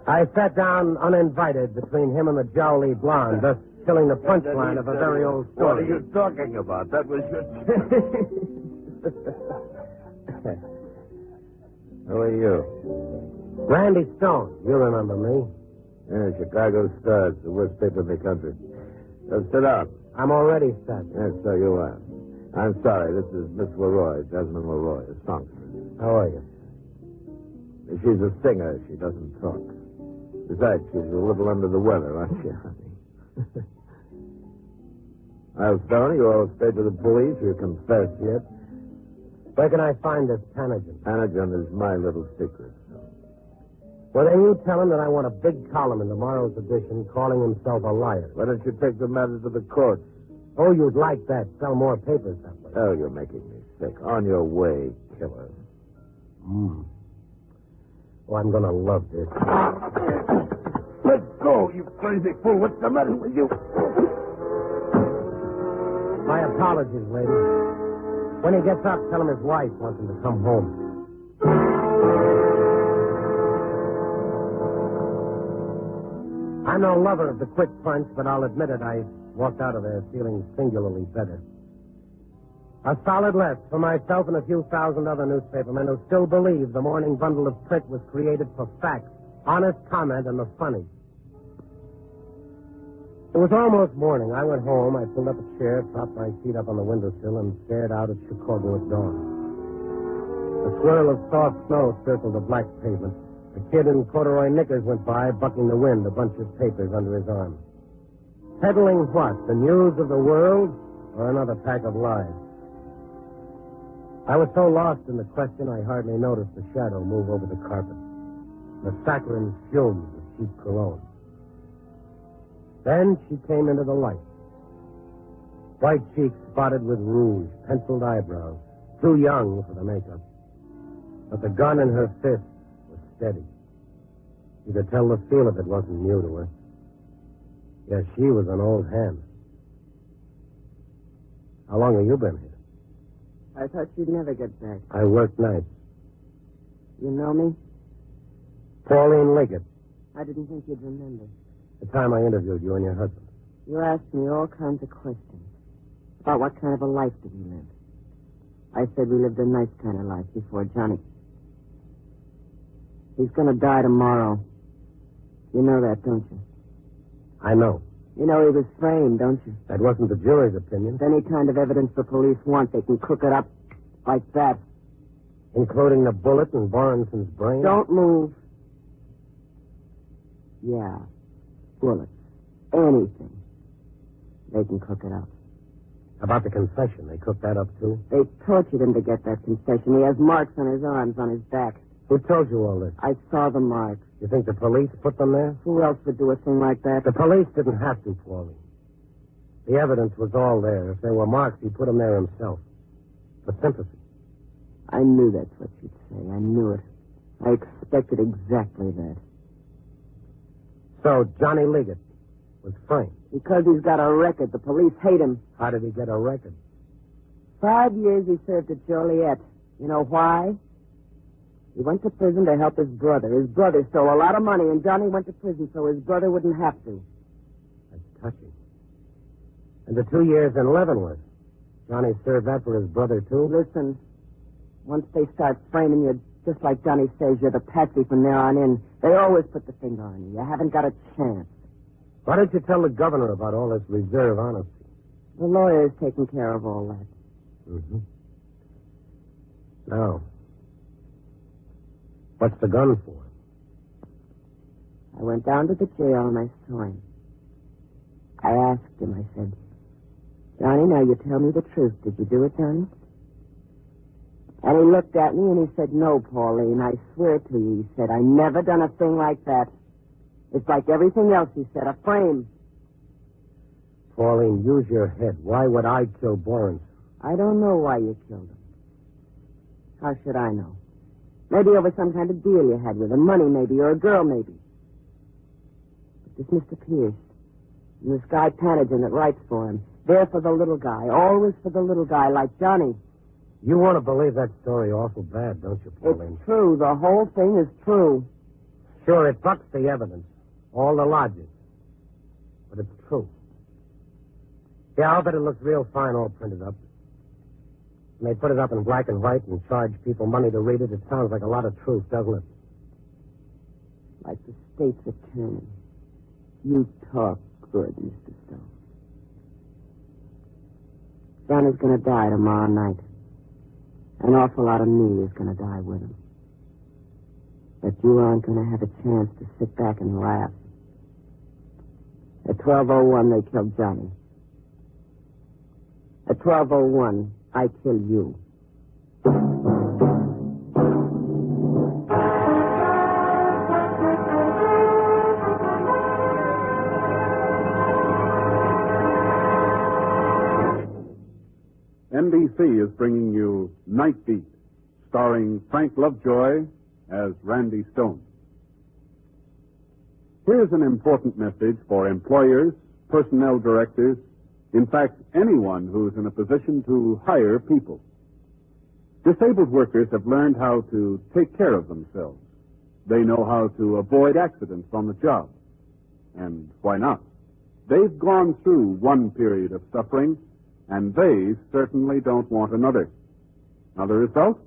I sat down uninvited between him and the jowly blonde, thus killing the punchline of a very old story. What are you talking about? That was your... Who are you? Randy Stone. You remember me. Yeah, Chicago Stars, the worst paper in the country. Sit down. I'm already set. Yes, so you are. I'm sorry. This is Miss Leroy, Jasmine Leroy, a songstress. How are you? She's a singer. She doesn't talk. Besides, she's a little under the weather, aren't you, honey? Well, Stone, you all stayed with the police. You confessed yet? Where can I find this Panagen? Panagen is my little secret. Well, then you tell him that I want a big column in tomorrow's edition calling himself a liar. Why don't you take the matter to the courts? Oh, you'd like that. Sell more papers that way. Oh, you're making me sick. On your way, killer. Oh, I'm going to love this. Let's go, you crazy fool. What's the matter with you? My apologies, lady. When he gets up, tell him his wife wants him to come home. I'm no lover of the quick punch, but I'll admit it, I walked out of there feeling singularly better. A solid left for myself and a few thousand other newspapermen who still believe the morning bundle of print was created for facts, honest comment, and the funny. It was almost morning. I went home. I pulled up a chair, propped my feet up on the windowsill, and stared out at Chicago at dawn. A swirl of soft snow circled the black pavement. A kid in corduroy knickers went by, bucking the wind, a bunch of papers under his arm. Peddling what? The news of the world or another pack of lies? I was so lost in the question, I hardly noticed the shadow move over the carpet. The saccharine fumes of cheap cologne. Then she came into the light. White cheeks spotted with rouge, penciled eyebrows, too young for the makeup. But the gun in her fist was steady. You could tell the feel of it wasn't new to her. Yes, she was an old hand. How long have you been here? I thought you'd never get back. I work nights. You know me? Pauline Liggett. I didn't think you'd remember. The time I interviewed you and your husband. You asked me all kinds of questions. About what kind of a life did we live? I said we lived a nice kind of life before Johnny. He's going to die tomorrow. You know that, don't you? I know. You know he was framed, don't you? That wasn't the jury's opinion. Any kind of evidence the police want, they can cook it up like that. Including the bullet in Borenson's brain? Don't move. Yeah. Bullets. Anything. They can cook it up. About the confession, they cooked that up, too? They tortured him to get that confession. He has marks on his arms, on his back. Who told you all this? I saw the marks. You think the police put them there? Who else would do a thing like that? The police didn't have to, Pauline. The evidence was all there. If there were marks, he put them there himself. For sympathy. I knew that's what you'd say. I knew it. I expected exactly that. So Johnny Liggett was framed? Because he's got a record. The police hate him. How did he get a record? 5 years he served at Joliet. You know why? He went to prison to help his brother. His brother stole a lot of money, and Johnny went to prison so his brother wouldn't have to. That's touching. And the 2 years in Leavenworth. Johnny served that for his brother, too? Listen, once they start framing you, just like Johnny says, you're the patsy from there on in. They always put the finger on you. You haven't got a chance. Why didn't you tell the governor about all this reserve honesty? The lawyer's taking care of all that. Mm-hmm. Now, what's the gun for? I went down to the jail and I saw him. I asked him, I said, Johnny, now you tell me the truth. Did you do it, Johnny? And he looked at me and he said, no, Pauline, I swear to you, he said, I never done a thing like that. It's like everything else, he said, a frame. Pauline, use your head. Why would I kill Boren? I don't know why you killed him. How should I know? Maybe over some kind of deal you had with him, money maybe, or a girl maybe. But this Mr. Pierce, and this guy Panagen that writes for him, they're for the little guy, always for the little guy, like Johnny. You want to believe that story awful bad, don't you, Pauline? It's true. The whole thing is true. Sure, it bucks the evidence. All the logic. But it's true. Yeah, I'll bet it looks real fine all printed up. When they put it up in black and white and charge people money to read it, it sounds like a lot of truth, doesn't it? Like the state's attorney. You talk good, Mr. Stone. Johnny's going to die tomorrow night. An awful lot of me is going to die with him. But you aren't going to have a chance to sit back and laugh. At 12:01, they killed Johnny. At 12:01, I kill you. NBC is bringing you Night Beat, starring Frank Lovejoy as Randy Stone. Here's an important message for employers, personnel directors, in fact, anyone who's in a position to hire people. Disabled workers have learned how to take care of themselves. They know how to avoid accidents on the job. And why not? They've gone through one period of suffering, and they certainly don't want another. Now, the result?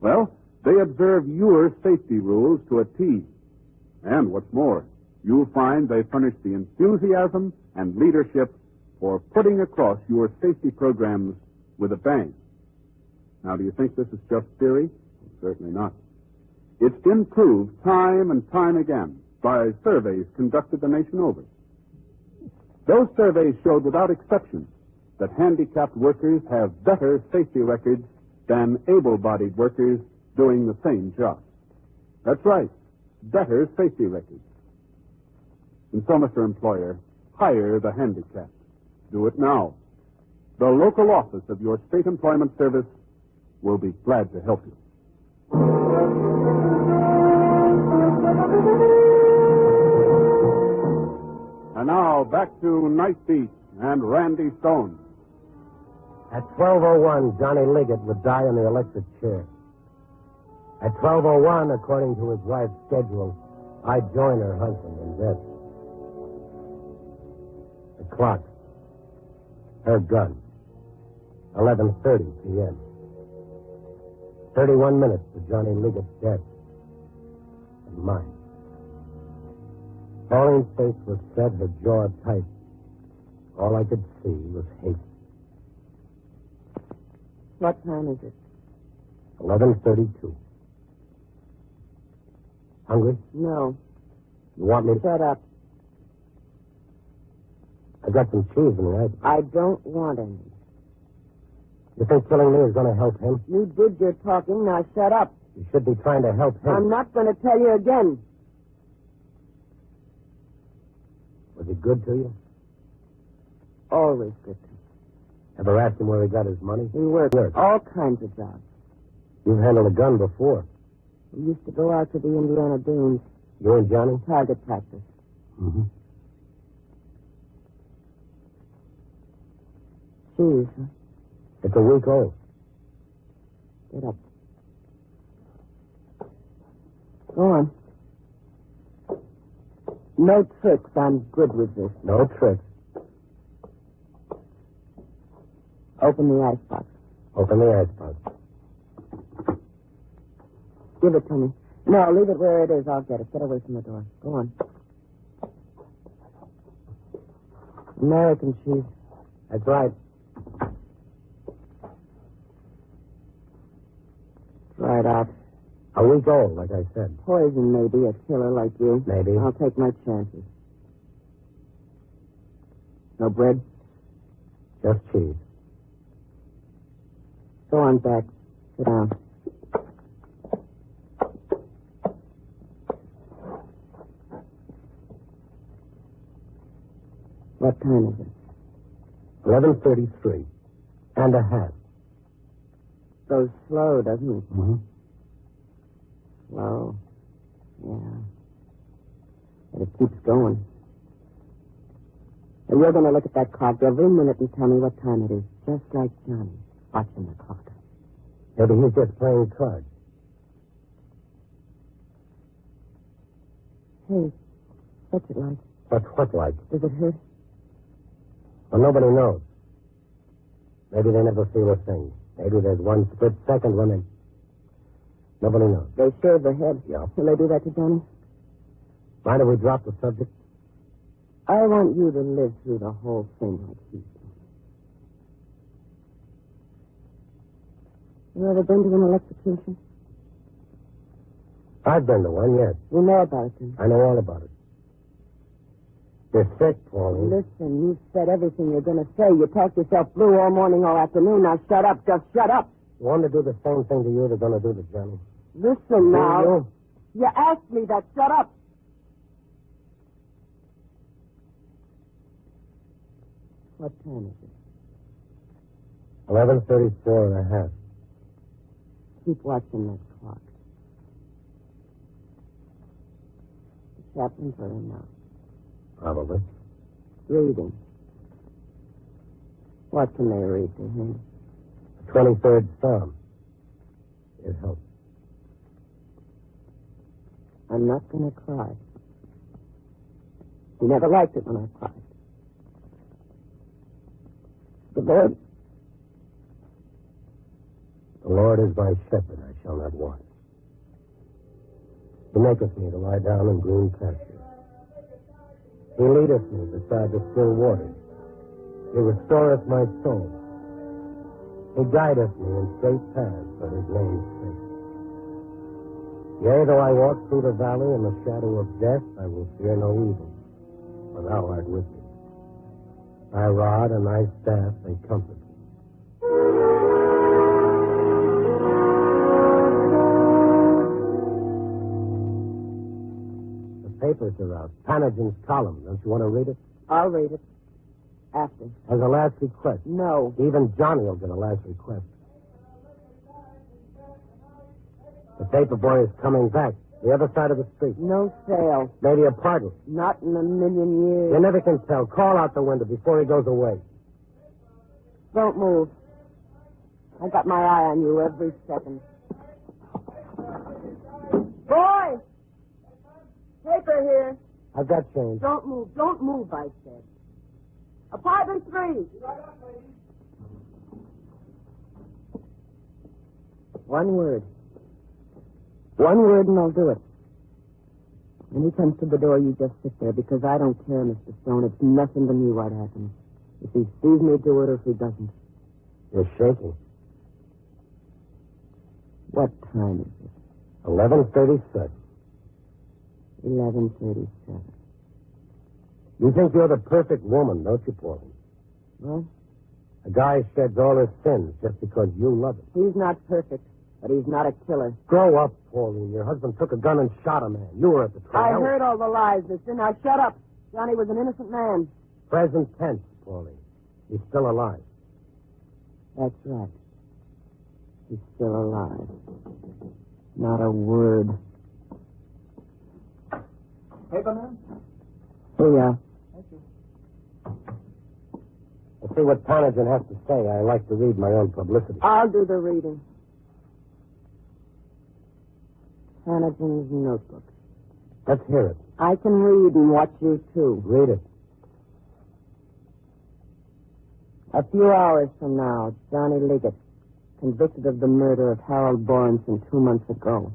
Well, they observe your safety rules to a T. And what's more, you'll find they furnish the enthusiasm and leadership for putting across your safety programs with a bang. Now, do you think this is just theory? Certainly not. It's been proved time and time again by surveys conducted the nation over. Those surveys showed without exception that handicapped workers have better safety records than able-bodied workers doing the same job. That's right, better safety records. And so, Mr. Employer, hire the handicapped. Do it now. The local office of your state employment service will be glad to help you. And now, back to Night Beat and Randy Stone. At 12:01, Johnny Liggett would die in the electric chair. At 12:01, according to his wife's schedule, I'd join her husband in bed. The clock. Her gun. 11:30 p.m. 31 minutes to Johnny Liggett's death. And mine. Pauline's face was set, her jaw tight. All I could see was hate. What time is it? 11:32. Hungry? No. You want me to... Shut up. I got some cheese in the ice. I don't want any. You think killing me is going to help him? You did your talking, now shut up. You should be trying to help him. I'm not going to tell you again. Was he good to you? Always good to me. Ever asked him where he got his money? He worked all kinds of jobs. You've handled a gun before. We used to go out to the Indiana Dunes. You and Johnny? Target practice. Mm-hmm. Cheese, huh? It's a week old. Get up. Go on. No tricks. I'm good with this. No tricks. Open the icebox. Open the icebox. Give it to me. No, leave it where it is. I'll get it. Get away from the door. Go on. American cheese. That's right. Right out. A week old, like I said. Poison, maybe. A killer like you. Maybe. I'll take my chances. No bread? Just cheese. Go on back. Sit down. What time is it? 11:33. And a half. Goes slow, doesn't it? Mm-hmm. Slow. Yeah. But it keeps going. And you're going to look at that clock every minute and tell me what time it is. Just like Johnny, watching the clock. Maybe he's just playing cards. Hey, what's it like? What like? Does it hurt? Well, nobody knows. Maybe they never feel a thing. Maybe there's one split second when they... Nobody knows. They shave the head. Yeah. Will they do that to Johnny? Mind if we drop the subject? I want you to live through the whole thing like he did. You ever been to an electrocution? I've been to one, yes. You know about it, then? I know all about it. You're sick, Pauline. Listen, you've said everything you're going to say. You talked yourself blue all morning, all afternoon. Now shut up. Just shut up. You want to do the same thing to you they're going to do to Johnny. Listen now. You? You asked me that. Shut up. What time is it? 11:34.5. Keep watching that clock. The chaplain's are in now. Probably. Reading. What can they read to him? The 23rd Psalm. It helps. I'm not going to cry. He never liked it when I cried. The Lord is my shepherd, I shall not want. He maketh me to lie down in green pastures. He leadeth me beside the still waters. He restoreth my soul. He guideth me in straight paths for his name's sake. Yea, though I walk through the valley in the shadow of death, I will fear no evil, for thou art with me. Thy rod and thy staff, they comfort me. The papers are out. Panagin's column. Don't you want to read it? I'll read it. After. As a last request. No. Even Johnny will get a last request. The paper boy is coming back. The other side of the street. No sale. Maybe a pardon. Not in a million years. You never can tell. Call out the window before he goes away. Don't move. I got my eye on you every second. Boy! Paper here. I've got change. Don't move. Don't move, I said. Apartment 3. One word. One word and I'll do it. When he comes to the door, you just sit there, because I don't care, Mr. Stone. It's nothing to me what happens. If he sees me do it or if he doesn't. You're shaking. What time is it? 11:37. 11:37. You think you're the perfect woman, don't you, Pauline? What? A guy sheds all his sins just because you love him. He's not perfect, but he's not a killer. Grow up, Pauline. Your husband took a gun and shot a man. You were at the I trial. heard all the lies, mister. Now shut up. Johnny was an innocent man. Present tense, Pauline. He's still alive. That's right. He's still alive. Not a word. Paperman? Here you are. Thank you. Let's see what Panagin has to say. I like to read my own publicity. I'll do the reading. Hanagin's notebook. Let's hear it. I can read and watch you, too. Read it. A few hours from now, Johnny Liggett, convicted of the murder of Harold Borenson 2 months ago,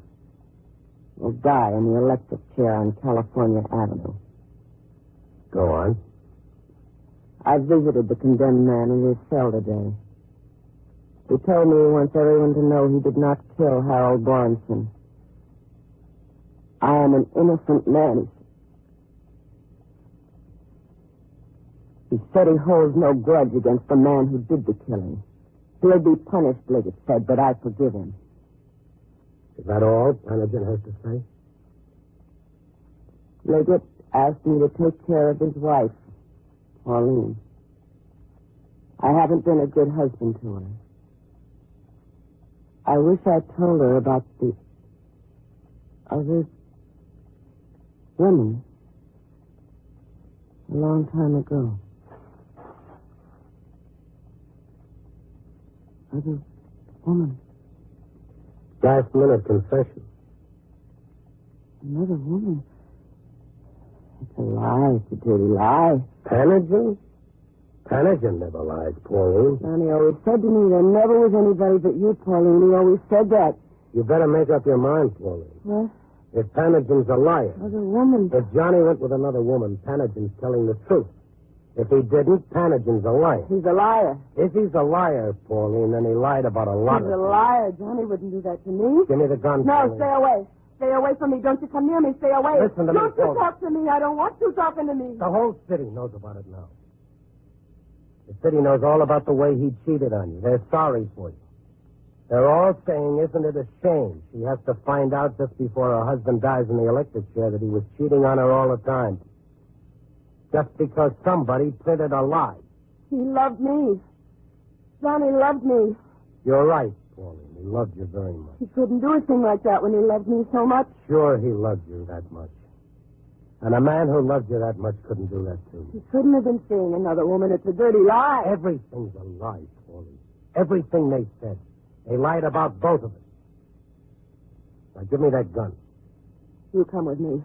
will die in the electric chair on California Avenue. Go on. I visited the condemned man in his cell today. He told me he wants everyone to know he did not kill Harold Borenson. I am an innocent man. He said he holds no grudge against the man who did the killing. He'll be punished, Liggett said, but I forgive him. Is that all Panagin has to say? Liggett asked me to take care of his wife, Pauline. I haven't been a good husband to her. I wish I'd told her about the other woman a long time ago. Other woman. Last minute confession. Another woman. It's a lie. It's a dirty lie. Panagin? Panagin never lies, Pauline. Johnny always said to me there never was anybody but you, Pauline. He always said that. You better make up your mind, Pauline. What? If Panagin's a liar. Other woman. If Johnny went with another woman, Panagin's telling the truth. If he didn't, Panagin's a liar. He's a liar. If he's a liar, Pauline, then he lied about a lot He's of a things. liar. Johnny wouldn't do that to me. Give me the gun, No, Pauline. stay away. Stay away from me. Don't you come near me. Stay away. Listen to me, Don't you Pauline. talk to me. I don't want you talking to me. The whole city knows about it now. The city knows all about the way he cheated on you. They're sorry for you. They're all saying, isn't it a shame she has to find out just before her husband dies in the electric chair that he was cheating on her all the time. Just because somebody printed a lie. He loved me. Johnny loved me. You're right, Pauline. He loved you very much. He couldn't do a thing like that when he loved me so much. Sure, he loved you that much. And a man who loved you that much couldn't do that to you. He couldn't have been seeing another woman. It's a dirty lie. Everything's a lie, Pauline. Everything they said. They lied about both of us. Now, give me that gun. You come with me.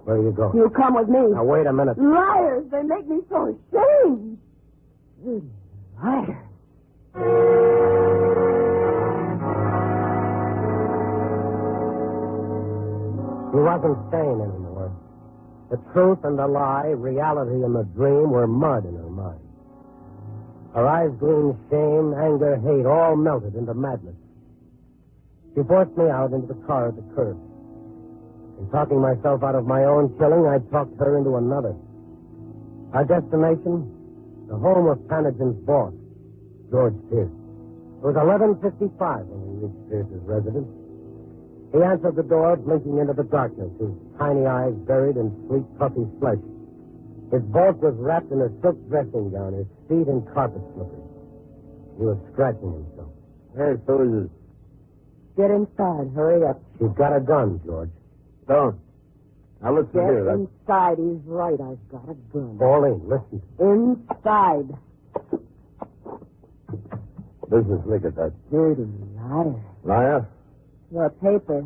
Where are you going? You come with me. Now, wait a minute. Liars! They make me so ashamed. Liars. He wasn't sane anymore. The truth and the lie, reality and the dream were mud in her mind. Her eyes gleamed shame, anger, hate, all melted into madness. She forced me out into the car at the curb. In talking myself out of my own killing, I talked her into another. Our destination, the home of Panagin's boss, George Pierce. It was 11:55 when we reached Pierce's residence. He answered the door, blinking into the darkness, his tiny eyes buried in sleek, puffy flesh. His bulk was wrapped in a silk dressing gown, his feet in carpet slippers. He was scratching himself. Hey, so is it? Get inside. Hurry up. She's got a gun, George. Don't. Now listen Get here. inside. He's right. I've got a gun. Pauline, listen. Inside. Business, look at that. Dirty liar. Liar? Your paper.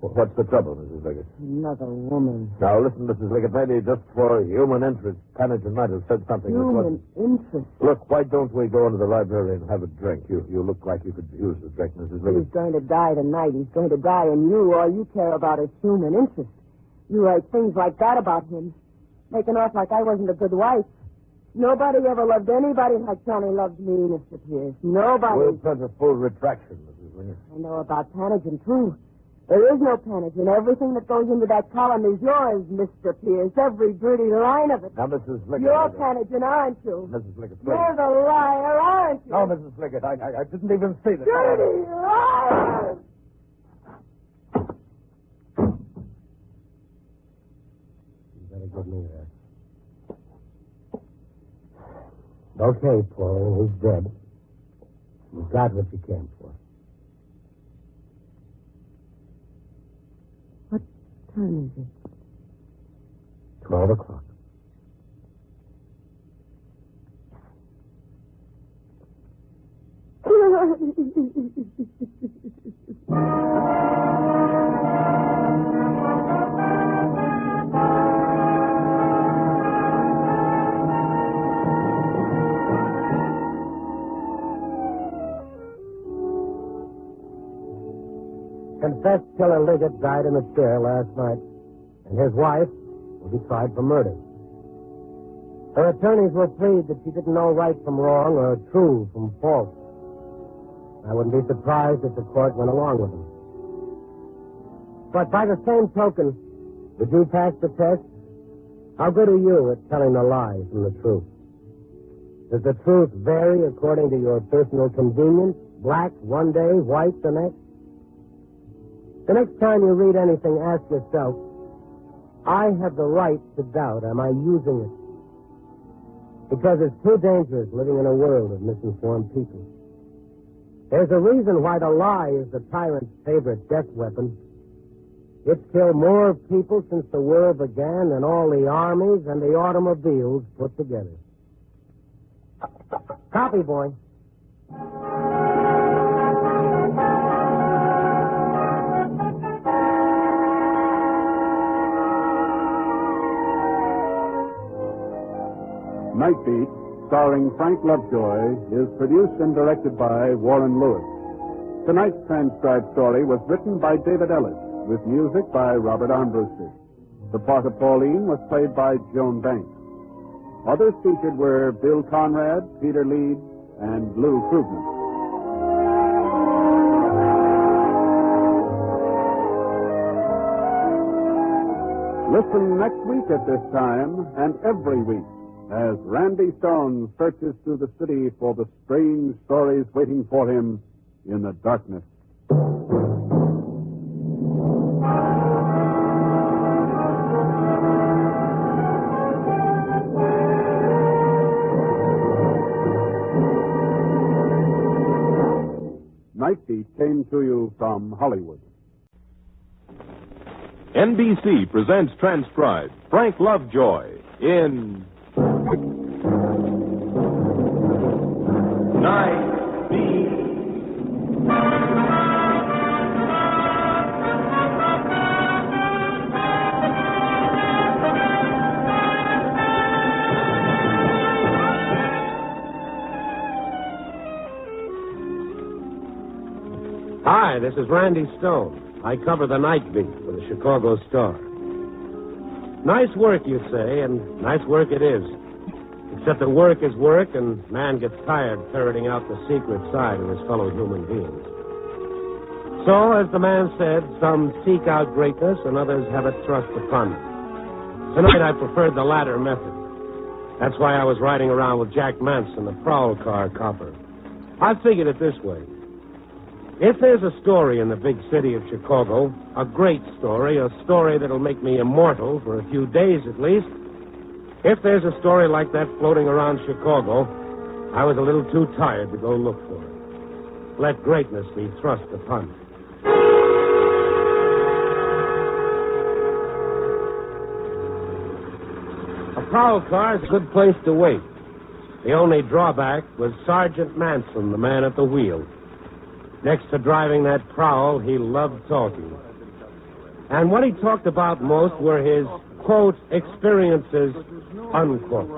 What's the trouble, Mrs. Liggett? Another woman. Now, listen, Mrs. Liggett, maybe just for human interest, Panagen might have said something. Human interest. Look, why don't we go into the library and have a drink? You look like you could use a drink, Mrs. Liggett. He's going to die tonight. He's going to die, and you, all you care about is human interest. You write things like that about him, making off like I wasn't a good wife. Nobody ever loved anybody like Johnny loved me, Mr. Pierce. Nobody. We'll send a full retraction, Mrs. Liggett. I know about Panagen, too. There is no Panagen. Everything that goes into that column is yours, Mr. Pierce. Every dirty line of it. Now, Mrs. Liggett. You're Panagen, aren't you? Mrs. Liggett, please. You're the liar, aren't you? No, Mrs. Liggett, I didn't even see the dirty liar! You better give me that. Okay, Pauline, he's dead. You got what you came for. What time is it? 12 o'clock. Confessed killer Liggett died in a chair last night, and his wife will be tried for murder. Her attorneys were pleased that she didn't know right from wrong or true from false. I wouldn't be surprised if the court went along with them. But by the same token, did you pass the test? How good are you at telling the lie from the truth? Does the truth vary according to your personal convenience? Black one day, white the next? The next time you read anything, ask yourself, I have the right to doubt. Am I using it? Because it's too dangerous living in a world of misinformed people. There's a reason why the lie is the tyrant's favorite death weapon. It's killed more people since the world began than all the armies and the automobiles put together. Copy, boy. Night Beat, starring Frank Lovejoy, is produced and directed by Warren Lewis. Tonight's transcribed story was written by David Ellis, with music by Robert Armbruster. The part of Pauline was played by Joan Banks. Others featured were Bill Conrad, Peter Leeds, and Lou Krugman. Listen next week at this time and every week as Randy Stone searches through the city for the strange stories waiting for him in the darkness. came to you from Hollywood. NBC presents transcribed Frank Lovejoy in Night Beat. Hi, this is Randy Stone. I cover the night beat for the Chicago Star. Nice work, you say, and nice work it is. Except that work is work, and man gets tired ferreting out the secret side of his fellow human beings. So, as the man said, some seek out greatness and others have it thrust upon them. Tonight I preferred the latter method. That's why I was riding around with Jack Manson, the prowl car copper. I figured it this way. If there's a story in the big city of Chicago, a great story, a story that'll make me immortal for a few days at least, if there's a story like that floating around Chicago, I was a little too tired to go look for it. Let greatness be thrust upon me. A prowl car is a good place to wait. The only drawback was Sergeant Manson, the man at the wheel. Next to driving that prowl, he loved talking. And what he talked about most were his, quote, experiences, unquote.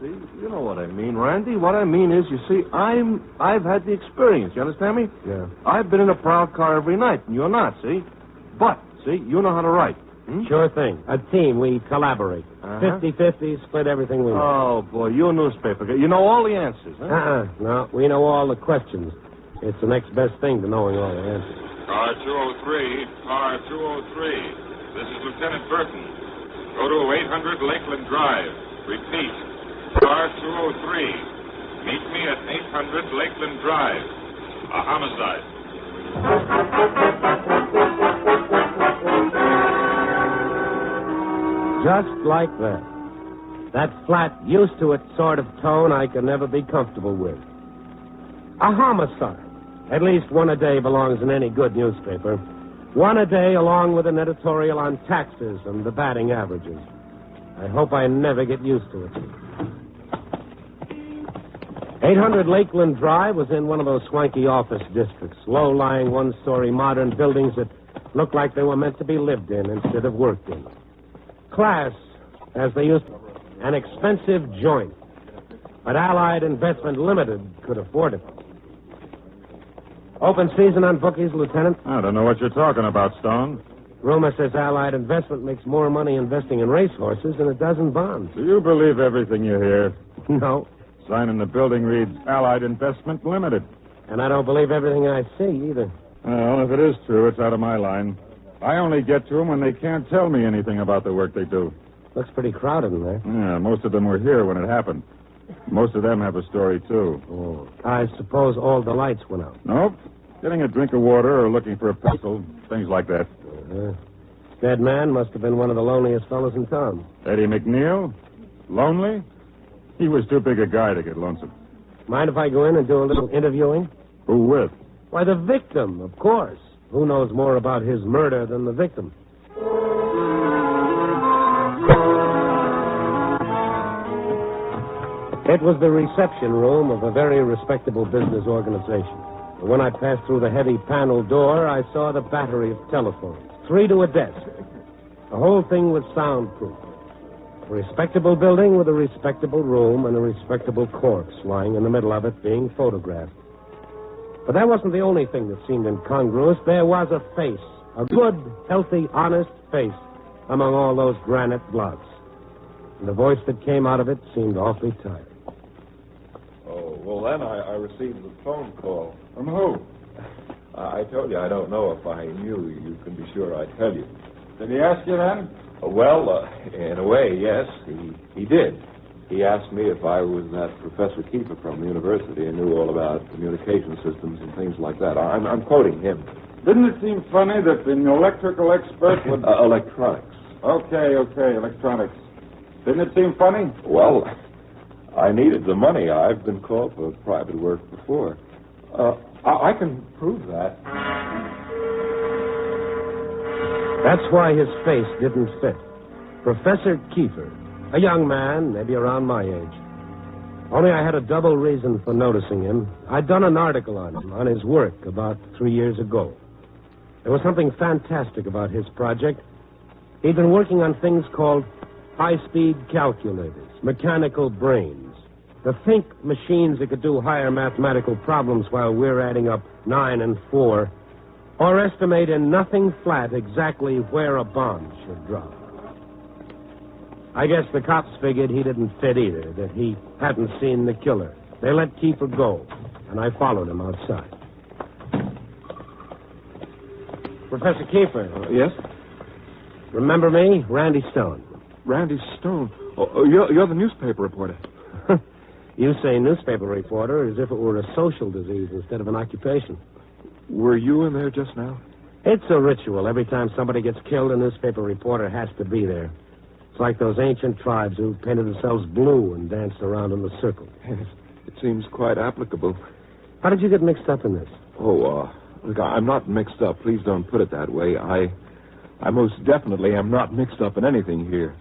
See, you know what I mean, Randy. What I mean is, you see, I've had the experience. You understand me? Yeah. I've been in a prowl car every night, and you're not, see? But, see, you know how to write. Sure thing. A team, we collaborate. 50-50, split everything we know. Oh, boy, you're a newspaper guy. You know all the answers, huh? No, we know all the questions. It's the next best thing to knowing all the answers. Car 203, car 203. This is Lieutenant Burton. Go to 800 Lakeland Drive. Repeat, car 203. Meet me at 800 Lakeland Drive. A homicide. Just like that. That flat, used-to-it sort of tone I can never be comfortable with. A homicide. At least one a day belongs in any good newspaper. One a day along with an editorial on taxes and the batting averages. I hope I never get used to it. 800 Lakeland Drive was in one of those swanky office districts, low-lying one-story modern buildings that looked like they were meant to be lived in instead of worked in. Class, as they used to, an expensive joint. But Allied Investment Limited could afford it. Open season on bookies, Lieutenant? I don't know what you're talking about, Stone. Rumor says Allied Investment makes more money investing in racehorses than it does in bonds. Do you believe everything you hear? No. Sign in the building reads Allied Investment Limited. And I don't believe everything I see, either. Well, if it is true, it's out of my line. I only get to them when they can't tell me anything about the work they do. Looks pretty crowded in there. Yeah, most of them were here when it happened. Most of them have a story, too. Oh. I suppose all the lights went out. Nope. Getting a drink of water or looking for a pistol, things like that. Dead man must have been one of the loneliest fellows in town. Eddie McNeil? Lonely? He was too big a guy to get lonesome. Mind if I go in and do a little interviewing? Who with? Why, the victim, of course. Who knows more about his murder than the victim? It was the reception room of a very respectable business organization. When I passed through the heavy panel door, I saw the battery of telephones, 3 to a desk. The whole thing was soundproof. A respectable building with a respectable room and a respectable corpse lying in the middle of it being photographed. But that wasn't the only thing that seemed incongruous. There was a face, a good, healthy, honest face among all those granite blocks. And the voice that came out of it seemed awfully tired. Oh, well, then I received a phone call. From who? I told you I don't know. If I knew, you can be sure I'd tell you. Did he ask you then? Well, in a way, yes, he did. He asked me if I was that Professor Kiefer from the university and knew all about communication systems and things like that. I'm quoting him. Didn't it seem funny that an electrical expert would... Electronics. Okay, electronics. Didn't it seem funny? Well, I needed the money. I've been called for private work before. I can prove that. That's why his face didn't fit. Professor Kiefer, a young man, maybe around my age. Only I had a double reason for noticing him. I'd done an article on him, on his work, about 3 years ago. There was something fantastic about his project. He'd been working on things called high-speed calculators, mechanical brains. The think machines that could do higher mathematical problems while we're adding up 9 and 4, or estimate in nothing flat exactly where a bomb should drop. I guess the cops figured he didn't fit either, that he hadn't seen the killer. They let Kiefer go, and I followed him outside. Professor Kiefer. Yes? Remember me? Randy Stone. Randy Stone? Oh, you're the newspaper reporter. You say newspaper reporter as if it were a social disease instead of an occupation. Were you in there just now? It's a ritual. Every time somebody gets killed, a newspaper reporter has to be there. It's like those ancient tribes who painted themselves blue and danced around in a circle. Yes, it seems quite applicable. How did you get mixed up in this? Oh, look, I'm not mixed up. Please don't put it that way. I most definitely am not mixed up in anything here.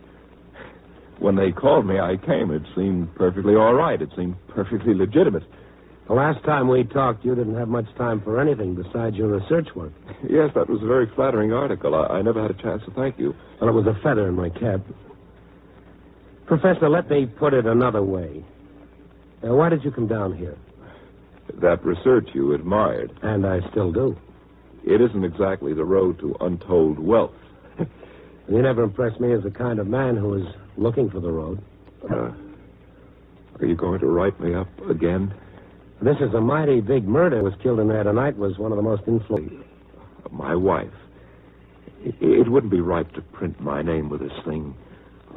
When they called me, I came. It seemed perfectly all right. It seemed perfectly legitimate. The last time we talked, you didn't have much time for anything besides your research work. Yes, that was a very flattering article. I never had a chance to thank you. Well, it was a feather in my cap. Professor, let me put it another way. Why did you come down here? That research you admired. And I still do. It isn't exactly the road to untold wealth. You never impressed me as the kind of man who is looking for the road. Are you going to write me up again? This is a mighty big murder. Was killed in there tonight. Was one of the most influential. My wife. It wouldn't be right to print my name with this thing.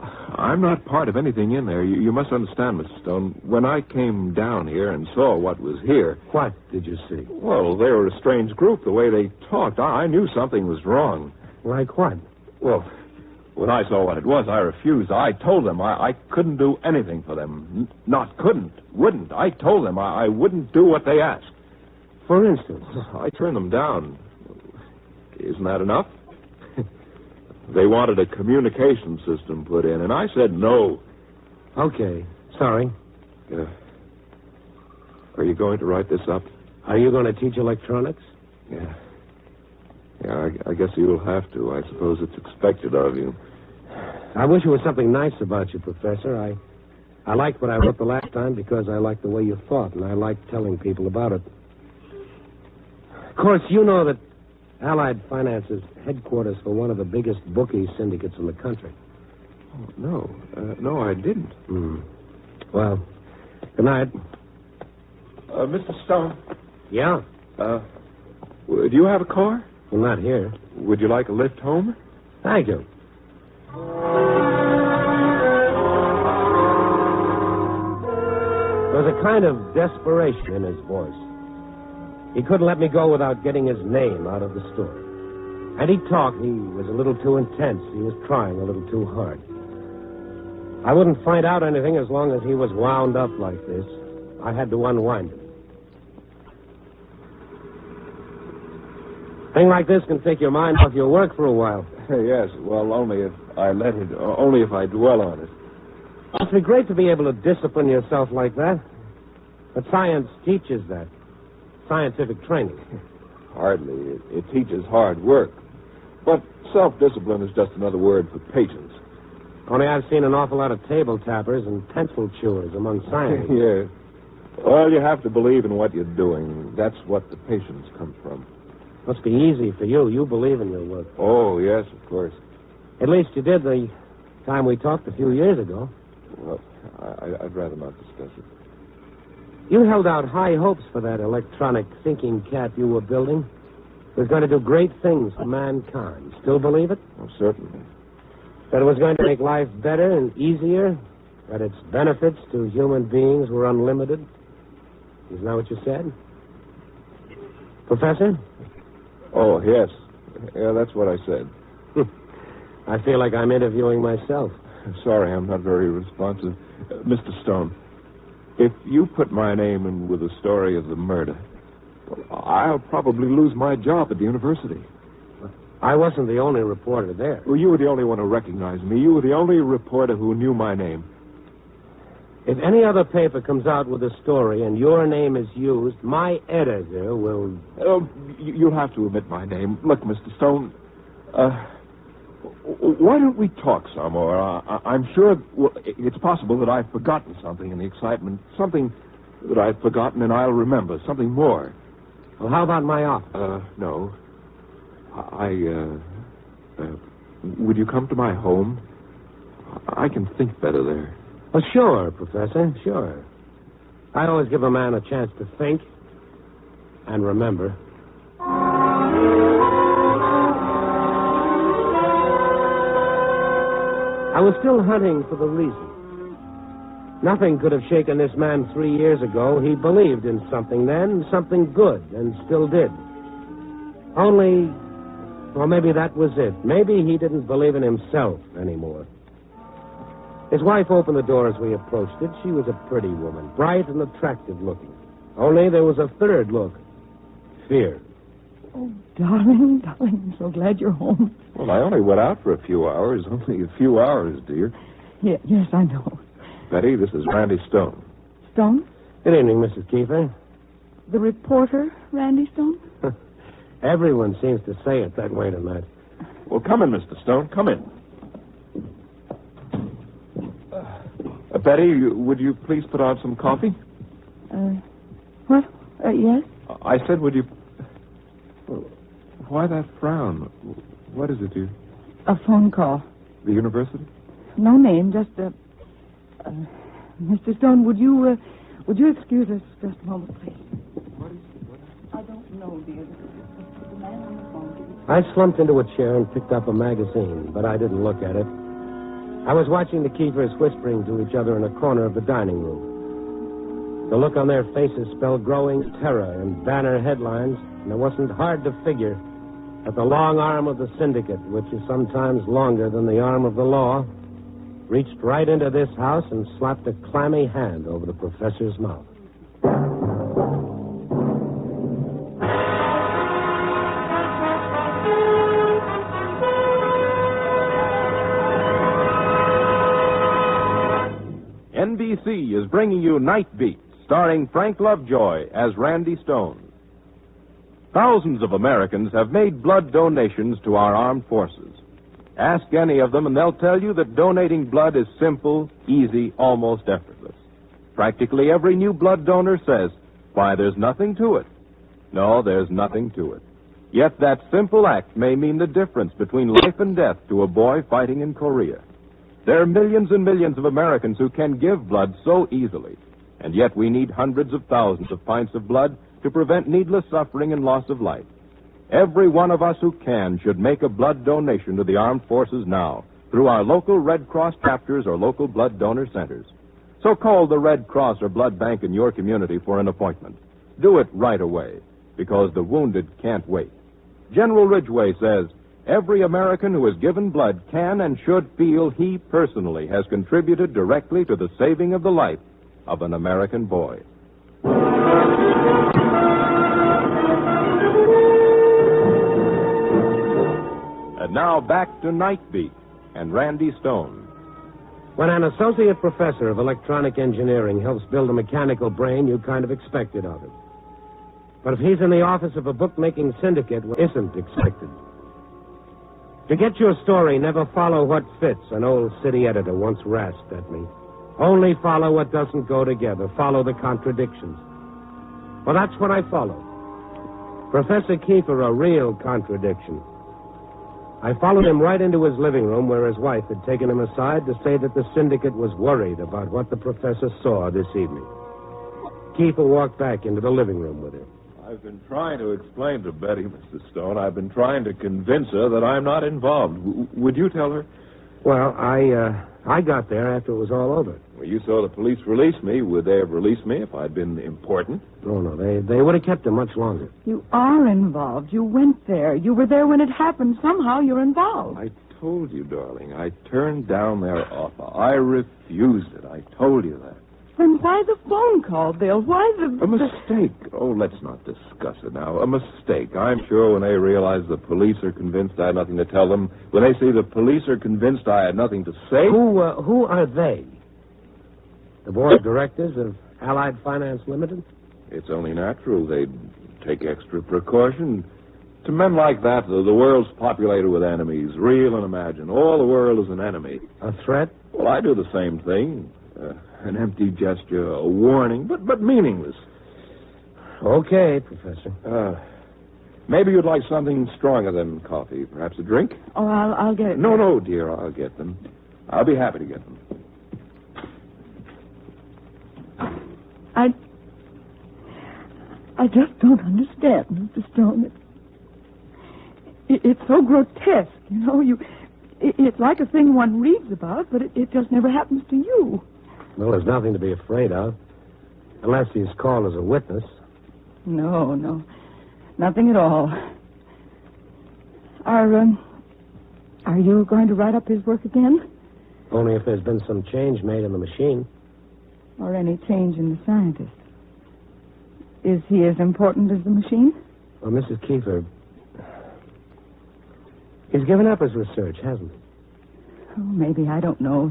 I'm not part of anything in there. You must understand, Mr. Stone. When I came down here and saw what was here... What did you see? Well, they were a strange group, the way they talked. I knew something was wrong. Like what? Well, when I saw what it was, I refused. I told them I couldn't do anything for them. Not couldn't, wouldn't. I told them I wouldn't do what they asked. For instance? I turned them down. Isn't that enough? They wanted a communication system put in, and I said no. Okay. Sorry. Are you going to write this up? Are you going to teach electronics? Yeah. Yeah, I guess you'll have to. I suppose it's expected of you. I wish there was something nice about you, Professor. I liked what I wrote the last time because I liked the way you thought, and I liked telling people about it. Of course, you know that Allied Finance is headquarters for one of the biggest bookie syndicates in the country. Oh, no. No, I didn't. Well, good night. Mr. Stone? Yeah? Do you have a car? Well, not here. Would you like a lift home? Thank you. There was a kind of desperation in his voice. He couldn't let me go without getting his name out of the story. And he talked. He was a little too intense. He was trying a little too hard. I wouldn't find out anything as long as he was wound up like this. I had to unwind him. Thing like this can take your mind off your work for a while. Yes, well, only if I dwell on it. It'd be great to be able to discipline yourself like that. But science teaches that. Scientific training. Hardly. It teaches hard work. But self-discipline is just another word for patience. Only I've seen an awful lot of table tappers and pencil chewers among scientists. Yes. Well, you have to believe in what you're doing. That's what the patience comes from. Must be easy for you. You believe in your work. Oh, yes, of course. At least you did the time we talked a few years ago. Well, I'd rather not discuss it. You held out high hopes for that electronic thinking cat you were building. It was going to do great things for mankind. Still believe it? Oh, certainly. That it was going to make life better and easier? That its benefits to human beings were unlimited? Isn't that what you said? Professor? Oh, yes. Yeah, that's what I said. I feel like I'm interviewing myself. Sorry, I'm not very responsive. Mr. Stone, if you put my name in with the story of the murder, I'll probably lose my job at the university. I wasn't the only reporter there. Well, you were the only one who recognized me. You were the only reporter who knew my name. If any other paper comes out with a story and your name is used, my editor will... You'll have to omit my name. Look, Mr. Stone, why don't we talk some more? I'm sure it's possible that I've forgotten something in the excitement. Something that I've forgotten and I'll remember. Something more. Well, how about my office? No. Would you come to my home? I can think better there. Well, sure, Professor, sure. I always give a man a chance to think and remember. I was still hunting for the reason. Nothing could have shaken this man 3 years ago. He believed in something then, something good, and still did. Only, well, maybe that was it. Maybe he didn't believe in himself anymore. His wife opened the door as we approached it. She was a pretty woman, bright and attractive looking. Only there was a third look. Fear. Oh, darling, I'm so glad you're home. Well, I only went out for a few hours. Only a few hours, dear. Yes, I know. Betty, this is Randy Stone. Stone? Good evening, Mrs. Kiefer. The reporter, Randy Stone? Everyone seems to say it that way tonight. Well, come in, Mr. Stone. Come in. Betty, would you please put out some coffee? What? Yes? I said, would you... Why that frown? What is it, dear? A phone call. The university? No name, just Mr. Stone, would you excuse us just a moment, please? I don't know, dear. The man on the phone. I slumped into a chair and picked up a magazine, but I didn't look at it. I was watching the Kiefers whispering to each other in a corner of the dining room. The look on their faces spelled growing terror and banner headlines, and it wasn't hard to figure that the long arm of the syndicate, which is sometimes longer than the arm of the law, reached right into this house and slapped a clammy hand over the professor's mouth. NBC is bringing you Night Beat, starring Frank Lovejoy as Randy Stone. Thousands of Americans have made blood donations to our armed forces. Ask any of them and they'll tell you that donating blood is simple, easy, almost effortless. Practically every new blood donor says, why, there's nothing to it. No, there's nothing to it. Yet that simple act may mean the difference between life and death to a boy fighting in Korea. There are millions and millions of Americans who can give blood so easily, and yet we need hundreds of thousands of pints of blood to prevent needless suffering and loss of life. Every one of us who can should make a blood donation to the armed forces now through our local Red Cross chapters or local blood donor centers. So call the Red Cross or blood bank in your community for an appointment. Do it right away, because the wounded can't wait. General Ridgway says, every American who has given blood can and should feel he personally has contributed directly to the saving of the life of an American boy. And now back to Night Beat and Randy Stone. When an associate professor of electronic engineering helps build a mechanical brain, you kind of expect it of him. But if he's in the office of a bookmaking syndicate, what isn't expected? To get your story, never follow what fits, an old city editor once rasped at me. Only follow what doesn't go together. Follow the contradictions. Well, that's what I followed. Professor Kiefer, a real contradiction. I followed him right into his living room where his wife had taken him aside to say that the syndicate was worried about what the professor saw this evening. Kiefer walked back into the living room with her. I've been trying to explain to Betty, Mr. Stone. I've been trying to convince her that I'm not involved. Would you tell her? Well, I got there after it was all over. Well, you saw the police release me. Would they have released me if I'd been important? No, they would have kept him much longer. You are involved. You went there. You were there when it happened. Somehow you're involved. I told you, darling. I turned down their offer. I refused it. I told you that. Then why the phone call, Bill? Why the... A mistake. Oh, let's not discuss it now. A mistake. I'm sure when they realize the police are convinced I had nothing to tell them, when they see the police are convinced I had nothing to say... Who are they? The board of directors of Allied Finance Limited? It's only natural they'd take extra precaution. To men like that, the world's populated with enemies, real and imagined. All the world is an enemy. A threat? Well, I do the same thing. An empty gesture, a warning, but meaningless. Okay, Professor. Maybe you'd like something stronger than coffee. Perhaps a drink? Oh, I'll get it. No, dear, I'll get them. I'll be happy to get them. I just don't understand, Mr. Stone. It's so grotesque, you know. It's like a thing one reads about, but it just never happens to you. Well, there's nothing to be afraid of. Unless he's called as a witness. No. Nothing at all. Are you going to write up his work again? Only if there's been some change made in the machine. Or any change in the scientist. Is he as important as the machine? Well, Mrs. Kiefer, he's given up his research, hasn't he? Oh, maybe. I don't know.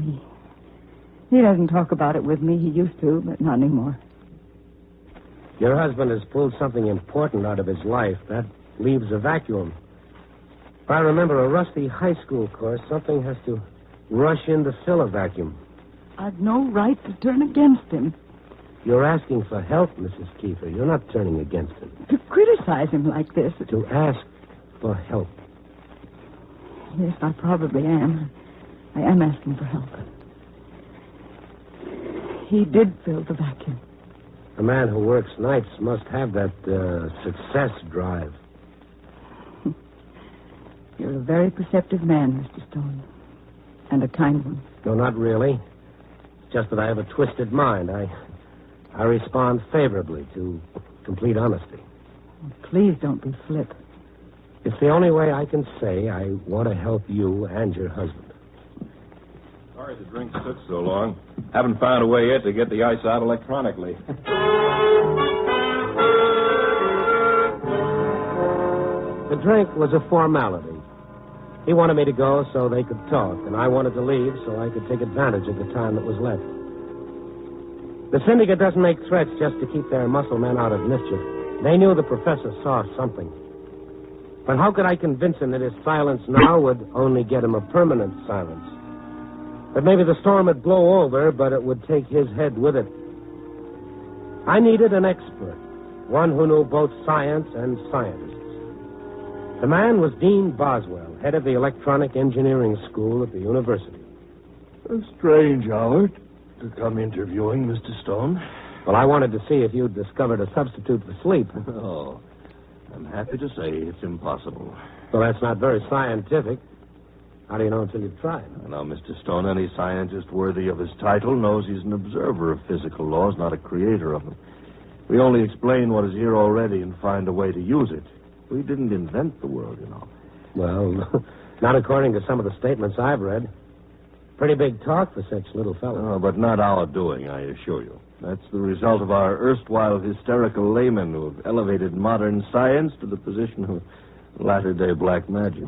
He doesn't talk about it with me. He used to, but not anymore. Your husband has pulled something important out of his life. That leaves a vacuum. If I remember a rusty high school course, something has to rush in to fill a vacuum. I've no right to turn against him. You're asking for help, Mrs. Kiefer. You're not turning against him. To criticize him like this. To ask for help. Yes, I probably am. I am asking for help. He did fill the vacuum. A man who works nights must have that success drive. You're a very perceptive man, Mr. Stone. And a kind one. No, not really. It's just that I have a twisted mind. I respond favorably to complete honesty. Please don't be flip. It's the only way I can say I want to help you and your husband. Sorry the drink took so long. Haven't found a way yet to get the ice out electronically. The drink was a formality. He wanted me to go so they could talk, and I wanted to leave so I could take advantage of the time that was left. The syndicate doesn't make threats just to keep their muscle men out of mischief. They knew the professor saw something. But how could I convince him that his silence now would only get him a permanent silence? That maybe the storm would blow over, but it would take his head with it. I needed an expert, one who knew both science and scientists. The man was Dean Boswell, head of the Electronic Engineering School at the university. A strange hour to come interviewing, Mr. Stone. Well, I wanted to see if you'd discovered a substitute for sleep. Oh, I'm happy to say it's impossible. Well, that's not very scientific. How do you know until you've tried? Now, Mr. Stone, any scientist worthy of his title knows he's an observer of physical laws, not a creator of them. We only explain what is here already and find a way to use it. We didn't invent the world, you know. Well, not according to some of the statements I've read. Pretty big talk for such little fellows. Oh, but not our doing, I assure you. That's the result of our erstwhile hysterical laymen who have elevated modern science to the position of latter-day black magic.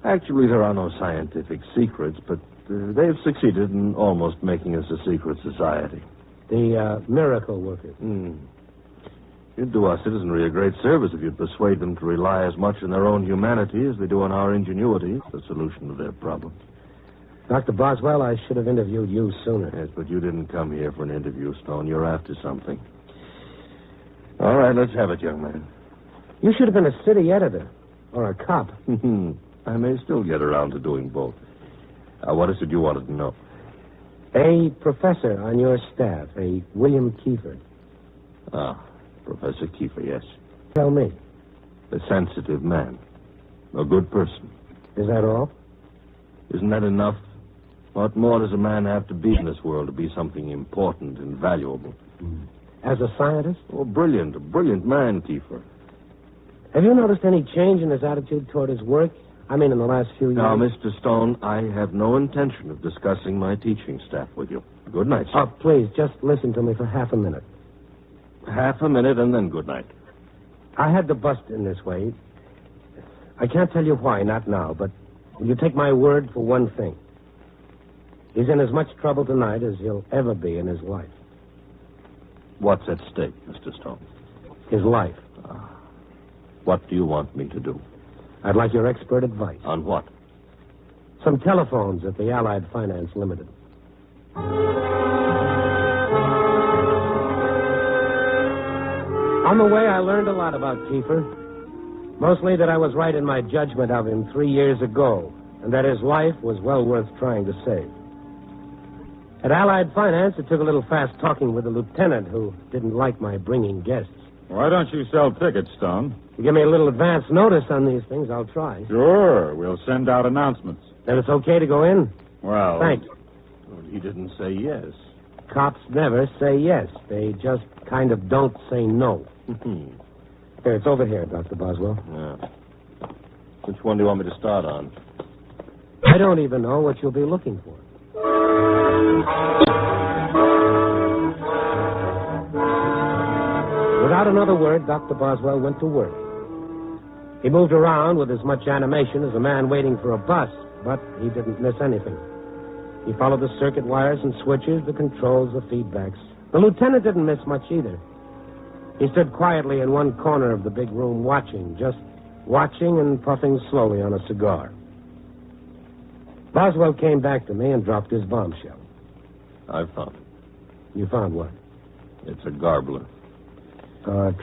Actually, there are no scientific secrets, but they've succeeded in almost making us a secret society. The miracle workers. You'd do our citizenry a great service if you'd persuade them to rely as much on their own humanity as they do on our ingenuity for the solution of their problems. Dr. Boswell, I should have interviewed you sooner. Yes, but you didn't come here for an interview, Stone. You're after something. All right, let's have it, young man. You should have been a city editor or a cop. I may still get around to doing both. What is it you wanted to know? A professor on your staff, a William Kiefer. Ah, Professor Kiefer, yes. Tell me. A sensitive man. A good person. Is that all? Isn't that enough? What more does a man have to be in this world to be something important and valuable? As a scientist? Oh, brilliant. A brilliant man, Kiefer. Have you noticed any change in his attitude toward his work? I mean, in the last few years? Now, Mr. Stone, I have no intention of discussing my teaching staff with you. Good night, sir. Oh, please, just listen to me for half a minute. Half a minute and then good night. I had to bust in this way. I can't tell you why, not now, but will you take my word for one thing? He's in as much trouble tonight as he'll ever be in his life. What's at stake, Mr. Stone? His life. What do you want me to do? I'd like your expert advice. On what? Some telephones at the Allied Finance Limited. On the way, I learned a lot about Kiefer. Mostly that I was right in my judgment of him 3 years ago, and that his life was well worth trying to save. At Allied Finance, it took a little fast talking with the lieutenant who didn't like my bringing guests. Why don't you sell tickets, Stone? If you give me a little advance notice on these things, I'll try. Sure. We'll send out announcements. Then it's okay to go in? Well... Thanks. Well, he didn't say yes. Cops never say yes. They just kind of don't say no. Here, it's over here, Dr. Boswell. Yeah. Which one do you want me to start on? I don't even know what you'll be looking for. Without another word, Dr. Boswell went to work. He moved around with as much animation as a man waiting for a bus, but he didn't miss anything. He followed the circuit wires and switches, the controls, the feedbacks. The lieutenant didn't miss much either. He stood quietly in one corner of the big room watching, just watching and puffing slowly on a cigar. Boswell came back to me and dropped his bombshell. I found it. You found what? It's a garbler.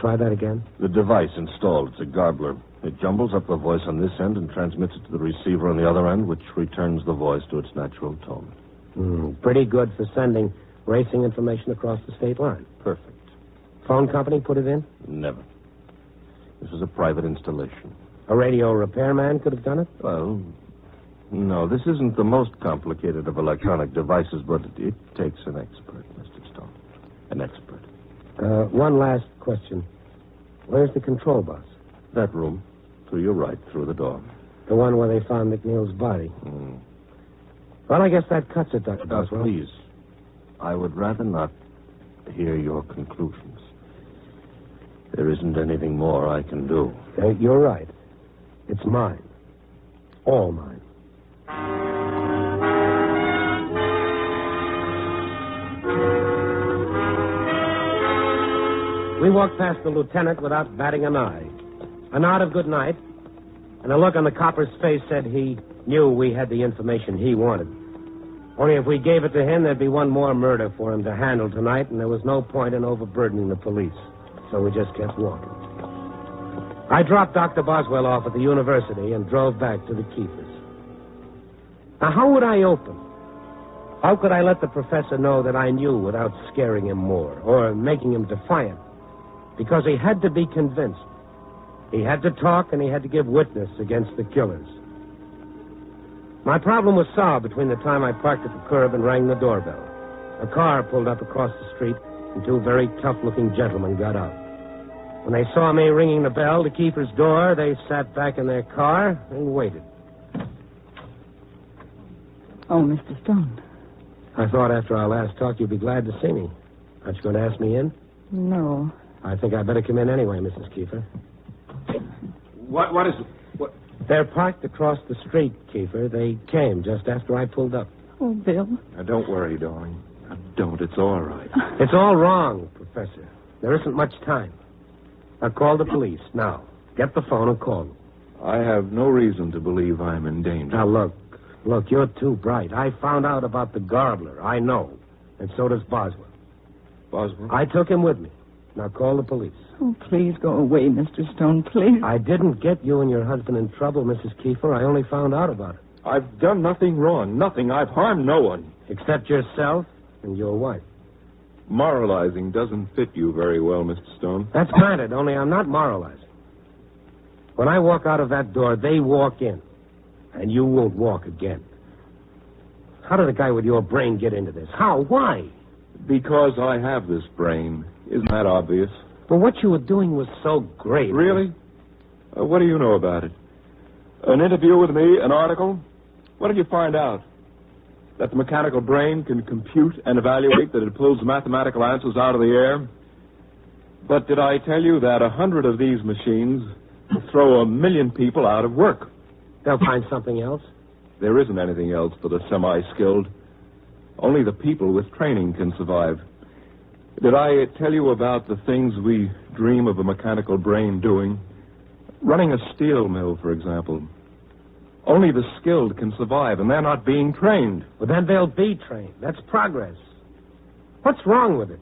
Try that again? The device installed, it's a garbler. It jumbles up the voice on this end and transmits it to the receiver on the other end, which returns the voice to its natural tone. Pretty good for sending racing information across the state line. Perfect. Phone company put it in? Never. This is a private installation. A radio repairman could have done it? Well, no, this isn't the most complicated of electronic devices, but it takes an expert, Mr. Stone. An expert. One last question. Where's the control box? That room. To your right, through the door. The one where they found McNeil's body. Well, I guess that cuts it, Dr. Boswell. Please. I would rather not hear your conclusions. There isn't anything more I can do. You're right. It's mine. All mine. We walked past the lieutenant without batting an eye. A nod of good night, and a look on the copper's face said he knew we had the information he wanted. Only if we gave it to him, there'd be one more murder for him to handle tonight, and there was no point in overburdening the police. So we just kept walking. I dropped Dr. Boswell off at the university and drove back to the Keepers. Now, how would I open? How could I let the professor know that I knew without scaring him more or making him defiant? Because he had to be convinced. He had to talk, and he had to give witness against the killers. My problem was solved between the time I parked at the curb and rang the doorbell. A car pulled up across the street, and two very tough-looking gentlemen got out. When they saw me ringing the bell to Keefer's door, they sat back in their car and waited. Oh, Mr. Stone. I thought after our last talk you'd be glad to see me. Aren't you going to ask me in? No. I think I'd better come in anyway, Mrs. Kiefer. What is it? What? They're parked across the street, Kiefer. They came just after I pulled up. Oh, Bill. Now, don't worry, darling. Now, don't. It's all right. It's all wrong, Professor. There isn't much time. Now, call the police, now. Get the phone and call them. I have no reason to believe I'm in danger. Now, look, you're too bright. I found out about the garbler. I know. And so does Boswell. Boswell? I took him with me. Now, call the police. Oh, please go away, Mr. Stone, please. I didn't get you and your husband in trouble, Mrs. Kiefer. I only found out about it. I've done nothing wrong. Nothing. I've harmed no one. Except yourself and your wife. Moralizing doesn't fit you very well, Mr. Stone. That's granted, only I'm not moralizing. When I walk out of that door, they walk in. And you won't walk again. How did a guy with your brain get into this? How? Why? Because I have this brain. Isn't that obvious? But what you were doing was so great. Really? What do you know about it? An interview with me? An article? What did you find out? That the mechanical brain can compute and evaluate, that it pulls mathematical answers out of the air? But did I tell you that 100 of these machines will throw 1 million people out of work? They'll find something else. There isn't anything else for the semi-skilled. Only the people with training can survive. Did I tell you about the things we dream of a mechanical brain doing? Running a steel mill, for example. Only the skilled can survive, and they're not being trained. Well, then they'll be trained. That's progress. What's wrong with it?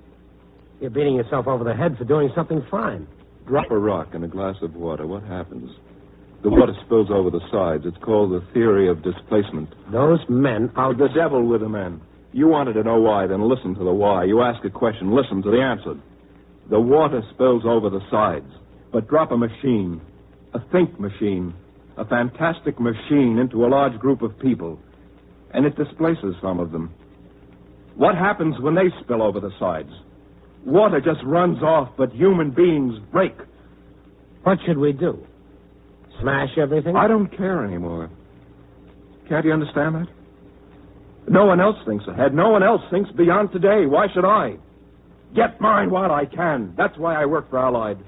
You're beating yourself over the head for doing something fine. Drop a rock in a glass of water. What happens? The water spills over the sides. It's called the theory of displacement. Those men are... The devil with the men. You wanted to know why, then listen to the why. You ask a question, listen to the answer. The water spills over the sides. But drop a machine, a think machine, a fantastic machine into a large group of people, and it displaces some of them. What happens when they spill over the sides? Water just runs off, but human beings break. What should we do? Smash everything? I don't care anymore. Can't you understand that? No one else thinks ahead. No one else thinks beyond today. Why should I? Get mine while I can. That's why I work for Allied.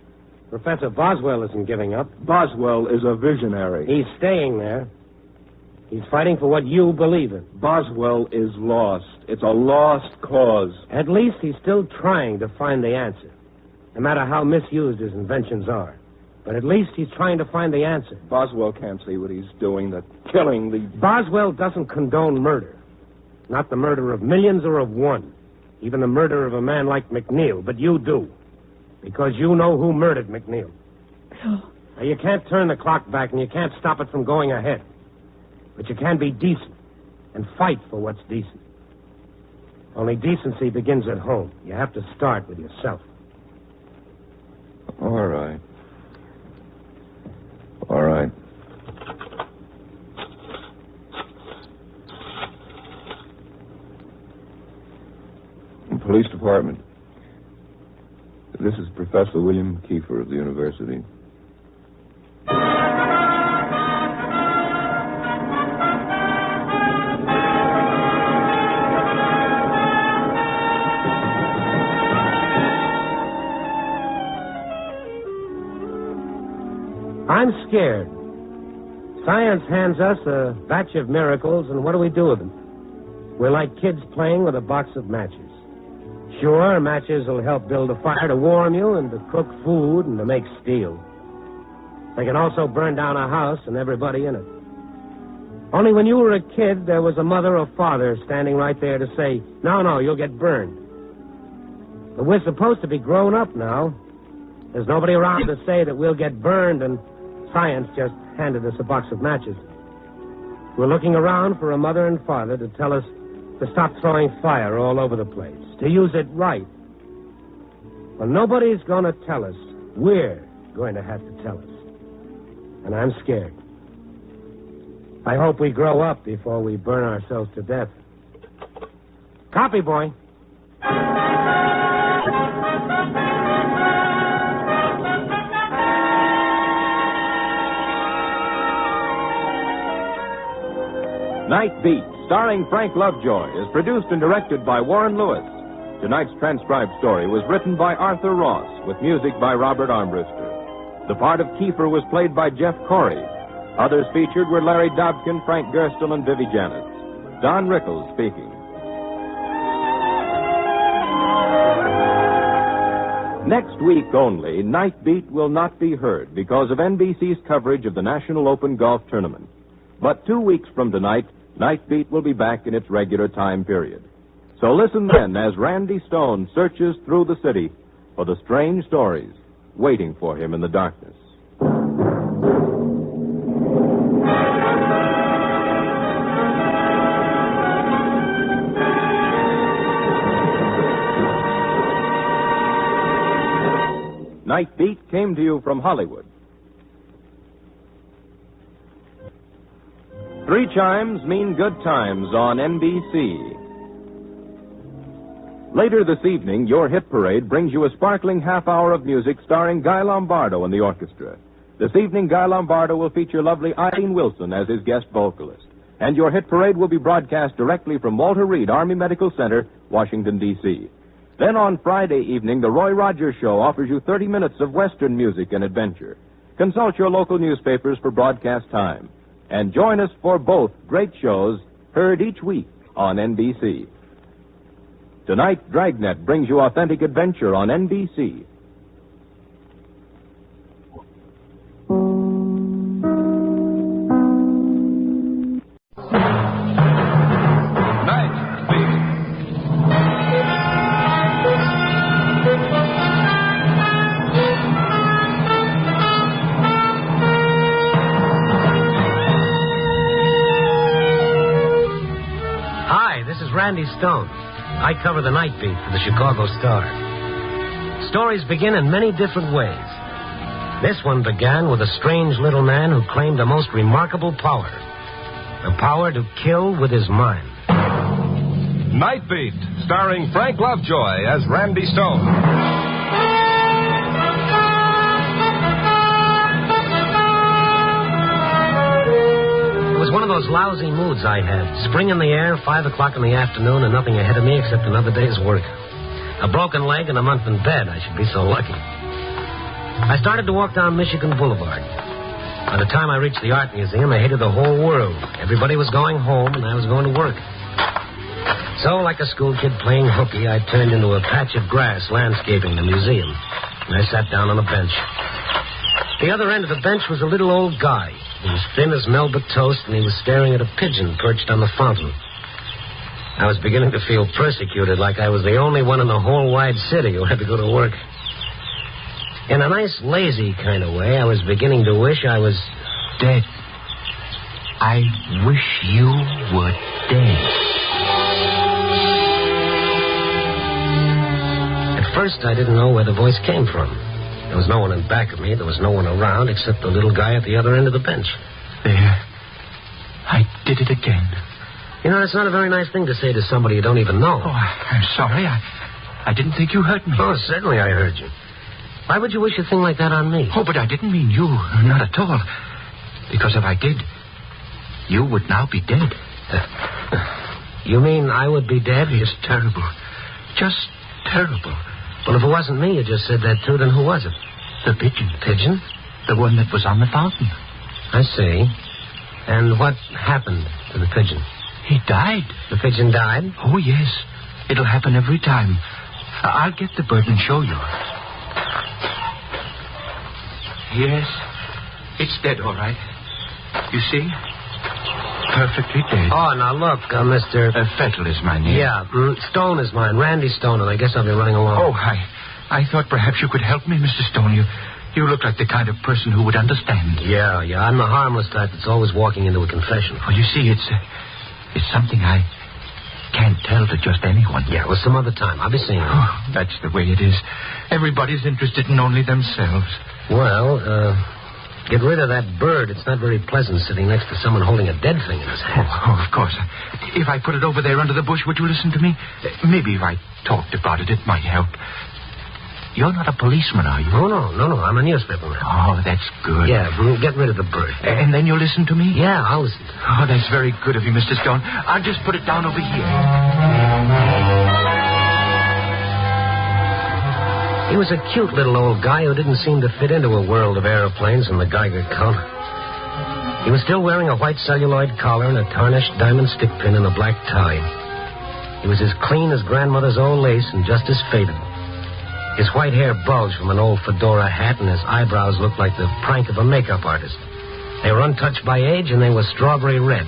Professor Boswell isn't giving up. Boswell is a visionary. He's staying there. He's fighting for what you believe in. Boswell is lost. It's a lost cause. At least he's still trying to find the answer, no matter how misused his inventions are. But at least he's trying to find the answer. Boswell can't see what he's doing, the killing, the... Boswell doesn't condone murder. Not the murder of millions or of one. Even the murder of a man like McNeil. But you do. Because you know who murdered McNeil. Bill. Now, you can't turn the clock back and you can't stop it from going ahead. But you can be decent and fight for what's decent. Only decency begins at home. You have to start with yourself. All right. All right. Police Department. This is Professor William Kiefer of the university. I'm scared. Science hands us a batch of miracles, and what do we do with them? We're like kids playing with a box of matches. Sure, matches will help build a fire to warm you and to cook food and to make steel. They can also burn down a house and everybody in it. Only when you were a kid, there was a mother or father standing right there to say, no, you'll get burned. But we're supposed to be grown up now. There's nobody around to say that we'll get burned, and science just handed us a box of matches. We're looking around for a mother and father to tell us to stop throwing fire all over the place, to use it right. Well, nobody's going to tell us. We're going to have to tell us. And I'm scared. I hope we grow up before we burn ourselves to death. Copy, boy. Night Beat, starring Frank Lovejoy, is produced and directed by Warren Lewis. Tonight's transcribed story was written by Arthur Ross, with music by Robert Armbruster. The part of Kiefer was played by Jeff Corey. Others featured were Larry Dobkin, Frank Gerstle, and Vivi Janis. Don Rickles speaking. Next week only, Night Beat will not be heard because of NBC's coverage of the National Open Golf Tournament. But 2 weeks from tonight, Night Beat will be back in its regular time period. So listen then as Randy Stone searches through the city for the strange stories waiting for him in the darkness. Night Beat came to you from Hollywood. 3 chimes mean good times on NBC. Later this evening, your hit parade brings you a sparkling half hour of music starring Guy Lombardo and the orchestra. This evening, Guy Lombardo will feature lovely Eileen Wilson as his guest vocalist. And your hit parade will be broadcast directly from Walter Reed Army Medical Center, Washington, D.C. Then on Friday evening, the Roy Rogers Show offers you 30 minutes of Western music and adventure. Consult your local newspapers for broadcast time. And join us for both great shows heard each week on NBC. Tonight, Dragnet brings you authentic adventure on NBC. Randy Stone. I cover the night beat for the Chicago Star. Stories begin in many different ways. This one began with a strange little man who claimed the most remarkable power. The power to kill with his mind. Night Beat, starring Frank Lovejoy as Randy Stone. It was one of those lousy moods I had. Spring in the air, 5 o'clock in the afternoon, and nothing ahead of me except another day's work. A broken leg and a month in bed. I should be so lucky. I started to walk down Michigan Boulevard. By the time I reached the art museum, I hated the whole world. Everybody was going home, and I was going to work. So, like a school kid playing hooky, I turned into a patch of grass landscaping the museum. And I sat down on a bench. The other end of the bench was a little old guy. He was thin as Melba toast, and he was staring at a pigeon perched on the fountain. I was beginning to feel persecuted, like I was the only one in the whole wide city who had to go to work. In a nice, lazy kind of way, I was beginning to wish I was dead. I wish you were dead. At first, I didn't know where the voice came from. There was no one in back of me. There was no one around except the little guy at the other end of the bench. There. I did it again. You know, it's not a very nice thing to say to somebody you don't even know. Oh, I'm sorry. I didn't think you heard me. Oh, certainly I heard you. Why would you wish a thing like that on me? Oh, but I didn't mean you. Not at all. Because if I did, you would now be dead. You mean I would be dead? It's terrible. Just terrible. Well, if it wasn't me, you just said that, too, then who was it? The pigeon. Pigeon? The one that was on the fountain. I see. And what happened to the pigeon? He died. The pigeon died? Oh, yes. It'll happen every time. I'll get the bird and show you. Yes. It's dead, all right. You see? Perfectly dead. Oh, now look, Mr. Fettle is my name. Yeah, Stone is mine. Randy Stone, and I guess I'll be running along. Oh, I thought perhaps you could help me, Mr. Stone. You look like the kind of person who would understand. Yeah. I'm the harmless type that's always walking into a confession. Well, you see, it's something I can't tell to just anyone. Yeah, well, some other time. I'll be seeing you. Oh, that's the way it is. Everybody's interested in only themselves. Well, get rid of that bird. It's not very pleasant sitting next to someone holding a dead thing in his hand. Oh, of course. If I put it over there under the bush, would you listen to me? Maybe if I talked about it, it might help. You're not a policeman, are you? Oh, no. I'm a newspaperman. Oh, that's good. Yeah, get rid of the bird. And then you'll listen to me? Yeah, I'll listen. Oh, that's very good of you, Mr. Stone. I'll just put it down over here. He was a cute little old guy who didn't seem to fit into a world of aeroplanes and the Geiger counter. He was still wearing a white celluloid collar and a tarnished diamond stick pin and a black tie. He was as clean as grandmother's old lace and just as faded. His white hair bulged from an old fedora hat, and his eyebrows looked like the prank of a makeup artist. They were untouched by age, and they were strawberry red.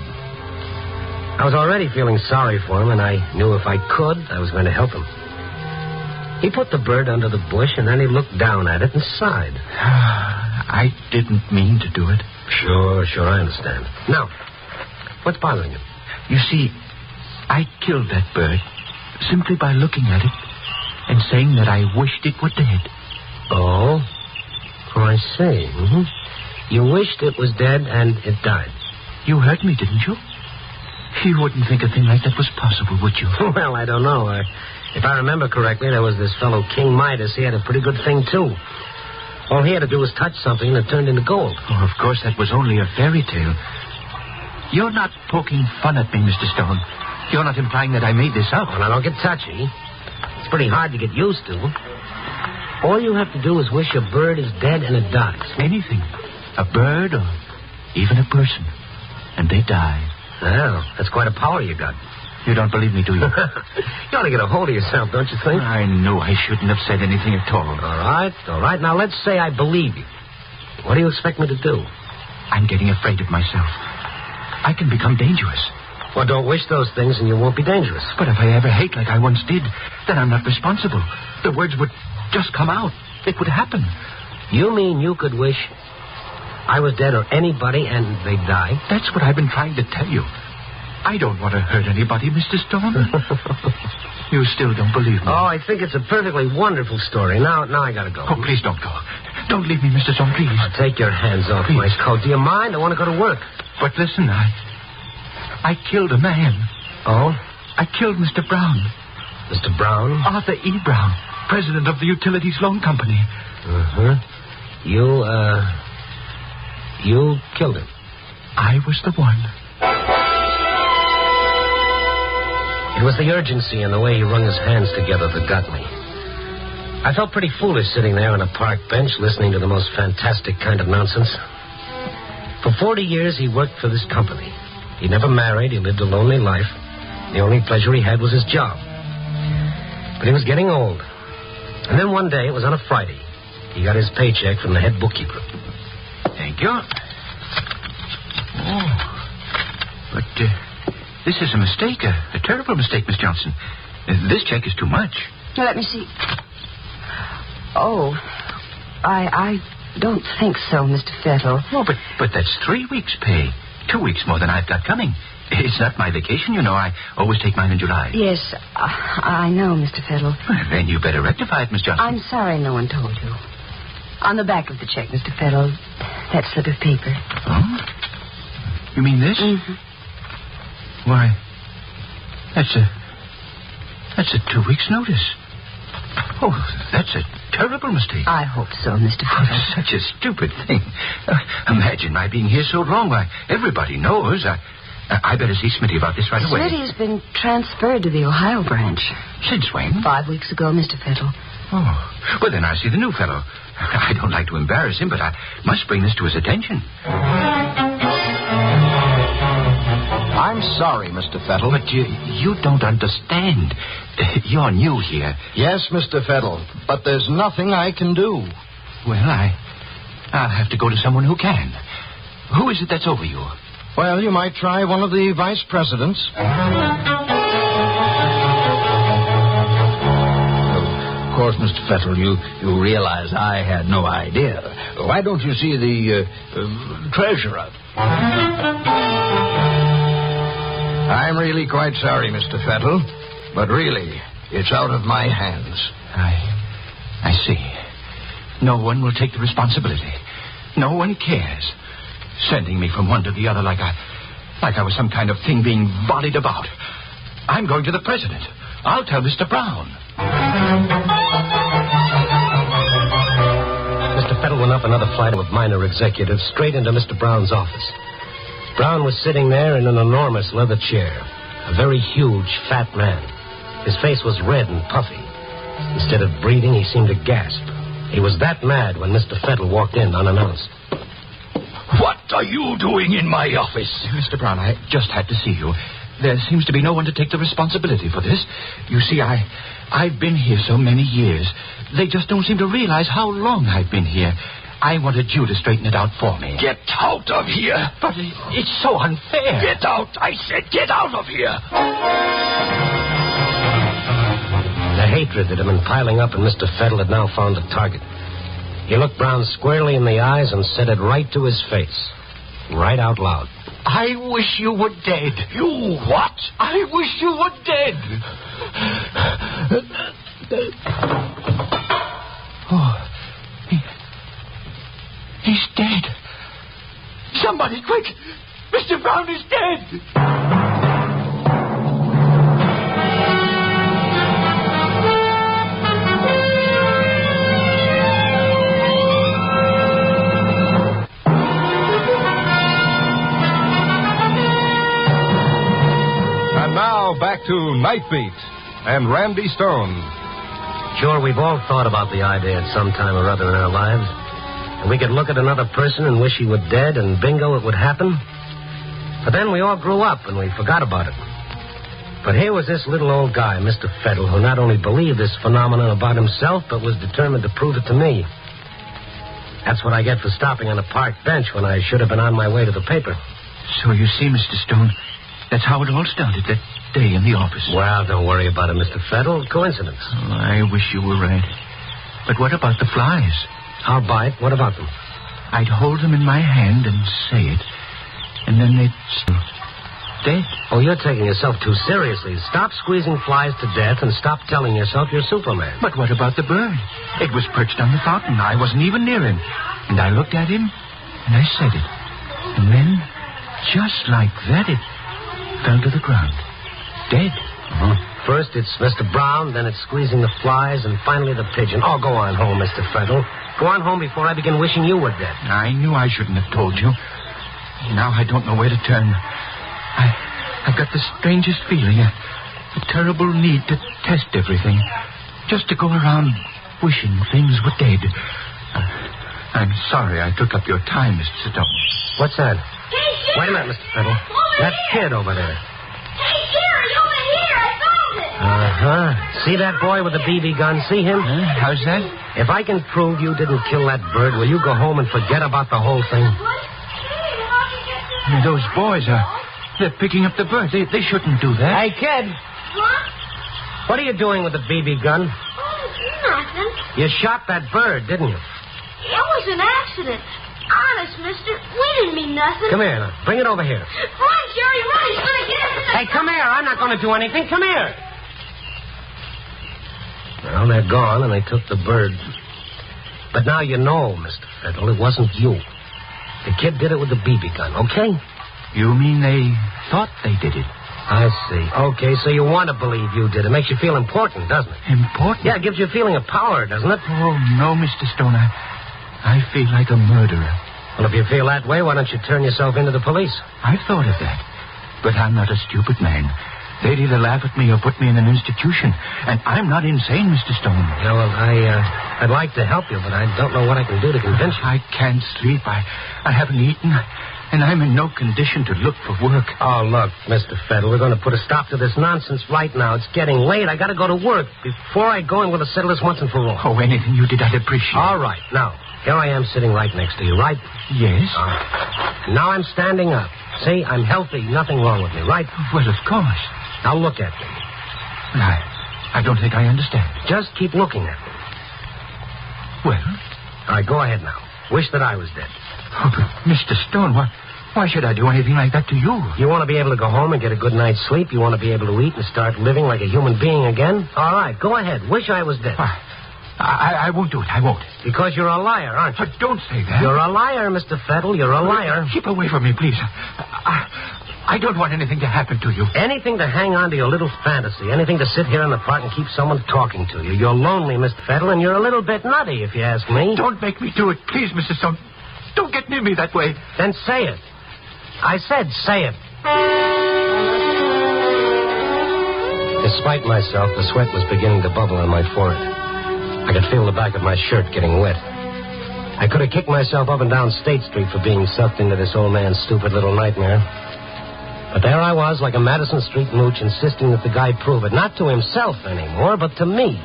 I was already feeling sorry for him, and I knew if I could, I was going to help him. He put the bird under the bush, and then he looked down at it and sighed. I didn't mean to do it. Sure, I understand. Now, what's bothering you? You see, I killed that bird simply by looking at it and saying that I wished it were dead. Oh, I see. Mm-hmm. You wished it was dead and it died. You heard me, didn't you? You wouldn't think a thing like that was possible, would you? Well, I don't know. If I remember correctly, there was this fellow King Midas. He had a pretty good thing, too. All he had to do was touch something and it turned into gold. Oh, of course, that was only a fairy tale. You're not poking fun at me, Mr. Stone. You're not implying that I made this up. Well, now, don't get touchy. It's pretty hard to get used to. All you have to do is wish a bird is dead and it dies. Anything. A bird or even a person. And they die. Well, that's quite a power you got. You don't believe me, do you? You ought to get a hold of yourself, don't you think? I knew I shouldn't have said anything at all. All right. Now, let's say I believe you. What do you expect me to do? I'm getting afraid of myself. I can become dangerous. Well, don't wish those things and you won't be dangerous. But if I ever hate like I once did, then I'm not responsible. The words would just come out. It would happen. You mean you could wish I was dead or anybody and they'd die? That's what I've been trying to tell you. I don't want to hurt anybody, Mr. Stone. You still don't believe me? Oh, I think it's a perfectly wonderful story. Now I gotta go. Oh, please don't go. Don't leave me, Mr. Stone, please. Take your hands off my coat. Do you mind? I want to go to work. But listen, I killed a man. Oh? I killed Mr. Brown. Mr. Brown? Arthur E. Brown, president of the Utilities Loan Company. Uh-huh. You killed him. I was the one. It was the urgency in the way he wrung his hands together that got me. I felt pretty foolish sitting there on a park bench listening to the most fantastic kind of nonsense. For 40 years, he worked for this company. He never married. He lived a lonely life. The only pleasure he had was his job. But he was getting old. And then one day, it was on a Friday, he got his paycheck from the head bookkeeper. Thank you. Oh. But, this is a mistake, a terrible mistake, Miss Johnson. This check is too much. Let me see. Oh, I don't think so, Mr. Fettle. Oh, but that's 3 weeks' pay. 2 weeks more than I've got coming. It's not my vacation, you know. I always take mine in July. Yes, I know, Mr. Fettle. Well, then you better rectify it, Miss Johnson. I'm sorry no one told you. On the back of the check, Mr. Fettle, that slip of paper. Oh? You mean this? Mm-hmm. Why, that's a 2 weeks' notice. Oh, that's a terrible mistake. I hope so, Mr. Fettle. Oh, such a stupid thing. Imagine my being here so long. Why, everybody knows. I better see Smitty about this right away. Smitty's been transferred to the Ohio branch. Since when? 5 weeks ago, Mr. Fettle. Oh, well, then I'll see the new fellow. I don't like to embarrass him, but I must bring this to his attention. I'm sorry, Mr. Fettle. But you don't understand. You're new here. Yes, Mr. Fettle, but there's nothing I can do. Well, I'll have to go to someone who can. Who is it that's over you? Well, you might try one of the vice presidents. Of course, Mr. Fettle, you realize I had no idea. Why don't you see the treasurer? I'm really quite sorry, Mr. Fettle, but really, it's out of my hands. I see. No one will take the responsibility. No one cares. Sending me from one to the other like I was some kind of thing being volleyed about. I'm going to the president. I'll tell Mr. Brown. Mr. Fettle went up another flight of minor executives straight into Mr. Brown's office. Brown was sitting there in an enormous leather chair. A very huge, fat man. His face was red and puffy. Instead of breathing, he seemed to gasp. He was that mad when Mr. Fettle walked in unannounced. What are you doing in my office? Mr. Brown, I just had to see you. There seems to be no one to take the responsibility for this. You see, I've been here so many years. They just don't seem to realize how long I've been here. I wanted you to straighten it out for me. Get out of here! But it's so unfair. Get out! I said get out of here! The hatred that had been piling up in Mr. Fettle had now found a target. He looked Brown squarely in the eyes and said it right to his face. Right out loud. I wish you were dead. You what? I wish you were dead. Oh, he's dead. Somebody, quick! Mr. Brown is dead! And now back to Night Beat and Randy Stone. Sure, we've all thought about the idea at some time or other in our lives. And we could look at another person and wish he were dead, and bingo, it would happen. But then we all grew up, and we forgot about it. But here was this little old guy, Mr. Fettle, who not only believed this phenomenon about himself, but was determined to prove it to me. That's what I get for stopping on a park bench when I should have been on my way to the paper. So you see, Mr. Stone, that's how it all started, that day in the office. Well, don't worry about it, Mr. Fettle. Coincidence. Oh, I wish you were right. But what about the flies? I'll bite. What about them? I'd hold them in my hand and say it, and then they'd dead. Oh, you're taking yourself too seriously. Stop squeezing flies to death and stop telling yourself you're Superman. But what about the bird? It was perched on the fountain. I wasn't even near him. And I looked at him, and I said it. And then, just like that, it fell to the ground. Dead. First it's Mr. Brown, then it's squeezing the flies, and finally the pigeon. Oh, go on home, Mr. Fettle. Go on home before I begin wishing you were dead. I knew I shouldn't have told you. Now I don't know where to turn. I've got the strangest feeling, a terrible need to test everything. Just to go around wishing things were dead. I'm sorry I took up your time, Mr. Stone. What's that? Hey, Sherry! Wait a minute, Mr. Fettle. That kid over there. Hey, Sherry, over here! I found it! Uh-huh. See that boy with the BB gun? See him? How's that? If I can prove you didn't kill that bird, will you go home and forget about the whole thing? Those boys they're picking up the bird. They shouldn't do that. Hey, kid. What? What are you doing with the BB gun? Oh, nothing. You shot that bird, didn't you? It was an accident. Honest, mister. We didn't mean nothing. Come here now. Bring it over here. Run, Jerry, run. He's going to get us in the... Hey, come here. I'm not going to do anything. Come here. Well, they're gone, and they took the bird. But now you know, Mr. Fettle, it wasn't you. The kid did it with the BB gun, okay? You mean they thought they did it? I see. Okay, so you want to believe you did. It makes you feel important, doesn't it? Important? Yeah, it gives you a feeling of power, doesn't it? Oh, no, Mr. Stone. I feel like a murderer. Well, if you feel that way, why don't you turn yourself into the police? I've thought of that. But I'm not a stupid man. They'd either laugh at me or put me in an institution. And I'm not insane, Mr. Stone. Yeah, well, I'd like to help you, but I don't know what I can do to convince you. I can't sleep. I haven't eaten. And I'm in no condition to look for work. Oh, look, Mr. Fettle, we're going to put a stop to this nonsense right now. It's getting late. I got to go to work. Before I go, I'm going to settle this once and for all. Oh, anything you did, I'd appreciate. All right. Now, here I am sitting right next to you, right? Yes. All right. Now I'm standing up. See, I'm healthy. Nothing wrong with me, right? Well, of course. Now look at me. I don't think I understand. Just keep looking at me. Well? All right, go ahead now. Wish that I was dead. Oh, but Mr. Stone, why should I do anything like that to you? You want to be able to go home and get a good night's sleep? You want to be able to eat and start living like a human being again? All right, go ahead. Wish I was dead. I won't do it. I won't. Because you're a liar, aren't you? But don't say that. You're a liar, Mr. Fettle. You're a liar. Keep away from me, please. I don't want anything to happen to you. Anything to hang on to your little fantasy. Anything to sit here in the park and keep someone talking to you. You're lonely, Mr. Fettle, and you're a little bit nutty, if you ask me. Don't make me do it, please, Mr. Stone. Don't get near me that way. Then say it. I said say it. Despite myself, the sweat was beginning to bubble on my forehead. I could feel the back of my shirt getting wet. I could have kicked myself up and down State Street for being sucked into this old man's stupid little nightmare. But there I was, like a Madison Street mooch, insisting that the guy prove it. Not to himself anymore, but to me.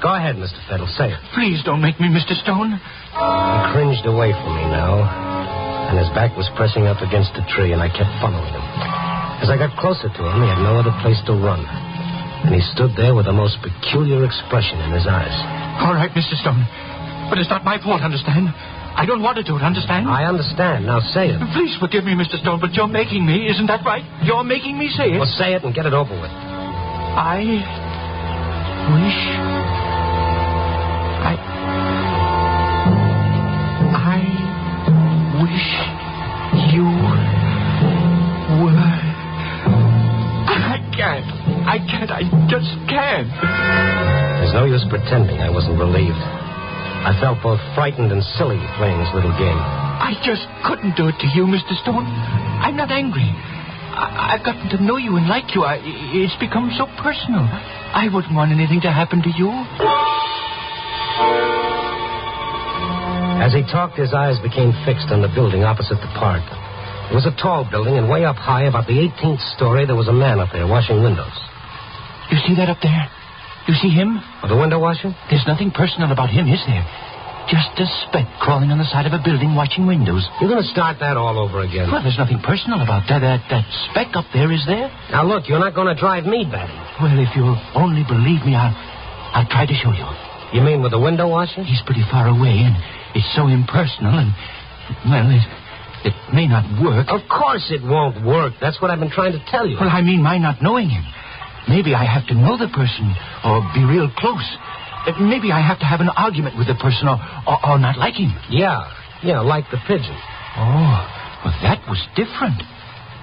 Go ahead, Mr. Fettle, say it. Please don't make me, Mr. Stone. He cringed away from me now, and his back was pressing up against a tree, and I kept following him. As I got closer to him, he had no other place to run. And he stood there with a most peculiar expression in his eyes. All right, Mr. Stone. But it's not my fault, understand? I don't want to do it, understand? I understand. Now say it. Please forgive me, Mr. Stone, but you're making me, isn't that right? You're making me say it. Well, say it and get it over with. I wish you were... I can't. I just can't. There's no use pretending I wasn't relieved. I felt both frightened and silly playing this little game. I just couldn't do it to you, Mr. Stone. I'm not angry. I've gotten to know you and like you. It's become so personal. I wouldn't want anything to happen to you. As he talked, his eyes became fixed on the building opposite the park. It was a tall building, and way up high, about the 18th story, there was a man up there washing windows. You see that up there? You see him? Oh, the window washer? There's nothing personal about him, is there? Just a speck crawling on the side of a building watching windows. You're going to start that all over again. Well, there's nothing personal about that. That speck up there, is there? Now, look, you're not going to drive me batty. Well, if you'll only believe me, I'll try to show you. You mean with the window washer? He's pretty far away, and it's so impersonal, and, well, it may not work. Of course it won't work. That's what I've been trying to tell you. Well, I mean my not knowing him. Maybe I have to know the person or be real close. Maybe I have to have an argument with the person or not like him. Yeah, like the pigeon. Oh, well, that was different.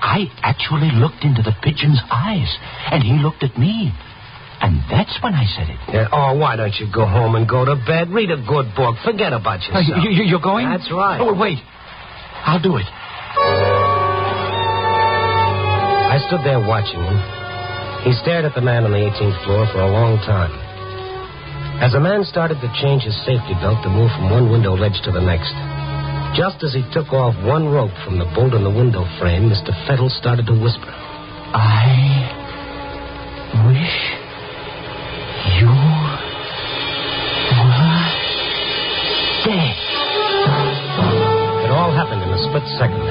I actually looked into the pigeon's eyes, and he looked at me. And that's when I said it. Yeah, oh, why don't you go home and go to bed? Read a good book. Forget about yourself. You're going? That's right. Oh, wait. I'll do it. I stood there watching him. He stared at the man on the 18th floor for a long time. As the man started to change his safety belt to move from one window ledge to the next, just as he took off one rope from the bolt in the window frame, Mr. Fettle started to whisper. I wish you were dead. It all happened in a split second.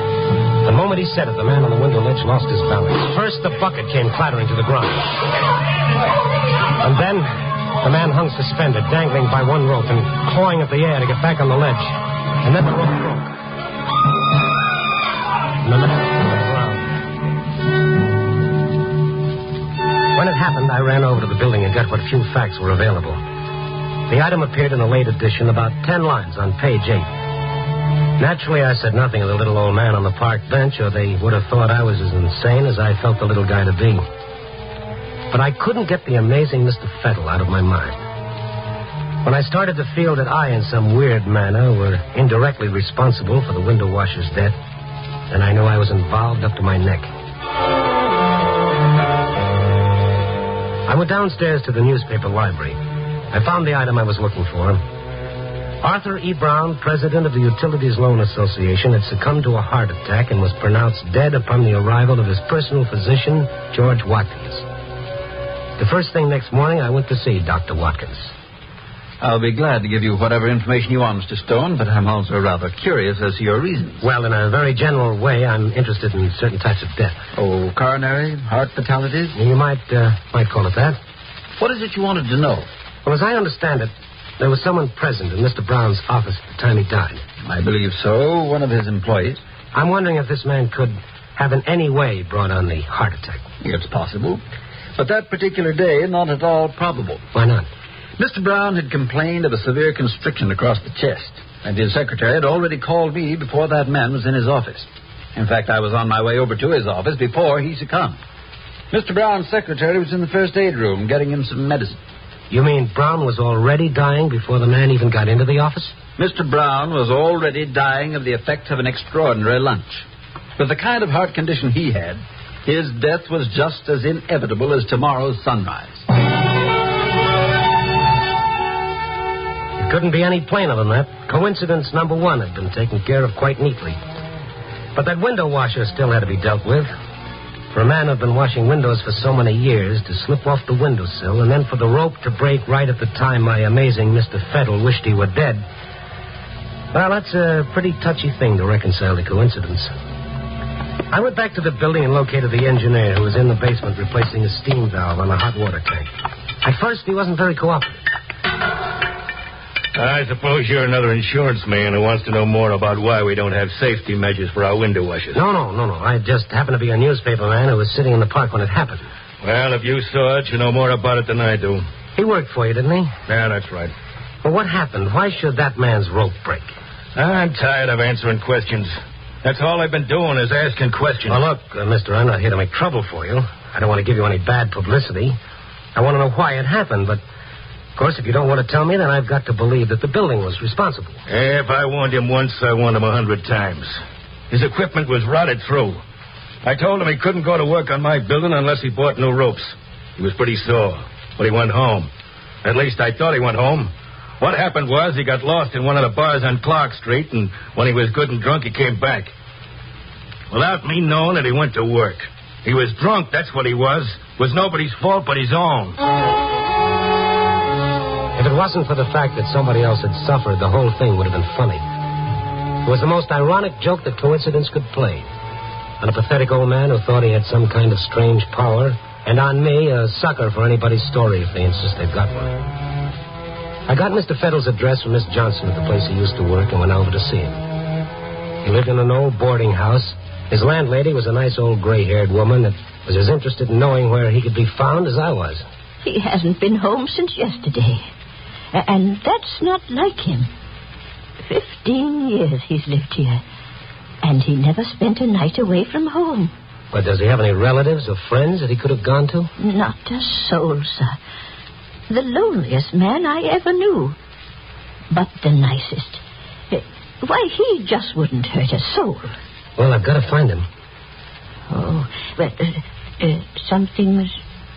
The moment he said it, the man on the window ledge lost his balance. First, the bucket came clattering to the ground. And then, the man hung suspended, dangling by one rope and clawing at the air to get back on the ledge. And then the rope broke. And the man fell to the ground. When it happened, I ran over to the building and got what few facts were available. The item appeared in a late edition, about 10 lines on page 8. Naturally, I said nothing of the little old man on the park bench, or they would have thought I was as insane as I felt the little guy to be. But I couldn't get the amazing Mr. Fettle out of my mind. When I started to feel that I, in some weird manner, were indirectly responsible for the window washer's death, then I knew I was involved up to my neck. I went downstairs to the newspaper library. I found the item I was looking for. Arthur E. Brown, president of the Utilities Loan Association, had succumbed to a heart attack and was pronounced dead upon the arrival of his personal physician, George Watkins. The first thing next morning, I went to see Dr. Watkins. I'll be glad to give you whatever information you want, Mr. Stone, but I'm also rather curious as to your reasons. Well, in a very general way, I'm interested in certain types of death. Oh, coronary, heart fatalities? You might call it that. What is it you wanted to know? Well, as I understand it, there was someone present in Mr. Brown's office at the time he died. I believe so. One of his employees. I'm wondering if this man could have in any way brought on the heart attack. It's possible. But that particular day, not at all probable. Why not? Mr. Brown had complained of a severe constriction across the chest, and his secretary had already called me before that man was in his office. In fact, I was on my way over to his office before he succumbed. Mr. Brown's secretary was in the first aid room getting him some medicine. You mean Brown was already dying before the man even got into the office? Mr. Brown was already dying of the effects of an extraordinary lunch. With the kind of heart condition he had, his death was just as inevitable as tomorrow's sunrise. It couldn't be any plainer than that. Coincidence number one had been taken care of quite neatly. But that window washer still had to be dealt with. For a man who'd been washing windows for so many years to slip off the windowsill and then for the rope to break right at the time my amazing Mr. Fettle wished he were dead, well, that's a pretty touchy thing to reconcile the coincidence. I went back to the building and located the engineer who was in the basement replacing a steam valve on a hot water tank. At first, he wasn't very cooperative. I suppose you're another insurance man who wants to know more about why we don't have safety measures for our window washers. No. I just happened to be a newspaper man who was sitting in the park when it happened. Well, if you saw it, you know more about it than I do. He worked for you, didn't he? Yeah, that's right. Well, what happened? Why should that man's rope break? I'm tired of answering questions. That's all I've been doing is asking questions. Well, look, mister, I'm not here to make trouble for you. I don't want to give you any bad publicity. I want to know why it happened, but... Of course, if you don't want to tell me, then I've got to believe that the building was responsible. If I warned him once, I warned him 100 times. His equipment was rotted through. I told him he couldn't go to work on my building unless he bought new ropes. He was pretty sore, but he went home. At least I thought he went home. What happened was he got lost in one of the bars on Clark Street, and when he was good and drunk, he came back. Without me knowing that he went to work. He was drunk, that's what he was. It was nobody's fault but his own. If it wasn't for the fact that somebody else had suffered, the whole thing would have been funny. It was the most ironic joke that coincidence could play. On a pathetic old man who thought he had some kind of strange power, and on me, a sucker for anybody's story if they insist they've got one. I got Mr. Fettle's address from Miss Johnson at the place he used to work and went over to see him. He lived in an old boarding house. His landlady was a nice old gray-haired woman that was as interested in knowing where he could be found as I was. He hasn't been home since yesterday. And that's not like him. 15 years he's lived here. And he never spent a night away from home. But does he have any relatives or friends that he could have gone to? Not a soul, sir. The loneliest man I ever knew. But the nicest. Why, he just wouldn't hurt a soul. Well, I've got to find him. Oh, well, something's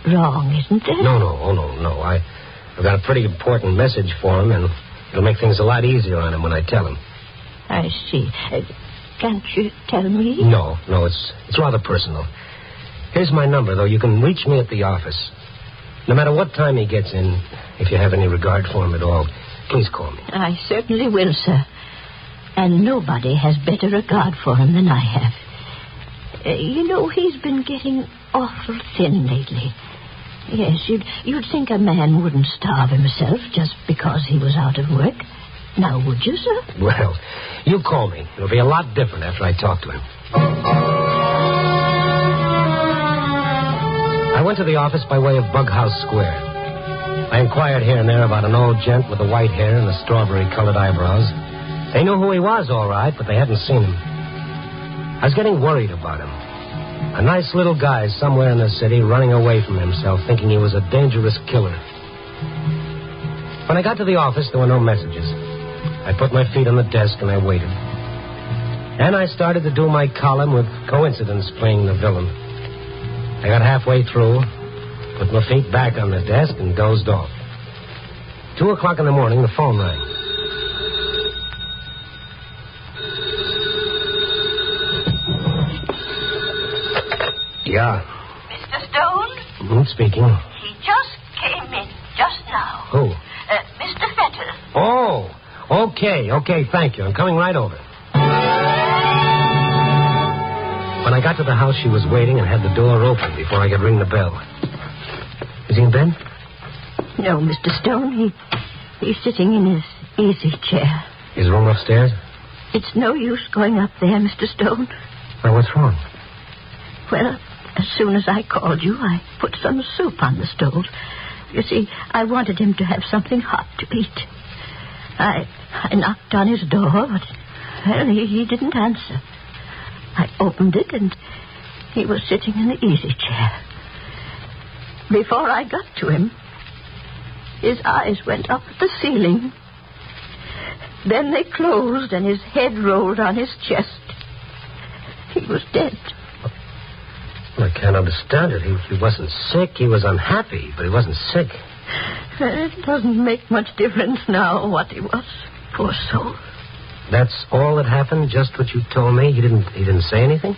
wrong, isn't there? No. I've got a pretty important message for him, and it'll make things a lot easier on him when I tell him. I see. Can't you tell me? No, it's rather personal. Here's my number, though. You can reach me at the office. No matter what time he gets in, if you have any regard for him at all, please call me. I certainly will, sir. And nobody has better regard for him than I have. He's been getting awful thin lately. Yes, you'd think a man wouldn't starve himself just because he was out of work. Now, would you, sir? Well, you call me. It'll be a lot different after I talk to him. I went to the office by way of Bughouse Square. I inquired here and there about an old gent with the white hair and the strawberry-colored eyebrows. They knew who he was, all right, but they hadn't seen him. I was getting worried about him. A nice little guy somewhere in the city running away from himself, thinking he was a dangerous killer. When I got to the office, there were no messages. I put my feet on the desk and I waited. And I started to do my column with coincidence playing the villain. I got halfway through, put my feet back on the desk and dozed off. 2 o'clock in the morning, the phone rang. Yeah. Mr. Stone? Speaking. He just came in just now. Who? Mr. Fettle. Oh, okay, thank you. I'm coming right over. When I got to the house, she was waiting and had the door open before I could ring the bell. Is he in bed? No, Mr. Stone. He's sitting in his easy chair. His room upstairs? It's no use going up there, Mr. Stone. Well, what's wrong? Well, as soon as I called you, I put some soup on the stove. You see, I wanted him to have something hot to eat. I knocked on his door, but, well, he didn't answer. I opened it, and he was sitting in the easy chair. Before I got to him, his eyes went up at the ceiling. Then they closed, and his head rolled on his chest. He was dead. I can't understand it. He wasn't sick. He was unhappy, but he wasn't sick. It doesn't make much difference now what he was. Poor soul. That's all that happened? Just what you told me? He didn't say anything?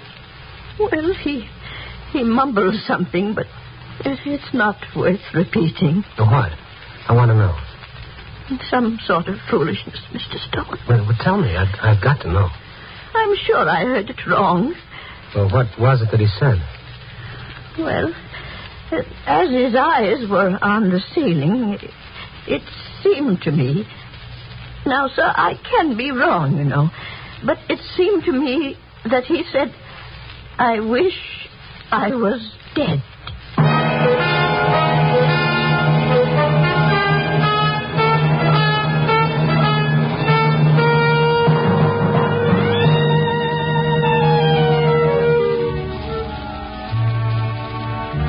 Well, he mumbled something, but it's not worth repeating. What? I want to know. Some sort of foolishness, Mr. Stone. Well, tell me. I've got to know. I'm sure I heard it wrong. Well, what was it that he said? Well, as his eyes were on the ceiling, it seemed to me... Now, sir, I can be wrong, you know, but it seemed to me that he said, I wish I was dead.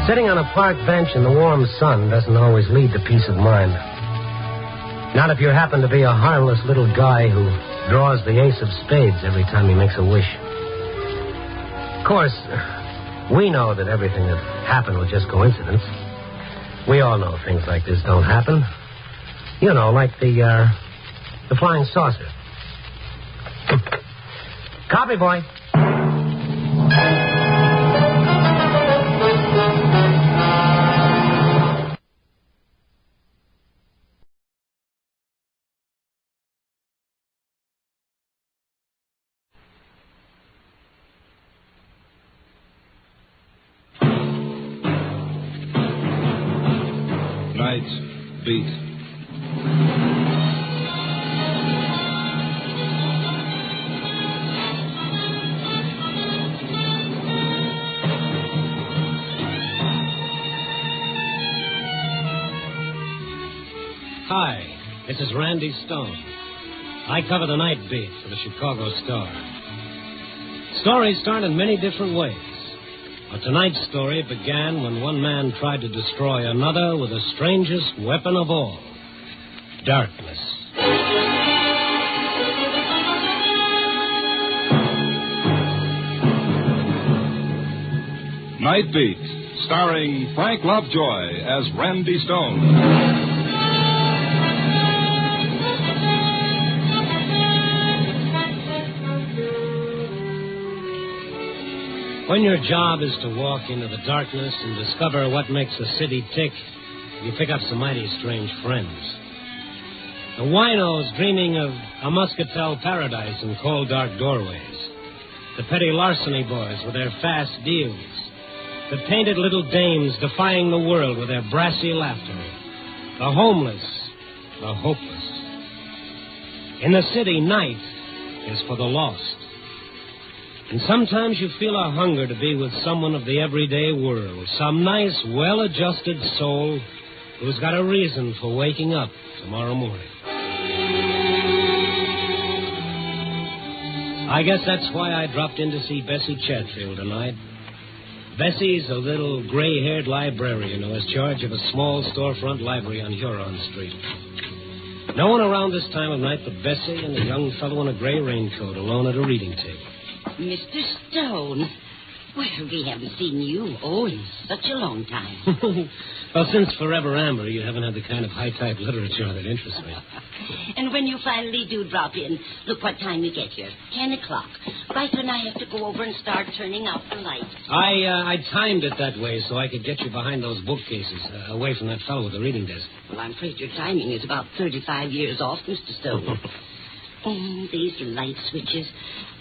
Sitting on a park bench in the warm sun doesn't always lead to peace of mind. Not if you happen to be a harmless little guy who draws the ace of spades every time he makes a wish. Of course, We know that everything that happened was just coincidence. We all know things like this don't happen. You know, like the flying saucer. Copy, boy. Night's beat. Hi, this is Randy Stone. I cover the night beat for the Chicago Star. Stories start in many different ways. But tonight's story began when one man tried to destroy another with the strangest weapon of all, darkness. Night Beat, starring Frank Lovejoy as Randy Stone. When your job is to walk into the darkness and discover what makes a city tick, you pick up some mighty strange friends. The winos dreaming of a muscatel paradise in cold, dark doorways. The petty larceny boys with their fast deals. The painted little dames defying the world with their brassy laughter. The homeless, the hopeless. In the city, night is for the lost. And sometimes you feel a hunger to be with someone of the everyday world, some nice, well-adjusted soul who's got a reason for waking up tomorrow morning. I guess that's why I dropped in to see Bessie Chatfield tonight. Bessie's a little gray-haired librarian who has charge of a small storefront library on Huron Street. No one around this time of night but Bessie and a young fellow in a gray raincoat alone at a reading table. Mr. Stone. Well, we haven't seen you, in such a long time. Well, since Forever Amber, you haven't had the kind of high-type literature that interests me. And when you finally do drop in, look what time you get here. 10 o'clock. Right when I have to go over and start turning out the lights. I timed it that way so I could get you behind those bookcases, away from that fellow with the reading desk. Well, I'm afraid your timing is about 35 years off, Mr. Stone. These light switches.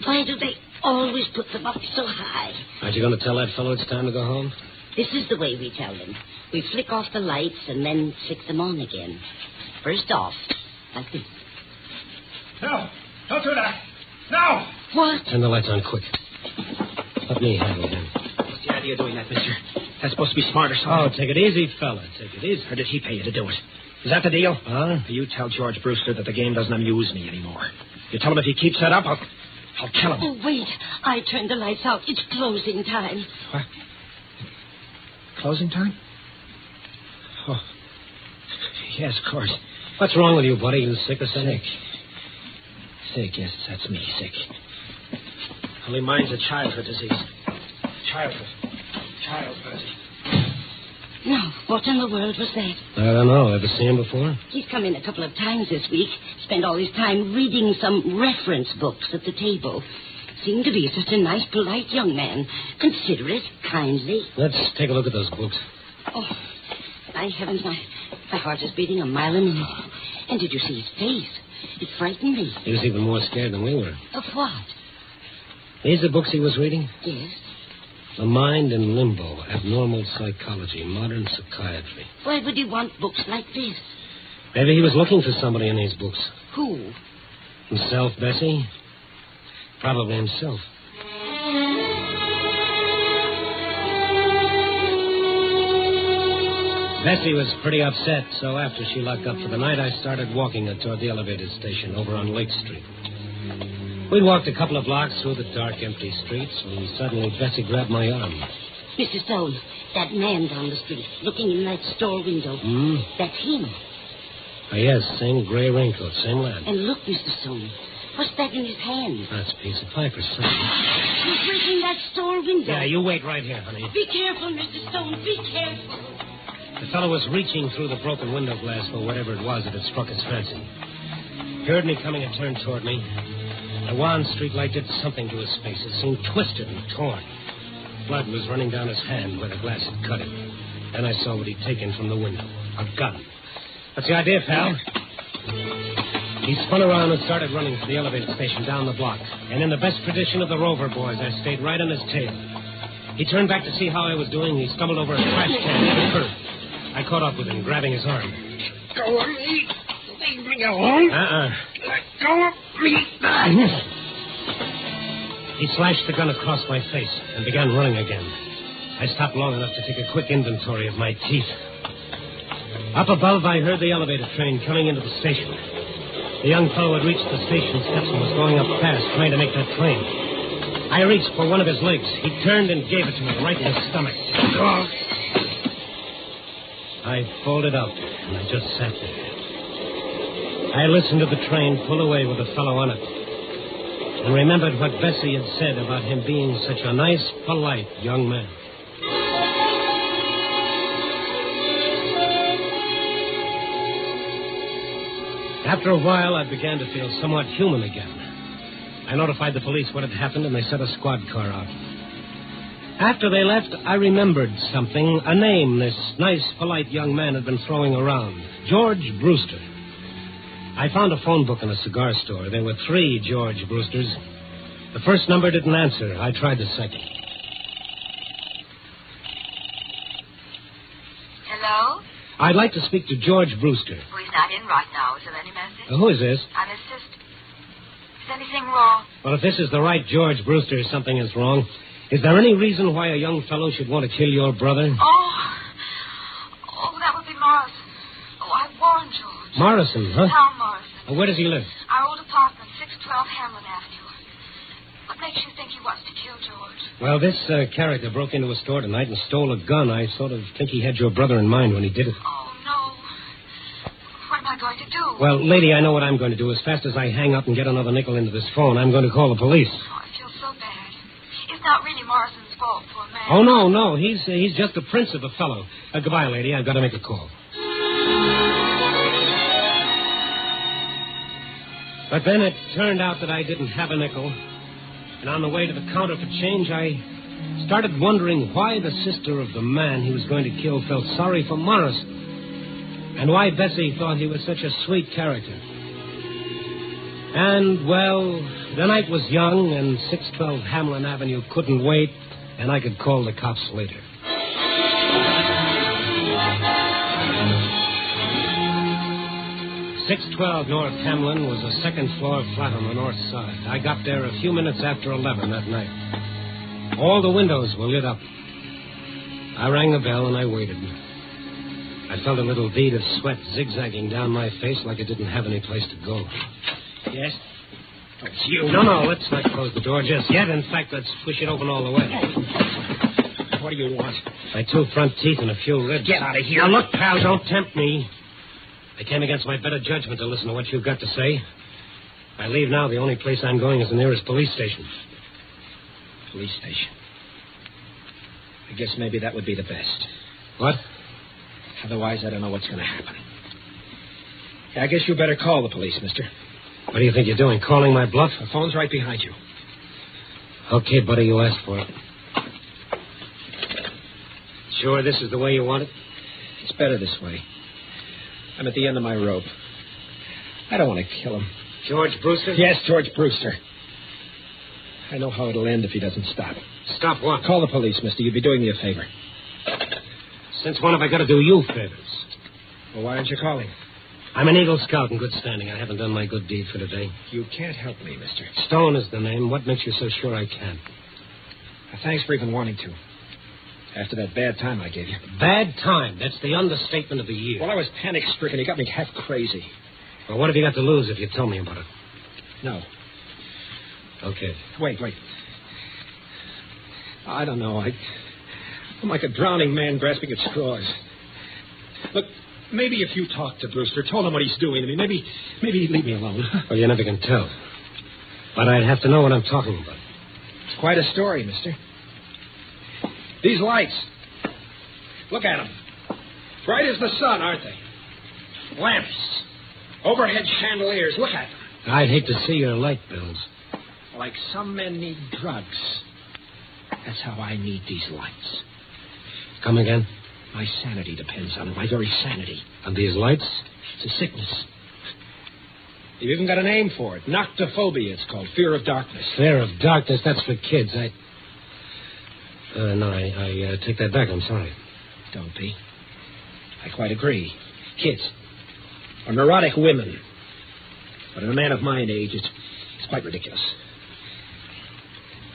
Why do they always put them up so high? Aren't you going to tell that fellow it's time to go home? This is the way we tell him. We flick off the lights and then flick them on again. First off, like this. No, don't do that. No! What? Turn the lights on quick. Let me handle him. What's the idea of doing that, mister? That's supposed to be smart or something. Oh, take it easy, fella. Take it easy. Or did he pay you to do it? Is that the deal? Huh? You tell George Brewster that the game doesn't amuse me anymore. You tell him if he keeps that up, I'll kill him. Oh, wait. I turned the lights out. It's closing time. What? Closing time? Oh. Yes, of course. What's wrong with you, buddy? You sick or something? Sick, yes, that's me, sick. Only mine's a childhood disease. Childhood. No, what in the world was that? I don't know. Ever seen him before? He's come in a couple of times this week. Spent all his time reading some reference books at the table. Seemed to be such a nice, polite young man. Considerate, kindly. Let's take a look at those books. Oh, my heavens, my heart is beating a mile a minute. And did you see his face? It frightened me. He was even more scared than we were. Of what? These are books he was reading? Yes. The Mind in Limbo, Abnormal Psychology, Modern Psychiatry. Why would he want books like this? Maybe he was looking for somebody in these books. Who? Himself, Bessie? Probably himself. Bessie was pretty upset, so after she locked up for the night, I started walking her toward the elevator station over on Lake Street. We'd walked a couple of blocks through the dark, empty streets when suddenly Bessie grabbed my arm. Mr. Stone, that man down the street, looking in that store window. That's him. Yes, same gray raincoat, same lad. And look, Mr. Stone, What's that in his hand? That's a piece of pipe or something. He's breaking that store window. Yeah, you wait right here, honey. Be careful, Mr. Stone. Be careful. The fellow was reaching through the broken window glass for whatever it was that had struck his fancy. He heard me coming and turned toward me. The wan street light did something to his face. It seemed twisted and torn. Blood was running down his hand where the glass had cut him. Then I saw what he'd taken from the window. A gun. What's the idea, pal? He spun around and started running for the elevated station down the block. And in the best tradition of the Rover boys, I stayed right on his tail. He turned back to see how I was doing. He stumbled over a trash can near the curb. I caught up with him, grabbing his arm. Go of me. Leave me alone. Let go of me. He slashed the gun across my face and began running again. I stopped long enough to take a quick inventory of my teeth. Up above, I heard the elevator train coming into the station. The young fellow had reached the station steps and was going up fast, trying to make that train. I reached for one of his legs. He turned and gave it to me right in the stomach. I folded up, and I just sat there. I listened to the train pull away with the fellow on it, and remembered what Bessie had said about him being such a nice, polite young man. After a while, I began to feel somewhat human again. I notified the police what had happened, and they sent a squad car out. After they left, I remembered something, a name this nice, polite young man had been throwing around. George Brewster. I found a phone book in a cigar store. There were 3 George Brewsters. The first number didn't answer. I tried the second. Hello? I'd like to speak to George Brewster. Well, he's not in right now. Is there any message? Who is this? I'm his sister. Is anything wrong? Well, if this is the right George Brewster, something is wrong. Is there any reason why a young fellow should want to kill your brother? Oh, that would be Morrison. Oh, I warned George. Morrison, huh? Tom Morrison. Where does he live? Our old apartment, 612 Hamlin Avenue. What makes you think he wants to kill George? Well, this character broke into a store tonight and stole a gun. I sort of think he had your brother in mind when he did it. Oh, no. What am I going to do? Well, lady, I know what I'm going to do. As fast as I hang up and get another nickel into this phone, I'm going to call the police. Oh, I feel so bad. It's not really Morrison's fault, poor man. Oh, no. He's just a prince of a fellow. Goodbye, lady. I've got to make a call. But then it turned out that I didn't have a nickel. And on the way to the counter for change, I started wondering why the sister of the man he was going to kill felt sorry for Morrison. And why Bessie thought he was such a sweet character. And, well, the night was young, and 612 Hamlin Avenue couldn't wait, and I could call the cops later. .612 North Hamlin was a second-floor flat on the north side. I got there a few minutes after 11 that night. All the windows were lit up. I rang the bell and I waited. I felt a little bead of sweat zigzagging down my face like it didn't have any place to go. Yes? It's you. No, let's not close the door just yet. In fact, let's push it open all the way. What do you want? My 2 front teeth and a few ribs. Get out of here. Now, look, pal, don't tempt me. I came against my better judgment to listen to what you've got to say. If I leave now, the only place I'm going is the nearest police station. Police station. I guess maybe that would be the best. What? Otherwise, I don't know what's going to happen. Yeah, I guess you better call the police, mister. What do you think you're doing, calling my bluff? The phone's right behind you. Okay, buddy, you asked for it. Sure this is the way you want it? It's better this way. I'm at the end of my rope. I don't want to kill him. George Brewster? Yes, George Brewster. I know how it'll end if he doesn't stop. Stop what? Call the police, mister. You'd be doing me a favor. Since when have I got to do you favors? Well, why aren't you calling? I'm an Eagle Scout in good standing. I haven't done my good deed for today. You can't help me, mister. Stone is the name. What makes you so sure I can? Thanks for even wanting to. After that bad time I gave you. Bad time? That's the understatement of the year. Well, I was panic-stricken. You got me half crazy. Well, what have you got to lose if you tell me about it? No. Okay. Wait. I don't know. I'm like a drowning man grasping at straws. Look, maybe if you talk to Brewster, told him what he's doing to me, maybe he'd leave me alone. Well, you never can tell. But I'd have to know what I'm talking about. It's quite a story, mister. These lights. Look at them. Bright as the sun, aren't they? Lamps. Overhead chandeliers. Look at them. I'd hate to see your light bills. Like some men need drugs. That's how I need these lights. Come again? My sanity depends on it. My very sanity. On these lights? It's a sickness. You've even got a name for it. Noctophobia, it's called. Fear of darkness. Fear of darkness? That's for kids. No, I take that back. I'm sorry. Don't be. I quite agree. Kids. Or neurotic women. But in a man of my age, it's quite ridiculous.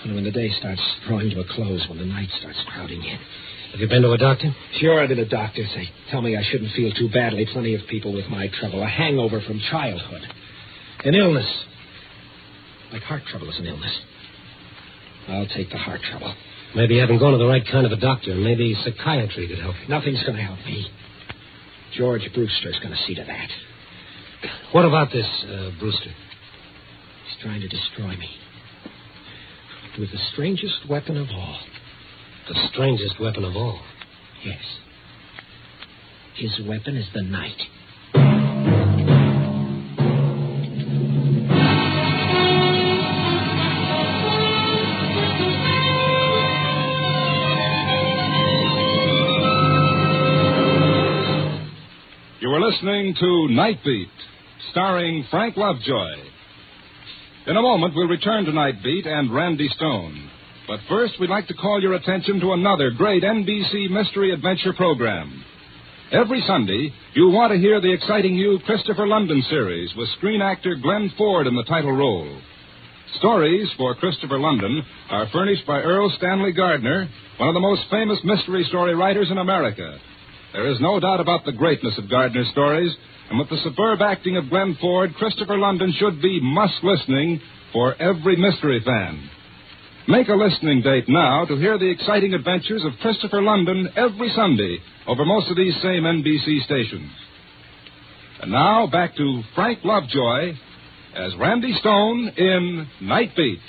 Only when the day starts drawing to a close, when the night starts crowding in. Have you been to a doctor? Sure, I've been to doctors. They tell me I shouldn't feel too badly. Plenty of people with my trouble. A hangover from childhood. An illness. Like heart trouble is an illness. I'll take the heart trouble. Maybe you haven't gone to the right kind of a doctor. Maybe psychiatry could help you. Nothing's going to help me. George Brewster's going to see to that. What about this, Brewster? He's trying to destroy me. With the strangest weapon of all. The strangest weapon of all? Yes. His weapon is the night. You are listening to Night Beat, starring Frank Lovejoy. In a moment, we'll return to Night Beat and Randy Stone. But first, we'd like to call your attention to another great NBC mystery adventure program. Every Sunday, you'll want to hear the exciting new Christopher London series with screen actor Glenn Ford in the title role. Stories for Christopher London are furnished by Earl Stanley Gardner, one of the most famous mystery story writers in America. There is no doubt about the greatness of Gardner's stories, and with the superb acting of Glenn Ford, Christopher London should be must-listening for every mystery fan. Make a listening date now to hear the exciting adventures of Christopher London every Sunday over most of these same NBC stations. And now, back to Frank Lovejoy as Randy Stone in Night Beat.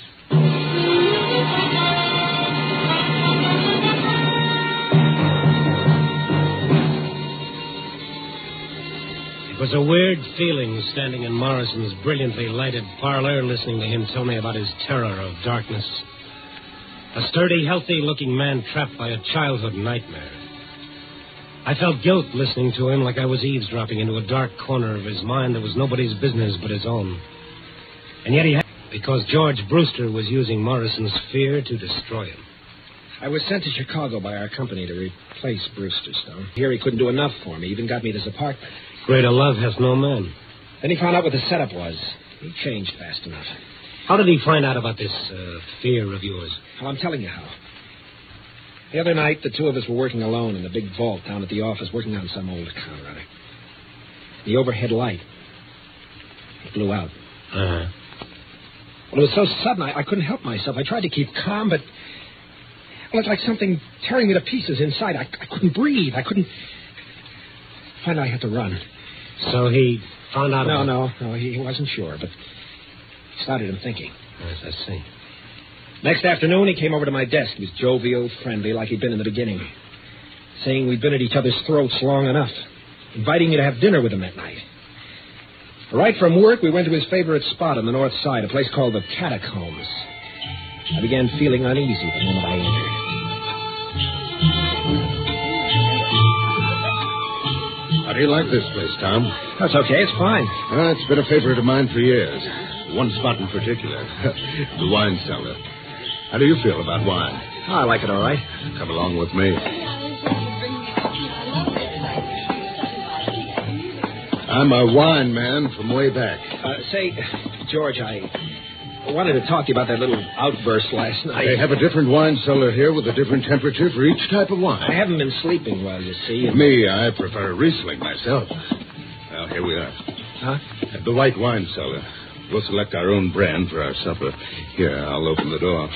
It was a weird feeling standing in Morrison's brilliantly lighted parlor listening to him tell me about his terror of darkness. A sturdy, healthy-looking man trapped by a childhood nightmare. I felt guilt listening to him like I was eavesdropping into a dark corner of his mind that was nobody's business but his own. And yet he had, because George Brewster was using Morrison's fear to destroy him. I was sent to Chicago by our company to replace Brewster, Stone. Here he couldn't do enough for me. He even got me this apartment. Greater love has no man. Then he found out what the setup was. He changed fast enough. How did he find out about this fear of yours? Well, I'm telling you how. The other night, the two of us were working alone in the big vault down at the office, working on some old account or other. The overhead light, it blew out. Uh-huh. Well, it was so sudden, I couldn't help myself. I tried to keep calm, but... Well, it's like something tearing me to pieces inside. I couldn't breathe. I couldn't... Finally, I had to run. So he found out... No, he wasn't sure, but... started him thinking. Yes, I see. Next afternoon, he came over to my desk. He was jovial, friendly, like he'd been in the beginning. Saying we'd been at each other's throats long enough. Inviting me to have dinner with him that night. Right from work, we went to his favorite spot on the north side, a place called the Catacombs. I began feeling uneasy the moment I entered. How do you like this place, Tom? That's okay. It's fine. It's been a favorite of mine for years. One spot in particular, the wine cellar. How do you feel about wine? I like it all right. Come along with me. I'm a wine man from way back. Say, George, I wanted to talk to you about that little outburst last night. They have a different wine cellar here with a different temperature for each type of wine. I haven't been sleeping well, you see. Me, I prefer Riesling myself. Well, here we are. Huh? At the white wine cellar. We'll select our own brand for our supper. Here, I'll open the door.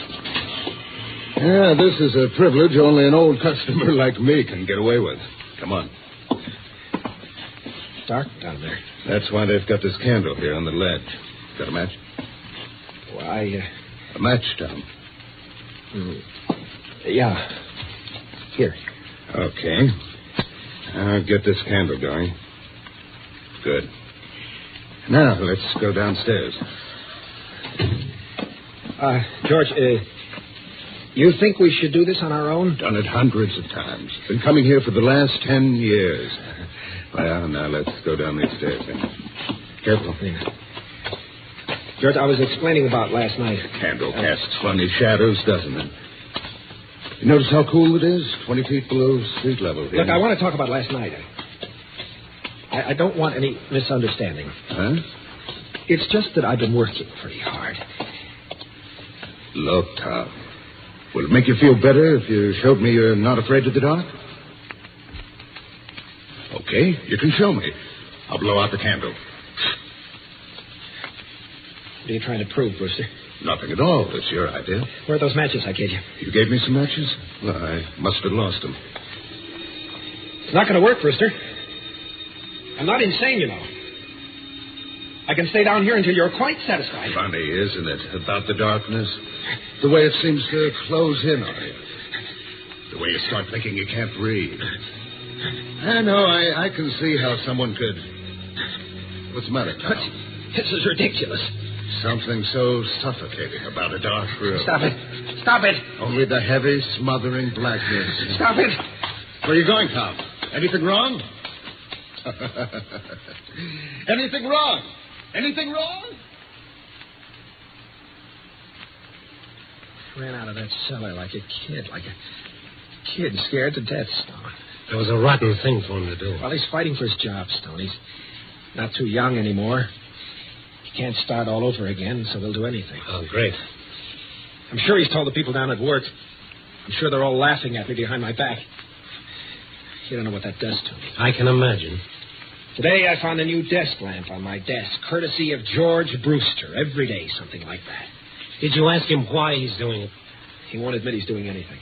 Yeah, this is a privilege only an old customer like me can get away with. Come on. Dark down there. That's why they've got this candle here on the ledge. Got a match? Well, A match, Tom. Yeah. Here. Okay. I'll get this candle going. Good. Now, let's go downstairs. George, you think we should do this on our own? Done it hundreds of times. Been coming here for the last 10 years. Well, now let's go down these stairs. Careful. Yeah. George, I was explaining about last night. The candle casts funny shadows, doesn't it? You notice how cool it is? 20 feet below street level here. Look, I want to talk about last night. I don't want any misunderstanding. Huh? It's just that I've been working pretty hard. Look, Tom. Will it make you feel better if you showed me you're not afraid of the dark? Okay, you can show me. I'll blow out the candle. What are you trying to prove, Brewster? Nothing at all. It's your idea. Where are those matches I gave you? You gave me some matches? Well, I must have lost them. It's not going to work, Brewster. I'm not insane, you know. I can stay down here until you're quite satisfied. Funny, isn't it, about the darkness? The way it seems to close in on you. The way you start thinking you can't breathe. I know, I can see how someone could... What's the matter, Tom? This is ridiculous. Something so suffocating about a dark room. Stop it. Stop it. Only the heavy, smothering blackness. Stop it. Where are you going, Tom? Anything wrong? Anything wrong? Anything wrong? Ran out of that cellar like a kid scared to death, Stone. That was a rotten thing for him to do. Well, he's fighting for his job, Stone. He's not too young anymore. He can't start all over again, so he'll do anything. Oh, great. I'm sure he's told the people down at work. I'm sure they're all laughing at me behind my back. You don't know what that does to me. I can imagine. Today I found a new desk lamp on my desk, courtesy of George Brewster. Every day, something like that. Did you ask him why he's doing it? He won't admit he's doing anything.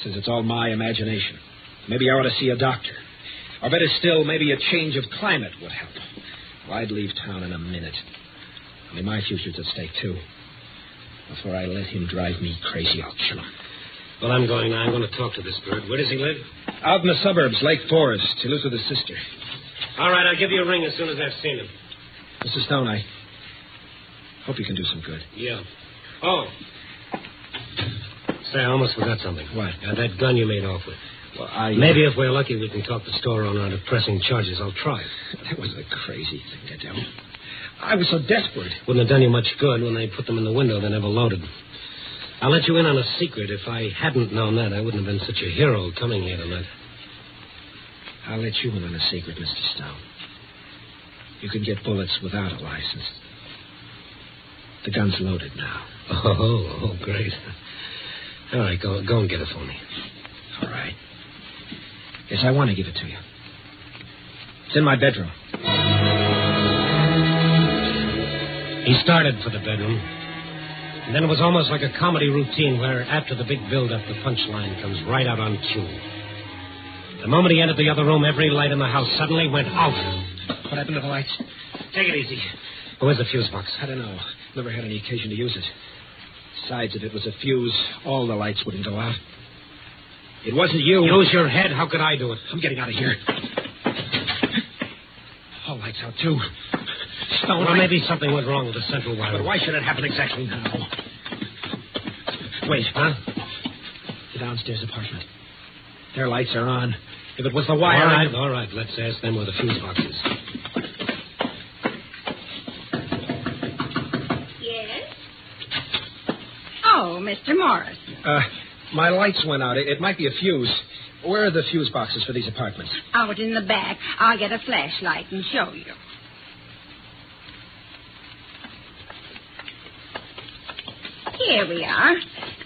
Says it's all my imagination. Maybe I ought to see a doctor. Or better still, maybe a change of climate would help. Well, I'd leave town in a minute. Only my future's at stake, too. Before I let him drive me crazy, I'll kill him. Well, I'm going now. I'm going to talk to this bird. Where does he live? Out in the suburbs, Lake Forest. He lives with his sister. All right, I'll give you a ring as soon as I've seen him. Mr. Stone, I hope you can do some good. Yeah. Oh. Say, I almost forgot something. What? That gun you made off with. Well, Maybe if we're lucky, we can talk the store owner out of pressing charges. I'll try it. That was a crazy thing to do. I was so desperate. Wouldn't have done you much good. When they put them in the window, they never loaded. I'll let you in on a secret. If I hadn't known that, I wouldn't have been such a hero coming here tonight. I'll let you in on a secret, Mr. Stone. You can get bullets without a license. The gun's loaded now. Oh, great. All right, go and get it for me. All right. Yes, I want to give it to you. It's in my bedroom. He started for the bedroom. And then it was almost like a comedy routine where, after the big build-up, the punchline comes right out on cue. The moment he entered the other room, every light in the house suddenly went out. What happened to the lights? Take it easy. Where's the fuse box? I don't know. Never had any occasion to use it. Besides, if it was a fuse, all the lights wouldn't go out. It wasn't you. Use your head. How could I do it? I'm getting out of here. All lights out, too. Stone, well, maybe something went wrong with the central wire. But why should it happen exactly now? Wait. Huh? The downstairs apartment. Their lights are on. If it was the wire... All right. Let's ask them where the fuse box is. Yes? Oh, Mr. Morris. My lights went out. It might be a fuse. Where are the fuse boxes for these apartments? Out in the back. I'll get a flashlight and show you. Here we are.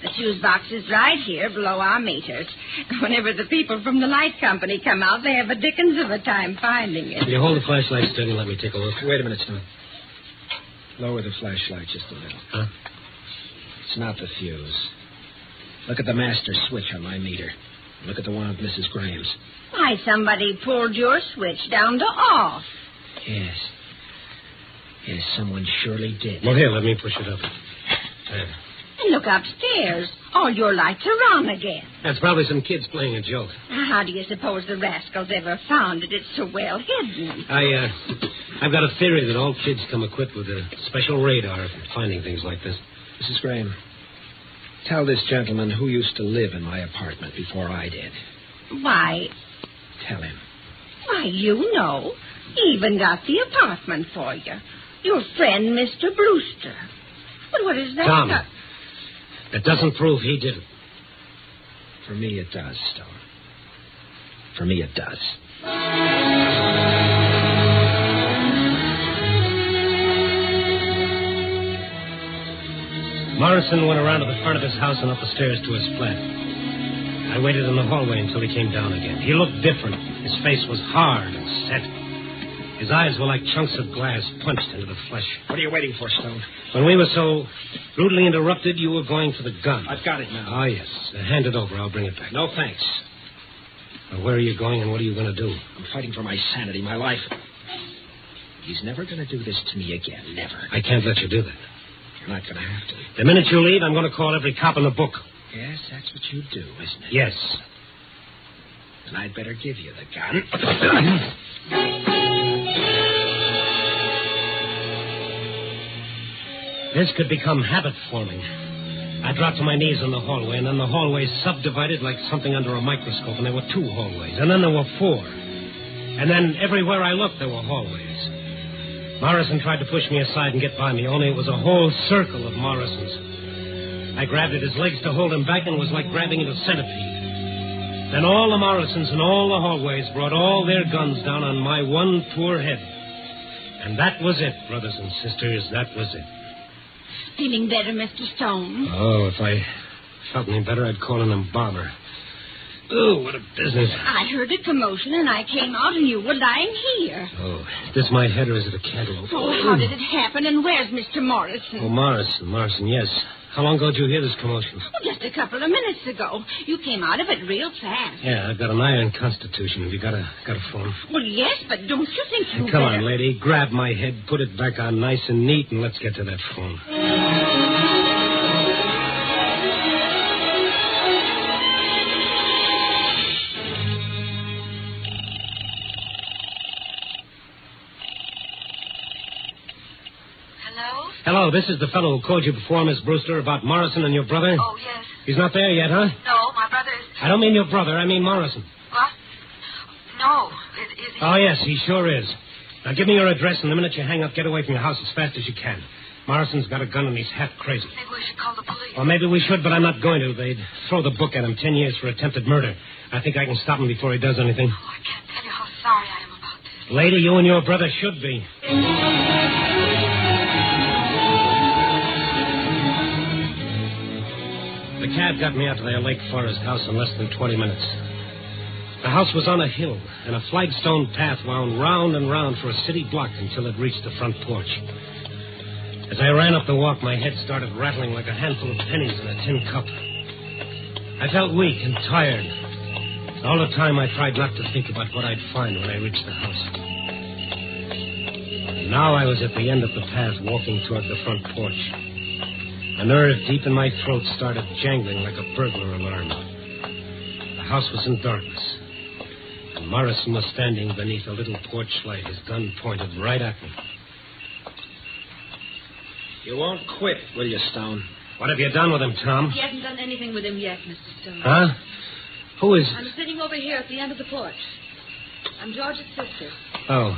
The fuse box is right here below our meters. Whenever the people from the light company come out, they have a dickens of a time finding it. Will you hold the flashlight steady and let me take a look? Wait a minute, Stone. Lower the flashlight just a little. Huh? It's not the fuse. Look at the master switch on my meter. Look at the one of Mrs. Graham's. Why, somebody pulled your switch down to off. Yes. Yes, someone surely did. Well, here, let me push it up. And look upstairs. All your lights are on again. That's probably some kids playing a joke. How do you suppose the rascals ever found it? It's so well hidden. I've got a theory that all kids come equipped with a special radar for finding things like this. Mrs. Graham, tell this gentleman who used to live in my apartment before I did. Why, Tell him. why, you know. He even got the apartment for you. Your friend, Mr. Brewster. But what is that? Tom, that doesn't prove he did it. For me, it does, Stone. For me, it does. Morrison went around to the front of his house and up the stairs to his flat. I waited in the hallway until he came down again. He looked different. His face was hard and set. His eyes were like chunks of glass punched into the flesh. What are you waiting for, Stone? When we were so rudely interrupted, you were going for the gun. I've got it now. Ah, yes. Hand it over. I'll bring it back. No, thanks. Well, where are you going and what are you going to do? I'm fighting for my sanity, my life. He's never going to do this to me again. Never. I can't let you do that. You're not going to have to. The minute you leave, I'm going to call every cop in the book. Yes, that's what you do, isn't it? Yes. Then I'd better give you the gun. This could become habit-forming. I dropped to my knees in the hallway, and then the hallway subdivided like something under a microscope, and there were 2 hallways, and then there were 4. And then everywhere I looked, there were hallways. Morrison tried to push me aside and get by me, only it was a whole circle of Morrisons. I grabbed at his legs to hold him back, and it was like grabbing at a centipede. Then all the Morrisons in all the hallways brought all their guns down on my one poor head. And that was it, brothers and sisters, that was it. Feeling better, Mr. Stone? Oh, if I felt any better, I'd call an embalmer. Oh, what a business. I heard a commotion, and I came out, and you were lying here. Oh, is this my head or is it a cantaloupe? Oh, how did it happen, and where's Mr. Morrison? Oh, Morrison, yes. How long ago did you hear this commotion? Oh, just a couple of minutes ago. You came out of it real fast. Yeah, I've got an iron constitution. Have you got a phone? Well, yes, but don't you think you Come better... on, lady. Grab my head, put it back on nice and neat, and let's get to that phone. Hello, this is the fellow who called you before, Miss Brewster, about Morrison and your brother. Oh, yes. He's not there yet, huh? No, my brother is... I don't mean your brother, I mean Morrison. What? No. Is he... Oh, yes, he sure is. Now, give me your address, and the minute you hang up, get away from your house as fast as you can. Morrison's got a gun, and he's half crazy. Maybe we should call the police. Well, maybe we should, but I'm not going to. They'd throw the book at him, 10 years for attempted murder. I think I can stop him before he does anything. Oh, I can't tell you how sorry I am about this. Lady, you and your brother should be. The cab got me out to their Lake Forest house in less than 20 minutes. The house was on a hill, and a flagstone path wound round and round for a city block until it reached the front porch. As I ran up the walk, my head started rattling like a handful of pennies in a tin cup. I felt weak and tired. All the time I tried not to think about what I'd find when I reached the house. And now I was at the end of the path, walking toward the front porch. A nerve deep in my throat started jangling like a burglar alarm. The house was in darkness, and Morrison was standing beneath a little porch light, his gun pointed right at me. You won't quit, will you, Stone? What have you done with him, Tom? He hasn't done anything with him yet, Mr. Stone. Huh? Who is... I'm sitting over here at the end of the porch. I'm George's sister. Oh.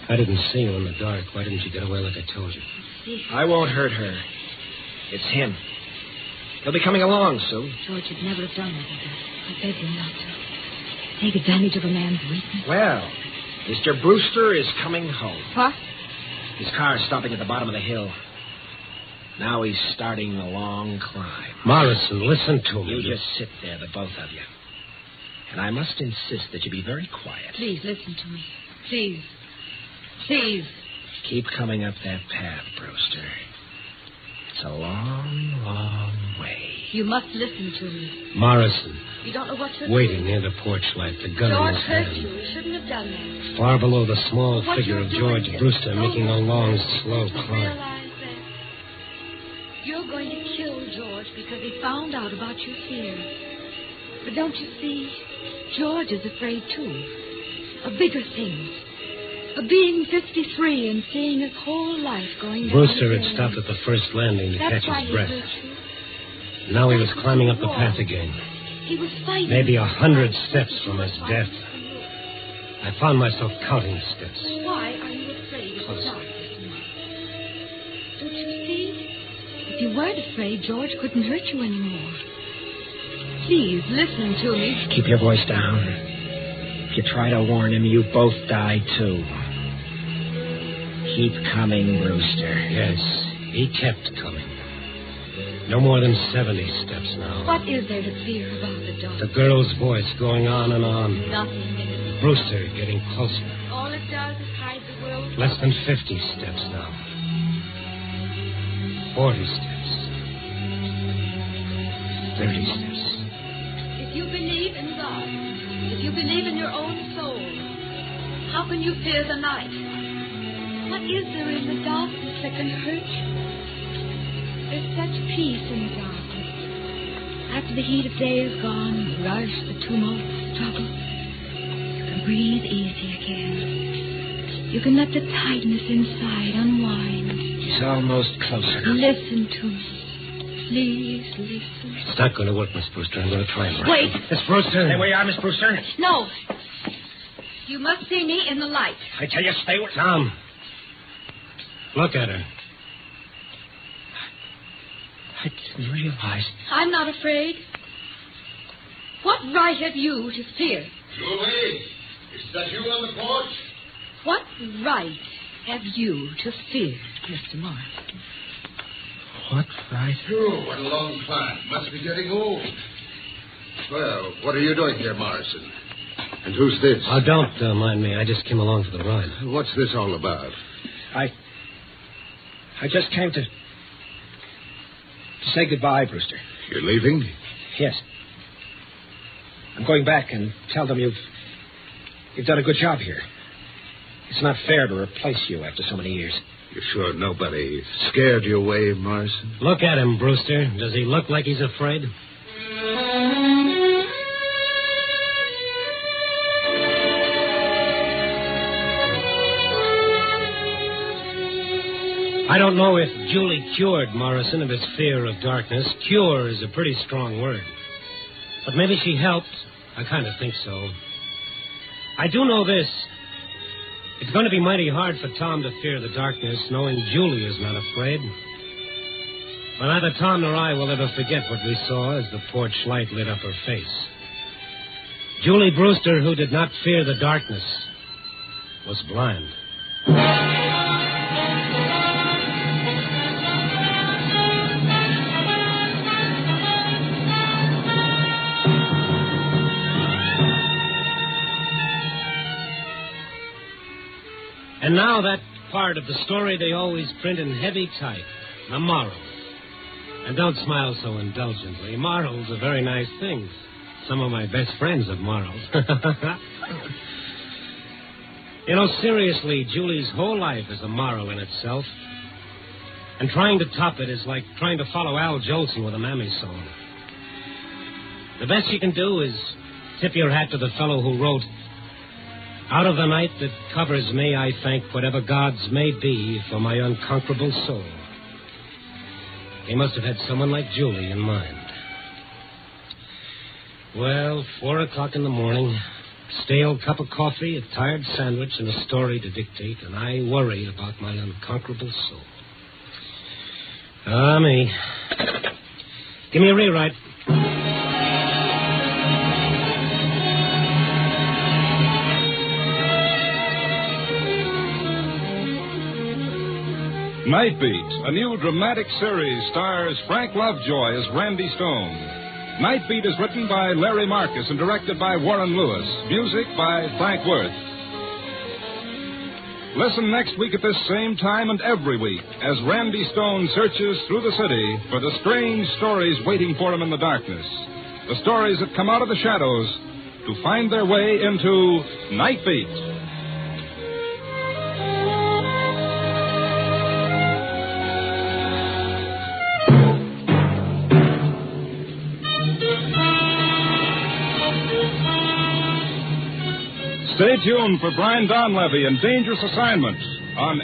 I didn't see you in the dark. Why didn't you get away like I told you? I won't hurt her. It's him. He'll be coming along soon. George would never have done that. I begged him not to. Take advantage of a man's weakness. Well, Mr. Brewster is coming home. What? His car is stopping at the bottom of the hill. Now he's starting the long climb. Morrison, listen to me. You just sit there, the both of you. And I must insist that you be very quiet. Please, listen to me. Please. Please. Keep coming up that path, Brewster. It's a long, long way. You must listen to me. Morrison, You don't know what you're waiting doing. near the porch light, the gun in George his hurt hand. you. You shouldn't have done that. Far below the small What figure you're of doing George is Brewster making a long, slow to climb. realize that you're going to kill George because he found out about your fear. But don't you see, George is afraid, too. Of bigger things. Of being 53 and seeing his whole life going down. Brewster had again. stopped at the first landing to That's catch why his he breath. hurt you. Now he was climbing up the path again. He was fighting. Maybe 100 steps from his death. I found myself counting steps. Why are you afraid of the dark? Don't you see? If you weren't afraid, George couldn't hurt you anymore. Please, listen to me. Keep your voice down. If you try to warn him, you both die, too. Keep coming, Brewster. Yes, he kept coming. No more than 70 steps now. What is there to fear about the dark? The girl's voice going on and on. Nothing. Brewster getting closer. All it does is hide the world. Less than 50 steps now. 40 steps. 30 steps. If you believe in God, if you believe in your own soul, how can you fear the night? What is there in the darkness that can hurt you? There's such peace in the darkness. After the heat of day is gone, the rush, the tumult, the struggle, you can breathe easy again. You can let the tightness inside unwind. He's almost closer. Listen to me. Please listen. It's not going to work, Miss Brewster. I'm going to try and... Wait. Miss Brewster. Stay where you are, Miss Brewster. No. You must see me in the light. I tell you, stay where... Tom. Look at her. I didn't realize. I'm not afraid. What right have you to fear? Julie, is that you on the porch? What right have you to fear, Mr. Morris? What right? Oh, what a long climb. Must be getting old. Well, what are you doing here, Morrison? And who's this? Oh, don't mind me. I just came along for the ride. What's this all about? I just came to say goodbye, Brewster. You're leaving? Yes. I'm going back and tell them you've done a good job here. It's not fair to replace you after so many years. You're sure nobody scared you away, Morrison? Look at him, Brewster. Does he look like he's afraid? I don't know if Julie cured Morrison of his fear of darkness. Cure is a pretty strong word. But maybe she helped. I kind of think so. I do know this. It's going to be mighty hard for Tom to fear the darkness, knowing Julie is not afraid. But neither Tom nor I will ever forget what we saw as the porch light lit up her face. Julie Brewster, who did not fear the darkness, was blind. And now that part of the story they always print in heavy type, the moral. And don't smile so indulgently. Morals are very nice things. Some of my best friends have morals. You know, seriously, Julie's whole life is a moral in itself. And trying to top it is like trying to follow Al Jolson with a Mammy song. The best you can do is tip your hat to the fellow who wrote, "Out of the night that covers me, I thank whatever gods may be for my unconquerable soul." He must have had someone like Julie in mind. Well, 4 o'clock in the morning, stale cup of coffee, a tired sandwich, and a story to dictate, and I worry about my unconquerable soul. Ah, me. Give me a rewrite. Night Beat, a new dramatic series, stars Frank Lovejoy as Randy Stone. Night Beat is written by Larry Marcus and directed by Warren Lewis. Music by Frank Worth. Listen next week at this same time and every week as Randy Stone searches through the city for the strange stories waiting for him in the darkness. The stories that come out of the shadows to find their way into Night Beat. Stay tuned for Brian Donlevy and Dangerous Assignments on...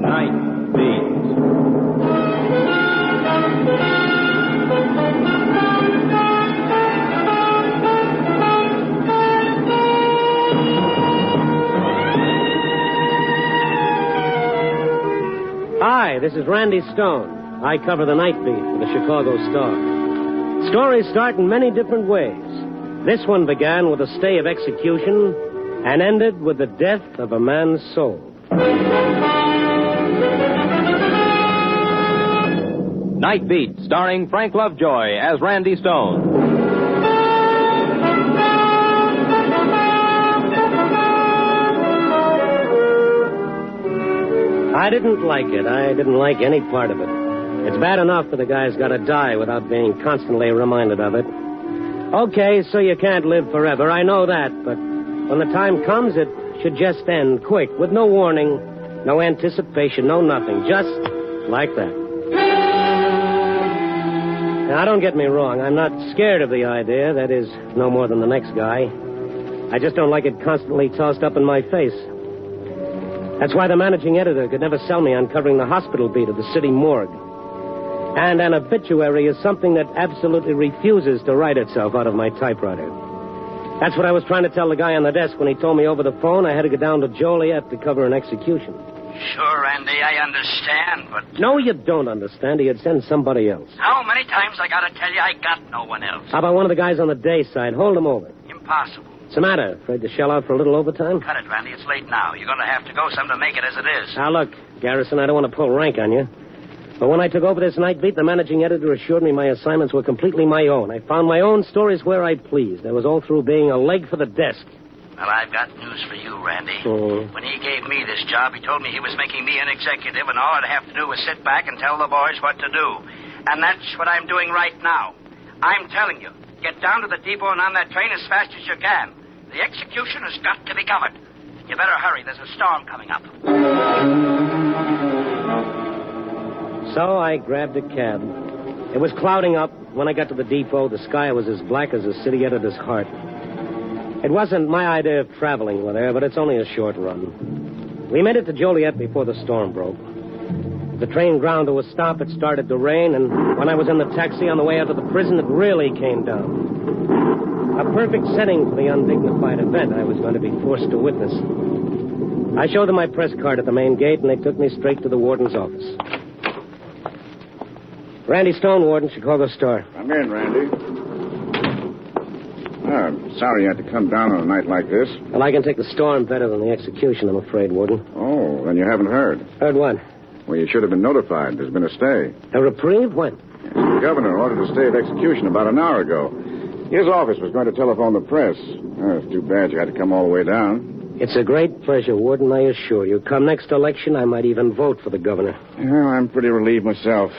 Night Beat. Hi, this is Randy Stone. I cover the night beat for the Chicago Star. Stories start in many different ways. This one began with a stay of execution and ended with the death of a man's soul. Night Beat, starring Frank Lovejoy as Randy Stone. I didn't like it. I didn't like any part of it. It's bad enough that a guy's got to die without being constantly reminded of it. Okay, so you can't live forever. I know that, but when the time comes, it should just end quick, with no warning, no anticipation, no nothing. Just like that. Now, don't get me wrong. I'm not scared of the idea. That is, no more than the next guy. I just don't like it constantly tossed up in my face. That's why the managing editor could never sell me on covering the hospital beat of the city morgue. And an obituary is something that absolutely refuses to write itself out of my typewriter. That's what I was trying to tell the guy on the desk when he told me over the phone I had to go down to Joliet to cover an execution. Sure, Randy, I understand, but... No, you don't understand. He'd send somebody else. How many times I gotta tell you I got no one else? How about one of the guys on the day side? Hold him over. Impossible. What's the matter? Afraid to shell out for a little overtime? Cut it, Randy. It's late now. You're gonna have to go some to make it as it is. Now, look, Garrison, I don't want to pull rank on you. But when I took over this night beat, the managing editor assured me my assignments were completely my own. I found my own stories where I pleased. That was all through being a leg for the desk. Well, I've got news for you, Randy. Oh. When he gave me this job, he told me he was making me an executive, and all I'd have to do was sit back and tell the boys what to do. And that's what I'm doing right now. I'm telling you, get down to the depot and on that train as fast as you can. The execution has got to be covered. You better hurry. There's a storm coming up. So I grabbed a cab. It was clouding up. When I got to the depot, the sky was as black as a city editor's heart. It wasn't my idea of traveling with her, but it's only a short run. We made it to Joliet before the storm broke. The train ground to a stop. It started to rain, and when I was in the taxi on the way out of the prison, it really came down. A perfect setting for the undignified event I was going to be forced to witness. I showed them my press card at the main gate, and they took me straight to the warden's office. Randy Stone, Warden, Chicago Star. Come in, Randy. I'm sorry you had to come down on a night like this. Well, I can take the storm better than the execution, I'm afraid, Warden. Oh, then you haven't heard. Heard what? Well, you should have been notified. There's been a stay. A reprieve? When? The governor ordered a stay of execution about an hour ago. His office was going to telephone the press. Oh, it's too bad you had to come all the way down. It's a great pleasure, Warden, I assure you. Come next election, I might even vote for the governor. Well, I'm pretty relieved myself.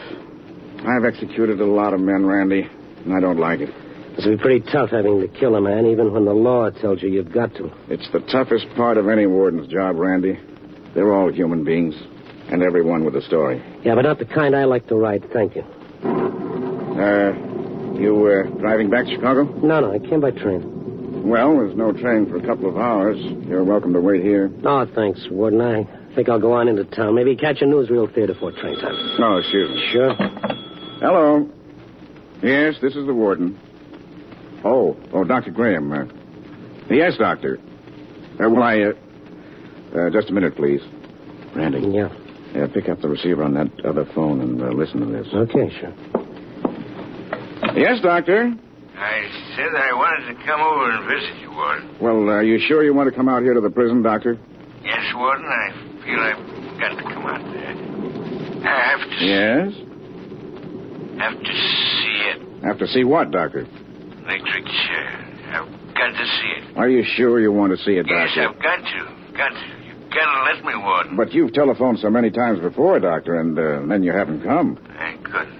I've executed a lot of men, Randy, and I don't like it. It's be pretty tough having to kill a man, even when the law tells you you've got to. It's the toughest part of any warden's job, Randy. They're all human beings, and everyone with a story. Yeah, but not the kind I like to write, thank you. You driving back to Chicago? No, I came by train. Well, there's no train for a couple of hours. You're welcome to wait here. Oh, thanks, Warden. I think I'll go on into town. Maybe catch a newsreel theater for train time. Oh, excuse me. Sure. Hello. Yes, this is the warden. Oh, Dr. Graham. Yes, doctor. Just a minute, please. Randy. Yeah. Pick up the receiver on that other phone and listen to this. Okay, sure. Yes, doctor. I said I wanted to come over and visit you, Warden. Well, are you sure you want to come out here to the prison, Doctor? Yes, Warden, I feel I've got to come out there. I have to... Yes? Have to see it. Have to see what, Doctor? Electric chair. I've got to see it. Are you sure you want to see it, Yes, Doctor? I've got to. Got to. You've got to let me, Warden. But you've telephoned so many times before, Doctor, and then you haven't come. I couldn't.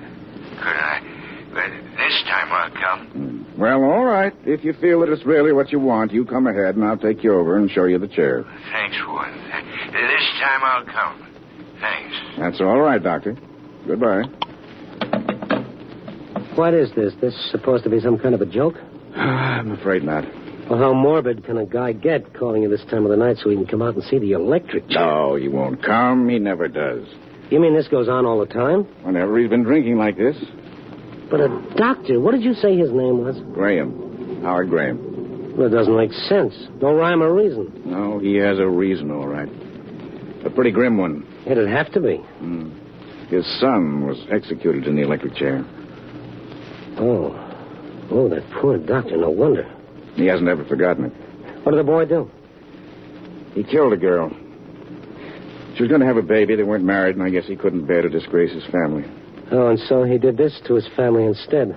But this time I'll come. Well, all right. If you feel that it's really what you want, you come ahead, and I'll take you over and show you the chair. Thanks, Warden. This time I'll come. Thanks. That's all right, Doctor. Goodbye. What is this? This supposed to be some kind of a joke? I'm afraid not. Well, how morbid can a guy get calling you this time of the night so he can come out and see the electric chair? No, he won't come. He never does. You mean this goes on all the time? Whenever he's been drinking like this. But a doctor, what did you say his name was? Graham. Howard Graham. Well, it doesn't make sense. No rhyme or reason. No, he has a reason, all right. A pretty grim one. It'd have to be. His son was executed in the electric chair. Oh, that poor doctor. No wonder. He hasn't ever forgotten it. What did the boy do? He killed a girl. She was going to have a baby. They weren't married, and I guess he couldn't bear to disgrace his family. Oh, and so he did this to his family instead.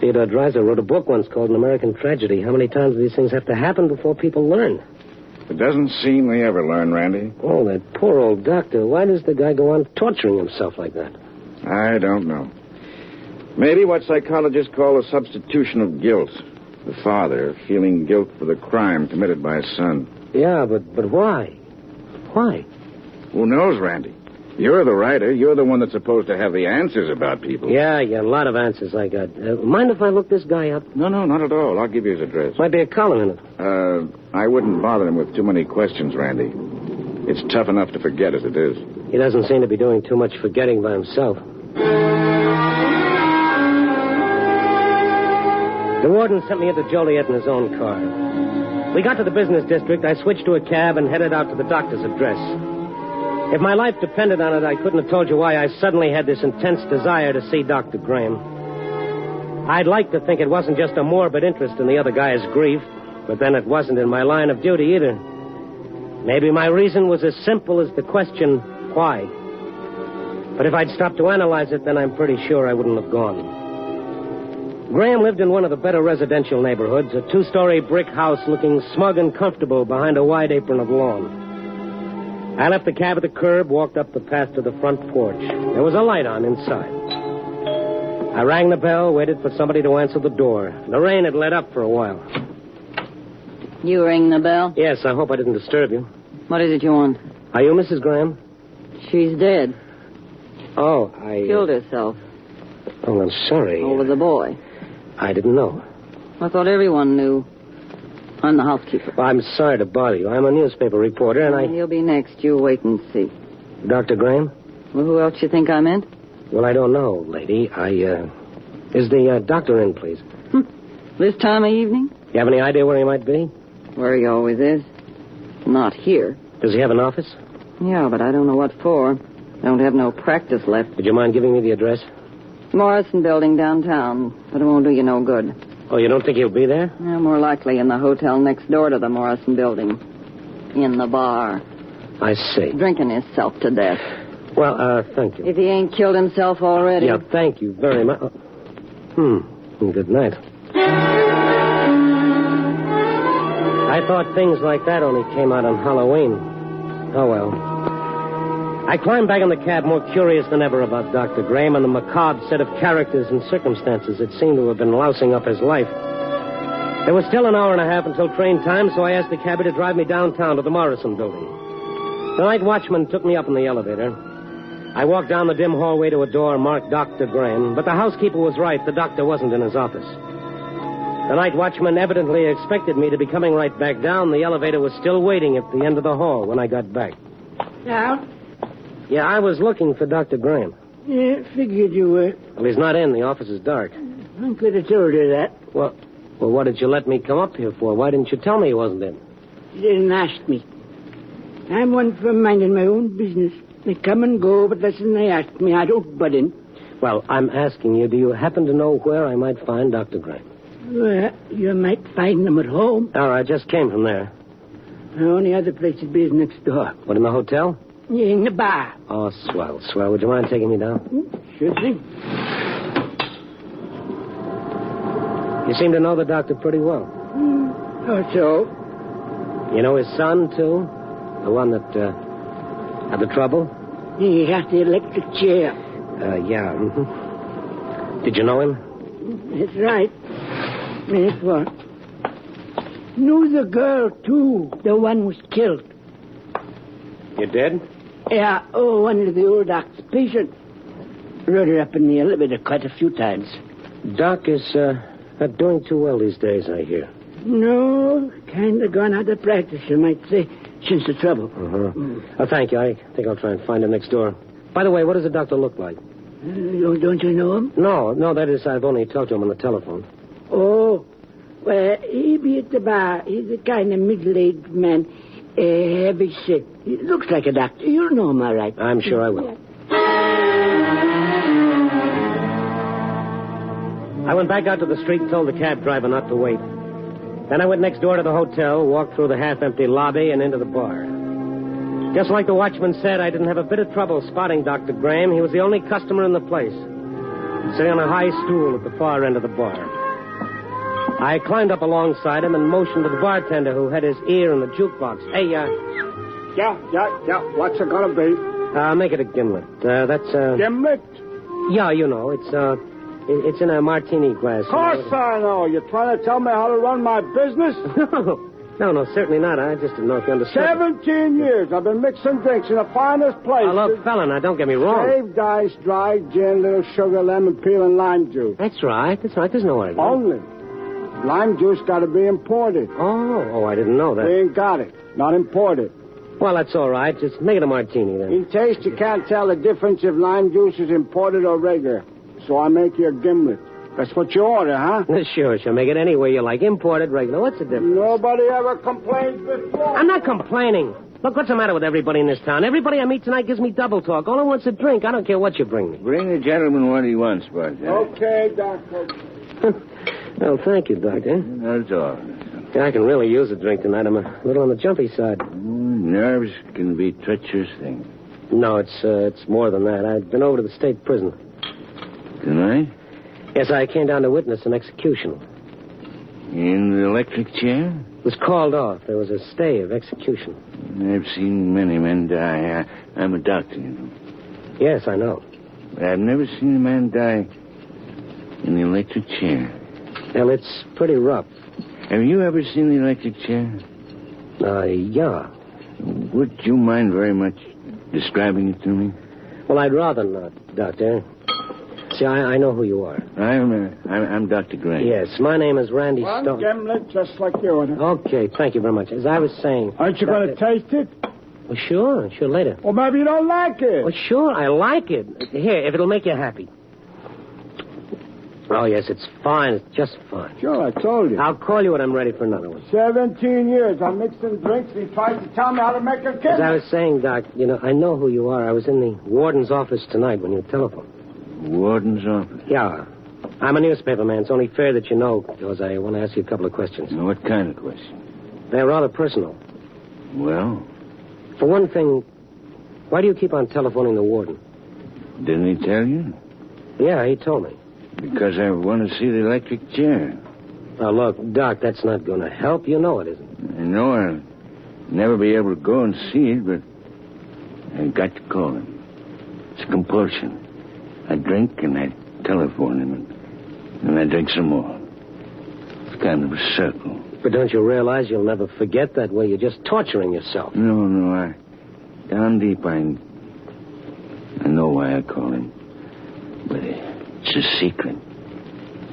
Theodore Dreiser wrote a book once called An American Tragedy. How many times do these things have to happen before people learn? It doesn't seem they ever learn, Randy. Oh, that poor old doctor. Why does the guy go on torturing himself like that? I don't know. Maybe what psychologists call a substitution of guilt. The father feeling guilt for the crime committed by his son. Yeah, but why? Why? Who knows, Randy? You're the writer. You're the one that's supposed to have the answers about people. Yeah, a lot of answers I got. Mind if I look this guy up? No, not at all. I'll give you his address. Might be a column in it. I wouldn't bother him with too many questions, Randy. It's tough enough to forget as it is. He doesn't seem to be doing too much forgetting by himself. The warden sent me into Joliet in his own car. We got to the business district. I switched to a cab and headed out to the doctor's address. If my life depended on it, I couldn't have told you why I suddenly had this intense desire to see Dr. Graham. I'd like to think it wasn't just a morbid interest in the other guy's grief, but then it wasn't in my line of duty either. Maybe my reason was as simple as the question, why? But if I'd stopped to analyze it, then I'm pretty sure I wouldn't have gone. Graham lived in one of the better residential neighborhoods, a 2-story brick house looking smug and comfortable behind a wide apron of lawn. I left the cab at the curb, walked up the path to the front porch. There was a light on inside. I rang the bell, waited for somebody to answer the door. The rain had let up for a while. You ring the bell? Yes, I hope I didn't disturb you. What is it you want? Are you Mrs. Graham? She's dead. Oh, I... Killed herself. Oh, I'm sorry. Over the boy. I didn't know. I thought everyone knew. I'm the housekeeper. Well, I'm sorry to bother you. I'm a newspaper reporter, and You'll be next. You wait and see. Dr. Graham? Well, who else you think I meant? Well, I don't know, lady. Is the doctor in, please? This time of evening? You have any idea where he might be? Where he always is. Not here. Does he have an office? Yeah, but I don't know what for. I don't have no practice left. Would you mind giving me the address? Morrison Building downtown, but it won't do you no good. Oh, you don't think he'll be there? Yeah, more likely in the hotel next door to the Morrison Building. In the bar. I see. Drinking himself to death. Well, thank you. If he ain't killed himself already. Yeah, thank you very much. Good night. I thought things like that only came out on Halloween. Oh, well. I climbed back in the cab more curious than ever about Dr. Graham and the macabre set of characters and circumstances that seemed to have been lousing up his life. There was still an hour and a half until train time, so I asked the cabby to drive me downtown to the Morrison Building. The night watchman took me up in the elevator. I walked down the dim hallway to a door marked Dr. Graham, but the housekeeper was right. The doctor wasn't in his office. The night watchman evidently expected me to be coming right back down. The elevator was still waiting at the end of the hall when I got back. Down? Yeah, I was looking for Dr. Graham. Yeah, figured you were. Well, he's not in. The office is dark. I could have told you that. Well, what did you let me come up here for? Why didn't you tell me he wasn't in? You didn't ask me. I'm one for minding my own business. They come and go, but listen, they ask me. I don't butt in. Well, I'm asking you, do you happen to know where I might find Dr. Graham? Well, you might find him at home. Oh, I just came from there. The only other place he'd be is next door. What, in the hotel? Yeah, in the bar. Oh, swell, swell. Would you mind taking me down? Sure thing. You seem to know the doctor pretty well. Oh, so? You know his son, too? The one that, had the trouble? He has the electric chair. Yeah. Mm-hmm. Did you know him? That's right. That's what. Knew the girl, too. The one was killed. You did? Yeah, one of the old doc's patients. Rode her up in the elevator quite a few times. Doc is, not doing too well these days, I hear. No, kind of gone out of practice, you might say, since the trouble. Uh-huh. Oh, thank you. I think I'll try and find him next door. By the way, what does the doctor look like? Don't you know him? No, that is, I've only talked to him on the telephone. Oh, well, he be at the bar. He's a kind of middle-aged man, heavy set. He looks like a doctor. You'll know him all right. I'm sure I will. I went back out to the street and told the cab driver not to wait. Then I went next door to the hotel, walked through the half-empty lobby and into the bar. Just like the watchman said, I didn't have a bit of trouble spotting Dr. Graham. He was the only customer in the place, sitting on a high stool at the far end of the bar. I climbed up alongside him and motioned to the bartender who had his ear in the jukebox. Hey, Yeah. What's it gonna be? Make it a gimlet. That's, Gimlet? Yeah, you know, it's in a martini glass. Of course I know. You're trying to tell me how to run my business? No, certainly not. I just didn't know if you understood. 17 years I've been mixing drinks in the finest places. Oh, look, fella, now don't get me wrong. Shaved ice, dry gin, little sugar, lemon peel, and lime juice. That's right. There's no other. Only. Lime juice got to be imported. Oh, I didn't know that. We ain't got it. Not imported. Well, that's all right. Just make it a martini, then. In taste, you can't tell the difference if lime juice is imported or regular. So I make you a gimlet. That's what you order, huh? Sure. Make it any way you like. Imported, regular. What's the difference? Nobody ever complained before. I'm not complaining. Look, what's the matter with everybody in this town? Everybody I meet tonight gives me double talk. All I want's a drink. I don't care what you bring me. Bring the gentleman what he wants, Bartender. Okay, Doctor. Well, thank you, Doctor. That's all. I can really use a drink tonight. I'm a little on the jumpy side. Nerves can be treacherous thing. No, it's more than that. I've been over to the state prison. Tonight? Yes, I came down to witness an execution. In the electric chair? It was called off. There was a stay of execution. I've seen many men die. I'm a doctor, you know. Yes, I know. But I've never seen a man die in the electric chair. Well, it's pretty rough. Have you ever seen the electric chair? Yeah. Would you mind very much describing it to me? Well, I'd rather not, Doctor. See, I know who you are. I'm Dr. Graham. Yes, my name is Randy One Stone. gimlet, just like you ordered. Okay, thank you very much. As I was saying... Aren't you going to taste it? Well, sure later. Or maybe you don't like it. Well, sure, I like it. Here, if it'll make you happy. Oh, yes, it's fine. It's just fine. Sure, I told you. I'll call you when I'm ready for another one. 17 years I'm mixing drinks and he tries to tell me how to make a gimlet. As I was saying, Doc, you know, I know who you are. I was in the warden's office tonight when you telephoned. Warden's office? Yeah. I'm a newspaper man. It's only fair that you know, because I want to ask you a couple of questions. What kind of questions? They're rather personal. Well? For one thing, why do you keep on telephoning the warden? Didn't he tell you? Yeah, he told me. Because I want to see the electric chair. Now, look, Doc, that's not going to help. You know it isn't. I know I'll never be able to go and see it, but I've got to call him. It's compulsion. I drink and I telephone him, and I drink some more. It's kind of a circle. But don't you realize you'll never forget that way? You're just torturing yourself. No. Down deep, I know why I call him. But it's a secret.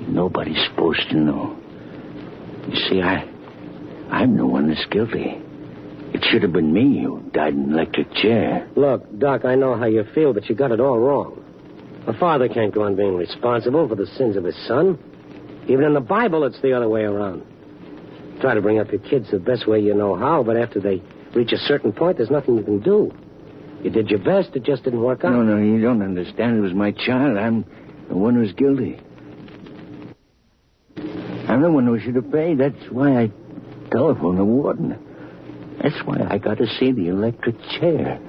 Nobody's supposed to know. You see, I'm the one that's guilty. It should have been me who died in an electric chair. Look, Doc, I know how you feel, but you got it all wrong. A father can't go on being responsible for the sins of his son. Even in the Bible, it's the other way around. Try to bring up your kids the best way you know how, but after they reach a certain point, there's nothing you can do. You did your best. It just didn't work out. No, you don't understand. It was my child. I'm the one who's guilty. I'm the one who should have paid. That's why I telephoned the warden. That's why I got to see the electric chair.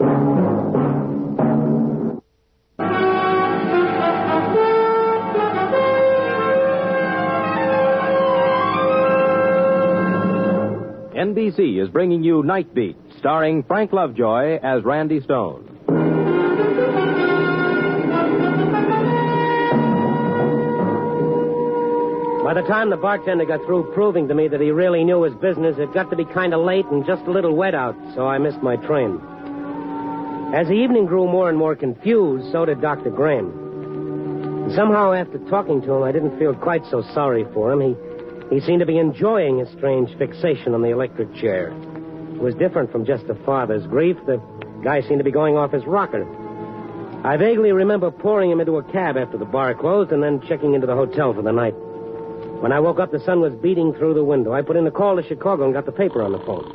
NBC is bringing you Night Beat, starring Frank Lovejoy as Randy Stone. By the time the bartender got through proving to me that he really knew his business, it got to be kind of late and just a little wet out, so I missed my train. As the evening grew more and more confused, so did Dr. Graham. And somehow, after talking to him, I didn't feel quite so sorry for him. He seemed to be enjoying his strange fixation on the electric chair. It was different from just a father's grief. The guy seemed to be going off his rocker. I vaguely remember pouring him into a cab after the bar closed and then checking into the hotel for the night. When I woke up, the sun was beating through the window. I put in a call to Chicago and got the paper on the phone.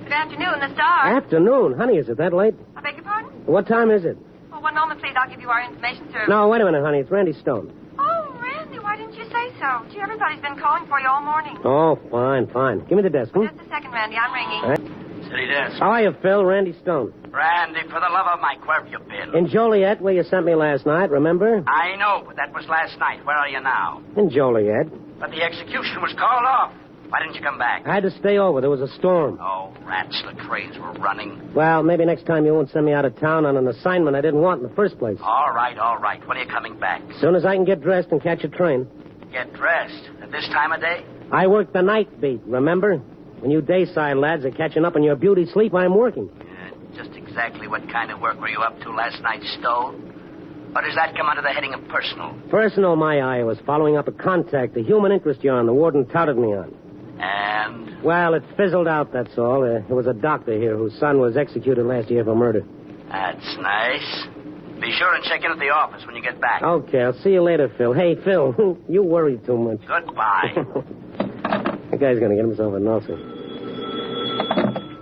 Good afternoon, the Star. Afternoon? Honey, is it that late? I beg your pardon? What time is it? Well, one moment, please. I'll give you our information service. No, wait a minute, honey. It's Randy Stone. Oh, Randy, why didn't you say so? Gee, everybody's been calling for you all morning. Oh, fine. Give me the desk, huh? Just a second, Randy. I'm ringing. All right. City desk. How are you, Phil? Randy Stone. Randy, for the love of Mike, where have you been? In Joliet, where you sent me last night, remember? I know, but that was last night. Where are you now? In Joliet. But the execution was called off. Why didn't you come back? I had to stay over. There was a storm. Oh, rats, the trains were running. Well, maybe next time you won't send me out of town on an assignment I didn't want in the first place. All right. When are you coming back? As soon as I can get dressed and catch a train. Get dressed? At this time of day? I work the night beat, remember? When you dayside lads are catching up on your beauty sleep, I'm working. Just exactly what kind of work were you up to last night, Stone? Or does that come under the heading of personal? Personal, my eye, was following up a contact, the human interest you're on, the warden touted me on. And? Well, it fizzled out, that's all. There was a doctor here whose son was executed last year for murder. That's nice. Be sure and check in at the office when you get back. Okay, I'll see you later, Phil. Hey, Phil, you worry too much. Goodbye. That guy's going to get himself a Nelson.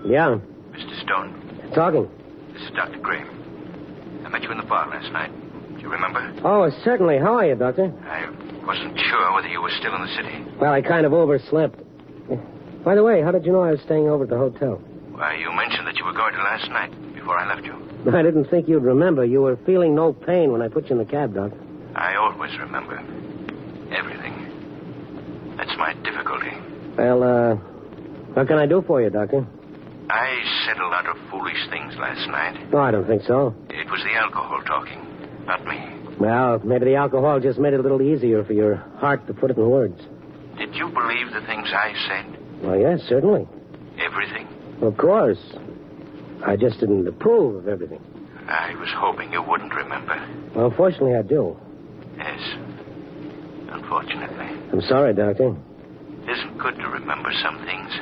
Yeah. Mr. Stone. Talking. This is Dr. Graham. I met you in the bar last night. Do you remember? Oh, certainly. How are you, Doctor? I wasn't sure whether you were still in the city. Well, I kind of overslept. By the way, how did you know I was staying over at the hotel? Why, you mentioned that you were going to last night before I left you. I didn't think you'd remember. You were feeling no pain when I put you in the cab, Doc. I always remember. Everything. That's my difficulty. Well, what can I do for you, Doctor? I said a lot of foolish things last night. No, I don't think so. It was the alcohol talking, not me. Well, maybe the alcohol just made it a little easier for your heart to put it in words. Did you believe the things I said? Well, yes, certainly. Everything? Of course. I just didn't approve of everything. I was hoping you wouldn't remember. Well, fortunately, I do. Yes. Unfortunately. I'm sorry, Doctor. It isn't good to remember some things.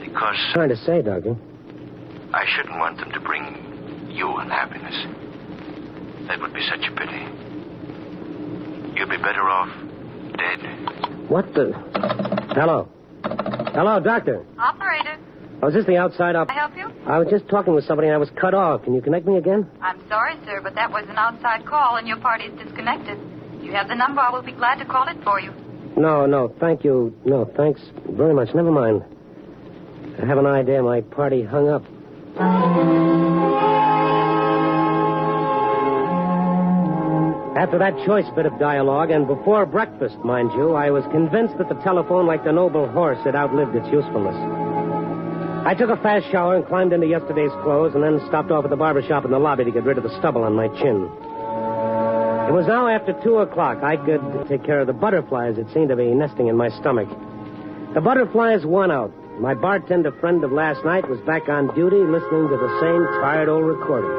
Because... I'm trying to say, Doctor. I shouldn't want them to bring you unhappiness. That would be such a pity. You'd be better off dead. What the... Hello. Hello, Doctor. Operator. Oh, is this the outside Can I help you? I was just talking with somebody and I was cut off. Can you connect me again? I'm sorry, sir, but that was an outside call and your party is disconnected. You have the number. I will be glad to call it for you. No, thank you. No, thanks very much. Never mind. I have an idea my party hung up. After that choice bit of dialogue, and before breakfast, mind you, I was convinced that the telephone, like the noble horse, had outlived its usefulness. I took a fast shower and climbed into yesterday's clothes and then stopped off at the barber shop in the lobby to get rid of the stubble on my chin. It was now after 2 o'clock. I could take care of the butterflies that seemed to be nesting in my stomach. The butterflies won out. My bartender friend of last night was back on duty listening to the same tired old recording.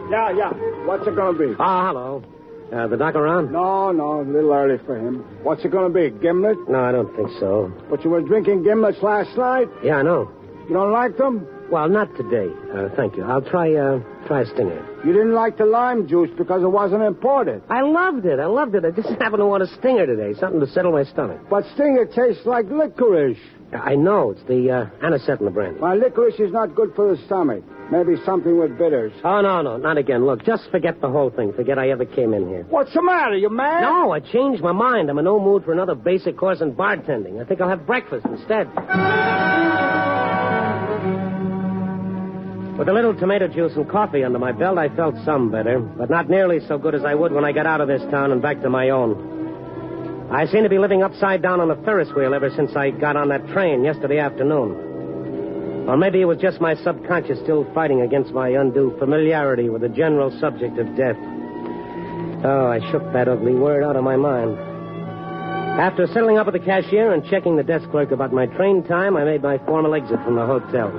Yeah. What's it going to be? Hello. The doc around? No, a little early for him. What's it going to be, gimlet? No, I don't think so. But you were drinking gimlets last night? Yeah, I know. You don't like them? Well, not today. Thank you. I'll try a stinger. You didn't like the lime juice because it wasn't imported. I loved it. I just happened to want a stinger today, something to settle my stomach. But stinger tastes like licorice. I know. It's the anisetin brand. My licorice is not good for the stomach. Maybe something with bitters. Oh, no, not again. Look, just forget the whole thing. Forget I ever came in here. What's the matter? You mad? No, I changed my mind. I'm in no mood for another basic course in bartending. I think I'll have breakfast instead. With a little tomato juice and coffee under my belt, I felt some better, but not nearly so good as I would when I got out of this town and back to my own. I seem to be living upside down on a Ferris wheel ever since I got on that train yesterday afternoon. Or maybe it was just my subconscious still fighting against my undue familiarity with the general subject of death. Oh, I shook that ugly word out of my mind. After settling up with the cashier and checking the desk clerk about my train time, I made my formal exit from the hotel.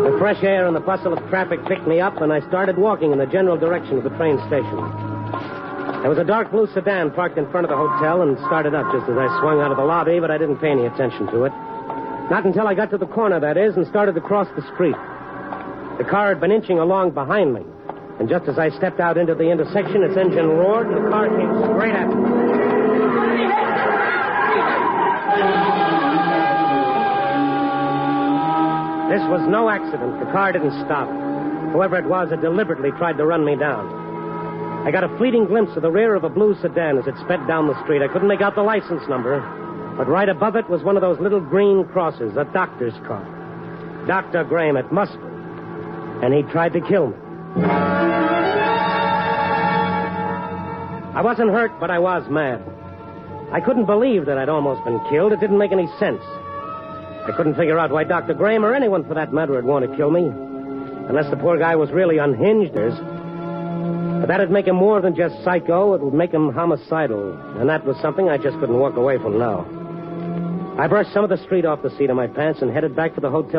The fresh air and the bustle of traffic picked me up, and I started walking in the general direction of the train station. There was a dark blue sedan parked in front of the hotel and started up just as I swung out of the lobby, but I didn't pay any attention to it. Not until I got to the corner, that is, and started to cross the street. The car had been inching along behind me, and just as I stepped out into the intersection, its engine roared, and the car came straight at me. This was no accident. The car didn't stop. Whoever it was had deliberately tried to run me down. I got a fleeting glimpse of the rear of a blue sedan as it sped down the street. I couldn't make out the license number, but right above it was one of those little green crosses, a doctor's car. Dr. Graham, it must be. And he tried to kill me. I wasn't hurt, but I was mad. I couldn't believe that I'd almost been killed. It didn't make any sense. I couldn't figure out why Dr. Graham or anyone for that matter would want to kill me. Unless the poor guy was really unhinged, But that'd make him more than just psycho. It would make him homicidal. And that was something I just couldn't walk away from now. I brushed some of the street off the seat of my pants and headed back to the hotel.